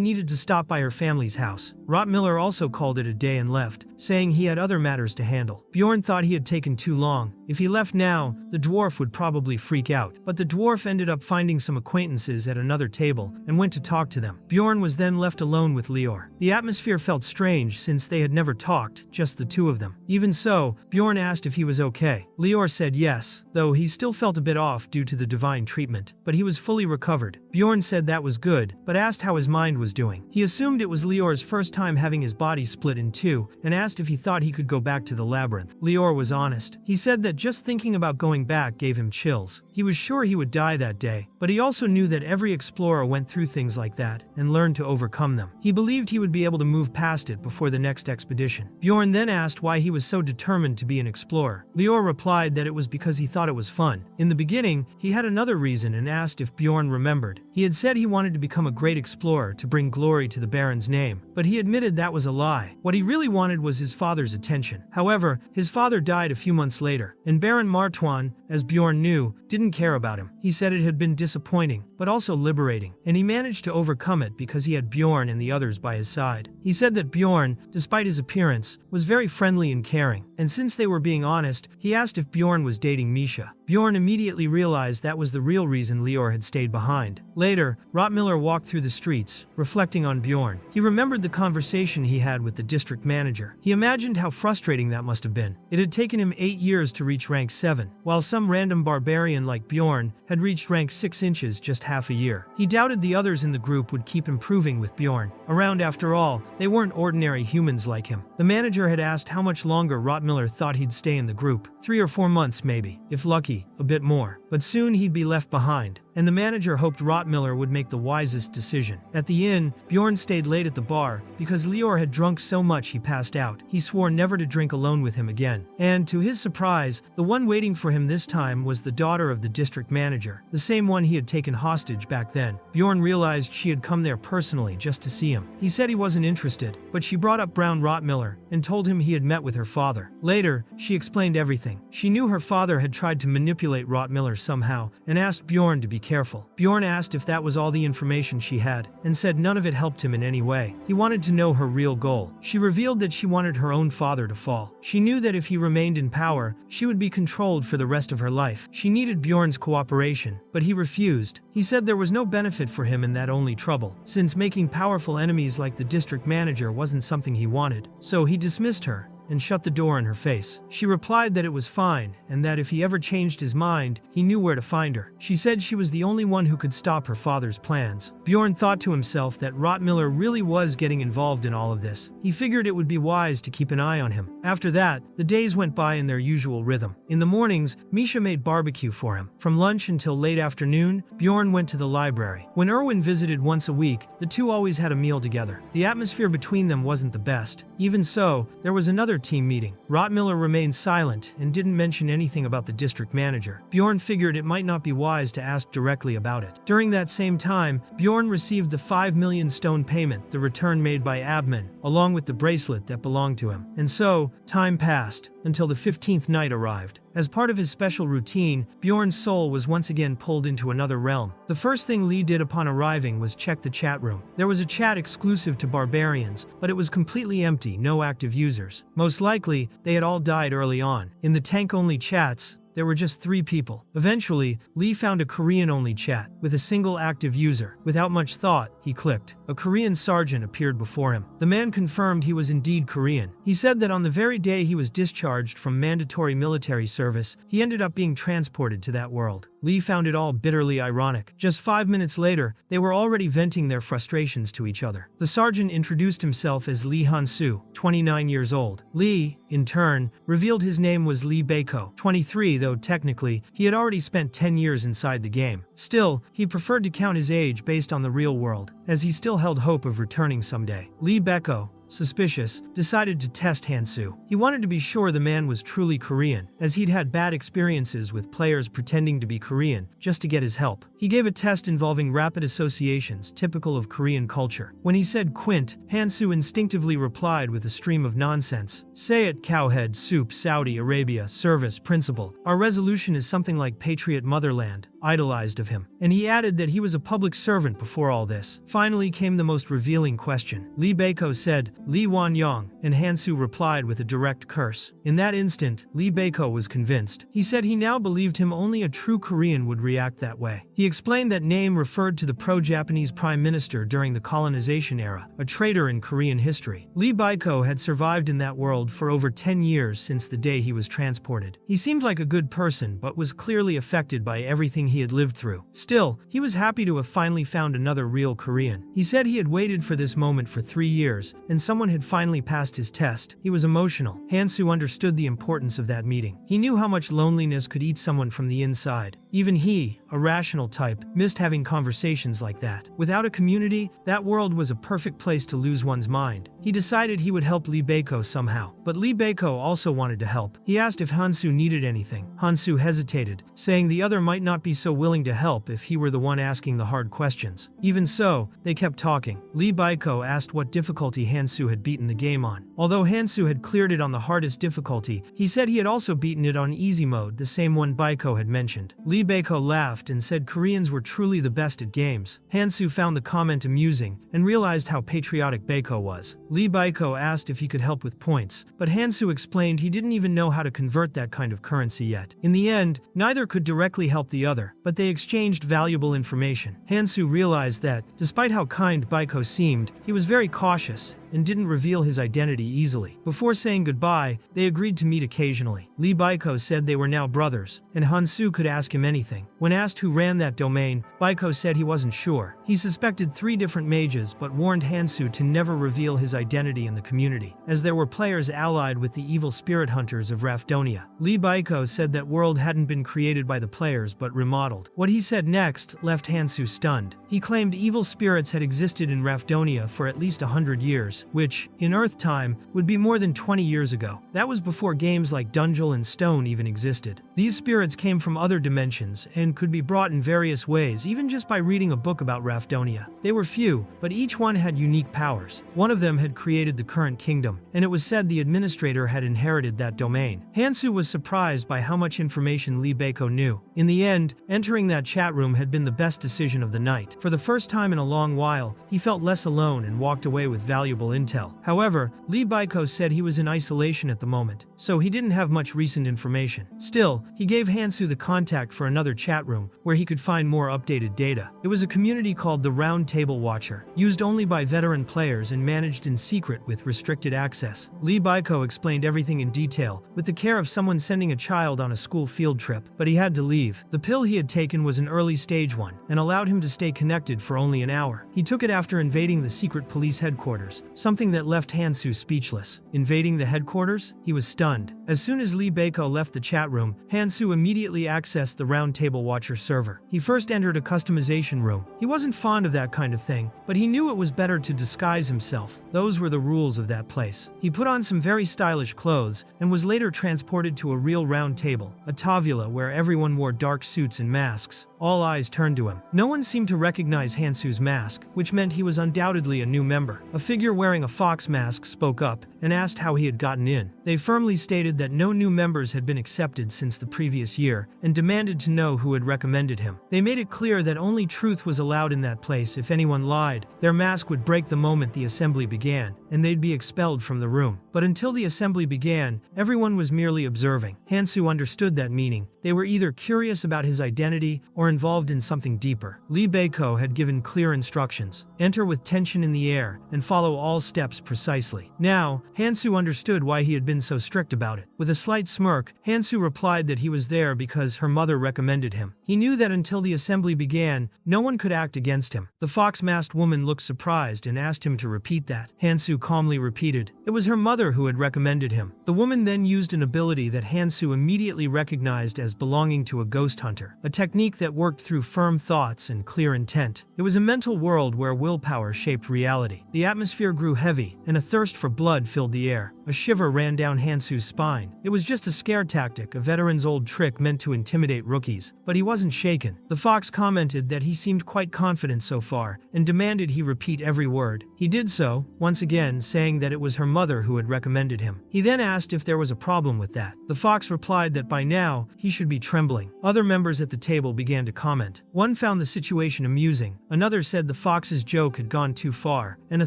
needed to stop by her family's house. Rottmiller also called it a day and left, saying he had other matters to handle. Bjorn thought he had taken too long. If he left now, the dwarf would probably freak out. But the dwarf ended up finding some acquaintances at another table and went to talk to them. Bjorn was then left alone with Lior. The atmosphere felt strange since they had never talked, just the two of them. Even so, Bjorn asked if he was okay. Lior said yes, though he still felt a bit off due to the divine treatment, but he was fully recovered. Bjorn said that was good, but asked how his mind was doing. He assumed it was Lior's first time having his body split in two, and asked if he thought he could go back to the labyrinth. Lior was honest. He said that just thinking about going back gave him chills. He was sure he would die that day, but he also knew that every explorer went through things like that and learned to overcome them. He believed he would be able to move past it before the next expedition. Bjorn then asked why he was so determined to be an explorer. Lior replied that it was because he thought it was fun. In the beginning, he had another reason and asked if Bjorn remembered. He had said he wanted to become a great explorer to bring glory to the Baron's name, but he admitted that was a lie. What he really wanted was his father's attention. However, his father died a few months later, and Baron Martwan, as Bjorn knew, didn't care about him. He said it had been disappointing, but also liberating, and he managed to overcome it because he had Bjorn and the others by his side. He said that Bjorn, despite his appearance, was very friendly and caring, and since they were being honest, he asked if Bjorn was dating Misha. Bjorn immediately realized that was the real reason Lior had stayed behind. Later, Rottmiller walked through the streets, reflecting on Bjorn. He remembered the conversation he had with the district manager. He imagined how frustrating that must have been. It had taken him 8 years to reach rank 7, while some random barbarian like Bjorn had reached rank 6 inches just half a year. He doubted the others in the group would keep improving with Bjorn. Around, after all, they weren't ordinary humans like him. The manager had asked how much longer Rottmiller thought he'd stay in the group. 3 or 4 months maybe, if lucky, a bit more. But soon he'd be left behind, and the manager hoped Rottmiller would make the wisest decision. At the inn, Bjorn stayed late at the bar because Lior had drunk so much he passed out. He swore never to drink alone with him again. And to his surprise, the one waiting for him this time was the daughter of the district manager, the same one he had taken hostage back then. Bjorn realized she had come there personally just to see him. He said he wasn't interested, but she brought up Brown Rottmiller and told him he had met with her father. Later, she explained everything. She knew her father had tried to manipulate Rottmiller somehow and asked Bjorn to be careful. Bjorn asked if that was all the information she had and said none of it helped him in any way. He wanted to know her real goal. She revealed that she wanted her own father to fall. She knew that if he remained in power, she would be controlled for the rest of her life. She needed Bjorn's cooperation, but he refused. He said there was no benefit for him in that, only trouble, since making powerful enemies like the district manager wasn't something he wanted. So he dismissed her and shut the door in her face. She replied that it was fine, and that if he ever changed his mind, he knew where to find her. She said she was the only one who could stop her father's plans. Bjorn thought to himself that Rottmiller really was getting involved in all of this. He figured it would be wise to keep an eye on him. After that, the days went by in their usual rhythm. In the mornings, Misha made barbecue for him. From lunch until late afternoon, Bjorn went to the library. When Erwin visited once a week, the two always had a meal together. The atmosphere between them wasn't the best. Even so, there was another team meeting. Rottmiller remained silent and didn't mention anything about the district manager. Bjorn figured it might not be wise to ask directly about it. During that same time, Bjorn received the 5 million stone payment, the return made by Abman, along with the bracelet that belonged to him. And so, time passed, until the 15th night arrived. As part of his special routine, Bjorn's soul was once again pulled into another realm. The first thing Lee did upon arriving was check the chat room. There was a chat exclusive to barbarians, but it was completely empty, no active users. Most likely, they had all died early on. In the tank-only chats, there were just 3 people. Eventually, Lee found a Korean-only chat with a single active user. Without much thought, he clicked. A Korean sergeant appeared before him. The man confirmed he was indeed Korean. He said that on the very day he was discharged from mandatory military service, he ended up being transported to that world. Lee found it all bitterly ironic. Just 5 minutes later, they were already venting their frustrations to each other. The sergeant introduced himself as Lee Han-soo, 29 years old. Lee, in turn, revealed his name was Lee Baeko, 23, though technically, he had already spent 10 years inside the game. Still, he preferred to count his age based on the real world, as he still held hope of returning someday. Lee Baeko, suspicious, decided to test Han-soo. He wanted to be sure the man was truly Korean, as he'd had bad experiences with players pretending to be Korean just to get his help. He gave a test involving rapid associations typical of Korean culture. When he said quint, Han-soo instinctively replied with a stream of nonsense. Say it, cowhead, soup, Saudi Arabia, service, principle. Our resolution is something like patriot motherland, idolized of him. And he added that he was a public servant before all this. Finally came the most revealing question. Lee Baeko said, Lee Wan-yong, and Han-soo replied with a direct curse. In that instant, Lee Baeko was convinced. He said he now believed him only a true Korean would react that way. He explained that name referred to the pro-Japanese prime minister during the colonization era, a traitor in Korean history. Lee Baeko had survived in that world for over 10 years since the day he was transported. He seemed like a good person, but was clearly affected by everything he had lived through. Still, he was happy to have finally found another real Korean. He said he had waited for this moment for 3 years, and someone had finally passed his test. He was emotional. Han-soo understood the importance of that meeting. He knew how much loneliness could eat someone from the inside. Even he, a rational type, missed having conversations like that. Without a community, that world was a perfect place to lose one's mind. He decided he would help Lee Baeko somehow. But Lee Baeko also wanted to help. He asked if Han-soo needed anything. Han-soo hesitated, saying the other might not be so willing to help if he were the one asking the hard questions. Even so, they kept talking. Lee Baeko asked what difficulty Han-soo had beaten the game on. Although Han-soo had cleared it on the hardest difficulty, he said he had also beaten it on easy mode, the same one Baeko had mentioned. Lee Baeko laughed and said Koreans were truly the best at games. Han-soo found the comment amusing and realized how patriotic Baeko was. Lee Baeko asked if he could help with points, but Han-soo explained he didn't even know how to convert that kind of currency yet. In the end, neither could directly help the other, but they exchanged valuable information. Han-soo realized that, despite how kind Baeko seemed, he was very cautious and didn't reveal his identity easily. Before saying goodbye, they agreed to meet occasionally. Lee Baeko said they were now brothers, and Han-soo could ask him anything. When asked who ran that domain, Baeko said he wasn't sure. He suspected 3 different mages but warned Han-soo to never reveal his identity in the community, as there were players allied with the evil spirit hunters of Rafdonia. Lee Baeko said that world hadn't been created by the players but remodeled. What he said next left Han-soo stunned. He claimed evil spirits had existed in Rafdonia for at least 100 years, which, in Earth time, would be more than 20 years ago. That was before games like Dungeon and Stone even existed. These spirits came from other dimensions and could be brought in various ways, even just by reading a book about Rafdonia. They were few, but each one had unique powers. One of them had created the current kingdom, and it was said the administrator had inherited that domain. Han-soo was surprised by how much information Lee Baeko knew. In the end, entering that chat room had been the best decision of the night. For the first time in a long while, he felt less alone and walked away with valuable intel. However, Lee Baeko said he was in isolation at the moment, so he didn't have much recent information. Still, he gave Han-soo the contact for another chat room where he could find more updated data. It was a community called the Round Table Watcher, used only by veteran players and managed in secret with restricted access. Lee Baeko explained everything in detail, with the care of someone sending a child on a school field trip, but he had to leave. The pill he had taken was an early stage one, and allowed him to stay connected for only an hour. He took it after invading the secret police headquarters, something that left Han-soo speechless. Invading the headquarters? He was stunned. As soon as Lee Baeko left the chat room, Han-soo immediately accessed the Round Table Watcher server. He first entered a customization room. He wasn't fond of that kind of thing, but he knew it was better to disguise himself. Those were the rules of that place. He put on some very stylish clothes and was later transported to a real round table, a tavula where everyone wore dark suits and masks. All eyes turned to him. No one seemed to recognize Han-soo's mask, which meant he was undoubtedly a new member. A figure wearing a fox mask spoke up and asked how he had gotten in. They firmly stated reported that no new members had been accepted since the previous year and demanded to know who had recommended him. They made it clear that only truth was allowed in that place. If anyone lied, their mask would break the moment the assembly began, and they'd be expelled from the room. But until the assembly began, everyone was merely observing. Hansu understood that meaning. They were either curious about his identity or involved in something deeper. Lee Beiko had given clear instructions. Enter with tension in the air and follow all steps precisely. Now, Hansu understood why he had been so strict about it. With a slight smirk, Hansu replied that he was there because her mother recommended him. He knew that until the assembly began, no one could act against him. The fox-masked woman looked surprised and asked him to repeat that. Hansu calmly repeated, it was her mother who had recommended him. The woman then used an ability that Hansu immediately recognized as belonging to a ghost hunter, a technique that worked through firm thoughts and clear intent. It was a mental world where willpower shaped reality. The atmosphere grew heavy, and a thirst for blood filled the air. A shiver ran down Hansu's spine. It was just a scare tactic, a veteran's old trick meant to intimidate rookies. But he wasn't shaken. The fox commented that he seemed quite confident so far, and demanded he repeat every word. He did so, once again saying that it was her mother who had recommended him. He then asked if there was a problem with that. The fox replied that by now, he should be trembling. Other members at the table began to comment. One found the situation amusing, another said the fox's joke had gone too far, and a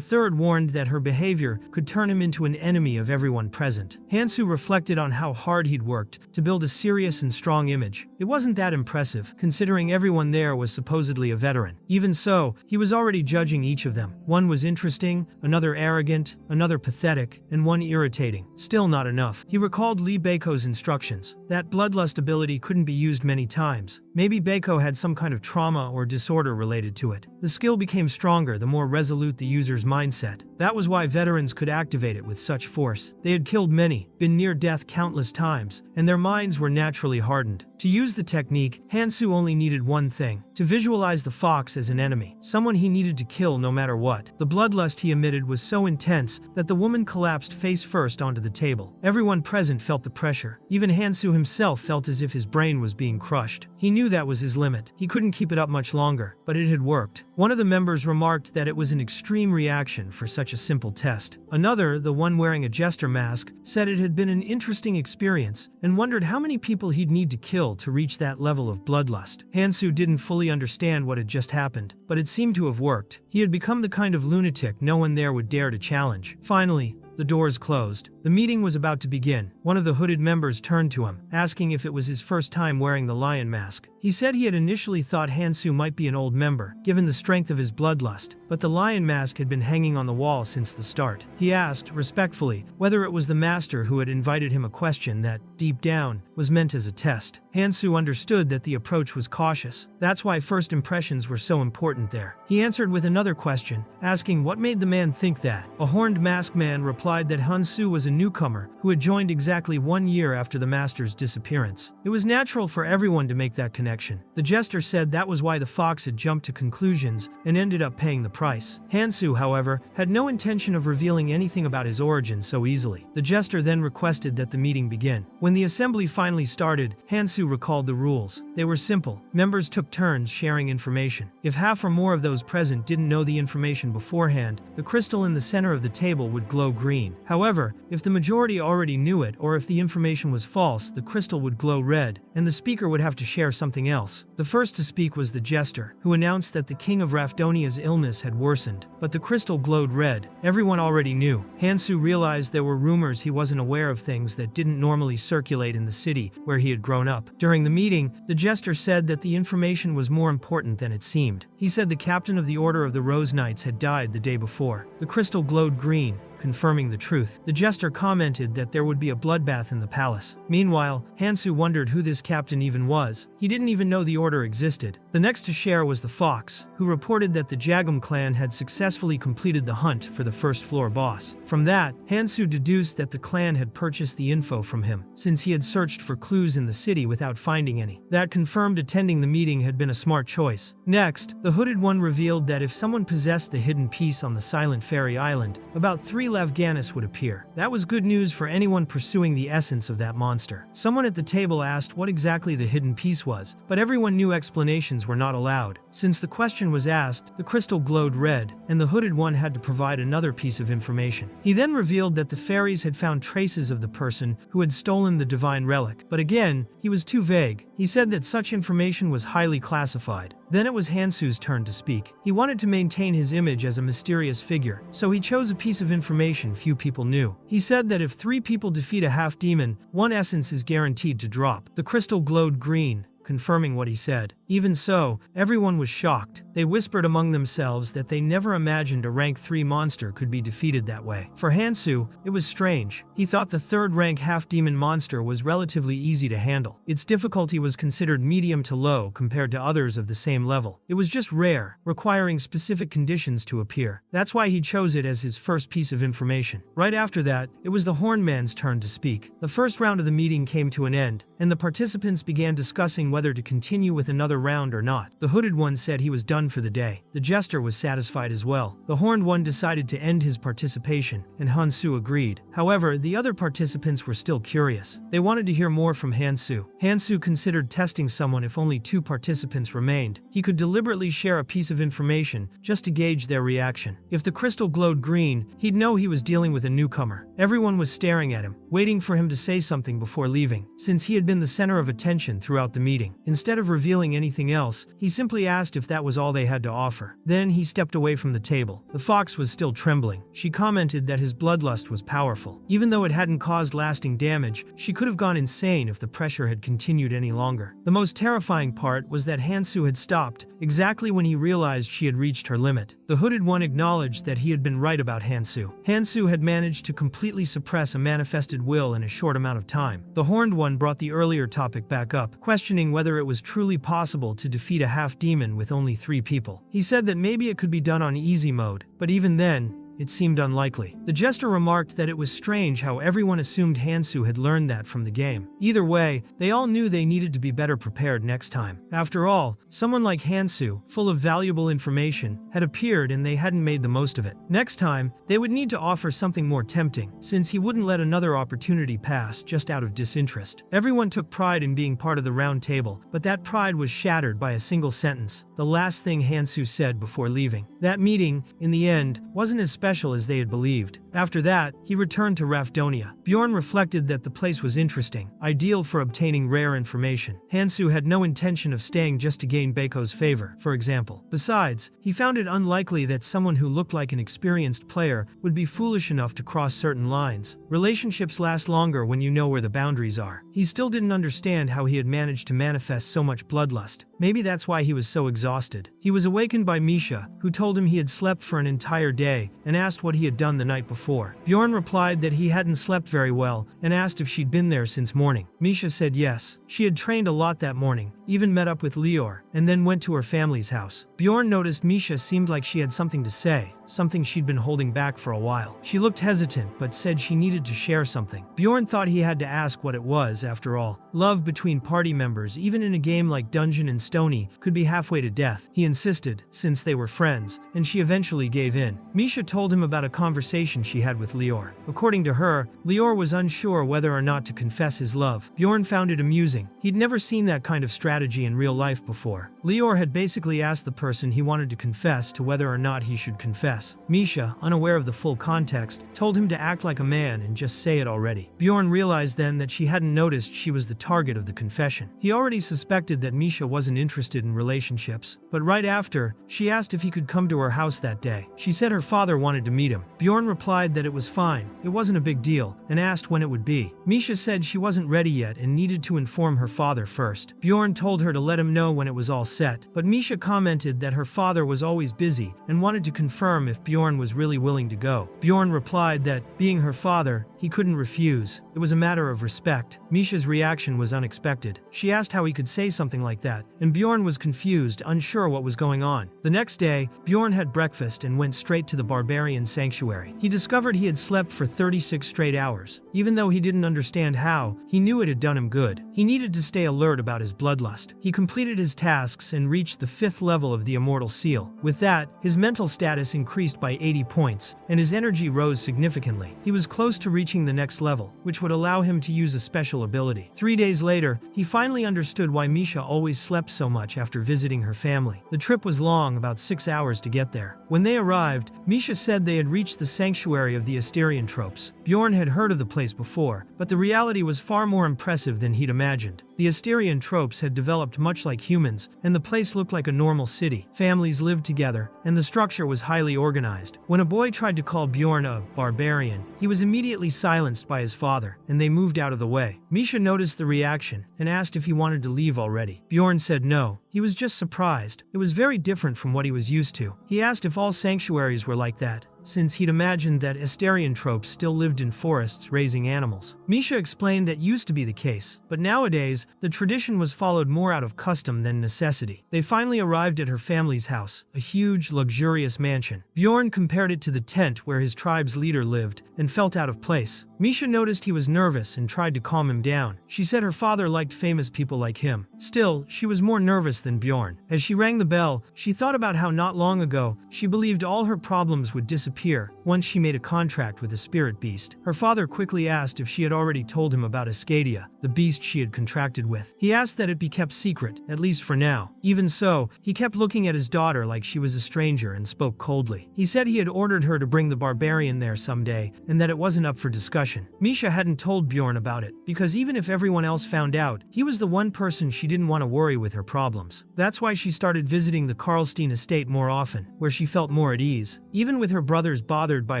third warned that her behavior could turn him into an enemy of everyone present. Hansu reflected on how hard he'd worked to build a serious and strong image. It wasn't that impressive, considering everyone there was supposedly a veteran. Even so, he was already judging each of them. One was interesting, another arrogant, another pathetic, and one irritating. Still not enough. He recalled Lee Beiko's instructions. That bloodlust ability couldn't be used many times. Maybe Beiko had some kind of trauma or disorder related to it. The skill became stronger the more resolute the user's mindset. That was why veterans could activate it with such force. They had killed many, been near death countless times, and their minds were naturally hardened. To use the technique, Hansu only needed one thing: to visualize the fox as an enemy, someone he needed to kill no matter what. The bloodlust he emitted was so intense that the woman collapsed face first onto the table. Everyone present felt the pressure. Even Hansu himself felt as if his brain was being crushed. He knew that was his limit. He couldn't keep it up much longer, but it had worked. One of the members remarked that it was an extreme reaction for such a simple test. Another, the one wearing a jester mask, said it had been an interesting experience and wondered how many people he'd need to kill to reach that level of bloodlust. Hansu didn't fully understand what had just happened, but it seemed to have worked. He had become the kind of lunatic no one there would dare to challenge. Finally, the doors closed. The meeting was about to begin. One of the hooded members turned to him, asking if it was his first time wearing the lion mask. He said he had initially thought Hansu might be an old member, given the strength of his bloodlust, but the lion mask had been hanging on the wall since the start. He asked, respectfully, whether it was the master who had invited him a question that, deep down, was meant as a test. Hansu understood that the approach was cautious. That's why first impressions were so important there. He answered with another question, asking what made the man think that. A horned masked man replied that Hansu was a newcomer who had joined exactly 1 year after the master's disappearance. It was natural for everyone to make that connection. The jester said that was why the fox had jumped to conclusions and ended up paying the price. Hansu, however, had no intention of revealing anything about his origin so easily. The jester then requested that the meeting begin. When the assembly finally started, Hansu recalled the rules. They were simple. Members took turns sharing information. If half or more of those present didn't know the information beforehand, the crystal in the center of the table would glow green. However, if the majority already knew it or if the information was false, the crystal would glow red, and the speaker would have to share something else. The first to speak was the jester, who announced that the king of Rafdonia's illness had worsened, but the crystal glowed red. Everyone already knew. Hansu realized there were rumors he wasn't aware of, things that didn't normally circulate in the city where he had grown up. During the meeting, the jester said that the information was more important than it seemed. He said the captain of the Order of the Rose Knights had died the day before. The crystal glowed green, confirming the truth. The jester commented that there would be a bloodbath in the palace. Meanwhile, Hansu wondered who this captain even was. He didn't even know the order existed. The next to share was the fox, who reported that the Jagum clan had successfully completed the hunt for the first floor boss. From that, Hansu deduced that the clan had purchased the info from him, since he had searched for clues in the city without finding any. That confirmed attending the meeting had been a smart choice. Next, the hooded one revealed that if someone possessed the hidden piece on the Silent Fairy Island, about 3 real Afghanis would appear. That was good news for anyone pursuing the essence of that monster. Someone at the table asked what exactly the hidden piece was, but everyone knew explanations were not allowed. Since the question was asked, the crystal glowed red, and the hooded one had to provide another piece of information. He then revealed that the fairies had found traces of the person who had stolen the divine relic, but again, he was too vague. He said that such information was highly classified. Then it was Hansu's turn to speak. He wanted to maintain his image as a mysterious figure, so he chose a piece of information few people knew. He said that if 3 people defeat a half-demon, 1 essence is guaranteed to drop. The crystal glowed green, confirming what he said. Even so, everyone was shocked. They whispered among themselves that they never imagined a rank 3 monster could be defeated that way. For Hansu, it was strange. He thought the 3rd rank half-demon monster was relatively easy to handle. Its difficulty was considered medium to low compared to others of the same level. It was just rare, requiring specific conditions to appear. That's why he chose it as his first piece of information. Right after that, it was the Horned Man's turn to speak. The first round of the meeting came to an end, and the participants began discussing whether to continue with another round or not. The hooded one said he was done for the day. The jester was satisfied as well. The horned one decided to end his participation, and Hansu agreed. However, the other participants were still curious. They wanted to hear more from Hansu. Hansu considered testing someone if only 2 participants remained. He could deliberately share a piece of information just to gauge their reaction. If the crystal glowed green, he'd know he was dealing with a newcomer. Everyone was staring at him, waiting for him to say something before leaving, since he had been the center of attention throughout the meeting. Instead of revealing anything else, he simply asked if that was all they had to offer. Then he stepped away from the table. The fox was still trembling. She commented that his bloodlust was powerful. Even though it hadn't caused lasting damage, she could have gone insane if the pressure had continued any longer. The most terrifying part was that Hansu had stopped exactly when he realized she had reached her limit. The hooded one acknowledged that he had been right about Hansu. Hansu had managed to completely suppress a manifested will in a short amount of time. The horned one brought the earlier topic back up, questioning whether it was truly possible to defeat a half-demon with only 3 people. He said that maybe it could be done on easy mode, but even then, it seemed unlikely. The jester remarked that it was strange how everyone assumed Hansu had learned that from the game. Either way, they all knew they needed to be better prepared next time. After all, someone like Hansu, full of valuable information, had appeared and they hadn't made the most of it. Next time, they would need to offer something more tempting, since he wouldn't let another opportunity pass just out of disinterest. Everyone took pride in being part of the round table, but that pride was shattered by a single sentence, the last thing Hansu said before leaving. That meeting, in the end, wasn't as special as they had believed. After that, he returned to Rafdonia. Bjorn reflected that the place was interesting, ideal for obtaining rare information. Hansu had no intention of staying just to gain Bako's favor, for example. Besides, he found it unlikely that someone who looked like an experienced player would be foolish enough to cross certain lines. Relationships last longer when you know where the boundaries are. He still didn't understand how he had managed to manifest so much bloodlust. Maybe that's why he was so exhausted. He was awakened by Misha, who told him he had slept for an entire day, and asked what he had done the night before. Bjorn replied that he hadn't slept very well, and asked if she'd been there since morning. Misha said yes. She had trained a lot that morning, even met up with Lior, and then went to her family's house. Bjorn noticed Misha seemed like she had something to say, something she'd been holding back for a while. She looked hesitant, but said she needed to share something. Bjorn thought he had to ask what it was, after all. Love between party members, even in a game like Dungeon and Stony, could be halfway to death. He insisted, since they were friends, and she eventually gave in. Misha told him about a conversation she had with Lior. According to her, Lior was unsure whether or not to confess his love. Bjorn found it amusing. He'd never seen that kind of strategy in real life before. Lior had basically asked the person he wanted to confess to whether or not he should confess. Misha, unaware of the full context, told him to act like a man and just say it already. Bjorn realized then that she hadn't noticed she was the target of the confession. He already suspected that Misha wasn't interested in relationships, but right after, she asked if he could come to her house that day. She said her father wanted to meet him. Bjorn replied that it was fine, it wasn't a big deal, and asked when it would be. Misha said she wasn't ready yet and needed to inform her father first. Bjorn told her to let him know when it was all set, but Misha commented that her father was always busy and wanted to confirm if Bjorn was really willing to go. Bjorn replied that, being her father, he couldn't refuse. It was a matter of respect. Misha's reaction was unexpected. She asked how he could say something like that, and Bjorn was confused, unsure what was going on. The next day, Bjorn had breakfast and went straight to the barbarian sanctuary. He discovered he had slept for 36 straight hours. Even though he didn't understand how, he knew it had done him good. He needed to stay alert about his bloodlust. He completed his tasks and reached the 5th level of the immortal seal. With that, his mental status increased by 80 points, and his energy rose significantly. He was close to reaching the next level, which would allow him to use a special ability. 3 days later, he finally understood why Misha always slept so much after visiting her family. The trip was long, about 6 hours to get there. When they arrived, Misha said they had reached the sanctuary of the Asterian tropes. Bjorn had heard of the place before, but the reality was far more impressive than he'd imagined. The Asterian tropes had developed much like humans, and the place looked like a normal city. Families lived together, and the structure was highly organized. When a boy tried to call Bjorn a barbarian, he was immediately silenced by his father, and they moved out of the way. Misha noticed the reaction and asked if he wanted to leave already. Bjorn said no. He was just surprised. It was very different from what he was used to. He asked if all sanctuaries were like that, since he'd imagined that Asterian tropes still lived in forests raising animals. Misha explained that used to be the case, but nowadays, the tradition was followed more out of custom than necessity. They finally arrived at her family's house, a huge, luxurious mansion. Bjorn compared it to the tent where his tribe's leader lived, and felt out of place. Misha noticed he was nervous and tried to calm him down. She said her father liked famous people like him. Still, she was more nervous than Bjorn. As she rang the bell, she thought about how not long ago, she believed all her problems would disappear once she made a contract with a spirit beast. Her father quickly asked if she had already told him about Ascadia, the beast she had contracted with. He asked that it be kept secret, at least for now. Even so, he kept looking at his daughter like she was a stranger and spoke coldly. He said he had ordered her to bring the barbarian there someday, and that it wasn't up for discussion. Misha hadn't told Bjorn about it, because even if everyone else found out, he was the one person she didn't want to worry with her problems. That's why she started visiting the Karlstein estate more often, where she felt more at ease. Even with her brothers bothered by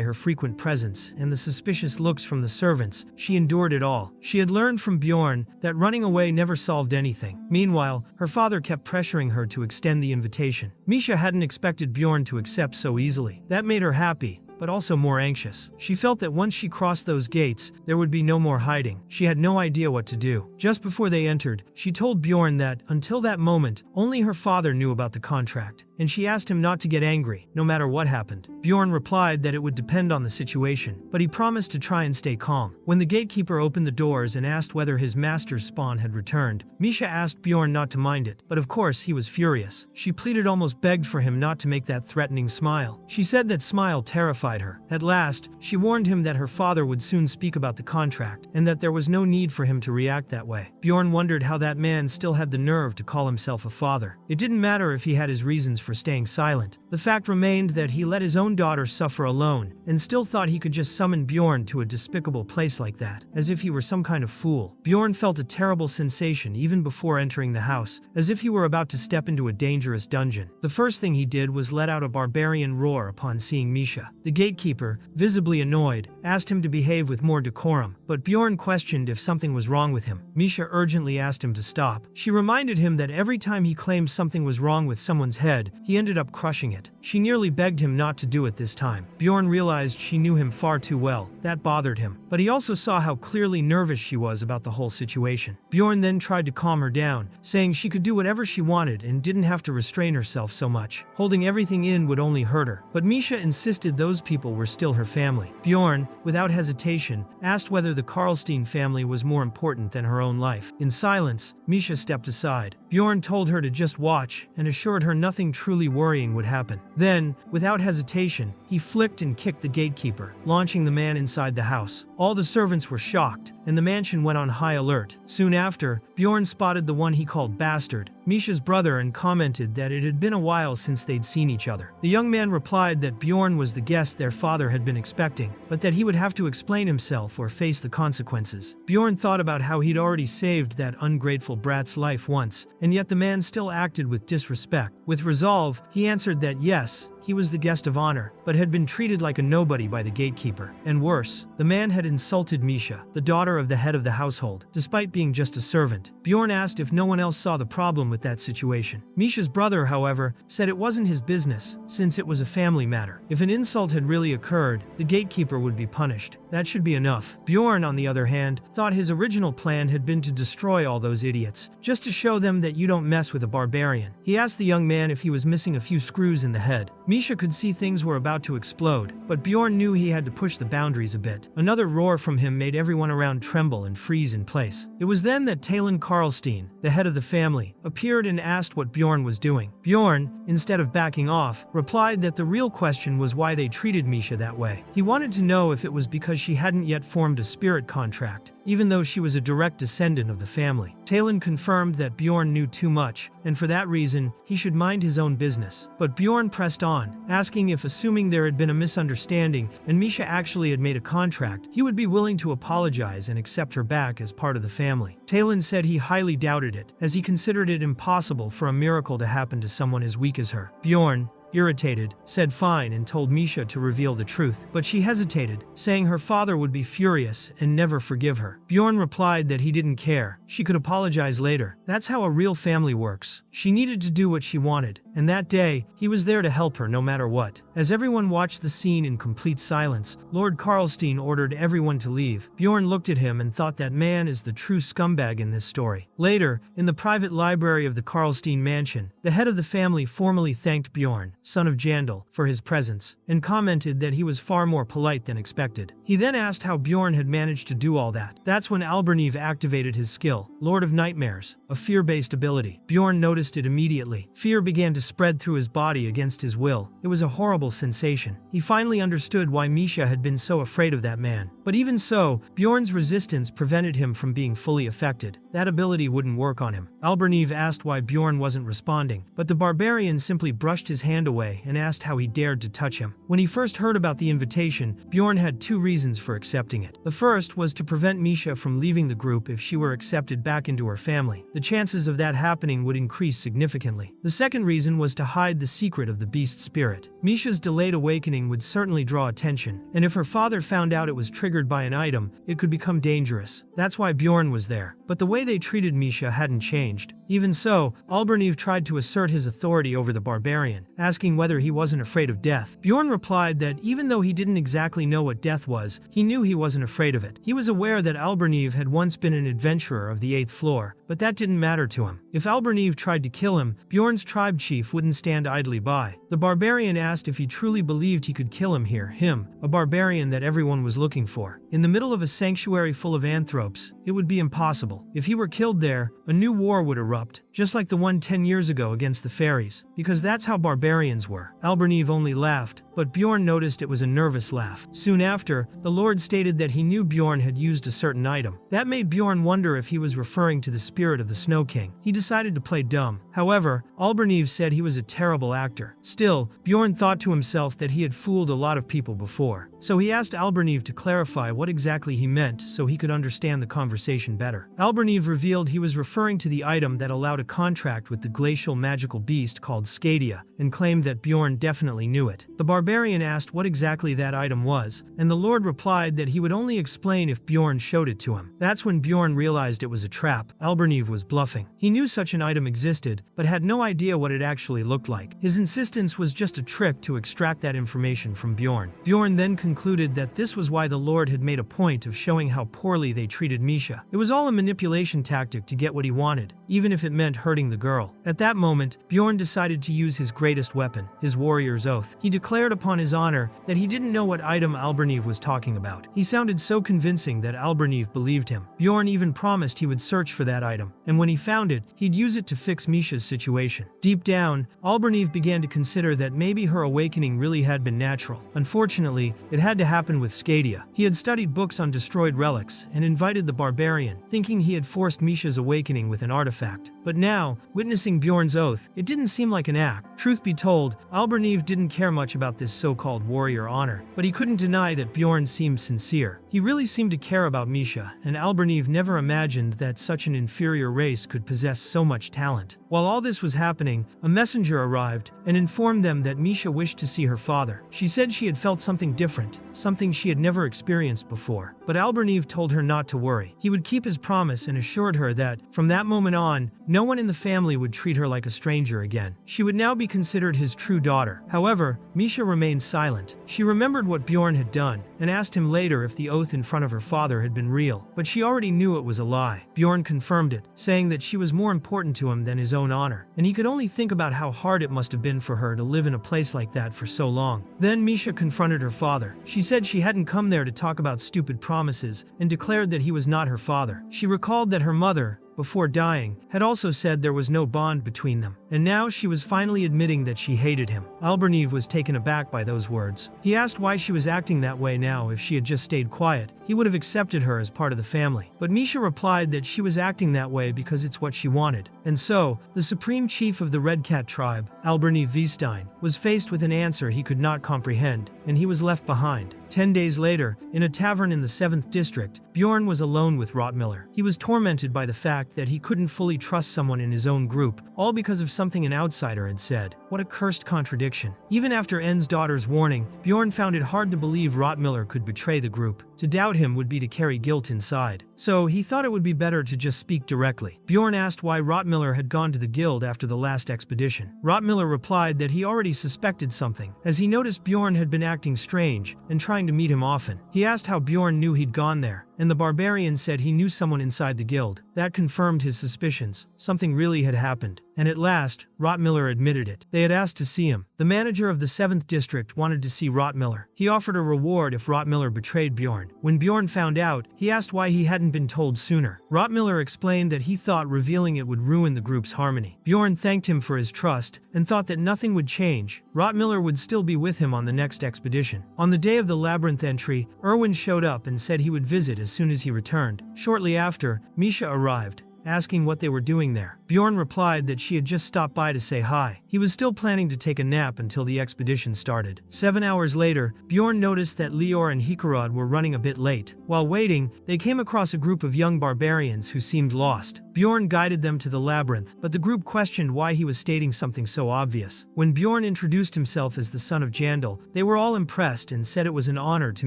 her frequent presence and the suspicious looks from the servants, she endured it all. She had learned from Bjorn that running away never solved anything. Meanwhile, her father kept pressuring her to extend the invitation. Misha hadn't expected Bjorn to accept so easily. That made her happy, but also more anxious. She felt that once she crossed those gates, there would be no more hiding. She had no idea what to do. Just before they entered, she told Bjorn that, until that moment, only her father knew about the contract, and she asked him not to get angry, no matter what happened. Bjorn replied that it would depend on the situation, but he promised to try and stay calm. When the gatekeeper opened the doors and asked whether his master's spawn had returned, Misha asked Bjorn not to mind it, but of course he was furious. She pleaded, almost begged for him not to make that threatening smile. She said that smile terrified her. At last, she warned him that her father would soon speak about the contract, and that there was no need for him to react that way. Bjorn wondered how that man still had the nerve to call himself a father. It didn't matter if he had his reasons for staying silent. The fact remained that he let his own daughter suffer alone, and still thought he could just summon Bjorn to a despicable place like that, as if he were some kind of fool. Bjorn felt a terrible sensation even before entering the house, as if he were about to step into a dangerous dungeon. The first thing he did was let out a barbarian roar upon seeing Misha. The gatekeeper, visibly annoyed, asked him to behave with more decorum, but Bjorn questioned if something was wrong with him. Misha urgently asked him to stop. She reminded him that every time he claimed something was wrong with someone's head, he ended up crushing it. She nearly begged him not to do it this time. Bjorn realized she knew him far too well. That bothered him, but he also saw how clearly nervous she was about the whole situation. Bjorn then tried to calm her down, saying she could do whatever she wanted and didn't have to restrain herself so much. Holding everything in would only hurt her, but Misha insisted those people were still her family. Bjorn, without hesitation, asked whether the Karlstein family was more important than her own life. In silence, Misha stepped aside. Bjorn told her to just watch and assured her nothing truly worrying would happen. Then, without hesitation, he flicked and kicked the gatekeeper, launching the man inside the house. All the servants were shocked, and the mansion went on high alert. Soon after, Bjorn spotted the one he called Bastard, Misha's brother, and commented that it had been a while since they'd seen each other. The young man replied that Bjorn was the guest their father had been expecting, but that he would have to explain himself or face the consequences. Bjorn thought about how he'd already saved that ungrateful brat's life once, and yet the man still acted with disrespect. With resolve, he answered that yes, he was the guest of honor, but had been treated like a nobody by the gatekeeper. And worse, the man had insulted Misha, the daughter of the head of the household, despite being just a servant. Bjorn asked if no one else saw the problem with that situation. Misha's brother, however, said it wasn't his business, since it was a family matter. If an insult had really occurred, the gatekeeper would be punished. That should be enough. Bjorn, on the other hand, thought his original plan had been to destroy all those idiots, just to show them that you don't mess with a barbarian. He asked the young man if he was missing a few screws in the head. Misha could see things were about to explode, but Bjorn knew he had to push the boundaries a bit. Another roar from him made everyone around tremble and freeze in place. It was then that Talon Karlstein, the head of the family, appeared and asked what Bjorn was doing. Bjorn, instead of backing off, replied that the real question was why they treated Misha that way. He wanted to know if it was because she hadn't yet formed a spirit contract, even though she was a direct descendant of the family. Talon confirmed that Bjorn knew too much, and for that reason, he should mind his own business. But Bjorn pressed on, asking if, assuming there had been a misunderstanding and Misha actually had made a contract, he would be willing to apologize and accept her back as part of the family. Talon said he highly doubted it, as he considered it impossible for a miracle to happen to someone as weak as her. Bjorn, irritated, said fine and told Misha to reveal the truth, but she hesitated, saying her father would be furious and never forgive her. Bjorn replied that he didn't care. She could apologize later. That's how a real family works. She needed to do what she wanted, and that day, he was there to help her no matter what. As everyone watched the scene in complete silence, Lord Karlstein ordered everyone to leave. Bjorn looked at him and thought that man is the true scumbag in this story. Later, in the private library of the Karlstein mansion, the head of the family formally thanked Bjorn, son of Jandal, for his presence, and commented that he was far more polite than expected. He then asked how Bjorn had managed to do all that. That's when Alberniv activated his skill, Lord of Nightmares, a fear-based ability. Bjorn noticed it immediately. Fear began to spread through his body against his will. It was a horrible sensation. He finally understood why Misha had been so afraid of that man. But even so, Bjorn's resistance prevented him from being fully affected. That ability wouldn't work on him. Alberniv asked why Bjorn wasn't responding, but the barbarian simply brushed his hand away and asked how he dared to touch him. When he first heard about the invitation, Bjorn had two reasons for accepting it. The first was to prevent Misha from leaving the group if she were accepted back into her family. The chances of that happening would increase significantly. The second reason was to hide the secret of the beast spirit. Misha's delayed awakening would certainly draw attention, and if her father found out it was triggered by an item, it could become dangerous. That's why Bjorn was there. But the way they treated Misha hadn't changed. Even so, Alberniv tried to assert his authority over the barbarian, asking whether he wasn't afraid of death. Bjorn replied that even though he didn't exactly know what death was, he knew he wasn't afraid of it. He was aware that Alberniv had once been an adventurer of the 8th floor, but that didn't matter to him. If Alberniv tried to kill him, Bjorn's tribe chief wouldn't stand idly by. The barbarian asked if he truly believed he could kill him here, him, a barbarian that everyone was looking for. In the middle of a sanctuary full of anthropes, it would be impossible. If he were killed there, a new war would erupt, just like the one 10 years ago against the fairies, because that's how barbarians were. Alberniv only laughed, but Bjorn noticed it was a nervous laugh. Soon after, the Lord stated that he knew Bjorn had used a certain item. That made Bjorn wonder if he was referring to the spirit of the Snow King. He decided to play dumb. However, Alberniv said he was a terrible actor. Still, Bjorn thought to himself that he had fooled a lot of people before. So he asked Alberniv to clarify what exactly he meant so he could understand the conversation better. Alberniv revealed he was referring to the item that allowed a contract with the glacial magical beast called Skadia, and claimed that Bjorn definitely knew it. The barbarian asked what exactly that item was, and the Lord replied that he would only explain if Bjorn showed it to him. That's when Bjorn realized it was a trap. Alberniv was bluffing. He knew such an item existed, but had no idea what it actually looked like. His insistence was just a trick to extract that information from Bjorn. Bjorn then concluded that this was why the Lord had made a point of showing how poorly they treated Misha. It was all a manipulation tactic to get what he wanted, even if it meant hurting the girl. At that moment, Bjorn decided to use his greatest weapon, his warrior's oath. He declared upon his honor that he didn't know what item Alberniv was talking about. He sounded so convincing that Alberniv believed him. Bjorn even promised he would search for that item, and when he found it, he'd use it to fix Misha's situation. Deep down, Alberniv began to consider that maybe her awakening really had been natural. Unfortunately, it had to happen with Skadia. He had studied books on destroyed relics and invited the barbarian, thinking he had forced Misha's awakening with an artifact. But now, witnessing Bjorn's oath, it didn't seem like an act. Truth be told, Alberniv didn't care much about this so-called warrior honor, but he couldn't deny that Bjorn seemed sincere. He really seemed to care about Misha, and Alberniv never imagined that such an inferior race could possess so much talent. While all this was happening, a messenger arrived and informed them that Misha wished to see her father. She said she had felt something different, something she had never experienced before. But Alberniv told her not to worry. He would keep his promise and assured her that, from that moment on, no one in the family would treat her like a stranger again. She would now be considered his true daughter. However, Misha remained silent. She remembered what Bjorn had done and asked him later if the oath in front of her father had been real, but she already knew it was a lie. Bjorn confirmed it, saying that she was more important to him than his own honor, and he could only think about how hard it must have been for her to live in a place like that for so long. Then Misha confronted her father. She said she hadn't come there to talk about stupid promises and declared that he was not her father. She recalled that her mother, before dying, had also said there was no bond between them, and now she was finally admitting that she hated him. Alberniv was taken aback by those words. He asked why she was acting that way now. If she had just stayed quiet, he would have accepted her as part of the family. But Misha replied that she was acting that way because it's what she wanted. And so, the supreme chief of the Red Cat tribe, Alberniv Vistein, was faced with an answer he could not comprehend, and he was left behind. 10 days later, in a tavern in the 7th district, Bjorn was alone with Rottmiller. He was tormented by the fact that he couldn't fully trust someone in his own group, all because of something an outsider had said. What a cursed contradiction. Even after N's daughter's warning, Bjorn found it hard to believe Rottmiller could betray the group. To doubt him would be to carry guilt inside. So he thought it would be better to just speak directly. Bjorn asked why Rottmiller had gone to the guild after the last expedition. Rottmiller replied that he already suspected something, as he noticed Bjorn had been acting strange and trying to meet him often. He asked how Bjorn knew he'd gone there, and the barbarian said he knew someone inside the guild. That confirmed his suspicions. Something really had happened. And at last, Rottmiller admitted it. They had asked to see him. The manager of the 7th district wanted to see Rottmiller. He offered a reward if Rottmiller betrayed Bjorn. When Bjorn found out, he asked why he hadn't been told sooner. Rottmiller explained that he thought revealing it would ruin the group's harmony. Bjorn thanked him for his trust and thought that nothing would change. Rottmiller would still be with him on the next expedition. On the day of the labyrinth entry, Erwin showed up and said he would visit as soon as he returned. Shortly after, Misha arrived, asking what they were doing there. Bjorn replied that she had just stopped by to say hi. He was still planning to take a nap until the expedition started. 7 hours later, Bjorn noticed that Lior and Hikarad were running a bit late. While waiting, they came across a group of young barbarians who seemed lost. Bjorn guided them to the labyrinth, but the group questioned why he was stating something so obvious. When Bjorn introduced himself as the son of Jandal, they were all impressed and said it was an honor to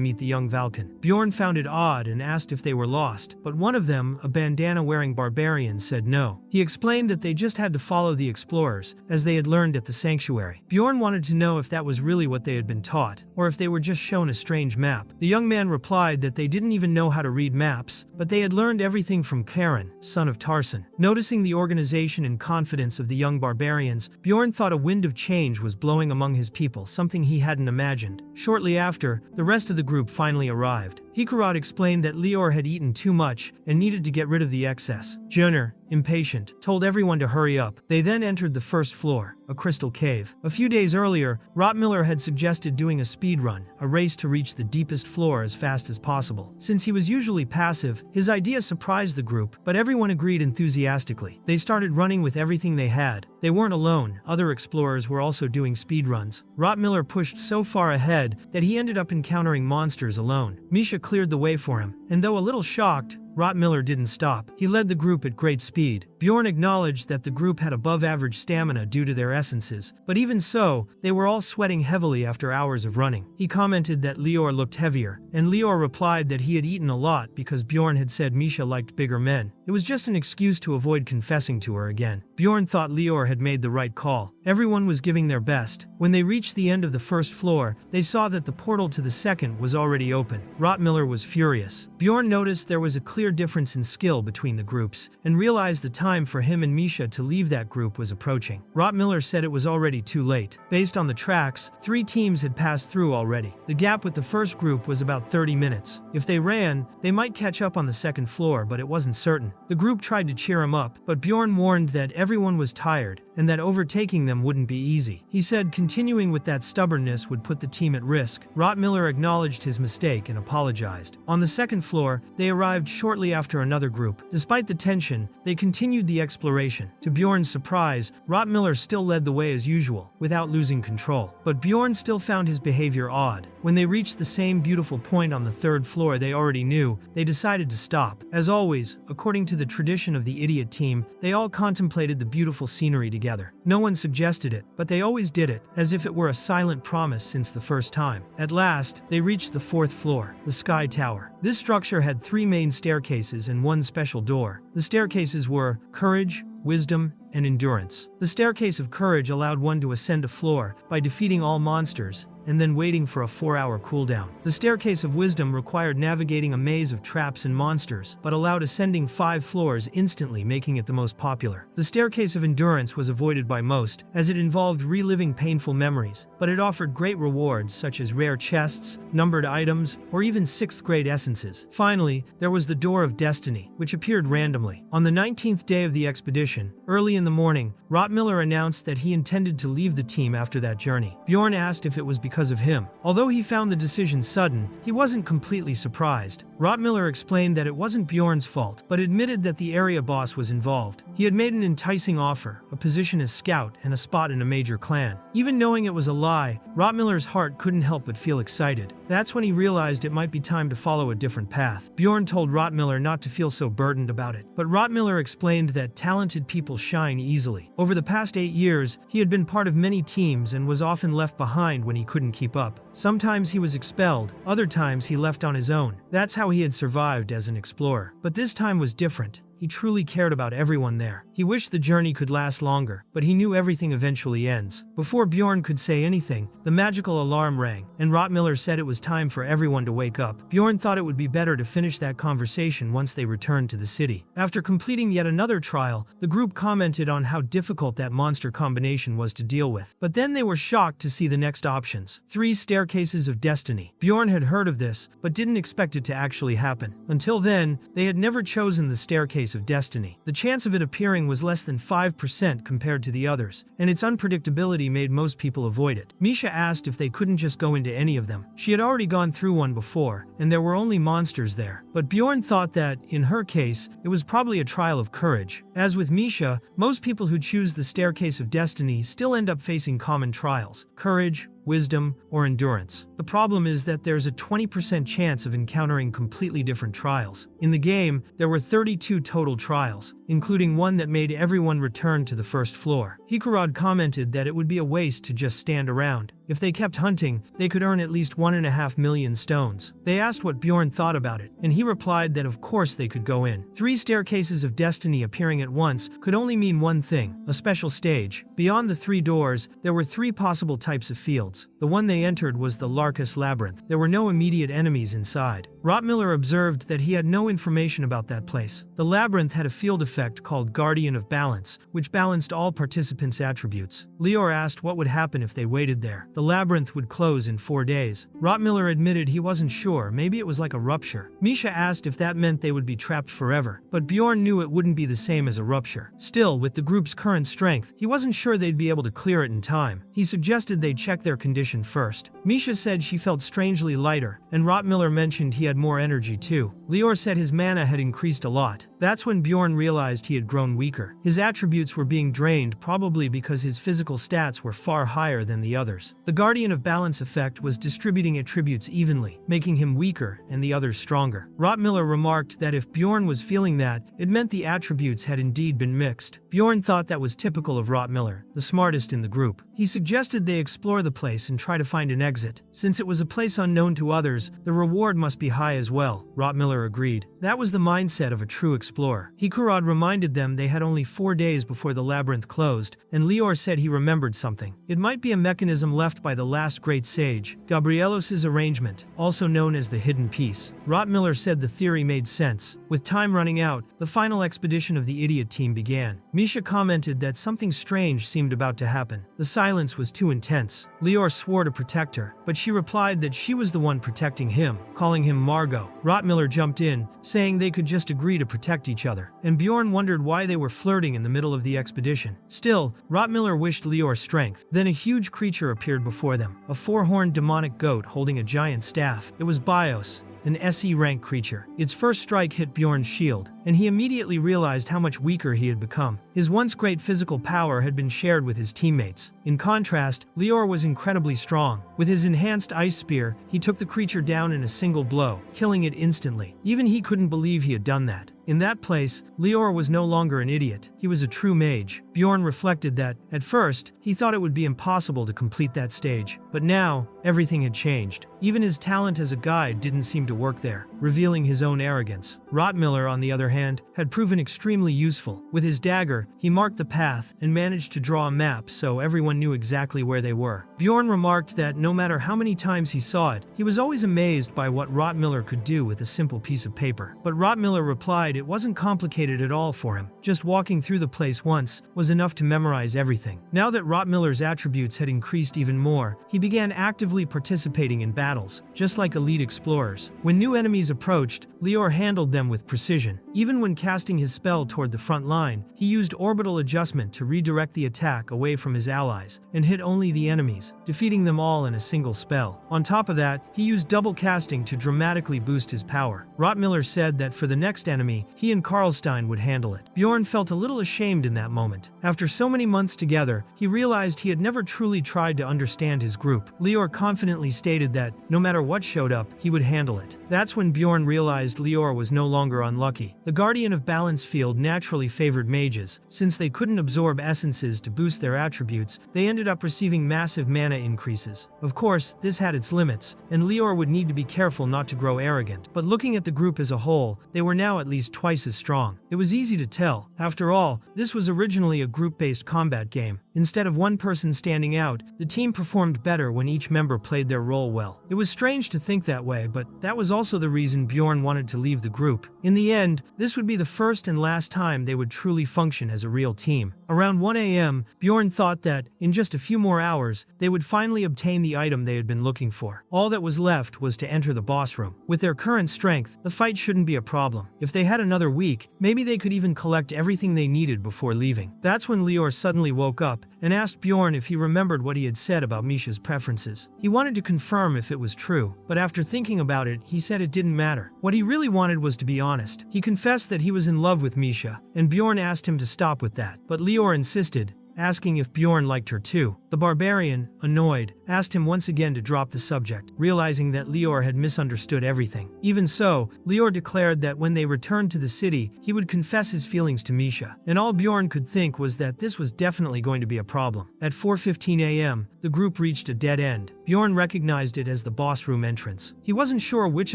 meet the young Valkan. Bjorn found it odd and asked if they were lost, but one of them, a bandana-wearing barbarian, said no. He explained that they just had to follow the explorers, as they had learned at the sanctuary. Bjorn wanted to know if that was really what they had been taught, or if they were just shown a strange map. The young man replied that they didn't even know how to read maps, but they had learned everything from Karen, son of Tarson. Noticing the organization and confidence of the young barbarians, Bjorn thought a wind of change was blowing among his people, something he hadn't imagined. Shortly after, the rest of the group finally arrived. Hikarad explained that Lior had eaten too much and needed to get rid of the excess. Joner, impatient, told everyone to hurry up. They then entered the first floor, a crystal cave. A few days earlier, Rottmiller had suggested doing a speed run, a race to reach the deepest floor as fast as possible. Since he was usually passive, his idea surprised the group, but everyone agreed enthusiastically. They started running with everything they had. They weren't alone. Other explorers were also doing speed runs. Rottmiller pushed so far ahead that he ended up encountering monsters alone. Misha cleared the way for him, and though a little shocked, Rottmiller didn't stop. He led the group at great speed. Bjorn acknowledged that the group had above-average stamina due to their essences, but even so, they were all sweating heavily after hours of running. He commented that Lior looked heavier, and Lior replied that he had eaten a lot because Bjorn had said Misha liked bigger men. It was just an excuse to avoid confessing to her again. Bjorn thought Lior had made the right call. Everyone was giving their best. When they reached the end of the first floor, they saw that the portal to the second was already open. Rottmiller was furious. Bjorn noticed there was a clear difference in skill between the groups, and realized the time for him and Misha to leave that group was approaching. Rottmiller said it was already too late. Based on the tracks, 3 teams had passed through already. The gap with the first group was about 30 minutes. If they ran, they might catch up on the second floor, but it wasn't certain. The group tried to cheer him up, but Bjorn warned that everyone was tired, and that overtaking them them wouldn't be easy. He said continuing with that stubbornness would put the team at risk. Rottmiller acknowledged his mistake and apologized. On the second floor, they arrived shortly after another group. Despite the tension, they continued the exploration. To Bjorn's surprise, Rottmiller still led the way as usual, without losing control. But Bjorn still found his behavior odd. When they reached the same beautiful point on the third floor they already knew, they decided to stop. As always, according to the tradition of the idiot team, they all contemplated the beautiful scenery together. No one suggested it, but they always did it, as if it were a silent promise since the first time. At last, they reached the fourth floor, the Sky Tower. This structure had 3 main staircases and 1 special door. The staircases were Courage, Wisdom, and Endurance. The staircase of Courage allowed one to ascend a floor by defeating all monsters and then waiting for a 4-hour cooldown. The staircase of Wisdom required navigating a maze of traps and monsters, but allowed ascending 5 floors instantly, making it the most popular. The staircase of Endurance was avoided by most, as it involved reliving painful memories, but it offered great rewards such as rare chests, numbered items, or even 6th grade essences. Finally, there was the Door of Destiny, which appeared randomly. On the 19th day of the expedition, early in the morning, Rottmiller announced that he intended to leave the team after that journey. Bjorn asked if it was because of him. Although he found the decision sudden, he wasn't completely surprised. Rottmiller explained that it wasn't Bjorn's fault, but admitted that the area boss was involved. He had made an enticing offer, a position as scout and a spot in a major clan. Even knowing it was a lie, Rottmiller's heart couldn't help but feel excited. That's when he realized it might be time to follow a different path. Bjorn told Rottmiller not to feel so burdened about it, but Rottmiller explained that talented people shine easily. Over the past 8 years, he had been part of many teams and was often left behind when he couldn't keep up. Sometimes he was expelled, other times he left on his own. That's how he had survived as an explorer. But this time was different. He truly cared about everyone there. He wished the journey could last longer, but he knew everything eventually ends. Before Bjorn could say anything, the magical alarm rang, and Rottmiller said it was time for everyone to wake up. Bjorn thought it would be better to finish that conversation once they returned to the city. After completing yet another trial, the group commented on how difficult that monster combination was to deal with. But then they were shocked to see the next options. 3 staircases of destiny. Bjorn had heard of this, but didn't expect it to actually happen. Until then, they had never chosen the staircase of destiny. The chance of it appearing was less than 5% compared to the others, and its unpredictability made most people avoid it. Misha asked if they couldn't just go into any of them. She had already gone through one before, and there were only monsters there. But Bjorn thought that, in her case, it was probably a trial of courage. As with Misha, most people who choose the staircase of destiny still end up facing common trials: courage, wisdom, or endurance. The problem is that there's a 20% chance of encountering completely different trials. In the game, there were 32 total trials, including one that made everyone return to the first floor. Hikurad commented that it would be a waste to just stand around. If they kept hunting, they could earn at least 1.5 million stones. They asked what Bjorn thought about it, and he replied that of course they could go in. 3 staircases of destiny appearing at once could only mean one thing: a special stage. Beyond the 3 doors, there were 3 possible types of fields. The one they entered was the Larkus Labyrinth. There were no immediate enemies inside. Rottmiller observed that he had no information about that place. The labyrinth had a field effect called Guardian of Balance, which balanced all participants' attributes. Lior asked what would happen if they waited there. The labyrinth would close in 4 days. Rottmiller admitted he wasn't sure, maybe it was like a rupture. Misha asked if that meant they would be trapped forever, but Bjorn knew it wouldn't be the same as a rupture. Still, with the group's current strength, he wasn't sure they'd be able to clear it in time. He suggested they check their condition first. Misha said she felt strangely lighter, and Rottmiller mentioned he had more energy too. Lior said his mana had increased a lot. That's when Bjorn realized he had grown weaker. His attributes were being drained, probably because his physical stats were far higher than the others. The Guardian of Balance effect was distributing attributes evenly, making him weaker and the others stronger. Rottmiller remarked that if Bjorn was feeling that, it meant the attributes had indeed been mixed. Bjorn thought that was typical of Rottmiller, the smartest in the group. He suggested they explore the place and try to find an exit. Since it was a place unknown to others, the reward must be high as well. Rottmiller agreed. That was the mindset of a true explorer. Hikurad reminded them they had only 4 days before the labyrinth closed, and Lior said he remembered something. It might be a mechanism left left by the last great sage, Gabrielos's arrangement, also known as the hidden piece. Rottmiller said the theory made sense. With time running out, the final expedition of the idiot team began. Misha commented that something strange seemed about to happen. The silence was too intense. Lior swore to protect her, but she replied that she was the one protecting him, calling him Margot. Rottmiller jumped in, saying they could just agree to protect each other, and Bjorn wondered why they were flirting in the middle of the expedition. Still, Rottmiller wished Lior strength. Then a huge creature appeared before them, a four-horned demonic goat holding a giant staff. It was Bios, an SE rank creature. Its first strike hit Bjorn's shield, and he immediately realized how much weaker he had become. His once great physical power had been shared with his teammates. In contrast, Lior was incredibly strong. With his enhanced ice spear, he took the creature down in a single blow, killing it instantly. Even he couldn't believe he had done that. In that place, Lior was no longer an idiot. He was a true mage. Bjorn reflected that, at first, he thought it would be impossible to complete that stage. But now, everything had changed. Even his talent as a guide didn't seem to work there, revealing his own arrogance. Rottmiller, on the other hand, had proven extremely useful. With his dagger, he marked the path and managed to draw a map so everyone knew exactly where they were. Bjorn remarked that no matter how many times he saw it, he was always amazed by what Rottmiller could do with a simple piece of paper. But Rottmiller replied it wasn't complicated at all for him. Just walking through the place once was enough to memorize everything. Now that Rottmiller's attributes had increased even more, he began actively participating in battles, just like elite explorers. When new enemies approached, Lior handled them with precision. Even when casting his spell toward the front line, he used orbital adjustment to redirect the attack away from his allies and hit only the enemies, defeating them all in a single spell. On top of that, he used double casting to dramatically boost his power. Rottmiller said that for the next enemy, he and Karlstein would handle it. Bjorn felt a little ashamed in that moment. After so many months together, he realized he had never truly tried to understand his group. Lior confidently stated that, no matter what showed up, he would handle it. That's when Bjorn realized Lior was no longer unlucky. The Guardian of Balance Field naturally favored mages. Since they couldn't absorb essences to boost their attributes, they ended up receiving massive mana increases. Of course, this had its limits, and Lior would need to be careful not to grow arrogant. But looking at the group as a whole, they were now at least twice as strong. It was easy to tell. After all, this was originally a group-based combat game. Instead of one person standing out, the team performed better when each member played their role well. It was strange to think that way, but that was also the reason Bjorn wanted to leave the group. In the end, this would be the first and last time they would truly function as a real team. Around 1 a.m., Bjorn thought that, in just a few more hours, they would finally obtain the item they had been looking for. All that was left was to enter the boss room. With their current strength, the fight shouldn't be a problem. If they had another week, maybe they could even collect everything they needed before leaving. That's when Lior suddenly woke up and asked Bjorn if he remembered what he had said about Misha's preferences. He wanted to confirm if it was true, but after thinking about it, he said it didn't matter. What he really wanted was to be honest. He confessed that he was in love with Misha, and Bjorn asked him to stop with that. But Lior insisted, asking if Bjorn liked her too. The barbarian, annoyed, asked him once again to drop the subject, realizing that Lior had misunderstood everything. Even so, Lior declared that when they returned to the city, he would confess his feelings to Misha, and all Bjorn could think was that this was definitely going to be a problem. At 4:15 a.m., the group reached a dead end. Bjorn recognized it as the boss room entrance. He wasn't sure which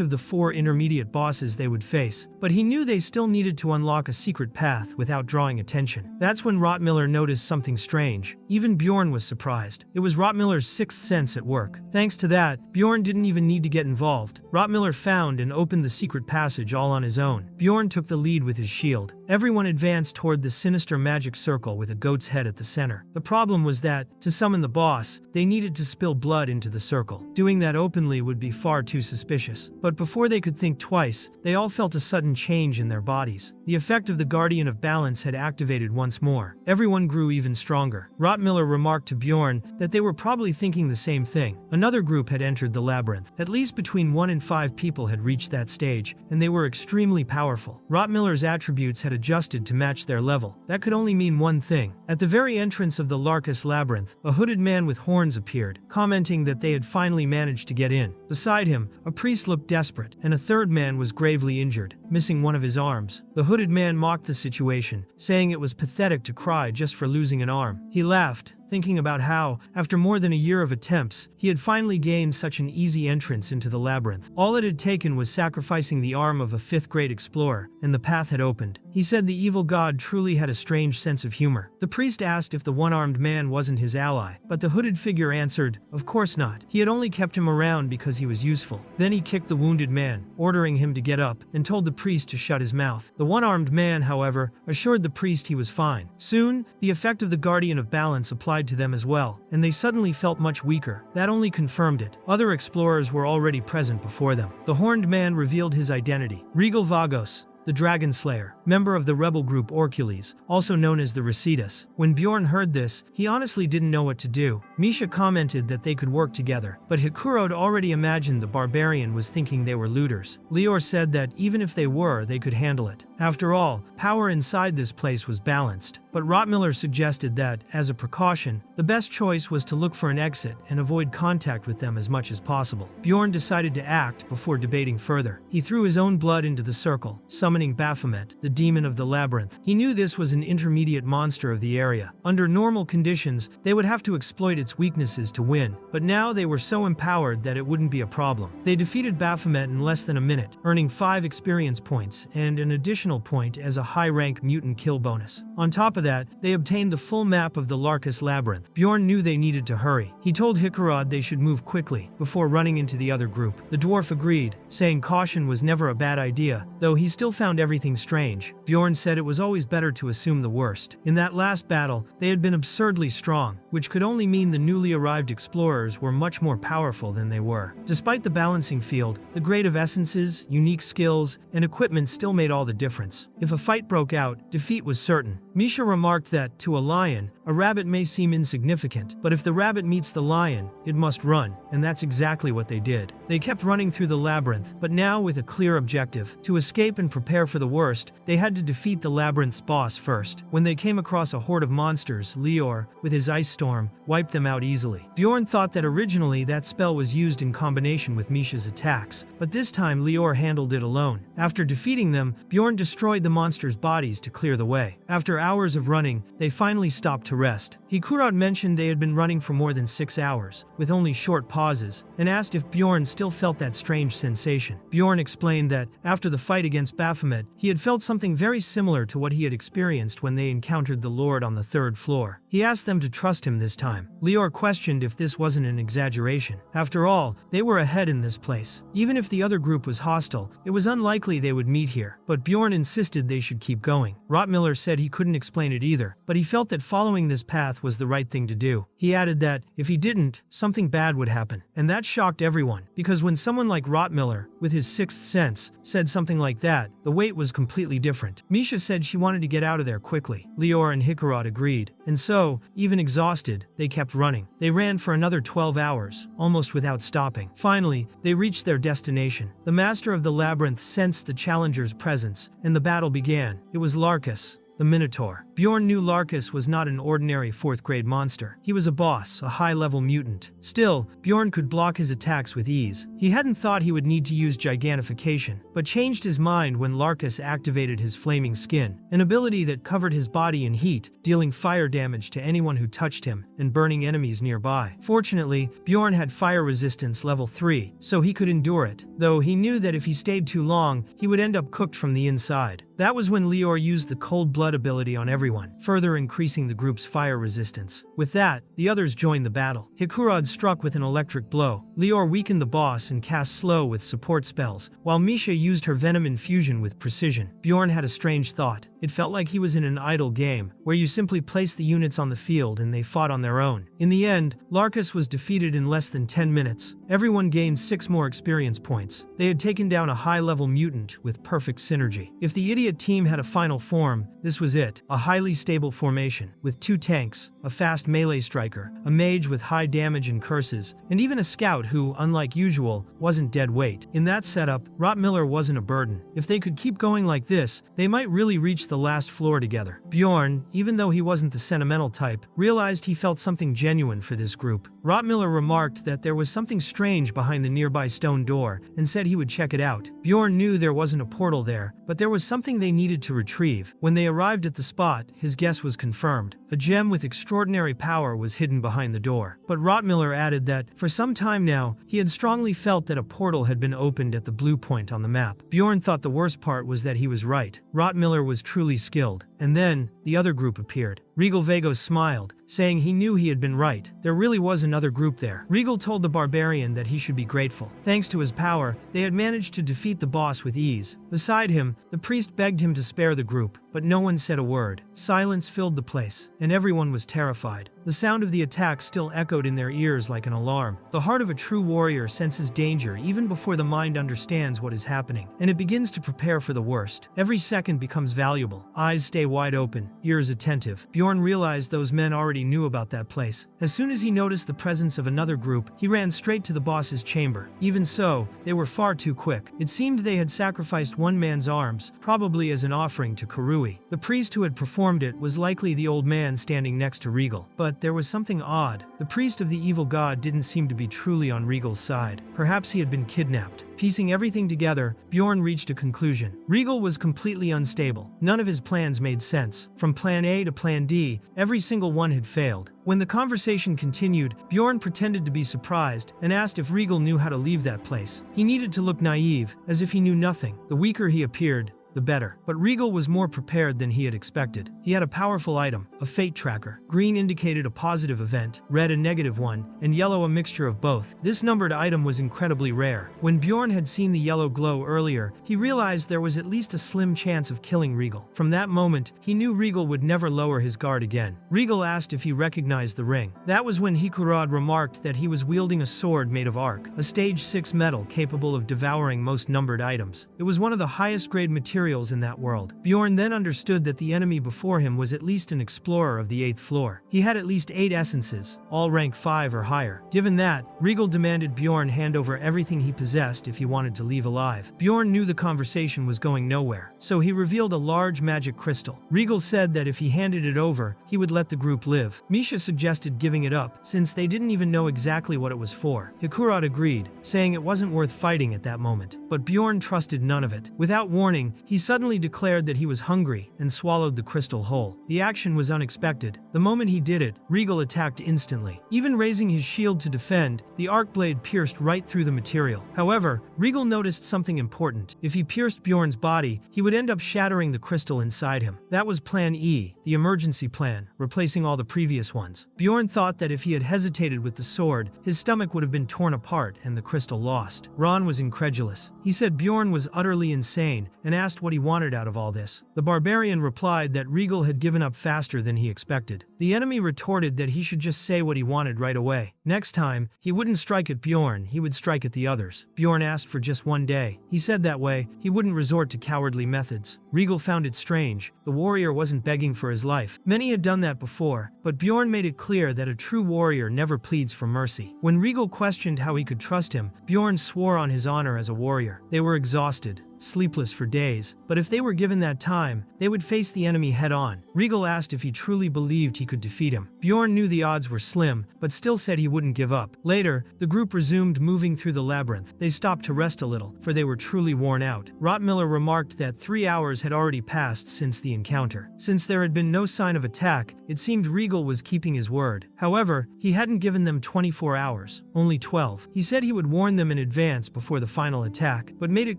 of the 4 intermediate bosses they would face, but he knew they still needed to unlock a secret path without drawing attention. That's when Rottmiller noticed something strange. Even Bjorn was surprised. It was Rottmiller's sixth sense at work. Thanks to that, Bjorn didn't even need to get involved. Rottmiller found and opened the secret passage all on his own. Bjorn took the lead with his shield. Everyone advanced toward the sinister magic circle with a goat's head at the center. The problem was that, to summon the boss, they needed to spill blood into the circle. Doing that openly would be far too suspicious. But before they could think twice, they all felt a sudden change in their bodies. The effect of the Guardian of Balance had activated once more. Everyone grew even stronger. Rottmiller remarked to Bjorn that they were probably thinking the same thing. Another group had entered the labyrinth. At least between 1 and 5 people had reached that stage, and they were extremely powerful. Rottmiller's attributes had adjusted to match their level. That could only mean one thing. At the very entrance of the Larkus labyrinth, a hooded man with horns appeared, commenting that they had finally managed to get in. Beside him, a priest looked desperate, and a third man was gravely injured, missing one of his arms. The hooded man mocked the situation, saying it was pathetic to cry just for losing an arm. He laughed, thinking about how, after more than a year of attempts, he had finally gained such an easy entrance into the labyrinth. All it had taken was sacrificing the arm of a fifth-grade explorer, and the path had opened. He said the evil god truly had a strange sense of humor. The priest asked if the one-armed man wasn't his ally, but the hooded figure answered, of course not. He had only kept him around because he was useful. Then he kicked the wounded man, ordering him to get up, and told the priest to shut his mouth. The one-armed man, however, assured the priest he was fine. Soon, the effect of the Guardian of Balance applied to them as well, and they suddenly felt much weaker. That only confirmed it. Other explorers were already present before them. The horned man revealed his identity. Regal Vagos, the Dragon Slayer, member of the rebel group Orcules, also known as the Recitus. When Bjorn heard this, he honestly didn't know what to do. Misha commented that they could work together, but Hikurod already imagined the barbarian was thinking they were looters. Lior said that even if they were, they could handle it. After all, power inside this place was balanced, but Rottmiller suggested that, as a precaution, the best choice was to look for an exit and avoid contact with them as much as possible. Bjorn decided to act before debating further. He threw his own blood into the circle, summoning Baphomet, the demon of the labyrinth. He knew this was an intermediate monster of the area. Under normal conditions, they would have to exploit its weaknesses to win, but now they were so empowered that it wouldn't be a problem. They defeated Baphomet in less than a minute, earning 5 experience points and an additional point as a high-rank mutant kill bonus. On top of that, they obtained the full map of the Larkus Labyrinth. Bjorn knew they needed to hurry. He told Hikurod they should move quickly before running into the other group. The dwarf agreed, saying caution was never a bad idea, though he still found everything strange. Bjorn said it was always better to assume the worst. In that last battle, they had been absurdly strong, which could only mean the newly arrived explorers were much more powerful than they were. Despite the balancing field, the grade of essences, unique skills, and equipment still made all the difference. If a fight broke out, defeat was certain. Misha remarked that, to a lion, a rabbit may seem insignificant, but if the rabbit meets the lion, it must run, and that's exactly what they did. They kept running through the labyrinth, but now with a clear objective. To escape and prepare for the worst, they had to defeat the labyrinth's boss first. When they came across a horde of monsters, Lior, with his ice storm, wiped them out easily. Bjorn thought that originally that spell was used in combination with Misha's attacks, but this time Lior handled it alone. After defeating them, Bjorn destroyed the monsters' bodies to clear the way. After hours of running, they finally stopped to rest. Hikurod mentioned they had been running for more than 6 hours, with only short pauses, and asked if Bjorn still felt that strange sensation. Bjorn explained that, after the fight against Baphomet, he had felt something very similar to what he had experienced when they encountered the Lord on the 3rd floor. He asked them to trust him this time. Lior questioned if this wasn't an exaggeration. After all, they were ahead in this place. Even if the other group was hostile, it was unlikely they would meet here, but Bjorn insisted they should keep going. Rottmiller said he couldn't explain it either, but he felt that following this path was the right thing to do. He added that, if he didn't, something bad would happen. And that shocked everyone, because when someone like Rottmiller, with his 6th sense, said something like that, the weight was completely different. Misha said she wanted to get out of there quickly. Lior and Hikurod agreed, and so, even exhausted, they kept running. They ran for another 12 hours, almost without stopping. Finally, they reached their destination. The master of the labyrinth sensed the challenger's presence, and the battle began. It was Larkus, the Minotaur. Bjorn knew Larkus was not an ordinary 4th-grade monster. He was a boss, a high-level mutant. Still, Bjorn could block his attacks with ease. He hadn't thought he would need to use gigantification, but changed his mind when Larkus activated his flaming skin, an ability that covered his body in heat, dealing fire damage to anyone who touched him, and burning enemies nearby. Fortunately, Bjorn had fire resistance level 3, so he could endure it, though he knew that if he stayed too long, he would end up cooked from the inside. That was when Lior used the cold blood ability on everyone, further increasing the group's fire resistance. With that, the others joined the battle. Hikurod struck with an electric blow. Lior weakened the boss and cast slow with support spells, while Misha used her venom infusion with precision. Bjorn had a strange thought. It felt like he was in an idle game, where you simply place the units on the field and they fought on their own. In the end, Larkus was defeated in less than 10 minutes. Everyone gained 6 more experience points. They had taken down a high-level mutant with perfect synergy. If the idiot team had a final form, this was it. A highly stable formation, with 2 tanks, a fast melee striker, a mage with high damage and curses, and even a scout who, unlike usual, wasn't dead weight. In that setup, Rottmiller wasn't a burden. If they could keep going like this, they might really reach the last floor together. Bjorn, even though he wasn't the sentimental type, realized he felt something genuine for this group. Rottmiller remarked that there was something strange behind the nearby stone door and said he would check it out. Bjorn knew there wasn't a portal there, but there was something they needed to retrieve. When they arrived at the spot, his guess was confirmed. A gem with extraordinary power was hidden behind the door. But Rottmiller added that, for some time now, he had strongly felt that a portal had been opened at the blue point on the map. Bjorn thought the worst part was that he was right. Rottmiller was truly skilled. And then, the other group appeared. Regal Vagos smiled, saying he knew he had been right. There really was another group there. Regal told the barbarian that he should be grateful. Thanks to his power, they had managed to defeat the boss with ease. Beside him, the priest begged him to spare the group, but no one said a word. Silence filled the place, and everyone was terrified. The sound of the attack still echoed in their ears like an alarm. The heart of a true warrior senses danger even before the mind understands what is happening, and it begins to prepare for the worst. Every second becomes valuable. Eyes stay wide open, ears attentive. Bjorn realized those men already knew about that place. As soon as he noticed the presence of another group, he ran straight to the boss's chamber. Even so, they were far too quick. It seemed they had sacrificed one man's arms, probably as an offering to Karui. The priest who had performed it was likely the old man standing next to Regal. But there was something odd. The priest of the evil god didn't seem to be truly on Regal's side. Perhaps he had been kidnapped. Piecing everything together, Bjorn reached a conclusion. Regal was completely unstable. None of his plans made sense. From plan A to plan D, every single one had failed. When the conversation continued, Bjorn pretended to be surprised and asked if Regal knew how to leave that place. He needed to look naive, as if he knew nothing. The weaker he appeared, the better. But Regal was more prepared than he had expected. He had a powerful item, a fate tracker. Green indicated a positive event, red a negative one, and yellow a mixture of both. This numbered item was incredibly rare. When Bjorn had seen the yellow glow earlier, he realized there was at least a slim chance of killing Regal. From that moment, he knew Regal would never lower his guard again. Regal asked if he recognized the ring. That was when Hikurad remarked that he was wielding a sword made of arc, a stage 6 metal capable of devouring most numbered items. It was one of the highest grade materials in that world. Bjorn then understood that the enemy before him was at least an explorer of the 8th floor. He had at least 8 essences, all rank 5 or higher. Given that, Regal demanded Bjorn hand over everything he possessed if he wanted to leave alive. Bjorn knew the conversation was going nowhere, so he revealed a large magic crystal. Regal said that if he handed it over, he would let the group live. Misha suggested giving it up, since they didn't even know exactly what it was for. Hikurad agreed, saying it wasn't worth fighting at that moment. But Bjorn trusted none of it. Without warning, he suddenly declared that he was hungry and swallowed the crystal whole. The action was unexpected. The moment he did it, Regal attacked instantly. Even raising his shield to defend, the arc blade pierced right through the material. However, Regal noticed something important. If he pierced Bjorn's body, he would end up shattering the crystal inside him. That was Plan E, the emergency plan, replacing all the previous ones. Bjorn thought that if he had hesitated with the sword, his stomach would have been torn apart and the crystal lost. Ron was incredulous. He said Bjorn was utterly insane and asked what he wanted out of all this. The barbarian replied that Regal had given up faster than he expected. The enemy retorted that he should just say what he wanted right away. Next time, he wouldn't strike at Bjorn, he would strike at the others. Bjorn asked for just one day. He said that way, he wouldn't resort to cowardly methods. Regal found it strange. The warrior wasn't begging for his life. Many had done that before, but Bjorn made it clear that a true warrior never pleads for mercy. When Regal questioned how he could trust him, Bjorn swore on his honor as a warrior. They were exhausted, sleepless for days, but if they were given that time, they would face the enemy head-on. Regal asked if he truly believed he could defeat him. Bjorn knew the odds were slim, but still said he wouldn't give up. Later, the group resumed moving through the labyrinth. They stopped to rest a little, for they were truly worn out. Rottmiller remarked that 3 hours had already passed since the encounter. Since there had been no sign of attack, it seemed Regal was keeping his word. However, he hadn't given them 24 hours, only 12. He said he would warn them in advance before the final attack, but made it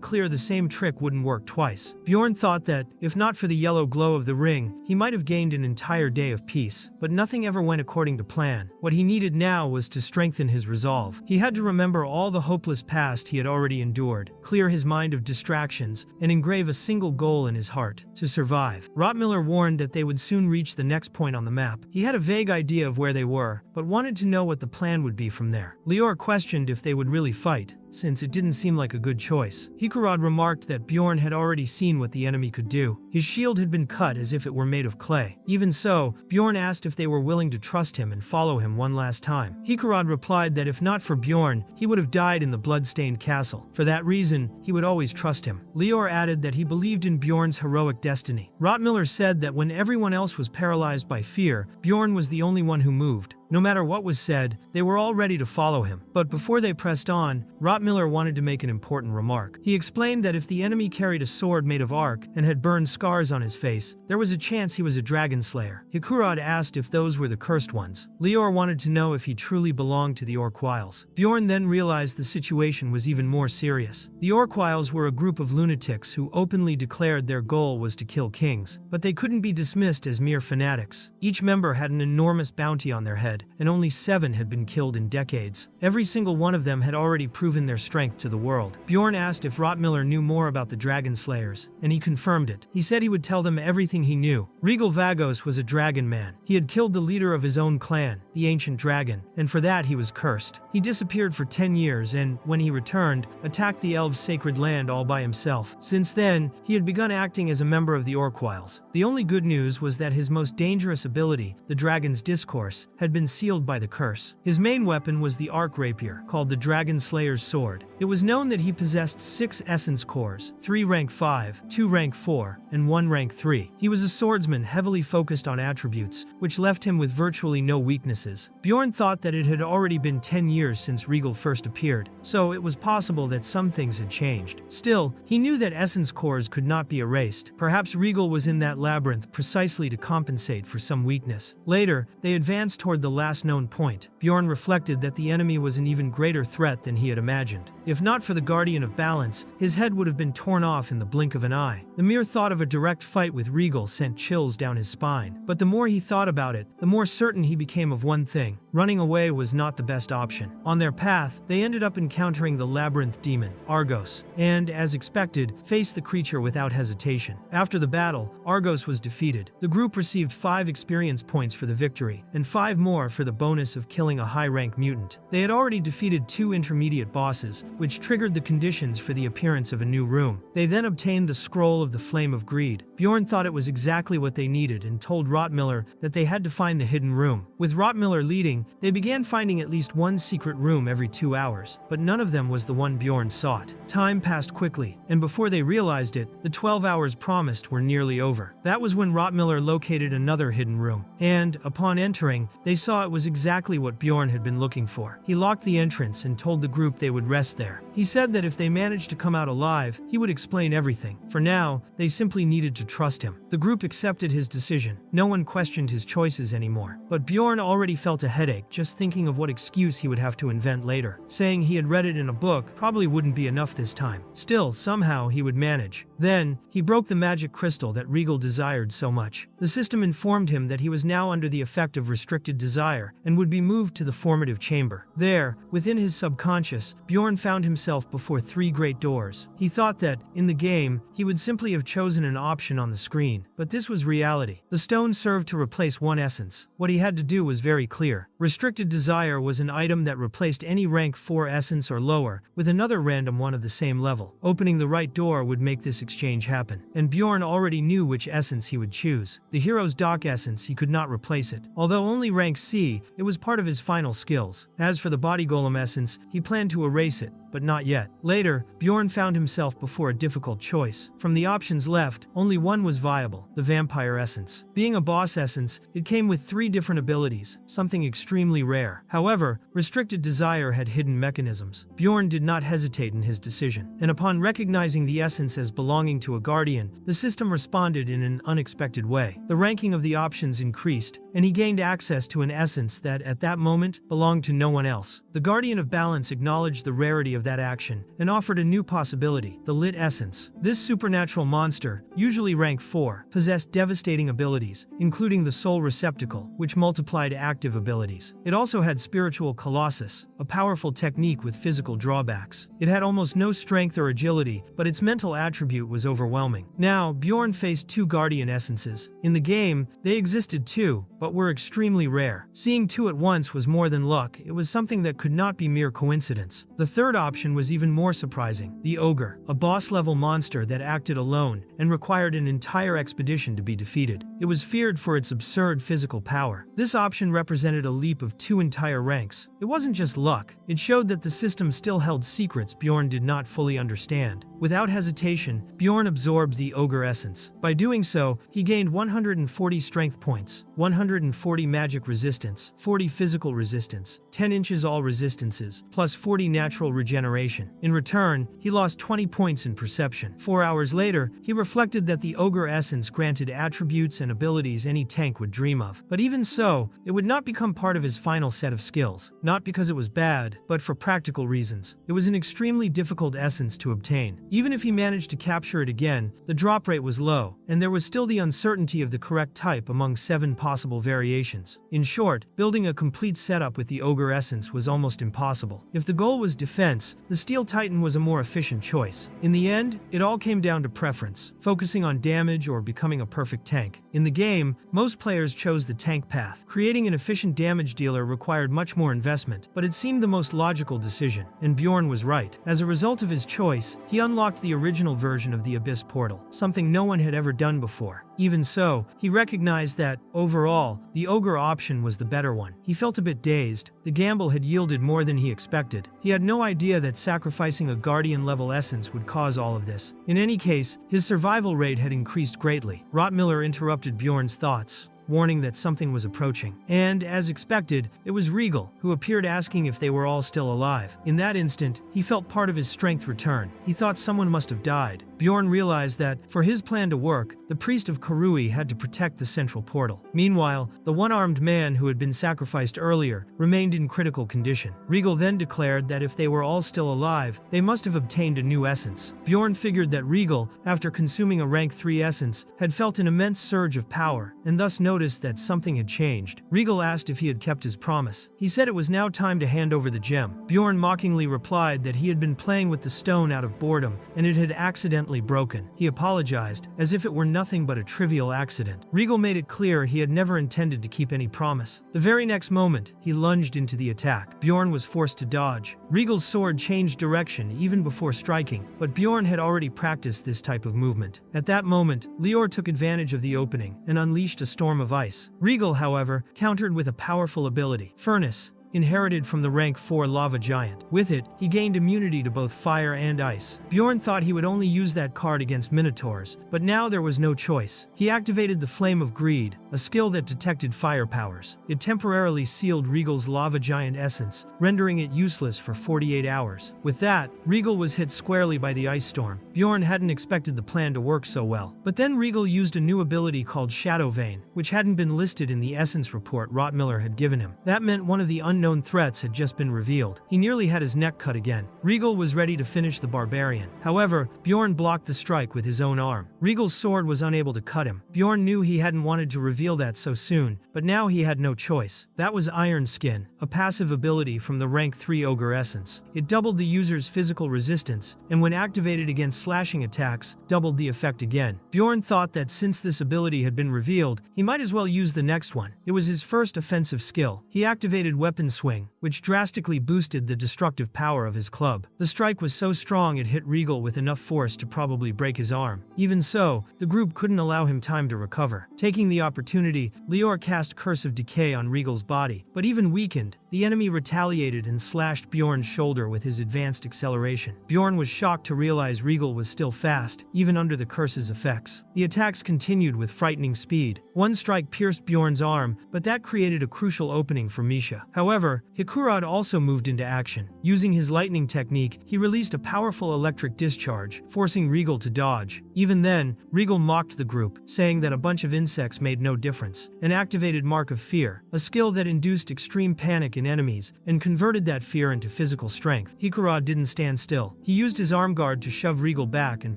clear the same trick wouldn't work twice. Bjorn thought that, if not for the yellow glow of the ring, he might have gained an entire day of peace. But nothing ever went according to plan. What he needed now was to strengthen his resolve. He had to remember all the hopeless past he had already endured, clear his mind of distractions, and engrave a single goal in his heart: to survive. Rottmiller warned that they would soon reach the next point on the map. He had a vague idea of where they were, but wanted to know what the plan would be from there. Lior questioned if they would really fight. since it didn't seem like a good choice. Hikurad remarked that Bjorn had already seen what the enemy could do. His shield had been cut as if it were made of clay. Even so, Bjorn asked if they were willing to trust him and follow him one last time. Hikurad replied that if not for Bjorn, he would have died in the blood-stained castle. For that reason, he would always trust him. Lior added that he believed in Bjorn's heroic destiny. Rottmiller said that when everyone else was paralyzed by fear, Bjorn was the only one who moved. No matter what was said, they were all ready to follow him. But before they pressed on, Rottmiller wanted to make an important remark. He explained that if the enemy carried a sword made of arc and had burned scars on his face, there was a chance he was a dragon slayer. Hikurad asked if those were the cursed ones. Lior wanted to know if he truly belonged to the Orquiles. Bjorn then realized the situation was even more serious. The Orquiles were a group of lunatics who openly declared their goal was to kill kings, but they couldn't be dismissed as mere fanatics. Each member had an enormous bounty on their head, and only 7 had been killed in decades. Every single one of them had already proven their strength to the world. Bjorn asked if Rottmiller knew more about the Dragon Slayers, and he confirmed it. He said he would tell them everything he knew. Regal Vagos was a dragon man. He had killed the leader of his own clan, the Ancient Dragon, and for that he was cursed. He disappeared for 10 years and, when he returned, attacked the elves' sacred land all by himself. Since then, he had begun acting as a member of the Orquiles. The only good news was that his most dangerous ability, the Dragon's Discourse, had been sealed by the curse. His main weapon was the arc rapier, called the Dragon Slayer's Sword. It was known that he possessed 6 essence cores, 3 rank 5, 2 rank 4, and 1 rank 3. He was a swordsman heavily focused on attributes, which left him with virtually no weaknesses. Bjorn thought that it had already been 10 years since Regal first appeared, so it was possible that some things had changed. Still, he knew that essence cores could not be erased. Perhaps Regal was in that labyrinth precisely to compensate for some weakness. Later, they advanced toward the last known point. Bjorn reflected that the enemy was an even greater threat than he had imagined. If not for the Guardian of Balance, his head would have been torn off in the blink of an eye. The mere thought of a direct fight with Regal sent chills down his spine. But the more he thought about it, the more certain he became of one thing. Running away was not the best option. On their path, they ended up encountering the labyrinth demon, Argos, and, as expected, faced the creature without hesitation. After the battle, Argos was defeated. The group received 5 experience points for the victory, and 5 more for the bonus of killing a high-rank mutant. They had already defeated 2 intermediate bosses, which triggered the conditions for the appearance of a new room. They then obtained the Scroll of the Flame of Greed. Bjorn thought it was exactly what they needed and told Rottmiller that they had to find the hidden room. With Rottmiller leading, they began finding at least one secret room every 2 hours, but none of them was the one Bjorn sought. Time passed quickly, and before they realized it, the 12 hours promised were nearly over. That was when Rottmiller located another hidden room, and, upon entering, they saw it was exactly what Bjorn had been looking for. He locked the entrance and told the group they would rest there. He said that if they managed to come out alive, he would explain everything. For now, they simply needed to trust him. The group accepted his decision. No one questioned his choices anymore. But Bjorn already felt a headache just thinking of what excuse he would have to invent later. Saying he had read it in a book probably wouldn't be enough this time. Still, somehow he would manage. Then, he broke the magic crystal that Regal desired so much. The system informed him that he was now under the effect of restricted desire and would be moved to the formative chamber. There, within his subconscious, Bjorn found himself before 3 great doors. He thought that, in the game, he would simply have chosen an option on the screen, but this was reality. The stone served to replace 1 essence. What he had to do was very clear. Restricted desire was an item that replaced any rank 4 essence or lower with another random one of the same level. Opening the right door would make this exchange happen, and Bjorn already knew which essence he would choose. The hero's Dock essence, he could not replace it. Although only rank C, it was part of his final skills. As for the body golem essence, he planned to erase it, but not yet. Later, Bjorn found himself before a difficult choice. From the options left, only one was viable, the vampire essence. Being a boss essence, it came with 3 different abilities, something extremely rare. However, restricted desire had hidden mechanisms. Bjorn did not hesitate in his decision, and upon recognizing the essence as belonging to a guardian, the system responded in an unexpected way. The ranking of the options increased, and he gained access to an essence that, at that moment, belonged to no one else. The Guardian of Balance acknowledged the rarity of that action and offered a new possibility, the Lit Essence. This supernatural monster, usually rank 4, possessed devastating abilities, including the Soul Receptacle, which multiplied active abilities. It also had Spiritual Colossus, a powerful technique with physical drawbacks. It had almost no strength or agility, but its mental attribute was overwhelming. Now, Bjorn faced 2 Guardian Essences. In the game, they existed too, but were extremely rare. Seeing 2 at once was more than luck, it was something that could not be mere coincidence. The third option option was even more surprising. The Ogre, a boss-level monster that acted alone and required an entire expedition to be defeated. It was feared for its absurd physical power. This option represented a leap of 2 entire ranks. It wasn't just luck. It showed that the system still held secrets Bjorn did not fully understand. Without hesitation, Bjorn absorbed the Ogre essence. By doing so, he gained 140 strength points, 140 magic resistance, 40 physical resistance, 10 inches all resistances, plus 40 natural regeneration. In return, he lost 20 points in perception. 4 hours later, he reflected that the Ogre essence granted attributes and abilities any tank would dream of. But even so, it would not become part of his final set of skills. Not because it was bad, but for practical reasons. It was an extremely difficult essence to obtain. Even if he managed to capture it again, the drop rate was low, and there was still the uncertainty of the correct type among 7 possible variations. In short, building a complete setup with the Ogre essence was almost impossible. If the goal was defense, the Steel Titan was a more efficient choice. In the end, it all came down to preference, focusing on damage or becoming a perfect tank. In the game, most players chose the tank path. Creating an efficient damage dealer required much more investment, but it seemed the most logical decision, and Bjorn was right. As a result of his choice, he unlocked the original version of the Abyss Portal, something no one had ever done before. Even so, he recognized that, overall, the Ogre option was the better one. He felt a bit dazed. The gamble had yielded more than he expected. He had no idea that sacrificing a Guardian-level essence would cause all of this. In any case, his survival rate had increased greatly. Rottmiller interrupted Bjorn's thoughts, warning that something was approaching. And, as expected, it was Regal, who appeared asking if they were all still alive. In that instant, he felt part of his strength return. He thought someone must have died. Bjorn realized that, for his plan to work, the priest of Karui had to protect the central portal. Meanwhile, the one-armed man who had been sacrificed earlier remained in critical condition. Regal then declared that if they were all still alive, they must have obtained a new essence. Bjorn figured that Regal, after consuming a rank 3 essence, had felt an immense surge of power, and thus noticed that something had changed. Regal asked if he had kept his promise. He said it was now time to hand over the gem. Bjorn mockingly replied that he had been playing with the stone out of boredom, and it had accidentally broken. He apologized, as if it were nothing but a trivial accident. Regal made it clear he had never intended to keep any promise. The very next moment, he lunged into the attack. Bjorn was forced to dodge. Regal's sword changed direction even before striking, but Bjorn had already practiced this type of movement. At that moment, Lior took advantage of the opening and unleashed a storm of ice. Regal, however, countered with a powerful ability, Furnace, inherited from the rank 4 lava giant. With it, he gained immunity to both fire and ice. Bjorn thought he would only use that card against minotaurs, but now there was no choice. He activated the Flame of Greed, a skill that detected fire powers. It temporarily sealed Regal's lava giant essence, rendering it useless for 48 hours. With that, Regal was hit squarely by the ice storm. Bjorn hadn't expected the plan to work so well. But then Regal used a new ability called Shadow Vein, which hadn't been listed in the essence report Rottmiller had given him. That meant one of the unknown threats had just been revealed. He nearly had his neck cut again. Regal was ready to finish the barbarian. However, Bjorn blocked the strike with his own arm. Regal's sword was unable to cut him. Bjorn knew he hadn't wanted to reveal that so soon, but now he had no choice. That was Iron Skin, a passive ability from the rank 3 Ogre essence. It doubled the user's physical resistance, and when activated against slashing attacks, doubled the effect again. Bjorn thought that since this ability had been revealed, he might as well use the next one. It was his first offensive skill. He activated Weapon Swing, which drastically boosted the destructive power of his club. The strike was so strong it hit Regal with enough force to probably break his arm. Even so, the group couldn't allow him time to recover. Taking the opportunity, Lior cast Curse of Decay on Regal's body, but even weakened, the enemy retaliated and slashed Bjorn's shoulder with his advanced acceleration. Bjorn was shocked to realize Regal was still fast, even under the curse's effects. The attacks continued with frightening speed. One strike pierced Bjorn's arm, but that created a crucial opening for Misha. However, Hikurad also moved into action. Using his lightning technique, he released a powerful electric discharge, forcing Regal to dodge. Even then, Regal mocked the group, saying that a bunch of insects made no difference, and activated Mark of Fear, a skill that induced extreme panic in enemies, and converted that fear into physical strength. Hikurad didn't stand still. He used his arm guard to shove Regal back and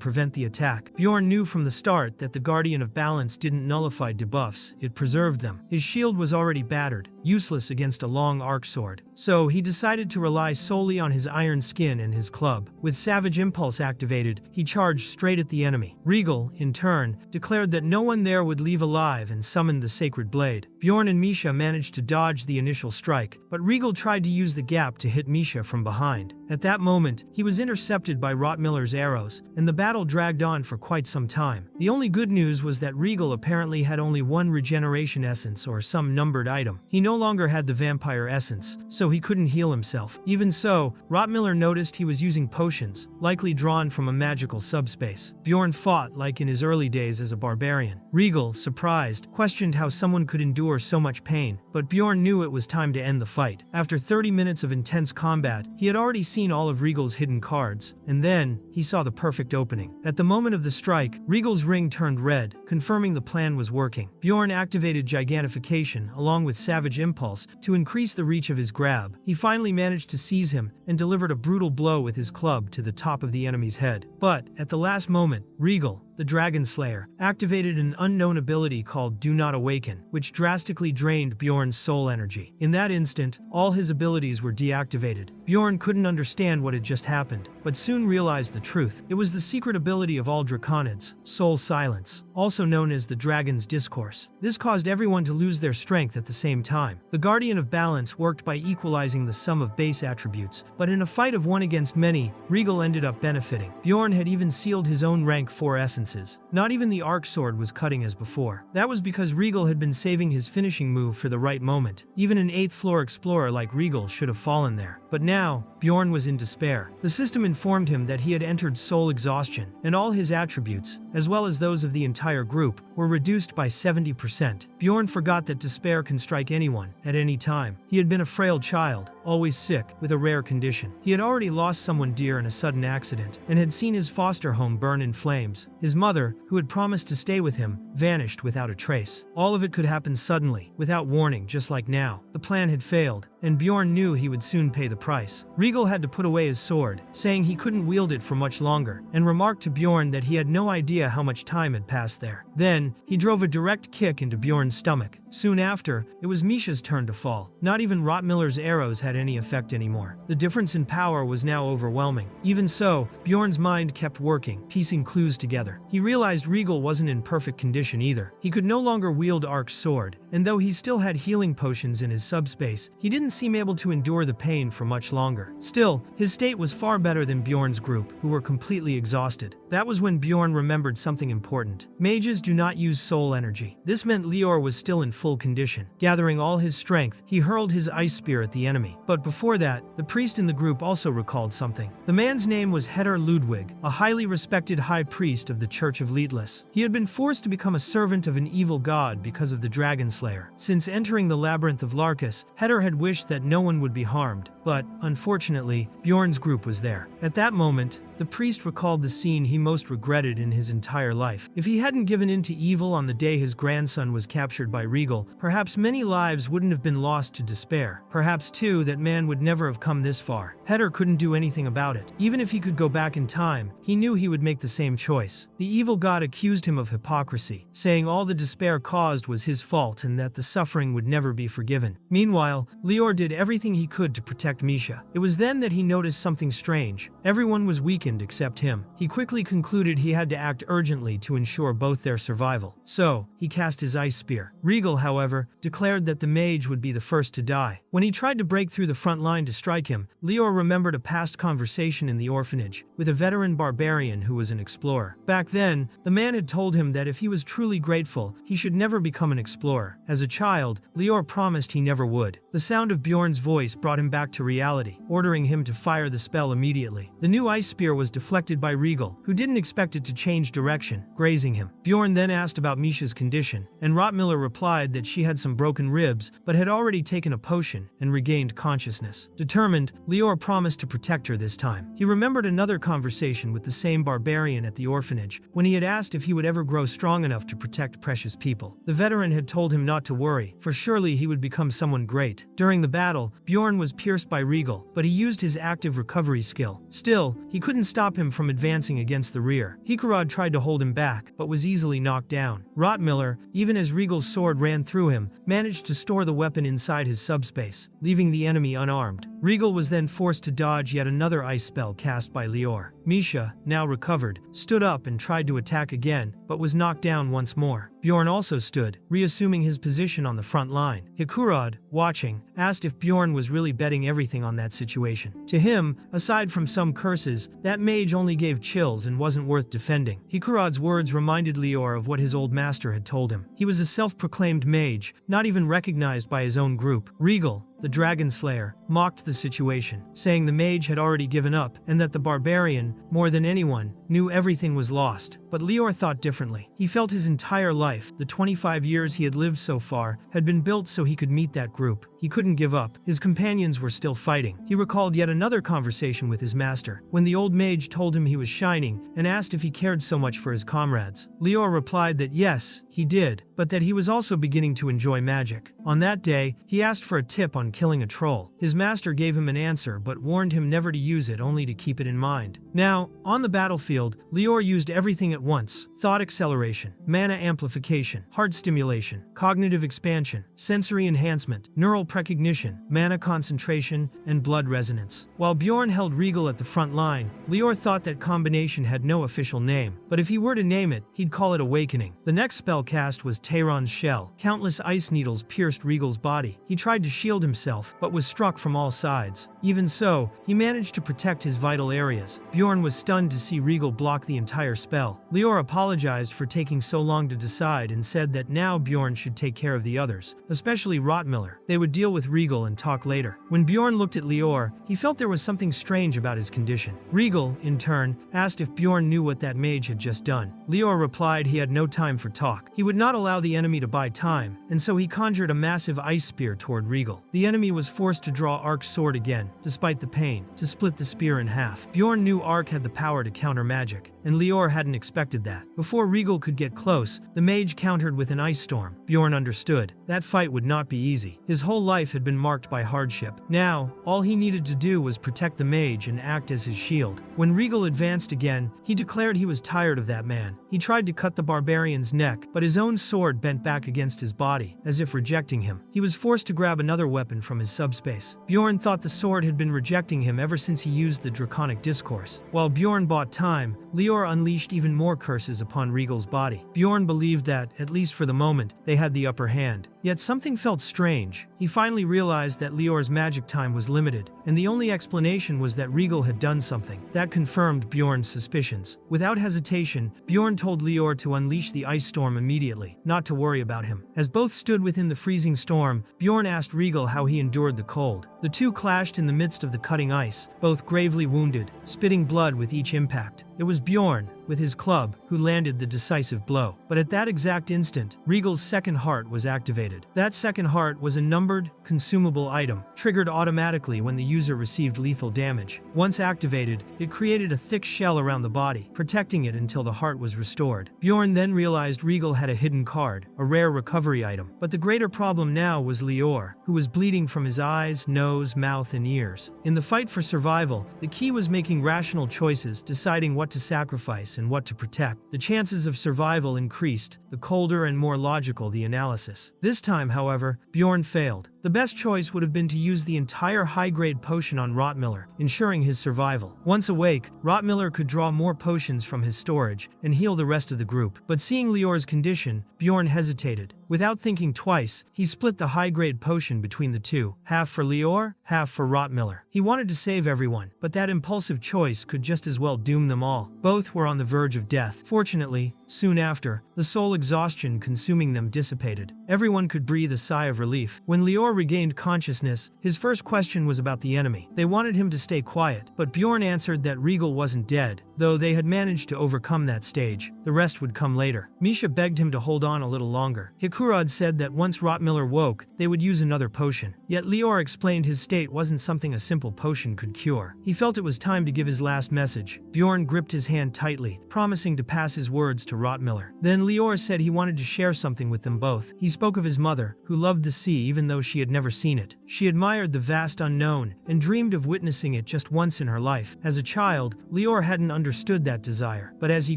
prevent the attack. Bjorn knew from the start that the Guardian of Balance didn't nullify debuffs, it preserved them. His shield was already battered. useless against a long arc sword. So he decided to rely solely on his iron skin and his club. With Savage Impulse activated, he charged straight at the enemy. Regal, in turn, declared that no one there would leave alive and summoned the Sacred Blade. Bjorn and Misha managed to dodge the initial strike, but Regal tried to use the gap to hit Misha from behind. At that moment, he was intercepted by Rottmiller's arrows, and the battle dragged on for quite some time. The only good news was that Regal apparently had only one regeneration essence or some numbered item. He no longer had the vampire essence, so he couldn't heal himself. Even so, Rottmiller noticed he was using potions, likely drawn from a magical subspace. Bjorn fought like in his early days as a barbarian. Regal, surprised, questioned how someone could endure so much pain, but Bjorn knew it was time to end the fight. After 30 minutes of intense combat, he had already seen all of Regal's hidden cards, and then he saw the perfect opening. At the moment of the strike, Regal's ring turned red, confirming the plan was working. Bjorn activated Gigantification along with Savage Impulse to increase the reach of his grab. He finally managed to seize him and delivered a brutal blow with his club to the top of the enemy's head. But at the last moment, Regal, the Dragon Slayer, activated an unknown ability called Do Not Awaken, which drastically drained Bjorn's soul energy. In that instant, all his abilities were deactivated. Bjorn couldn't understand what had just happened, but soon realized the truth. It was the secret ability of all Draconids, Soul Silence, also known as the Dragon's Discourse. This caused everyone to lose their strength at the same time. The Guardian of Balance worked by equalizing the sum of base attributes, but in a fight of one against many, Regal ended up benefiting. Bjorn had even sealed his own rank 4 essence. Not even the arc sword was cutting as before. That was because Regal had been saving his finishing move for the right moment. Even an 8th floor explorer like Regal should have fallen there. But now, Bjorn was in despair. The system informed him that he had entered soul exhaustion, and all his attributes, as well as those of the entire group, were reduced by 70%. Bjorn forgot that despair can strike anyone, at any time. He had been a frail child, always sick, with a rare condition. He had already lost someone dear in a sudden accident, and had seen his foster home burn in flames. His mother, who had promised to stay with him, vanished without a trace. All of it could happen suddenly, without warning, just like now. The plan had failed, and Bjorn knew he would soon pay the price. Regal had to put away his sword, saying he couldn't wield it for much longer, and remarked to Bjorn that he had no idea how much time had passed there. Then, he drove a direct kick into Bjorn's stomach. Soon after, it was Misha's turn to fall. Not even Rottmiller's arrows had any effect anymore. The difference in power was now overwhelming. Even so, Bjorn's mind kept working, piecing clues together. He realized Regal wasn't in perfect condition either. He could no longer wield Ark's sword, and though he still had healing potions in his subspace, he didn't seem able to endure the pain for much longer. Still, his state was far better than Bjorn's group, who were completely exhausted. That was when Bjorn remembered something important. Mages do not use soul energy. This meant Lior was still in full condition. Gathering all his strength, he hurled his ice spear at the enemy. But before that, the priest in the group also recalled something. The man's name was Heder Ludwig, a highly respected high priest of the Church of Leetless. He had been forced to become a servant of an evil god because of the Dragon Slayer. Since entering the labyrinth of Larkus, Heder had wished that no one would be harmed, but, unfortunately, Bjorn's group was there. At that moment, the priest recalled the scene he most regretted in his entire life. If he hadn't given in to evil on the day his grandson was captured by Regal, perhaps many lives wouldn't have been lost to despair. Perhaps, too, that man would never have come this far. Heder couldn't do anything about it. Even if he could go back in time, he knew he would make the same choice. The evil god accused him of hypocrisy, saying all the despair caused was his fault and that the suffering would never be forgiven. Meanwhile, Lior did everything he could to protect Misha. It was then that he noticed something strange. Everyone was weakened except him. He quickly concluded he had to act urgently to ensure both their survival. So, he cast his ice spear. Regal, however, declared that the mage would be the first to die. When he tried to break through the front line to strike him, Lior remembered a past conversation in the orphanage with a veteran barbarian who was an explorer. Back then, the man had told him that if he was truly grateful, he should never become an explorer. As a child, Lior promised he never would. The sound of Bjorn's voice brought him back to reality, ordering him to fire the spell immediately. The new ice spear was deflected by Regal, who didn't expect it to change direction, grazing him. Bjorn then asked about Misha's condition, and Rottmiller replied that she had some broken ribs, but had already taken a potion and regained consciousness. consciousness. Determined, Lior promised to protect her this time. He remembered another conversation with the same barbarian at the orphanage, when he had asked if he would ever grow strong enough to protect precious people. The veteran had told him not to worry, for surely he would become someone great. During the battle, Bjorn was pierced by Regal, but he used his active recovery skill. Still, he couldn't stop him from advancing against the rear. Hikurad tried to hold him back, but was easily knocked down. Rotmiller, even as Regal's sword ran through him, managed to store the weapon inside his subspace, leaving the enemy unarmed. Regal was then forced to dodge yet another ice spell cast by Lior. Misha, now recovered, stood up and tried to attack again, but was knocked down once more. Bjorn also stood, reassuming his position on the front line. Hikurad, watching, asked if Bjorn was really betting everything on that situation. To him, aside from some curses, that mage only gave chills and wasn't worth defending. Hikurad's words reminded Lior of what his old master had told him. He was a self-proclaimed mage, not even recognized by his own group. Regal, the Dragon Slayer, mocked the situation, saying the mage had already given up and that the barbarian, more than anyone, knew everything was lost. But Lior thought differently. He felt his entire life, the 25 years he had lived so far, had been built so he could meet that group. He couldn't give up. His companions were still fighting. He recalled yet another conversation with his master, when the old mage told him he was shining and asked if he cared so much for his comrades. Lior replied that yes, he did, but that he was also beginning to enjoy magic. On that day, he asked for a tip on killing a troll. His master gave him an answer but warned him never to use it, only to keep it in mind. Now, on the battlefield, Lior used everything at once: thought acceleration, mana amplification, heart stimulation, cognitive expansion, sensory enhancement, neural precognition, mana concentration, and blood resonance. While Bjorn held Regal at the front line, Lior thought that combination had no official name, but if he were to name it, he'd call it Awakening. The next spell cast was Tehran's Shell. Countless ice needles pierced Regal's body. He tried to shield himself, but was struck from all sides. Even so, he managed to protect his vital areas. Bjorn was stunned to see Regal block the entire spell. Lior apologized for taking so long to decide and said that now Bjorn should take care of the others, especially Rotmiller. They would deal with Regal and talk later. When Bjorn looked at Lior, he felt there was something strange about his condition. Regal, in turn, asked if Bjorn knew what that mage had just done. Lior replied he had no time for talk. He would not allow the enemy to buy time, and so he conjured a massive ice spear toward Regal. The enemy was forced to draw Ark's sword again, despite the pain, to split the spear in half. Bjorn knew Ark had the power to counter magic, and Lior hadn't expected that. Before Regal could get close, the mage countered with an ice storm. Bjorn understood. That fight would not be easy. His whole life had been marked by hardship. Now, all he needed to do was protect the mage and act as his shield. When Regal advanced again, he declared he was tired of that man. He tried to cut the barbarian's neck, but his own sword bent back against his body, as if rejecting him. He was forced to grab another weapon from his subspace. Bjorn thought the sword had been rejecting him ever since he used the Draconic Discourse. While Bjorn bought time, Lior unleashed even more curses upon Regal's body. Bjorn believed that, at least for the moment, they had the upper hand. Yet something felt strange. He finally realized that Lior's magic time was limited, and the only explanation was that Regal had done something. That confirmed Bjorn's suspicions. Without hesitation, Bjorn told Lior to unleash the ice storm immediately, not to worry about him. As both stood within the freezing storm, Bjorn asked Regal how he endured the cold. The two clashed in the midst of the cutting ice, both gravely wounded, spitting blood with each impact. It was Bjorn, with his club, who landed the decisive blow. But at that exact instant, Regal's second heart was activated. That second heart was a numbered, consumable item, triggered automatically when the user received lethal damage. Once activated, it created a thick shell around the body, protecting it until the heart was restored. Bjorn then realized Regal had a hidden card, a rare recovery item. But the greater problem now was Lior, who was bleeding from his eyes, nose, mouth, and ears. In the fight for survival, the key was making rational choices, deciding what to sacrifice and what to protect. The chances of survival increased, the colder and more logical the analysis. This time, however, Bjorn failed. The best choice would have been to use the entire high-grade potion on Rotmiller, ensuring his survival. Once awake, Rotmiller could draw more potions from his storage and heal the rest of the group. But seeing Lior's condition, Bjorn hesitated. Without thinking twice, he split the high-grade potion between the two, half for Lior, half for Rotmiller. He wanted to save everyone, but that impulsive choice could just as well doom them all. Both were on the verge of death. Fortunately, soon after, the soul exhaustion consuming them dissipated. Everyone could breathe a sigh of relief. When Lior regained consciousness, his first question was about the enemy. They wanted him to stay quiet, but Bjorn answered that Regal wasn't dead, though they had managed to overcome that stage. The rest would come later. Misha begged him to hold on a little longer. Hikurad said that once Rottmiller woke, they would use another potion. Yet Lior explained his state wasn't something a simple potion could cure. He felt it was time to give his last message. Bjorn gripped his hand tightly, promising to pass his words to Rottmiller. Then Lior said he wanted to share something with them both. He spoke of his mother, who loved the sea even though she had never seen it. She admired the vast unknown and dreamed of witnessing it just once in her life. As a child, Lior hadn't understood that desire, but as he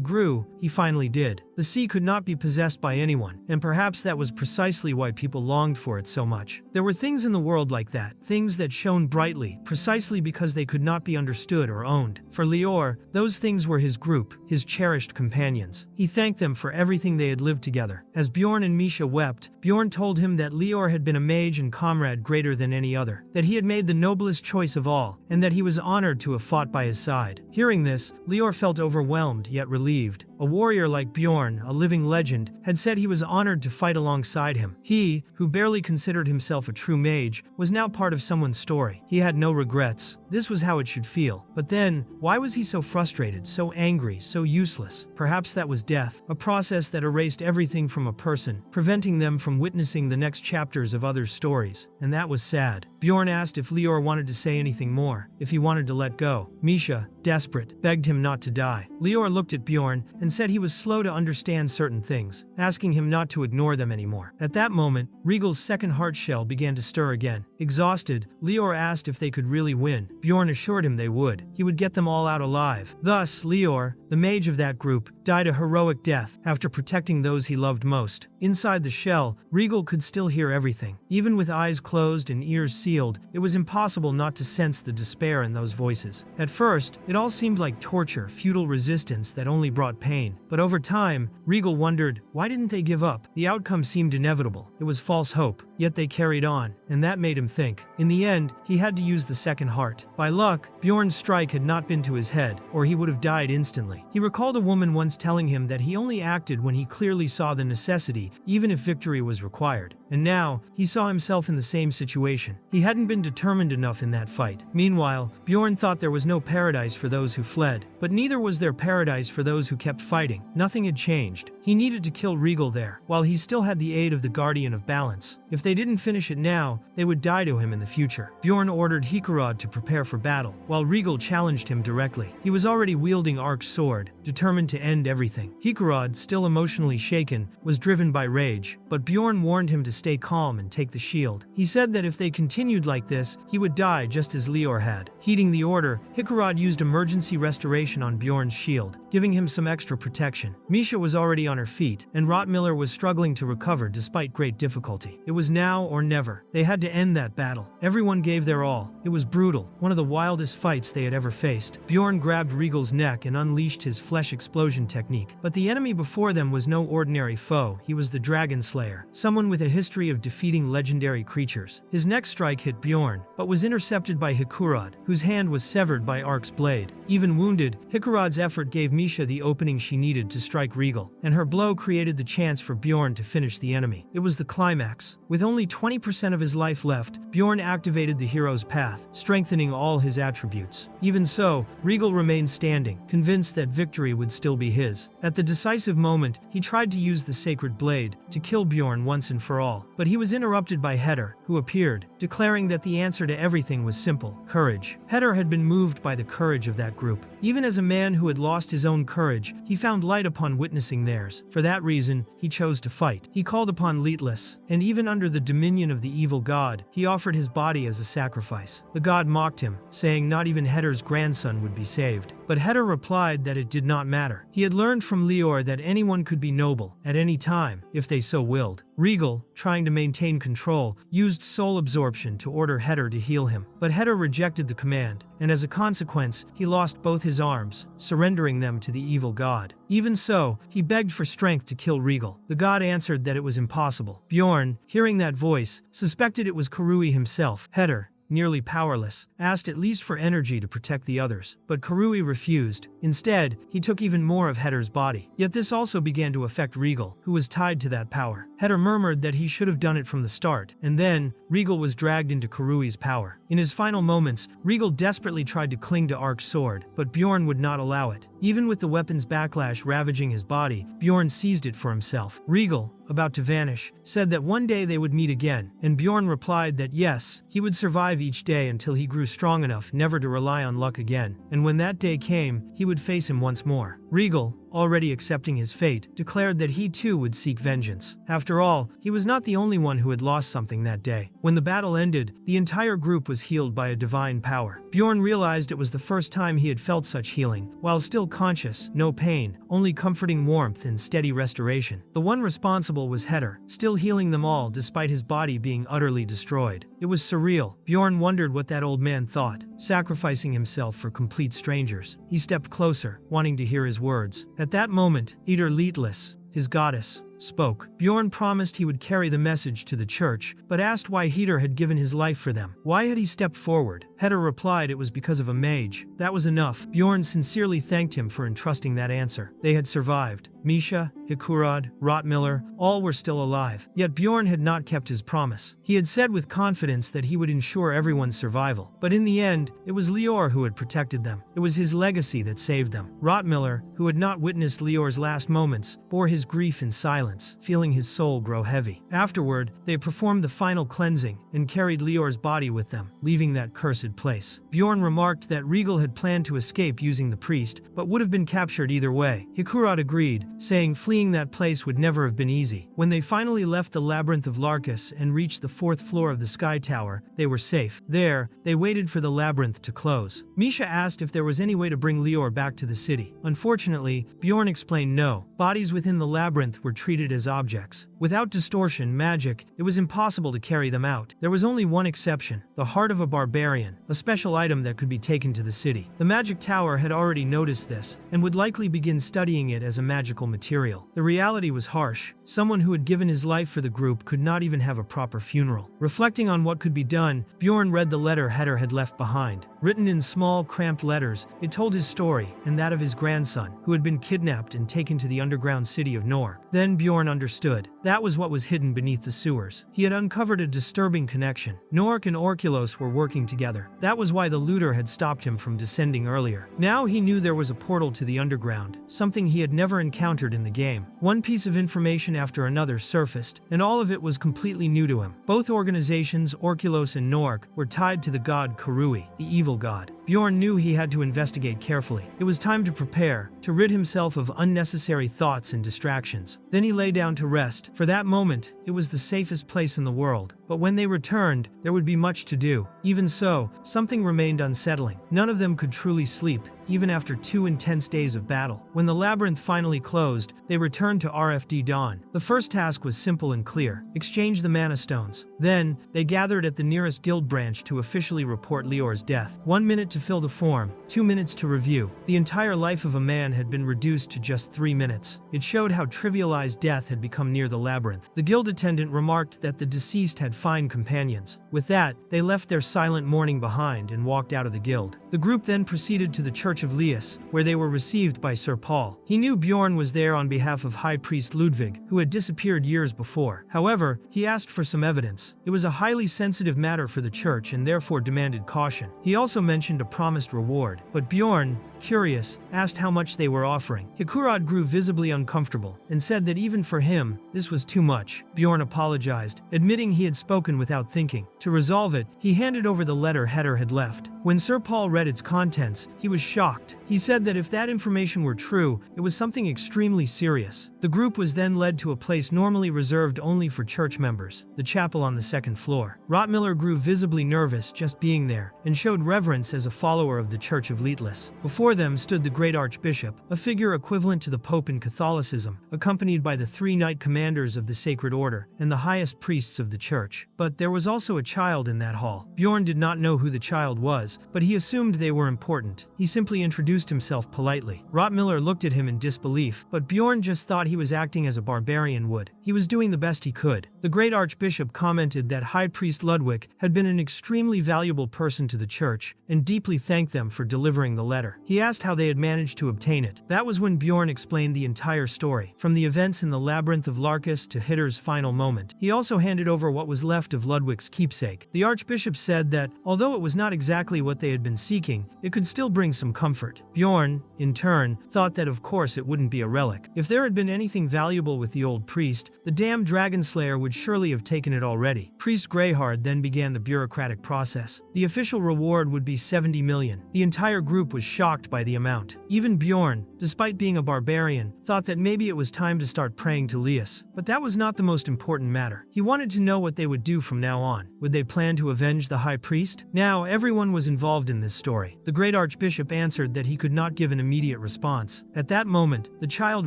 grew, he finally did. The sea could not be possessed by anyone, and perhaps that was precisely why people longed for it so much. There were things in the world like that, things that shone brightly, precisely because they could not be understood or owned. For Lior, those things were his group, his cherished companions. He thanked them for everything they had lived together. As Bjorn and Misha wept, Bjorn told him that Lior had been a mage and comrade greater than any other, that he had made the noblest choice of all, and that he was honored to have fought by his side. Hearing this, Lior felt overwhelmed yet relieved. A warrior like Bjorn, a living legend, had said he was honored to fight alongside him. He, who barely considered himself a true mage, was now part of someone's story. He had no regrets. This was how it should feel. But then, why was he so frustrated, so angry, so useless? Perhaps that was death, a process that erased everything from a person, preventing them from witnessing the next chapters of others' stories. And that was sad. Bjorn asked if Lior wanted to say anything more, if he wanted to let go. Misha, desperate, begged him not to die. Lior looked at Bjorn and said he was slow to understand certain things, asking him not to ignore them anymore. At that moment, Regal's second heart shell began to stir again. Exhausted, Lior asked if they could really win. Bjorn assured him they would. He would get them all out alive. Thus, Lior, the mage of that group, died a heroic death after protecting those he loved most. Inside the shell, Regal could still hear everything. Even with eyes closed and ears sealed, it was impossible not to sense the despair in those voices. At first, it all seemed like torture, futile resistance that only brought pain. But over time, Regal wondered, why didn't they give up? The outcome seemed inevitable. It was false hope. Yet they carried on, and that made him think. In the end, he had to use the second heart. By luck, Bjorn's strike had not been to his head, or he would have died instantly. He recalled a woman once telling him that he only acted when he clearly saw the necessity, even if victory was required. And now, he saw himself in the same situation. He hadn't been determined enough in that fight. Meanwhile, Bjorn thought there was no paradise for those who fled, but neither was there paradise for those who kept fighting. Nothing had changed. He needed to kill Regal there, while he still had the aid of the Guardian of Balance. If they didn't finish it now, they would die to him in the future. Bjorn ordered Hikurad to prepare for battle, while Regal challenged him directly. He was already wielding Ark's sword, determined to end everything. Hikurad, still emotionally shaken, was driven by rage, but Bjorn warned him to stay calm and take the shield. He said that if they continued like this, he would die just as Lior had. Heeding the order, Hikurad used emergency restoration on Bjorn's shield, giving him some extra protection. Misha was already on her feet, and Rottmiller was struggling to recover despite great difficulty. It was now or never. They had to end that battle. Everyone gave their all. It was brutal, one of the wildest fights they had ever faced. Bjorn grabbed Regal's neck and unleashed his flesh explosion technique. But the enemy before them was no ordinary foe. He was the Dragon Slayer, someone with a history of defeating legendary creatures. His next strike hit Bjorn, but was intercepted by Hikurad, whose hand was severed by Ark's blade. Even wounded, Hikurad's effort gave Misha the opening she needed to strike Regal, and her blow created the chance for Bjorn to finish the enemy. It was the climax. With only 20% of his life left, Bjorn activated the hero's path, strengthening all his attributes. Even so, Regal remained standing, convinced that victory would still be his. At the decisive moment, he tried to use the sacred blade to kill Bjorn once and for all, but he was interrupted by Heder, who appeared, declaring that the answer to everything was simple: courage. Heder had been moved by the courage of that group. Even as a man who had lost his own courage, he found light upon witnessing theirs. For that reason, he chose to fight. He called upon Leetless, and even under the dominion of the evil god, he offered his body as a sacrifice. The god mocked him, saying not even Heder's grandson would be saved. But Heder replied that it did not matter. He had learned from Lior that anyone could be noble, at any time, if they so willed. Regal, trying to maintain control, used soul absorption to order Heder to heal him. But Heder rejected the command, and as a consequence, he lost both his arms, surrendering them to the evil god. Even so, he begged for strength to kill Regal. The god answered that it was impossible. Bjorn, hearing that voice, suspected it was Karui himself. Heder, nearly powerless, asked at least for energy to protect the others, but Karui refused. Instead, he took even more of Heder's body. Yet this also began to affect Regal, who was tied to that power. Heder murmured that he should have done it from the start, and then, Regal was dragged into Kurui's power. In his final moments, Regal desperately tried to cling to Ark's sword, but Bjorn would not allow it. Even with the weapon's backlash ravaging his body, Bjorn seized it for himself. Regal, about to vanish, said that one day they would meet again, and Bjorn replied that yes, he would survive each day until he grew strong enough never to rely on luck again, and when that day came, he would face him once more. Regal, already accepting his fate, declared that he too would seek vengeance. After all, he was not the only one who had lost something that day. When the battle ended, the entire group was healed by a divine power. Bjorn realized it was the first time he had felt such healing. While still conscious, no pain, only comforting warmth and steady restoration. The one responsible was Heder, still healing them all despite his body being utterly destroyed. It was surreal. Bjorn wondered what that old man thought, sacrificing himself for complete strangers. He stepped closer, wanting to hear his words. At that moment, Eder Leetless, his goddess, spoke. Bjorn promised he would carry the message to the church, but asked why Heder had given his life for them. Why had he stepped forward? Heder replied it was because of a mage. That was enough. Bjorn sincerely thanked him for entrusting that answer. They had survived. Misha, Hikurad, Rottmiller, all were still alive. Yet Bjorn had not kept his promise. He had said with confidence that he would ensure everyone's survival. But in the end, it was Lior who had protected them. It was his legacy that saved them. Rottmiller, who had not witnessed Lior's last moments, bore his grief in silence, feeling his soul grow heavy. Afterward, they performed the final cleansing and carried Lior's body with them, leaving that cursed place. Bjorn remarked that Regal had planned to escape using the priest, but would have been captured either way. Hikurad agreed, saying fleeing that place would never have been easy. When they finally left the labyrinth of Larkus and reached the 4th floor of the Sky Tower, they were safe. There, they waited for the labyrinth to close. Misha asked if there was any way to bring Lior back to the city. Unfortunately, Bjorn explained no. Bodies within the labyrinth were treated as objects. Without distortion, magic, it was impossible to carry them out. There was only one exception, the heart of a barbarian, a special item that could be taken to the city. The magic tower had already noticed this, and would likely begin studying it as a magical material. The reality was harsh. Someone who had given his life for the group could not even have a proper funeral. Reflecting on what could be done, Bjorn read the letter Heder had left behind. Written in small, cramped letters, it told his story, and that of his grandson, who had been kidnapped and taken to the underground city of Nor. Then Bjorn understood. That was what was hidden beneath the sewers. He had uncovered a disturbing connection. Nork and Orculos were working together. That was why the looter had stopped him from descending earlier. Now he knew there was a portal to the underground, something he had never encountered in the game. One piece of information after another surfaced, and all of it was completely new to him. Both organizations, Orculos and Nork, were tied to the god Kurui, the evil god. Bjorn knew he had to investigate carefully. It was time to prepare, to rid himself of unnecessary thoughts and distractions. Then he lay down to rest. For that moment, it was the safest place in the world. But when they returned, there would be much to do. Even so, something remained unsettling. None of them could truly sleep, even after 2 intense days of battle. When the labyrinth finally closed, they returned to RFD Dawn. The first task was simple and clear. Exchange the mana stones. Then, they gathered at the nearest guild branch to officially report Lior's death. 1 minute to fill the form, 2 minutes to review. The entire life of a man had been reduced to just 3 minutes. It showed how trivialized death had become near the labyrinth. The guild attendant remarked that the deceased had fine companions. With that, they left their silent mourning behind and walked out of the guild. The group then proceeded to the Church of Lias, where they were received by Sir Paul. He knew Bjorn was there on behalf of High Priest Ludwig, who had disappeared years before. However, he asked for some evidence. It was a highly sensitive matter for the church and therefore demanded caution. He also mentioned a promised reward, but Bjorn, curious, asked how much they were offering. Hikurad grew visibly uncomfortable and said that even for him, this was too much. Bjorn apologized, admitting he had spoken without thinking. To resolve it, he handed over the letter Heder had left. When Sir Paul read its contents, he was shocked. He said that if that information were true, it was something extremely serious. The group was then led to a place normally reserved only for church members, the chapel on the 2nd floor. Rottmiller grew visibly nervous just being there, and showed reverence as a follower of the Church of Leetless. Before them stood the great archbishop, a figure equivalent to the Pope in Catholicism, accompanied by the 3 knight commanders of the Sacred Order and the highest priests of the church. But there was also a child in that hall. Bjorn did not know who the child was, but he assumed they were important. He simply introduced himself politely. Rottmiller looked at him in disbelief, but Bjorn just thought he was acting as a barbarian would. he was doing the best he could. The great archbishop commented that High Priest Ludwig had been an extremely valuable person to the church and deeply thanked them for delivering the letter. He asked how they had managed to obtain it. That was when Bjorn explained the entire story, from the events in the labyrinth of Larkus to Hitter's final moment. He also handed over what was left of Ludwig's keepsake. The archbishop said that, although it was not exactly what they had been seeking, it could still bring some comfort. Bjorn, in turn, thought that of course it wouldn't be a relic. If there had been anything valuable with the old priest, the damned dragon slayer would surely have taken it already. Priest Greyhard then began the bureaucratic process. The official reward would be 70 million. The entire group was shocked by the amount. Even Bjorn, despite being a barbarian, thought that maybe it was time to start praying to Lias. But that was not the most important matter. He wanted to know what they would do from now on. Would they plan to avenge the high priest? Now, everyone was involved in this story. The great archbishop answered that he could not give an immediate response. At that moment, the child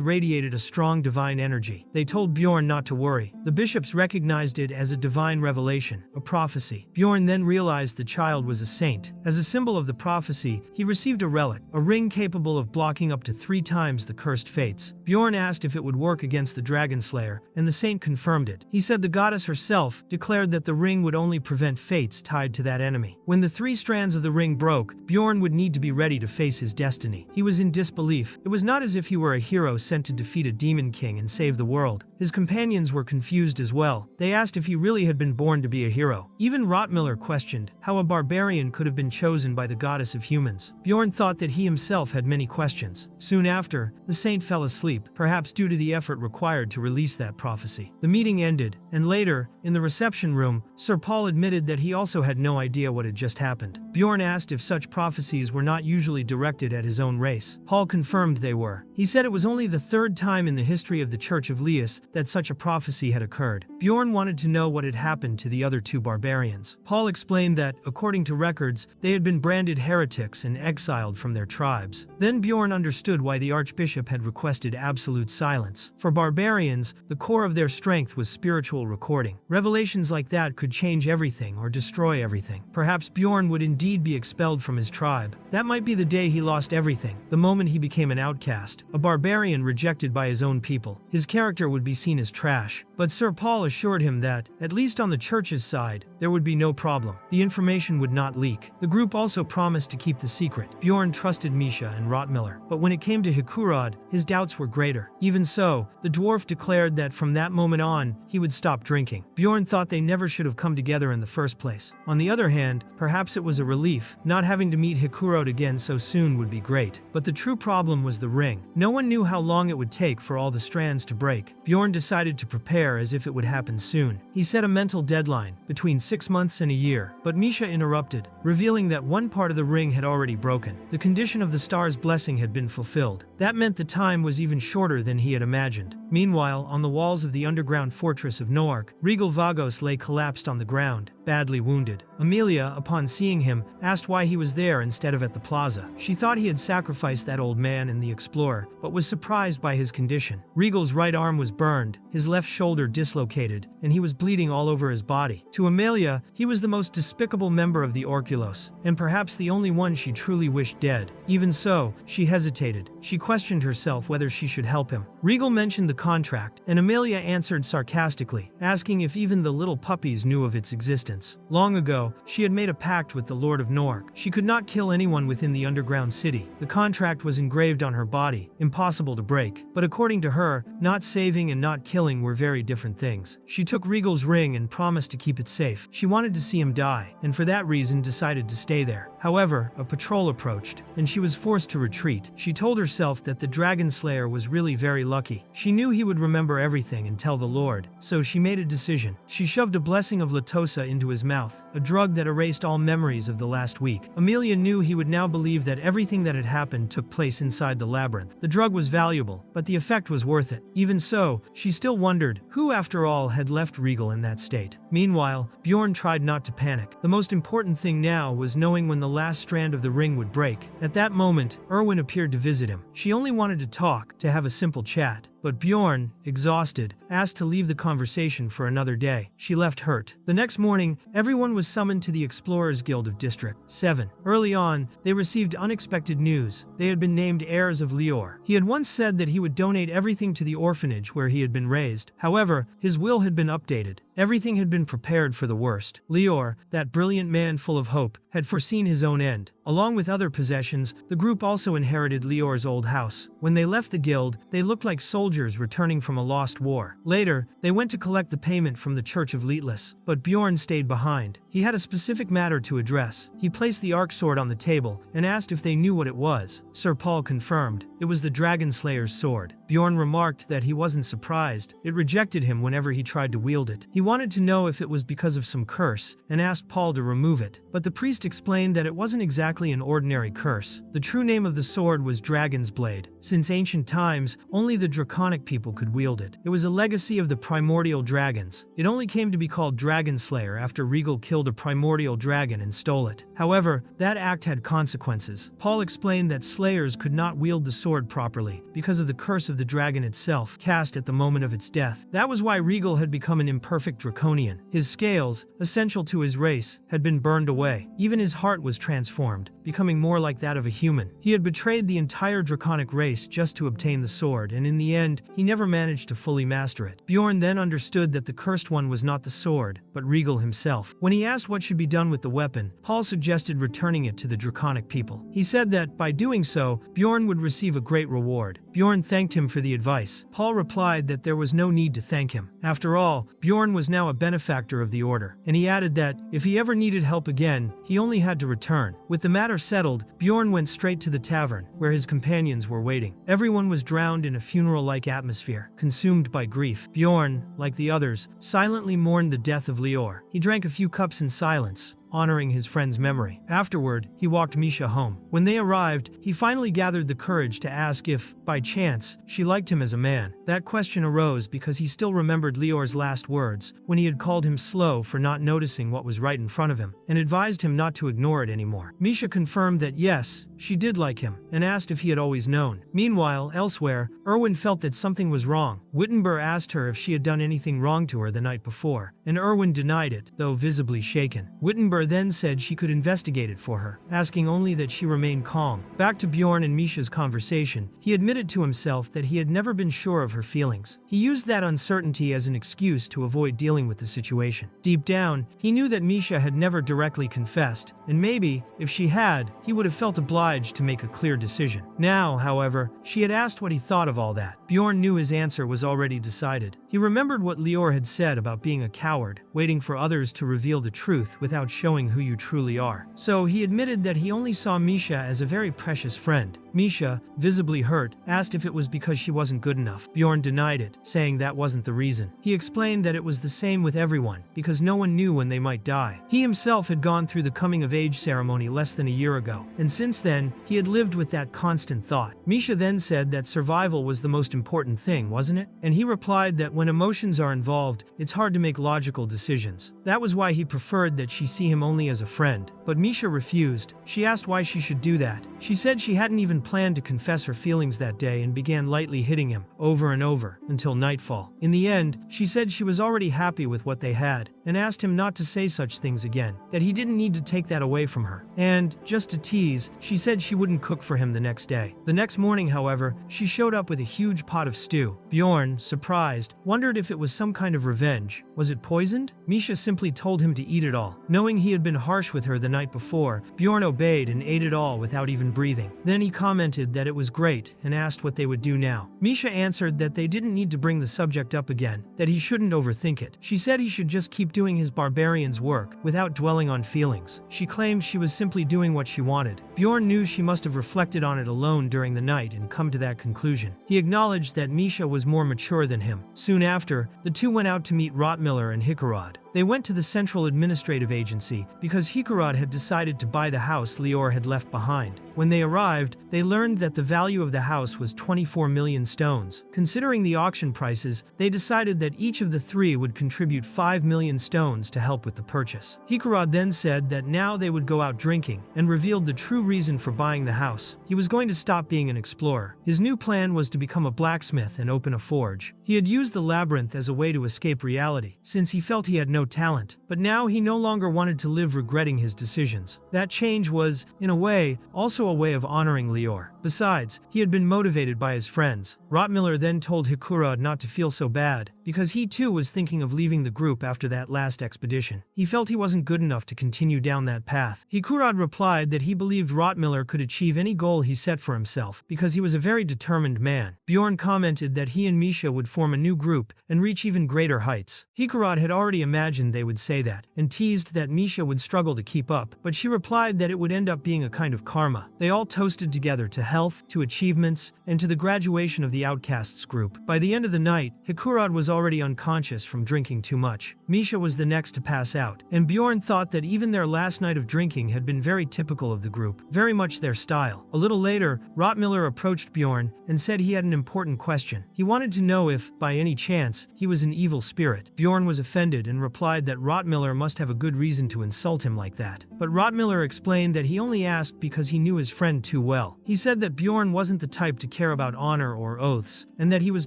radiated a strong divine energy. They told Bjorn not to worry. The bishops recognized it as a divine revelation, a prophecy. Bjorn then realized the child was a saint. As a symbol of the prophecy, he received a relic, a ring capable of blocking up to 3 times the cursed fates. Bjorn asked if it would work against the dragon slayer, and the saint confirmed it. He said the goddess herself declared that the ring would only prevent fates tied to that enemy. When the 3 strands of the ring broke, Bjorn would need to be ready to face his destiny. He was in disbelief. It was not as if he were a hero sent to defeat a demon king and save the world. His companions were confused as well. They asked if he really had been born to be a hero. Even Rottmiller questioned how a barbarian could have been chosen by the goddess of humans. Bjorn thought that he himself had many questions. Soon after, the saint fell asleep, perhaps due to the effort required to release that prophecy. The meeting ended, and later, in the reception room, Sir Paul admitted that he also had no idea what had just happened. Bjorn asked if such prophecies were not usually directed at his own race. Paul confirmed they were. He said it was only the 3rd time in the history of the Church of Lias that such a prophecy had occurred. Bjorn wanted to know what had happened to the other 2 barbarians. Paul explained that, according to records, they had been branded heretics and exiled from their tribes. Then Bjorn understood why the archbishop had requested absolute silence. For barbarians, the core of their strength was spiritual recording. Revelations like that could change everything or destroy everything. Perhaps Bjorn would indeed be expelled from his tribe. That might be the day he lost everything, the moment he became an outcast, a barbarian rejected by his own people. His character would be seen as trash. But Sir Paul assured him that, at least on the church's side, there would be no problem. The information would not leak. The group also promised to keep the secret. Bjorn trusted Misha and Rottmiller. But when it came to Hikurad, his doubts were greater. Even so, the dwarf declared that from that moment on, he would stop drinking. Bjorn thought they never should have come together in the first place. On the other hand, perhaps it was a relief. Not having to meet Hikurad again so soon would be great. But the true problem was the ring. No one knew how long it would take for all the strands to break. Bjorn decided to prepare as if it would happen soon. He set a mental deadline, between 6 months and a year. But Misha interrupted, revealing that one part of the ring had already broken. The condition of the star's blessing had been fulfilled. That meant the time was even shorter than he had imagined. Meanwhile, on the walls of the underground fortress of Noark, Regal Vagos lay collapsed on the ground, badly wounded. Amelia, upon seeing him, asked why he was there instead of at the plaza. She thought he had sacrificed that old man and the explorer, but was surprised by his condition. Regal's right arm was burned, his left shoulder dislocated, and he was bleeding all over his body. To Amelia, he was the most despicable member of the Orculos, and perhaps the only one she truly wished dead. Even so, she hesitated. She questioned herself whether she should help him. Regal mentioned the contract, and Amelia answered sarcastically, asking if even the little puppies knew of its existence. Long ago, she had made a pact with the Lord of Nork. She could not kill anyone within the underground city. The contract was engraved on her body, impossible to break. But according to her, not saving and not killing were very different things. She took Regal's ring and promised to keep it safe. She wanted to see him die, and for that reason decided to stay there. However, a patrol approached, and she was forced to retreat. She told herself that the Dragon Slayer was really very lucky. She knew he would remember everything and tell the Lord, so she made a decision. She shoved a blessing of Latosa into his mouth, a drug that erased all memories of the last week. Amelia knew he would now believe that everything that had happened took place inside the labyrinth. The drug was valuable, but the effect was worth it. Even so, she still wondered who, after all, had left Regal in that state. Meanwhile, Bjorn tried not to panic. The most important thing now was knowing when the last strand of the ring would break. At that moment, Erwin appeared to visit him. She only wanted to talk, to have a simple chat. but Bjorn, exhausted, asked to leave the conversation for another day. She left hurt. The next morning, everyone was summoned to the Explorers Guild of District 7. Early on, they received unexpected news. They had been named heirs of Lior. He had once said that he would donate everything to the orphanage where he had been raised. However, his will had been updated. Everything had been prepared for the worst. Lior, that brilliant man full of hope, had foreseen his own end. Along with other possessions, the group also inherited Lior's old house. When they left the guild, they looked like soldiers returning from a lost war. Later, they went to collect the payment from the Church of Leetless, but Bjorn stayed behind. He had a specific matter to address. He placed the arc sword on the table and asked if they knew what it was. Sir Paul confirmed. It was the Dragon Slayer's sword. Bjorn remarked that he wasn't surprised. It rejected him whenever he tried to wield it. He wanted to know if it was because of some curse and asked Paul to remove it. But the priest explained that it wasn't exactly an ordinary curse. The true name of the sword was Dragon's Blade. Since ancient times, only the draconic people could wield it. It was a legacy of the primordial dragons. It only came to be called Dragon Slayer after Regal killed a primordial dragon and stole it. However, that act had consequences. Paul explained that slayers could not wield the sword properly because of the curse of the dragon itself, cast at the moment of its death. That was why Regal had become an imperfect draconian. His scales, essential to his race, had been burned away. Even his heart was transformed, becoming more like that of a human. He had betrayed the entire draconic race just to obtain the sword, and in the end, he never managed to fully master it. Bjorn then understood that the cursed one was not the sword, but Regal himself. When he asked what should be done with the weapon, Paul suggested returning it to the draconic people. He said that, by doing so, Bjorn would receive a great reward. Bjorn thanked him for the advice. Paul replied that there was no need to thank him. After all, Bjorn was now a benefactor of the order, and he added that, if he ever needed help again, he only had to return. With the matter settled, Bjorn went straight to the tavern, where his companions were waiting. Everyone was drowned in a funeral-like atmosphere, consumed by grief. Bjorn, like the others, silently mourned the death of Lior. He drank a few cups in silence, honoring his friend's memory. Afterward, he walked Misha home. When they arrived, he finally gathered the courage to ask if, by chance, she liked him as a man. That question arose because he still remembered Lior's last words, when he had called him slow for not noticing what was right in front of him, and advised him not to ignore it anymore. Misha confirmed that yes, she did like him, and asked if he had always known. Meanwhile, elsewhere, Erwin felt that something was wrong. Wittenberg asked her if she had done anything wrong to her the night before, and Erwin denied it, though visibly shaken. Wittenberg then said she could investigate it for her, asking only that she remain calm. Back to Bjorn and Misha's conversation, he admitted to himself that he had never been sure of her feelings. He used that uncertainty as an excuse to avoid dealing with the situation. Deep down, he knew that Misha had never directly confessed, and maybe, if she had, he would have felt obliged to make a clear decision. Now, however, she had asked what he thought of all that. Bjorn knew his answer was already decided. He remembered what Lior had said about being a coward, waiting for others to reveal the truth without showing who you truly are. So he admitted that he only saw Misha as a very precious friend. Misha, visibly hurt, asked if it was because she wasn't good enough. Bjorn denied it, saying that wasn't the reason. He explained that it was the same with everyone, because no one knew when they might die. He himself had gone through the coming-of-age ceremony less than a year ago, and since then, he had lived with that constant thought. Misha then said that survival was the most important thing, wasn't it? And he replied that when emotions are involved, it's hard to make logical decisions. That was why he preferred that she see him only as a friend. But Misha refused. She asked why she should do that. She said she hadn't even planned to confess her feelings that day and began lightly hitting him, over and over, until nightfall. In the end, she said she was already happy with what they had, and asked him not to say such things again, that he didn't need to take that away from her. And, just to tease, she said she wouldn't cook for him the next day. The next morning, however, she showed up with a huge pot of stew. Bjorn, surprised, wondered if it was some kind of revenge. Was it poisoned? Misha simply told him to eat it all. Knowing he had been harsh with her the night before, Bjorn obeyed and ate it all without even breathing. Then he commented that it was great and asked what they would do now. Misha answered that they didn't need to bring the subject up again, that he shouldn't overthink it. She said he should just keep doing his barbarian's work without dwelling on feelings. She claimed she was simply doing what she wanted. Bjorn knew she must have reflected on it alone during the night and come to that conclusion. He acknowledged that Misha was more mature than him. Soon after, the two went out to meet Rottmiller and Hikarad. They went to the Central Administrative Agency because Hikarad had decided to buy the house Lior had left behind. When they arrived, they learned that the value of the house was 24 million stones. Considering the auction prices, they decided that each of the three would contribute 5 million stones to help with the purchase. Hikura then said that now they would go out drinking, and revealed the true reason for buying the house. He was going to stop being an explorer. His new plan was to become a blacksmith and open a forge. He had used the labyrinth as a way to escape reality, since he felt he had no talent, but now he no longer wanted to live regretting his decisions. That change was, in a way, also a way of honoring Lior. Besides, he had been motivated by his friends. Rotmiller then told Hikura not to feel so bad, because he too was thinking of leaving the group after that last expedition. He felt he wasn't good enough to continue down that path. Hikura replied that he believed Rotmiller could achieve any goal he set for himself, because he was a very determined man. Bjorn commented that he and Misha would form a new group and reach even greater heights. Hikura had already imagined they would say that, and teased that Misha would struggle to keep up, but she replied that it would end up being a kind of karma. They all toasted together to health, to achievements, and to the graduation of the outcasts group. By the end of the night, Hikurad was already unconscious from drinking too much. Misha was the next to pass out, and Bjorn thought that even their last night of drinking had been very typical of the group, very much their style. A little later, Rotmiller approached Bjorn and said he had an important question. He wanted to know if, by any chance, he was an evil spirit. Bjorn was offended and replied that Rotmiller must have a good reason to insult him like that. But Rotmiller explained that he only asked because he knew his friend too well. He said that Bjorn wasn't the type to care about honor or oaths, and that he was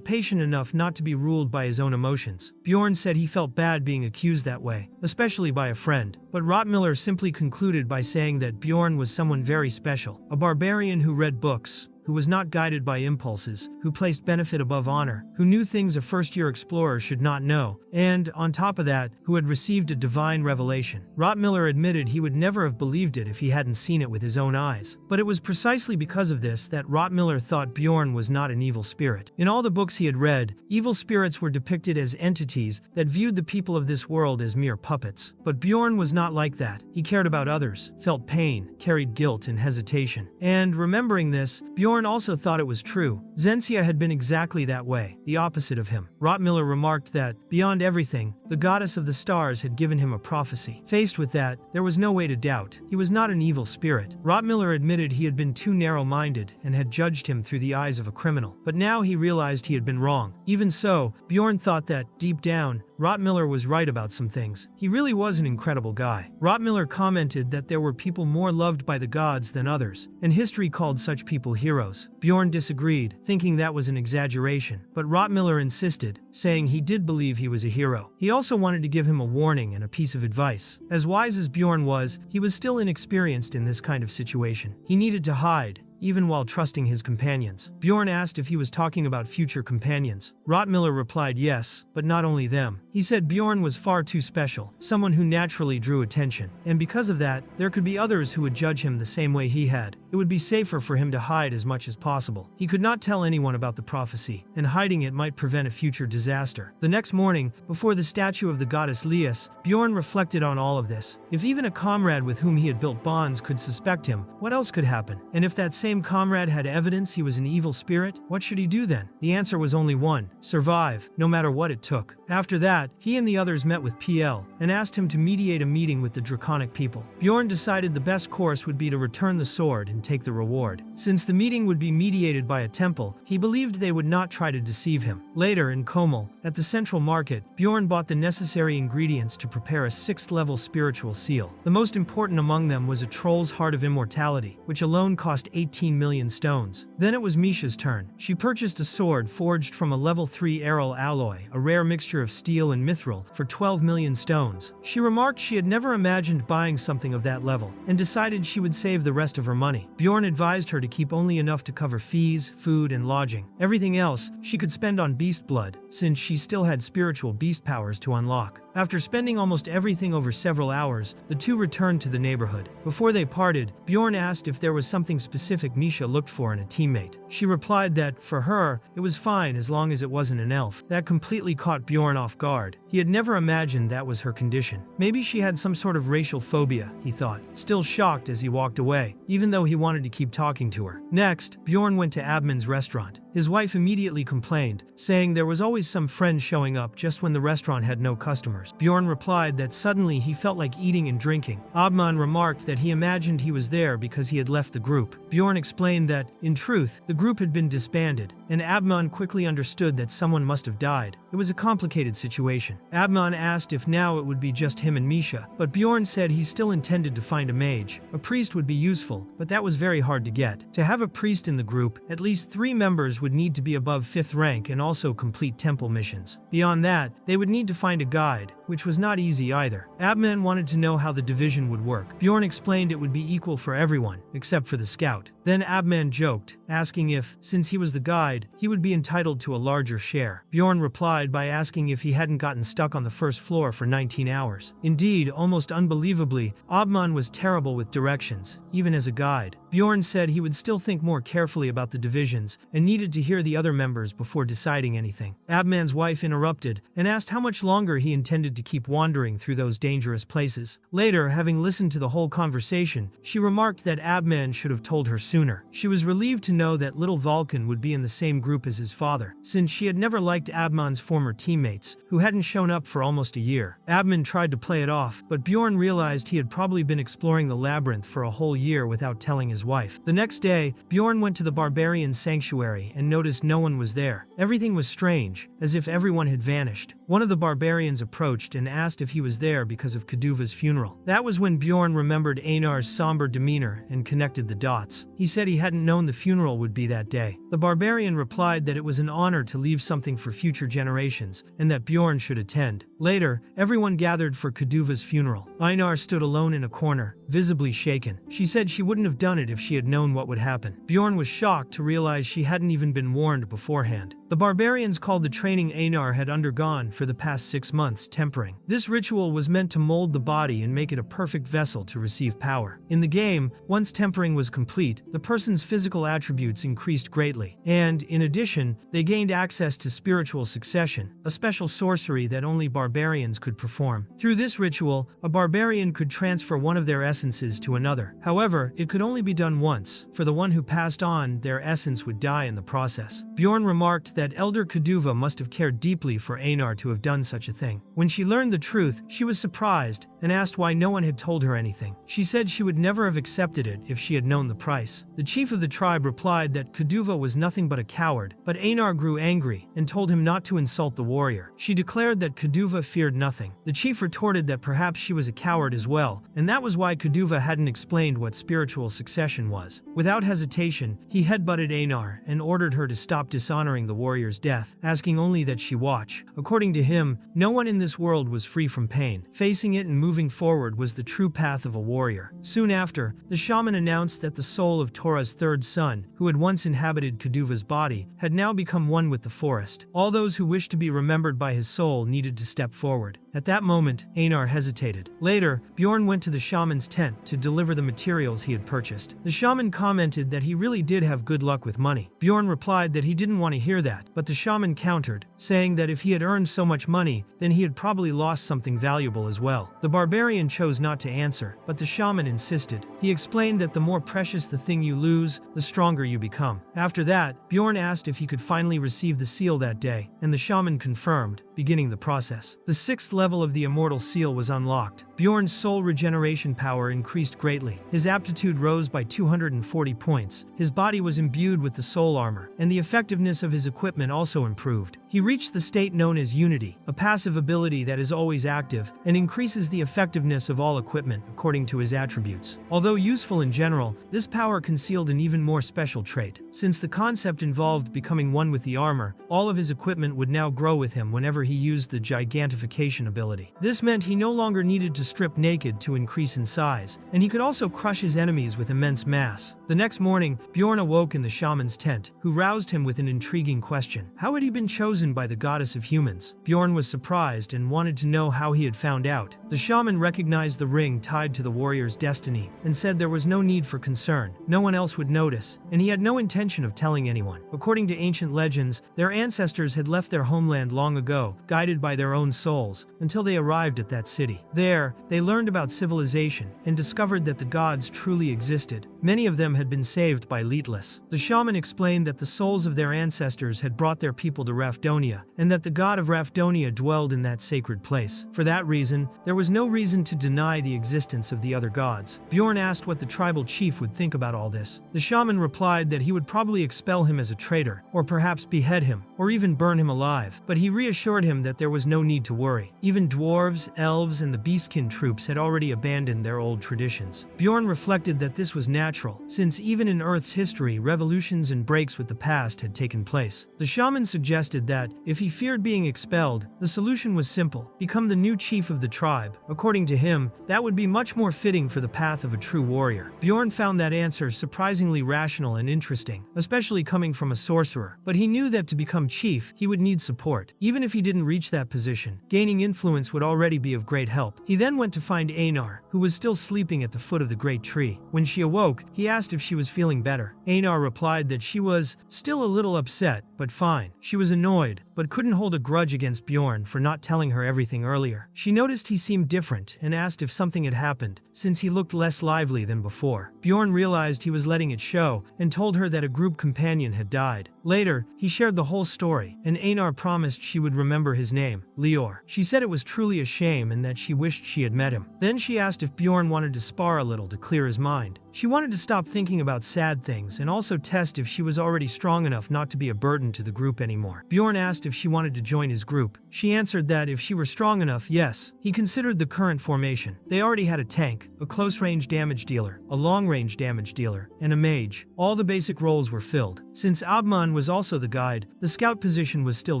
patient enough not to be ruled by his own emotions. Bjorn said he felt bad being accused that way, especially by a friend. But Rotmiller simply concluded by saying that Bjorn was someone very special, a barbarian who read books, who was not guided by impulses, who placed benefit above honor, who knew things a first-year explorer should not know, and, on top of that, who had received a divine revelation. Rotmiller admitted he would never have believed it if he hadn't seen it with his own eyes. But it was precisely because of this that Rotmiller thought Bjorn was not an evil spirit. In all the books he had read, evil spirits were depicted as entities that viewed the people of this world as mere puppets. But Bjorn was not like that. He cared about others, felt pain, carried guilt and hesitation. And, remembering this, Bjorn also thought it was true. Zensia had been exactly that way, the opposite of him. Rotmiller remarked that, beyond everything, the goddess of the stars had given him a prophecy. Faced with that, there was no way to doubt. He was not an evil spirit. Rotmiller admitted he had been too narrow-minded and had judged him through the eyes of a criminal. But now he realized he had been wrong. Even so, Bjorn thought that, deep down, Rotmiller was right about some things. He really was an incredible guy. Rotmiller commented that there were people more loved by the gods than others, and history called such people heroes. Bjorn disagreed, thinking that was an exaggeration, but Rotmiller insisted, saying he did believe he was a hero. He also wanted to give him a warning and a piece of advice. As wise as Bjorn was, he was still inexperienced in this kind of situation. He needed to hide, even while trusting his companions. Bjorn asked if he was talking about future companions. Rotmiller replied yes, but not only them. He said Bjorn was far too special, someone who naturally drew attention, and because of that, there could be others who would judge him the same way he had. It would be safer for him to hide as much as possible. He could not tell anyone about the prophecy, and hiding it might prevent a future disaster. The next morning, before the statue of the goddess Lias, Bjorn reflected on all of this. If even a comrade with whom he had built bonds could suspect him, what else could happen? And if that same comrade had evidence he was an evil spirit, what should he do then? The answer was only one: survive, no matter what it took. After that, he and the others met with PL, and asked him to mediate a meeting with the draconic people. Bjorn decided the best course would be to return the sword and take the reward. Since the meeting would be mediated by a temple, he believed they would not try to deceive him. Later, in Komel, at the central market, Bjorn bought the necessary ingredients to prepare a 6th-level spiritual seal. The most important among them was a troll's heart of immortality, which alone cost 18 million stones. Then it was Misha's turn. She purchased a sword forged from a level 3 aryl alloy, a rare mixture of steel and mithril, for 12 million stones. She remarked she had never imagined buying something of that level, and decided she would save the rest of her money. Bjorn advised her to keep only enough to cover fees, food, and lodging. Everything else she could spend on beast blood, since she still had spiritual beast powers to unlock. After spending almost everything over several hours, the two returned to the neighborhood. Before they parted, Bjorn asked if there was something specific Misha looked for in a teammate. She replied that, for her, it was fine as long as it wasn't an elf. That completely caught Bjorn off guard. He had never imagined that was her condition. Maybe she had some sort of racial phobia, he thought, still shocked as he walked away, even though he wanted to keep talking to her. Next, Bjorn went to Abman's restaurant. His wife immediately complained, saying there was always some friend showing up just when the restaurant had no customers. Bjorn replied that suddenly he felt like eating and drinking. Abman remarked that he imagined he was there because he had left the group. Bjorn explained that, in truth, the group had been disbanded, and Abman quickly understood that someone must have died. It was a complicated situation. Abman asked if now it would be just him and Misha, but Bjorn said he still intended to find a mage. A priest would be useful, but that was very hard to get. To have a priest in the group, at least 3 members would need to be above 5th rank and also complete temple missions. Beyond that, they would need to find a guide, which was not easy either. Abman wanted to know how the division would work. Bjorn explained it would be equal for everyone, except for the scout. Then Abman joked, asking if, since he was the guide, he would be entitled to a larger share. Bjorn replied by asking if he hadn't gotten stuck on the first floor for 19 hours. Indeed, almost unbelievably, Abman was terrible with directions, even as a guide. Bjorn said he would still think more carefully about the divisions and needed to hear the other members before deciding anything. Abman's wife interrupted and asked how much longer he intended to keep wandering through those dangerous places. Later, having listened to the whole conversation, she remarked that Abman should have told her sooner. She was relieved to know that little Vulcan would be in the same group as his father, since she had never liked Abman's former teammates, who hadn't shown up for almost a year. Abman tried to play it off, but Bjorn realized he had probably been exploring the labyrinth for a whole year without telling his wife. The next day, Bjorn went to the barbarian sanctuary and noticed no one was there. Everything was strange, as if everyone had vanished. One of the barbarians approached and asked if he was there because of Kaduva's funeral. That was when Bjorn remembered Einar's somber demeanor and connected the dots. He said he hadn't known the funeral would be that day. The barbarian replied that it was an honor to leave something for future generations, and that Bjorn should attend. Later, everyone gathered for Kaduva's funeral. Einar stood alone in a corner, visibly shaken. She said she wouldn't have done it if she had known what would happen. Bjorn was shocked to realize she hadn't even been warned beforehand. The barbarians called the training Einar had undergone for the past 6 months tempering. This ritual was meant to mold the body and make it a perfect vessel to receive power. In the game, once tempering was complete, the person's physical attributes increased greatly, and, in addition, they gained access to spiritual succession, a special sorcery that only barbarians could perform. Through this ritual, a barbarian could transfer one of their essences to another. However, it could only be done once. For the one who passed on, their essence would die in the process. Bjorn remarked that Elder Kaduva must have cared deeply for Einar to have done such a thing. When she learned the truth, she was surprised and asked why no one had told her anything. She said she would never have accepted it if she had known the price. The chief of the tribe replied that Kaduva was nothing but a coward, but Einar grew angry and told him not to insult the warrior. She declared that Kaduva feared nothing. The chief retorted that perhaps she was a coward as well, and that was why Kaduva hadn't explained what spiritual succession was. Without hesitation, he headbutted Einar and ordered her to stop dishonoring the warrior's death, asking only that she watch. According to him, no one in this world was free from pain. Facing it and moving forward was the true path of a warrior. Soon after, the shaman announced that the soul of Tora's third son, who had once inhabited Kaduva's body, had now become one with the forest. All those who wished to be remembered by his soul needed to step forward. At that moment, Einar hesitated. Later, Bjorn went to the shaman's tent to deliver the materials he had purchased. The shaman commented that he really did have good luck with money. Bjorn replied that he didn't want to hear that, but the shaman countered, saying that if he had earned so much money, then he had probably lost something valuable as well. The barbarian chose not to answer, but the shaman insisted. He explained that the more precious the thing you lose, the stronger you become. After that, Bjorn asked if he could finally receive the seal that day, and the shaman confirmed, beginning the process. The 6th level of the immortal seal was unlocked. Bjorn's soul regeneration power increased greatly. His aptitude rose by 240 points. His body was imbued with the soul armor, and the effectiveness of his equipment also improved. He reached the state known as Unity, a passive ability that is always active and increases the effectiveness of all equipment according to his attributes. Although useful in general, this power concealed an even more special trait. Since the concept involved becoming one with the armor, all of his equipment would now grow with him whenever he used the gigantification ability. This meant he no longer needed to strip naked to increase in size, and he could also crush his enemies with immense mass. The next morning, Bjorn awoke in the shaman's tent, who roused him with an intriguing question. How had he been chosen by the goddess of humans? Bjorn was surprised and wanted to know how he had found out. The shaman recognized the ring tied to the warrior's destiny and said there was no need for concern. No one else would notice, and he had no intention of telling anyone. According to ancient legends, their ancestors had left their homeland long ago, guided by their own souls, until they arrived at that city. There, they learned about civilization and discovered that the gods truly existed. Many of them had been saved by Leetless. The shaman explained that the souls of their ancestors had brought their people to Rafdonia, and that the god of Rafdonia dwelled in that sacred place. For that reason, there was no reason to deny the existence of the other gods. Bjorn asked what the tribal chief would think about all this. The shaman replied that he would probably expel him as a traitor, or perhaps behead him, or even burn him alive, but he reassured him that there was no need to worry. Even dwarves, elves, and the beastkin troops had already abandoned their old traditions. Bjorn reflected that this was natural, since even in Earth's history, revolutions and breaks with the past had taken place. The shaman suggested that, if he feared being expelled, the solution was simple: become the new chief of the tribe. According to him, that would be much more fitting for the path of a true warrior. Bjorn found that answer surprisingly rational and interesting, especially coming from a sorcerer, but he knew that to become chief, he would need support. Even if he didn't reach that position, gaining influence would already be of great help. He then went to find Einar, who was still sleeping at the foot of the great tree. When she awoke, he asked if she was feeling better. Einar replied that she was still a little upset, but fine. She was annoyed, but couldn't hold a grudge against Bjorn for not telling her everything earlier. She noticed he seemed different and asked if something had happened, since he looked less lively than before. Bjorn realized he was letting it show and told her that a group companion had died. Later, he shared the whole story, and Einar promised she would remember his name, Lior. She said it was truly a shame and that she wished she had met him. Then she asked if Bjorn wanted to spar a little to clear his mind. She wanted to stop thinking about sad things and also test if she was already strong enough not to be a burden to the group anymore. Bjorn asked if she wanted to join his group. She answered that if she were strong enough, yes. He considered the current formation. They already had a tank, a close-range damage dealer, a long-range damage dealer, and a mage. All the basic roles were filled. Since Abman was also the guide, the scout position was still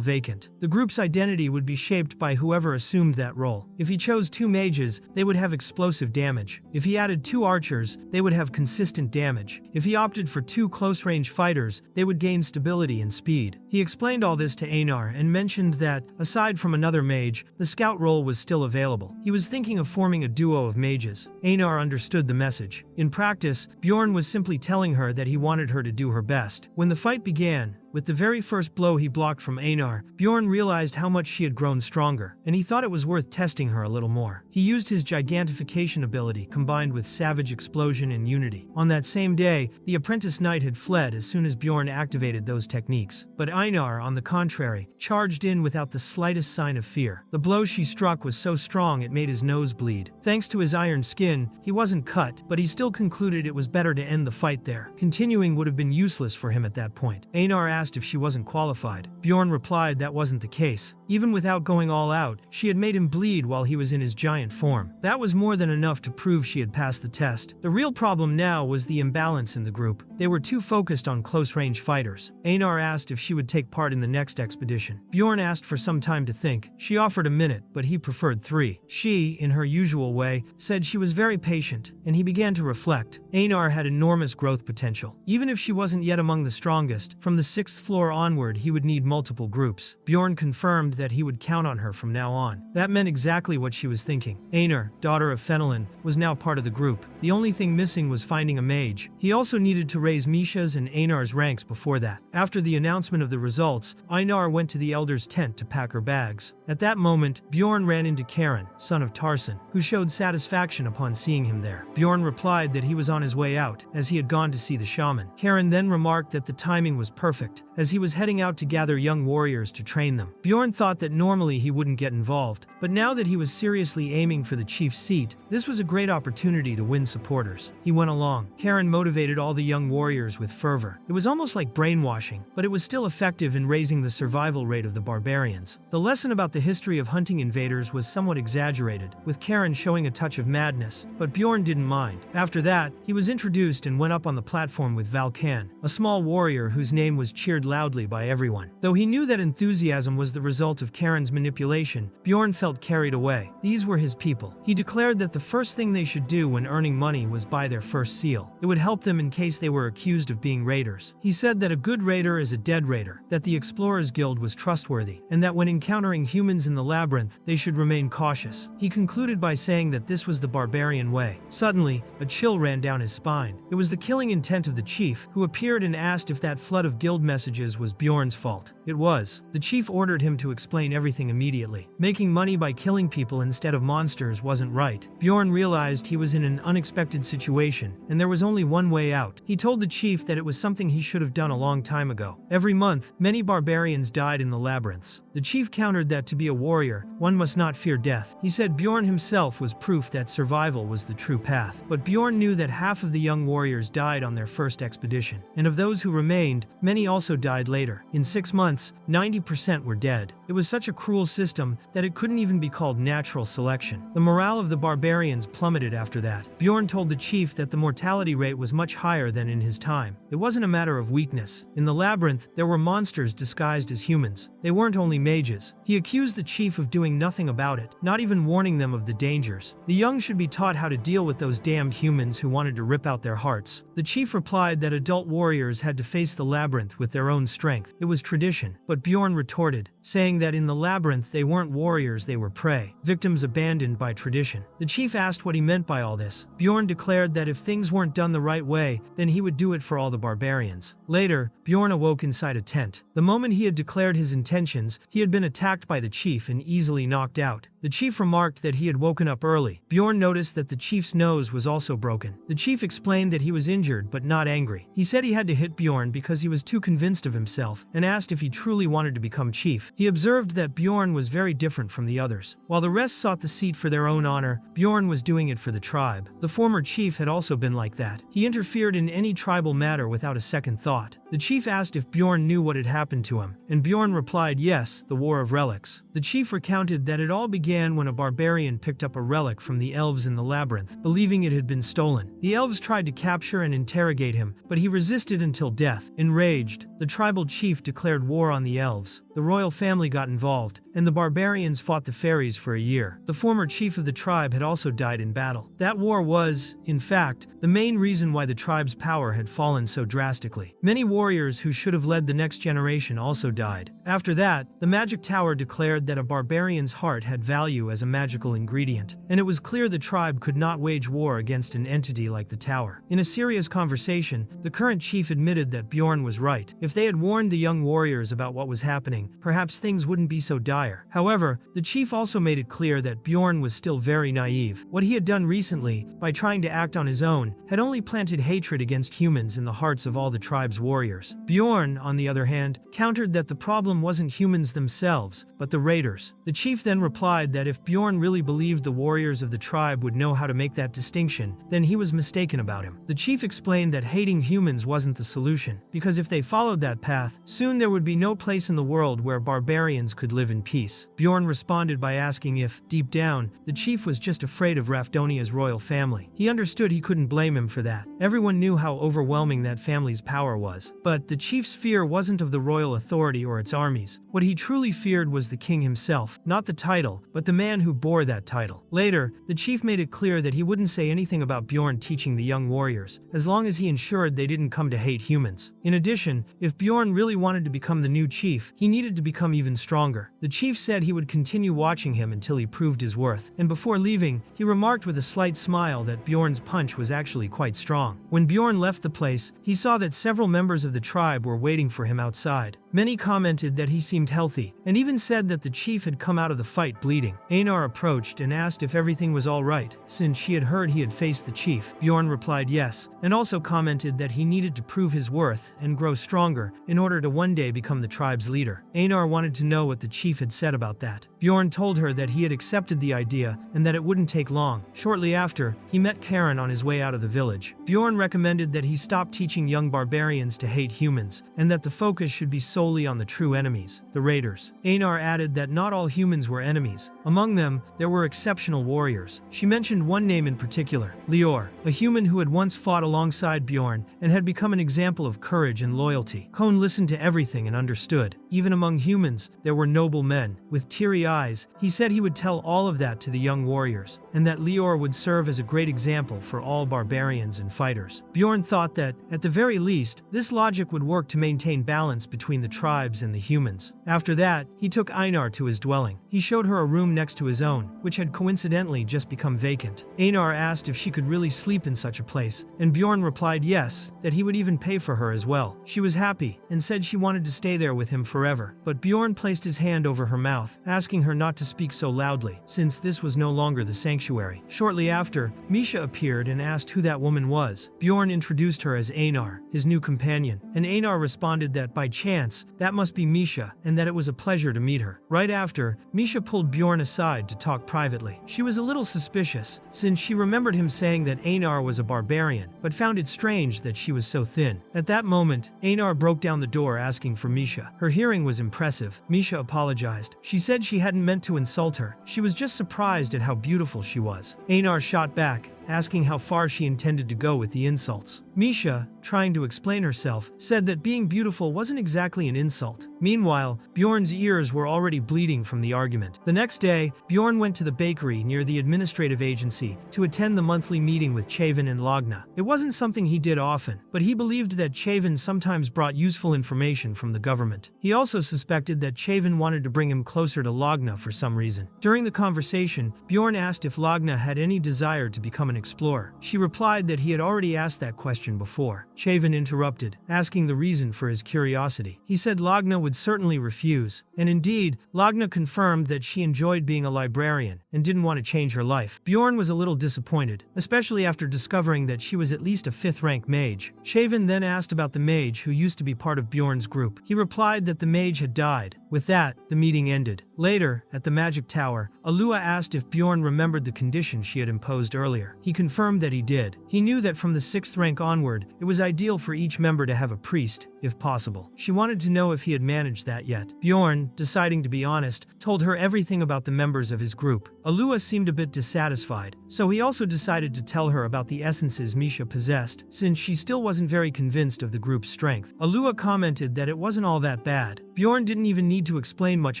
vacant. The group's identity would be shaped by whoever assumed that role. If he chose 2 mages, they would have explosive damage. If he added 2 archers, they would have consistent damage. If he opted for 2 close-range fighters, they would gain stability and speed. He explained all this to Einar and mentioned that, aside from another mage, the scout role was still available. He was thinking of forming a duo of mages. Einar understood the message. In practice, Bjorn was simply telling her that he wanted her to do her best. When the fight began, with the very first blow he blocked from Einar, Bjorn realized how much she had grown stronger, and he thought it was worth testing her a little more. He used his gigantification ability combined with Savage Explosion and Unity. On that same day, the apprentice knight had fled as soon as Bjorn activated those techniques. But Einar, on the contrary, charged in without the slightest sign of fear. The blow she struck was so strong it made his nose bleed. Thanks to his iron skin, he wasn't cut, but he still concluded it was better to end the fight there. Continuing would have been useless for him at that point. Einar asked if she wasn't qualified. Bjorn replied that wasn't the case. Even without going all out, she had made him bleed while he was in his giant form. That was more than enough to prove she had passed the test. The real problem now was the imbalance in the group. They were too focused on close-range fighters. Einar asked if she would take part in the next expedition. Bjorn asked for some time to think. She offered a minute, but he preferred 3. She, in her usual way, said she was very patient, and he began to reflect. Einar had enormous growth potential. Even if she wasn't yet among the strongest, from the 6th floor onward he would need multiple groups. Bjorn confirmed that he would count on her from now on. That meant exactly what she was thinking. Einar, daughter of Fenelon, was now part of the group. The only thing missing was finding a mage. He also needed to raise Misha's and Einar's ranks before that. After the announcement of the results, Einar went to the elder's tent to pack her bags. At that moment, Bjorn ran into Karen, son of Tarson, who showed satisfaction upon seeing him there. Bjorn replied that he was on his way out, as he had gone to see the shaman. Karen then remarked that the timing was perfect, as he was heading out to gather young warriors to train them. Bjorn thought that normally he wouldn't get involved, but now that he was seriously aiming for the chief's seat, this was a great opportunity to win supporters. He went along. Karen motivated all the young warriors with fervor. It was almost like brainwashing, but it was still effective in raising the survival rate of the barbarians. The lesson about the history of hunting invaders was somewhat exaggerated, with Karen showing a touch of madness, but Bjorn didn't mind. After that, he was introduced and went up on the platform with Valkan, a small warrior whose name was cheered loudly by everyone. Though he knew that enthusiasm was the result of Karen's manipulation, Bjorn felt carried away. These were his people. He declared that the first thing they should do when earning money was buy their first seal. It would help them in case they were accused of being raiders. He said that a good raider is a dead raider, that the Explorers Guild was trustworthy, and that when encountering humans in the labyrinth, they should remain cautious. He concluded by saying that this was the barbarian way. Suddenly, a chill ran down his spine. It was the killing intent of the chief, who appeared and asked if that flood of guild messages was Bjorn's fault. It was. The chief ordered him to explain everything immediately. Making money by killing people instead of monsters wasn't right. Bjorn realized he was in an unexpected unexpected situation, and there was only one way out. He told the chief that it was something he should have done a long time ago. Every month, many barbarians died in the labyrinths. The chief countered that to be a warrior, one must not fear death. He said Bjorn himself was proof that survival was the true path. But Bjorn knew that half of the young warriors died on their first expedition, and of those who remained, many also died later. In 6 months, 90% were dead. It was such a cruel system that it couldn't even be called natural selection. The morale of the barbarians plummeted after that. Bjorn told the chief that the mortality rate was much higher than in his time. It wasn't a matter of weakness. In the labyrinth, there were monsters disguised as humans. They weren't only mages. He accused the chief of doing nothing about it, not even warning them of the dangers. The young should be taught how to deal with those damned humans who wanted to rip out their hearts. The chief replied that adult warriors had to face the labyrinth with their own strength. It was tradition. But Bjorn retorted, saying that in the labyrinth they weren't warriors, they were prey, victims abandoned by tradition. The chief asked what he meant by all this. Bjorn declared that if things weren't done the right way, then he would do it for all the barbarians. Later, Bjorn awoke inside a tent. The moment he had declared his intentions, he had been attacked by the chief and easily knocked out. The chief remarked that he had woken up early. Bjorn noticed that the chief's nose was also broken. The chief explained that he was injured but not angry. He said he had to hit Bjorn because he was too convinced of himself, and asked if he truly wanted to become chief. He observed that Bjorn was very different from the others. While the rest sought the seat for their own honor, Bjorn was doing it for the tribe. The former chief had also been like that. He interfered in any tribal matter without a second thought. The chief asked if Bjorn knew what had happened to him, and Bjorn replied yes, the War of Relics. The chief recounted that it all began when a barbarian picked up a relic from the elves in the labyrinth, believing it had been stolen. The elves tried to capture and interrogate him, but he resisted until death. Enraged, the tribal chief declared war on the elves. The royal family got involved, and the barbarians fought the fairies for a year. The former chief of the tribe had also died in battle. That war was, in fact, the main reason why the tribe's power had fallen so drastically. Many warriors who should have led the next generation also died. After that, the magic tower declared that a barbarian's heart had value as a magical ingredient, and it was clear the tribe could not wage war against an entity like the tower. In a serious conversation, the current chief admitted that Bjorn was right. If they had warned the young warriors about what was happening, perhaps things wouldn't be so dire. However, the chief also made it clear that Bjorn was still very naive. What he had done recently, by trying to act on his own, had only planted hatred against humans in the hearts of all the tribe's warriors. Bjorn, on the other hand, countered that the problem wasn't humans themselves, but the raiders. The chief then replied that if Bjorn really believed the warriors of the tribe would know how to make that distinction, then he was mistaken about him. The chief explained that hating humans wasn't the solution, because if they followed that path, soon there would be no place in the world where barbarians could live in peace. Bjorn responded by asking if, deep down, the chief was just afraid of Rafdonia's royal family. He understood he couldn't blame him for that. Everyone knew how overwhelming that family's power was. But the chief's fear wasn't of the royal authority or its armies. What he truly feared was the king himself, not the title, but the man who bore that title. Later, the chief made it clear that he wouldn't say anything about Bjorn teaching the young warriors, as long as he ensured they didn't come to hate humans. In addition, if Bjorn really wanted to become the new chief, he needed to become even stronger. The chief said he would continue watching him until he proved his worth, and before leaving, he remarked with a slight smile that Bjorn's punch was actually quite strong. When Bjorn left the place, he saw that several members of the tribe were waiting for him outside. Many commented that he seemed healthy, and even said that the chief had come out of the fight bleeding. Einar approached and asked if everything was all right, since she had heard he had faced the chief. Bjorn replied yes, and also commented that he needed to prove his worth and grow stronger in order to one day become the tribe's leader. Einar wanted to know what the chief had said about that. Bjorn told her that he had accepted the idea and that it wouldn't take long. Shortly after, he met Karen on his way out of the village. Bjorn recommended that he stop teaching young barbarians to hate humans, and that the focus should be solely on the true enemies, the raiders. Einar added that not all humans were enemies. Among them, there were exceptional warriors. She mentioned one name in particular, Lior, a human who had once fought alongside Bjorn and had become an example of courage and loyalty. Kone listened to everything and understood. Even among humans, there were noble men. With teary eyes, he said he would tell all of that to the young warriors, and that Lior would serve as a great example for all barbarians and fighters. Bjorn thought that, at the very least, this logic would work to maintain balance between the tribes and the humans. After that, he took Einar to his dwelling. He showed her a room next to his own, which had coincidentally just become vacant. Einar asked if she could really sleep in such a place, and Bjorn replied yes, that he would even pay for her as well. She was happy, and said she wanted to stay there with him for forever, but Bjorn placed his hand over her mouth, asking her not to speak so loudly, since this was no longer the sanctuary. Shortly after, Misha appeared and asked who that woman was. Bjorn introduced her as Einar, his new companion, and Einar responded that by chance, that must be Misha, and that it was a pleasure to meet her. Right after, Misha pulled Bjorn aside to talk privately. She was a little suspicious, since she remembered him saying that Einar was a barbarian, but found it strange that she was so thin. At that moment, Einar broke down the door asking for Misha. Her hearing was impressive. Misha apologized. She said she hadn't meant to insult her. She was just surprised at how beautiful she was. Einar shot back, asking how far she intended to go with the insults. Misha, trying to explain herself, said that being beautiful wasn't exactly an insult. Meanwhile, Bjorn's ears were already bleeding from the argument. The next day, Bjorn went to the bakery near the administrative agency to attend the monthly meeting with Chavin and Lagna. It wasn't something he did often, but he believed that Chavin sometimes brought useful information from the government. He also suspected that Chavin wanted to bring him closer to Lagna for some reason. During the conversation, Bjorn asked if Lagna had any desire to become an explorer. She replied that he had already asked that question before. Chavin interrupted, asking the reason for his curiosity. He said Lagna would certainly refuse, and indeed, Lagna confirmed that she enjoyed being a librarian and didn't want to change her life. Bjorn was a little disappointed, especially after discovering that she was at least a 5th-rank mage. Chavin then asked about the mage who used to be part of Bjorn's group. He replied that the mage had died. With that, the meeting ended. Later, at the magic tower, Alua asked if Bjorn remembered the condition she had imposed earlier. He confirmed that he did. He knew that from the 6th rank onward, it was ideal for each member to have a priest, if possible. She wanted to know if he had managed that yet. Bjorn, deciding to be honest, told her everything about the members of his group. Alua seemed a bit dissatisfied, so he also decided to tell her about the essences Misha possessed, since she still wasn't very convinced of the group's strength. Alua commented that it wasn't all that bad. Bjorn didn't even need to explain much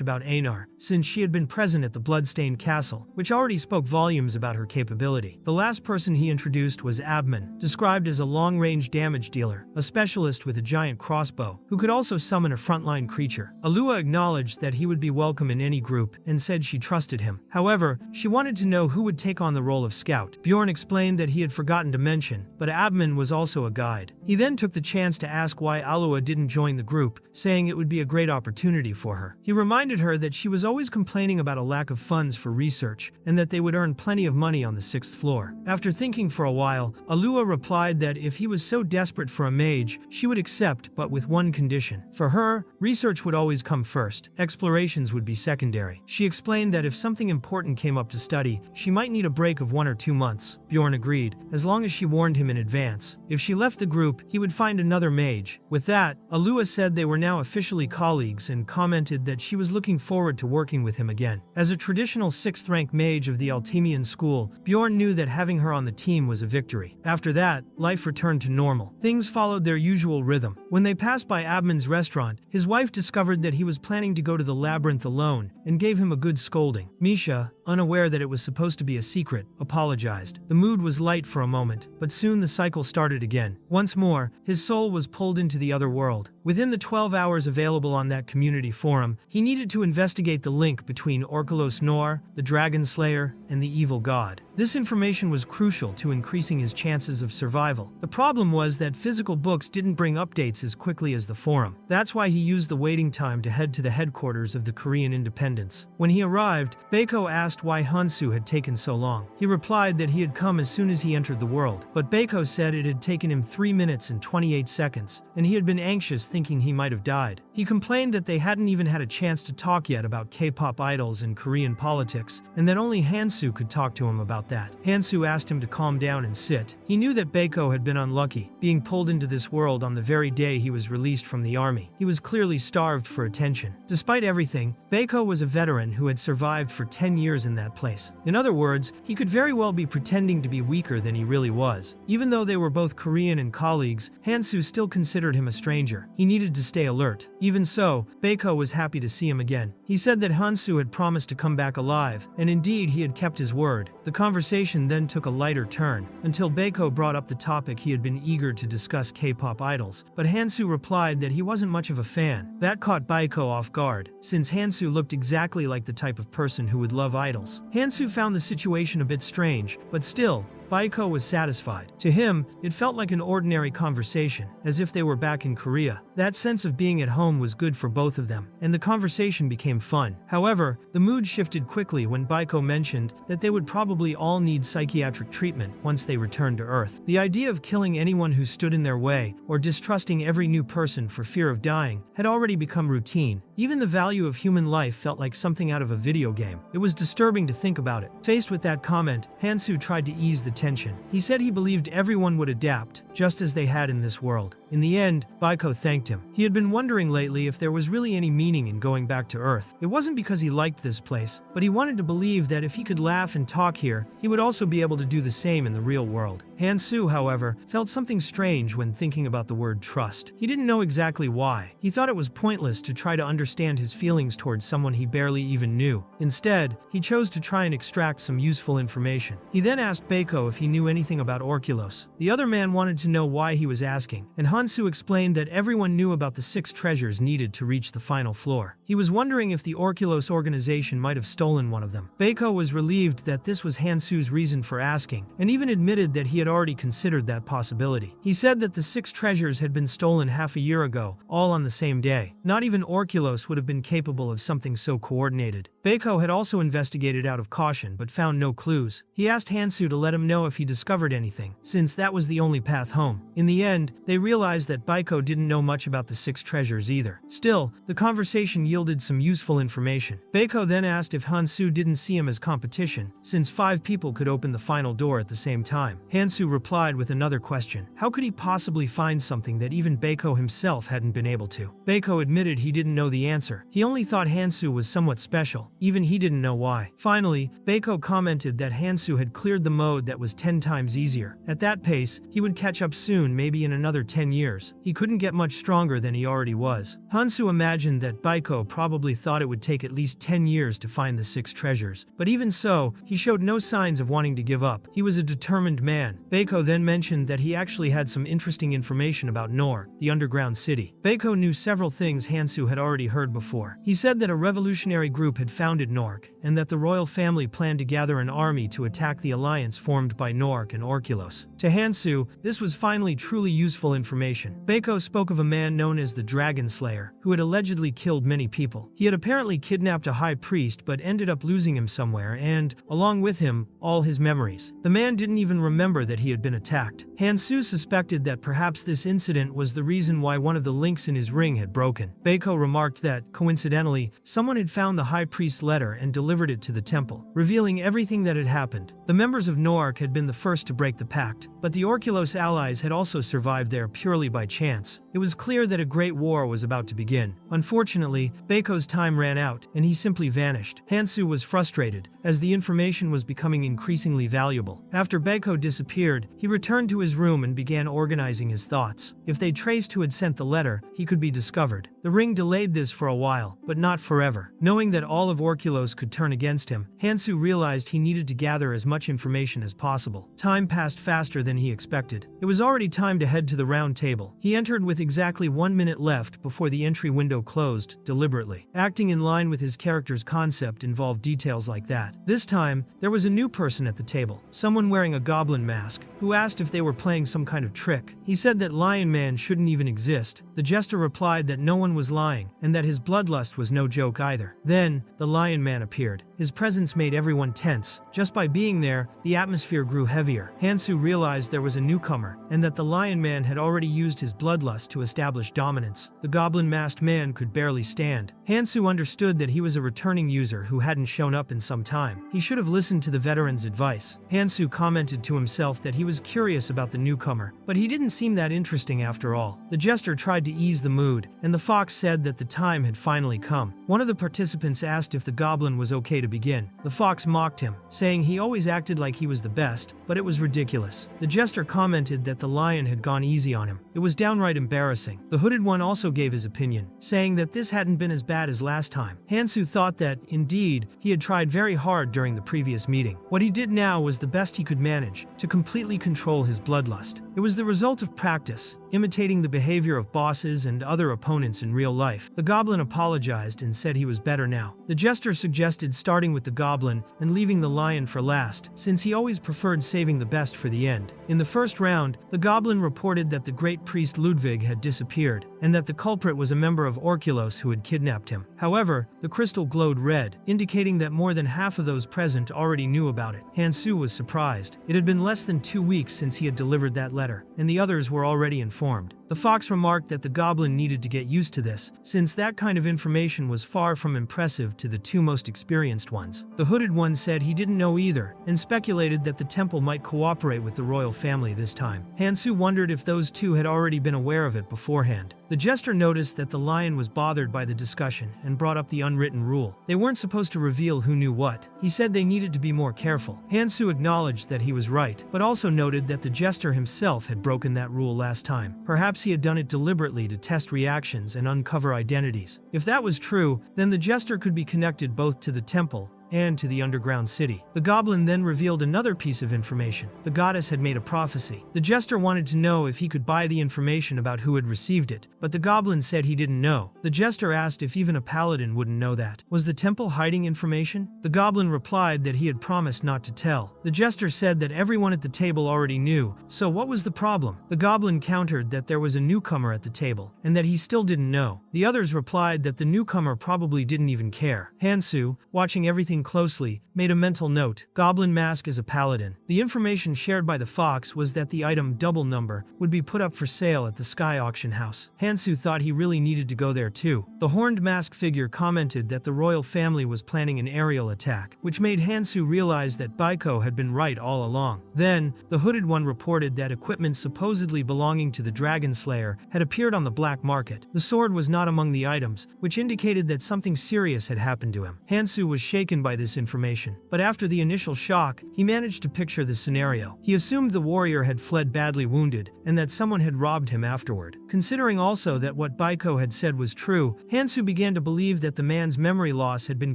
about Einar, since she had been present at the Bloodstained Castle, which already spoke volumes about her capability. The last person he introduced was Abman, described as a long-range damage dealer, a specialist with a giant crossbow, who could also summon a frontline creature. Alua acknowledged that he would be welcome in any group, and said she trusted him. However, she wanted to know who would take on the role of scout. Bjorn explained that he had forgotten to mention, but Abman was also a guide. He then took the chance to ask why Alua didn't join the group, saying it would be a great opportunity for her. He reminded her that she was always complaining about a lack of funds for research, and that they would earn plenty of money on the 6th floor. After thinking for a while, Alua replied that if he was so desperate for a mage, she would accept, but with one condition. For her, research would always come first, explorations would be secondary. She explained that if something important came up to study, she might need a break of 1 or 2 months. Bjorn agreed, as long as she warned him in advance. If she left the group, he would find another mage. With that, Alua said they were now officially colleagues and commented that she was looking forward to working with him again. As a traditional 6th rank mage of the Altemian school, Bjorn knew that having her on the team was a victory. After that, life returned to normal. Things followed their usual rhythm. When they passed by Abman's restaurant, his wife discovered that he was planning to go to the labyrinth alone and gave him a good scolding. Misha, unaware that it was supposed to be a secret, apologized. The mood was light for a moment, but soon the cycle started again. Once more, his soul was pulled into the other world. Within the 12 hours available on that community forum, he needed to investigate the link between Orkolos Nor, the Dragon Slayer, and the evil god. This information was crucial to increasing his chances of survival. The problem was that physical books didn't bring updates as quickly as the forum. That's why he used the waiting time to head to the headquarters of the Korean independence. When he arrived, Baeko asked why Hansu had taken so long. He replied that he had come as soon as he entered the world, but Baeko said it had taken him 3 minutes and 28 seconds, and he had been anxious thinking he might have died. He complained that they hadn't even had a chance to talk yet about K-pop idols and Korean politics, and that only Hansu could talk to him about that. Hansu asked him to calm down and sit. He knew that Baeko had been unlucky, being pulled into this world on the very day he was released from the army. He was clearly starved for attention. Despite everything, Baeko was a veteran who had survived for 10 years in that place. In other words, he could very well be pretending to be weaker than he really was. Even though they were both Korean and colleagues, Hansu still considered him a stranger. He needed to stay alert. Even so, Baeko was happy to see him again. He said that Hansu had promised to come back alive, and indeed he had kept his word. The conversation then took a lighter turn, until Baeko brought up the topic he had been eager to discuss K-pop idols, but Hansu replied that he wasn't much of a fan. That caught Baeko off guard, since Hansu looked exactly like the type of person who would love idols. Hansu found the situation a bit strange, but still, Baiko was satisfied. To him, it felt like an ordinary conversation, as if they were back in Korea. That sense of being at home was good for both of them, and the conversation became fun. However, the mood shifted quickly when Baiko mentioned that they would probably all need psychiatric treatment once they returned to Earth. The idea of killing anyone who stood in their way, or distrusting every new person for fear of dying, had already become routine. Even the value of human life felt like something out of a video game. It was disturbing to think about it. Faced with that comment, Hansu tried to ease the tension. He said he believed everyone would adapt, just as they had in this world. In the end, Baiko thanked him. He had been wondering lately if there was really any meaning in going back to Earth. It wasn't because he liked this place, but he wanted to believe that if he could laugh and talk here, he would also be able to do the same in the real world. Hansu, however, felt something strange when thinking about the word trust. He didn't know exactly why. He thought it was pointless to try to understand his feelings towards someone he barely even knew. Instead, he chose to try and extract some useful information. He then asked Baiko if he knew anything about Orculos. The other man wanted to know why he was asking, and Hansu explained that everyone knew about the 6 treasures needed to reach the final floor. He was wondering if the Orculos organization might have stolen one of them. Baiko was relieved that this was Hansu's reason for asking, and even admitted that he had already considered that possibility. He said that the 6 treasures had been stolen half a year ago, all on the same day. Not even Orculos would have been capable of something so coordinated. Baiko had also investigated out of caution but found no clues. He asked Hansu to let him know if he discovered anything, since that was the only path home. In the end, they realized that Baiko didn't know much about the 6 treasures either. Still, the conversation yielded some useful information. Baiko then asked if Hansu didn't see him as competition, since 5 people could open the final door at the same time. Hansu replied with another question. How could he possibly find something that even Baiko himself hadn't been able to? Baiko admitted he didn't know the answer. He only thought Hansu was somewhat special. Even he didn't know why. Finally, Baiko commented that Hansu had cleared the mode that was 10 times easier. At that pace, he would catch up soon, maybe in another 10 years. He couldn't get much stronger than he already was. Hansu imagined that Baiko probably thought it would take at least 10 years to find the 6 treasures. But even so, he showed no signs of wanting to give up. He was a determined man. Baiko then mentioned that he actually had some interesting information about Nor, the underground city. Baiko knew several things Hansu had already heard before. He said that a revolutionary group had founded Nork, and that the royal family planned to gather an army to attack the alliance formed by Nork and Orculos. To Hansu, this was finally truly useful information. Baiko spoke of a man known as the Dragon Slayer, who had allegedly killed many people. He had apparently kidnapped a high priest but ended up losing him somewhere and, along with him, all his memories. The man didn't even remember that he had been attacked. Hansu suspected that perhaps this incident was the reason why one of the links in his ring had broken. Baiko remarked that, coincidentally, someone had found the high priest's letter and delivered it to the temple, revealing everything that had happened. The members of Nork had been the first to break the pact, but the Orculos allies had also survived there purely by chance. It was clear that a great war was about to begin. Unfortunately, Baiko's time ran out, and he simply vanished. Hansu was frustrated, as the information was becoming increasingly valuable. After Baiko disappeared, he returned to his room and began organizing his thoughts. If they traced who had sent the letter, he could be discovered. The ring delayed this for a while, but not forever. Knowing that all of Orculos could turn against him, Hansu realized he needed to gather as much information as possible. Time passed faster than he expected. It was already time to head to the round table. He entered with exactly 1 minute left before the entry window closed, deliberately. Acting in line with his character's concept involved details like that. This time, there was a new person at the table, someone wearing a goblin mask, who asked if they were playing some kind of trick. He said that Lion Man shouldn't even exist. The jester replied that no one was lying, and that his bloodlust was no joke either. Then, the Lion Man appeared. His presence made everyone tense. Just by being there, the atmosphere grew heavier. Hansu realized there was a newcomer, and that the Lion Man had already used his bloodlust to establish dominance. The goblin-masked man could barely stand. Hansu understood that he was a returning user who hadn't shown up in some time. He should have listened to the veteran's advice. Hansu commented to himself that he was curious about the newcomer, but he didn't seem that interesting after all. The jester tried to ease the mood, and the fox said that the time had finally come. One of the participants asked if the goblin was okay to begin. The fox mocked him, saying he always acted like he was the best, but it was ridiculous. The jester commented that the lion had gone easy on him. It was downright embarrassing. The hooded one also gave his opinion, saying that this hadn't been as bad as last time. Hansu thought that, indeed, he had tried very hard during the previous meeting. What he did now was the best he could manage, to completely control his bloodlust. It was the result of practice, imitating the behavior of bosses and other opponents in real life. The goblin apologized and said he was better now. The jester suggested starting with the goblin and leaving the lion for last, since he always preferred saving the best for the end. In the first round, the goblin reported that the great priest Ludwig had disappeared, and that the culprit was a member of Orculos who had kidnapped him. However, the crystal glowed red, indicating that more than half of those present already knew about it. Hansu was surprised. It had been less than 2 weeks since he had delivered that letter, and the others were already informed. The fox remarked that the goblin needed to get used to this, since that kind of information was far from impressive to the two most experienced ones. The hooded one said he didn't know either, and speculated that the temple might cooperate with the royal family this time. Hansu wondered if those two had already been aware of it beforehand. The jester noticed that the lion was bothered by the discussion and brought up the unwritten rule. They weren't supposed to reveal who knew what. He said they needed to be more careful. Hansu acknowledged that he was right, but also noted that the jester himself had broken that rule last time. Perhaps he had done it deliberately to test reactions and uncover identities. If that was true, then the jester could be connected both to the temple and to the underground city. The goblin then revealed another piece of information. The goddess had made a prophecy. The jester wanted to know if he could buy the information about who had received it, but the goblin said he didn't know. The jester asked if even a paladin wouldn't know that. Was the temple hiding information? The goblin replied that he had promised not to tell. The jester said that everyone at the table already knew, so what was the problem? The goblin countered that there was a newcomer at the table, and that he still didn't know. The others replied that the newcomer probably didn't even care. Hansu, watching everything closely, made a mental note. Goblin mask as a paladin. The information shared by the fox was that the item double number would be put up for sale at the Sky Auction House. Hansu thought he really needed to go there too. The horned mask figure commented that the royal family was planning an aerial attack, which made Hansu realize that Baiko had been right all along. Then, the hooded one reported that equipment supposedly belonging to the Dragon Slayer had appeared on the black market. The sword was not among the items, which indicated that something serious had happened to him. Hansu was shaken by this information, but after the initial shock, he managed to picture the scenario. He assumed the warrior had fled badly wounded, and that someone had robbed him afterward. Considering also that what Baiko had said was true, Hansu began to believe that the man's memory loss had been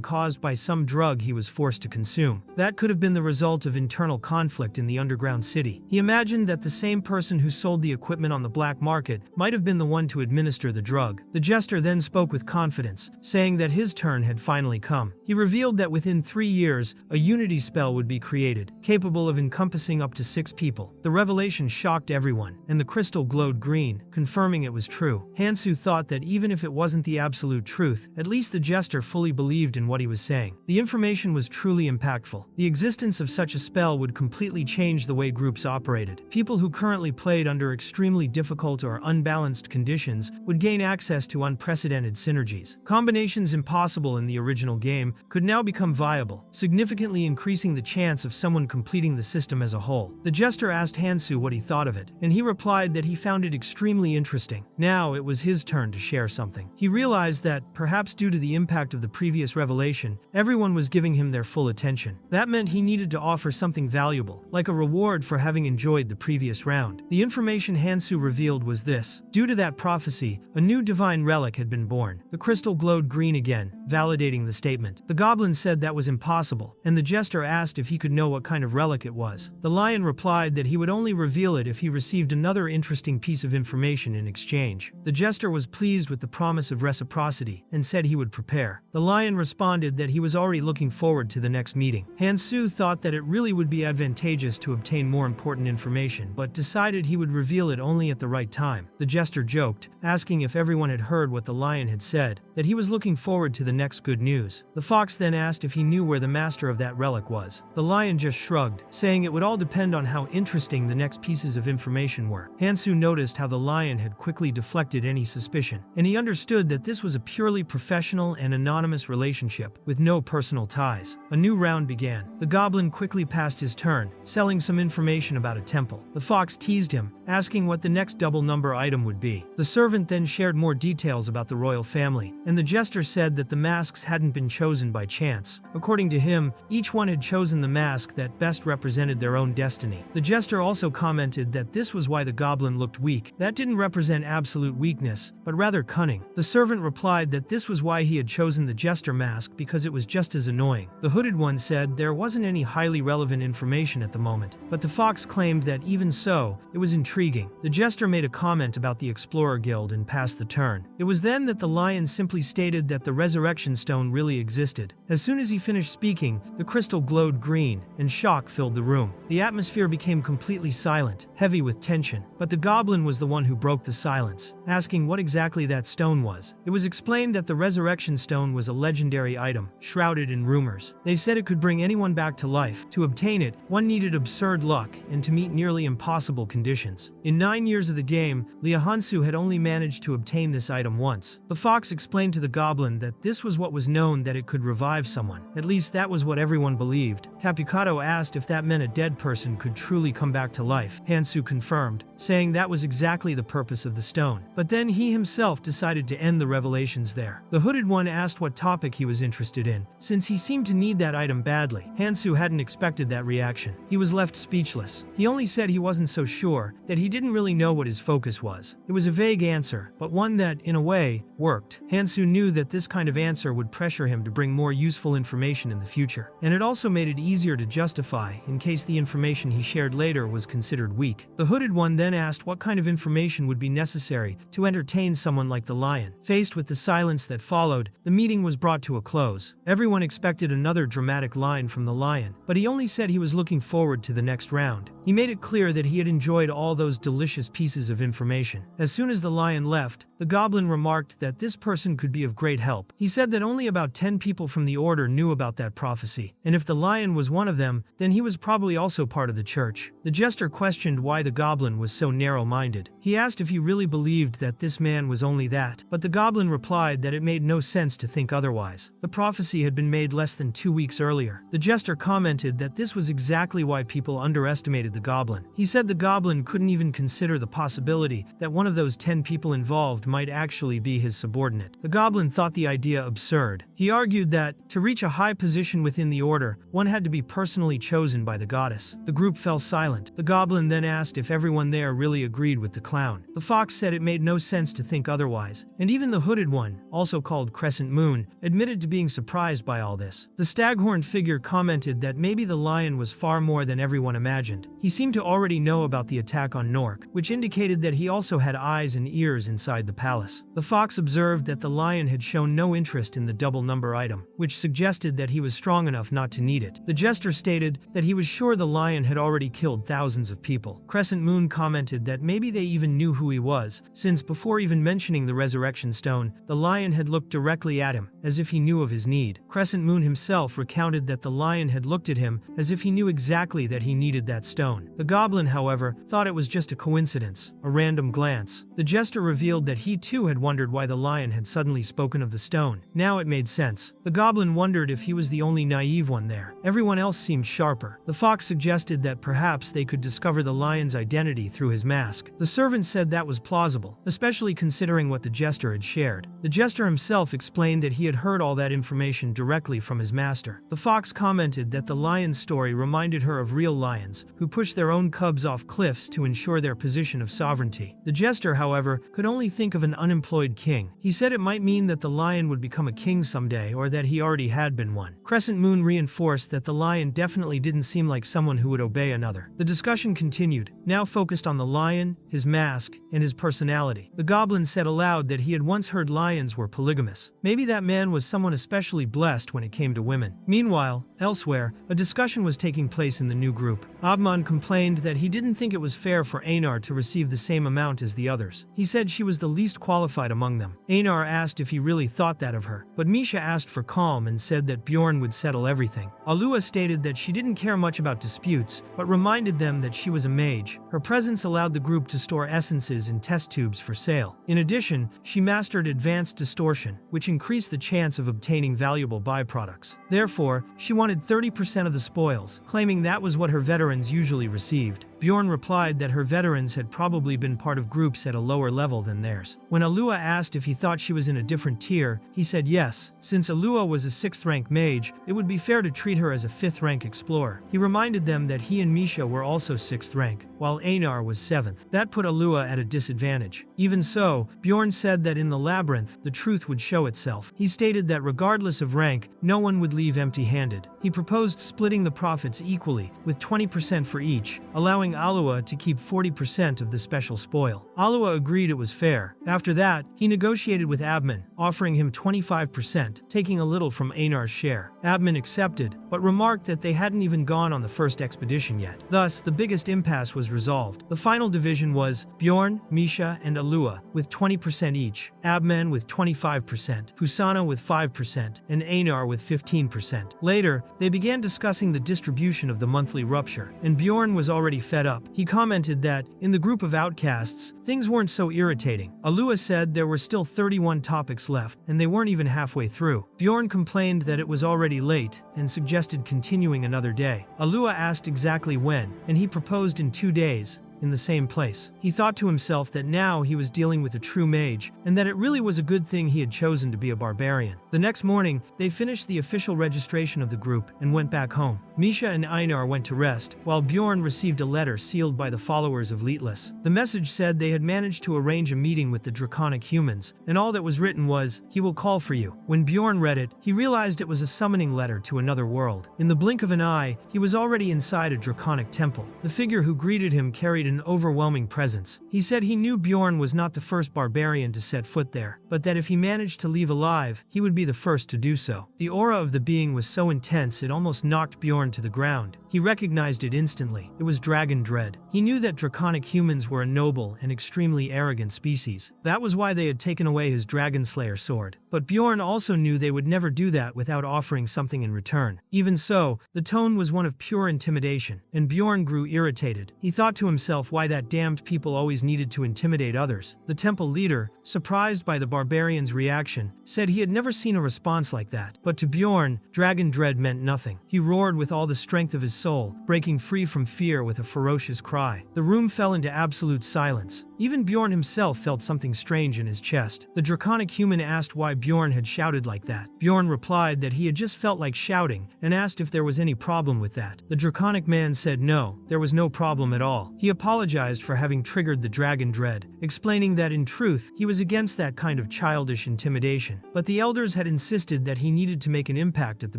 caused by some drug he was forced to consume. That could have been the result of internal conflict in the underground city. He imagined that the same person who sold the equipment on the black market might have been the one to administer the drug. The jester then spoke with confidence, saying that his turn had finally come. He revealed that within 3 years, a unity spell would be created, capable of encompassing up to 6 people. The revelation shocked everyone, and the crystal glowed green, confirming it was true. Hansu thought that even if it wasn't the absolute truth, at least the jester fully believed in what he was saying. The information was truly impactful. The existence of such a spell would completely change the way groups operated. People who currently played under extremely difficult or unbalanced conditions would gain access to unprecedented synergies. Combinations impossible in the original game could now become viable, significantly increasing the chance of someone completing the system as a whole. The jester asked Hansu what he thought of it, and he replied that he found it extremely interesting. Now it was his turn to share something. He realized that, perhaps due to the impact of the previous revelation, everyone was giving him their full attention. That meant he needed to offer something valuable, like a reward for having enjoyed the previous round. The information Hansu revealed was this. Due to that prophecy, a new divine relic had been born. The crystal glowed green again, validating the statement. The goblin said that was impossible, and the jester asked if he could know what kind of relic it was. The lion replied that he would only reveal it if he received another interesting piece of information in exchange. The jester was pleased with the promise of reciprocity and said he would prepare. The lion responded that he was already looking forward to the next meeting. Hansu thought that it really would be advantageous to obtain more important information, but decided he would reveal it only at the right time. The jester joked, asking if everyone had heard what the lion had said, that he was looking forward to the next good news. The fox then asked if he knew where the master of that relic was. The lion just shrugged, saying it would all depend on how interesting the next pieces of information were. Hansu noticed how the lion had quickly deflected any suspicion, and he understood that this was a purely professional and anonymous relationship, with no personal ties. A new round began. The goblin quickly passed his turn, selling some information about a temple. The fox teased him, asking what the next double number item would be. The servant then shared more details about the royal family, and the jester said that the masks hadn't been chosen by chance. According to him, each one had chosen the mask that best represented their own destiny. The jester also commented that this was why the goblin looked weak. That didn't represent absolute weakness, but rather cunning. The servant replied that this was why he had chosen the jester mask because it was just as annoying. The hooded one said there wasn't any highly relevant information at the moment, but the fox claimed that even so, it was intriguing. The jester made a comment about the Explorer Guild and passed the turn. It was then that the lion simply stated that the resurrection stone really existed. As soon as he finished speaking, the crystal glowed green, and shock filled the room. The atmosphere became completely silent, heavy with tension, but the goblin was the one who broke the silence, asking what exactly that stone was. It was explained that the resurrection stone was a legendary item, shrouded in rumors. They said it could bring anyone back to life. To obtain it, one needed absurd luck and to meet nearly impossible conditions. In 9 years of the game, Liahansu had only managed to obtain this item once. The fox explained to the goblin that this was what was known that it could revive someone. At least that was what everyone believed. Tapikato asked if that meant a dead person could truly come back to life. Hansu confirmed, saying that was exactly the purpose of the stone. But then he himself decided to end the revelations there. The hooded one asked what topic he was interested in, since he seemed to need that item badly. Hansu hadn't expected that reaction. He was left speechless. He only said he wasn't so sure, that he didn't really know what his focus was. It was a vague answer, but one that, in a way, worked. Hansu knew that this kind of answer would pressure him to bring more useful information in the future, and it also made it easier to justify in case the information he shared later was considered weak. The hooded one then asked what kind of information would be necessary to entertain someone like the lion. Faced with the silence that followed, the meeting was brought to a close. Everyone expected another dramatic line from the lion, but he only said he was looking forward to the next round. He made it clear that he had enjoyed all those delicious pieces of information. As soon as the lion left, the goblin remarked that this person could be of great help. He said that only about 10 people from the order knew about that prophecy, and if the lion was one of them, then he was probably also part of the church. The jester questioned why the goblin was so narrow-minded. He asked if he really believed that this man was only that, but the goblin replied that it made no sense to think otherwise. The prophecy had been made less than 2 weeks earlier. The jester commented that this was exactly why people underestimated the goblin. He said the goblin couldn't even consider the possibility that one of those 10 people involved might actually be his subordinate. The goblin thought the idea absurd. He argued that, to reach a high position within the order, one had to be personally chosen by the goddess. The group fell silent. The goblin then asked if everyone there really agreed with the clown. The fox said it made no sense to think otherwise, and even the hooded one, also called Crescent Moon, admitted to being surprised by all this. The staghorned figure commented that maybe the lion was far more than everyone imagined. He seemed to already know about the attack on Nork, which indicated that he also had eyes and ears inside the palace. The fox observed that the lion had shown no interest in the double number item, which suggested that he was strong enough not to need it. The jester stated that he was sure the lion had already killed thousands of people. Crescent Moon commented that maybe they even knew who he was, since before even mentioning the resurrection stone, the lion had looked directly at him, as if he knew of his need. Crescent Moon himself recounted that the lion had looked at him, as if he knew exactly that he needed that stone. The goblin, however, thought it was just a coincidence, a random glance. The jester revealed that he too had wondered why the lion had suddenly spoken of the stone. Now it made sense. The goblin wondered if he was the only naive one there. Everyone else seemed sharper. The fox suggested that perhaps they could discover the lion's identity through his mask. The servant said that was plausible, especially considering what the jester had shared. The jester himself explained that he had heard all that information directly from his master. The fox commented that the lion's story reminded her of real lions, who pushed their own cubs off cliffs to ensure their position of sovereignty. The jester, however, could only think of an unemployed king. He said it might mean that the lion would become a king someday, or that he already had been one. Crescent Moon reinforced that the lion definitely didn't seem like someone who would obey another. The discussion continued, now focused on the lion, his mask, and his personality. The goblin said aloud that he had once heard lions were polygamous. Maybe that man was someone especially blessed when it came to women. Meanwhile, elsewhere, a discussion was taking place in the new group. Abman complained that he didn't think it was fair for Einar to receive the same amount as the others. He said she was the least qualified among them. Einar asked if he really thought that of her, but Misha asked for calm and said that Bjorn would settle everything. Alua stated that she didn't care much about disputes, but reminded them that she was a mage. Her presence allowed the group to store essences in test tubes for sale. In addition, she mastered advanced distortion, which increased the chance of obtaining valuable byproducts. Therefore, she wanted 30% of the spoils, claiming that was what her veterans usually easily received. Bjorn replied that her veterans had probably been part of groups at a lower level than theirs. When Alua asked if he thought she was in a different tier, he said yes. Since Alua was a 6th rank mage, it would be fair to treat her as a 5th rank explorer. He reminded them that he and Misha were also 6th rank, while Einar was 7th. That put Alua at a disadvantage. Even so, Bjorn said that in the labyrinth, the truth would show itself. He stated that regardless of rank, no one would leave empty-handed. He proposed splitting the profits equally, with 20% for each, allowing Alua to keep 40% of the special spoil. Alua agreed it was fair. After that, he negotiated with Abman, offering him 25%, taking a little from Einar's share. Abman accepted, but remarked that they hadn't even gone on the first expedition yet. Thus, the biggest impasse was resolved. The final division was Bjorn, Misha, and Alua, with 20% each, Abman with 25%, Pusana with 5%, and Einar with 15%. Later, they began discussing the distribution of the monthly rupture, and Bjorn was already fed up. He commented that, in the group of outcasts, things weren't so irritating. Alua said there were still 31 topics left, and they weren't even halfway through. Bjorn complained that it was already late, and suggested continuing another day. Alua asked exactly when, and he proposed in 2 days, in the same place. He thought to himself that now he was dealing with a true mage, and that it really was a good thing he had chosen to be a barbarian. The next morning, they finished the official registration of the group and went back home. Misha and Einar went to rest, while Bjorn received a letter sealed by the followers of Leetless. The message said they had managed to arrange a meeting with the draconic humans, and all that was written was, "He will call for you." When Bjorn read it, he realized it was a summoning letter to another world. In the blink of an eye, he was already inside a draconic temple. The figure who greeted him carried an overwhelming presence. He said he knew Bjorn was not the first barbarian to set foot there, but that if he managed to leave alive, he would be the first to do so. The aura of the being was so intense it almost knocked Bjorn to the ground. He recognized it instantly. It was Dragon Dread. He knew that draconic humans were a noble and extremely arrogant species. That was why they had taken away his Dragon Slayer sword. But Bjorn also knew they would never do that without offering something in return. Even so, the tone was one of pure intimidation, and Bjorn grew irritated. He thought to himself why that damned people always needed to intimidate others. The temple leader, surprised by the barbarian's reaction, said he had never seen a response like that. But to Bjorn, Dragon Dread meant nothing. He roared with all the strength of his soul, breaking free from fear with a ferocious cry. The room fell into absolute silence. Even Bjorn himself felt something strange in his chest. The draconic human asked why Bjorn had shouted like that. Bjorn replied that he had just felt like shouting, and asked if there was any problem with that. The draconic man said no, there was no problem at all. He apologized for having triggered the Dragon Dread, explaining that in truth, he was against that kind of childish intimidation. But the elders had insisted that he needed to make an impact at the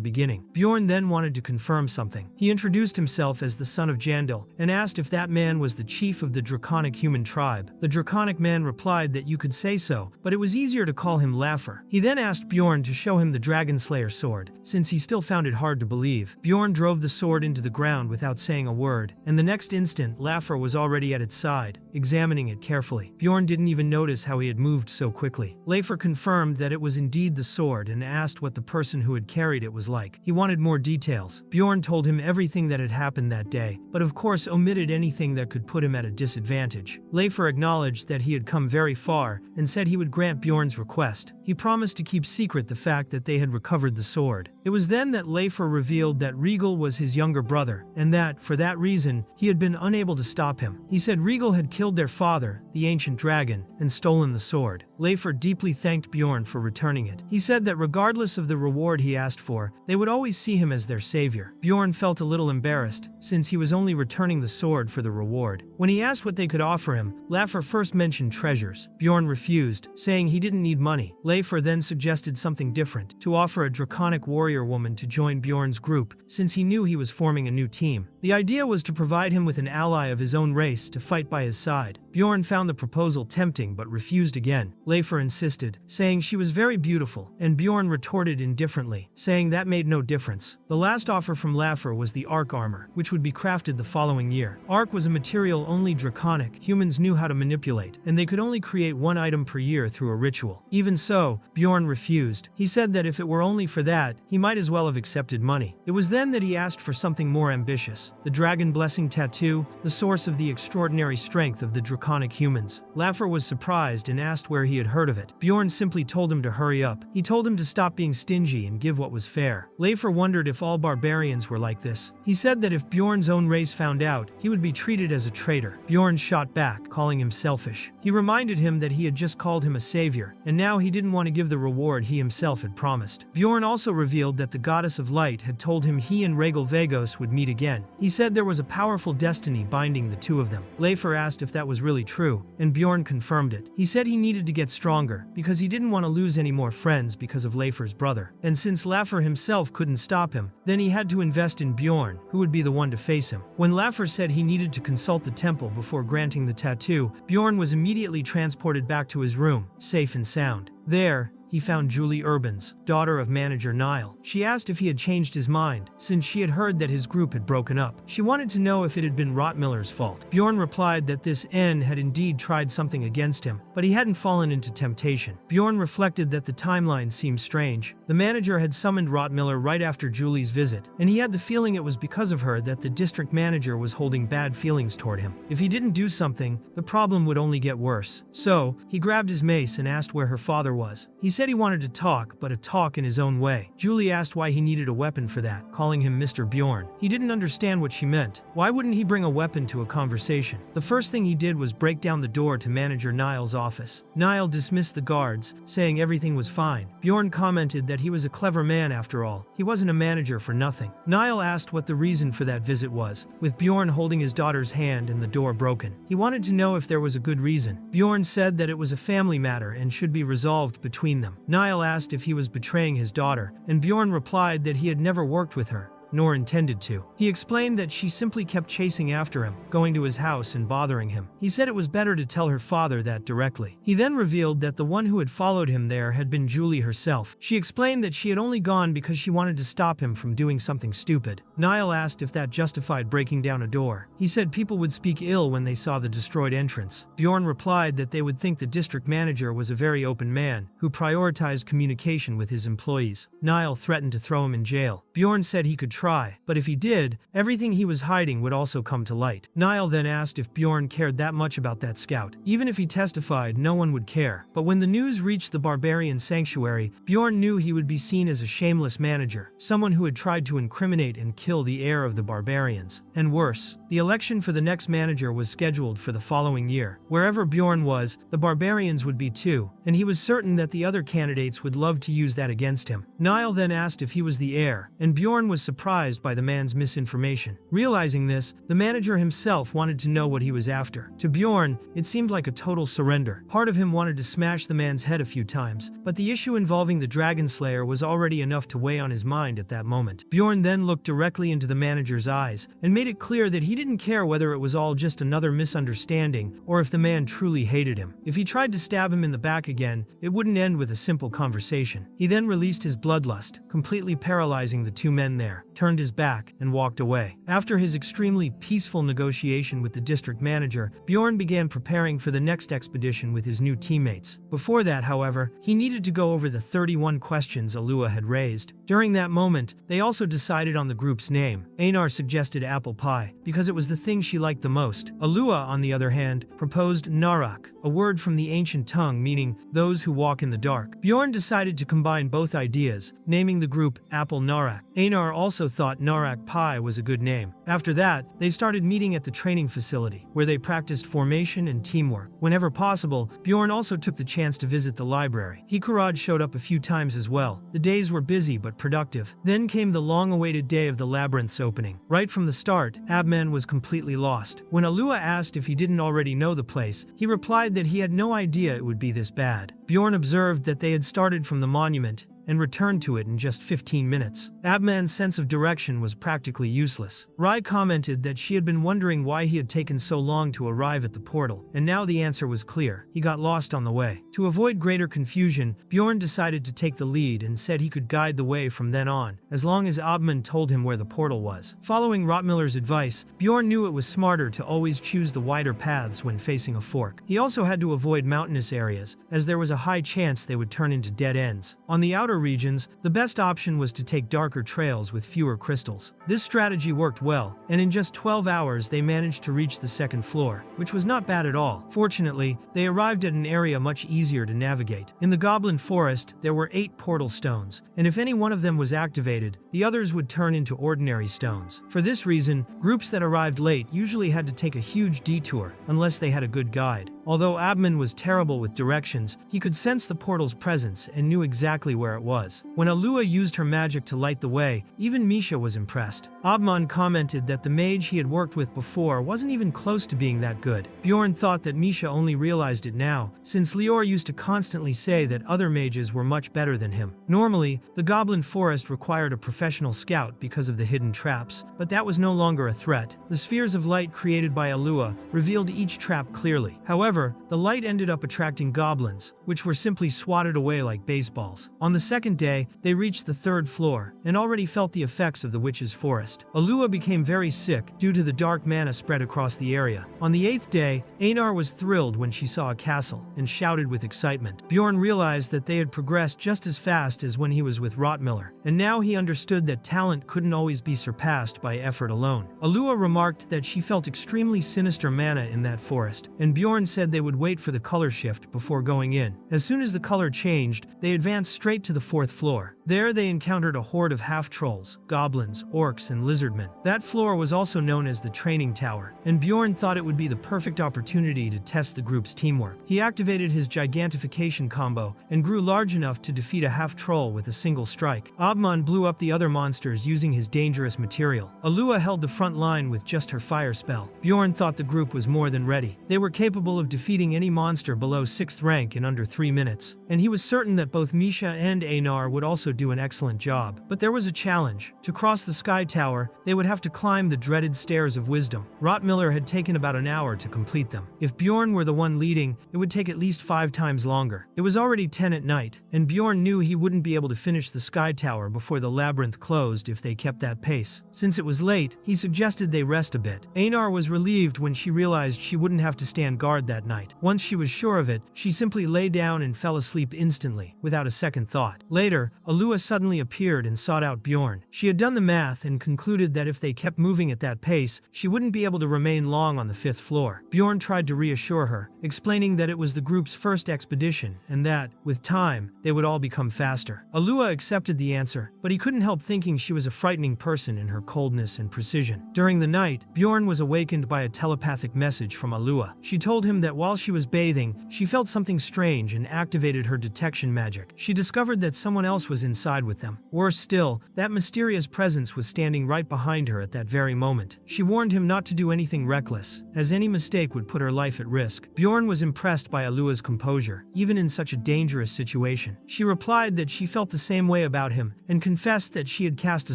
beginning. Bjorn then wanted to confirm something. He introduced himself as the son of Jandil, and asked if that man was the chief of the draconic human tribe. The draconic man replied that you could say so, but it was easier to call him Laugher. He then asked Bjorn to show him the Dragon Slayer sword, since he still found it hard to believe. Bjorn drove the sword into the ground without saying a word, and the next instant, Laugher was already at its side, examining it carefully. Bjorn didn't even notice how he had moved so quickly. Laugher confirmed that it was indeed the sword and asked what the person who had carried it was like. He wanted more details. Bjorn told him everything that had happened that day, but of course omitted anything that could put him at a disadvantage. Laugher acknowledged that he had come very far and said he would grant Bjorn's request. He promised to keep secret the fact that they had recovered the sword. It was then that Laugher revealed that Regal was his younger brother, and that, for that reason, he had been unable to stop him. He said Regal had killed their father, the ancient dragon, and stolen the sword. Laugher deeply thanked Bjorn for returning it. He said that regardless of the reward he asked for, they would always see him as their savior. Bjorn felt a little embarrassed, since he was only returning the sword for the reward. When he asked what they could offer him, Laugher first mentioned treasures. Bjorn refused, saying he didn't need money. Laugher then suggested something different, to offer a draconic warrior woman to join Bjorn's group, since he knew he was forming a new team. The idea was to provide him with an ally of his own race to fight by his side. Bjorn found the proposal tempting but refused again. Laugher insisted, saying she was very beautiful, and Bjorn retorted indifferently, saying that made no difference. The last offer from Laugher was the Arc armor, which would be crafted the following year. Arc was a material only draconic humans knew how to manipulate, and they could only create one item per year through a ritual. Even so, Bjorn refused. He said that if it were only for that, he might as well have accepted money. It was then that he asked for something more ambitious. The Dragon Blessing Tattoo, the source of the extraordinary strength of the draconic draconic humans. Laffer was surprised and asked where he had heard of it. Bjorn simply told him to hurry up. He told him to stop being stingy and give what was fair. Laffer wondered if all barbarians were like this. He said that if Bjorn's own race found out, he would be treated as a traitor. Bjorn shot back, calling him selfish. He reminded him that he had just called him a savior, and now he didn't want to give the reward he himself had promised. Bjorn also revealed that the goddess of light had told him he and Regal Vagos would meet again. He said there was a powerful destiny binding the two of them. Laffer asked if that was really true, and Bjorn confirmed it. He said he needed to get stronger, because he didn't want to lose any more friends because of Laffer's brother. And since Laffer himself couldn't stop him, then he had to invest in Bjorn, who would be the one to face him. When Laffer said he needed to consult the temple before granting the tattoo, Bjorn was immediately transported back to his room, safe and sound. There, he found Julie Urbans, daughter of manager Niall. She asked if he had changed his mind, since she had heard that his group had broken up. She wanted to know if it had been Rottmiller's fault. Bjorn replied that this N had indeed tried something against him, but he hadn't fallen into temptation. Bjorn reflected that the timeline seemed strange. The manager had summoned Rottmiller right after Julie's visit, and he had the feeling it was because of her that the district manager was holding bad feelings toward him. If he didn't do something, the problem would only get worse. So, he grabbed his mace and asked where her father was. He said he wanted to talk, but a talk in his own way. Julie asked why he needed a weapon for that, calling him Mr. Bjorn. He didn't understand what she meant. Why wouldn't he bring a weapon to a conversation? The first thing he did was break down the door to manager Niall's office. Niall dismissed the guards, saying everything was fine. Bjorn commented that he was a clever man after all. He wasn't a manager for nothing. Niall asked what the reason for that visit was, with Bjorn holding his daughter's hand and the door broken. He wanted to know if there was a good reason. Bjorn said that it was a family matter and should be resolved between them. Niall asked if he was betraying his daughter, and Bjorn replied that he had never worked with her, nor intended to. He explained that she simply kept chasing after him, going to his house and bothering him. He said it was better to tell her father that directly. He then revealed that the one who had followed him there had been Julie herself. She explained that she had only gone because she wanted to stop him from doing something stupid. Niall asked if that justified breaking down a door. He said people would speak ill when they saw the destroyed entrance. Bjorn replied that they would think the district manager was a very open man, who prioritized communication with his employees. Niall threatened to throw him in jail. Bjorn said he could try, but if he did, everything he was hiding would also come to light. Niall then asked if Bjorn cared that much about that scout. Even if he testified, no one would care. But when the news reached the barbarian sanctuary, Bjorn knew he would be seen as a shameless manager, someone who had tried to incriminate and kill the heir of the barbarians. And worse, the election for the next manager was scheduled for the following year. Wherever Bjorn was, the barbarians would be too, and he was certain that the other candidates would love to use that against him. Niall then asked if he was the heir, and Bjorn was surprised by the man's misinformation. Realizing this, the manager himself wanted to know what he was after. To Bjorn, it seemed like a total surrender. Part of him wanted to smash the man's head a few times, but the issue involving the Dragon Slayer was already enough to weigh on his mind at that moment. Bjorn then looked directly into the manager's eyes and made it clear that he didn't care whether it was all just another misunderstanding or if the man truly hated him. If he tried to stab him in the back again, it wouldn't end with a simple conversation. He then released his bloodlust, completely paralyzing the two men there, turned his back, and walked away. After his extremely peaceful negotiation with the district manager, Bjorn began preparing for the next expedition with his new teammates. Before that, however, he needed to go over the 31 questions Alua had raised. During that moment, they also decided on the group's name. Einar suggested apple pie, because it was the thing she liked the most. Alua, on the other hand, proposed Narak, a word from the ancient tongue meaning those who walk in the dark. Bjorn decided to combine both ideas, naming the group Apple Narak. Einar also thought Narak Pie was a good name. After that, they started meeting at the training facility, where they practiced formation and teamwork. Whenever possible, Bjorn also took the chance to visit the library. Hikurad showed up a few times as well. The days were busy but productive. Then came the long-awaited day of the labyrinth's opening. Right from the start, Abman was completely lost. When Alua asked if he didn't already know the place, he replied that he had no idea it would be this bad. Bjorn observed that they had started from the monument and returned to it in just 15 minutes. Abman's sense of direction was practically useless. Rai commented that she had been wondering why he had taken so long to arrive at the portal, and now the answer was clear. He got lost on the way. To avoid greater confusion, Bjorn decided to take the lead and said he could guide the way from then on, as long as Abman told him where the portal was. Following Rottmiller's advice, Bjorn knew it was smarter to always choose the wider paths when facing a fork. He also had to avoid mountainous areas, as there was a high chance they would turn into dead ends. On the outer poorer regions, the best option was to take darker trails with fewer crystals. This strategy worked well, and in just 12 hours they managed to reach the second floor, which was not bad at all. Fortunately, they arrived at an area much easier to navigate. In the Goblin Forest, there were 8 portal stones, and if any one of them was activated, the others would turn into ordinary stones. For this reason, groups that arrived late usually had to take a huge detour, unless they had a good guide. Although Abman was terrible with directions, he could sense the portal's presence and knew exactly where it was. When Alua used her magic to light the way, even Misha was impressed. Abman commented that the mage he had worked with before wasn't even close to being that good. Bjorn thought that Misha only realized it now, since Lior used to constantly say that other mages were much better than him. Normally, the Goblin Forest required a professional scout because of the hidden traps, but that was no longer a threat. The spheres of light created by Alua revealed each trap clearly. However, the light ended up attracting goblins, which were simply swatted away like baseballs. On the second day, they reached the 3rd floor, and already felt the effects of the witch's forest. Alua became very sick due to the dark mana spread across the area. On the 8th day, Einar was thrilled when she saw a castle, and shouted with excitement. Bjorn realized that they had progressed just as fast as when he was with Rotmiller, and now he understood that talent couldn't always be surpassed by effort alone. Alua remarked that she felt extremely sinister mana in that forest, and Bjorn said they would wait for the color shift before going in. As soon as the color changed, they advanced straight to the 4th floor. There they encountered a horde of half-trolls, goblins, orcs, and lizardmen. That floor was also known as the Training Tower, and Bjorn thought it would be the perfect opportunity to test the group's teamwork. He activated his gigantification combo and grew large enough to defeat a half-troll with a single strike. Abman blew up the other monsters using his dangerous material. Alua held the front line with just her fire spell. Bjorn thought the group was more than ready. They were capable of defeating any monster below 6th rank in under 3 minutes, and he was certain that both Misha and Einar would also do an excellent job. But there was a challenge. To cross the Sky Tower, they would have to climb the dreaded Stairs of Wisdom. Rotmiller had taken about an hour to complete them. If Bjorn were the one leading, it would take at least 5 times longer. It was already 10 at night, and Bjorn knew he wouldn't be able to finish the Sky Tower before the labyrinth closed if they kept that pace. Since it was late, he suggested they rest a bit. Einar was relieved when she realized she wouldn't have to stand guard that night. Once she was sure of it, she simply lay down and fell asleep instantly, without a second thought. Later, Alua suddenly appeared and sought out Bjorn. She had done the math and concluded that if they kept moving at that pace, she wouldn't be able to remain long on the 5th floor. Bjorn tried to reassure her, explaining that it was the group's first expedition and that, with time, they would all become faster. Alua accepted the answer, but he couldn't help thinking she was a frightening person in her coldness and precision. During the night, Bjorn was awakened by a telepathic message from Alua. She told him that while she was bathing, she felt something strange and activated her detection magic. She discovered that someone else was inside with them. Worse still, that mysterious presence was standing right behind her at that very moment. She warned him not to do anything reckless, as any mistake would put her life at risk. Bjorn was impressed by Alua's composure, even in such a dangerous situation. She replied that she felt the same way about him, and confessed that she had cast a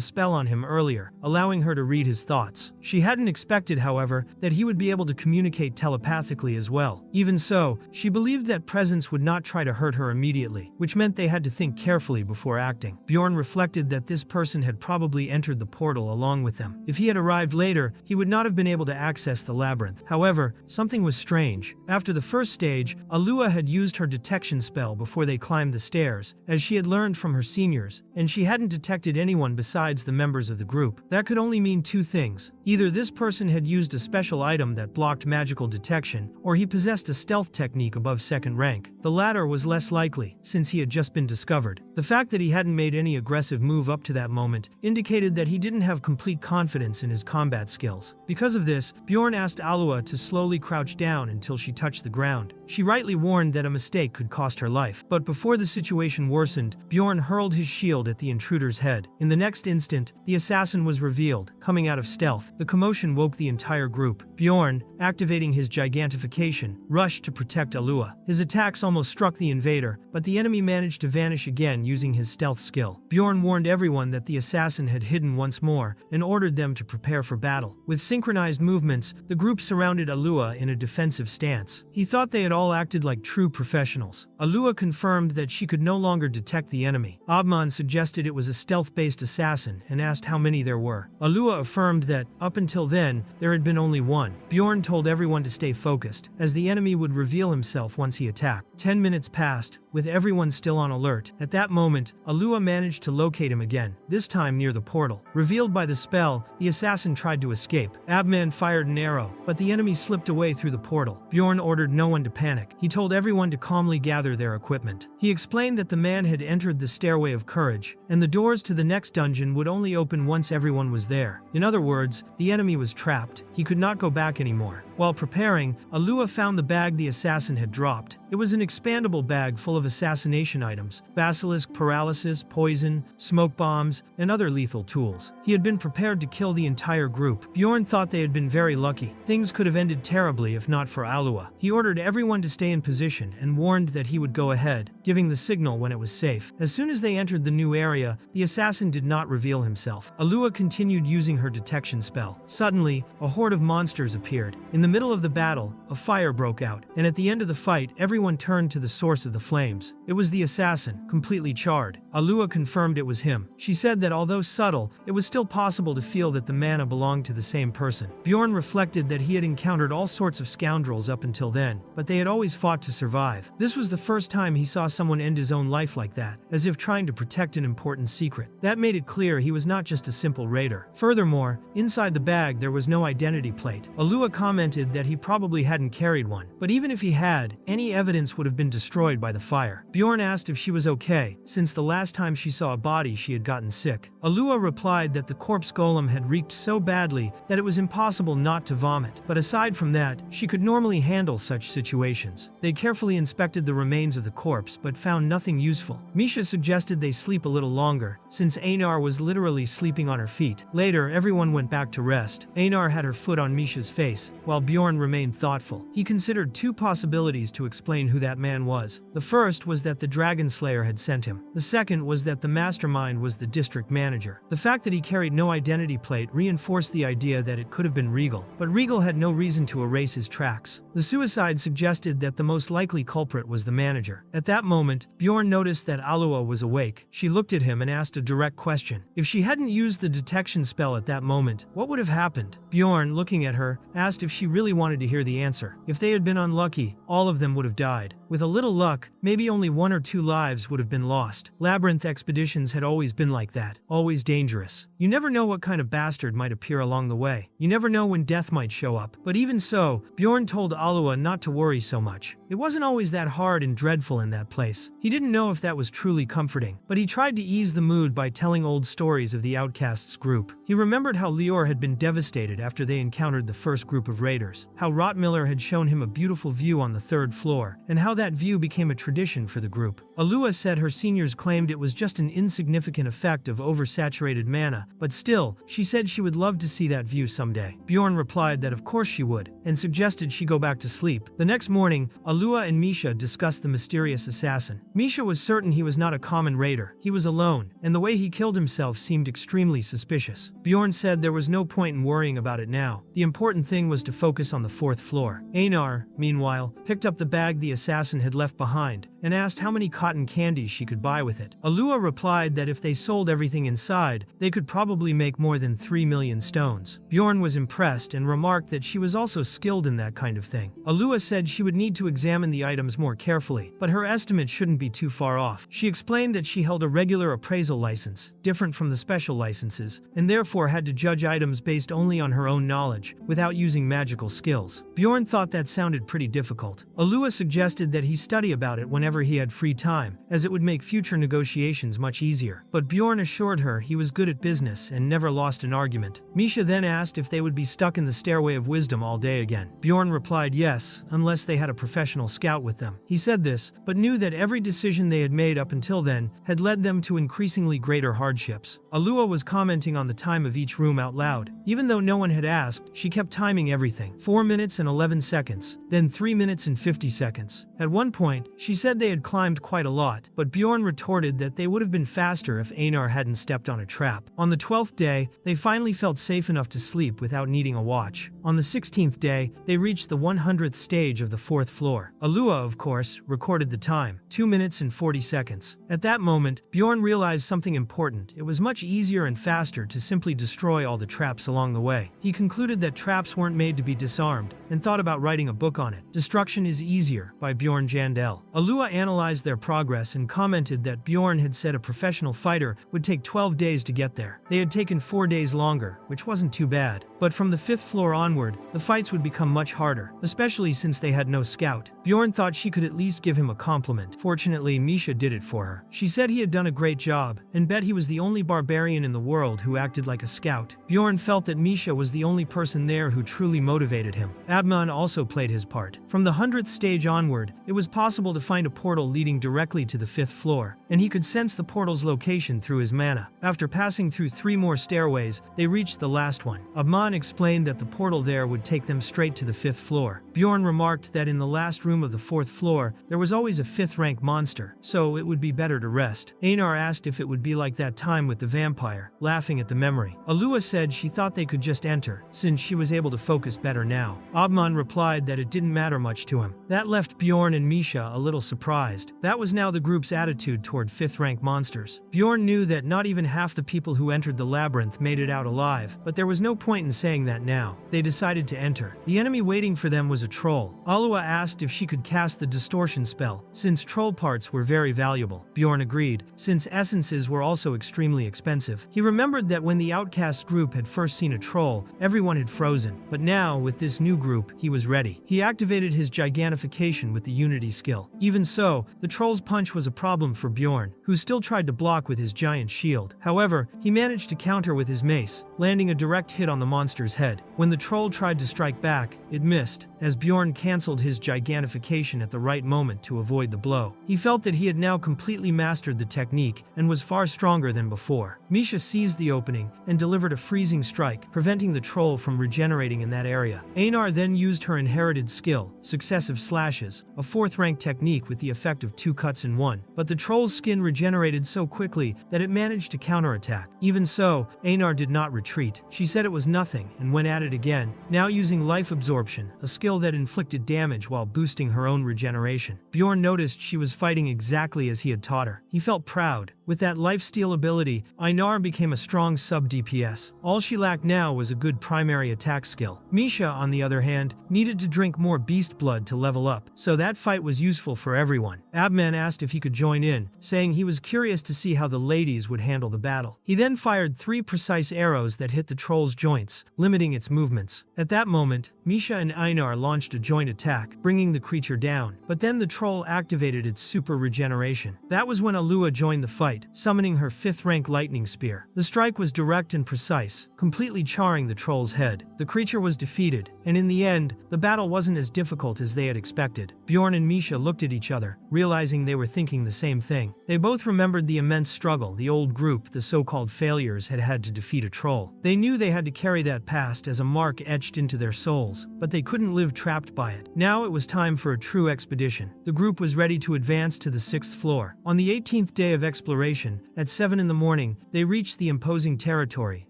spell on him earlier, allowing her to read his thoughts. She hadn't expected, however, that he would be able to communicate telepathically as well. Even so, she believed that presence would not try to hurt her immediately, which meant they had to think carefully before acting. Bjorn reflected that this person had probably entered the portal along with them. If he had arrived later, he would not have been able to access the labyrinth. However, something was strange. After the first stage, Alua had used her detection spell before they climbed the stairs, as she had learned from her seniors, and she hadn't detected anyone besides the members of the group. That could only mean 2 things. Either this person had used a special item that blocked magical detection, or he possessed a stealth technique above 2nd rank. The latter was less likely, since he had just been discovered. The fact that he hadn't made any aggressive move up to that moment indicated that he didn't have complete confidence in his combat skills. Because of this, Bjorn asked Alua to slowly crouch down until she touched the ground. She rightly warned that a mistake could cost her life. But before the situation worsened, Bjorn hurled his shield at the intruder's head. In the next instant, the assassin was revealed, coming out of stealth. The commotion woke the entire group. Bjorn, activating his gigantification, rushed to protect Alua. His attacks almost struck the invader, but the enemy managed to vanish again using his stealth skill. Bjorn warned everyone that the assassin had hidden once more and ordered them to prepare for battle. With synchronized movements, the group surrounded Alua in a defensive stance. He thought they had all all acted like true professionals. Alua confirmed that she could no longer detect the enemy. Abman suggested it was a stealth-based assassin and asked how many there were. Alua affirmed that, up until then, there had been only one. Bjorn told everyone to stay focused, as the enemy would reveal himself once he attacked. 10 minutes passed, with everyone still on alert. At that moment, Alua managed to locate him again, this time near the portal. Revealed by the spell, the assassin tried to escape. Abman fired an arrow, but the enemy slipped away through the portal. Bjorn ordered no one to panic. He told everyone to calmly gather their equipment. He explained that the man had entered the Stairway of Courage, and the doors to the next dungeon would only open once everyone was there. In other words, the enemy was trapped. He could not go back anymore. While preparing, Alua found the bag the assassin had dropped. It was an expandable bag full of assassination items, basilisk paralysis, poison, smoke bombs, and other lethal tools. He had been prepared to kill the entire group. Bjorn thought they had been very lucky. Things could have ended terribly if not for Alua. He ordered everyone to stay in position and warned that he would go ahead, giving the signal when it was safe. As soon as they entered the new area, the assassin did not reveal himself. Alua continued using her detection spell. Suddenly, a horde of monsters appeared. In the middle of the battle, a fire broke out, and at the end of the fight, everyone turned to the source of the flames. It was the assassin, completely charred. Alua confirmed it was him. She said that although subtle, it was still possible to feel that the mana belonged to the same person. Bjorn reflected that he had encountered all sorts of scoundrels up until then, but they had always fought to survive. This was the first time he saw someone end his own life like that, as if trying to protect an important secret. That made it clear he was not just a simple raider. Furthermore, inside the bag there was no identity plate. Alua commented that he probably hadn't carried one, but even if he had, any evidence would have been destroyed by the fire. Bjorn asked if she was okay, since the last time she saw a body she had gotten sick. Alua replied that the corpse golem had reeked so badly that it was impossible not to vomit, but aside from that, she could normally handle such situations. They carefully inspected the remains of the corpse but found nothing useful. Misha suggested they sleep a little longer, since Einar was literally sleeping on her feet. Later, everyone went back to rest. Einar had her foot on Misha's face, while Bjorn remained thoughtful. He considered two possibilities to explain who that man was. The first was that the Dragon Slayer had sent him. The second was that the mastermind was the district manager. The fact that he carried no identity plate reinforced the idea that it could have been Regal, but Regal had no reason to erase his tracks. The suicide suggested that the most likely culprit was the manager. At that moment, Bjorn noticed that Alua was awake. She looked at him and asked a direct question. If she hadn't used the detection spell at that moment, what would have happened? Bjorn, looking at her, asked if she really wanted to hear the answer. If they had been unlucky, all of them would have died. With a little luck, maybe only 1 or 2 lives would have been lost. Labyrinth expeditions had always been like that, always dangerous. You never know what kind of bastard might appear along the way. You never know when death might show up. But even so, Bjorn told Alua not to worry so much. It wasn't always that hard and dreadful in that place. He didn't know if that was truly comforting, but he tried to ease the mood by telling old stories of the outcasts group. He remembered how Lior had been devastated after they encountered the first group of raiders, how Rottmiller had shown him a beautiful view on the 3rd floor, and how that view became a tradition for the group. Alua said her seniors claimed it was just an insignificant effect of oversaturated mana, but still, she said she would love to see that view someday. Bjorn replied that of course she would, and suggested she go back to sleep. The next morning, Alua and Misha discussed the mysterious assassin. Misha was certain he was not a common raider. He was alone, and the way he killed himself seemed extremely suspicious. Bjorn said there was no point in worrying about it now. The important thing was to focus on the 4th floor. Einar, meanwhile, picked up the bag the assassin had left behind and asked how many cotton candies she could buy with it. Alua replied that if they sold everything inside, they could probably make more than 3 million stones. Bjorn was impressed and remarked that she was also skilled in that kind of thing. Alua said she would need to examine the items more carefully, but her estimate shouldn't be too far off. She explained that she held a regular appraisal license, different from the special licenses, and therefore had to judge items based only on her own knowledge, without using magical skills. Bjorn thought that sounded pretty difficult. Alua suggested that he study about it whenever he had free time, as it would make future negotiations much easier. But Bjorn assured her he was good at business and never lost an argument. Misha then asked if they would be stuck in the Stairway of Wisdom all day again. Bjorn replied yes, unless they had a professional scout with them. He said this, but knew that every decision they had made up until then had led them to increasingly greater hardships. Alua was commenting on the time of each room out loud. Even though no one had asked, she kept timing everything. 4 minutes and 11 seconds, then 3 minutes and 50 seconds. At one point, she said they had climbed quite a lot, but Bjorn retorted that they would have been faster if Einar hadn't stepped on a trap. On the 12th day, they finally felt safe enough to sleep without needing a watch. On the 16th day, they reached the 100th stage of the 4th floor. Alua, of course, recorded the time, 2 minutes and 40 seconds. At that moment, Bjorn realized something important. It was much easier and faster to simply destroy all the traps along the way. He concluded that traps weren't made to be disarmed, and thought about writing a book on it. Destruction is Easier by Bjorn Jandel. Alua analyzed their progress and commented that Bjorn had said a professional fighter would take 12 days to get there. They had taken 4 days longer, which wasn't too bad. But from the 5th floor onward, the fights would become much harder, especially since they had no scout. Bjorn thought she could at least give him a compliment. Fortunately, Misha did it for her. She said he had done a great job, and bet he was the only barbarian in the world who acted like a scout. Bjorn felt that Misha was the only person there who truly motivated him. Abman also played his part. From the 100th stage onward, it was possible to find a portal leading directly to the 5th floor, and he could sense the portal's location through his mana. After passing through 3 more stairways, they reached the last one. Abman explained that the portal there would take them straight to the 5th floor. Bjorn remarked that in the last room of the 4th floor, there was always a 5th rank monster, so it would be better to rest. Einar asked if it would be like that time with the vampire, laughing at the memory. Alua said she thought they could just enter, since she was able to focus better now. Abman replied that it didn't matter much to him. That left Bjorn and Misha a little surprised. That was now the group's attitude toward 5th rank monsters. Bjorn knew that not even half the people who entered the labyrinth made it out alive, but there was no point in saying that now. They decided to enter. The enemy waiting for them was a troll. Alua asked if she could cast the distortion spell, since troll parts were very valuable. Bjorn agreed, since essences were also extremely expensive. He remembered that when the outcast group had first seen a troll, everyone had frozen, but now, with this new group, he was ready. He activated his gigantification with the unity skill. Even so, the troll's punch was a problem for Bjorn, who still tried to block with his giant shield. However, he managed to counter with his mace, landing a direct hit on the monster's head. When the troll tried to strike back, it missed, as Bjorn cancelled his gigantification at the right moment to avoid the blow. He felt that he had now completely mastered the technique and was far stronger than before. Misha seized the opening and delivered a freezing strike, preventing the troll from regenerating in that area. Einar then used her inherited skill, Successive Slashes, a 4th rank technique with the effect of 2 cuts in 1. But the troll's skin regenerated so quickly that it managed to counterattack. Even so, Einar did not retreat. She said it was nothing and went at it again, now using life absorption, a skill that inflicted damage while boosting her own regeneration. Bjorn noticed she was fighting exactly as he had taught her. He felt proud. With that lifesteal ability, Einar became a strong sub-DPS. All she lacked now was a good primary attack skill. Misha, on the other hand, needed to drink more beast blood to level up, so that fight was useful for everyone. Abman asked if he could join in, saying he was curious to see how the ladies would handle the battle. He then fired 3 precise arrows that hit the troll's joints, limiting its movements. At that moment, Misha and Einar launched a joint attack, bringing the creature down, but then the troll activated its super regeneration. That was when Alua joined the fight, summoning her 5th rank lightning spear. The strike was direct and precise, completely charring the troll's head. The creature was defeated, and in the end, the battle wasn't as difficult as they had expected. Bjorn and Misha looked at each other, realizing they were thinking the same thing. They both remembered the immense struggle the old group, the so-called failures, had had to defeat a troll. They knew they had to carry that past as a mark etched into their souls, but they couldn't live trapped by it. Now it was time for a true expedition. The group was ready to advance to the 6th floor. On the 18th day of exploration, at 7 in the morning, they reached the imposing territory,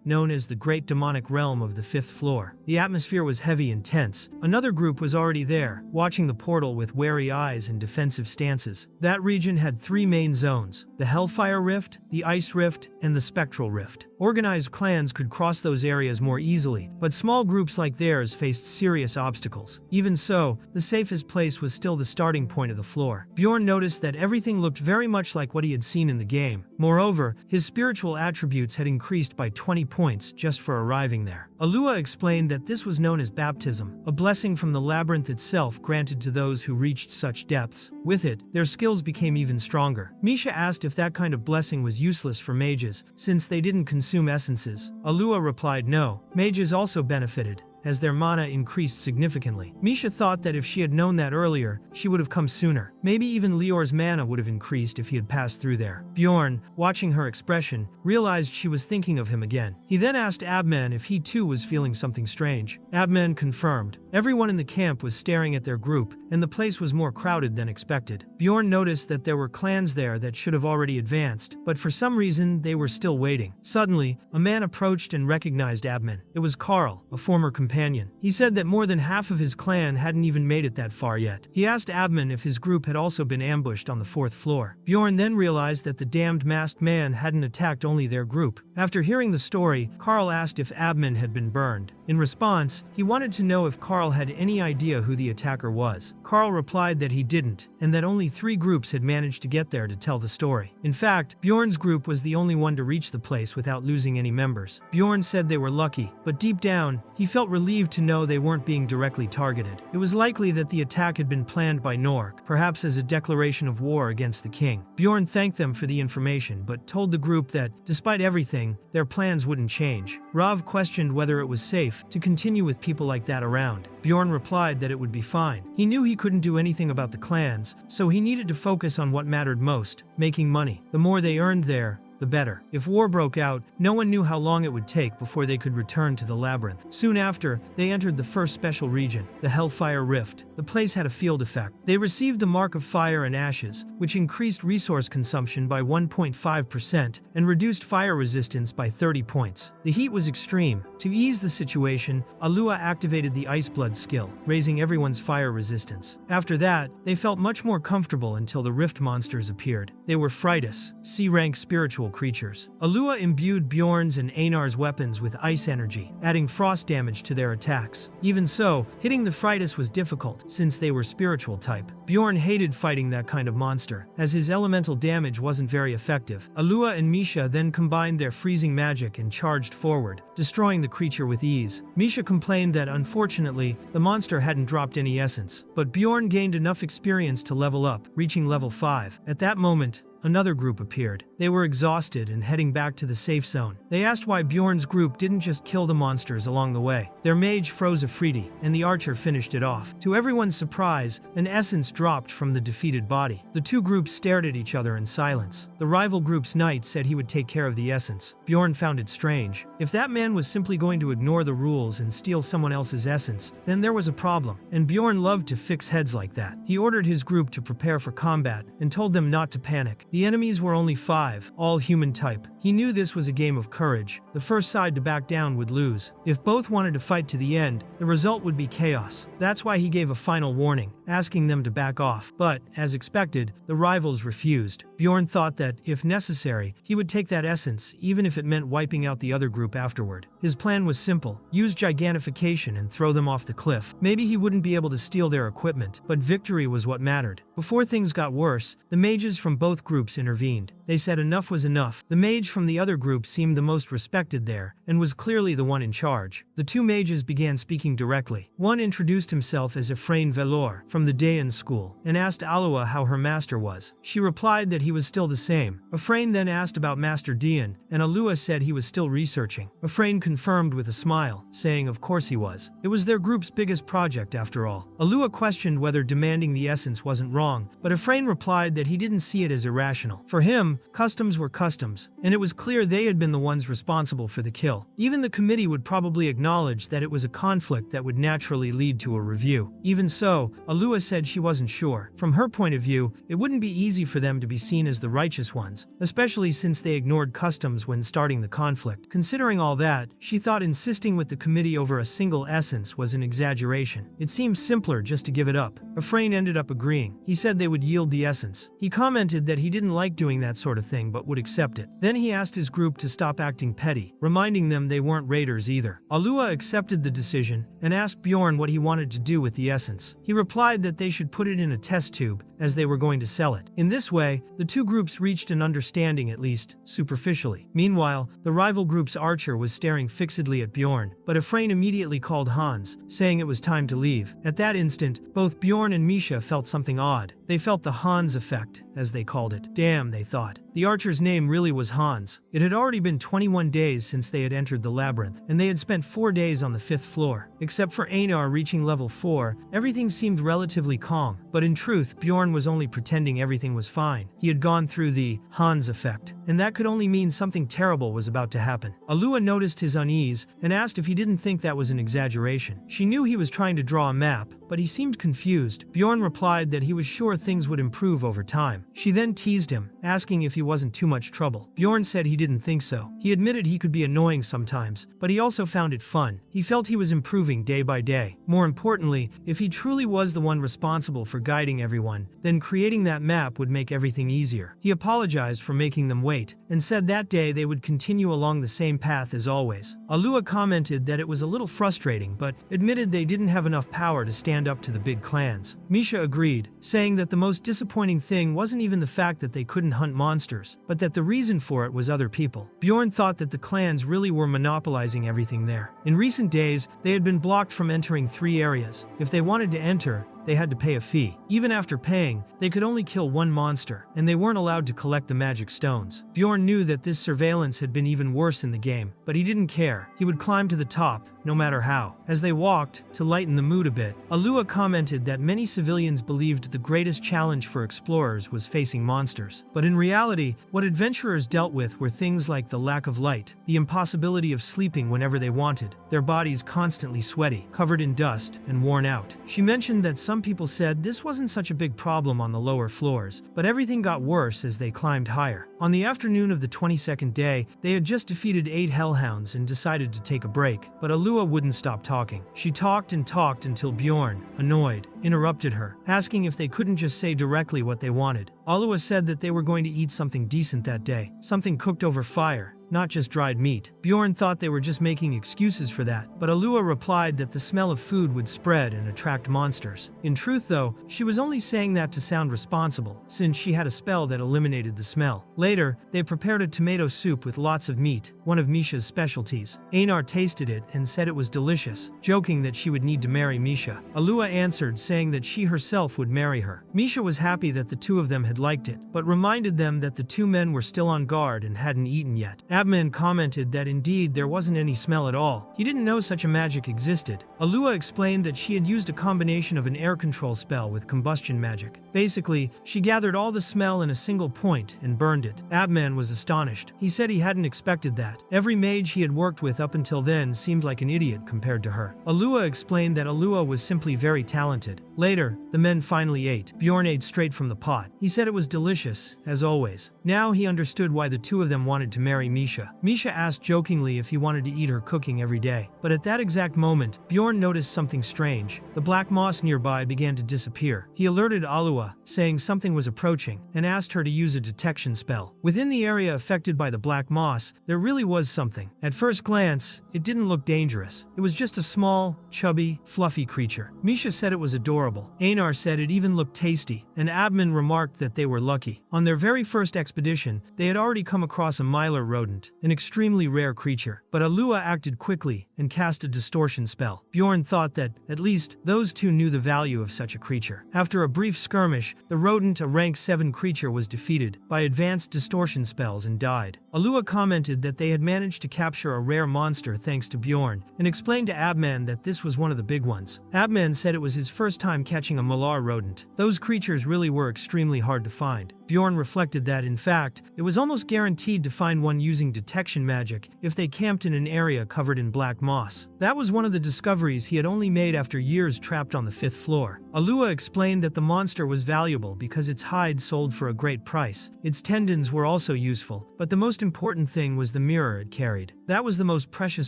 known as the Great Demonic Realm of the 5th floor. The atmosphere was heavy and tense. Another group was already there, watching the portal with wary eyes and defensive stances. That region had 3 main zones: the Hellfire Rift, the Ice Rift, and the Spectral Rift. Organized clans could cross those areas more easily, but small groups like theirs faced serious obstacles. Even so, the safest place was still the starting point of the floor. Bjorn noticed that everything looked very much like what he had seen in the game. Moreover, his spiritual attributes had increased by 20 points just for arriving there. Alua explained that this was known as baptism, a blessing from the labyrinth itself granted to those who reached such depths. With it, their skills became even stronger. Misha asked if that kind of blessing was useless for mages, since they didn't consume essences. Alua replied no, mages also benefited. as their mana increased significantly. Misha thought that if she had known that earlier, she would have come sooner. Maybe even Lior's mana would have increased if he had passed through there. Bjorn, watching her expression, realized she was thinking of him again. He then asked Abman if he too was feeling something strange. Abman confirmed. Everyone in the camp was staring at their group, and the place was more crowded than expected. Bjorn noticed that there were clans there that should have already advanced, but for some reason they were still waiting. Suddenly, a man approached and recognized Abman. It was Carl, a former companion. He said that more than half of his clan hadn't even made it that far yet. He asked Abman if his group had also been ambushed on the 4th floor. Bjorn then realized that the damned masked man hadn't attacked only their group. After hearing the story, Carl asked if Abman had been burned. In response, he wanted to know if Carl had any idea who the attacker was. Carl replied that he didn't, and that only 3 groups had managed to get there to tell the story. In fact, Bjorn's group was the only one to reach the place without losing any members. Bjorn said they were lucky, but deep down, he felt relieved to know they weren't being directly targeted. It was likely that the attack had been planned by Nork, perhaps as a declaration of war against the king. Bjorn thanked them for the information, but told the group that, despite everything, their plans wouldn't change. Rav questioned whether it was safe to continue with people like that around. Bjorn replied that it would be fine. He knew he couldn't do anything about the clans, so he needed to focus on what mattered most, making money. The more they earned there, the better. If war broke out, no one knew how long it would take before they could return to the labyrinth. Soon after, they entered the first special region, the Hellfire Rift. The place had a field effect. They received the Mark of Fire and Ashes, which increased resource consumption by 1.5% and reduced fire resistance by 30 points. The heat was extreme. To ease the situation, Alua activated the Ice Blood skill, raising everyone's fire resistance. After that, they felt much more comfortable until the Rift monsters appeared. They were Fritus, C-rank spiritual creatures. Alua imbued Bjorn's and Einar's weapons with ice energy, adding frost damage to their attacks. Even so, hitting the Fritus was difficult, since they were spiritual type. Bjorn hated fighting that kind of monster, as his elemental damage wasn't very effective. Alua and Misha then combined their freezing magic and charged forward, destroying the creature with ease. Misha complained that unfortunately, the monster hadn't dropped any essence, but Bjorn gained enough experience to level up, reaching level 5. At that moment, another group appeared. They were exhausted and heading back to the safe zone. They asked why Bjorn's group didn't just kill the monsters along the way. Their mage froze a Fridi, and the archer finished it off. To everyone's surprise, an essence dropped from the defeated body. The 2 groups stared at each other in silence. The rival group's knight said he would take care of the essence. Bjorn found it strange. If that man was simply going to ignore the rules and steal someone else's essence, then there was a problem. And Bjorn loved to fix heads like that. He ordered his group to prepare for combat and told them not to panic. The enemies were only 5, all human type. He knew this was a game of courage. The first side to back down would lose. If both wanted to fight to the end, the result would be chaos. That's why he gave a final warning, asking them to back off. But, as expected, the rivals refused. Bjorn thought that, if necessary, he would take that essence, even if it meant wiping out the other group afterward. His plan was simple: use gigantification and throw them off the cliff. Maybe he wouldn't be able to steal their equipment, but victory was what mattered. Before things got worse, the mages from both groups intervened. They said enough was enough. The mage from the other group seemed the most respected there, and was clearly the one in charge. The 2 mages began speaking directly. One introduced himself as Ephraim Velor, from the Dayan school, and asked Alua how her master was. She replied that he was still the same. Ephraim then asked about Master Dian, and Alua said he was still researching. Ephraim confirmed with a smile, saying of course he was. It was their group's biggest project after all. Alua questioned whether demanding the essence wasn't wrong, but Ephraim replied that he didn't see it as irrational. For him, customs were customs, and it was clear they had been the ones responsible for the kill. Even the committee would probably acknowledge that it was a conflict that would naturally lead to a review. Even so, Alua said she wasn't sure. From her point of view, it wouldn't be easy for them to be seen as the righteous ones, especially since they ignored customs when starting the conflict. Considering all that, she thought insisting with the committee over a single essence was an exaggeration. It seemed simpler just to give it up. Ephraim ended up agreeing. He said they would yield the essence. He commented that he didn't like doing that sort of thing but would accept it. Then he asked his group to stop acting petty, reminding them they weren't raiders either. Alua accepted the decision and asked Bjorn what he wanted to do with the essence. He replied that they should put it in a test tube as they were going to sell it. In this way, the two groups reached an understanding, at least superficially. Meanwhile, the rival group's archer was staring fixedly at Bjorn, but Efrain immediately called Hans, saying it was time to leave. At that instant, both Bjorn and Misha felt something odd. They felt the Hans effect, as they called it. Damn, they thought. The archer's name really was Hans. It had already been 21 days since they had entered the labyrinth, and they had spent 4 days on the 5th floor. Except for Einar reaching level 4, everything seemed relatively calm. But in truth, Bjorn was only pretending everything was fine. He had gone through the Hans effect, and that could only mean something terrible was about to happen. Alua noticed his unease and asked if he didn't think that was an exaggeration. She knew he was trying to draw a map, but he seemed confused. Bjorn replied that he was sure things would improve over time. She then teased him, asking if he wasn't too much trouble. Bjorn said he didn't think so. He admitted he could be annoying sometimes, but he also found it fun. He felt he was improving day by day. More importantly, if he truly was the one responsible for guiding everyone, then creating that map would make everything easier. He apologized for making them wait, and said that day they would continue along the same path as always. Alua commented that it was a little frustrating, but admitted they didn't have enough power to stand up to the big clans. Misha agreed, saying that the most disappointing thing wasn't even the fact that they couldn't hunt monsters, but that the reason for it was other people. Bjorn thought that the clans really were monopolizing everything there. In recent days, they had been blocked from entering 3 areas. If they wanted to enter, they had to pay a fee. Even after paying, they could only kill 1 monster, and they weren't allowed to collect the magic stones. Bjorn knew that this surveillance had been even worse in the game, but he didn't care. He would climb to the top, no matter how. As they walked, to lighten the mood a bit, Alua commented that many civilians believed the greatest challenge for explorers was facing monsters. But in reality, what adventurers dealt with were things like the lack of light, the impossibility of sleeping whenever they wanted, their bodies constantly sweaty, covered in dust, and worn out. She mentioned that some people said this wasn't such a big problem on the lower floors, but everything got worse as they climbed higher. On the afternoon of the 22nd day, they had just defeated 8 hellhounds and decided to take a break, but Alua wouldn't stop talking. She talked and talked until Bjorn, annoyed, interrupted her, asking if they couldn't just say directly what they wanted. Alua said that they were going to eat something decent that day, something cooked over fire, not just dried meat. Bjorn thought they were just making excuses for that, but Alua replied that the smell of food would spread and attract monsters. In truth though, she was only saying that to sound responsible, since she had a spell that eliminated the smell. Later, they prepared a tomato soup with lots of meat, one of Misha's specialties. Einar tasted it and said it was delicious, joking that she would need to marry Misha. Alua answered, saying that she herself would marry her. Misha was happy that the two of them had liked it, but reminded them that the 2 men were still on guard and hadn't eaten yet. Abman commented that indeed there wasn't any smell at all. He didn't know such a magic existed. Alua explained that she had used a combination of an air control spell with combustion magic. Basically, she gathered all the smell in a single point and burned it. Abman was astonished. He said he hadn't expected that. Every mage he had worked with up until then seemed like an idiot compared to her. Alua explained that Alua was simply very talented. Later, the men finally ate. Bjorn ate straight from the pot. He said it was delicious, as always. Now he understood why the 2 of them wanted to marry Misha. Misha asked jokingly if he wanted to eat her cooking every day. But at that exact moment, Bjorn noticed something strange. The black moss nearby began to disappear. He alerted Alua, saying something was approaching, and asked her to use a detection spell. Within the area affected by the black moss, there really was something. At first glance, it didn't look dangerous. It was just a small, chubby, fluffy creature. Misha said it was adorable. Einar said it even looked tasty, and Abman remarked that they were lucky. On their very first expedition, they had already come across a mylar rodent, an extremely rare creature. But Alua acted quickly and cast a distortion spell. Bjorn thought that, at least, those 2 knew the value of such a creature. After a brief skirmish, the rodent, a rank 7 creature, was defeated by advanced distortion spells and died. Alua commented that they had managed to capture a rare monster thanks to Bjorn, and explained to Abman that this was one of the big ones. Abman said it was his first time catching a mylar rodent. Those creatures really were extremely hard to find. Bjorn reflected that, in fact, it was almost guaranteed to find one using detection magic if they camped in an area covered in black moss. That was one of the discoveries he had only made after years trapped on the 5th floor. Alua explained that the monster was valuable because its hide sold for a great price. Its tendons were also useful, but the most important thing was the mirror it carried. That was the most precious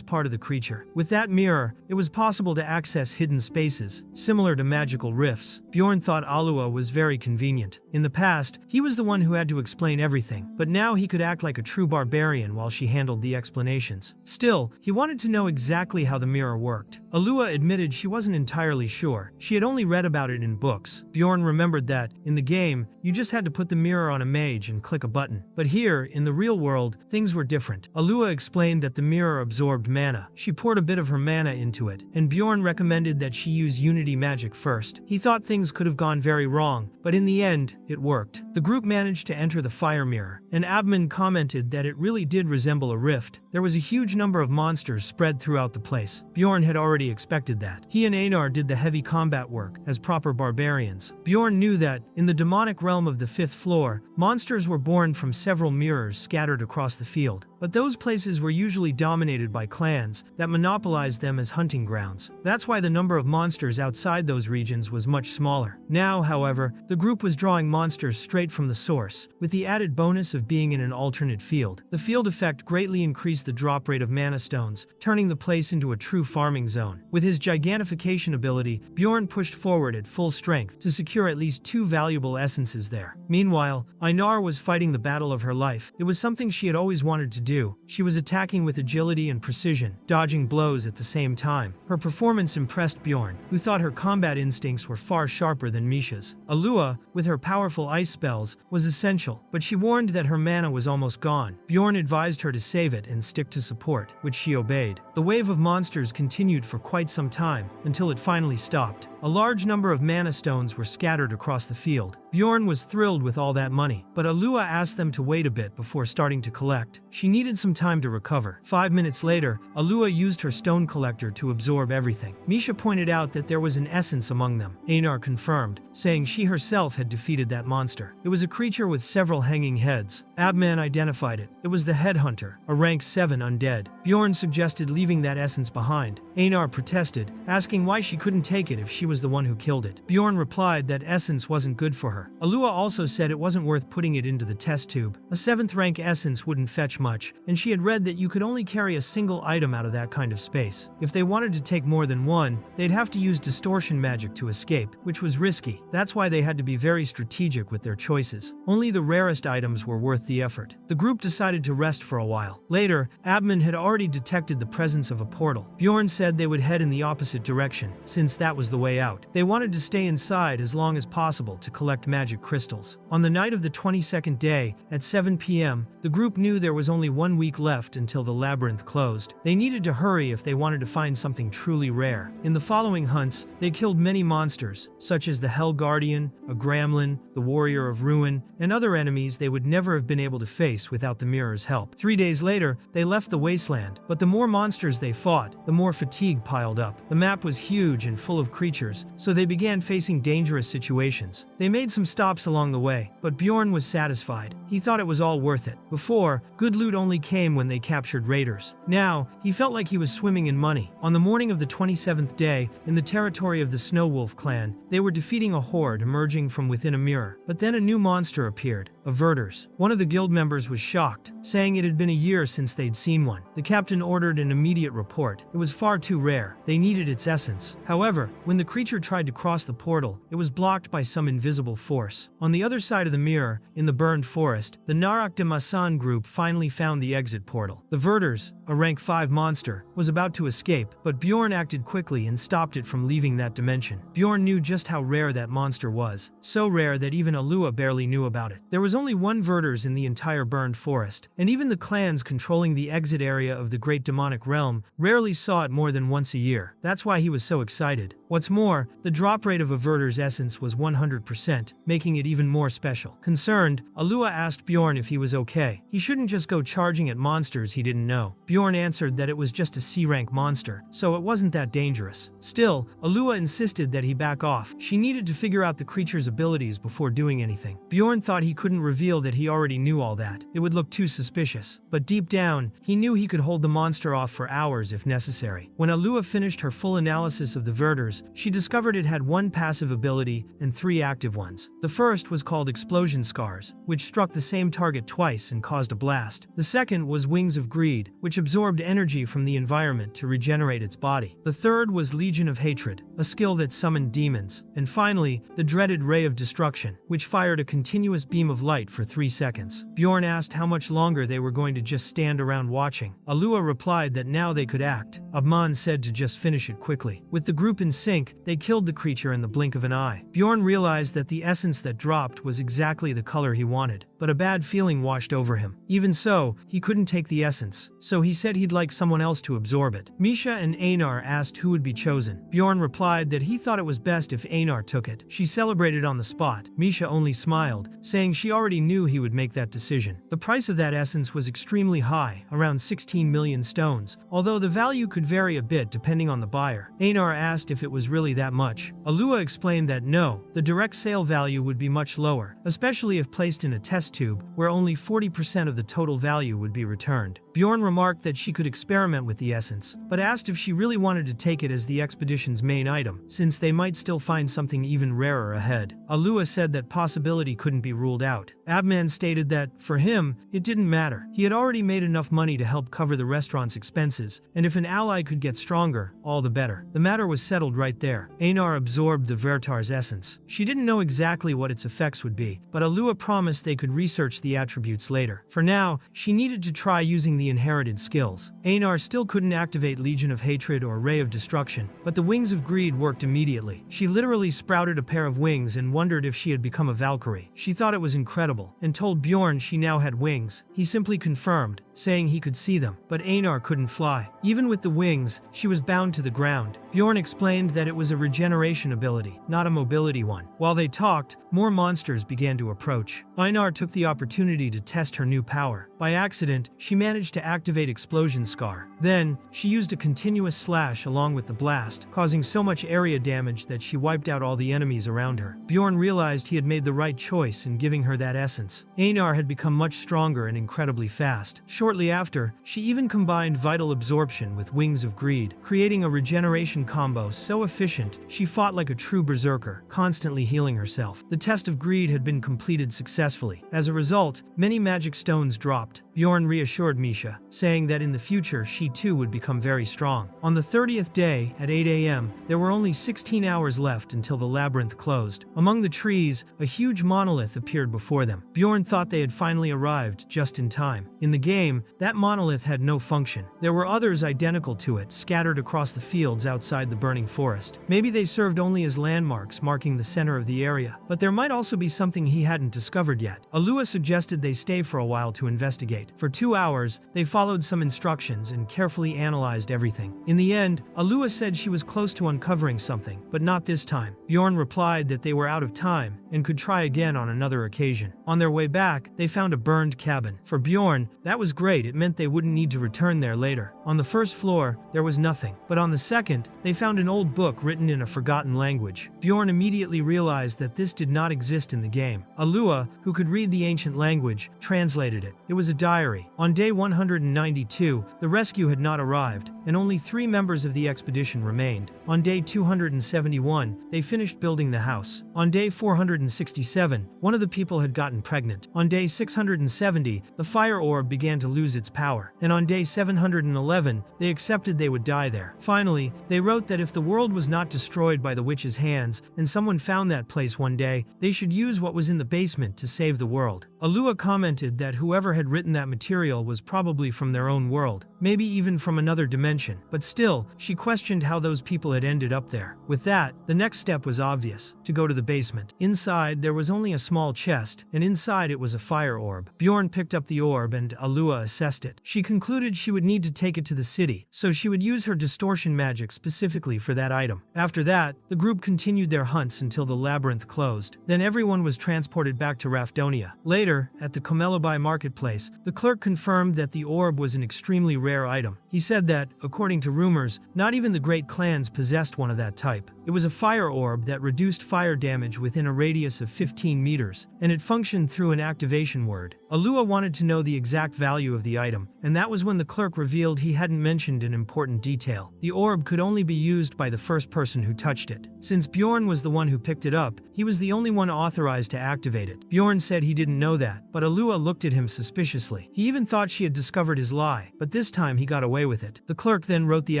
part of the creature. With that mirror, it was possible to access hidden spaces, similar to magical rifts. Bjorn thought Alua was very convenient. In the past, he was was the one who had to explain everything, but now he could act like a true barbarian while she handled the explanations. Still, he wanted to know exactly how the mirror worked. Alua admitted she wasn't entirely sure. She had only read about it in books. Bjorn remembered that, in the game, you just had to put the mirror on a mage and click a button. But here, in the real world, things were different. Alua explained that the mirror absorbed mana. She poured a bit of her mana into it, and Bjorn recommended that she use unity magic first. He thought things could have gone very wrong, but in the end, it worked. The group managed to enter the fire mirror, and Abman commented that it really did resemble a rift. There was a huge number of monsters spread throughout the place. Bjorn had already expected that. He and Einar did the heavy combat work, as proper barbarians. Bjorn knew that, in the demonic realm of the 5th floor, monsters were born from several mirrors scattered across the field. But those places were usually dominated by clans that monopolized them as hunting grounds. That's why the number of monsters outside those regions was much smaller. Now, however, the group was drawing monsters straight from the source, with the added bonus of being in an alternate field. The field effect greatly increased the drop rate of mana stones, turning the place into a true farming zone. With his gigantification ability, Bjorn pushed forward at full strength to secure at least 2 valuable essences there. Meanwhile, Einar was fighting the battle of her life. It was something she had always wanted to do. She was attacking with agility and precision, dodging blows at the same time. Her performance impressed Bjorn, who thought her combat instincts were far sharper than Misha's. Alua, with her powerful ice spells, was essential, but she warned that her mana was almost gone. Bjorn advised her to save it and stick to support, which she obeyed. The wave of monsters continued for quite some time, until it finally stopped. A large number of mana stones were scattered across the field. Bjorn was thrilled with all that money, but Alua asked them to wait a bit before starting to collect. She needed some time to recover. 5 minutes later, Alua used her stone collector to absorb everything. Misha pointed out that there was an essence among them. Einar confirmed, saying she herself had defeated that monster. It was a creature with several hanging heads. Abman identified it. It was the Headhunter, a rank 7 undead. Bjorn suggested leaving that essence behind. Einar protested, asking why she couldn't take it if she was the one who killed it. Bjorn replied that essence wasn't good for her. Alua also said it wasn't worth putting it into the test tube. A 7th rank essence wouldn't fetch much, and she had read that you could only carry a single item out of that kind of space. If they wanted to take more than one, they'd have to use distortion magic to escape, which was risky. That's why they had to be very strategic with their choices. Only the rarest items were worth the effort. The group decided to rest for a while. Later, Abman had already detected the presence of a portal. Bjorn said they would head in the opposite direction, since that was the way out. They wanted to stay inside as long as possible to collect magic crystals. On the night of the 22nd day, at 7 p.m., the group knew there was only 1 week left until the labyrinth closed. They needed to hurry if they wanted to find something truly rare. In the following hunts, they killed many monsters, such as the Hell Guardian, a Gremlin, the Warrior of Ruin, and other enemies they would never have been able to face without the mirror's help. 3 days later, they left the wasteland, but the more monsters they fought, the more fatigue piled up. The map was huge and full of creatures, so they began facing dangerous situations. They made some stops along the way, but Bjorn was satisfied. He thought it was all worth it. Before, good loot only came when they captured raiders. Now, he felt like he was swimming in money. On the morning of the 27th day, in the territory of the Snow Wolf clan, they were defeating a horde emerging from within a mirror. But then a new monster appeared, averters. One of the guild members was shocked, saying it had been a year since they'd seen one. The captain ordered an immediate report. It was far too rare. They needed its essence. However, when the creature tried to cross the portal, it was blocked by some invisible force. On the other side of the mirror, in the burned forest, the Narak de Masan group finally found the exit portal. The Verters, a rank 5 monster, was about to escape, but Bjorn acted quickly and stopped it from leaving that dimension. Bjorn knew just how rare that monster was, so rare that even Alua barely knew about it. There was only one Verters in the entire burned forest, and even the clans controlling the exit area of the Great Demonic Realm rarely saw it more than once a year. That's why he was so excited. What's more, the drop rate of a Verter's essence was 100%, making it even more special. Concerned, Alua asked Bjorn if he was okay. He shouldn't just go charging at monsters he didn't know. Bjorn answered that it was just a C-rank monster, so it wasn't that dangerous. Still, Alua insisted that he back off. She needed to figure out the creature's abilities before doing anything. Bjorn thought he couldn't reveal that he already knew all that. It would look too suspicious. But deep down, he knew he could hold the monster off for hours if necessary. When Alua finished her full analysis of the Verters, she discovered it had one passive ability and 3 active ones. The first was called Explosion Scars, which struck the same target twice and caused a blast. The second was Wings of Greed, which absorbed energy from the environment to regenerate its body. The third was Legion of Hatred, a skill that summoned demons. And finally, the dreaded Ray of Destruction, which fired a continuous beam of light for 3 seconds. Bjorn asked how much longer they were going to just stand around watching. Alua replied that now they could act. Abman said to just finish it quickly. With the group in sync, they killed the creature in the blink of an eye. Bjorn realized that the essence that dropped was exactly the color he wanted, but a bad feeling washed over him. Even so, he couldn't take the essence, so he said he'd like someone else to absorb it. Misha and Einar asked who would be chosen. Bjorn replied that he thought it was best if Einar took it. She celebrated on the spot. Misha only smiled, saying she already knew he would make that decision. The price of that essence was extremely high, around 16 million stones, although the value could vary a bit depending on the buyer. Einar asked if it was really that much. Alua explained that no, the direct sale value would be much lower, especially if placed in a test tube, where only 40% of the total value would be returned. Bjorn remarked that she could experiment with the essence, but asked if she really wanted to take it as the expedition's main item, since they might still find something even rarer ahead. Alua said that possibility couldn't be ruled out. Abman stated that, for him, it didn't matter. He had already made enough money to help cover the restaurant's expenses, and if an ally could get stronger, all the better. The matter was settled right there. Einar absorbed the Vertar's essence. She didn't know exactly what its effects would be, but Alua promised they could research the attributes later. For now, she needed to try using the inherited skills. Einar still couldn't activate Legion of Hatred or Ray of Destruction, but the Wings of Greed worked immediately. She literally sprouted a pair of wings and wondered if she had become a Valkyrie. She thought it was incredible, and told Bjorn she now had wings. He simply confirmed, saying he could see them, but Einar couldn't fly. Even with the wings, she was bound to the ground. Bjorn explained that it was a regeneration ability, not a mobility one. While they talked, more monsters began to approach. Einar took the opportunity to test her new power. By accident, she managed to activate Explosion Scar. Then, she used a continuous slash along with the blast, causing so much area damage that she wiped out all the enemies around her. Bjorn realized he had made the right choice in giving her that essence. Einar had become much stronger and incredibly fast. Shortly after, she even combined Vital Absorption with Wings of Greed, creating a regeneration combo so efficient she fought like a true berserker, constantly healing herself. The test of greed had been completed successfully. As a result, many magic stones dropped. Bjorn reassured Misha, saying that in the future she too would become very strong. On the 30th day, at 8 a.m., there were only 16 hours left until the labyrinth closed. Among the trees, a huge monolith appeared before them. Bjorn thought they had finally arrived just in time. In the game, that monolith had no function. There were others identical to it, scattered across the fields outside the burning forest. Maybe they served only as landmarks marking the center of the area, but there might also be something he hadn't discovered yet. Alua suggested they stay for a while to investigate. For 2 hours, they followed some instructions and carefully analyzed everything. In the end, Alua said she was close to uncovering something, but not this time. Bjorn replied that they were out of time and could try again on another occasion. On their way back, they found a burned cabin. For Bjorn, that was great. It meant they wouldn't need to return there later. On the first floor, there was nothing, but on the second, they found an old book written in a forgotten language. Bjorn immediately realized that this did not exist in the game. Alua, who could read the ancient language, translated it. It was a diary. On day 192, the rescue had not arrived, and only 3 members of the expedition remained. On day 271, they finished building the house. On day 467, one of the people had gotten pregnant. On day 670, the fire orb began to lose its power. And on day 711, they accepted they would die there. Finally, they wrote that if the world was not destroyed by the witch's hands, and someone found that place one day, they should use what was in the basement to save the world. Alua commented that whoever had written that material was probably from their own world, maybe even from another dimension, but still, she questioned how those people had ended up there. With that, the next step was obvious: to go to the basement. Inside, there was only a small chest, and inside it was a fire orb. Bjorn picked up the orb and Alua assessed it. She concluded she would need to take it to the city, so she would use her distortion magic specifically for that item. After that, the group continued their hunts until the labyrinth closed. Then everyone was transported back to Rafdonia. Later, at the Komelobai marketplace, the clerk confirmed that the orb was an extremely rare rare item. He said that, according to rumors, not even the great clans possessed one of that type. It was a fire orb that reduced fire damage within a radius of 15 meters, and it functioned through an activation word. Alua wanted to know the exact value of the item, and that was when the clerk revealed he hadn't mentioned an important detail. The orb could only be used by the first person who touched it. Since Bjorn was the one who picked it up, he was the only one authorized to activate it. Bjorn said he didn't know that, but Alua looked at him suspiciously. He even thought she had discovered his lie, but this time he got away with it. The clerk then wrote the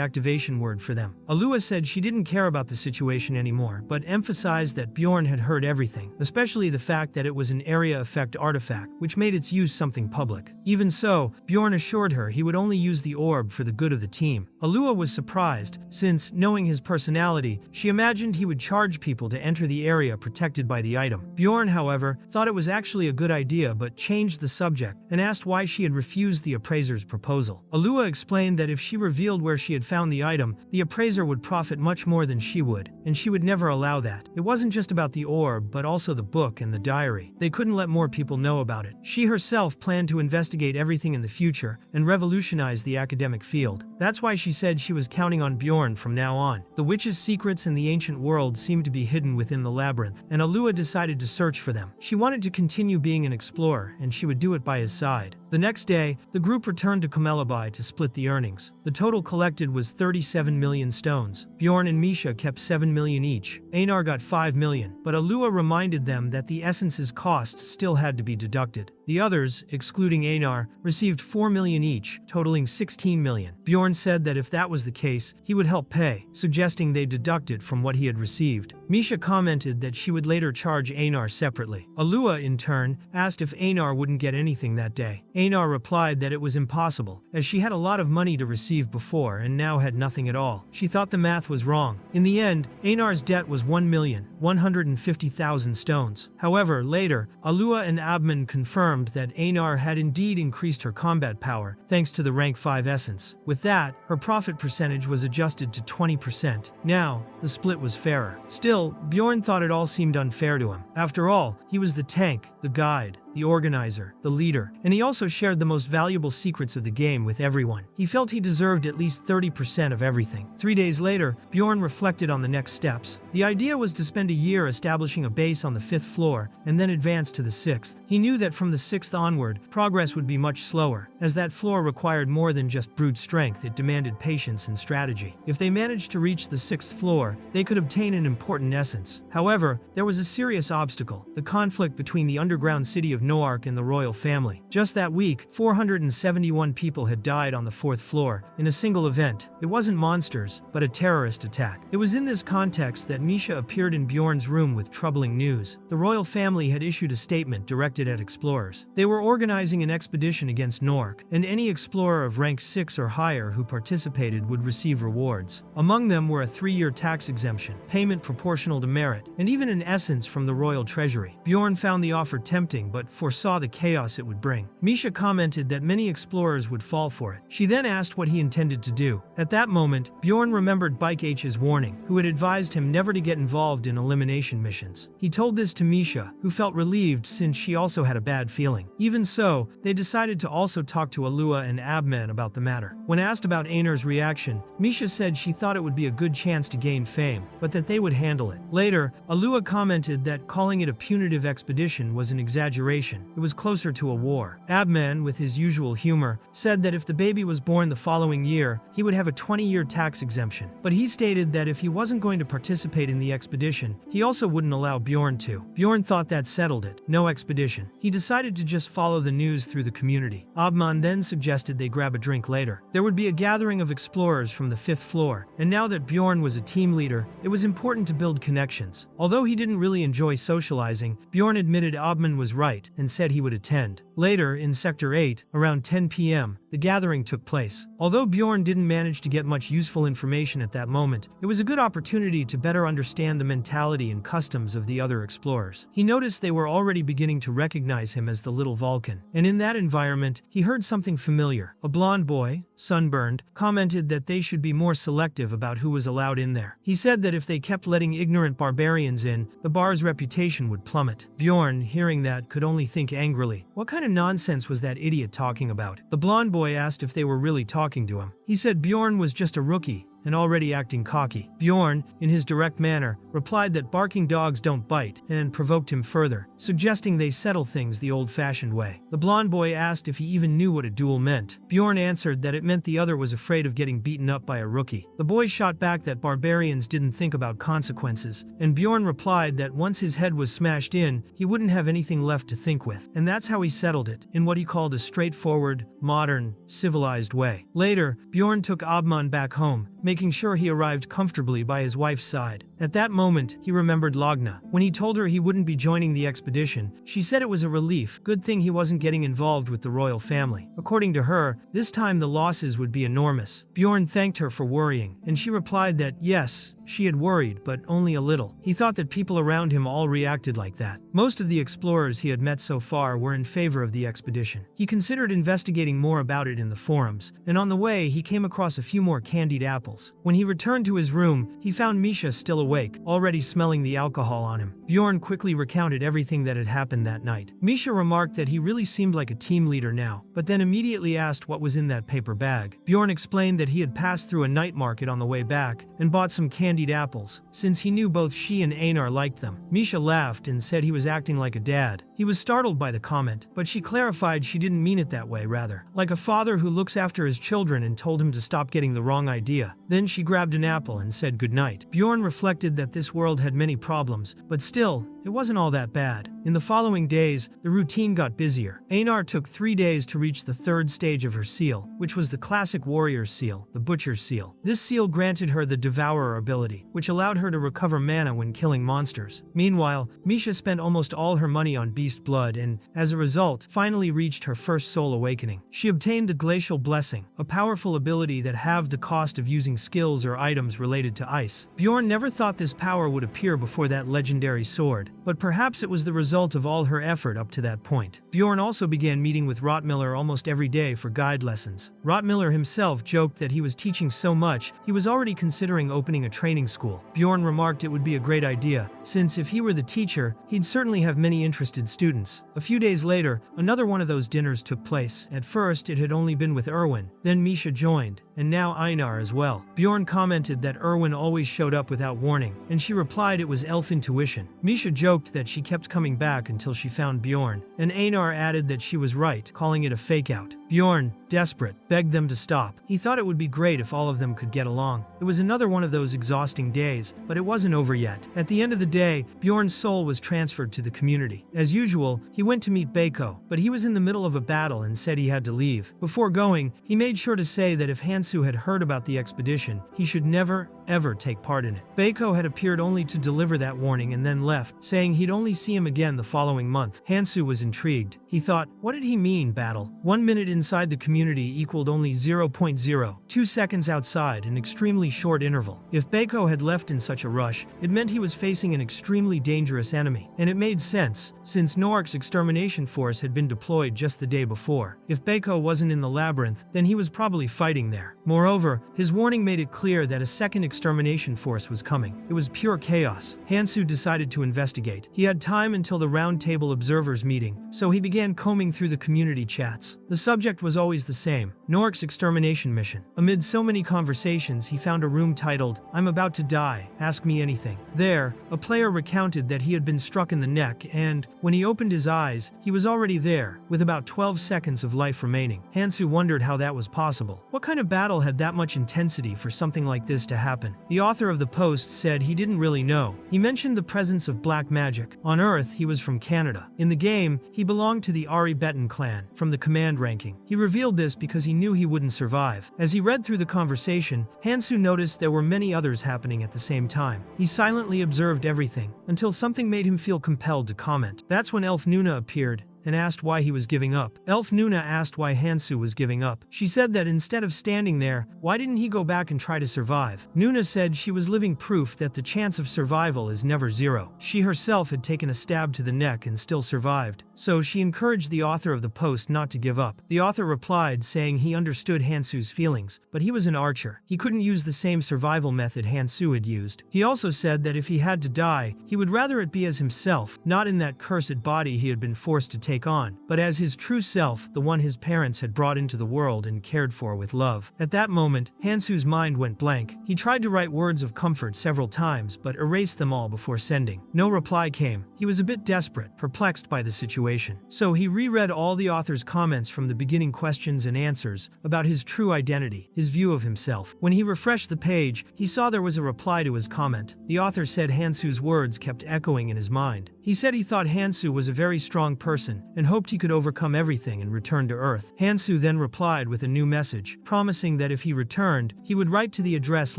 activation word for them. Alua said she didn't care about the situation anymore, but emphasized that Bjorn had heard everything, especially the fact that it was an area effect artifact, which made its use something public. Even so, Bjorn assured her he would only use the orb for the good of the team. Alua was surprised, since, knowing his personality, she imagined he would charge people to enter the area protected by the item. Bjorn, however, thought it was actually a good idea but changed the subject and asked why she had refused the appraiser's proposal. Alua explained that if she revealed where she had found the item, the appraiser would profit much more than she would, and she would never allow that. It wasn't just about the orb, but also the book and the diary. They couldn't let more people know about it. She herself planned to investigate everything in the future and revolutionize the academic field. That's why she said she was counting on Bjorn from now on. The witch's secrets in the ancient world seemed to be hidden within the labyrinth, and Alua decided to search for them. She wanted to continue being an explorer, and she would do it by his side. The next day, the group returned to Kamelabai to split the earnings. The total collected was 37 million stones. Bjorn and Misha kept 7 million each. Einar got 5 million, but Alua reminded them that the essence's cost still had to be deducted. The others, excluding Einar, received 4 million each, totaling 16 million. Bjorn said that if that was the case, he would help pay, suggesting they deduct it from what he had received. Misha commented that she would later charge Einar separately. Alua, in turn, asked if Einar wouldn't get anything that day. Einar replied that it was impossible, as she had a lot of money to receive before and now had nothing at all. She thought the math was wrong. In the end, Einar's debt was 1,150,000 stones. However, later, Alua and Abman confirmed that Einar had indeed increased her combat power, thanks to the rank 5 essence. With that, her profit percentage was adjusted to 20%. Now, the split was fairer. Still, Bjorn thought it all seemed unfair to him. After all, he was the tank, the guide, the organizer, the leader, and he also shared the most valuable secrets of the game with everyone. He felt he deserved at least 30% of everything. 3 days later, Bjorn reflected on the next steps. The idea was to spend a year establishing a base on the 5th floor, and then advance to the 6th. He knew that from the 6th onward, progress would be much slower, as that floor required more than just brute strength, it demanded patience and strategy. If they managed to reach the 6th floor, they could obtain an important essence. However, there was a serious obstacle: the conflict between the underground city of Noark and the royal family. Just that week, 471 people had died on the 4th floor in a single event. It wasn't monsters, but a terrorist attack. It was in this context that Misha appeared in Bjorn's room with troubling news. The royal family had issued a statement directed at explorers. They were organizing an expedition against Noark, and any explorer of rank 6 or higher who participated would receive rewards. Among them were a 3-year tax exemption, payment proportional to merit, and even an essence from the royal treasury. Bjorn found the offer tempting, but foresaw the chaos it would bring. Misha commented that many explorers would fall for it. She then asked what he intended to do. At that moment, Bjorn remembered Bike H's warning, who had advised him never to get involved in elimination missions. He told this to Misha, who felt relieved since she also had a bad feeling. Even so, they decided to also talk to Alua and Abman about the matter. When asked about Einar's reaction, Misha said she thought it would be a good chance to gain fame, but that they would handle it. Later, Alua commented that calling it a punitive expedition was an exaggeration. It was closer to a war. Abman, with his usual humor, said that if the baby was born the following year, he would have a 20-year tax exemption. But he stated that if he wasn't going to participate in the expedition, he also wouldn't allow Bjorn to. Bjorn thought that settled it. No expedition. He decided to just follow the news through the community. Abman then suggested they grab a drink later. There would be a gathering of explorers from the 5th floor, and now that Bjorn was a team leader, it was important to build connections. Although he didn't really enjoy socializing, Bjorn admitted Abman was right and said he would attend. Later, in Sector 8, around 10 p.m., the gathering took place. Although Bjorn didn't manage to get much useful information at that moment, it was a good opportunity to better understand the mentality and customs of the other explorers. He noticed they were already beginning to recognize him as the little Vulcan, and in that environment, he heard something familiar. A blonde boy, sunburned, commented that they should be more selective about who was allowed in there. He said that if they kept letting ignorant barbarians in, the bar's reputation would plummet. Bjorn, hearing that, could only suddenly think angrily, what kind of nonsense was that idiot talking about? The blonde boy asked if they were really talking to him. He said Bjorn was just a rookie and already acting cocky. Bjorn, in his direct manner, replied that barking dogs don't bite and provoked him further, suggesting they settle things the old-fashioned way. The blonde boy asked if he even knew what a duel meant. Bjorn answered that it meant the other was afraid of getting beaten up by a rookie. The boy shot back that barbarians didn't think about consequences, and Bjorn replied that once his head was smashed in, he wouldn't have anything left to think with. And that's how he settled it, in what he called a straightforward, modern, civilized way. Later, Bjorn took Abman back home, making sure he arrived comfortably by his wife's side. At that moment, he remembered Lagna. When he told her he wouldn't be joining the expedition, she said it was a relief. Good thing he wasn't getting involved with the royal family. According to her, this time the losses would be enormous. Bjorn thanked her for worrying, and she replied that yes, she had worried, but only a little. He thought that people around him all reacted like that. Most of the explorers he had met so far were in favor of the expedition. He considered investigating more about it in the forums, and on the way he came across a few more candied apples. When he returned to his room, he found Misha still awake, already smelling the alcohol on him. Bjorn quickly recounted everything that had happened that night. Misha remarked that he really seemed like a team leader now, but then immediately asked what was in that paper bag. Bjorn explained that he had passed through a night market on the way back and bought some candied apples, since he knew both she and Einar liked them. Misha laughed and said he was acting like a dad. He was startled by the comment, but she clarified she didn't mean it that way, rather like a father who looks after his children, and told him to stop getting the wrong idea. Then she grabbed an apple and said goodnight. Bjorn reflected that this world had many problems, but still, it wasn't all that bad. In the following days, the routine got busier. Einar took 3 days to reach the 3rd stage of her seal, which was the classic warrior's seal, the butcher's seal. This seal granted her the devourer ability, which allowed her to recover mana when killing monsters. Meanwhile, Misha spent almost all her money on beast blood and, as a result, finally reached her first soul awakening. She obtained the Glacial Blessing, a powerful ability that halved the cost of using skills or items related to ice. Bjorn never thought this power would appear before that legendary sword, but perhaps it was the result of all her effort up to that point. Bjorn also began meeting with Rotmiller almost every day for guide lessons. Rotmiller himself joked that he was teaching so much, he was already considering opening a training school. Bjorn remarked it would be a great idea, since if he were the teacher, he'd certainly have many interested students. A few days later, another one of those dinners took place. At first, it had only been with Erwin, then Misha joined, and now Einar as well. Bjorn commented that Erwin always showed up without warning, and she replied it was elf intuition. Misha joked that she kept coming back until she found Bjorn, and Einar added that she was right, calling it a fake-out. Bjorn, desperate, begged them to stop. He thought it would be great if all of them could get along. It was another one of those exhausting days, but it wasn't over yet. At the end of the day, Bjorn's soul was transferred to the community. As usual, he went to meet Beiko, but he was in the middle of a battle and said he had to leave. Before going, he made sure to say that if Hansu had heard about the expedition, he should never, ever take part in it. Beiko had appeared only to deliver that warning and then left, saying he'd only see him again the following month. Hansu was intrigued. He thought, what did he mean, battle? 1 minute inside the community equaled only 0.02 seconds outside, an extremely short interval. If Beiko had left in such a rush, it meant he was facing an extremely dangerous enemy. And it made sense, since Norik's extermination force had been deployed just the day before. If Beiko wasn't in the labyrinth, then he was probably fighting there. Moreover, his warning made it clear that a second extermination force was coming. It was pure chaos. Hansu decided to investigate. He had time until the Round Table Observers meeting, so he began combing through the community chats. The subject was always the same, Norik's extermination mission. Amid so many conversations, he found a room titled, I'm about to die, ask me anything. There, a player recounted that he had been struck in the neck and, when he opened his eyes, he was already there, with about 12 seconds of life remaining. Hansu wondered how that was possible. What kind of battle had that much intensity for something like this to happen? The author of the post said he didn't really know. He mentioned the presence of black magic. On Earth, he was from Canada. In the game, he belonged to the Ari Betten clan, from the command ranking. He revealed this because he knew he wouldn't survive. As he read through the conversation, Hansu noticed there were many others happening at the same time. He silently observed everything, until something made him feel compelled to comment. That's when Elf Nuna appeared and asked why he was giving up. Elf Nuna asked why Hansu was giving up. She said that instead of standing there, why didn't he go back and try to survive? Nuna said she was living proof that the chance of survival is never zero. She herself had taken a stab to the neck and still survived, so she encouraged the author of the post not to give up. The author replied saying he understood Hansu's feelings, but he was an archer. He couldn't use the same survival method Hansu had used. He also said that if he had to die, he would rather it be as himself, not in that cursed body he had been forced to take take on, but as his true self, the one his parents had brought into the world and cared for with love. At that moment, Hansu's mind went blank. He tried to write words of comfort several times, but erased them all before sending. No reply came. He was a bit desperate, perplexed by the situation. So he reread all the author's comments from the beginning, questions and answers about his true identity, his view of himself. When he refreshed the page, he saw there was a reply to his comment. The author said Hansu's words kept echoing in his mind. He said he thought Hansu was a very strong person and hoped he could overcome everything and return to Earth. Hansu then replied with a new message, promising that if he returned, he would write to the address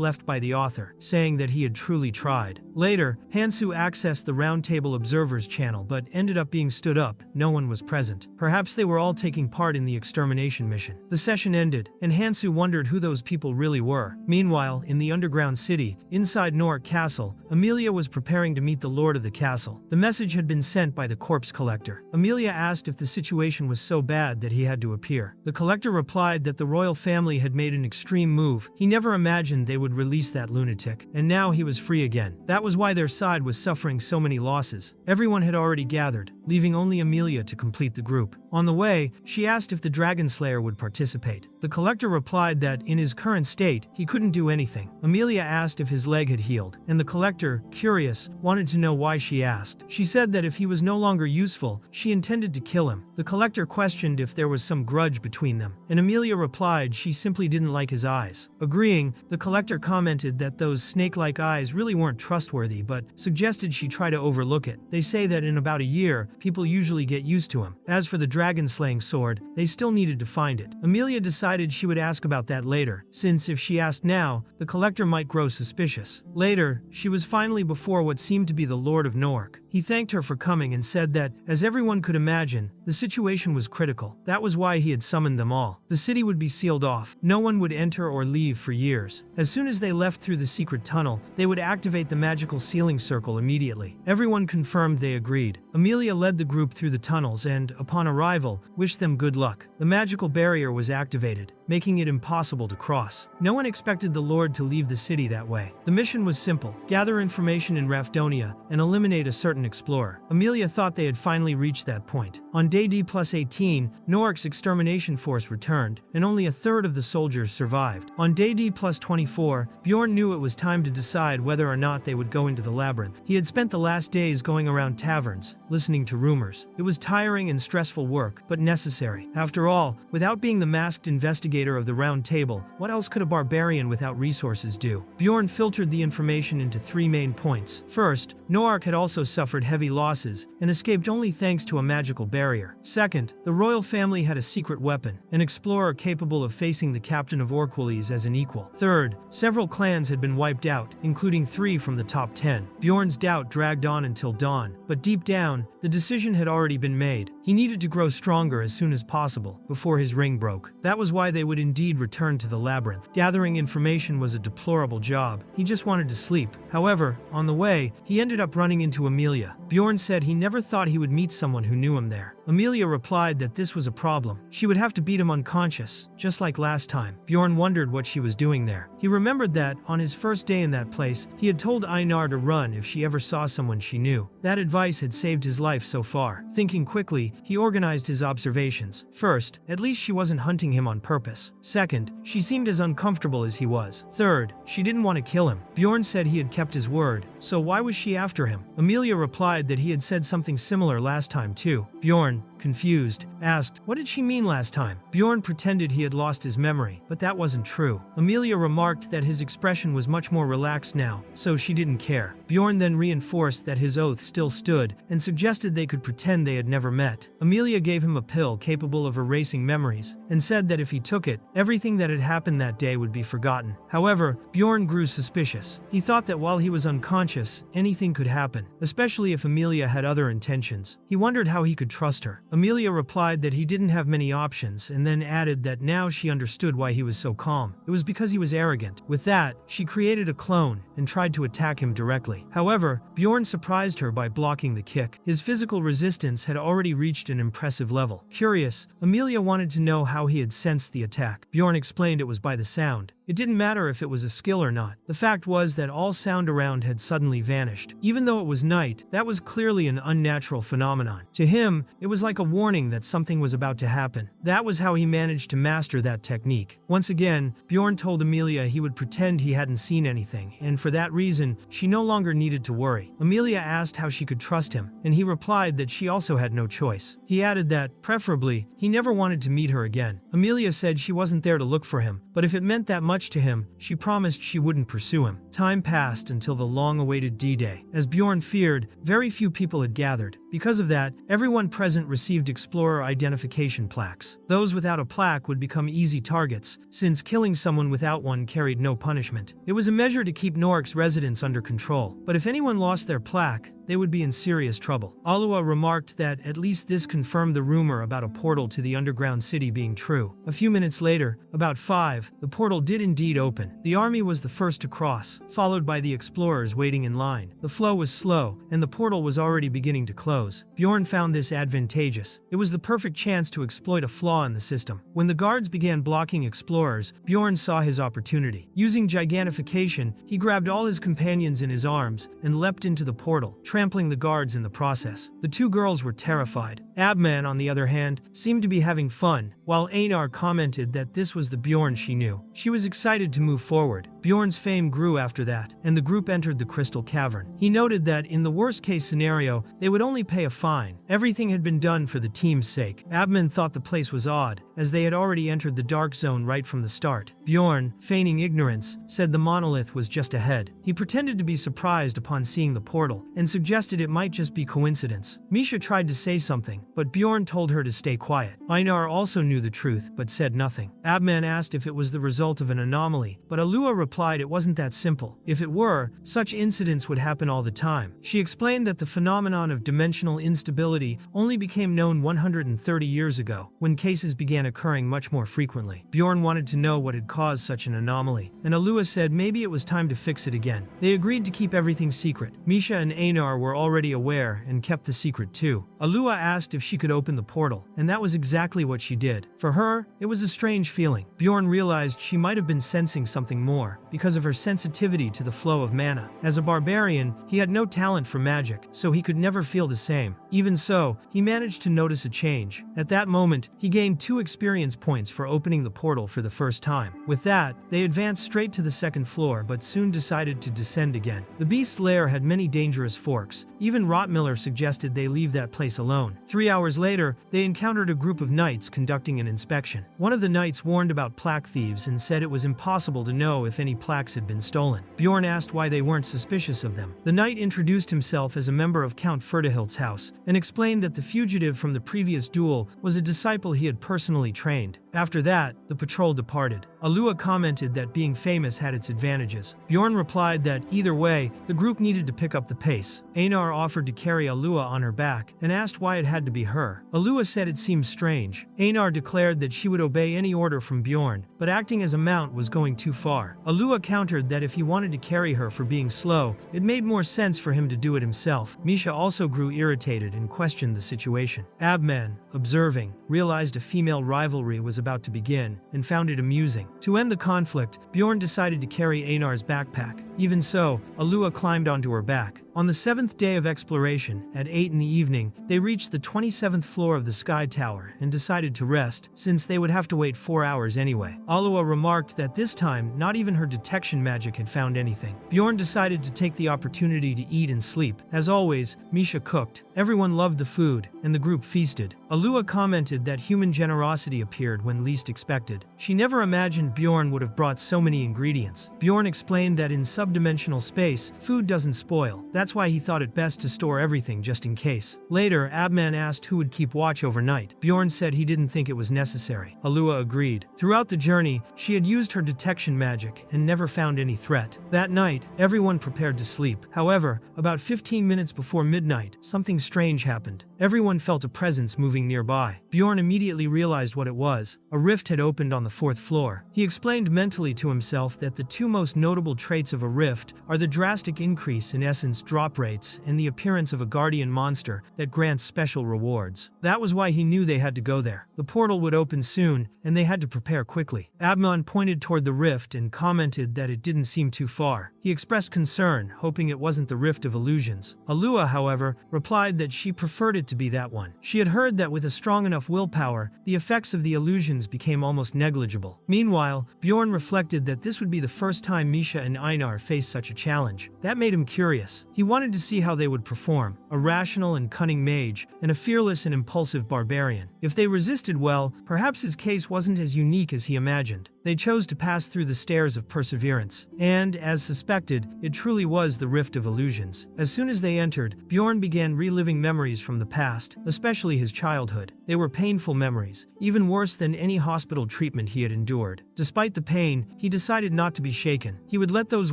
left by the author, saying that he had truly tried. Later, Hansu accessed the Roundtable Observers channel but ended up being stood up. No one was present. Perhaps they were all taking part in the extermination mission. The session ended, and Hansu wondered who those people really were. Meanwhile, in the underground city, inside Nork Castle, Amelia was preparing to meet the lord of the castle. The message had been sent by the corpse collector. Amelia asked if the situation was so bad that he had to appear. The collector replied that the royal family had made an extreme move. He never imagined they would release that lunatic, and now he was free again. That was why their side was suffering so many losses. Everyone had already gathered, leaving only Amelia to complete the group. On the way, she asked if the Dragon Slayer would participate. The collector replied that, in his current state, he couldn't do anything. Amelia asked if his leg had healed, and the collector, curious, wanted to know why she asked. She said that if he was no longer useful, she intended to kill him. The collector questioned if there was some grudge between them, and Amelia replied she simply didn't like his eyes. Agreeing, the collector commented that those snake-like eyes really weren't trustworthy, but suggested she try to overlook it. They say that in about a year, people usually get used to him. As for the dragon-slaying sword, they still needed to find it. Amelia decided she would ask about that later, since if she asked now, the collector might grow suspicious. Later, she was finally before what seemed to be the Lord of Nork. He thanked her for coming and said that, as everyone could imagine, the situation was critical. That was why he had summoned them all. The city would be sealed off. No one would enter or leave for years. As soon as they left through the secret tunnel, they would activate the magical sealing circle immediately. Everyone confirmed they agreed. Amelia led the group through the tunnels and, upon arrival, wished them good luck. The magical barrier was activated, making it impossible to cross. No one expected the Lord to leave the city that way. The mission was simple: gather information in Rafdonia and eliminate a certain explorer. Amelia thought they had finally reached that point. On day D+18, Nork's extermination force returned, and only a third of the soldiers survived. On day D+24, Bjorn knew it was time to decide whether or not they would go into the labyrinth. He had spent the last days going around taverns, listening to rumors. It was tiring and stressful work, but necessary. After all, without being the masked investigator of the Round Table, what else could a barbarian without resources do? Bjorn filtered the information into three main points. First, Nork had also suffered heavy losses and escaped only thanks to a magical barrier. Second, the royal family had a secret weapon, an explorer capable of facing the captain of Orquelles as an equal. Third, several clans had been wiped out, including 3 from the top 10. Bjorn's doubt dragged on until dawn, but deep down, the decision had already been made. He needed to grow stronger as soon as possible, before his ring broke. That was why they would indeed return to the labyrinth. Gathering information was a deplorable job. He just wanted to sleep. However, on the way, he ended up running into Amelia. Bjorn said he never thought he would meet someone who knew him there. Amelia replied that this was a problem. She would have to beat him unconscious, just like last time. Bjorn wondered what she was doing there. He remembered that, on his first day in that place, he had told Einar to run if she ever saw someone she knew. That advice had saved his life so far. Thinking quickly, he organized his observations. First, at least she wasn't hunting him on purpose. Second, she seemed as uncomfortable as he was. Third, she didn't want to kill him. Bjorn said he had kept his word, so why was she after him? Amelia replied that he had said something similar last time too. Bjorn, confused, asked, what did she mean last time? Bjorn pretended he had lost his memory, but that wasn't true. Amelia remarked that his expression was much more relaxed now, so she didn't care. Bjorn then reinforced that his oath still stood, and suggested they could pretend they had never met. Amelia gave him a pill capable of erasing memories, and said that if he took it, everything that had happened that day would be forgotten. However, Bjorn grew suspicious. He thought that while he was unconscious, anything could happen, especially if Amelia had other intentions. He wondered how he could trust her. Amelia replied that he didn't have many options, and then added that now she understood why he was so calm. It was because he was arrogant. With that, she created a clone and tried to attack him directly. However, Bjorn surprised her by blocking the kick. His physical resistance had already reached an impressive level. Curious, Amelia wanted to know how he had sensed the attack. Bjorn explained it was by the sound. It didn't matter if it was a skill or not. The fact was that all sound around had suddenly vanished. Even though it was night, that was clearly an unnatural phenomenon. To him, it was like a warning that something was about to happen. That was how he managed to master that technique. Once again, Bjorn told Amelia he would pretend he hadn't seen anything, and for that reason, she no longer needed to worry. Amelia asked how she could trust him, and he replied that she also had no choice. He added that, preferably, he never wanted to meet her again. Amelia said she wasn't there to look for him, but if it meant that much to him, she promised she wouldn't pursue him. Time passed until the long-awaited D-Day. As Bjorn feared, very few people had gathered. Because of that, everyone present received explorer identification plaques. Those without a plaque would become easy targets, since killing someone without one carried no punishment. It was a measure to keep Norik's residents under control, but if anyone lost their plaque, they would be in serious trouble. Alua remarked that at least this confirmed the rumor about a portal to the underground city being true. A few minutes later, about 5, the portal did indeed open. The army was the first to cross, followed by the explorers waiting in line. The flow was slow, and the portal was already beginning to close. Bjorn found this advantageous. It was the perfect chance to exploit a flaw in the system. When the guards began blocking explorers, Bjorn saw his opportunity. Using gigantification, he grabbed all his companions in his arms and leapt into the portal, trampling the guards in the process. The two girls were terrified. Abman, on the other hand, seemed to be having fun, while Einar commented that this was the Bjorn she knew. She was excited to move forward. Bjorn's fame grew after that, and the group entered the Crystal Cavern. He noted that in the worst-case scenario, they would only pay a fine. Everything had been done for the team's sake. Abman thought the place was odd, as they had already entered the Dark Zone right from the start. Bjorn, feigning ignorance, said the monolith was just ahead. He pretended to be surprised upon seeing the portal, and suggested it might just be coincidence. Misha tried to say something, but Bjorn told her to stay quiet. Einar also knew the truth, but said nothing. Abman asked if it was the result of an anomaly, but Alua replied it wasn't that simple. If it were, such incidents would happen all the time. She explained that the phenomenon of dimensional instability only became known 130 years ago, when cases began occurring much more frequently. Bjorn wanted to know what had caused such an anomaly, and Alua said maybe it was time to fix it again. They agreed to keep everything secret. Misha and Einar were already aware and kept the secret too. Alua asked if she could open the portal, and that was exactly what she did. For her, it was a strange feeling. Bjorn realized she might have been sensing something more, because of her sensitivity to the flow of mana. As a barbarian, he had no talent for magic, so he could never feel the same. Even so, he managed to notice a change. At that moment, he gained 2 experience points for opening the portal for the first time. With that, they advanced straight to the second floor, but soon decided to descend again. The beast's lair had many dangerous forks. Even Rottmiller suggested they leave that place alone. 3 hours later, they encountered a group of knights conducting an inspection. One of the knights warned about plaque thieves and said it was impossible to know if any plaques had been stolen. Bjorn asked why they weren't suspicious of them. The knight introduced himself as a member of Count Ferdihild's house, and explained that the fugitive from the previous duel was a disciple he had personally trained. After that, the patrol departed. Alua commented that being famous had its advantages. Bjorn replied that, either way, the group needed to pick up the pace. Einar offered to carry Alua on her back, and asked why it had to be her. Alua said it seemed strange. Einar declared that she would obey any order from Bjorn, but acting as a mount was going too far. Alua countered that if he wanted to carry her for being slow, it made more sense for him to do it himself. Misha also grew irritated and questioned the situation. Abman, observing, realized a female rivalry was about to begin, and found it amusing. To end the conflict, Bjorn decided to carry Einar's backpack. Even so, Alua climbed onto her back. On the 7th day of exploration, at 8 in the evening, they reached the 27th floor of the Sky Tower and decided to rest, since they would have to wait 4 hours anyway. Alua remarked that this time, not even her detection magic had found anything. Bjorn decided to take the opportunity to eat and sleep. As always, Misha cooked. Everyone loved the food, and the group feasted. Alua commented that human generosity appeared when least expected. She never imagined Bjorn would have brought so many ingredients. Bjorn explained that in subdimensional space, food doesn't spoil. That's why he thought it best to store everything just in case. Later, Abman asked who would keep watch overnight. Bjorn said he didn't think it was necessary. Alua agreed. Throughout the journey, she had used her detection magic and never found any threat. That night, everyone prepared to sleep. However, about 15 minutes before midnight, something strange happened. Everyone felt a presence moving nearby. Bjorn immediately realized what it was. A rift had opened on the 4th floor. He explained mentally to himself that the 2 most notable traits of a rift are the drastic increase in essence drop rates and the appearance of a guardian monster that grants special rewards. That was why he knew they had to go there. The portal would open soon, and they had to prepare quickly. Abmon pointed toward the rift and commented that it didn't seem too far. He expressed concern, hoping it wasn't the Rift of Illusions. Alua, however, replied that she preferred it to be that one. She had heard that with a strong enough willpower, the effects of the illusions became almost negligible. Meanwhile, Bjorn reflected that this would be the first time Misha and Einar faced such a challenge. That made him curious. He wanted to see how they would perform, a rational and cunning mage, and a fearless and impulsive barbarian. If they resisted well, perhaps his case wasn't as unique as he imagined. They chose to pass through the stairs of perseverance, and, as suspected, it truly was the Rift of Illusions. As soon as they entered, Bjorn began reliving memories from the past, especially his childhood. They were painful memories, even worse than any hospital treatment he had endured. Despite the pain, he decided not to be shaken. He would let those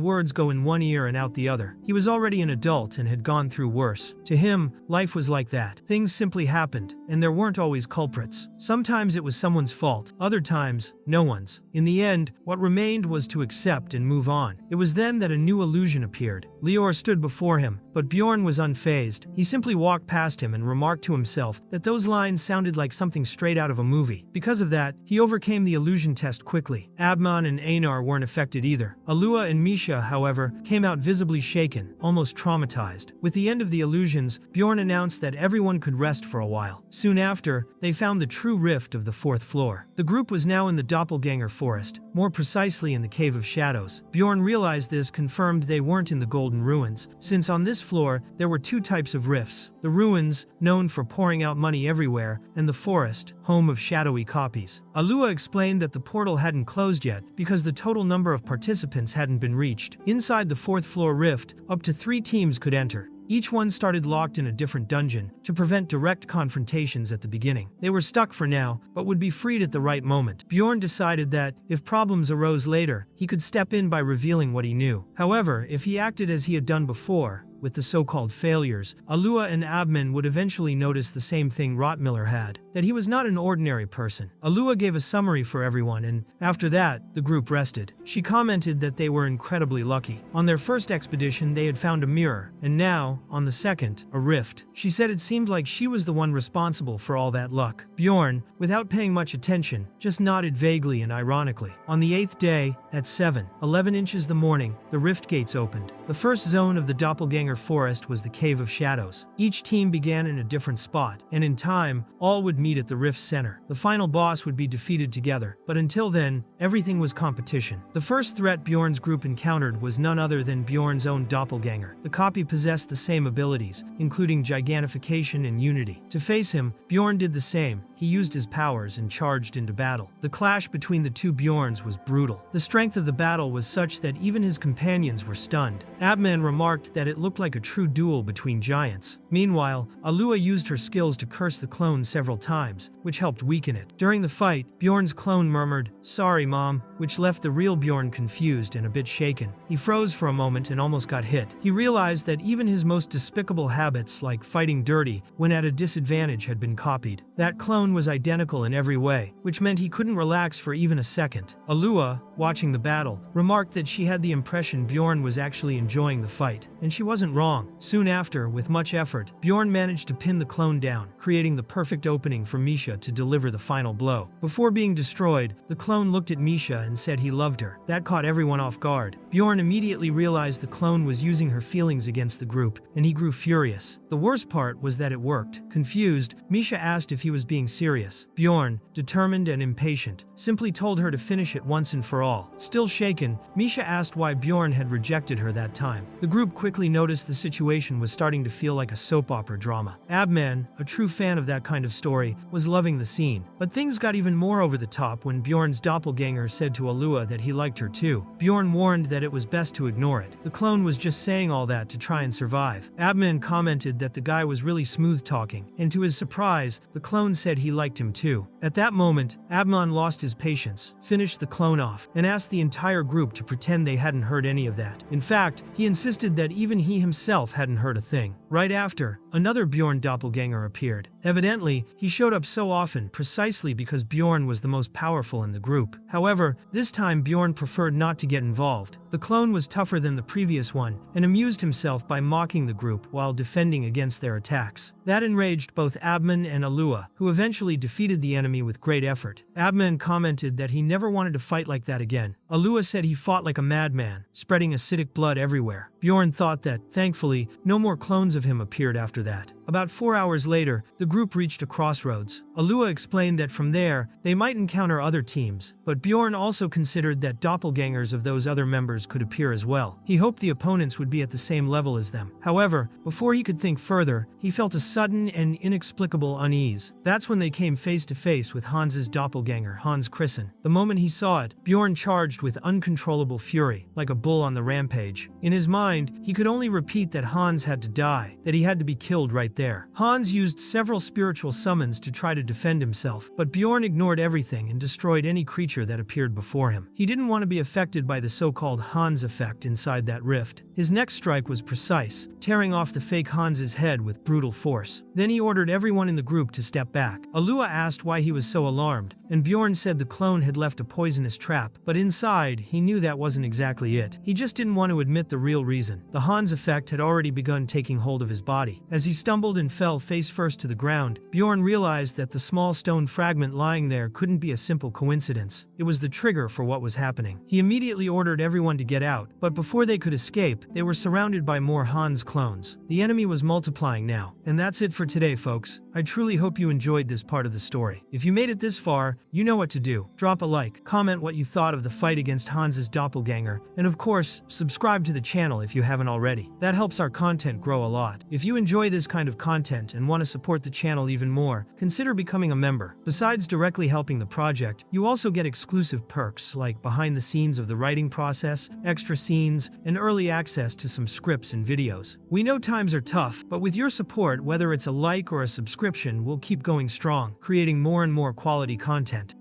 words go in one ear and out the other. He was already an adult and had gone through worse. To him, life was like that. Things simply happened, and there weren't always culprits. Sometimes it was someone's fault, other times, no one's. In the end, what remained was to accept and move on. It was then that a new illusion appeared. Lior stood before him, but Bjorn was unfazed. He simply walked past him and remarked to himself that those lines sounded like something straight out of a movie. Because of that, he overcame the illusion test quickly. Abmon and Einar weren't affected either. Alua and Misha, however, came out visibly shaken, almost traumatized. With the end of the illusions, Bjorn announced that everyone could rest for a while. Soon after, they found the true rift of the 4th floor. The group was now in the doppelganger forest, more precisely in the Cave of Shadows. Bjorn realized this confirmed they weren't in the Golden Ruins, since on this floor there were two types of rifts: the ruins, known for pouring out money everywhere, and the forest, home of shadowy copies. Alua explained that the portal hadn't closed yet because the total number of participants hadn't been reached. Inside the 4th floor rift, up to 3 teams could enter. Each one started locked in a different dungeon to prevent direct confrontations at the beginning. They were stuck for now, but would be freed at the right moment. Bjorn decided that, if problems arose later, he could step in by revealing what he knew. However, if he acted as he had done before, with the so-called failures, Alua and Abman would eventually notice the same thing Rottmiller had, that he was not an ordinary person. Alua gave a summary for everyone, and after that, the group rested. She commented that they were incredibly lucky. On their first expedition, they had found a mirror, and now, on the second, a rift. She said it seemed like she was the one responsible for all that luck. Bjorn, without paying much attention, just nodded vaguely and ironically. On the 8th day, at 7:11 inches the morning, the rift gates opened. The first zone of the doppelganger forest was the Cave of Shadows. Each team began in a different spot, and in time, all would meet at the rift's center. The final boss would be defeated together, but until then, everything was competition. The first threat Bjorn's group encountered was none other than Bjorn's own doppelganger. The copy possessed the same abilities, including gigantification and unity. To face him, Bjorn did the same. He used his powers and charged into battle. The clash between the two Bjorns was brutal. The strength of the battle was such that even his companions were stunned. Abman remarked that it looked like a true duel between giants. Meanwhile, Alua used her skills to curse the clone several times, which helped weaken it. During the fight, Bjorn's clone murmured, "Sorry, Mom," which left the real Bjorn confused and a bit shaken. He froze for a moment and almost got hit. He realized that even his most despicable habits, like fighting dirty when at a disadvantage, had been copied. That clone was identical in every way, which meant he couldn't relax for even a second. Alua, watching the battle, remarked that she had the impression Bjorn was actually enjoying the fight, and she wasn't wrong. Soon after, with much effort, Bjorn managed to pin the clone down, creating the perfect opening for Misha to deliver the final blow. Before being destroyed, the clone looked at Misha and said he loved her. That caught everyone off guard. Bjorn immediately realized the clone was using her feelings against the group, and he grew furious. The worst part was that it worked. Confused, Misha asked if he was being serious. Bjorn, determined and impatient, simply told her to finish it once and for all. Still shaken, Misha asked why Bjorn had rejected her that time. The group quickly noticed the situation was starting to feel like a soap opera drama. Abman, a true fan of that kind of story, was loving the scene. But things got even more over the top when Bjorn's doppelganger said to Alua that he liked her too. Bjorn warned that it was best to ignore it. The clone was just saying all that to try and survive. Abman commented that the guy was really smooth-talking, and to his surprise, the clone said he liked him too. At that moment, Abman lost his patience, finished the clone off, and asked the entire group to pretend they hadn't heard any of that. In fact, he insisted that even he himself hadn't heard a thing. Right after, another Bjorn doppelganger appeared. Evidently, he showed up so often precisely because Bjorn was the most powerful in the group. However, this time Bjorn preferred not to get involved. The clone was tougher than the previous one and amused himself by mocking the group while defending against their attacks. That enraged both Abman and Alua, who eventually defeated the enemy with great effort. Abman commented that he never wanted to fight like that again. Alua said he fought like a madman, spreading acidic blood everywhere. Bjorn thought that, thankfully, no more clones of him appeared after that. About 4 hours later, the group reached a crossroads. Alua explained that from there, they might encounter other teams, but Bjorn also considered that doppelgangers of those other members could appear as well. He hoped the opponents would be at the same level as them. However, before he could think further, he felt a sudden and inexplicable unease. That's when they came face to face with Hans's doppelganger, Hans Christen. The moment he saw it, Bjorn charged with uncontrollable fury, like a bull on the rampage. In his mind, he could only repeat that Hans had to die, that he had to be killed right there. Hans used several spiritual summons to try to defend himself, but Bjorn ignored everything and destroyed any creature that appeared before him. He didn't want to be affected by the so-called Hans effect inside that rift. His next strike was precise, tearing off the fake Hans's head with brutal force. Then he ordered everyone in the group to step back. Alua asked why he was so alarmed, and Bjorn said the clone had left a poisonous trap, but inside, he knew that wasn't exactly it. He just didn't want to admit the real reason. The Hans effect had already begun taking hold of his body. As he stumbled and fell face first to the ground, Bjorn realized that the small stone fragment lying there couldn't be a simple coincidence. It was the trigger for what was happening. He immediately ordered everyone to get out, but before they could escape, they were surrounded by more Hans clones. The enemy was multiplying now. And that's it for today, folks. I truly hope you enjoyed this part of the story. If you made it this far, you know what to do. Drop a like, comment what you thought of the fight against Hans's doppelganger, and of course, subscribe to the channel if you haven't already. That helps our content grow a lot. If you enjoy this kind of content and want to support the channel even more, consider becoming a member. Besides directly helping the project, you also get exclusive perks like behind the scenes of the writing process, extra scenes, and early access to some scripts and videos. We know times are tough, but with your support, whether it's a like or a subscription, we'll keep going strong, creating more and more quality content.